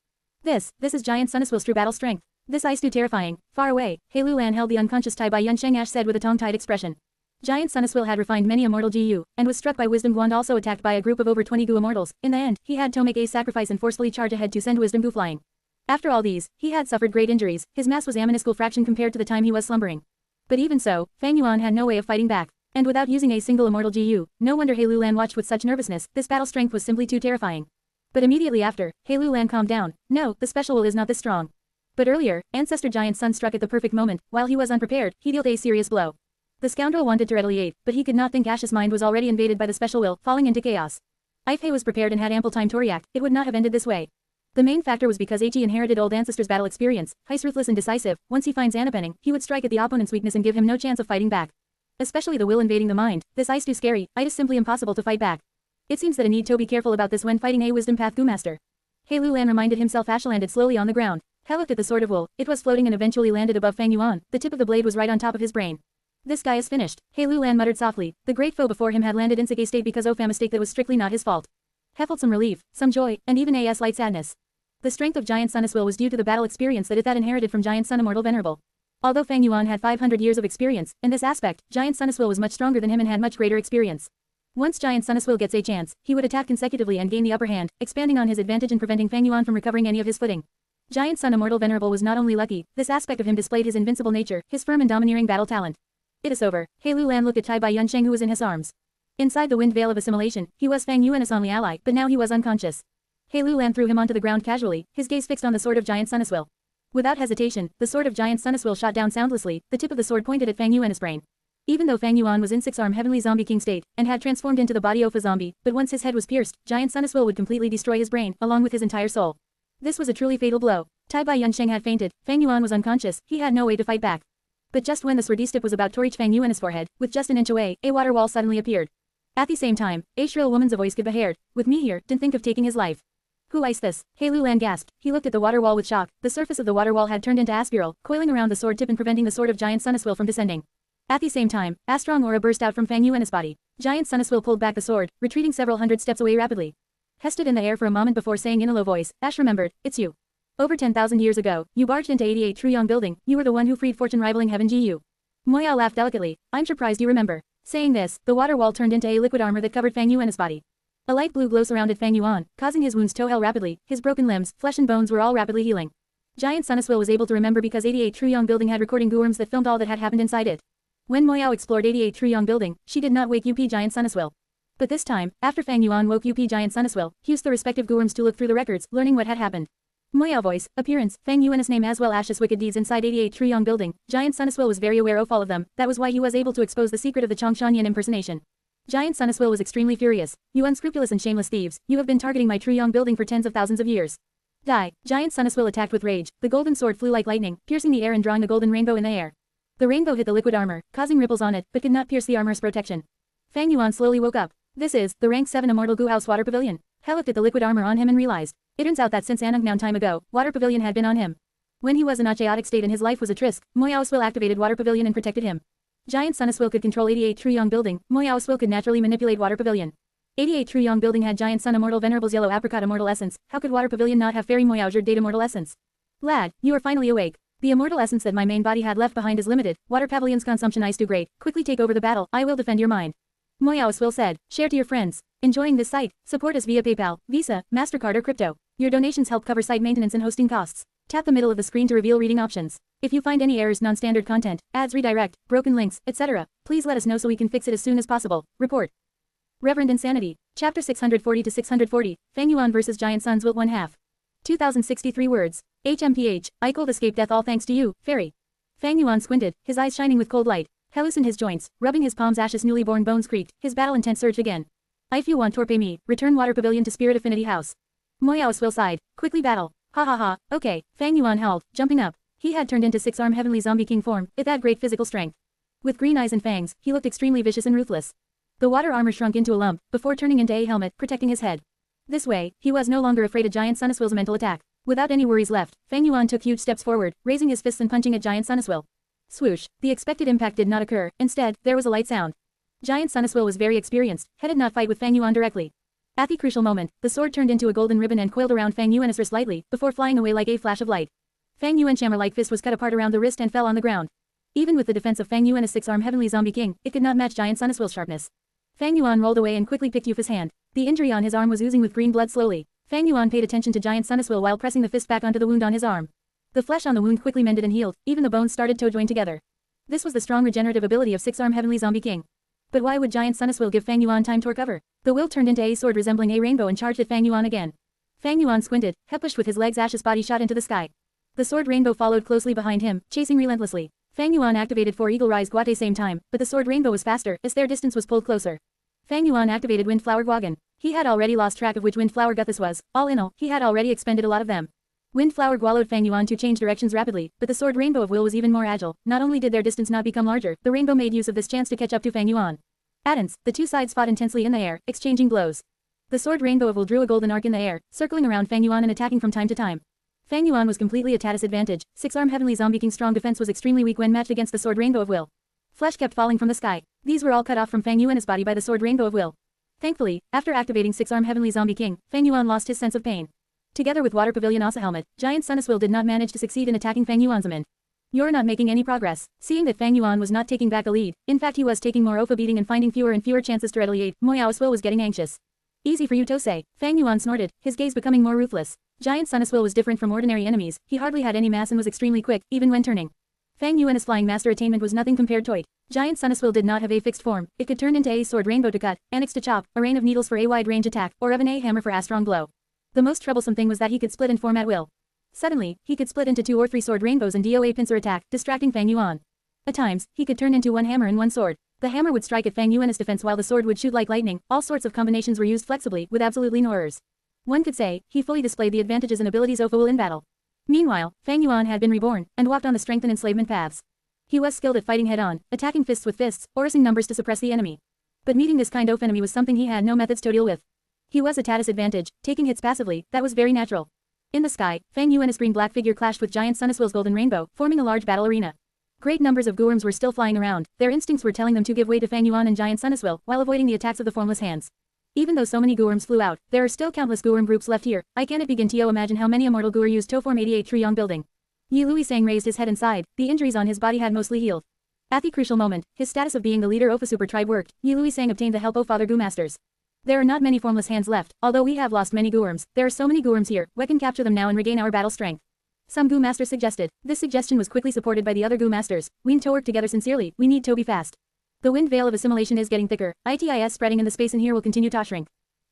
This is Giant Sun Will's true battle strength. This ice too terrifying. Far away, Hei Lulan held the unconscious Tai Bai Yun Sheng Ash said with a tongue-tied expression. Giant Sun Will had refined many immortal GU, and was struck by Wisdom Gu and also attacked by a group of over 20 Gu immortals. In the end, he had to make a sacrifice and forcefully charge ahead to send Wisdom Gu flying. After all these, he had suffered great injuries, his mass was a minuscule fraction compared to the time he was slumbering. But even so, Fang Yuan had no way of fighting back. And without using a single immortal GU, no wonder Hei Lulan watched with such nervousness, this battle strength was simply too terrifying. But immediately after, Hei Lulan calmed down. No, the special will is not this strong. But earlier, Ancestor Giant Sun struck at the perfect moment. While he was unprepared, he dealt a serious blow. The scoundrel wanted to retaliate, but he could not think Ash's mind was already invaded by the special will, falling into chaos. If Hei was prepared and had ample time to react, it would not have ended this way. The main factor was because He inherited old ancestors' battle experience. Hei's ruthless and decisive. Once he finds Anapenning, he would strike at the opponent's weakness and give him no chance of fighting back. Especially the will invading the mind. This ice too scary. It is simply impossible to fight back. It seems that I need to be careful about this when fighting a Wisdom Path Gu Master. Hei Lulan reminded himself. Ash landed slowly on the ground. He looked at the sword of wool. It was floating and eventually landed above Fang Yuan. The tip of the blade was right on top of his brain. This guy is finished. Hei Lulan muttered softly. The great foe before him had landed in such a state because of a mistake that was strictly not his fault. He felt some relief, some joy, and even a slight sadness. The strength of Giant Sun Will was due to the battle experience that it had inherited from Giant Sun Immortal Venerable. Although Fang Yuan had 500 years of experience, in this aspect, Giant Sun Will was much stronger than him and had much greater experience. Once Giant Sun Will gets a chance, he would attack consecutively and gain the upper hand, expanding on his advantage and preventing Fang Yuan from recovering any of his footing. Giant Sun Immortal Venerable was not only lucky, this aspect of him displayed his invincible nature, his firm and domineering battle talent. It is over. Hei Lulan looked at Tai Bai Yun Sheng who was in his arms. Inside the wind veil of assimilation, he was Fang Yuan's only ally, but now he was unconscious. Hei Lulan threw him onto the ground casually, his gaze fixed on the sword of Giant Sun Will. Without hesitation, the sword of Giant Sun Will shot down soundlessly, the tip of the sword pointed at Fang Yuan's brain. Even though Fang Yuan was in 6-arm Heavenly Zombie King state, and had transformed into the body of a zombie, but once his head was pierced, Giant Sun Will would completely destroy his brain, along with his entire soul. This was a truly fatal blow. Tai Bai Yun Sheng had fainted, Fang Yuan was unconscious, he had no way to fight back. But just when the sword's tip was about to reach Fang Yuan's forehead, with just an inch away, a water wall suddenly appeared. At the same time, a shrill woman's voice could be heard. With me here, didn't think of taking his life. Who is this? Hei Lulan gasped. He looked at the water wall with shock. The surface of the water wall had turned into a spiral, coiling around the sword tip and preventing the sword of Giant Sun Will from descending. At the same time, a strong aura burst out from Fang Yuan's body. Giant Sun Will pulled back the sword, retreating several hundred steps away rapidly. He stood in the air for a moment before saying in a low voice, Ash remembered, it's you. Over 10,000 years ago, you barged into 88 Truyong building, you were the one who freed fortune rivaling heaven Gu. Moya laughed delicately. I'm surprised you remember. Saying this, the water wall turned into a liquid armor that covered Fang Yuan's body. A light blue glow surrounded Fang Yuan, causing his wounds to heal rapidly, his broken limbs, flesh and bones were all rapidly healing. Giant Sun Will was able to remember because 88 Truyong building had recording Guworms that filmed all that had happened inside it. When Moyao explored 88 Truyong building, she did not wake UP Giant Sun Will. But this time, after Fang Yuan woke UP Giant Sun Will, he used the respective Guworms to look through the records, learning what had happened. Moyao voice, appearance, Fang Yuan's name as well Ash's wicked deeds inside 88 Truyong building. Giant Sun Will was very aware of all of them, that was why he was able to expose the secret of the Chongshan Yin impersonation. Giant Sun Will was extremely furious. You unscrupulous and shameless thieves, you have been targeting my Truyong building for tens of thousands of years. Die. Giant Sun Will attacked with rage. The golden sword flew like lightning, piercing the air and drawing a golden rainbow in the air. The rainbow hit the liquid armor, causing ripples on it, but could not pierce the armor's protection. Fang Yuan slowly woke up. This is the rank 7 Immortal Gu House Water Pavilion. He looked at the liquid armor on him and realized. It turns out that since Anungnown time ago, Water Pavilion had been on him. When he was in a chaotic state and his life was at risk, Moyao Will activated Water Pavilion and protected him. Giant Sun Will could control 88 Truyong building, Moyao Will could naturally manipulate Water Pavilion. 88 Truyong building had Giant Sun Immortal Venerable's yellow apricot immortal essence, how could Water Pavilion not have Fairy Moyao's date immortal essence? Lad, you are finally awake. The immortal essence that my main body had left behind is limited, Water Pavilion's consumption is too great, quickly take over the battle, I will defend your mind. Moyao Will said, share to your friends. Enjoying this site? Support us via PayPal, Visa, MasterCard or crypto. Your donations help cover site maintenance and hosting costs. Tap the middle of the screen to reveal reading options. If you find any errors, non-standard content, ads redirect, broken links, etc., please let us know so we can fix it as soon as possible. Report. Reverend Insanity. Chapter 640 to 640. Fang Yuan vs Giant Sun's Will 1/2. 2063 words. HMPH. I cold escape death all thanks to you, fairy. Fang Yuan squinted, his eyes shining with cold light. He loosened his joints, rubbing his palms. Ash's newly born bones creaked, his battle intent surged again. If you want torpe me, return Water Pavilion to Spirit Affinity House. Moyao Will sighed. Quickly battle. Ha ha ha, okay. Fang Yuan howled, jumping up. He had turned into 6-arm Heavenly Zombie King form, it had great physical strength. With green eyes and fangs, he looked extremely vicious and ruthless. The water armor shrunk into a lump, before turning into a helmet, protecting his head. This way, he was no longer afraid of Giant Sun Immortal's mental attack. Without any worries left, Fang Yuan took huge steps forward, raising his fists and punching at Giant Sun Immortal. Swoosh, the expected impact did not occur, instead, there was a light sound. Giant Sun Immortal was very experienced, headed not fight with Fang Yuan directly. At the crucial moment, the sword turned into a golden ribbon and coiled around Fang Yuan's wrist lightly, before flying away like a flash of light. Fang Yuan's hammer-like fist was cut apart around the wrist and fell on the ground. Even with the defense of Fang Yuan's six-armed heavenly zombie king, it could not match Giant Sun Immortal's sharpness. Fang Yuan rolled away and quickly picked Yufa's hand. The injury on his arm was oozing with green blood slowly. Fang Yuan paid attention to Giant Sun Immortal while pressing the fist back onto the wound on his arm. The flesh on the wound quickly mended and healed, even the bones started to join together. This was the strong regenerative ability of six-armed heavenly zombie king. But why would Giant Sun Immortal give Fang Yuan time to recover? The will turned into a sword resembling a rainbow and charged at Fang Yuan again. Fang Yuan squinted, pushed with his legs. Ash's body shot into the sky. The sword rainbow followed closely behind him, chasing relentlessly. Fang Yuan activated 4 Eagle Rise Guate same time, but the sword rainbow was faster, as their distance was pulled closer. Fang Yuan activated Windflower Guagan. He had already lost track of which Windflower gut this was. All in all, he had already expended a lot of them. Windflower allowed Fang Yuan to change directions rapidly, but the sword rainbow of will was even more agile. Not only did their distance not become larger, the rainbow made use of this chance to catch up to Fang Yuan. At the two sides fought intensely in the air, exchanging blows. The sword rainbow of will drew a golden arc in the air, circling around Fang Yuan and attacking from time to time. Fang Yuan was completely at a disadvantage. Six-armed heavenly zombie king's strong defense was extremely weak when matched against the sword rainbow of will. Flesh kept falling from the sky. These were all cut off from Fang Yuan's body by the sword rainbow of will. Thankfully, after activating six-armed heavenly zombie king, Fang Yuan lost his sense of pain. Together with Water Pavilion Asa Helmet, Giant Sun Immortal did not manage to succeed in attacking Fang Yuan's amend. You're not making any progress. Seeing that Fang Yuan was not taking back a lead, in fact he was taking more of a beating and finding fewer and fewer chances to retaliate, Moyao's will was getting anxious. Easy for you to say, Fang Yuan snorted, his gaze becoming more ruthless. Giant Sun Immortal was different from ordinary enemies, he hardly had any mass and was extremely quick, even when turning. Fang Yuan's flying master attainment was nothing compared to it. Giant Sun Immortal did not have a fixed form, it could turn into a sword rainbow to cut, an axe to chop, a rain of needles for a wide range attack, or even a hammer for a strong blow. The most troublesome thing was that he could split in form at will. Suddenly, he could split into 2 or 3 sword rainbows and do a pincer attack, distracting Fang Yuan. At times, he could turn into 1 hammer and 1 sword. The hammer would strike at Fang Yuan's defense while the sword would shoot like lightning. All sorts of combinations were used flexibly, with absolutely no errors. One could say, he fully displayed the advantages and abilities of will in battle. Meanwhile, Fang Yuan had been reborn, and walked on the strength and enslavement paths. He was skilled at fighting head-on, attacking fists with fists, or using numbers to suppress the enemy. But meeting this kind of enemy was something he had no methods to deal with. He was at a disadvantage, taking hits passively, that was very natural. In the sky, Fang Yuan's green-black figure clashed with Giant Sun Immortal's golden rainbow, forming a large battle arena. Great numbers of Guworms were still flying around, their instincts were telling them to give way to Fang Yuan and Giant Sun Immortal, while avoiding the attacks of the formless hands. Even though so many Guworms flew out, there are still countless Guworm groups left here. I cannot begin to imagine how many immortal Guwar used to form 88 Triyong building. Yi Luisang raised his head and sighed, the injuries on his body had mostly healed. At the crucial moment, his status of being the leader of a super tribe worked. Yi Luisang obtained the help of Father Gu Masters. There are not many formless hands left, although we have lost many Guworms. There are so many Guworms here, we can capture them now and regain our battle strength. Some Gu Masters suggested. This suggestion was quickly supported by the other Gu Masters. We need to work together sincerely, we need to be fast. The wind veil of assimilation is getting thicker, ITIS spreading in the space in here will continue to shrink.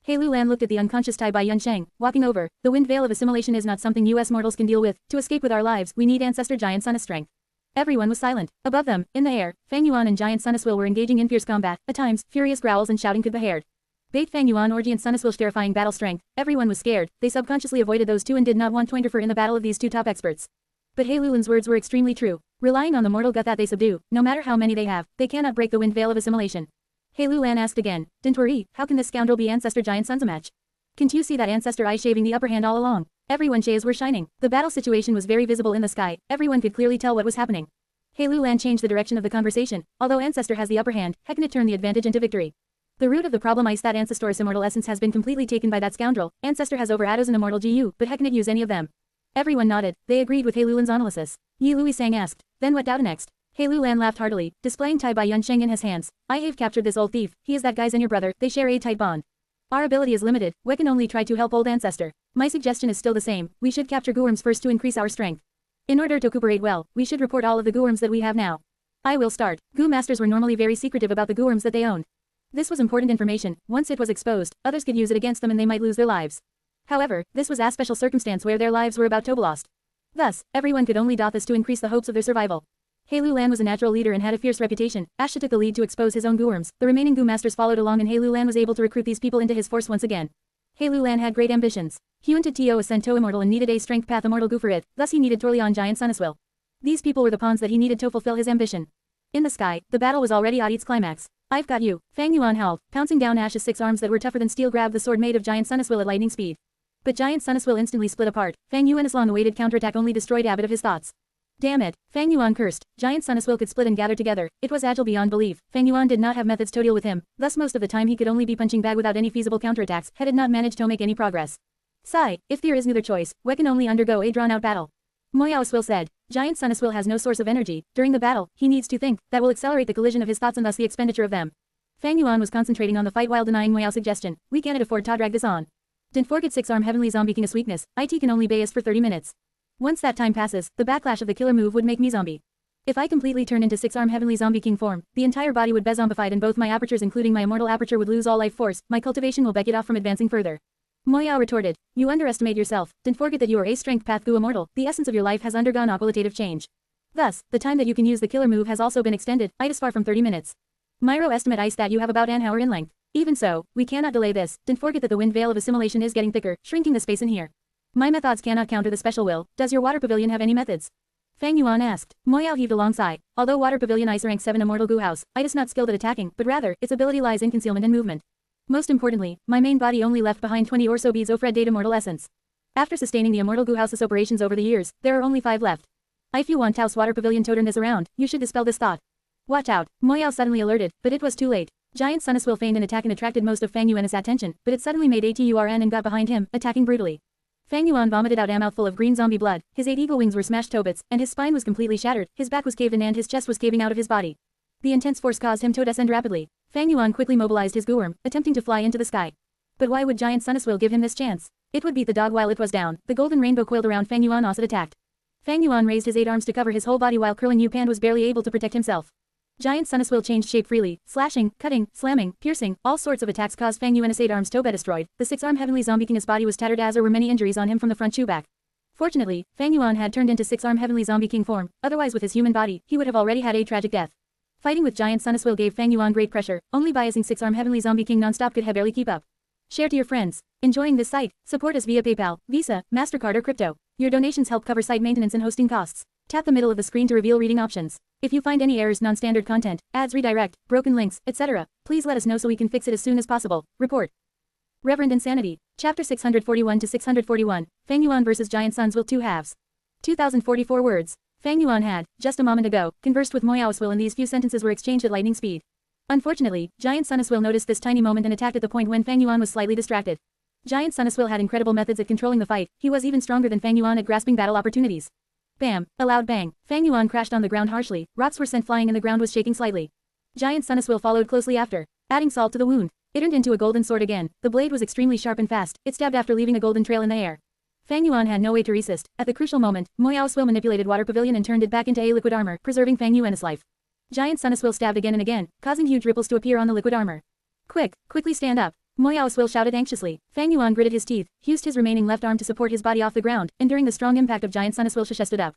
Hei Lulan looked at the unconscious Tai Bai Yunsheng, walking over. The wind veil of assimilation is not something US mortals can deal with. To escape with our lives, we need Ancestor Giant Sun's strength. Everyone was silent. Above them, in the air, Fang Yuan and Giant Sun Immortal were engaging in fierce combat. At times, furious growls and shouting could be heard. Bait Fang Yuan or Giant Sun Immortal's terrifying battle strength. Everyone was scared. They subconsciously avoided those two and did not want to interfere in the battle of these two top experts. But Hei Lulan's words were extremely true. Relying on the mortal gut that they subdue, no matter how many they have, they cannot break the wind veil of assimilation. Hei Lulan asked again, "Don't worry, how can this scoundrel be Ancestor Giant Sun's match? Can't you see that Ancestor eye shaving the upper hand all along?" Everyone's eyes were shining. The battle situation was very visible in the sky. Everyone could clearly tell what was happening. Hei Lulan changed the direction of the conversation. Although Ancestor has the upper hand, how can it turn the advantage into victory? The root of the problem is that Ancestor's immortal essence has been completely taken by that scoundrel. Ancestor has over Ados and immortal GU, but how can it use any of them? Everyone nodded. They agreed with Hei Lulan's analysis. Yi Luisang asked, "Then what doubt next?" Hei Lulan laughed heartily, displaying Tai Bai Yunsheng in his hands. "I have captured this old thief. He is that guy's and your brother. They share a tight bond. Our ability is limited. We can only try to help old Ancestor. My suggestion is still the same. We should capture Guworms first to increase our strength. In order to cooperate well, we should report all of the Guworms that we have now. I will start." Gu Masters were normally very secretive about the Guworms that they owned. This was important information. Once it was exposed, others could use it against them and they might lose their lives. However, this was a special circumstance where their lives were about to be lost. Thus, everyone could only do this to increase the hopes of their survival. Hei Lulan was a natural leader and had a fierce reputation. Asha took the lead to expose his own Guworms. The remaining Gu Masters followed along and Hei Lulan was able to recruit these people into his force once again. Hei Lulan had great ambitions. He wanted to ascend to immortal and needed a strength path immortal Gu for it, thus he needed Torleon Giant Sun Immortal. These people were the pawns that he needed to fulfill his ambition. In the sky, the battle was already at its climax. I've got you, Fang Yuan howled, pouncing down Ash's 6 arms that were tougher than steel grabbed the sword made of Giant Sun at lightning speed. But Giant Sun instantly split apart. Fang Yuan's long-awaited counterattack only destroyed a bit of his thoughts. Damn it, Fang Yuan cursed. Giant Sun could split and gather together. It was agile beyond belief. Fang Yuan did not have methods to deal with him, thus most of the time he could only be punching bag without any feasible counterattacks, had it not managed to make any progress. Sigh, if there is no other choice, we can only undergo a drawn-out battle. Moyao's will said. Giant Sun has no source of energy. During the battle, he needs to think. That will accelerate the collision of his thoughts and thus the expenditure of them. Fang Yuan was concentrating on the fight while denying Moyao's suggestion. We can't afford to drag this on. Don't forget 6-arm heavenly zombie king is weakness. It can only base for 30 minutes. Once that time passes, the backlash of the killer move would make me zombie. If I completely turn into 6-arm heavenly zombie king form, the entire body would be zombified and both my apertures including my immortal aperture would lose all life force. My cultivation will back it off from advancing further. Moyao retorted. You underestimate yourself. Don't forget that you are a strength path Gu immortal. The essence of your life has undergone a qualitative change. Thus, the time that you can use the killer move has also been extended. It is far from 30 minutes. Myro estimates that you have about an hour in length. Even so, we cannot delay this. Don't forget that the wind veil of assimilation is getting thicker, shrinking the space in here. My methods cannot counter the special will. Does your water pavilion have any methods? Fang Yuan asked. Moyao heaved a long sigh. Although water pavilion is rank 7 immortal Gu house, it is not skilled at attacking, but rather, its ability lies in concealment and movement. Most importantly, my main body only left behind 20 or so beads of Fred Date immortal essence. After sustaining the immortal Gu house's operations over the years, there are only 5 left. If you want Tao's water pavilion to turn this around, you should dispel this thought. Watch out, Moyao suddenly alerted, but it was too late. Giant Sun will feigned an attack and attracted most of Fang Yuan's attention, but it suddenly made a turn and got behind him, attacking brutally. Fang Yuan vomited out a mouthful of green zombie blood, his 8 eagle wings were smashed to bits, and his spine was completely shattered, his back was caved in and his chest was caving out of his body. The intense force caused him to descend rapidly. Fang Yuan quickly mobilized his Guworm, attempting to fly into the sky. But why would Giant Sun give him this chance? It would beat the dog while it was down. The golden rainbow coiled around Fang Yuan as it attacked. Fang Yuan raised his 8 arms to cover his whole body while curling Yupan was barely able to protect himself. Giant Sun changed shape freely, slashing, cutting, slamming, piercing, all sorts of attacks caused Fang Yuan's 8 arms to be destroyed. The 6-arm heavenly zombie king's body was tattered as there were many injuries on him from the front to back. Fortunately, Fang Yuan had turned into 6-arm heavenly zombie king form, otherwise with his human body, he would have already had a tragic death. Fighting with Giant Sun gave Fang Yuan great pressure, only biasing 6-arm heavenly zombie king non-stop could have barely keep up. Share to your friends. Enjoying this site? Support us via PayPal, Visa, MasterCard or crypto. Your donations help cover site maintenance and hosting costs. Tap the middle of the screen to reveal reading options. If you find any errors, non-standard content, ads redirect, broken links, etc., please let us know so we can fix it as soon as possible. Report. Reverend Insanity. Chapter 641 to 641. Fang Yuan vs Giant Sun's Will 2 halves. 2044 words. Fang Yuan had, just a moment ago, conversed with Moyao's will and these few sentences were exchanged at lightning speed. Unfortunately, Giant Sun's will noticed this tiny moment and attacked at the point when Fang Yuan was slightly distracted. Giant Sun's will had incredible methods at controlling the fight, he was even stronger than Fang Yuan at grasping battle opportunities. Bam! A loud bang. Fang Yuan crashed on the ground harshly, rocks were sent flying and the ground was shaking slightly. Giant Sun's will followed closely after, adding salt to the wound. It turned into a golden sword again, the blade was extremely sharp and fast, it stabbed after leaving a golden trail in the air. Fang Yuan had no way to resist. At the crucial moment, Moyao's will manipulated water pavilion and turned it back into a liquid armor, preserving Fang Yuan's life. Giant Sun's will stabbed again and again, causing huge ripples to appear on the liquid armor. Quickly stand up. Moyao's will shouted anxiously. Fang Yuan gritted his teeth, used his remaining left arm to support his body off the ground, and during the strong impact of Giant Sun's will she stood up.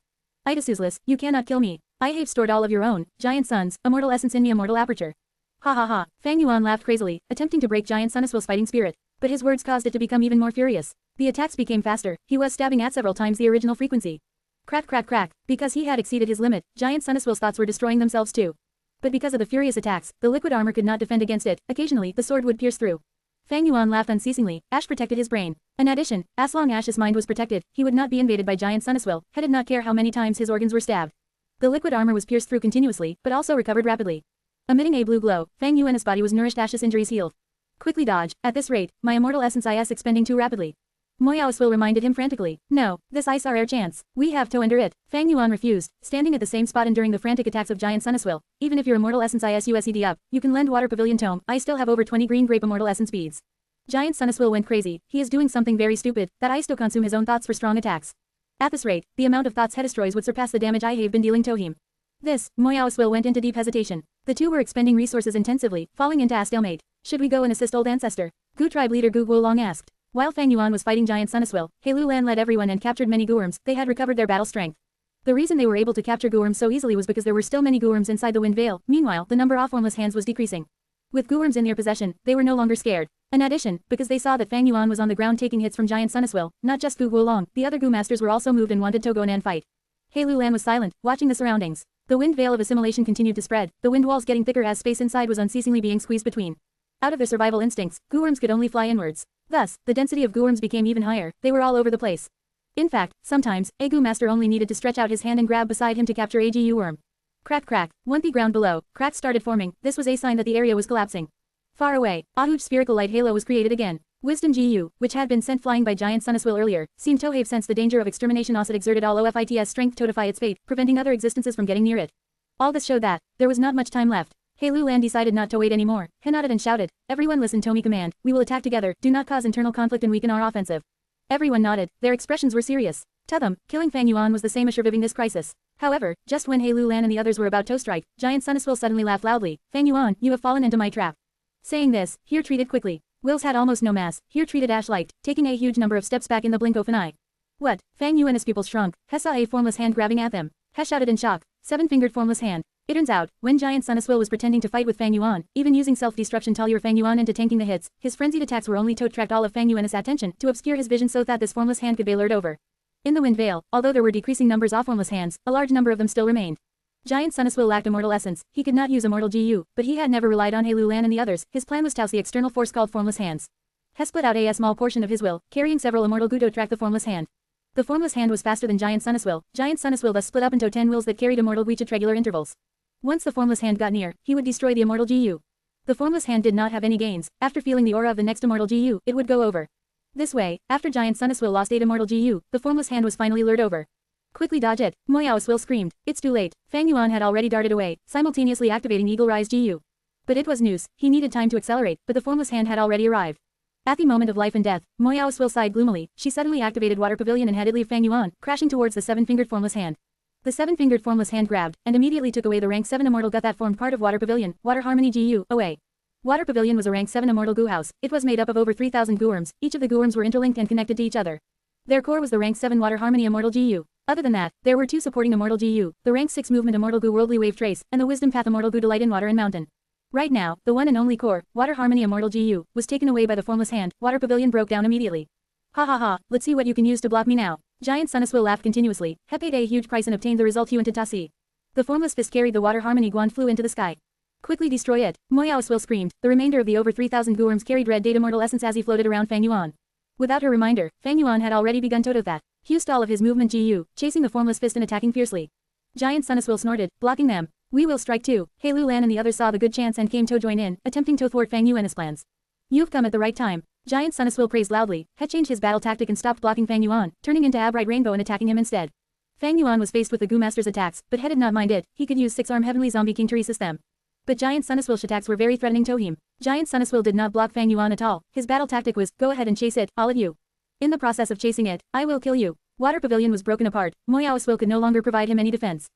It is useless, you cannot kill me. I have stored all of your own, Giant Sun's, immortal essence in the immortal aperture. Ha ha ha. Fang Yuan laughed crazily, attempting to break Giant Sun's will's fighting spirit. But his words caused it to become even more furious. The attacks became faster, he was stabbing at several times the original frequency. Crack crack crack. Because he had exceeded his limit, Giant Sun's will's thoughts were destroying themselves too. But because of the furious attacks, the liquid armor could not defend against it, occasionally the sword would pierce through. Fang Yuan laughed unceasingly, Ash protected his brain. In addition, as long as Ash's mind was protected, he would not be invaded by Giant Sun's will, he did not care how many times his organs were stabbed. The liquid armor was pierced through continuously, but also recovered rapidly. Emitting a blue glow, Fang Yuan's body was nourished, Ash's injuries healed. Quickly dodge, at this rate, my immortal essence is expending too rapidly. Moyao's will reminded him frantically. No, this is our rare chance. We have to enter it. Fang Yuan refused, standing at the same spot enduring the frantic attacks of Giant Sun's will. Even if your immortal essence is USED up, you can lend water pavilion tome, I still have over 20 green grape immortal essence beads. Giant Sun's will went crazy, he is doing something very stupid, that I still consume his own thoughts for strong attacks. At this rate, the amount of thoughts he destroys would surpass the damage I have been dealing to him. This, Moyao's will went into deep hesitation. The two were expending resources intensively, falling into a stalemate. Should we go and assist old ancestor? Gu tribe leader Gu Guolong asked. While Fang Yuan was fighting Giant Sun's will, Hei Lulan led everyone and captured many Guworms, they had recovered their battle strength. The reason they were able to capture Guworms so easily was because there were still many Guworms inside the wind veil, meanwhile, the number of formless hands was decreasing. With Guworms in their possession, they were no longer scared. In addition, because they saw that Fang Yuan was on the ground taking hits from Giant Sun's will, not just Gu Guolong, the other Gu masters were also moved and wanted to go in and fight. Hei Lulan was silent, watching the surroundings. The wind veil of assimilation continued to spread, the wind walls getting thicker as space inside was unceasingly being squeezed between. Out of their survival instincts, gooworms could only fly inwards. Thus, the density of gooworms became even higher, they were all over the place. In fact, sometimes, a goo master only needed to stretch out his hand and grab beside him to capture a GU worm. Crack crack, once the ground below, cracks started forming, this was a sign that the area was collapsing. Far away, Ahuj spherical light halo was created again. Wisdom GU, which had been sent flying by Giant Sun Immortal earlier, seemed to have sensed the danger of extermination also exerted all OFIT's strength to defy its fate, preventing other existences from getting near it. All this showed that, there was not much time left. Hei Lulan decided not to wait anymore. He nodded and shouted, "Everyone listen to me command, we will attack together, do not cause internal conflict and weaken our offensive." Everyone nodded, their expressions were serious. To them, killing Fang Yuan was the same as surviving this crisis. However, just when Hei Lulan and the others were about to strike, Giant Sun Immortal suddenly laughed loudly, "Fang Yuan, you have fallen into my trap." Saying this, he retreated quickly. Wills had almost no mass, he retreated ash-like, taking a huge number of steps back in the blink of an eye. What? Fang Yuan and his pupils shrunk. He saw a formless hand grabbing at them. He shouted in shock. Seven-fingered formless hand. It turns out, when Giant Sun Immortal was pretending to fight with Fang Yuan, even using self-destruction to lure Fang Yuan into tanking the hits, his frenzied attacks were only to attract all of Fang Yuan's attention, to obscure his vision so that this formless hand could be lured over. In the wind veil, although there were decreasing numbers of formless hands, a large number of them still remained. Giant Sun Immortal lacked immortal essence, he could not use immortal GU, but he had never relied on Hei Lulan and the others, his plan was to oust the external force called formless hands. He split out a small portion of his will, carrying several immortal GU to attract the formless hand. The formless hand was faster than Giant Sun Immortal. Giant Sun Immortal thus split up into 10 wills that carried immortal reach at regular intervals. Once the formless hand got near, he would destroy the immortal GU. The formless hand did not have any gains, after feeling the aura of the next immortal GU, it would go over. This way, after Giant Sun Immortal lost 8 immortal GU, the formless hand was finally lured over. Quickly dodge it, Moyao's will screamed, it's too late, Fang Yuan had already darted away, simultaneously activating Eagle Rise GU. But it was news, he needed time to accelerate, but the formless hand had already arrived. At the moment of life and death, Moyao's will sighed gloomily, she suddenly activated Water Pavilion and had it leave Fang Yuan, crashing towards the seven-fingered formless hand. The seven-fingered formless hand grabbed, and immediately took away the rank 7 immortal gut that formed part of Water Pavilion, Water Harmony GU, away. Water Pavilion was a rank 7 immortal goo house, it was made up of over 3,000 gooworms, each of the gooworms were interlinked and connected to each other. Their core was the rank 7 Water Harmony immortal GU. Other than that, there were 2 supporting immortal GU, the rank 6 movement immortal goo Worldly Wave Trace, and the Wisdom Path immortal goo Delight in Water and Mountain. Right now, the one and only core, Water Harmony immortal GU, was taken away by the formless hand, Water Pavilion broke down immediately. Ha ha ha, let's see what you can use to block me now. Giant Sun Immortal laughed continuously, he paid a huge price and obtained the result you wanted to see. The formless fist carried the Water Harmony Guan flew into the sky. Quickly destroy it, Moyao's will screamed, the remainder of the over 3,000 gooworms carried red data immortal essence as he floated around Fang Yuan. Without her reminder, Fang Yuan had already begun to do that. He used all of his movement GU, chasing the formless fist and attacking fiercely. Giant Sun Immortal snorted, blocking them. We will strike too. Hei Lulan and the others saw the good chance and came to join in, attempting to thwart Fang Yuan's plans. You've come at the right time. Giant Sun Immortal praised loudly, had changed his battle tactic and stopped blocking Fang Yuan, turning into Abright Rainbow and attacking him instead. Fang Yuan was faced with the Goo Master's attacks, but he did not mind it, he could use 6-arm Heavenly Zombie King to resist them. But Giant Sun Immortal's attacks were very threatening to him. Giant Sun Immortal did not block Fang Yuan at all, his battle tactic was, go ahead and chase it, all of you. In the process of chasing it, I will kill you. Water Pavilion was broken apart, Moyao's will could no longer provide him any defense.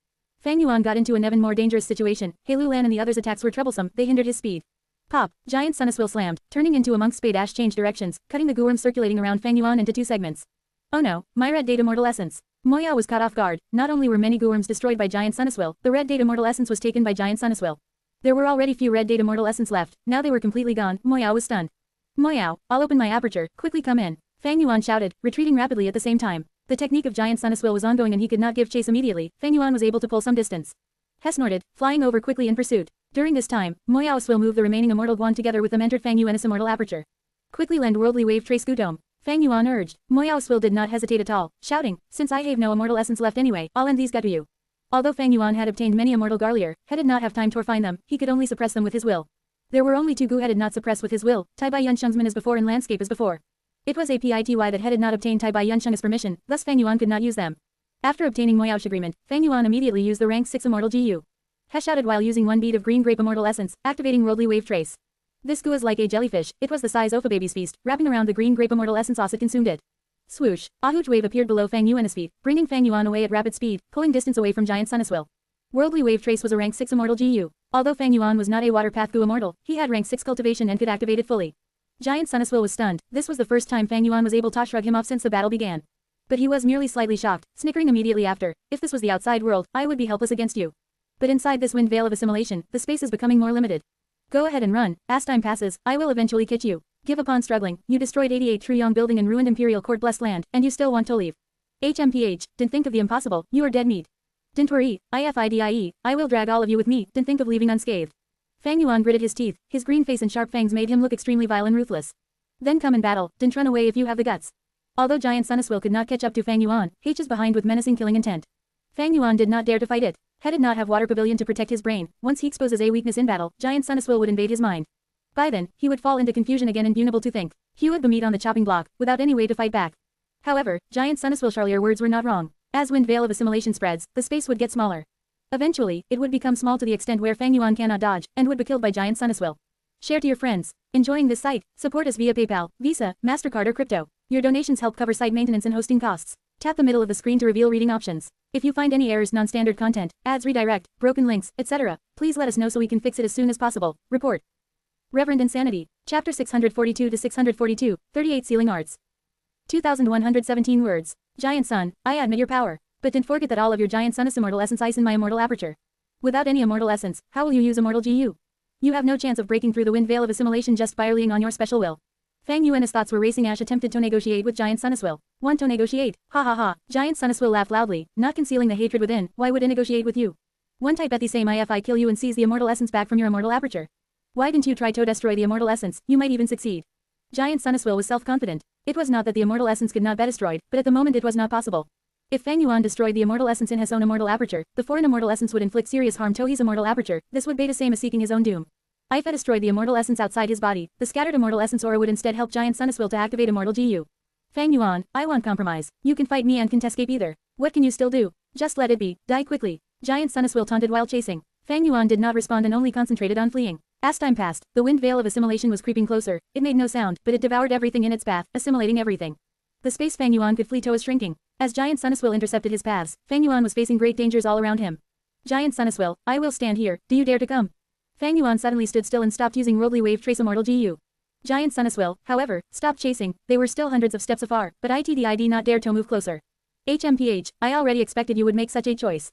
Fang Yuan got into an even more dangerous situation, Hei Lulan and the others' attacks were troublesome, they hindered his speed. Pop, Giant Sun Immortal slammed, turning into a monk's spade ash changed directions, cutting the gooworm circulating around Fang Yuan into 2 segments. Oh no, my red data immortal essence. Moyao was caught off guard, not only were many gooworms destroyed by Giant Sun Immortal, the red data immortal essence was taken by Giant Sun Immortal. There were already few red data immortal essence left, now they were completely gone, Moyao was stunned. Moyao, I'll open my aperture, quickly come in. Fang Yuan shouted, retreating rapidly at the same time. The technique of Giant Sun Immortal was ongoing and he could not give chase immediately, Fang Yuan was able to pull some distance. He snorted, flying over quickly in pursuit. During this time, Moyao's will move the remaining immortal Guan together with them entered Fang Yuan's immortal aperture. Quickly lend Worldly Wave Trace Gudome. Fang Yuan urged. Moyao's will did not hesitate at all, shouting, since I have no immortal essence left anyway, I'll lend these got to you. Although Fang Yuan had obtained many immortal Garlier, he did not have time to refine them, he could only suppress them with his will. There were only 2 Gu he did not suppress with his will, Tai Bai Yunsheng's as before and Landscape as before. It was a PITY that he did not obtain Tai Bai Yunsheng's permission, thus Fang Yuan could not use them. After obtaining Moyao's agreement, Fang Yuan immediately used the rank 6 immortal GU. He shouted while using 1 bead of green grape immortal essence, activating Worldly Wave Trace. This goo is like a jellyfish, it was the size of a baby's feast, wrapping around the green grape immortal essence also consumed it. Swoosh, a huge wave appeared below Fang Yuan's feet, bringing Fang Yuan away at rapid speed, pulling distance away from Giant Sun Immortal. Worldly Wave Trace was a rank 6 immortal GU. Although Fang Yuan was not a water path goo immortal, he had rank 6 cultivation and could activate it fully. Giant Sun Immortal was stunned, this was the first time Fang Yuan was able to shrug him off since the battle began. But he was merely slightly shocked, snickering immediately after, if this was the outside world, I would be helpless against you. But inside this wind veil of assimilation, the space is becoming more limited. Go ahead and run, as time passes, I will eventually catch you. Give up on struggling, you destroyed 88 Truyong building and ruined Imperial Court Blessed Land, and you still want to leave. HMPH, didn't think of the impossible, you are dead meat. Didn't worry, IFIDIE, I will drag all of you with me, didn't think of leaving unscathed. Fang Yuan gritted his teeth, his green face and sharp fangs made him look extremely vile and ruthless. Then come and battle, didn't run away if you have the guts. Although Giant Sun could not catch up to Fang Yuan, H is behind with menacing killing intent. Fang Yuan did not dare to fight it. Had it not have water pavilion to protect his brain, once he exposes a weakness in battle, Giant Sun would invade his mind. By then, he would fall into confusion again and unable to think. He would be meat on the chopping block, without any way to fight back. However, Giant Sun Charlier's words were not wrong. As wind veil of assimilation spreads, the space would get smaller. Eventually, it would become small to the extent where Fang Yuan cannot dodge, and would be killed by Giant Sun. Share to your friends. Enjoying this site? Support us via PayPal, Visa, MasterCard or crypto. Your donations help cover site maintenance and hosting costs. Tap the middle of the screen to reveal reading options. If you find any errors, non-standard content, ads redirect, broken links, etc., please let us know so we can fix it as soon as possible. Report. Reverend Insanity. Chapter 642 to 642, 38 Sealing Arts. 2117 words. Giant Sun, I admit your power. But don't forget that all of your Giant Sun's immortal essence ice in my immortal aperture. Without any immortal essence, how will you use immortal GU? You have no chance of breaking through the wind veil of assimilation just by relying on your special will. Fang Yuan's thoughts were racing. Ash attempted to negotiate with Giant Sun's will. Want to negotiate? Ha ha ha. Giant Sun's will laughed loudly, not concealing the hatred within. Why would I negotiate with you? One type at the same if I kill you and seize the immortal essence back from your immortal aperture. Why didn't you try to destroy the immortal essence? You might even succeed. Giant Sun's will was self-confident. It was not that the immortal essence could not be destroyed, but at the moment it was not possible. If Fang Yuan destroyed the immortal essence in his own immortal aperture, the foreign immortal essence would inflict serious harm to his immortal aperture. This would be the same as seeking his own doom. If I destroyed the immortal essence outside his body, the scattered immortal essence aura would instead help Giant Sun's will to activate immortal GU. Fang Yuan, I want compromise. You can fight me and can't escape either. What can you still do? Just let it be. Die quickly. Giant Sun's will taunted while chasing. Fang Yuan did not respond and only concentrated on fleeing. As time passed, the wind veil of assimilation was creeping closer. It made no sound, but it devoured everything in its path, assimilating everything. The space Fang Yuan could flee to was shrinking. As Giant Sun's will intercepted his paths, Fang Yuan was facing great dangers all around him. Giant Sun's will, I will stand here. Do you dare to come? Fang Yuan suddenly stood still and stopped using worldly wave trace immortal GU. Giant Sun's will, however, stopped chasing. They were still hundreds of steps afar, but ITDID not dare to move closer. HMPH, I already expected you would make such a choice.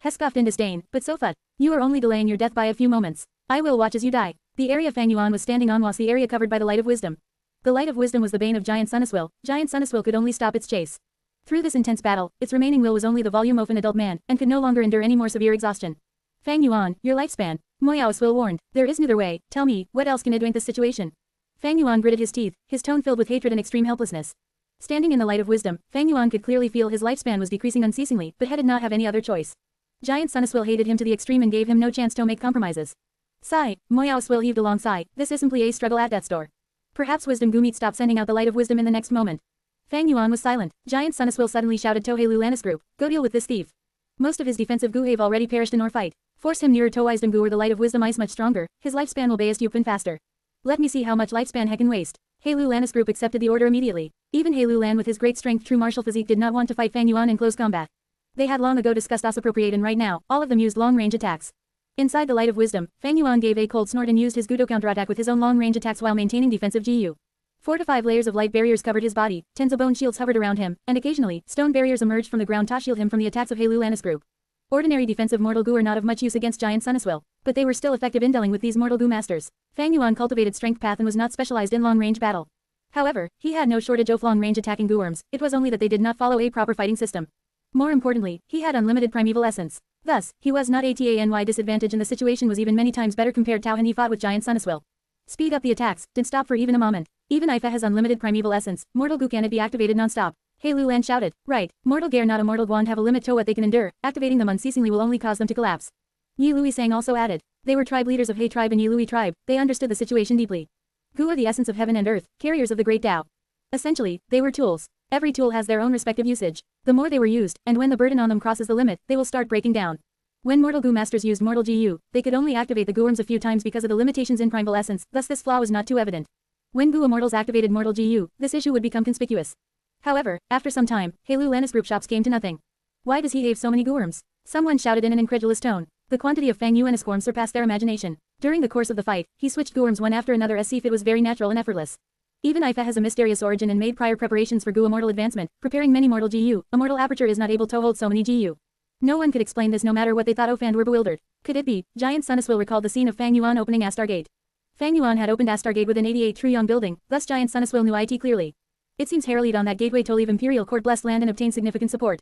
He scoffed in disdain, but so what? You are only delaying your death by a few moments. I will watch as you die. The area Fang Yuan was standing on was the area covered by the light of wisdom. The light of wisdom was the bane of Giant Sun's will. Giant Sun's will could only stop its chase. Through this intense battle, its remaining will was only the volume of an adult man, and could no longer endure any more severe exhaustion. Fang Yuan, your lifespan. Moyao's will warned. There is neither way. Tell me, what else can advance this situation? Fang Yuan gritted his teeth, his tone filled with hatred and extreme helplessness. Standing in the light of wisdom, Fang Yuan could clearly feel his lifespan was decreasing unceasingly, but he did not have any other choice. Giant Sun's will hated him to the extreme and gave him no chance to make compromises. Sigh, Moyao's will heaved a long sigh. This is simply a struggle at death's door. Perhaps Wisdom Gumit stopped sending out the light of wisdom in the next moment. Fang Yuan was silent. Giant Sun's will suddenly shouted to Hei Lulan's group, go deal with this thief. Most of his defensive Gu have already perished in or fight. Force him nearer to Wisdom Gu where the light of wisdom is much stronger. His lifespan will be as open faster. Let me see how much lifespan he can waste. Hei Lulan's group accepted the order immediately. Even Hei Lulan with his great strength true martial physique did not want to fight Fang Yuan in close combat. They had long ago discussed us appropriate and right now, all of them used long-range attacks. Inside the light of wisdom, Fang Yuan gave a cold snort and used his Gudo counterattack with his own long-range attacks while maintaining defensive GU. 4 to 5 layers of light barriers covered his body, tens of bone shields hovered around him, and occasionally, stone barriers emerged from the ground to shield him from the attacks of Hei Lulan's group. Ordinary defensive mortal Gu are not of much use against Giant Sun's will, but they were still effective in dealing with these mortal Gu masters. Fang Yuan cultivated strength path and was not specialized in long-range battle. However, he had no shortage of long-range attacking Gu worms, it was only that they did not follow a proper fighting system. More importantly, he had unlimited primeval essence. Thus, he was not at any disadvantage and the situation was even many times better compared to when he fought with Giant Sun's will. Speed up the attacks, didn't stop for even a moment. Even if he has unlimited primeval essence, mortal Gu cannot be activated non-stop. Hei Lulan shouted, right, mortal Gare not a mortal Guan have a limit to what they can endure, activating them unceasingly will only cause them to collapse. Yi Lui Sang also added. They were tribe leaders of Hei Tribe and Yi Lui Tribe, they understood the situation deeply. Gu are the essence of heaven and earth, carriers of the great Tao. Essentially, they were tools. Every tool has their own respective usage. The more they were used, and when the burden on them crosses the limit, they will start breaking down. When mortal Gu masters used mortal GU, they could only activate the Gu worms a few times because of the limitations in primeval essence, thus this flaw was not too evident. When Gu immortals activated mortal GU, this issue would become conspicuous. However, after some time, Hei Lulan's group shops came to nothing. Why does he have so many Gu worms? Someone shouted in an incredulous tone. The quantity of Fang Yuan's worms surpassed their imagination. During the course of the fight, he switched Gu worms one after another as if it was very natural and effortless. Even if it has a mysterious origin and made prior preparations for Gu immortal advancement, preparing many mortal GU, immortal aperture is not able to hold so many GU. No one could explain this no matter what they thought of and were bewildered. Could it be? Giant Sun's will recalled the scene of Fang Yuan opening Astar Gate. Fang Yuan had opened Astar Gate within 88 Truyong building, thus Giant Sun's will knew it clearly. It seems Hei lead on that gateway to leave Imperial Court Blessed Land and obtain significant support.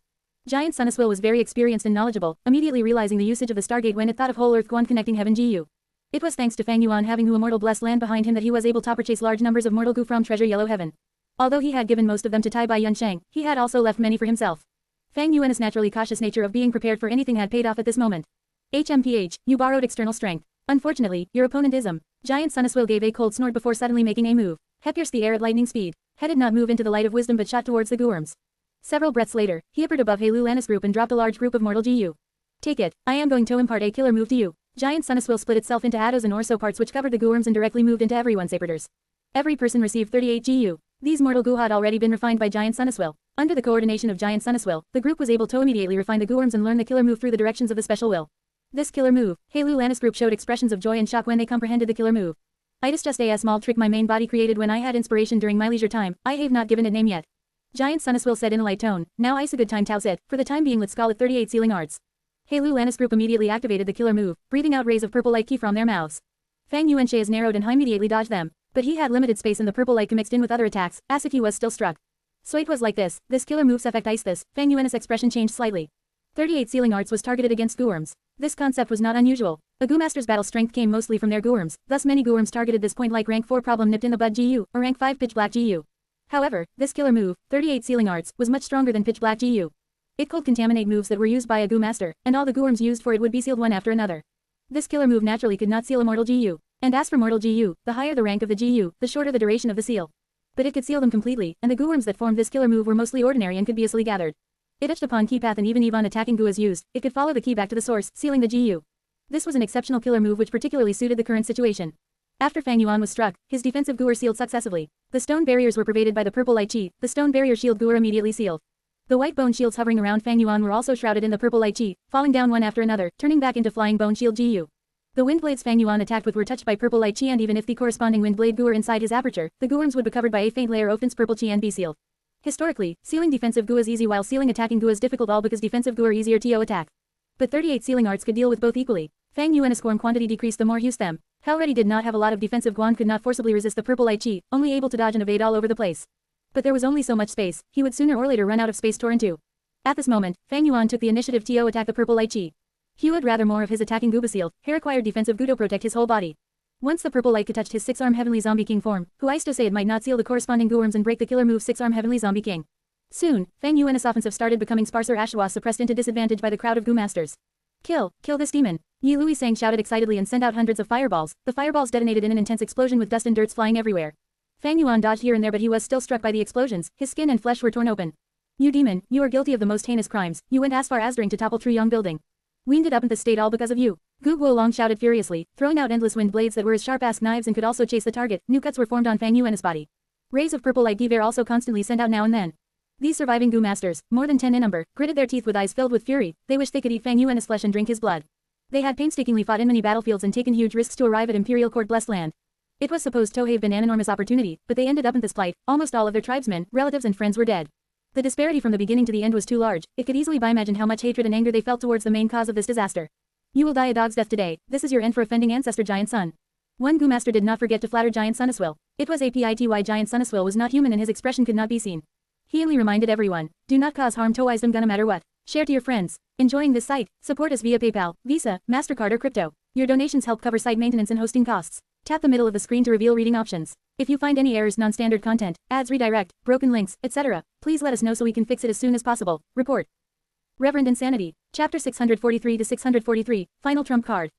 Giant Sun was very experienced and knowledgeable, immediately realizing the usage of the Stargate when it thought of whole Earth Guan connecting heaven Gu. It was thanks to Fang Yuan having Hu Immortal Blessed Land behind him that he was able to purchase large numbers of mortal Gu from Treasure Yellow Heaven. Although he had given most of them to Tai Bai Yunsheng, he had also left many for himself. Fang Yuan's naturally cautious nature of being prepared for anything had paid off at this moment. HMPH, you borrowed external strength. Unfortunately, your opponent is Giant Sun gave a cold snort before suddenly making a move. He pierced the air at lightning speed. He did not move into the light of wisdom but shot towards the Guworms. Several breaths later, he appeared above Hei Lulan's group and dropped a large group of mortal Gu. Take it, I am going to impart a killer move to you. Giant Sun split itself into atos and orso parts which covered the Guworms and directly moved into everyone's sapers. Every person received 38 Gu. These mortal Gu had already been refined by Giant Sun. Under the coordination of Giant Sun, the group was able to immediately refine the Guworms and learn the killer move through the directions of the special will. This killer move, Hei Lulan's group showed expressions of joy and shock when they comprehended the killer move. It is just a small trick my main body created when I had inspiration during my leisure time. I have not given it name yet. Giant Sun said in a light tone. Now is a good time Tao said. For the time being let's call it 38 sealing arts. Hei Lulan's group immediately activated the killer move, breathing out rays of purple light ki from their mouths. Fang Yuan's is narrowed and Hei immediately dodged them. But he had limited space and the purple light mixed in with other attacks, as if he was still struck. So it was like this killer move's effect iced this. Fang Yuan's expression changed slightly. 38 sealing arts was targeted against Guworms. This concept was not unusual. A Gu Master's battle strength came mostly from their Guworms, thus many Guworms targeted this point like rank 4 problem nipped in the bud Gu, or rank 5 pitch black Gu. However, this killer move, 38 sealing arts, was much stronger than pitch black Gu. It could contaminate moves that were used by a Gu Master, and all the Guworms used for it would be sealed one after another. This killer move naturally could not seal a mortal Gu. And as for mortal Gu, the higher the rank of the Gu, the shorter the duration of the seal. But it could seal them completely, and the Guworms that formed this killer move were mostly ordinary and could be easily gathered. It touched upon key path and even on attacking Gu as used, it could follow the key back to the source, sealing the Gu. This was an exceptional killer move which particularly suited the current situation. After Fang Yuan was struck, his defensive Gu were sealed successively. The stone barriers were pervaded by the purple light chi, the stone barrier shield Gu were immediately sealed. The white bone shields hovering around Fang Yuan were also shrouded in the purple light chi, falling down one after another, turning back into flying bone shield Gu. The wind blades Fang Yuan attacked with were touched by purple light chi and even if the corresponding wind blade Gu were inside his aperture, the Guworms would be covered by a faint layer of dense purple chi and be sealed. Historically, sealing defensive Gu is easy while sealing attacking Gu is difficult all because defensive Gu are easier to attack. But 38 sealing arts could deal with both equally. Fang Yuan's scorn quantity decreased the more used them. He already did not have a lot of defensive Guan could not forcibly resist the purple light chi, only able to dodge and evade all over the place. But there was only so much space, he would sooner or later run out of space torrent too. At this moment, Fang Yuan took the initiative to attack the purple light chi. He would rather more of his attacking Gu be sealed, he required defensive Gu to protect his whole body. Once the purple light could touch his 6-arm heavenly zombie king form, who I still say it might not seal the corresponding Guworms and break the killer move 6-arm heavenly zombie king. Soon, Fang Yuan's offensive started becoming sparser Ashwa suppressed into disadvantage by the crowd of Gu Masters. Kill this demon. Yi Lui Sang shouted excitedly and sent out hundreds of fireballs. The fireballs detonated in an intense explosion with dust and dirt flying everywhere. Fang Yuan dodged here and there but he was still struck by the explosions, his skin and flesh were torn open. You demon, you are guilty of the most heinous crimes, you went as far as daring to topple Truyong building. We ended up in this state all because of you. Gu Guolong shouted furiously, throwing out endless wind blades that were as sharp as knives and could also chase the target. New cuts were formed on Fang Yuan's body. Rays of purple light Giver also constantly sent out now and then. These surviving Gu Masters, more than 10 in number, gritted their teeth with eyes filled with fury. They wished they could eat Fang Yuan's flesh and drink his blood. They had painstakingly fought in many battlefields and taken huge risks to arrive at Imperial Court Blessed Land. It was supposed to have been an enormous opportunity, but they ended up in this plight. Almost all of their tribesmen, relatives and friends were dead. The disparity from the beginning to the end was too large. It could easily be imagined how much hatred and anger they felt towards the main cause of this disaster. You will die a dog's death today. This is your end for offending ancestor Giant Sun. One Gu Master did not forget to flatter Giant Sun. It was a pity Giant Sun was not human and his expression could not be seen. He only reminded everyone, do not cause harm to wisdom gonna matter what. Share to your friends. Enjoying this site? Support us via PayPal, Visa, MasterCard or crypto. Your donations help cover site maintenance and hosting costs. Tap the middle of the screen to reveal reading options. If you find any errors, non-standard content, ads redirect, broken links, etc., please let us know so we can fix it as soon as possible. Report. Reverend Insanity. Chapter 643 to 643, Final Trump Card.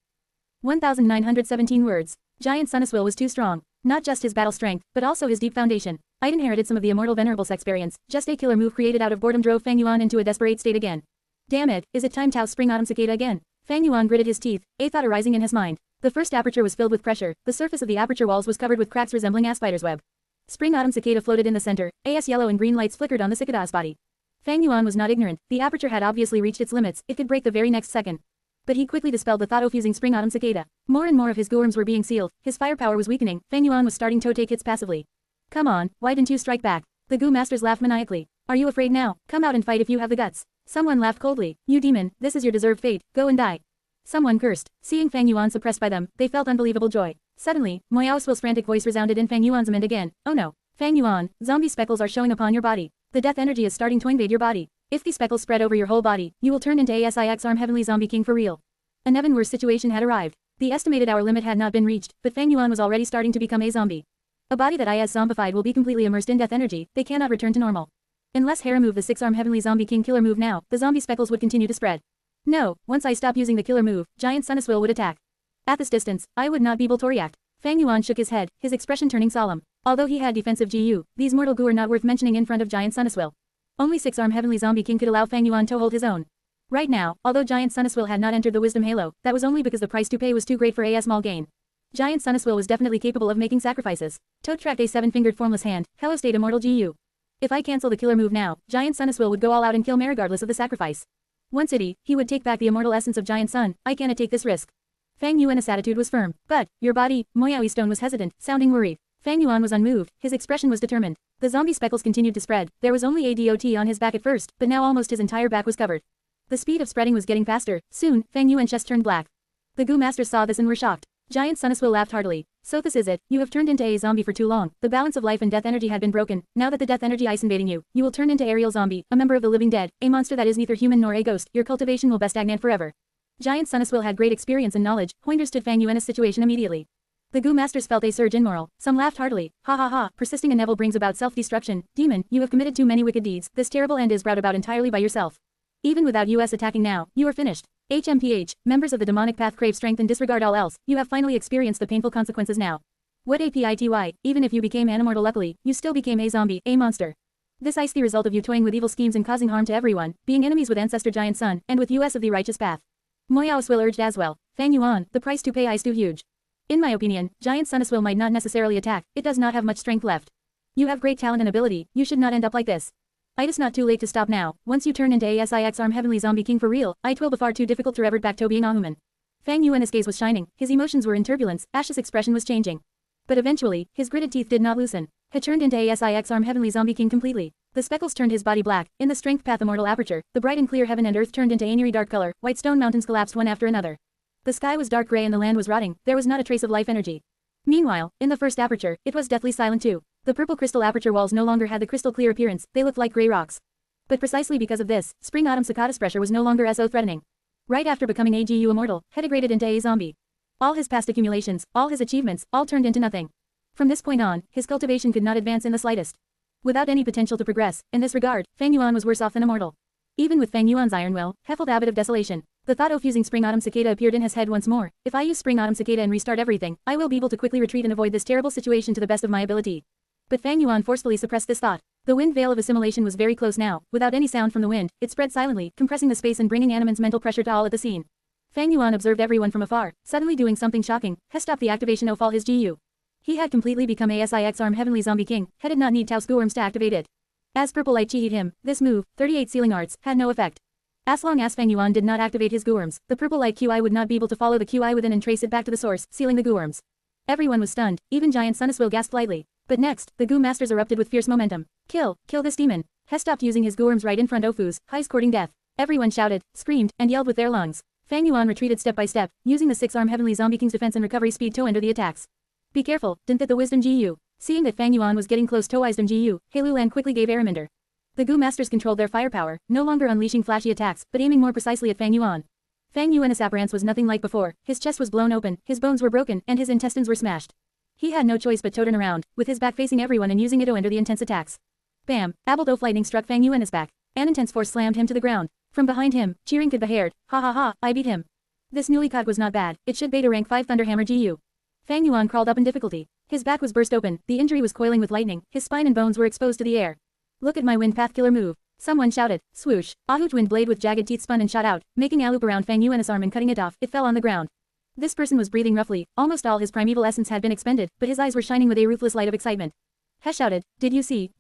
1917 words. Giant Sun was too strong. Not just his battle strength, but also his deep foundation. I'd inherited some of the Immortal Venerable's experience. Just a killer move created out of boredom drove Fang Yuan into a desperate state again. Damn it, is it time to spring Autumn Cicada again? Fang Yuan gritted his teeth, a thought arising in his mind. The first aperture was filled with pressure. The surface of the aperture walls was covered with cracks resembling a spider's web. Spring Autumn Cicada floated in the center. As yellow and green lights flickered on the cicada's body. Fang Yuan was not ignorant. The aperture had obviously reached its limits. It could break the very next second. But he quickly dispelled the thought of fusing Spring Autumn Cicada. More and more of his Guworms were being sealed. His firepower was weakening. Fang Yuan was starting to take hits passively. Come on, why didn't you strike back? The Gu Masters laughed maniacally. Are you afraid now? Come out and fight if you have the guts. Someone laughed coldly. You demon, this is your deserved fate. Go and die. Someone cursed. Seeing Fang Yuan suppressed by them, they felt unbelievable joy. Suddenly, Moyao's frantic voice resounded in Fang Yuan's mind again. Oh no. Fang Yuan, zombie speckles are showing upon your body. The death energy is starting to invade your body. If these speckles spread over your whole body, you will turn into ASIX arm Heavenly Zombie King for real. An even worse situation had arrived. The estimated hour limit had not been reached, but Fang Yuan was already starting to become a zombie. A body that is zombified will be completely immersed in death energy, they cannot return to normal. Unless Hei remove the 6-arm Heavenly Zombie King killer move now, the zombie speckles would continue to spread. No, once I stop using the killer move, Giant Sun Immortal would attack. At this distance, I would not be able to react. Fang Yuan shook his head, his expression turning solemn. Although he had defensive GU, these mortal goo are not worth mentioning in front of Giant Sun Immortal. Only 6-arm Heavenly Zombie King could allow Fang Yuan to hold his own. Right now, although Giant Sun Immortal had not entered the Wisdom Halo, that was only because the price to pay was too great for a small gain. Giant Sun Immortal was definitely capable of making sacrifices. Toad tracked a 7-fingered formless hand, Hello State Immortal GU. If I cancel the killer move now, Giant Sun Immortal would go all out and kill me regardless of the sacrifice. Once he would take back the immortal essence of Giant Sun, I cannot take this risk. Fang Yuan's attitude was firm, but, your body, Moyaoi Stone was hesitant, sounding worried. Fang Yuan was unmoved, his expression was determined. The zombie speckles continued to spread, there was only a dot on his back at first, but now almost his entire back was covered. The speed of spreading was getting faster, soon, Fang Yuan's chest turned black. The goo masters saw this and were shocked. Giant Sun Immortal laughed heartily. So this is it, you have turned into a zombie for too long, the balance of life and death energy had been broken, now that the death energy is invading you, you will turn into aerial zombie, a member of the living dead, a monster that is neither human nor a ghost, your cultivation will be stagnant forever. Giant Sun Immortal had great experience and knowledge, he understood Fang Yuan's situation immediately. The goo masters felt a surge in morale, some laughed heartily, ha ha ha, persisting in evil brings about self-destruction, demon, you have committed too many wicked deeds, this terrible end is brought about entirely by yourself. Even without us attacking now, you are finished. HMPH, members of the demonic path crave strength and disregard all else, you have finally experienced the painful consequences now. What APITY, even if you became an immortal luckily, you still became a zombie, a monster. This is the result of you toying with evil schemes and causing harm to everyone, being enemies with Ancestor Giant Sun, and with us of the righteous path. Moyaos will urged as well. Fang Yuan, the price to pay is too huge. In my opinion, Giant Sun Immortal might not necessarily attack, it does not have much strength left. You have great talent and ability, you should not end up like this. It is not too late to stop now, once you turn into ASIX arm Heavenly Zombie King for real, it will be far too difficult to revert back to being a human. Fang Yuan's gaze was shining, his emotions were in turbulence, Ash's expression was changing. But eventually, his gritted teeth did not loosen. He turned into ASIX arm Heavenly Zombie King completely. The speckles turned his body black, in the strength path immortal aperture, the bright and clear heaven and earth turned into a eerie dark color, white stone mountains collapsed one after another. The sky was dark gray and the land was rotting, there was not a trace of life energy. Meanwhile, in the first aperture, it was deathly silent too. The purple crystal aperture walls no longer had the crystal clear appearance, they looked like gray rocks. But precisely because of this, spring-autumn cicadas pressure was no longer so threatening. Right after becoming a GU immortal, he degraded into a zombie. All his past accumulations, all his achievements, all turned into nothing. From this point on, his cultivation could not advance in the slightest. Without any potential to progress, in this regard, Fang Yuan was worse off than immortal. Even with Fang Yuan's iron will, he felt avid of desolation. The thought of using spring-autumn cicada appeared in his head once more. If I use spring-autumn cicada and restart everything, I will be able to quickly retreat and avoid this terrible situation to the best of my ability. But Fang Yuan forcefully suppressed this thought. The wind veil of assimilation was very close now, without any sound from the wind, it spread silently, compressing the space and bringing Animan's mental pressure to all at the scene. Fang Yuan observed everyone from afar, suddenly doing something shocking, he stopped the activation of all his GU. He had completely become ASIX arm Heavenly Zombie King, he did not need Tao's worms to activate it. As purple light cheated him, this move, 38 sealing arts, had no effect. As long as Fang Yuan did not activate his gooworms, the purple light QI would not be able to follow the QI within and trace it back to the source, sealing the gooworms. Everyone was stunned, even Giant Sun Immortal gasped lightly. But next, the goo masters erupted with fierce momentum. Kill this demon. He stopped using his gooworms right in front of Ofu's, Hei's courting death. Everyone shouted, screamed, and yelled with their lungs. Fang Yuan retreated step by step, using the 6-arm Heavenly Zombie King's defense and recovery speed to enter the attacks. Be careful, didn't hit the wisdom GU. Seeing that Fang Yuan was getting close to wisdom GU, Hei Lulan quickly gave a reminder. The goo masters controlled their firepower, no longer unleashing flashy attacks, but aiming more precisely at Fang Yuan. Fang Yuan's appearance was nothing like before, his chest was blown open, his bones were broken, and his intestines were smashed. He had no choice but to turn around, with his back facing everyone and using it to enter the intense attacks. Bam! A bolt of lightning struck Fang Yuan's back. An intense force slammed him to the ground. From behind him, cheering could be heard, ha ha ha, I beat him. This newly caught was not bad, it should bait a rank 5 Thunderhammer GU. Fang Yuan crawled up in difficulty. His back was burst open, the injury was coiling with lightning, his spine and bones were exposed to the air. Look at my wind path killer move. Someone shouted. Swoosh. A huge wind blade with jagged teeth spun and shot out, making a loop around Fang Yuan's arm and cutting it off, it fell on the ground. This person was breathing roughly, almost all his primeval essence had been expended, but his eyes were shining with a ruthless light of excitement. He shouted, did you see?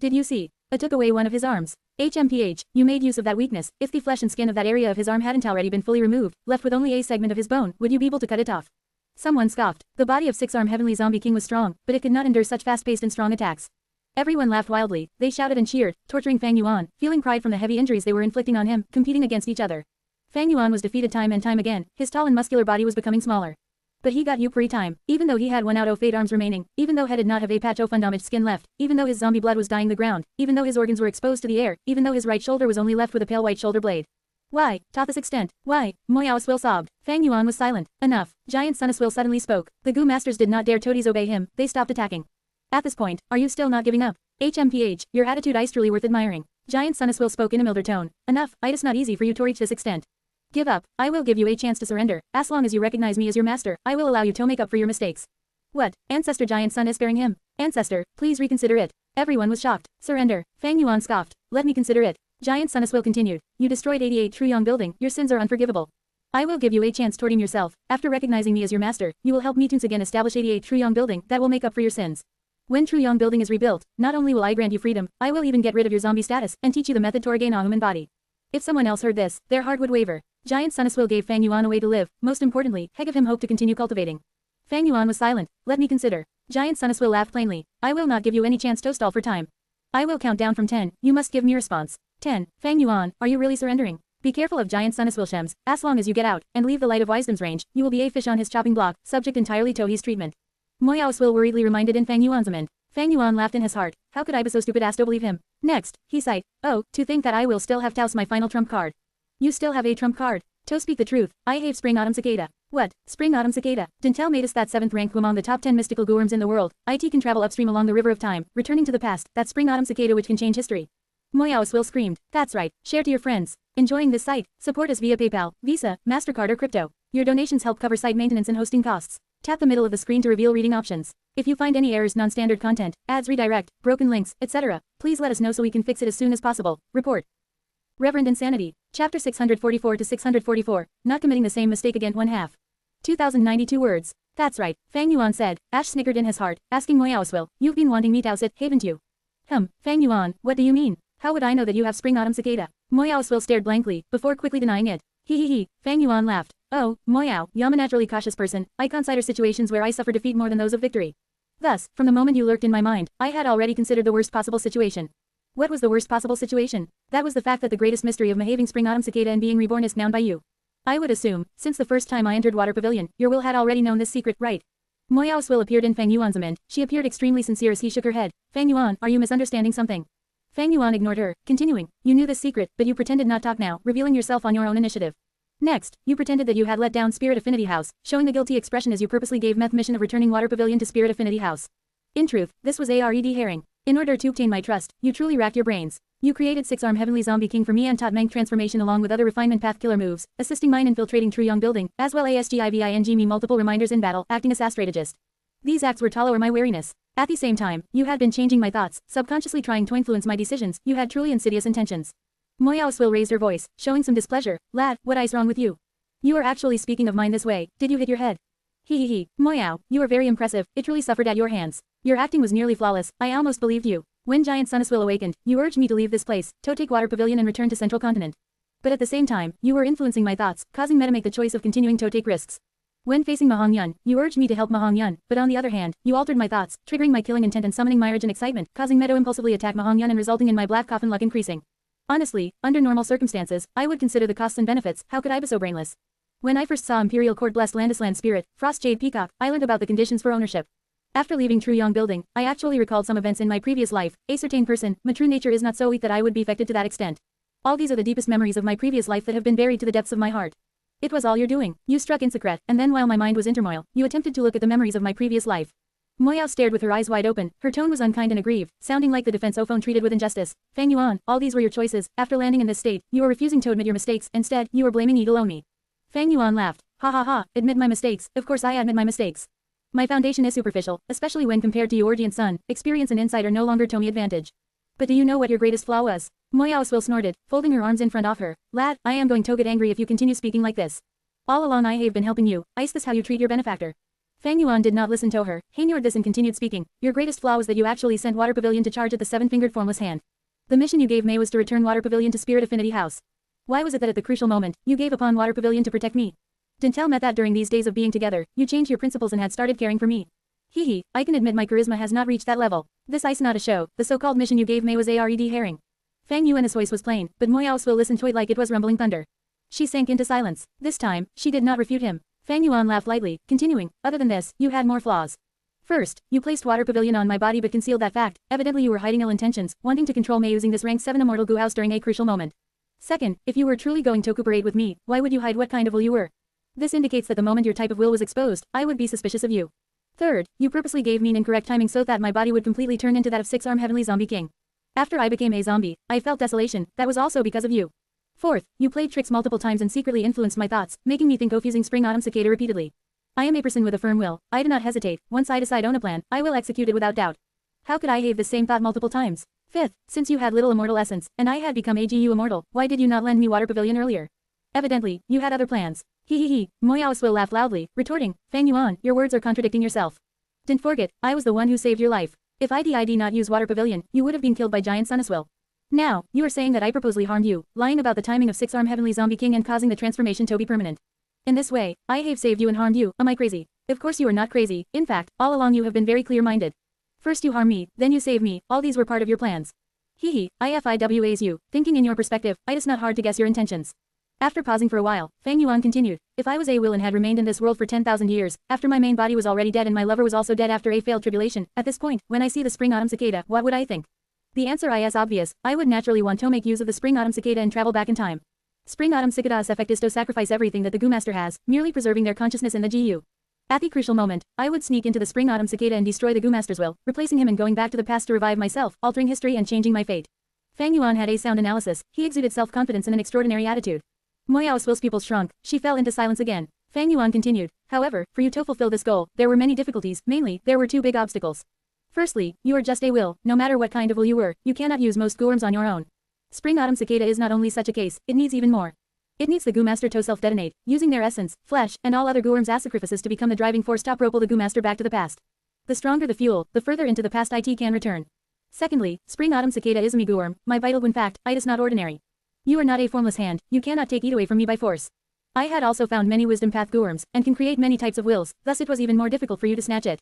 I took away one of his arms. HMPH, you made use of that weakness, if the flesh and skin of that area of his arm hadn't already been fully removed, left with only a segment of his bone, would you be able to cut it off? Someone scoffed. The body of 6-arm Heavenly Zombie King was strong, but it could not endure such fast-paced and strong attacks. Everyone laughed wildly, they shouted and cheered, torturing Fang Yuan, feeling pride from the heavy injuries they were inflicting on him, competing against each other. Fang Yuan was defeated time and time again, his tall and muscular body was becoming smaller. But he got you pre-time, even though he had 1 out of 8 arms remaining, even though he did not have a patch of undamaged skin left, even though his zombie blood was dyeing the ground, even though his organs were exposed to the air, even though his right shoulder was only left with a pale white shoulder blade. Why, to this extent, why? Moyaoswil sobbed. Fang Yuan was silent. Enough. Giant Sun Immortal suddenly spoke. The Gu masters did not dare to disobey him, they stopped attacking. At this point, are you still not giving up? HMPH, your attitude is truly worth admiring. Giant Sun Immortal spoke in a milder tone. Enough, it is not easy for you to reach this extent. Give up, I will give you a chance to surrender. As long as you recognize me as your master, I will allow you to make up for your mistakes. What? Ancestor Giant Sun is sparing him. Ancestor, please reconsider it. Everyone was shocked. Surrender. Fang Yuan scoffed. Let me consider it. Giant Sun Immortal continued. You destroyed 88 Truyong building, your sins are unforgivable. I will give you a chance to redeem yourself. After recognizing me as your master, you will help me once again establish 88 Truyong building that will make up for your sins. When Truyong building is rebuilt, not only will I grant you freedom, I will even get rid of your zombie status and teach you the method to regain a human body. If someone else heard this, their heart would waver. Giant Sun Immortal gave Fang Yuan a way to live, most importantly, he gave him hope to continue cultivating. Fang Yuan was silent. Let me consider. Giant Sun Immortal laughed plainly. I will not give you any chance to stall for time. I will count down from 10, you must give me response. 10. Fang Yuan, are you really surrendering? Be careful of Giant Sun Immortal Shems, as long as you get out, and leave the Light of Wisdom's range, you will be a fish on his chopping block, subject entirely to his treatment. Moyaoswil worriedly reminded in Fang Yuan's mind. Fang Yuan laughed in his heart. How could I be so stupid as to believe him? Next, he sighed. Oh, to think that I will still have to use my final trump card. You still have a trump card. To speak the truth, I have Spring Autumn Cicada. What? Spring Autumn Cicada? Dintel made us that 7th rank among the top 10 mystical gourms in the world. IT can travel upstream along the river of time, returning to the past, that Spring Autumn Cicada which can change history. Moyaoswil screamed. That's right, share to your friends. Enjoying this site? Support us via PayPal, Visa, MasterCard or crypto. Your donations help cover site maintenance and hosting costs. Tap the middle of the screen to reveal reading options. If you find any errors, non-standard content, ads redirect, broken links, etc., please let us know so we can fix it as soon as possible. Report. Reverend Insanity. Chapter 644 to 644. Not committing the same mistake again 1/2. 2092 words. That's right, Fang Yuan said. Ash snickered in his heart, asking Moyaoswil, you've been wanting me to house it, haven't you? Fang Yuan, what do you mean? How would I know that you have Spring Autumn Cicada? Moyaoswil stared blankly, before quickly denying it. He. Fang Yuan laughed. Oh, Moyao, I'm a naturally cautious person. I consider situations where I suffer defeat more than those of victory. Thus, from the moment you lurked in my mind, I had already considered the worst possible situation. What was the worst possible situation? That was the fact that the greatest mystery of my having Spring Autumn Cicada and being reborn is known by you. I would assume, since the first time I entered Water Pavilion, your will had already known this secret, right? Moyaoswil appeared in Fang Yuan's mind. She appeared extremely sincere as he shook her head. Fang Yuan, are you misunderstanding something? Fang Yuan ignored her, continuing, you knew this secret, but you pretended not to talk now, revealing yourself on your own initiative. Next, you pretended that you had let down Spirit Affinity House, showing the guilty expression as you purposely gave Meth mission of returning Water Pavilion to Spirit Affinity House. In truth, this was a red herring. In order to obtain my trust, you truly racked your brains. You created 6-arm Heavenly Zombie King for me and taught Meng transformation along with other refinement path killer moves, assisting mine infiltrating Truyong building, as well as giving me multiple reminders in battle, acting as a strategist. These acts were to lower my wariness. At the same time, you had been changing my thoughts, subconsciously trying to influence my decisions, you had truly insidious intentions. Moyaoswil raised her voice, showing some displeasure. Lad, what is wrong with you? You are actually speaking of mine this way, did you hit your head? Moyao, you are very impressive, it truly suffered at your hands. Your acting was nearly flawless, I almost believed you. When Giant Sun Immortal awakened, you urged me to leave this place, to take Water Pavilion and return to Central Continent. But at the same time, you were influencing my thoughts, causing me to make the choice of continuing to take risks. When facing Mahong Yun, you urged me to help Mahong Yun, but on the other hand, you altered my thoughts, triggering my killing intent and summoning my rage and excitement, causing me to impulsively attack Mahong Yun and resulting in my black coffin luck increasing. Honestly, under normal circumstances, I would consider the costs and benefits, how could I be so brainless? When I first saw Imperial Court Blessed Land Spirit, Frost Jade Peacock, I learned about the conditions for ownership. After leaving Truyong building, I actually recalled some events in my previous life. A certain person, my true nature is not so weak that I would be affected to that extent. All these are the deepest memories of my previous life that have been buried to the depths of my heart. It was all you're doing. You struck in secret, and then while my mind was in turmoil, you attempted to look at the memories of my previous life. Moyao stared with her eyes wide open, her tone was unkind and aggrieved, sounding like the defense Ophone treated with injustice. Fang Yuan, all these were your choices. After landing in this state, you were refusing to admit your mistakes, instead, you were blaming Eagle on me. Fang Yuan laughed. Ha, admit my mistakes, of course I admit my mistakes. My foundation is superficial, especially when compared to your Giant Sun. Experience and insight are no longer to me advantage. But do you know what your greatest flaw was? Moyaoswil snorted, folding her arms in front of her. Lad, I am going to get angry if you continue speaking like this. All along I have been helping you, is this how you treat your benefactor? Fang Yuan did not listen to her, he ignored this and continued speaking. Your greatest flaw was that you actually sent Water Pavilion to charge at the 7-fingered formless hand. The mission you gave Mei was to return Water Pavilion to Spirit Affinity House. Why was it that at the crucial moment, you gave upon Water Pavilion to protect me? Dintel met that during these days of being together, you changed your principles and had started caring for me. I can admit my charisma has not reached that level. This is not a show, the so-called mission you gave Mei was a red herring. Fang Yuan's voice was plain, but Moyaoswil listened to it like it was rumbling thunder. She sank into silence. This time, she did not refute him. Fang Yuan laughed lightly, continuing, other than this, you had more flaws. First, you placed water pavilion on my body but concealed that fact. Evidently you were hiding ill intentions, wanting to control me using this rank 7 immortal goo house during a crucial moment. Second, if you were truly going to cooperate with me, why would you hide what kind of will you were? This indicates that the moment your type of will was exposed, I would be suspicious of you. Third, you purposely gave me an incorrect timing so that my body would completely turn into that of 6-armed heavenly zombie king. After I became a zombie, I felt desolation, that was also because of you. Fourth, you played tricks multiple times and secretly influenced my thoughts, making me think of using spring autumn cicada repeatedly. I am a person with a firm will, I do not hesitate, once I decide on a plan, I will execute it without doubt. How could I have the same thought multiple times? Fifth, since you had little immortal essence, and I had become a GU immortal, why did you not lend me water pavilion earlier? Evidently, you had other plans. He. Moyaoswil laughed loudly, retorting, Fang Yuan, your words are contradicting yourself. Didn't forget, I was the one who saved your life. If I did not use water pavilion, you would have been killed by Giant Sun Immortal. Now, you are saying that I purposely harmed you, lying about the timing of 6-armed heavenly zombie king and causing the transformation to be permanent. In this way, I have saved you and harmed you, am I crazy? Of course you are not crazy, in fact, all along you have been very clear-minded. First you harm me, then you save me, all these were part of your plans. IFIWAs you, thinking in your perspective, it is not hard to guess your intentions. After pausing for a while, Fang Yuan continued, if I was a will and had remained in this world for 10,000 years, after my main body was already dead and my lover was also dead after a failed tribulation, at this point, when I see the spring-autumn cicada, what would I think? The answer is obvious, I would naturally want to make use of the spring-autumn cicada and travel back in time. Spring-autumn cicada's effect is to sacrifice everything that the Goo Master has, merely preserving their consciousness in the GU. At the crucial moment, I would sneak into the spring-autumn cicada and destroy the Goo Master's will, replacing him and going back to the past to revive myself, altering history and changing my fate. Fang Yuan had a sound analysis, he exuded self-confidence and an extraordinary attitude. Moyaoswil's pupils shrunk, she fell into silence again. Fang Yuan continued, however, for you to fulfill this goal, there were many difficulties, mainly, there were two big obstacles. Firstly, you are just a will, no matter what kind of will you were, you cannot use most Gooworms on your own. Spring-autumn cicada is not only such a case, it needs even more. It needs the Goo Master to self-detonate, using their essence, flesh, and all other Gooworms as sacrifices to become the driving force to propel the Goo Master back to the past. The stronger the fuel, the further into the past it can return. Secondly, spring-autumn cicada is me Gooworm, my vital when fact, it is not ordinary. You are not a formless hand, you cannot take it away from me by force. I had also found many wisdom path Gooworms, and can create many types of wills, thus it was even more difficult for you to snatch it.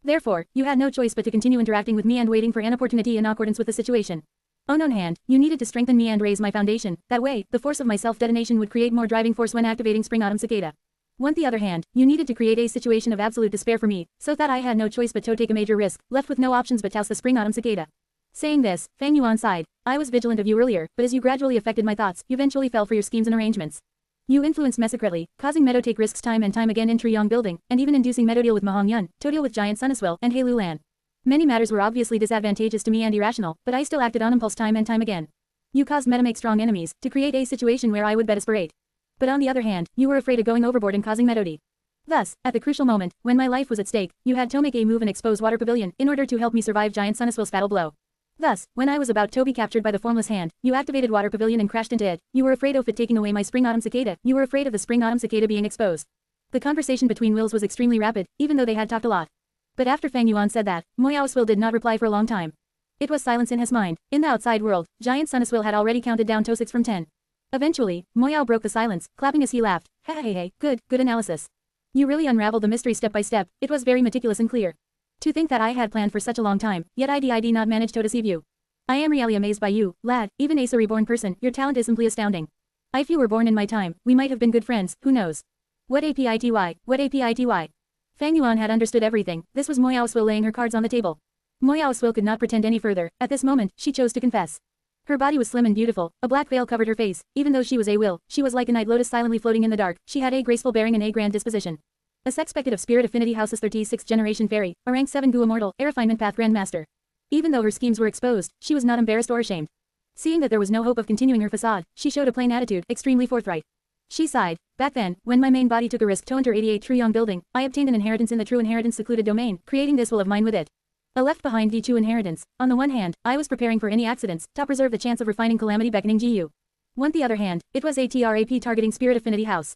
Therefore, you had no choice but to continue interacting with me and waiting for an opportunity in accordance with the situation. On one hand, you needed to strengthen me and raise my foundation, that way, the force of my self-detonation would create more driving force when activating spring-autumn cicada. On the other hand, you needed to create a situation of absolute despair for me, so that I had no choice but to take a major risk, left with no options but to oust the spring-autumn cicada. Saying this, Fang Yuan sighed, I was vigilant of you earlier, but as you gradually affected my thoughts, you eventually fell for your schemes and arrangements. You influenced me secretly, causing Meadow take risks time and time again in Truyong building, and even inducing Meadow deal with Mahong Yun, to deal with Giant Sun Immortal and Hei Lan. Many matters were obviously disadvantageous to me and irrational, but I still acted on impulse time and time again. You caused Meadow make strong enemies, to create a situation where I would be desperate. But on the other hand, you were afraid of going overboard and causing Meadow die. Thus, at the crucial moment, when my life was at stake, you had to make a move and expose Water Pavilion, in order to help me survive Giant Sun Immortal's fatal blow. Thus, when I was about to be captured by the formless hand, you activated Water Pavilion and crashed into it. You were afraid of it taking away my spring-autumn cicada, you were afraid of the spring-autumn cicada being exposed. The conversation between wills was extremely rapid, even though they had talked a lot. But after Fang Yuan said that, Moyaoswil did not reply for a long time. It was silence in his mind. In the outside world, Giant Sun Immortal had already counted down to 6 from 10. Eventually, Moyao broke the silence, clapping as he laughed. Hey, good analysis. You really unraveled the mystery step by step, it was very meticulous and clear. To think that I had planned for such a long time, yet I did not manage to deceive you. I am really amazed by you, lad, even as a reborn person, your talent is simply astounding. If you were born in my time, we might have been good friends, who knows? What apity? Fang Yuan had understood everything, this was Moyaoswil laying her cards on the table. Moyaoswil could not pretend any further, at this moment, she chose to confess. Her body was slim and beautiful, a black veil covered her face, even though she was a will, she was like a night lotus silently floating in the dark, she had a graceful bearing and a grand disposition. A expected of Spirit Affinity House's 36th generation fairy, a rank 7 Goo Immortal, a refinement path Grandmaster. Even though her schemes were exposed, she was not embarrassed or ashamed. Seeing that there was no hope of continuing her facade, she showed a plain attitude, extremely forthright. She sighed. Back then, when my main body took a risk to enter 88 Truyong building, I obtained an inheritance in the true inheritance secluded domain, creating this will of mine with it. I left behind the true inheritance. On the one hand, I was preparing for any accidents, to preserve the chance of refining calamity beckoning GU. On the other hand, it was a TRAP targeting Spirit Affinity House.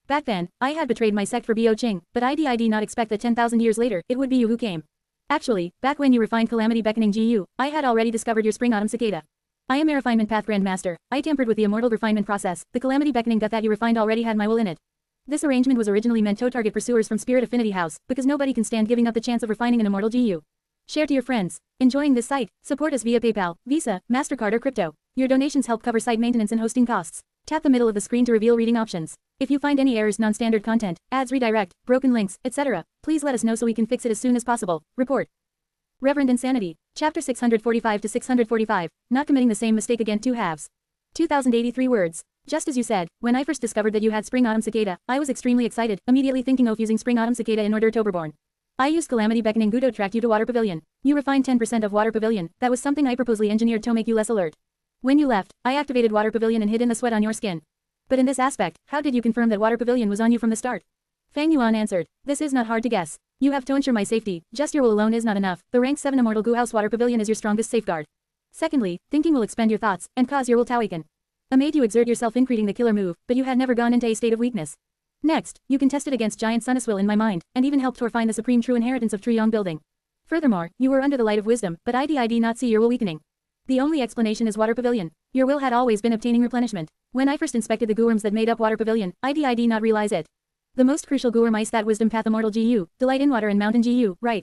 Back then, I had betrayed my sect for Bo Ching, but I did not expect that 10,000 years later, it would be you who came. Actually, back when you refined Calamity Beckoning GU, I had already discovered your Spring-Autumn Cicada. I am a refinement path Grandmaster. I tampered with the immortal refinement process. The Calamity Beckoning that you refined already had my will in it. This arrangement was originally meant to target pursuers from Spirit Affinity House, because nobody can stand giving up the chance of refining an immortal GU. Share to your friends. Enjoying this site? Support us via PayPal, Visa, MasterCard or crypto. Your donations help cover site maintenance and hosting costs. Tap the middle of the screen to reveal reading options. If you find any errors, non-standard content, ads, redirect, broken links, etc., please let us know so we can fix it as soon as possible. Report. Reverend Insanity. Chapter 645 to 645. Not committing the same mistake again. 2 halves. 2083 words. Just as you said, when I first discovered that you had Spring Autumn Cicada, I was extremely excited, immediately thinking of using Spring Autumn Cicada in order to Toberborn. I used Calamity Beckoning Goo to attract you to Water Pavilion. You refined 10% of Water Pavilion. That was something I purposely engineered to make you less alert. When you left, I activated Water Pavilion and hid in the sweat on your skin. But in this aspect, how did you confirm that Water Pavilion was on you from the start? Fang Yuan answered. This is not hard to guess. You have to ensure my safety. Just your will alone is not enough. The rank 7 Immortal Goo House Water Pavilion is your strongest safeguard. Secondly, thinking will expend your thoughts and cause your will to awaken. I made you exert yourself in creating the killer move, but you had never gone into a state of weakness. Next, you contested against Giant Sun Immortal in my mind, and even helped to refine the supreme true inheritance of Truyong building. Furthermore, you were under the light of wisdom, but I did not see your will weakening. The only explanation is Water Pavilion. Your will had always been obtaining replenishment. When I first inspected the Gooworms that made up Water Pavilion, I did not realize it. The most crucial Gooworm ice that Wisdom Path Immortal GU, Delight in Water and Mountain GU, right.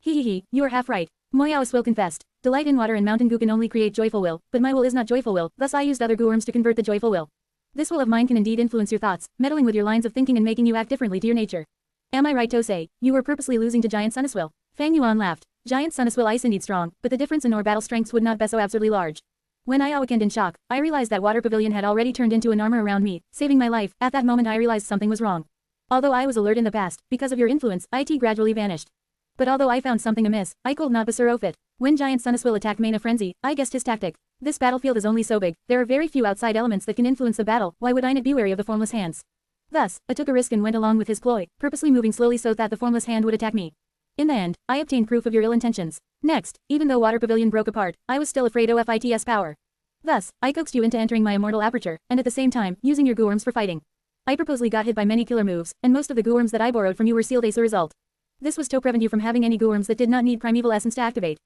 You are half right. Moyaos will confessed. Delight in Water and Mountain Goo can only create joyful will, but my will is not joyful will, thus I used other Gooworms to convert the joyful will. This will of mine can indeed influence your thoughts, meddling with your lines of thinking and making you act differently to your nature. Am I right to say, you were purposely losing to Giant Sun Immortal? Fang Yuan laughed. Giant Sun Immortal ice indeed strong, but the difference in our battle strengths would not be so absurdly large. When I awakened in shock, I realized that Water Pavilion had already turned into an armor around me, saving my life. At that moment I realized something was wrong. Although I was alert in the past, because of your influence, it gradually vanished. But although I found something amiss, I could not besir it. When Giant Sun Immortal attacked Main of Frenzy, I guessed his tactic. This battlefield is only so big, there are very few outside elements that can influence the battle, why would I not be wary of the formless hands? Thus, I took a risk and went along with his ploy, purposely moving slowly so that the formless hand would attack me. In the end, I obtained proof of your ill intentions. Next, even though Water Pavilion broke apart, I was still afraid of its power. Thus, I coaxed you into entering my immortal aperture, and at the same time, using your Gooworms for fighting. I purposely got hit by many killer moves, and most of the Gooworms that I borrowed from you were sealed as a result. This was to prevent you from having any Gooworms that did not need primeval essence to activate.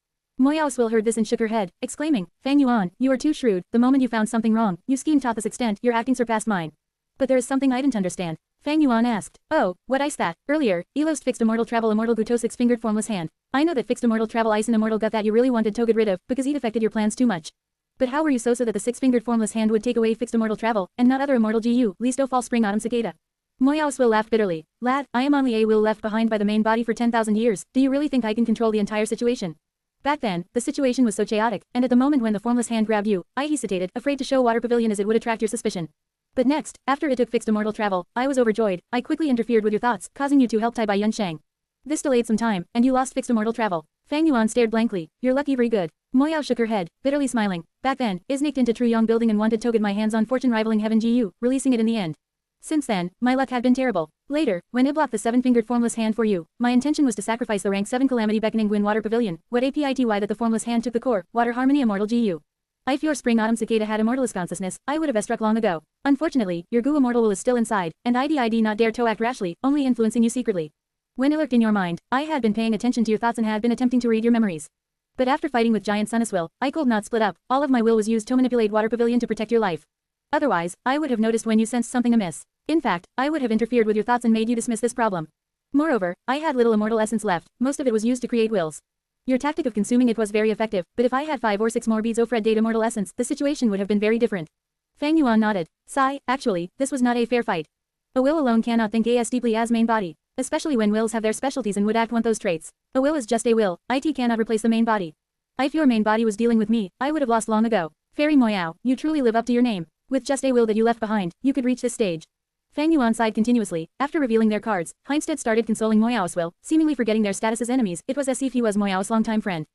Moyaos will heard this and shook her head, exclaiming, Fang Yuan, you are too shrewd. The moment you found something wrong, you schemed to this extent, your acting surpassed mine. But there is something I didn't understand. Fang Yuan asked. Oh, what ice that? Earlier, Elost fixed immortal travel immortal Guto 6-fingered formless hand. I know that fixed immortal travel ice and immortal gut that you really wanted to get rid of, because it affected your plans too much. But how were you so that the 6-fingered formless hand would take away fixed immortal travel, and not other immortal GU, least o fall Spring Autumn Cicada? Moyaos will laughed bitterly. Lad, I am only a will left behind by the main body for 10,000 years, do you really think I can control the entire situation? Back then, the situation was so chaotic, and at the moment when the formless hand grabbed you, I hesitated, afraid to show Water Pavilion as it would attract your suspicion. But next, after it took fixed immortal travel, I was overjoyed, I quickly interfered with your thoughts, causing you to help tie by Yun Shang. This delayed some time, and you lost fixed immortal travel. Fang Yuan stared blankly. You're lucky very good. Moyao shook her head, bitterly smiling. Back then, I sneaked into Truyong building and wanted to get my hands on fortune rivaling Heaven GU, releasing it in the end. Since then, my luck had been terrible. Later, when I blocked the 7-fingered formless hand for you, my intention was to sacrifice the rank 7 Calamity Beckoning Gwyn Water Pavilion, what APITY that the formless hand took the core, Water Harmony Immortal GU. If your Spring Autumn Cicada had immortalist consciousness, I would have struck long ago. Unfortunately, your Gu Immortal will is still inside, and ID not dare to act rashly, only influencing you secretly. When it lurked in your mind, I had been paying attention to your thoughts and had been attempting to read your memories. But after fighting with Giant Sun Immortal, I could not split up, all of my will was used to manipulate Water Pavilion to protect your life. Otherwise, I would have noticed when you sensed something amiss. In fact, I would have interfered with your thoughts and made you dismiss this problem. Moreover, I had little immortal essence left, most of it was used to create wills. Your tactic of consuming it was very effective, but if I had 5 or 6 more beads of Fred Date immortal essence, the situation would have been very different. Fang Yuan nodded. Sigh, actually, this was not a fair fight. A will alone cannot think as deeply as main body, especially when wills have their specialties and would act want those traits. A will is just a will, it cannot replace the main body. If your main body was dealing with me, I would have lost long ago. Fairy Moyao, you truly live up to your name. With just a will that you left behind, you could reach this stage. Fang Yuan sighed continuously. After revealing their cards, Heinstead started consoling Moyao's will, seemingly forgetting their status as enemies. It was as if he was Moyao's longtime friend.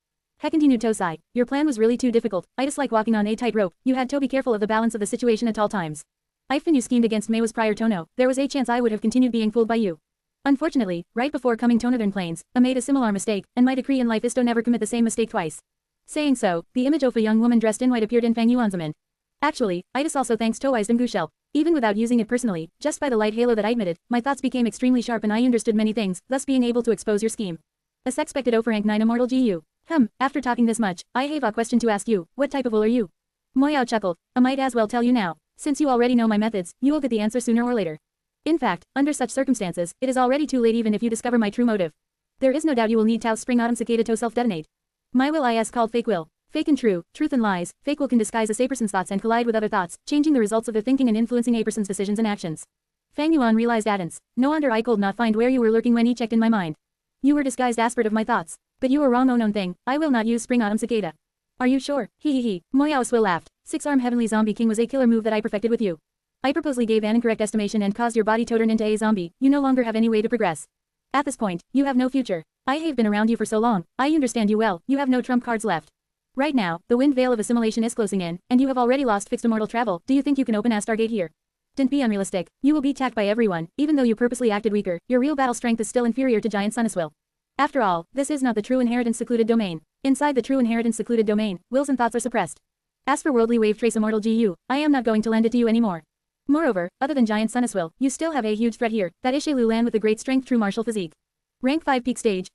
He continued Tosai. Your plan was really too difficult. I dislike walking on a tightrope. You had to be careful of the balance of the situation at all times. If you schemed against Meiwa's prior Tono, there was a chance I would have continued being fooled by you. Unfortunately, right before coming to Northern Plains, I made a similar mistake, and my decree in life is to never commit the same mistake twice. Saying so, the image of a young woman dressed in white appeared in Fang Yuan's mind. Actually, Itis also thanks to Wisdom Gushel. Even without using it personally, just by the light halo that I emitted, my thoughts became extremely sharp and I understood many things, thus being able to expose your scheme. As expected for rank 9 immortal GU. After talking this much, I have a question to ask you. What type of will are you? Moyao chuckled. I might as well tell you now. Since you already know my methods, you will get the answer sooner or later. In fact, under such circumstances, it is already too late even if you discover my true motive. There is no doubt you will need Tao's Spring Autumn Cicada to self-detonate. My will is called Fake Will. Fake and true, truth and lies, fake will can disguise a person's thoughts and collide with other thoughts, changing the results of their thinking and influencing a person's decisions and actions. Fang Yuan realized at once. No wonder I could not find where you were lurking when he checked in my mind. You were disguised aspect of my thoughts. But you were wrong, oh known thing, I will not use Spring Autumn Cicada. Are you sure? He. Moyao Swill laughed. 6-arm Heavenly Zombie King was a killer move that I perfected with you. I purposely gave an incorrect estimation and caused your body to turn into a zombie. You no longer have any way to progress. At this point, you have no future. I have been around you for so long, I understand you well, you have no trump cards left. Right now, the wind veil of assimilation is closing in, and you have already lost fixed immortal travel. Do you think you can open a Stargate here? Don't be unrealistic. You will be attacked by everyone, even though you purposely acted weaker, your real battle strength is still inferior to Giant Sun's will. After all, this is not the true inheritance secluded domain. Inside the true inheritance secluded domain, wills and thoughts are suppressed. As for worldly wave trace immortal GU, I am not going to lend it to you anymore. Moreover, other than Giant Sun's will, you still have a huge threat here, that is Hei Lulan with the great strength true martial physique. Rank 5 peak stage,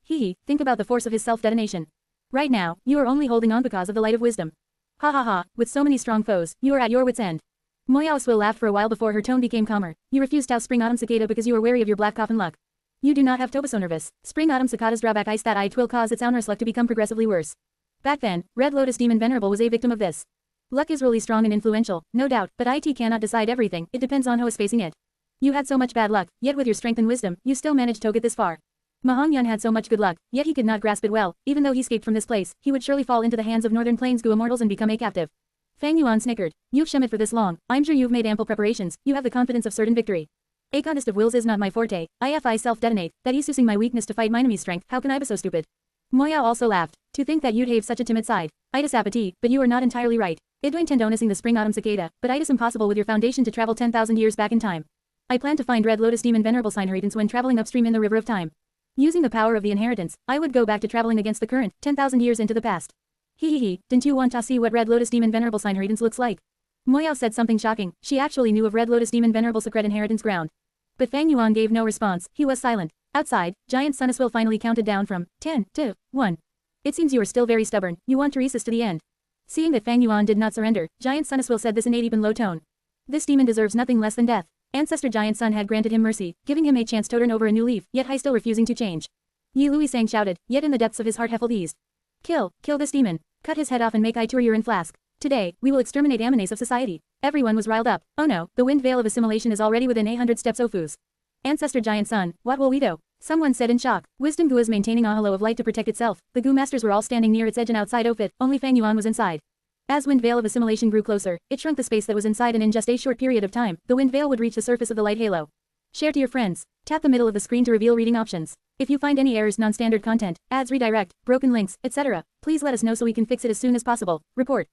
think about the force of his self-detonation. Right now, you are only holding on because of the light of wisdom. Ha ha ha, with so many strong foes, you are at your wit's end. Moyao Swill laughed for a while before her tone became calmer. You refused to Spring Autumn Cicada because you were wary of your black coffin luck. You do not have to be so nervous. Spring Autumn Cicada's drawback ice that it will cause its owners' luck to become progressively worse. Back then, Red Lotus Demon Venerable was a victim of this. Luck is really strong and influential, no doubt, but it cannot decide everything, it depends on who is facing it. You had so much bad luck, yet with your strength and wisdom, you still managed to get this far. Mahong Yun had so much good luck, yet he could not grasp it well. Even though he escaped from this place, he would surely fall into the hands of Northern Plains Gu immortals and become a captive. Fang Yuan snickered. You've shemmed for this long, I'm sure you've made ample preparations, you have the confidence of certain victory. A contest of wills is not my forte, I self-detonate, that is using my weakness to fight my enemy's strength, how can I be so stupid? Moyao also laughed. To think that you'd have such a timid side. It is apathy, but you are not entirely right. It don't intend noticing the Spring Autumn Cicada, but it is impossible with your foundation to travel 10,000 years back in time. I plan to find Red Lotus Demon Venerable inheritance when traveling upstream in the river of time. Using the power of the inheritance, I would go back to traveling against the current, 10,000 years into the past. Didn't you want to see what Red Lotus Demon Venerable inheritance looks like? Moyao said something shocking, she actually knew of Red Lotus Demon Venerable secret inheritance ground. But Fang Yuan gave no response, he was silent. Outside, Giant Sun Immortal finally counted down from 10 to 1. It seems you are still very stubborn, you want to resist to the end. Seeing that Fang Yuan did not surrender, Giant Sun Immortal said this in a deep and low tone. This demon deserves nothing less than death. Ancestor Giant Sun had granted him mercy, giving him a chance to turn over a new leaf, yet he still refusing to change. Yi Lui Sang shouted, yet in the depths of his heart Heffel eased. Kill this demon. Cut his head off and make to a urine flask. Today, we will exterminate Amanes of society. Everyone was riled up. Oh no, the wind veil of assimilation is already within 100 steps Ofus. Ancestor Giant Sun, what will we do? Someone said in shock. Wisdom Gu is maintaining a halo of light to protect itself. The Gu masters were all standing near its edge and outside of it, only Fang Yuan was inside. As wind veil of assimilation grew closer, it shrunk the space that was inside and in just a short period of time, the wind veil would reach the surface of the light halo. Share to your friends. Tap the middle of the screen to reveal reading options. If you find any errors, non-standard content, ads redirect, broken links, etc., please let us know so we can fix it as soon as possible. Report.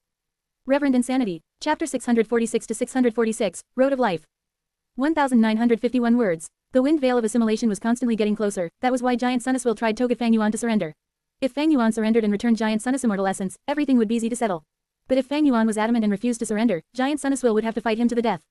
Reverend Insanity. Chapter 646 to 646, Road of Life. 1951 words. The wind veil of assimilation was constantly getting closer, that was why Giant Sun Immortal tried to get Fang Yuan to surrender. If Fang Yuan surrendered and returned Giant Sun Immortal essence, everything would be easy to settle. But if Fang Yuan was adamant and refused to surrender, Giant Sun Immortal would have to fight him to the death.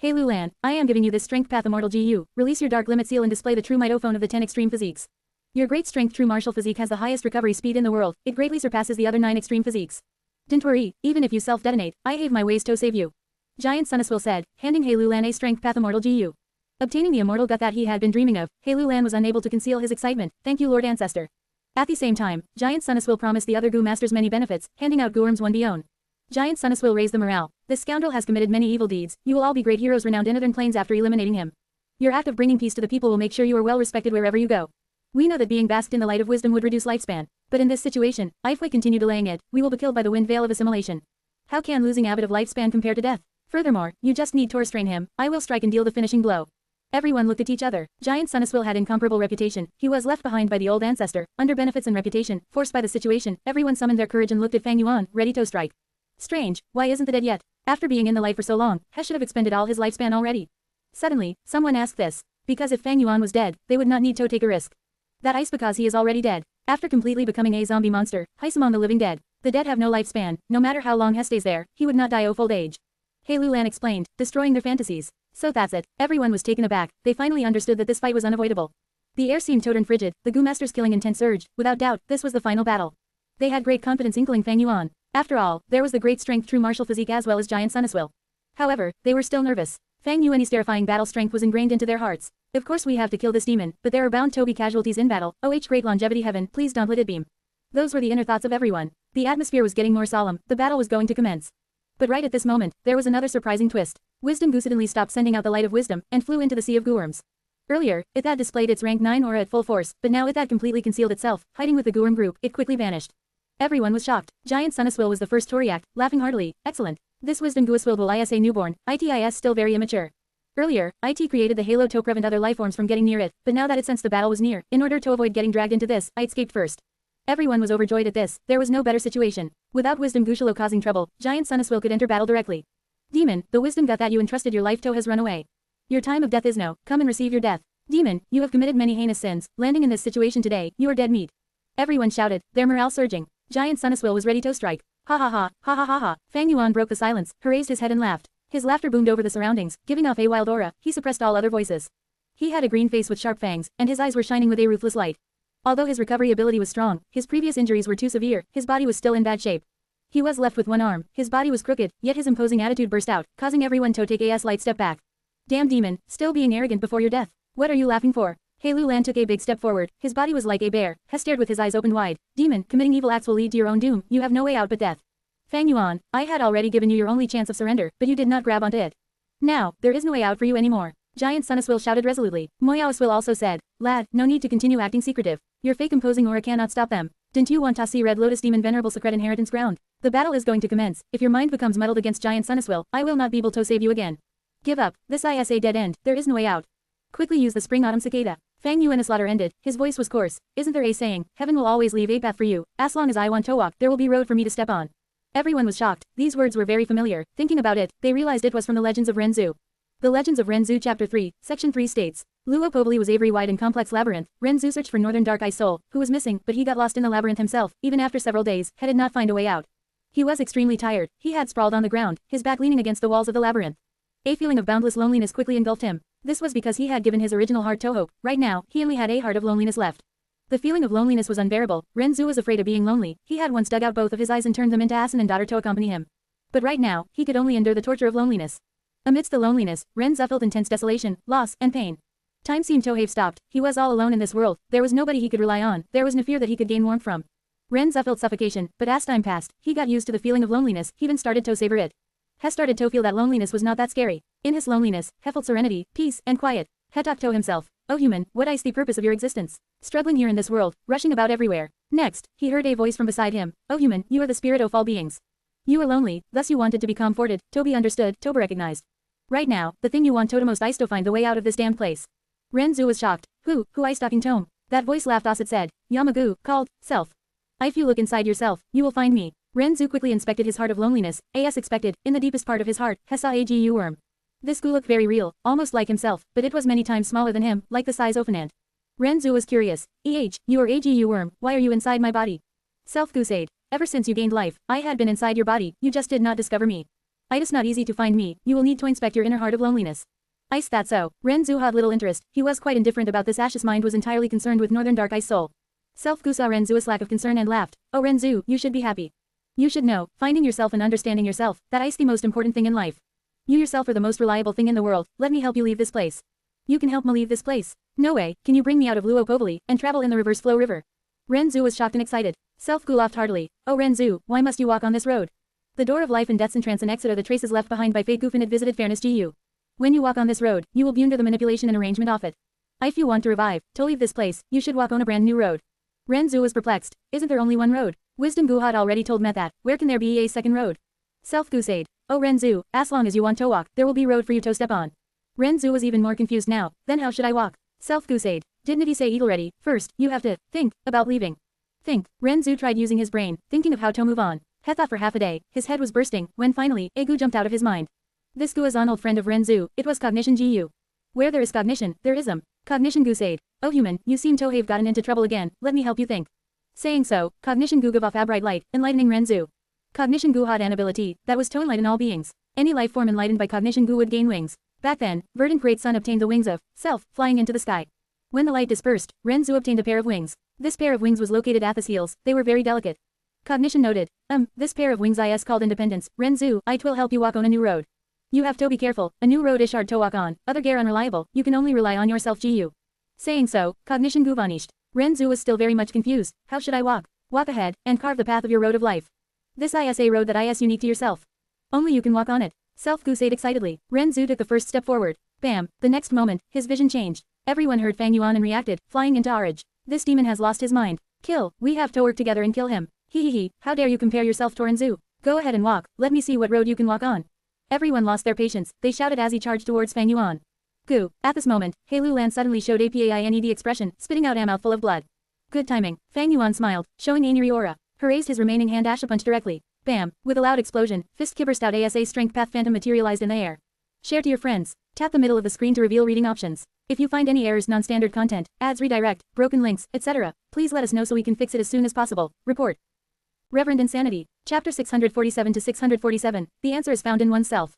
Hei Lulan, I am giving you this strength path immortal GU, release your dark limit seal and display the true mitophone of the 10 extreme physiques. Your great strength true martial physique has the highest recovery speed in the world, it greatly surpasses the other 9 extreme physiques. Don't worry, even if you self-detonate, I have my ways to save you. Giant Sun Immortal said, handing Hei Lulan a strength path immortal GU. Obtaining the immortal gut that he had been dreaming of, Hei Lulan was unable to conceal his excitement, thank you Lord Ancestor. At the same time, Giant Sun Immortal promised the other Gu masters many benefits, handing out Guorms 1 Bion. Giant Sun Immortal raised the morale. This scoundrel has committed many evil deeds, you will all be great heroes renowned in Northern Plains after eliminating him. Your act of bringing peace to the people will make sure you are well respected wherever you go. We know that being basked in the light of wisdom would reduce lifespan, but in this situation, if we continue delaying it, we will be killed by the wind veil of assimilation. How can losing a bit of lifespan compare to death? Furthermore, you just need to restrain him, I will strike and deal the finishing blow. Everyone looked at each other. Giant Sun Immortal had incomparable reputation, he was left behind by the old ancestor, under benefits and reputation, forced by the situation, everyone summoned their courage and looked at Fang Yuan, ready to strike. Strange, why isn't the dead yet? After being in the light for so long, he should have expended all his lifespan already. Suddenly, someone asked this. Because if Fang Yuan was dead, they would not need to take a risk. That is because he is already dead. After completely becoming a zombie monster, he's among the living dead. The dead have no lifespan, no matter how long he stays there, he would not die of old age. Hei Lulan explained, destroying their fantasies. So that's it, everyone was taken aback, they finally understood that this fight was unavoidable. The air seemed turned frigid, the Gu masters killing intense urge, without doubt, this was the final battle. They had great confidence inkling Fang Yuan. After all, there was the great strength true martial physique as well as Giant Sun Immortal. However, they were still nervous. Fang Yuan's terrifying battle strength was ingrained into their hearts. Of course we have to kill this demon, but there are bound to be casualties in battle, great longevity heaven, please don't let it beam. Those were the inner thoughts of everyone. The atmosphere was getting more solemn, the battle was going to commence. But right at this moment, there was another surprising twist. Wisdom Goo suddenly stopped sending out the light of wisdom, and flew into the sea of gooworms. Earlier, it had displayed its rank 9 aura at full force, but now it had completely concealed itself, hiding with the gooworm group. It quickly vanished. Everyone was shocked. Giant Sun Immortal was the first to react, laughing heartily. Excellent. This Wisdom Goo will ISA newborn, ITIS still very immature. Earlier, IT created the halo to prevent other lifeforms from getting near it, but now that it sensed the battle was near, in order to avoid getting dragged into this, it escaped first. Everyone was overjoyed at this. There was no better situation. Without Wisdom Goo causing trouble, Giant Sun Immortal could enter battle directly. Demon, the wisdom gut that you entrusted your life to has run away. Your time of death is now. Come and receive your death. Demon, you have committed many heinous sins. Landing in this situation today, you are dead meat. Everyone shouted, their morale surging. Giant Sun Immortal was ready to strike. Ha ha ha, ha ha ha ha. Fang Yuan broke the silence, raised his head and laughed. His laughter boomed over the surroundings, giving off a wild aura. He suppressed all other voices. He had a green face with sharp fangs, and his eyes were shining with a ruthless light. Although his recovery ability was strong, his previous injuries were too severe, his body was still in bad shape. He was left with one arm, his body was crooked, yet his imposing attitude burst out, causing everyone to take a slight step back. Damn demon, still being arrogant before your death. What are you laughing for? Hei Lulan took a big step forward, his body was like a bear, he stared with his eyes open wide. Demon, committing evil acts will lead to your own doom, you have no way out but death. Fang Yuan, I had already given you your only chance of surrender, but you did not grab onto it. Now, there is no way out for you anymore. Giant Sun Immortal shouted resolutely. Moyao Will also said, lad, no need to continue acting secretive. Your fake imposing aura cannot stop them. Didn't you want to see Red Lotus Demon Venerable Secret Inheritance ground? The battle is going to commence. If your mind becomes muddled against Giant Sun Immortal, I will not be able to save you again. Give up. This is a dead end. There is no way out. Quickly use the Spring Autumn Cicada. Fang Yuan's slaughter ended. His voice was coarse. Isn't there a saying, heaven will always leave a path for you. As long as I want to walk, there will be road for me to step on. Everyone was shocked. These words were very familiar. Thinking about it, they realized it was from the Legends of Renzu. The Legends of Renzu Chapter 3, Section 3 states, Luo Pobli was a very wide and complex labyrinth. Renzu searched for Northern Dark Eye Soul, who was missing, but he got lost in the labyrinth himself, even after several days, did not find a way out. He was extremely tired. He had sprawled on the ground, his back leaning against the walls of the labyrinth. A feeling of boundless loneliness quickly engulfed him. This was because he had given his original heart to hope. Right now, he only had a heart of loneliness left. The feeling of loneliness was unbearable. Renzu was afraid of being lonely. He had once dug out both of his eyes and turned them into Asin and daughter to accompany him. But right now, he could only endure the torture of loneliness. Amidst the loneliness, Renzu felt intense desolation, loss, and pain. Time seemed to have stopped. He was all alone in this world. There was nobody he could rely on. There was no fear that he could gain warmth from. Renzu felt suffocation, but as time passed, he got used to the feeling of loneliness. He even started to savor it. He started to feel that loneliness was not that scary. In his loneliness, he felt serenity, peace, and quiet. He talked to himself. Oh human, what is the purpose of your existence? Struggling here in this world, rushing about everywhere. Next, he heard a voice from beside him. Oh human, you are the spirit of all beings. You are lonely, thus you wanted to be comforted, to be understood, to be recognized. Right now, the thing you want to most is to find the way out of this damned place. Renzu was shocked. Who is talking to him? That voice laughed as it said, Yamagu, called, self. If you look inside yourself, you will find me. Renzu quickly inspected his heart of loneliness. As expected, in the deepest part of his heart, he saw a GU worm. This goo looked very real, almost like himself, but it was many times smaller than him, like the size of an ant. Renzu was curious. You are a GU worm, why are you inside my body? Self-goo said, ever since you gained life, I had been inside your body, you just did not discover me. It is not easy to find me, you will need to inspect your inner heart of loneliness. Is that so? Renzu had little interest, he was quite indifferent about this. Ash's mind was entirely concerned with Northern Dark Eye Soul. Self-goo saw Renzu's lack of concern and laughed. Oh Renzu, you should be happy. You should know, finding yourself and understanding yourself, that is the most important thing in life. You yourself are the most reliable thing in the world, let me help you leave this place. You can help me leave this place. No way, can you bring me out of Luo Pobli, and travel in the reverse flow river? Renzu was shocked and excited. Self-goo laughed heartily. Oh Renzu, why must you walk on this road? The door of life and death's entrance and exit are the traces left behind by fate Goofinite visited fairness GU. When you walk on this road, you will be under the manipulation and arrangement of it. If you want to revive, to leave this place, you should walk on a brand new road. Renzu was perplexed. Isn't there only one road? Wisdom Goo had already told Met that. Where can there be a second road? Self-goo said. Oh Renzu, as long as you want to walk, there will be road for you to step on. Renzu was even more confused now. Then how should I walk? Self-goo said. Didn't he say eat already? First, you have to think about leaving. Think. Renzu tried using his brain, thinking of how to move on. He thought for half a day. His head was bursting, when finally, a goo jumped out of his mind. This goo is an old friend of Renzu. It was Cognition GU. Where there is cognition, there is Cognition Goo said. Oh human, you seem to have gotten into trouble again, let me help you think. Saying so, Cognition Goo gave off a bright light, enlightening Renzu. Cognition Goo had an ability, that was to enlighten all beings. Any life form enlightened by Cognition Goo would gain wings. Back then, Verdant Great Sun obtained the wings of self, flying into the sky. When the light dispersed, Renzu obtained a pair of wings. This pair of wings was located at his heels, they were very delicate. Cognition noted, this pair of wings is called independence. Renzu, it will help you walk on a new road. You have to be careful, a new road is hard to walk on, other gear unreliable, you can only rely on yourself GU. Saying so, Cognition Goo vanished. Renzu was still very much confused. How should I walk? Walk ahead, and carve the path of your road of life. This is a road that is unique to yourself. Only you can walk on it. Self-Gu said excitedly. Renzu took the first step forward. Bam! The next moment, his vision changed. Everyone heard Fang Yuan and reacted, flying into rage. This demon has lost his mind. Kill, we have to work together and kill him. Hee, how dare you compare yourself to Renzu? Go ahead and walk, let me see what road you can walk on. Everyone lost their patience, they shouted as he charged towards Fang Yuan. Gu, at this moment, Hei Lulan suddenly showed a pained expression, spitting out a mouthful of blood. Good timing, Fang Yuan smiled, showing an eerie aura. He raised his remaining hand dash a punch directly. Bam, with a loud explosion, fist burst out as a strength path phantom materialized in the air. Share to your friends. Tap the middle of the screen to reveal reading options. If you find any errors, non-standard content, ads redirect, broken links, etc., please let us know so we can fix it as soon as possible. Report. Reverend Insanity. Chapter 647 to 647. The answer is found in oneself.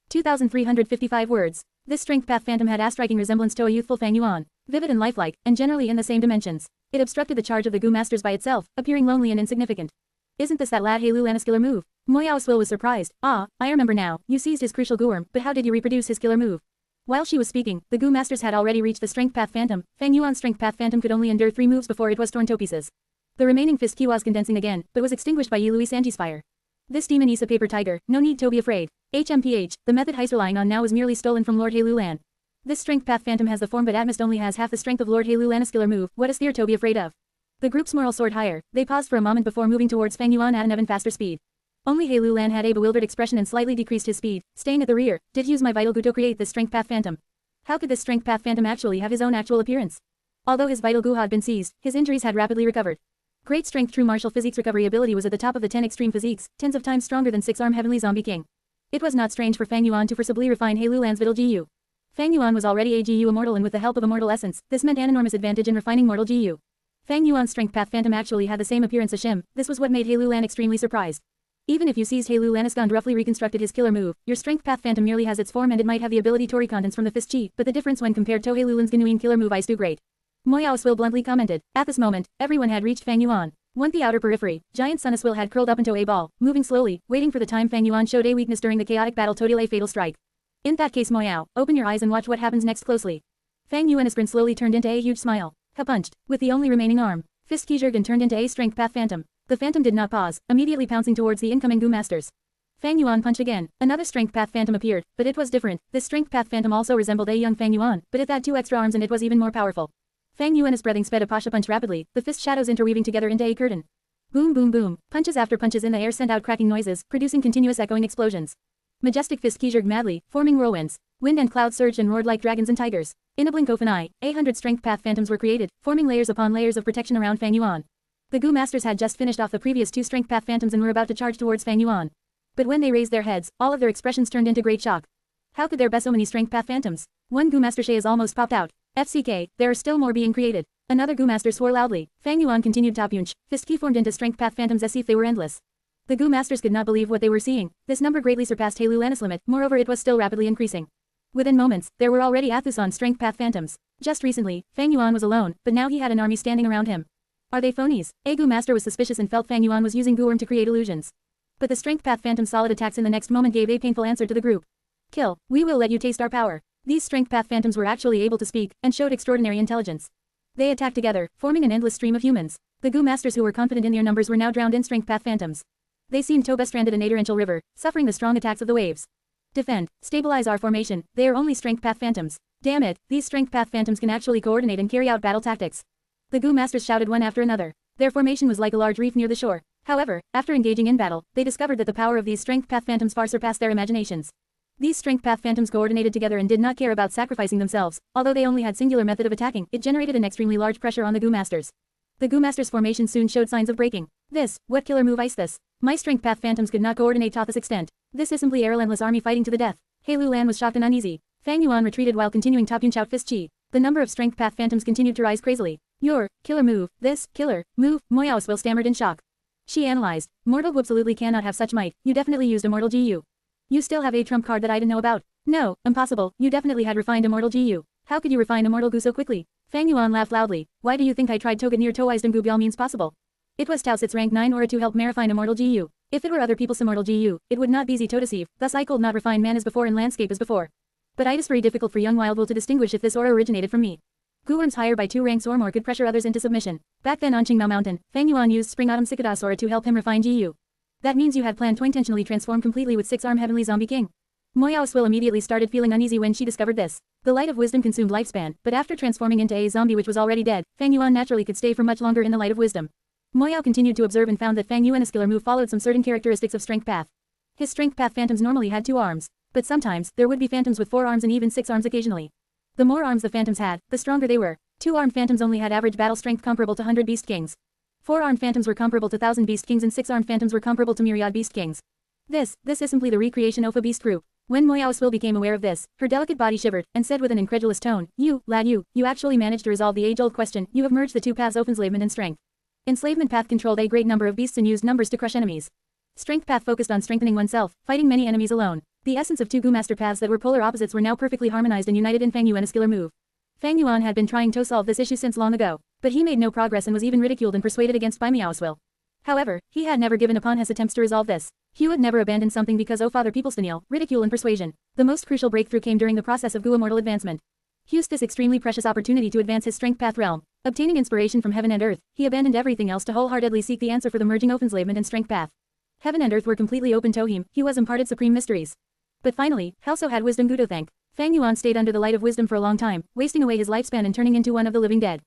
2,355 words. This strength path phantom had a striking resemblance to a youthful Fang Yuan, vivid and lifelike, and generally in the same dimensions. It obstructed the charge of the Gu Masters by itself, appearing lonely and insignificant. Isn't this that lad Hei Lulan's killer move? Moyao's Will was surprised. Ah, I remember now, you seized his crucial Gu worm, but how did you reproduce his killer move? While she was speaking, the Gu Masters had already reached the Strength Path Phantom. Fang Yuan's Strength Path Phantom could only endure 3 moves before it was torn to pieces. The remaining fist key was condensing again, but was extinguished by Yi Lui Sanji's fire. This demon is a paper tiger, no need to be afraid. HMPH, the method he's relying on now is merely stolen from Lord Hei Lulan. This Strength Path Phantom has the form but Atmist only has half the strength of Lord Hei Lulan's killer move, what is there to be afraid of? The group's moral soared higher, they paused for a moment before moving towards Fang Yuan at an even faster speed. Only Hei Lulan had a bewildered expression and slightly decreased his speed, staying at the rear. Did use my vital Gu to create this Strength Path Phantom? How could this Strength Path Phantom actually have his own actual appearance? Although his vital Gu had been seized, his injuries had rapidly recovered. Great strength true martial physiques recovery ability was at the top of the 10 extreme physiques, tens of times stronger than 6-arm heavenly zombie king. It was not strange for Fang Yuan to forcibly refine Hei Lulan's vital GU. Fang Yuan was already a GU immortal and with the help of immortal essence, this meant an enormous advantage in refining mortal GU. Fang Yuan's Strength Path Phantom actually had the same appearance as Shim, this was what made Hei Lulan extremely surprised. Even if you seized Hei Lulan and roughly reconstructed his killer move, your Strength Path Phantom merely has its form and it might have the ability to recontents from the fist chi, but the difference when compared to Hei Lulan's genuine killer move is too great. Moyao's Will bluntly commented. At this moment, everyone had reached Fang Yuan. Once the outer periphery, Giant Sun Immortal had curled up into a ball, moving slowly, waiting for the time Fang Yuan showed a weakness during the chaotic battle to deal a fatal strike. In that case Moyao, open your eyes and watch what happens next closely. Fang Yuan's grin slowly turned into a huge smile. He punched, with the only remaining arm. Fist key jerked and turned into a Strength Path Phantom. The Phantom did not pause, immediately pouncing towards the incoming Gu Masters. Fang Yuan punched again. Another Strength Path Phantom appeared, but it was different. This Strength Path Phantom also resembled a young Fang Yuan, but it had 2 extra arms and it was even more powerful. Fang Yuan's breathing sped a pasha punch rapidly, the fist shadows interweaving together into a curtain. Boom boom boom, punches after punches in the air sent out cracking noises, producing continuous echoing explosions. Majestic fist key jerked madly, forming whirlwinds. Wind and clouds surged and roared like dragons and tigers. In a blink of an eye, 100 Strength Path Phantoms were created, forming layers upon layers of protection around Fang Yuan. The Gu Masters had just finished off the previous 2 Strength Path Phantoms and were about to charge towards Fang Yuan. But when they raised their heads, all of their expressions turned into great shock. How could there be so many Strength Path Phantoms? One Gu Master Shay is almost popped out. FCK, there are still more being created. Another Gu Master swore loudly. Fang Yuan continued top yunch, fist key formed into Strength Path Phantoms as if they were endless. The Gu Masters could not believe what they were seeing. This number greatly surpassed Hei Lulan's limit, moreover it was still rapidly increasing. Within moments, there were already Athusan Strength Path Phantoms. Just recently, Fang Yuan was alone, but now he had an army standing around him. Are they phonies? A Gu Master was suspicious and felt Fang Yuan was using Gu Worm to create illusions. But the Strength Path Phantom's solid attacks in the next moment gave a painful answer to the group. Kill, we will let you taste our power. These Strength Path Phantoms were actually able to speak, and showed extraordinary intelligence. They attacked together, forming an endless stream of humans. The Gu Masters who were confident in their numbers were now drowned in Strength Path Phantoms. They seemed to be stranded in a torrential river, suffering the strong attacks of the waves. Defend, stabilize our formation, they are only Strength Path Phantoms. Damn it, these Strength Path Phantoms can actually coordinate and carry out battle tactics. The Gu Masters shouted one after another. Their formation was like a large reef near the shore. However, after engaging in battle, they discovered that the power of these Strength Path Phantoms far surpassed their imaginations. These Strength Path Phantoms coordinated together and did not care about sacrificing themselves. Although they only had singular method of attacking, it generated an extremely large pressure on the Gu Masters. The Gu Masters' formation soon showed signs of breaking. What killer move is this? My Strength Path Phantoms could not coordinate to this extent. This is simply a relentless army fighting to the death. Hei Lulan was shocked and uneasy. Fang Yuan retreated while continuing top yunch out fist chi. The number of Strength Path Phantoms continued to rise crazily. Your killer move, this killer move, Moyao's Will stammered in shock. She analyzed. Mortal Gu absolutely cannot have such might. You definitely used Immortal GU. You still have a trump card that I didn't know about. No, impossible, you definitely had refined Immortal GU. How could you refine Immortal Gu so quickly? Fang Yuan laughed loudly. Why do you think I tried to get near to wisdom Gu Biao means possible? It was Tao Sit's rank 9 aura to help me refine Immortal GU. If it were other people's Immortal GU, it would not be easy to deceive, thus I could not refine man as before and landscape as before. But it is very difficult for young Wild Will to distinguish if this aura originated from me. Guworms higher by 2 ranks or more could pressure others into submission. Back then on Qingmao Mountain, Fang Yuan used Spring Autumn Cicada Sora to help him refine GU. That means you had planned to intentionally transform completely with 6-armed Heavenly Zombie King. Moyao Swill immediately started feeling uneasy when she discovered this. The Light of Wisdom consumed lifespan, but after transforming into a zombie which was already dead, Fang Yuan naturally could stay for much longer in the Light of Wisdom. Moyao continued to observe and found that Fang Yuan's killer move followed some certain characteristics of Strength Path. His Strength Path phantoms normally had 2 arms, but sometimes there would be phantoms with 4 arms and even 6 arms occasionally. The more arms the phantoms had, the stronger they were. 2-armed phantoms only had average battle strength comparable to 100 Beast Kings. 4-armed phantoms were comparable to 1,000 Beast Kings and 6-armed phantoms were comparable to myriad Beast Kings. This is simply the recreation of a beast group. When Moyao Swill became aware of this, her delicate body shivered, and said with an incredulous tone, "You, lad you actually managed to resolve the age-old question. You have merged the 2 paths of enslavement and strength." Enslavement path controlled a great number of beasts and used numbers to crush enemies. Strength path focused on strengthening oneself, fighting many enemies alone. The essence of 2 Gu Master paths that were polar opposites were now perfectly harmonized and united in Fang Yuan's killer move. Fang Yuan had been trying to solve this issue since long ago, but he made no progress and was even ridiculed and persuaded against by Miao Swill. However, he had never given upon his attempts to resolve this. He would never abandon something because Father People's ridicule and persuasion. The most crucial breakthrough came during the process of Gu Immortal advancement. He used this extremely precious opportunity to advance his Strength Path realm. Obtaining inspiration from heaven and earth, he abandoned everything else to wholeheartedly seek the answer for the merging of enslavement and Strength Path. Heaven and earth were completely open to him. He was imparted supreme mysteries. But finally, he also had wisdom to thank. Fang Yuan stayed under the light of wisdom for a long time, wasting away his lifespan and turning into one of the living dead.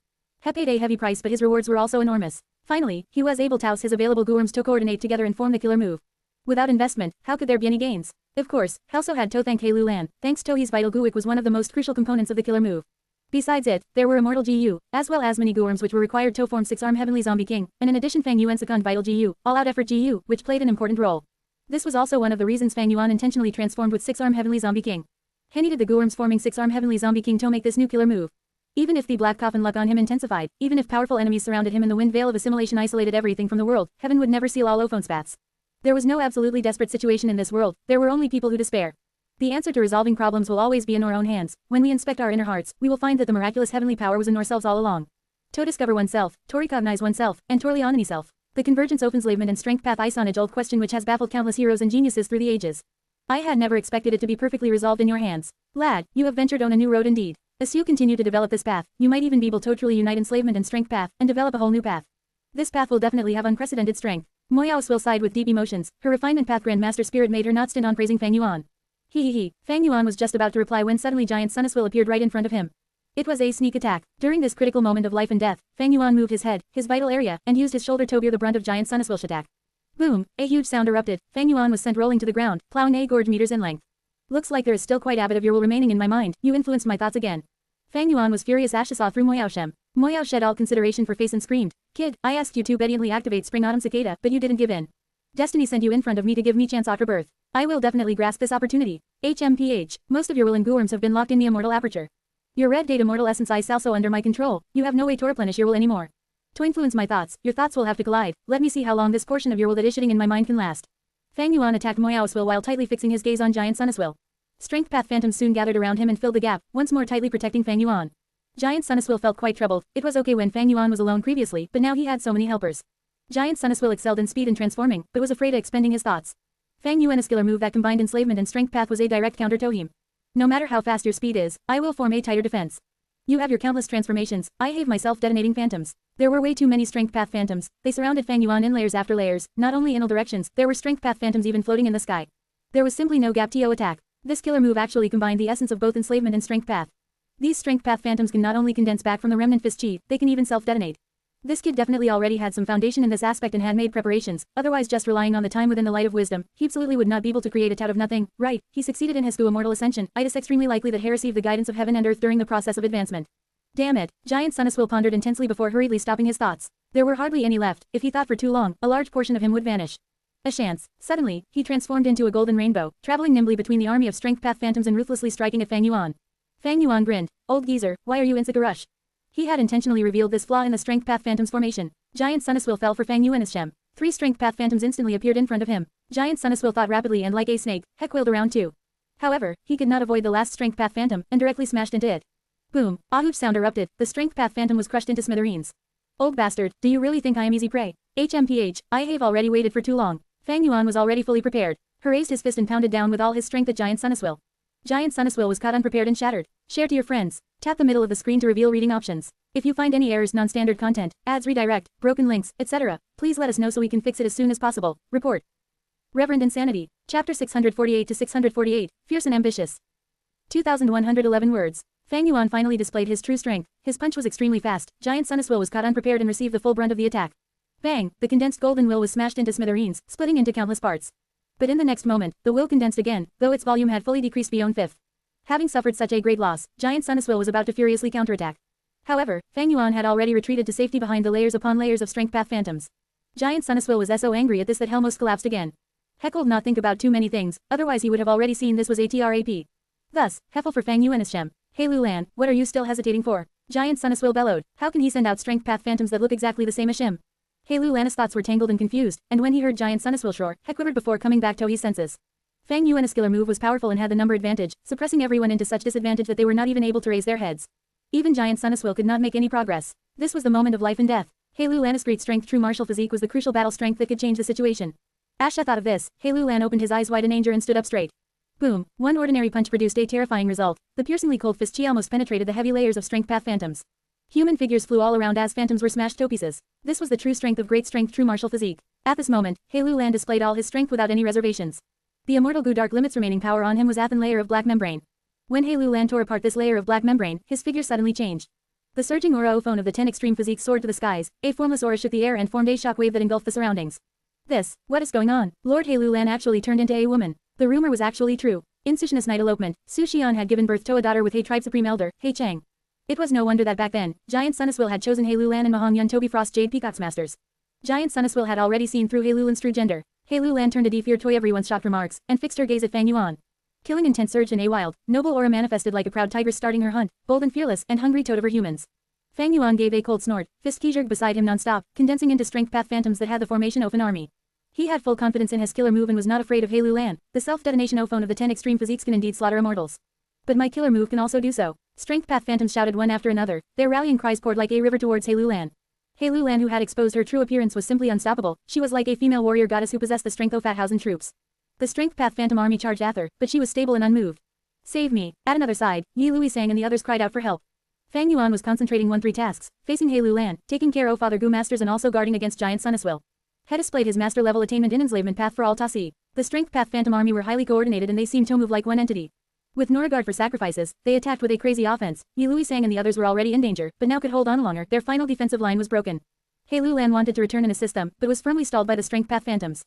He paid a heavy price, but his rewards were also enormous. Finally, he was able to house his available Guworms to coordinate together and form the killer move. Without investment, how could there be any gains? Of course, he also had to thank Hei Lan. Thanks to his vital Guic was one of the most crucial components of the killer move. Besides it, there were immortal GU, as well as many Guworms which were required to form 6-armed Heavenly Zombie King, and in addition Fang Yuan's second vital GU, all-out effort GU, which played an important role. This was also one of the reasons Fang Yuan intentionally transformed with 6-armed Heavenly Zombie King. He needed the Guworms forming 6-armed Heavenly Zombie King to make this new killer move. Even if the black coffin luck on him intensified, even if powerful enemies surrounded him and the wind veil of assimilation isolated everything from the world, heaven would never seal all Ophone's paths. There was no absolutely desperate situation in this world, there were only people who despair. The answer to resolving problems will always be in our own hands. When we inspect our inner hearts, we will find that the miraculous heavenly power was in ourselves all along. To discover oneself, to recognize oneself, and to rely on self. The convergence of enslavement and strength path is an age-old question which has baffled countless heroes and geniuses through the ages. I had never expected it to be perfectly resolved in your hands. Lad, you have ventured on a new road indeed. As you continue to develop this path, you might even be able to truly unite enslavement and strength path, and develop a whole new path. This path will definitely have unprecedented strength. Moyao Swill sighed with deep emotions. Her refinement path Grandmaster spirit made her not stint on praising Fang Yuan. Fang Yuan was just about to reply when suddenly Giant Sun Immortal appeared right in front of him. It was a sneak attack. During this critical moment of life and death, Fang Yuan moved his head, his vital area, and used his shoulder to bear the brunt of Giant Sun Immortal's attack. Boom! A huge sound erupted. Fang Yuan was sent rolling to the ground, plowing a gorge meters in length. Looks like there is still quite a bit of your will remaining in my mind. You influenced my thoughts again. Fang Yuan was furious as she saw through Moyao Shem. Moyao shed all consideration for face and screamed, "Kid, I asked you to obediently activate Spring Autumn Cicada, but you didn't give in. Destiny sent you in front of me to give me chance after birth. I will definitely grasp this opportunity. HMPH, most of your will and Guworms have been locked in the immortal aperture. Your red date immortal essence is also under my control. You have no way to replenish your will anymore. To influence my thoughts, your thoughts will have to collide. Let me see how long this portion of your will that is sitting in my mind can last." Fang Yuan attacked Moyao's will while tightly fixing his gaze on Giant Sun Immortal. Strength path phantoms soon gathered around him and filled the gap, once more tightly protecting Fang Yuan. Giant Sun Immortal felt quite troubled. It was okay when Fang Yuan was alone previously, but now he had so many helpers. Giant Sun Immortal excelled in speed and transforming, but was afraid of expending his thoughts. Fang Yuan's killer move that combined enslavement and strength path was a direct counter to him. No matter how fast your speed is, I will form a tighter defense. You have your countless transformations, I have myself detonating phantoms. There were way too many strength path phantoms. They surrounded Fang Yuan in layers after layers, not only in all directions, there were strength path phantoms even floating in the sky. There was simply no gap to attack. This killer move actually combined the essence of both enslavement and strength path. These strength path phantoms can not only condense back from the remnant fist chi, they can even self-detonate. This kid definitely already had some foundation in this aspect and had made preparations, otherwise just relying on the time within the light of wisdom, he absolutely would not be able to create it out of nothing. Right, he succeeded in his Gu Immortal ascension, it is extremely likely that he received the guidance of heaven and earth during the process of advancement. Damn it, Giant Sun Immortal pondered intensely before hurriedly stopping his thoughts. There were hardly any left. If he thought for too long, a large portion of him would vanish. A chance. Suddenly, he transformed into a golden rainbow, traveling nimbly between the army of strength path phantoms and ruthlessly striking at Fang Yuan. Fang Yuan grinned. Old geezer, why are you in such a rush? He had intentionally revealed this flaw in the strength path phantoms formation. Giant Sun Immortal fell for Fang Yuan's gem. 3 strength path phantoms instantly appeared in front of him. Giant Sun Immortal thought rapidly and like a snake, he coiled around too. However, he could not avoid the last strength path phantom and directly smashed into it. Boom, a huge sound erupted, the strength path phantom was crushed into smithereens. Old bastard, do you really think I am easy prey? HMPH, I have already waited for too long. Fang Yuan was already fully prepared. He raised his fist and pounded down with all his strength at Giant Sun Immortal. Giant Sun Immortal was caught unprepared and shattered. Share to your friends. Tap the middle of the screen to reveal reading options. If you find any errors, non-standard content, ads, redirect, broken links, etc., please let us know so we can fix it as soon as possible. Report. Reverend Insanity. Chapter 648 to 648, Fierce and Ambitious. 2,111 words. Fang Yuan finally displayed his true strength. His punch was extremely fast. Giant Sun Immortal was caught unprepared and received the full brunt of the attack. Bang! The condensed golden will was smashed into smithereens, splitting into countless parts. But in the next moment, the will condensed again, though its volume had fully decreased beyond fifth. Having suffered such a great loss, Giant Sun Immortal was about to furiously counterattack. However, Fang Yuan had already retreated to safety behind the layers upon layers of strength path phantoms. Giant Sun Immortal was so angry at this that he almost collapsed again. Heckled not think about too many things, otherwise he would have already seen this was a trap. Thus, Heffel for Fang Yuan Ischem. Hei Lan, what are you still hesitating for? Giant Sun Immortal bellowed. How can he send out strength path phantoms that look exactly the same as him? Hei Lan's thoughts were tangled and confused, and when he heard Giant Sun Immortal roar, he quivered before coming back to his senses. Fang Yuan's killer move was powerful and had the number advantage, suppressing everyone into such disadvantage that they were not even able to raise their heads. Even Giant Sun Immortal could not make any progress. This was the moment of life and death. Hei Lan's great strength, true martial physique was the crucial battle strength that could change the situation. Asha thought of this. Hei Lan opened his eyes wide in anger and stood up straight. Boom! One ordinary punch produced a terrifying result. The piercingly cold fist chi almost penetrated the heavy layers of strength path phantoms. Human figures flew all around as phantoms were smashed to pieces. This was the true strength of great strength, true martial physique. At this moment, Hei Lan displayed all his strength without any reservations. The immortal goo dark limits remaining power on him was a thin layer of black membrane. When Hei Lan tore apart this layer of black membrane, his figure suddenly changed. The surging aura ophone of the 10 extreme physique soared to the skies. A formless aura shook the air and formed a shock wave that engulfed the surroundings. What is going on? Lord Hei Lan actually turned into a woman. The rumor was actually true. In Sushin's night elopement, Su Xian had given birth to a daughter with Hei Tribe Supreme Elder, Hei Chang. It was no wonder that back then, Giant Sun Immortal had chosen Hei Lan and Mahong Yun to be Frost Jade Peacock's masters. Giant Sun Immortal had already seen through Hei Lan's true gender. Hei Lan turned a deaf ear to everyone's shocked remarks, and fixed her gaze at Fang Yuan. Killing intent surged in a wild, noble aura manifested like a proud tigress starting her hunt, bold and fearless and hungry to devour humans. Fang Yuan gave a cold snort, fist key jerked beside him non-stop, condensing into strength path phantoms that had the formation of an army. He had full confidence in his killer move and was not afraid of Hei Lan. The self-detonation ophone of the 10 extreme physiques can indeed slaughter immortals. But my killer move can also do so. Strength path phantoms shouted one after another, their rallying cries poured like a river towards Hei Lan. Hei Lan, who had exposed her true appearance, was simply unstoppable. She was like a female warrior goddess who possessed the strength of Fathausen troops. The strength path phantom army charged at her, but she was stable and unmoved. Save me. At another side, Yi Lui sang and the others cried out for help. Fang Yuan was concentrating on 3 tasks, facing Hei Lan, taking care of Father Gu masters and also guarding against Giant Sun Immortal. He displayed his master level attainment in enslavement path for all Tasi. The strength path phantom army were highly coordinated and they seemed to move like one entity. With no regard for sacrifices, they attacked with a crazy offense. Yi Lui sang and the others were already in danger, but now could hold on longer. Their final defensive line was broken. Hei Lan wanted to return and assist them, but was firmly stalled by the strength path phantoms.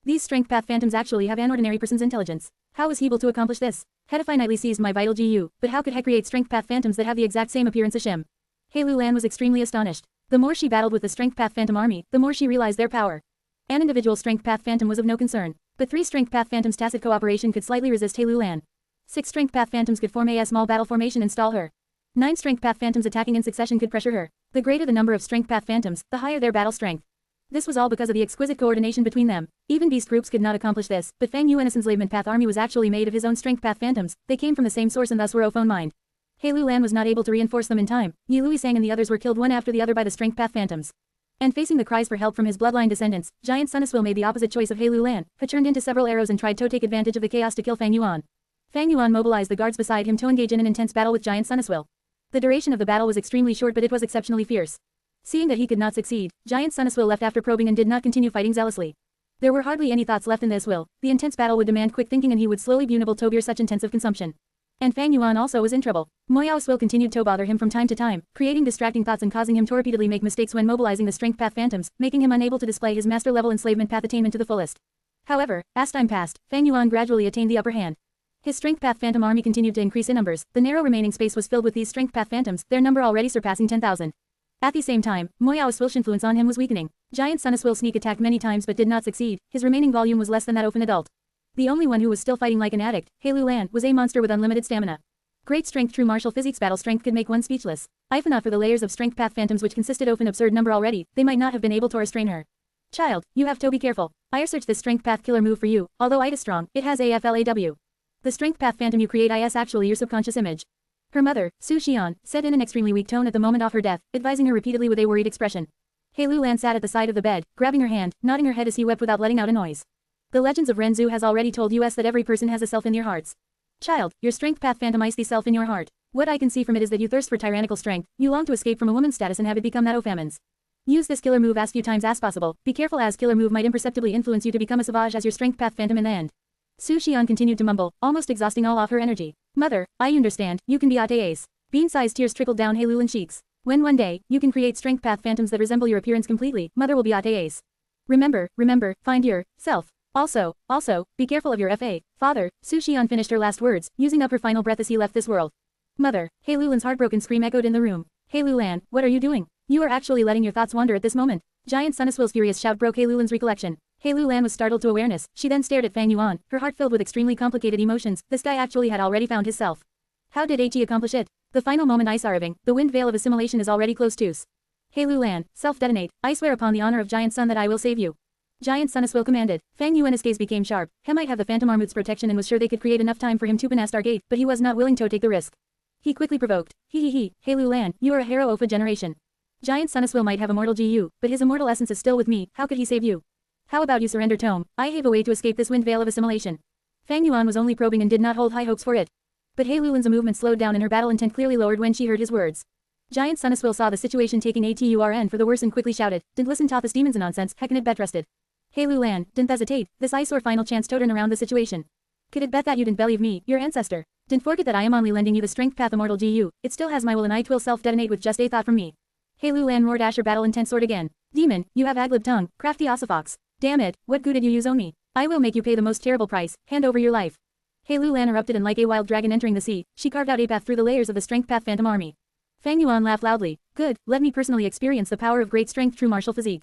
These strength path phantoms actually have an ordinary person's intelligence. How was he able to accomplish this? Had finitely seized my vital GU, but how could he create strength path phantoms that have the exact same appearance as him? Hei Lan was extremely astonished. The more she battled with the strength path phantom army, the more she realized their power. An individual strength path phantom was of no concern, but 3 strength path phantoms' tacit cooperation could slightly resist Hei Lan. 6 strength path phantoms could form a small battle formation and stall her. 9 strength path phantoms attacking in succession could pressure her. The greater the number of strength path phantoms, the higher their battle strength. This was all because of the exquisite coordination between them. Even beast groups could not accomplish this, but Fang Yuan's enslavement path army was actually made of his own strength path phantoms. They came from the same source and thus were of own mind. Hei Lan was not able to reinforce them in time. Yi Lui sang and the others were killed one after the other by the strength path phantoms. And facing the cries for help from his bloodline descendants, Giant Sun Immortal made the opposite choice of Hei Lan, who turned into several arrows and tried to take advantage of the chaos to kill Fang Yuan. Fang Yuan mobilized the guards beside him to engage in an intense battle with Giant Sun Immortal. The duration of the battle was extremely short but it was exceptionally fierce. Seeing that he could not succeed, Giant Sun Immortal left after probing and did not continue fighting zealously. There were hardly any thoughts left in this will. The intense battle would demand quick thinking and he would slowly be unable to bear such intensive consumption. And Fang Yuan also was in trouble. Moyao's will continued to bother him from time to time, creating distracting thoughts and causing him to repeatedly make mistakes when mobilizing the strength path phantoms, making him unable to display his master level enslavement path attainment to the fullest. However, as time passed, Fang Yuan gradually attained the upper hand. His strength path phantom army continued to increase in numbers. The narrow remaining space was filled with these strength path phantoms, their number already surpassing 10,000. At the same time, Moyao's will's influence on him was weakening. Giant Sun Immortal sneak attacked many times but did not succeed. His remaining volume was less than that of an adult. The only one who was still fighting like an addict, Hei Lan, was a monster with unlimited stamina. Great strength, true martial physics battle strength could make one speechless. If not for the layers of strength path phantoms which consisted of an absurd number already, they might not have been able to restrain her. Child, you have to be careful. I researched this strength path killer move for you, although it is strong, it has a FLAW. The strength path phantom you create is actually your subconscious image. Her mother, Su Xian, said in an extremely weak tone at the moment of her death, advising her repeatedly with a worried expression. Hei Lan sat at the side of the bed, grabbing her hand, nodding her head as he wept without letting out a noise. The legends of Renzu has already told us that every person has a self in their hearts. Child, your strength path phantom ice the self in your heart. What I can see from it is that you thirst for tyrannical strength, you long to escape from a woman's status and have it become that of famines. Use this killer move as few times as possible, be careful as killer move might imperceptibly influence you to become a savage as your strength path phantom in the end. Su Xian continued to mumble, almost exhausting all of her energy. Mother, I understand, you can be Ate Ace. Bean-sized tears trickled down Hei Lulan's cheeks. When one day, you can create strength path phantoms that resemble your appearance completely, Mother will be Ate Ace. Remember, find your self. Also, be careful of your FA, father. Su Xian finished her last words, using up her final breath as he left this world. Mother, Hei Lulan's heartbroken scream echoed in the room. Hei Lulan, what are you doing? You are actually letting your thoughts wander at this moment. Giant Sun Immortal's furious shout broke Hei Lulan's recollection. Hei Lulan was startled to awareness, she then stared at Fang Yuan, her heart filled with extremely complicated emotions. This guy actually had already found his self. How did He accomplish it? The final moment ice arriving, the wind veil of assimilation is already close to. Hei Lulan, self-detonate, I swear upon the honor of Giant Sun that I will save you. Giant Sun Immortal commanded. Fang Yuan's gaze became sharp. He might have the Phantom Armut's protection and was sure they could create enough time for him to pass our gate, but he was not willing to take the risk. He quickly provoked. Hei Lulan, you are a hero of a generation. Giant Sun Immortal might have immortal GU, but his immortal essence is still with me, how could he save you? How about you surrender Tome, I have a way to escape this wind veil of assimilation. Fang Yuan was only probing and did not hold high hopes for it. But Hei Lulan's movement slowed down and her battle intent clearly lowered when she heard his words. Giant Sun Immortal saw the situation taking a turn for the worse and quickly shouted, didn't listen to this demon's nonsense, heckin' it bet rested. Hei Lulan, didn't hesitate, this eyesore final chance to turn around the situation. Could it bet that you didn't believe me, your ancestor? Didn't forget that I am only lending you the strength path immortal GU, it still has my will and it will self-detonate with just a thought from me. Hei Lulan roared as her battle intent soared again. Demon, you have aglib tongue, crafty ossifox. Damn it, what good did you use on me? I will make you pay the most terrible price, hand over your life. Hei Lulan erupted and like a wild dragon entering the sea, she carved out a path through the layers of the strength path phantom army. Fang Yuan laughed loudly. Good, let me personally experience the power of great strength true martial physique.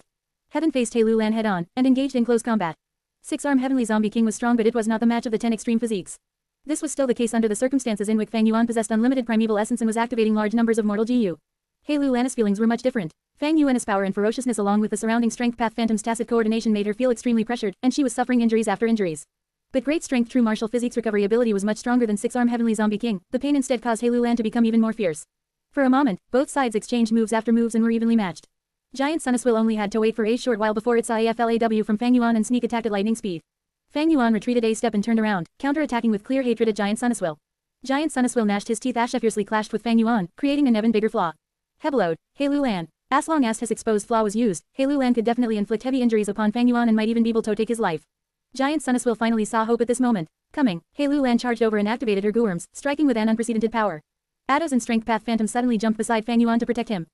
Heaven faced Hei Lulan head on, and engaged in close combat. Six-armed heavenly zombie king was strong but it was not the match of the 10 extreme physiques. This was still the case under the circumstances in which Fang Yuan possessed unlimited primeval essence and was activating large numbers of mortal GU. Hei Lulan's feelings were much different. Fang Yuan's power and ferociousness along with the surrounding strength path phantom's tacit coordination made her feel extremely pressured, and she was suffering injuries after injuries. But great strength true martial physique's recovery ability was much stronger than six-armed heavenly zombie king, the pain instead caused Hei Lulan to become even more fierce. For a moment, both sides exchanged moves after moves and were evenly matched. Giant Sun Immortal only had to wait for a short while before it saw a FLAW from Fang Yuan and sneak attacked at lightning speed. Fang Yuan retreated a step and turned around, counter-attacking with clear hatred at Giant Sun Immortal. Giant Sun Immortal gnashed his teeth as she fiercely clashed with Fang Yuan, creating an even bigger flaw. Hebelode, Hei Lulan. As long as his exposed flaw was used, Hei Lulan could definitely inflict heavy injuries upon Fang Yuan and might even be able to take his life. Giant Sun Immortal finally saw hope at this moment. Coming, Hei Lulan charged over and activated her Guarms, striking with an unprecedented power. Ados and Strength Path Phantom suddenly jumped beside Fang Yuan to protect him.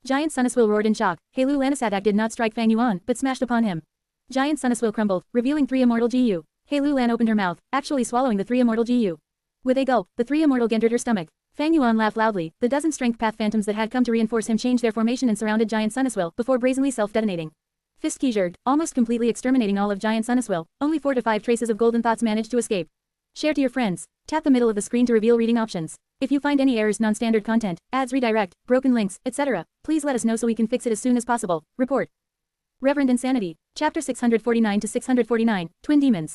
Giant Sun Immortal roared in shock. Hei Lulan's attack did not strike Fang Yuan, but smashed upon him. Giant Sun Immortal crumbled, revealing 3 immortal GU. Hei Lulan opened her mouth, actually swallowing the 3 immortal GU. With a gulp, the 3 immortal entered her stomach. Fang Yuan laughed loudly. The dozen Strength Path Phantoms that had come to reinforce him changed their formation and surrounded Giant Sun Immortal before brazenly self-detonating. Fist keyjured, almost completely exterminating all of Giant Sun Immortal. Only 4 to 5 traces of golden thoughts managed to escape. Share to your friends. Tap the middle of the screen to reveal reading options. If you find any errors, non-standard content, ads redirect, broken links, etc., please let us know so we can fix it as soon as possible. Report. Reverend Insanity. Chapter 649 to 649, Twin Demons.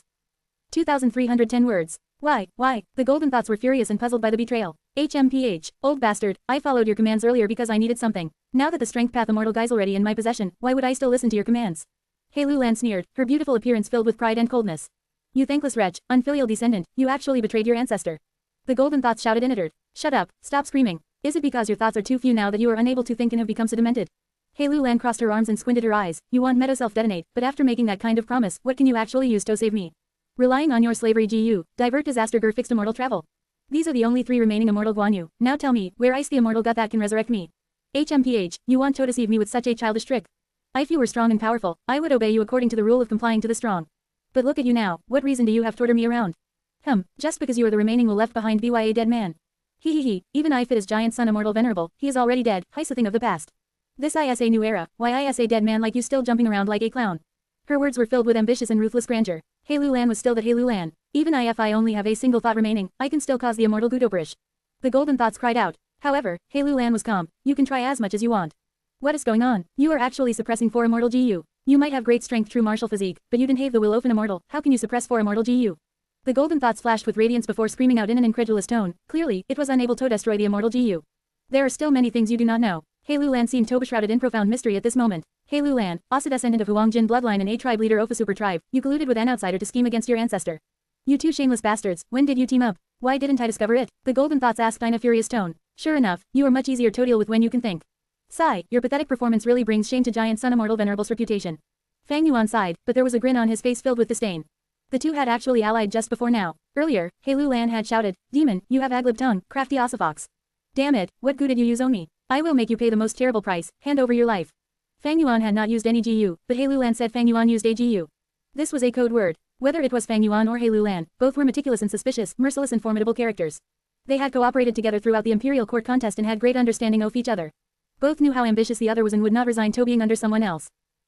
2,310 words. Why? The golden thoughts were furious and puzzled by the betrayal. HMPH, old bastard, I followed your commands earlier because I needed something. Now that the Strength Path Immortal guy's already in my possession, why would I still listen to your commands? Hei Lulan sneered, her beautiful appearance filled with pride and coldness. You thankless wretch, unfilial descendant, you actually betrayed your ancestor. The golden thoughts shouted in it. Shut up, stop screaming. Is it because your thoughts are too few now that you are unable to think and have become so demented? Hei Lulan crossed her arms and squinted her eyes. You want Meadow self-detonate, but after making that kind of promise, what can you actually use to save me? Relying on your slavery GU, divert disaster ger fixed immortal travel. These are the only 3 remaining immortal Guan Yu. Now tell me, where is the immortal gut that can resurrect me? HMPH, you want to deceive me with such a childish trick? If you were strong and powerful, I would obey you according to the rule of complying to the strong. But look at you now, what reason do you have to order me around? Just because you are the remaining will left behind be a dead man. Even if it is Giant Sun Immortal Venerable, he is already dead, he's a thing of the past. This is a new era, why is a dead man like you still jumping around like a clown? Her words were filled with ambitious and ruthless grandeur. Hei Lulan was still that Hei Lulan. Even if I only have a single thought remaining, I can still cause the immortal Gudoperish. The golden thoughts cried out. However, Hei Lulan was calm. You can try as much as you want. What is going on? You are actually suppressing 4 immortal GU. You might have great strength true martial physique, but you didn't have the will of an immortal. How can you suppress 4 immortal GU? The golden thoughts flashed with radiance before screaming out in an incredulous tone. Clearly, it was unable to destroy the immortal GU. There are still many things you do not know. Hei Lulan seemed to be shrouded in profound mystery at this moment. Hei Lulan, also descendant of Huang Jin bloodline and a tribe leader of a super tribe, you colluded with an outsider to scheme against your ancestor. You 2 shameless bastards, when did you team up? Why didn't I discover it? The golden thoughts asked in a furious tone. Sure enough, you are much easier to deal with when you can think. Sigh, your pathetic performance really brings shame to Giant Sun Immortal Venerable's reputation. Fang Yuan sighed, but there was a grin on his face filled with disdain. The two had actually allied just before now. Earlier, Hei Lan had shouted, Demon, you have aglib tongue, crafty ossifox. Damn it, what goo did you use on me? I will make you pay the most terrible price, hand over your life. Fang Yuan had not used any GU, but Hei Lan said Fang Yuan used a GU. This was a code word. Whether it was Fang Yuan or Hei Lan, both were meticulous and suspicious, merciless and formidable characters. They had cooperated together throughout the Imperial Court contest and had great understanding of each other. Both knew how ambitious the other was and would not resign to being under someone else.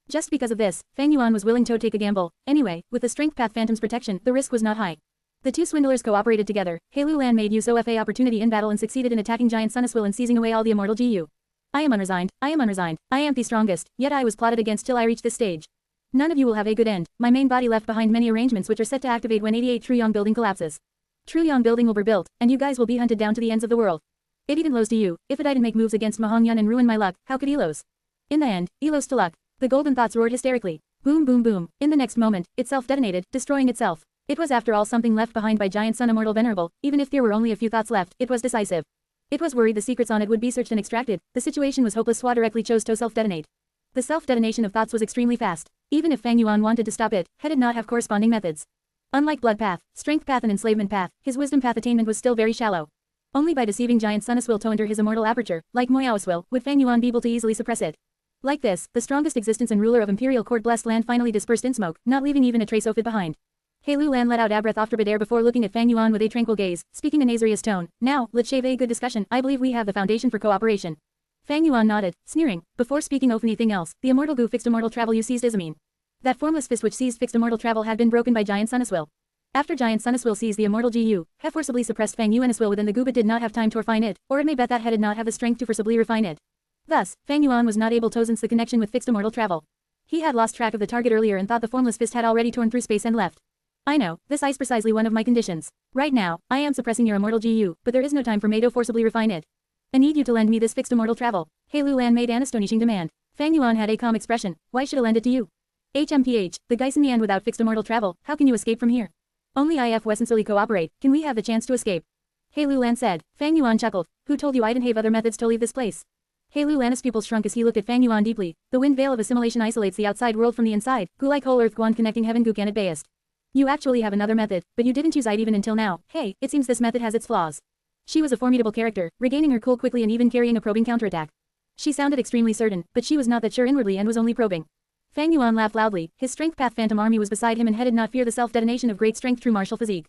Just because of this, Fang Yuan was willing to take a gamble. Anyway, with the Strength Path Phantom's protection, the risk was not high. The two swindlers cooperated together. Hei Lan made use of a opportunity in battle and succeeded in attacking Giant Sun and seizing away all the immortal GU. I am unresigned, I am the strongest, yet I was plotted against till I reached this stage. None of you will have a good end. My main body left behind many arrangements which are set to activate when 88 Truyong building collapses. Truyong building will be built, and you guys will be hunted down to the ends of the world. It even lows to you. If I didn't make moves against Mahong Yun and ruin my luck, how could Elos? In the end, Elos to luck. The golden thoughts roared hysterically. Boom boom boom. In the next moment, it self-detonated, destroying itself. It was after all something left behind by Giant Sun Immortal Venerable. Even if there were only a few thoughts left, it was decisive. It was worried the secrets on it would be searched and extracted. The situation was hopeless. Swa directly chose to self-detonate. The self-detonation of thoughts was extremely fast. Even if Fang Yuan wanted to stop it, He did not have corresponding methods. Unlike Blood Path, Strength Path and Enslavement Path, his Wisdom Path attainment was still very shallow. Only by deceiving Giant Sun's will to enter his immortal aperture, like Moyao's will, would Fang Yuan be able to easily suppress it. Like this, the strongest existence and ruler of Imperial Court Blessed Land finally dispersed in smoke, not leaving even a trace of it behind. Hei Lan let out a breath of turbid air before looking at Fang Yuan with a tranquil gaze, speaking in a serious tone. Now, let's shave a good discussion. I believe we have the foundation for cooperation. Fang Yuan nodded, sneering. Before speaking of anything else, the immortal goo fixed immortal travel you seized is Amine. That formless fist which seized fixed immortal travel had been broken by Giant Sun's will. After Giant Sun's will seized the immortal GU, He forcibly suppressed Fang Yuan's will within the goo but did not have time to refine it, or it may bet that He did not have the strength to forcibly refine it. Thus, Fang Yuan was not able to sense the connection with fixed immortal travel. He had lost track of the target earlier and thought the formless fist had already torn through space and left. I know, this is precisely one of my conditions. Right now, I am suppressing your immortal GU, but there is no time for me to forcibly refine it. I need you to lend me this fixed immortal travel. Hei Lan made an astonishing demand. Fang Yuan had a calm expression. Why should I lend it to you? HMPH, the guys in the end without fixed immortal travel, how can you escape from here? Only if we sincerely cooperate, can we have the chance to escape. Hei Lan said. Fang Yuan chuckled. Who told you I didn't have other methods to leave this place? Hei Lan's pupils shrunk as he looked at Fang Yuan deeply. The wind veil of assimilation isolates the outside world from the inside, goo-like whole earth guan connecting heaven goo at bayest. You actually have another method, but you didn't use it even until now. Hey, it seems this method has its flaws. She was a formidable character, regaining her cool quickly and even carrying a probing counterattack. She sounded extremely certain, but she was not that sure inwardly and was only probing. Fang Yuan laughed loudly. His Strength Path Phantom army was beside him and He did not fear the self-detonation of great strength true martial physique.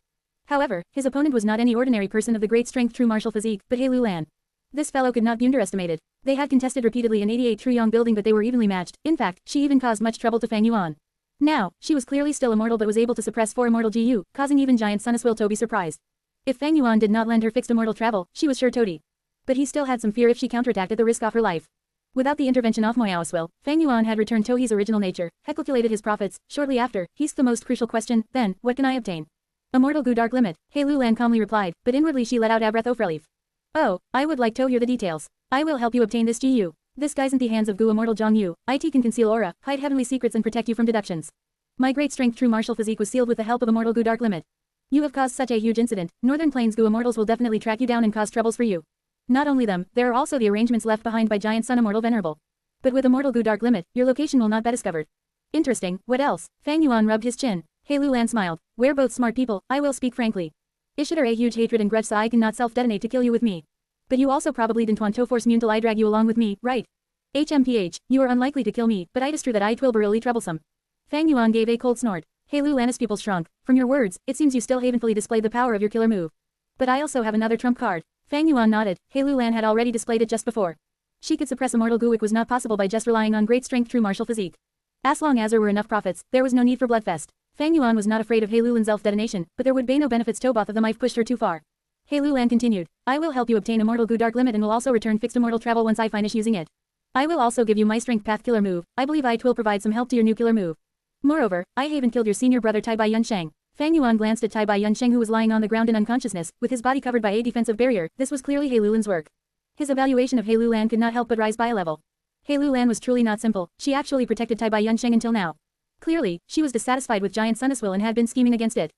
However, his opponent was not any ordinary person of the great strength true martial physique, but Hei Lan. This fellow could not be underestimated. They had contested repeatedly in 88 Truyong building but they were evenly matched. In fact, she even caused much trouble to Fang Yuan. Now, she was clearly still immortal but was able to suppress 4 immortal GU, causing even Giant Sun's will to be surprised. If Fang Yuan did not lend her fixed immortal travel, she was sure to. But he still had some fear if she counterattacked at the risk of her life. Without the intervention of Moyao's will, Fang Yuan had returned to his original nature, he calculated his profits. Shortly after, he's the most crucial question, then, what can I obtain? Immortal goo dark limit, Hei Lan calmly replied, but inwardly she let out a breath of relief. Oh, I would like to hear the details. I will help you obtain this GU. This guy's in the hands of Goo Immortal Zhongyu. IT can conceal aura, hide heavenly secrets and protect you from deductions. My great strength true martial physique was sealed with the help of Immortal Goo Dark Limit. You have caused such a huge incident, Northern Plains Goo Immortals will definitely track you down and cause troubles for you. Not only them, there are also the arrangements left behind by Giant Sun Immortal Venerable. But with Immortal Goo Dark Limit, your location will not be discovered. Interesting, what else? Fang Yuan rubbed his chin. Hei Lan smiled. We're both smart people, I will speak frankly. Is there a huge hatred and grudge so I cannot self-detonate to kill you with me? But you also probably didn't want to force me until I drag you along with me, right? HMPH, you are unlikely to kill me, but it is true that it will be really troublesome. Fang Yuan gave a cold snort. Hei Lan's pupils shrunk. From your words, it seems you still haven't fully displayed the power of your killer move. But I also have another trump card. Fang Yuan nodded. Hei Lan had already displayed it just before. She could suppress Immortal Goo. It was not possible by just relying on great strength true martial physique. As long as there were enough profits, there was no need for bloodfest. Fang Yuan was not afraid of Hei Lan's self-detonation, but there would be no benefits to both of them if pushed her too far. Hei Lan continued. I will help you obtain Immortal Goo Dark Limit and will also return fixed immortal travel once I finish using it. I will also give you my Strength Path killer move. I believe it will provide some help to your new killer move. Moreover, I haven't killed your senior brother Tai Bai Yunsheng. Fang Yuan glanced at Tai Bai Yunsheng who was lying on the ground in unconsciousness, with his body covered by a defensive barrier. This was clearly Hei Lan's work. His evaluation of Hei Lan could not help but rise by a level. Hei Lan was truly not simple. She actually protected Tai Bai Yunsheng until now. Clearly, she was dissatisfied with Giant Sun's will and had been scheming against it.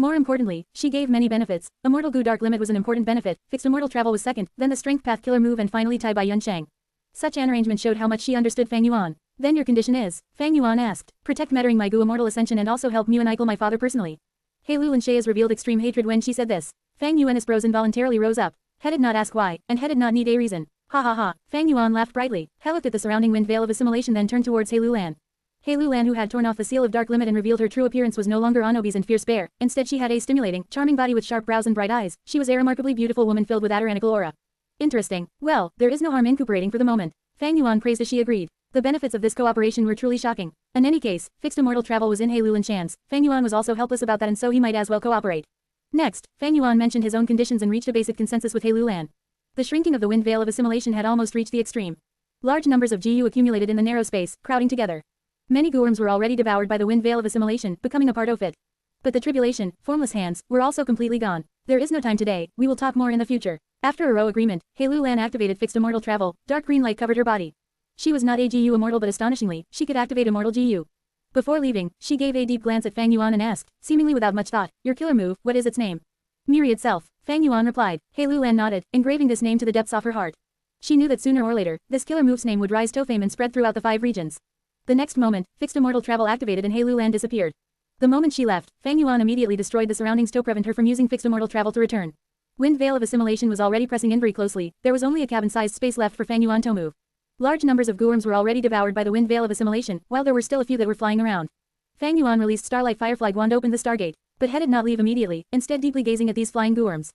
More importantly, she gave many benefits. Immortal Goo Dark Limit was an important benefit, fixed immortal travel was second, then the Strength Path Killer move and finally Tai Bai Yun Shang. Such an arrangement showed how much she understood Fang Yuan. Then your condition is? Fang Yuan asked. Protect Mettering my Goo Immortal Ascension and also help Muan Eichel my father personally. Hei Lulanxe's revealed extreme hatred when she said this. Fang Yuan's brows involuntarily rose up. He did not ask why, and he did not need a reason. Ha ha ha. Fang Yuan laughed brightly. He looked at the surrounding wind veil of assimilation then turned towards Hei Lulan. Hei Lulan, who had torn off the seal of Dark Limit and revealed her true appearance, was no longer obese and fierce bear. Instead she had a stimulating, charming body with sharp brows and bright eyes. She was a remarkably beautiful woman filled with tyrannical aura. Interesting. Well, there is no harm in cooperating for the moment. Fang Yuan praised as she agreed. The benefits of this cooperation were truly shocking. In any case, fixed immortal travel was in Hei Lulan's hands. Fang Yuan was also helpless about that and so he might as well cooperate. Next, Fang Yuan mentioned his own conditions and reached a basic consensus with Hei Lulan. The shrinking of the wind veil of assimilation had almost reached the extreme. Large numbers of GU accumulated in the narrow space, crowding together. Many Gooworms were already devoured by the wind veil of assimilation, becoming a part of it. But the tribulation, formless hands, were also completely gone. There is no time today, we will talk more in the future. After a row agreement, Hei Lulan activated fixed immortal travel. Dark green light covered her body. She was not a GU immortal but astonishingly, she could activate immortal GU. Before leaving, she gave a deep glance at Fang Yuan and asked, seemingly without much thought, your killer move, what is its name? Myriad Self. Fang Yuan replied. Hei Lulan nodded, engraving this name to the depths of her heart. She knew that sooner or later, this killer move's name would rise to fame and spread throughout the 5 regions. The next moment, fixed immortal travel activated and Hei Lulan disappeared. The moment she left, Fang Yuan immediately destroyed the surroundings to prevent her from using fixed immortal travel to return. Wind veil of assimilation was already pressing in very closely, there was only a cabin-sized space left for Fang Yuan to move. Large numbers of Gooworms were already devoured by the wind veil of assimilation, while there were still a few that were flying around. Fang Yuan released Starlight Firefly Wand opened the Stargate, but he did not leave immediately, instead deeply gazing at these flying Gooworms.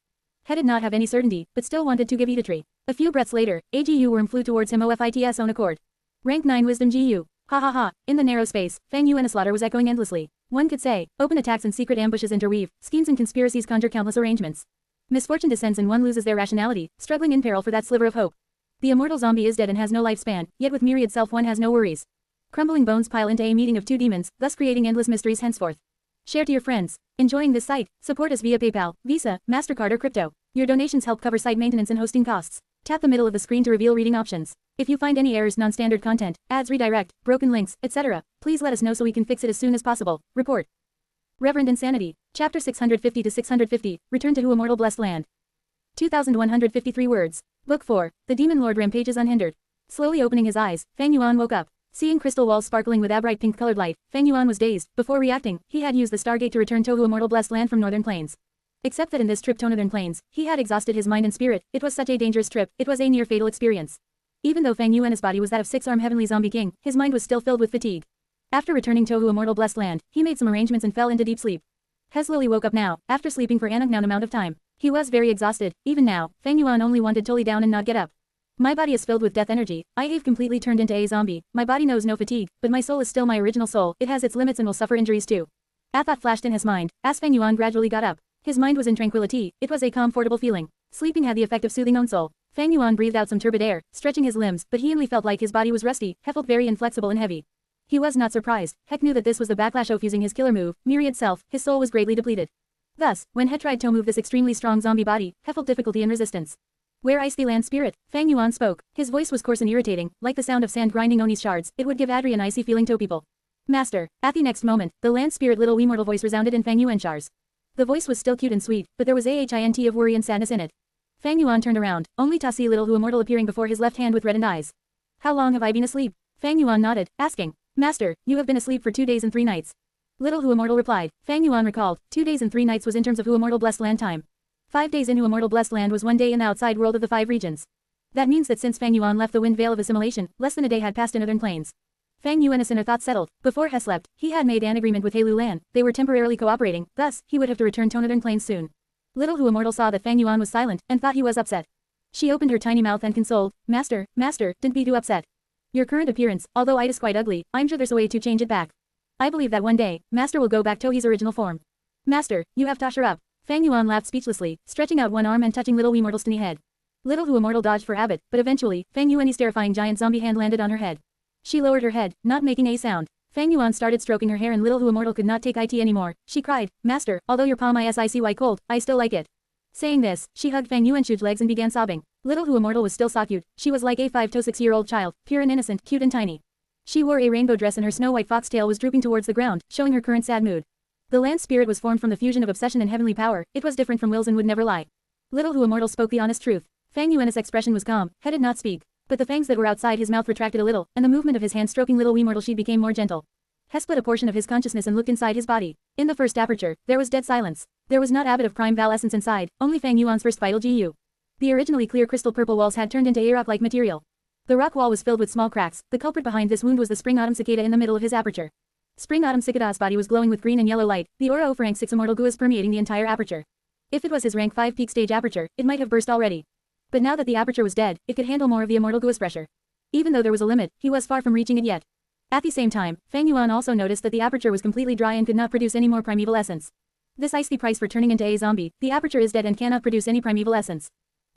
He did not have any certainty, but still wanted to give Etatry. A few breaths later, a GU worm flew towards him of its own accord. Rank 9 Wisdom GU. Ha ha ha. In the narrow space, Fang Yuan's slaughter was echoing endlessly. One could say, open attacks and secret ambushes interweave, schemes and conspiracies conjure countless arrangements. Misfortune descends and one loses their rationality, struggling in peril for that sliver of hope. The immortal zombie is dead and has no lifespan, yet with Myriad Self one has no worries. Crumbling bones pile into a meeting of 2 demons, thus creating endless mysteries henceforth. Share to your friends. Enjoying this site? Support us via PayPal, Visa, MasterCard or crypto. Your donations help cover site maintenance and hosting costs. Tap the middle of the screen to reveal reading options. If you find any errors, non-standard content, ads redirect, broken links, etc., please let us know so we can fix it as soon as possible. Report. Reverend Insanity. Chapter 650 to 650. Return to Who Immortal Blessed Land. 2153 words. Book 4. The Demon Lord rampages unhindered. Slowly opening his eyes, Fang Yuan woke up. Seeing crystal walls sparkling with a bright pink-colored light, Fang Yuan was dazed. Before reacting, he had used the Stargate to return to Who Immortal Blessed Land from Northern Plains. Except that in this trip to Northern Plains, he had exhausted his mind and spirit. It was such a dangerous trip, it was a near-fatal experience. Even though Fang Yuan's body was that of 6-armed heavenly zombie king, his mind was still filled with fatigue. After returning to Who Immortal Blessed Land, he made some arrangements and fell into deep sleep. He slowly woke up now, after sleeping for an unknown amount of time. He was very exhausted. Even now, Fang Yuan only wanted to lay down and not get up. My body is filled with death energy. I have completely turned into a zombie. My body knows no fatigue, but my soul is still my original soul. It has its limits and will suffer injuries too. A thought flashed in his mind, as Fang Yuan gradually got up. His mind was in tranquility. It was a comfortable feeling. Sleeping had the effect of soothing own soul. Fang Yuan breathed out some turbid air, stretching his limbs, but he only felt like his body was rusty. He felt very inflexible and heavy. He was not surprised. He knew that this was the backlash of using his killer move, Myriad Self. His soul was greatly depleted. Thus, when he tried to move this extremely strong zombie body, he felt difficulty and resistance. Where is the land spirit? Fang Yuan spoke. His voice was coarse and irritating, like the sound of sand grinding Oni's shards. It would give Adri an icy feeling to people. Master. At the next moment, the land spirit little wee mortal voice resounded in Fang Yuan's shars. The voice was still cute and sweet, but there was a hint of worry and sadness in it. Fang Yuan turned around, only to see little Who Immortal appearing before his left hand with reddened eyes. How long have I been asleep? Fang Yuan nodded, asking. Master, you have been asleep for 2 days and 3 nights. Little Who Immortal replied. Fang Yuan recalled, 2 days and 3 nights was in terms of Who Immortal Blessed Land time. 5 days in Who Immortal Blessed Land was 1 day in the outside world of the 5 regions. That means that since Fang Yuan left the wind veil of assimilation, less than a day had passed in Northern Plains. Fang Yuan's inner thoughts settled. Before he slept, he had made an agreement with Hei Lulan. They were temporarily cooperating, thus, he would have to return to Northern Plains soon. Little Who Immortal saw that Fang Yuan was silent, and thought he was upset. She opened her tiny mouth and consoled, Master, don't be too upset. Your current appearance, although it is quite ugly, I'm sure there's a way to change it back. I believe that one day, Master will go back to his original form. Master, you have touched her up. Fang Yuan laughed speechlessly, stretching out one arm and touching Little Wee Mortal's tiny head. Little Who Immortal dodged for habit, but eventually, Fang Yuan's terrifying giant zombie hand landed on her head. She lowered her head, not making a sound. Fang Yuan started stroking her hair and Little Who Immortal could not take it anymore. She cried, Master, although your palm is icy cold, I still like it. Saying this, she hugged Fang Yuan's huge legs and began sobbing. Little Who Immortal was still so cute. She was like a 5 to 6-year-old child, pure and innocent, cute and tiny. She wore a rainbow dress and her snow-white foxtail was drooping towards the ground, showing her current sad mood. The land spirit was formed from the fusion of obsession and heavenly power. It was different from wills and would never lie. Little Hu Immortal spoke the honest truth. Fang Yuan's expression was calm, he did not speak. But the fangs that were outside his mouth retracted a little, and the movement of his hand stroking little Wee Mortal She became more gentle. He split a portion of his consciousness and looked inside his body. In the first aperture, there was dead silence. There was not a bit of prime val essence inside, only Fang Yuan's first vital GU. The originally clear crystal purple walls had turned into a rock-like material. The rock wall was filled with small cracks. The culprit behind this wound was the spring autumn cicada in the middle of his aperture. Spring autumn cicada's body was glowing with green and yellow light. The aura of rank 6 immortal goo was permeating the entire aperture. If it was his rank 5 peak stage aperture, it might have burst already. But now that the aperture was dead, it could handle more of the immortal goo's pressure. Even though there was a limit, he was far from reaching it yet. At the same time, Fang Yuan also noticed that the aperture was completely dry and could not produce any more primeval essence. This is the price for turning into a zombie. The aperture is dead and cannot produce any primeval essence.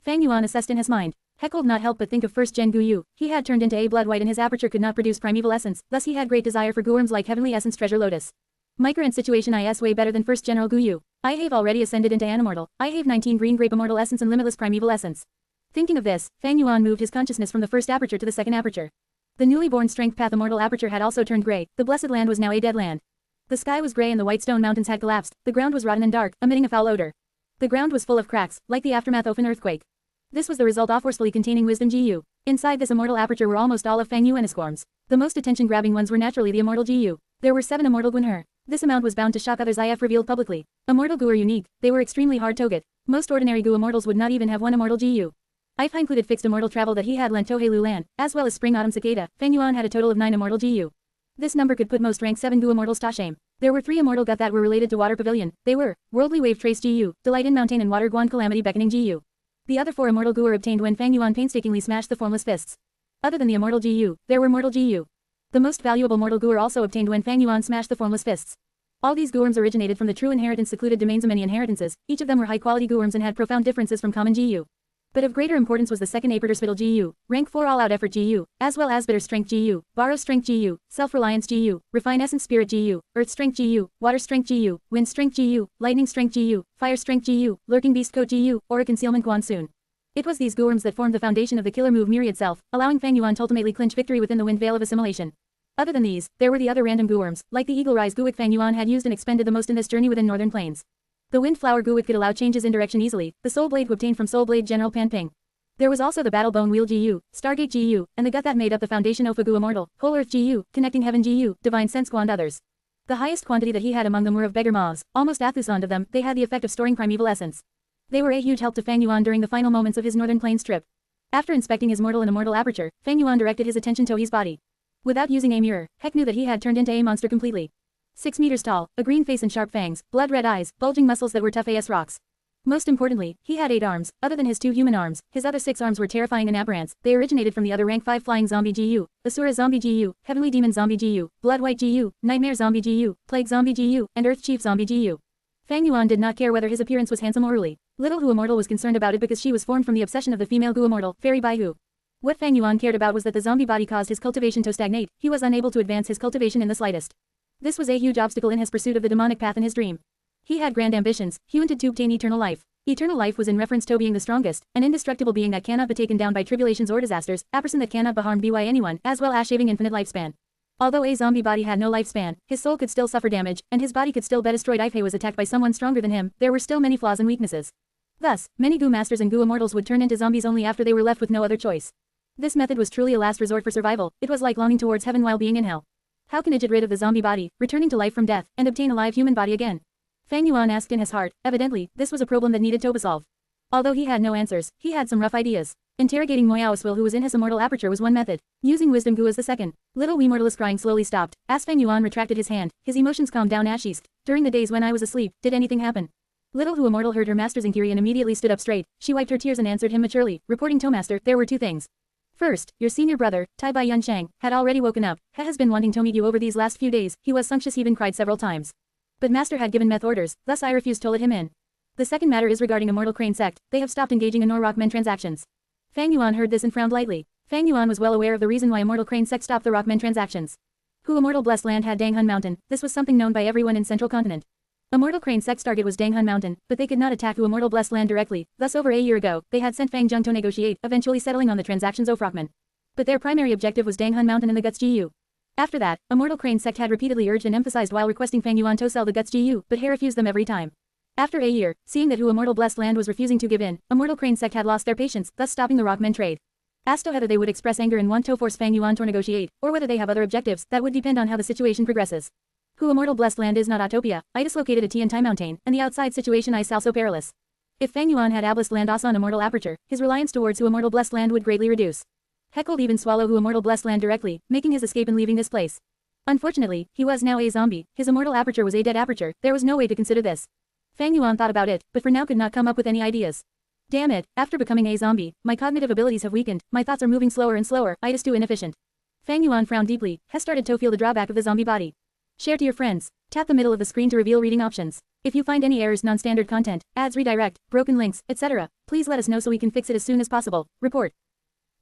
Fang Yuan assessed in his mind. He could not help but think of first gen Gu Yu. He had turned into a blood white and his aperture could not produce primeval essence, thus he had great desire for Guworms like heavenly essence treasure lotus. My current situation is way better than first general Gu Yu. I have already ascended into an immortal. I have 19 green grape immortal essence and limitless primeval essence. Thinking of this, Fang Yuan moved his consciousness from the first aperture to the second aperture. The newly born strength path immortal aperture had also turned gray. The blessed land was now a dead land. The sky was gray and the white stone mountains had collapsed. The ground was rotten and dark, emitting a foul odor. The ground was full of cracks, like the aftermath of an earthquake. This was the result of forcefully containing wisdom GU. Inside this immortal aperture were almost all of Fang Yuan's forms. The most attention-grabbing ones were naturally the immortal GU. There were 7 immortal Guanher. This amount was bound to shock others if revealed publicly. Immortal Gu are unique. They were extremely hard to get. Most ordinary Gu immortals would not even have 1 immortal GU. I've included fixed immortal travel that he had lent Tohei Lu Lan, as well as Spring Autumn Cicada. Fang Yuan had a total of 9 immortal GU. This number could put most rank 7 Gu immortals to shame. There were 3 immortal gut that were related to Water Pavilion. They were Worldly Wave Trace GU, Delight in Mountain and Water Guan Calamity Beckoning GU. The other 4 immortal Gu were obtained when Fang Yuan painstakingly smashed the formless fists. Other than the immortal GU, there were mortal GU. The most valuable mortal Gu were also obtained when Fang Yuan smashed the formless fists. All these Guworms originated from the true inheritance secluded domains of many inheritances. Each of them were high-quality Guworms and had profound differences from common GU. But of greater importance was the second Aperture Spittle GU, rank 4 all-out effort GU, as well as Bitter Strength GU, Borrow Strength GU, Self-Reliance GU, Refine Essence Spirit GU, Earth Strength GU, Water Strength GU, Wind Strength GU, Lightning Strength GU, Fire Strength GU, Lurking Beast Coat GU, Aura Concealment Guan Sun. It was these Guworms that formed the foundation of the killer move Myriad Self, allowing Fang Yuan to ultimately clinch victory within the Wind Veil of Assimilation. Other than these, there were the other random Guworms, like the Eagle Rise Guwick Fang Yuan had used and expended the most in this journey within Northern Plains. The Wind Flower Guwick could allow changes in direction easily, the Soul Blade obtained from Soul Blade General Pan Ping. There was also the Battle Bone Wheel GU, Stargate GU, and the gut that made up the foundation Ofa Gu Immortal, Whole Earth GU, Connecting Heaven GU, Divine Sense Gu and others. The highest quantity that he had among them were of beggar mobs, almost a thousand of them. They had the effect of storing primeval essence. They were a huge help to Fang Yuan during the final moments of his Northern Plains trip. After inspecting his mortal and immortal aperture, Fang Yuan directed his attention to his body. Without using a mirror, Heck knew that he had turned into a monster completely. 6 meters tall, a green face and sharp fangs, blood-red eyes, bulging muscles that were tough as rocks. Most importantly, he had 8 arms. Other than his 2 human arms, his other 6 arms were terrifying and aberrants. They originated from the other rank 5 flying zombie GU, Asura zombie GU, Heavenly Demon zombie GU, Blood White GU, Nightmare zombie GU, Plague zombie GU, and Earth Chief zombie GU. Fang Yuan did not care whether his appearance was handsome or ugly. Little Hu Immortal was concerned about it because she was formed from the obsession of the female Gu Immortal, Fairy Bai Hu. What Fang Yuan cared about was that the zombie body caused his cultivation to stagnate. He was unable to advance his cultivation in the slightest. This was a huge obstacle in his pursuit of the demonic path in his dream. He had grand ambitions. He wanted to obtain eternal life. Eternal life was in reference to being the strongest, an indestructible being that cannot be taken down by tribulations or disasters, a person that cannot be harmed by anyone, as well as shaving infinite lifespan. Although a zombie body had no lifespan, his soul could still suffer damage, and his body could still be destroyed if he was attacked by someone stronger than him. There were still many flaws and weaknesses. Thus, many Gu Masters and Gu Immortals would turn into zombies only after they were left with no other choice. This method was truly a last resort for survival. It was like longing towards heaven while being in hell. How can I get rid of the zombie body, returning to life from death, and obtain a live human body again? Fang Yuan asked in his heart. Evidently, this was a problem that needed to be solved. Although he had no answers, he had some rough ideas. Interrogating Moyaoswil who was in his immortal aperture was one method. Using Wisdom Gu was the second. Little Wee Mortal's crying slowly stopped. As Fang Yuan retracted his hand, his emotions calmed down as she asked, during the days when I was asleep, did anything happen? Little Hu Immortal heard her master's inquiry and immediately stood up straight. She wiped her tears and answered him maturely, reporting to Master, there were 2 things. First, your senior brother, Tai Bai Yun Shang, had already woken up. He has been wanting to meet you over these last few days. He was sumptuous, even cried several times. But Master had given meth orders, thus I refused to let him in. The second matter is regarding Immortal Crane sect. They have stopped engaging in Rockmen transactions. Fang Yuan heard this and frowned lightly. Fang Yuan was well aware of the reason why Immortal Crane sect stopped the Rockmen transactions. Hu Immortal Blessed Land had Danghun Mountain. This was something known by everyone in Central Continent. Immortal Crane sect's target was Danghun Mountain, but they could not attack Hu Immortal Blessed Land directly. Thus over a year ago, they had sent Fang Zheng to negotiate, eventually settling on the transactions of Rockmen. But their primary objective was Danghun Mountain and the Guts GU. After that, Immortal Crane sect had repeatedly urged and emphasized while requesting Fang Yuan to sell the guts GU, but Hei refused them every time. After a year, seeing that Immortal Blessed Land was refusing to give in, Immortal Crane sect had lost their patience, thus stopping the Rockmen trade. Asked whether they would express anger and want to force Fang Yuan to negotiate, or whether they have other objectives, that would depend on how the situation progresses. Immortal Blessed Land is not Autopia, I dislocated a Tiantai mountain, and the outside situation is also perilous. If Fang Yuan had Ablest Land also on Immortal Aperture, his reliance towards Immortal Blessed Land would greatly reduce. Heckled even swallow Immortal Blessed Land directly, making his escape and leaving this place. Unfortunately, he was now a zombie, his Immortal Aperture was a dead aperture, there was no way to consider this. Fang Yuan thought about it, but for now could not come up with any ideas. Damn it, after becoming a zombie, my cognitive abilities have weakened, my thoughts are moving slower and slower, it is too inefficient. Fang Yuan frowned deeply, has started to feel the drawback of the zombie body. Share to your friends. Tap the middle of the screen to reveal reading options. If you find any errors, non-standard content, ads redirect, broken links, etc., please let us know so we can fix it as soon as possible. Report.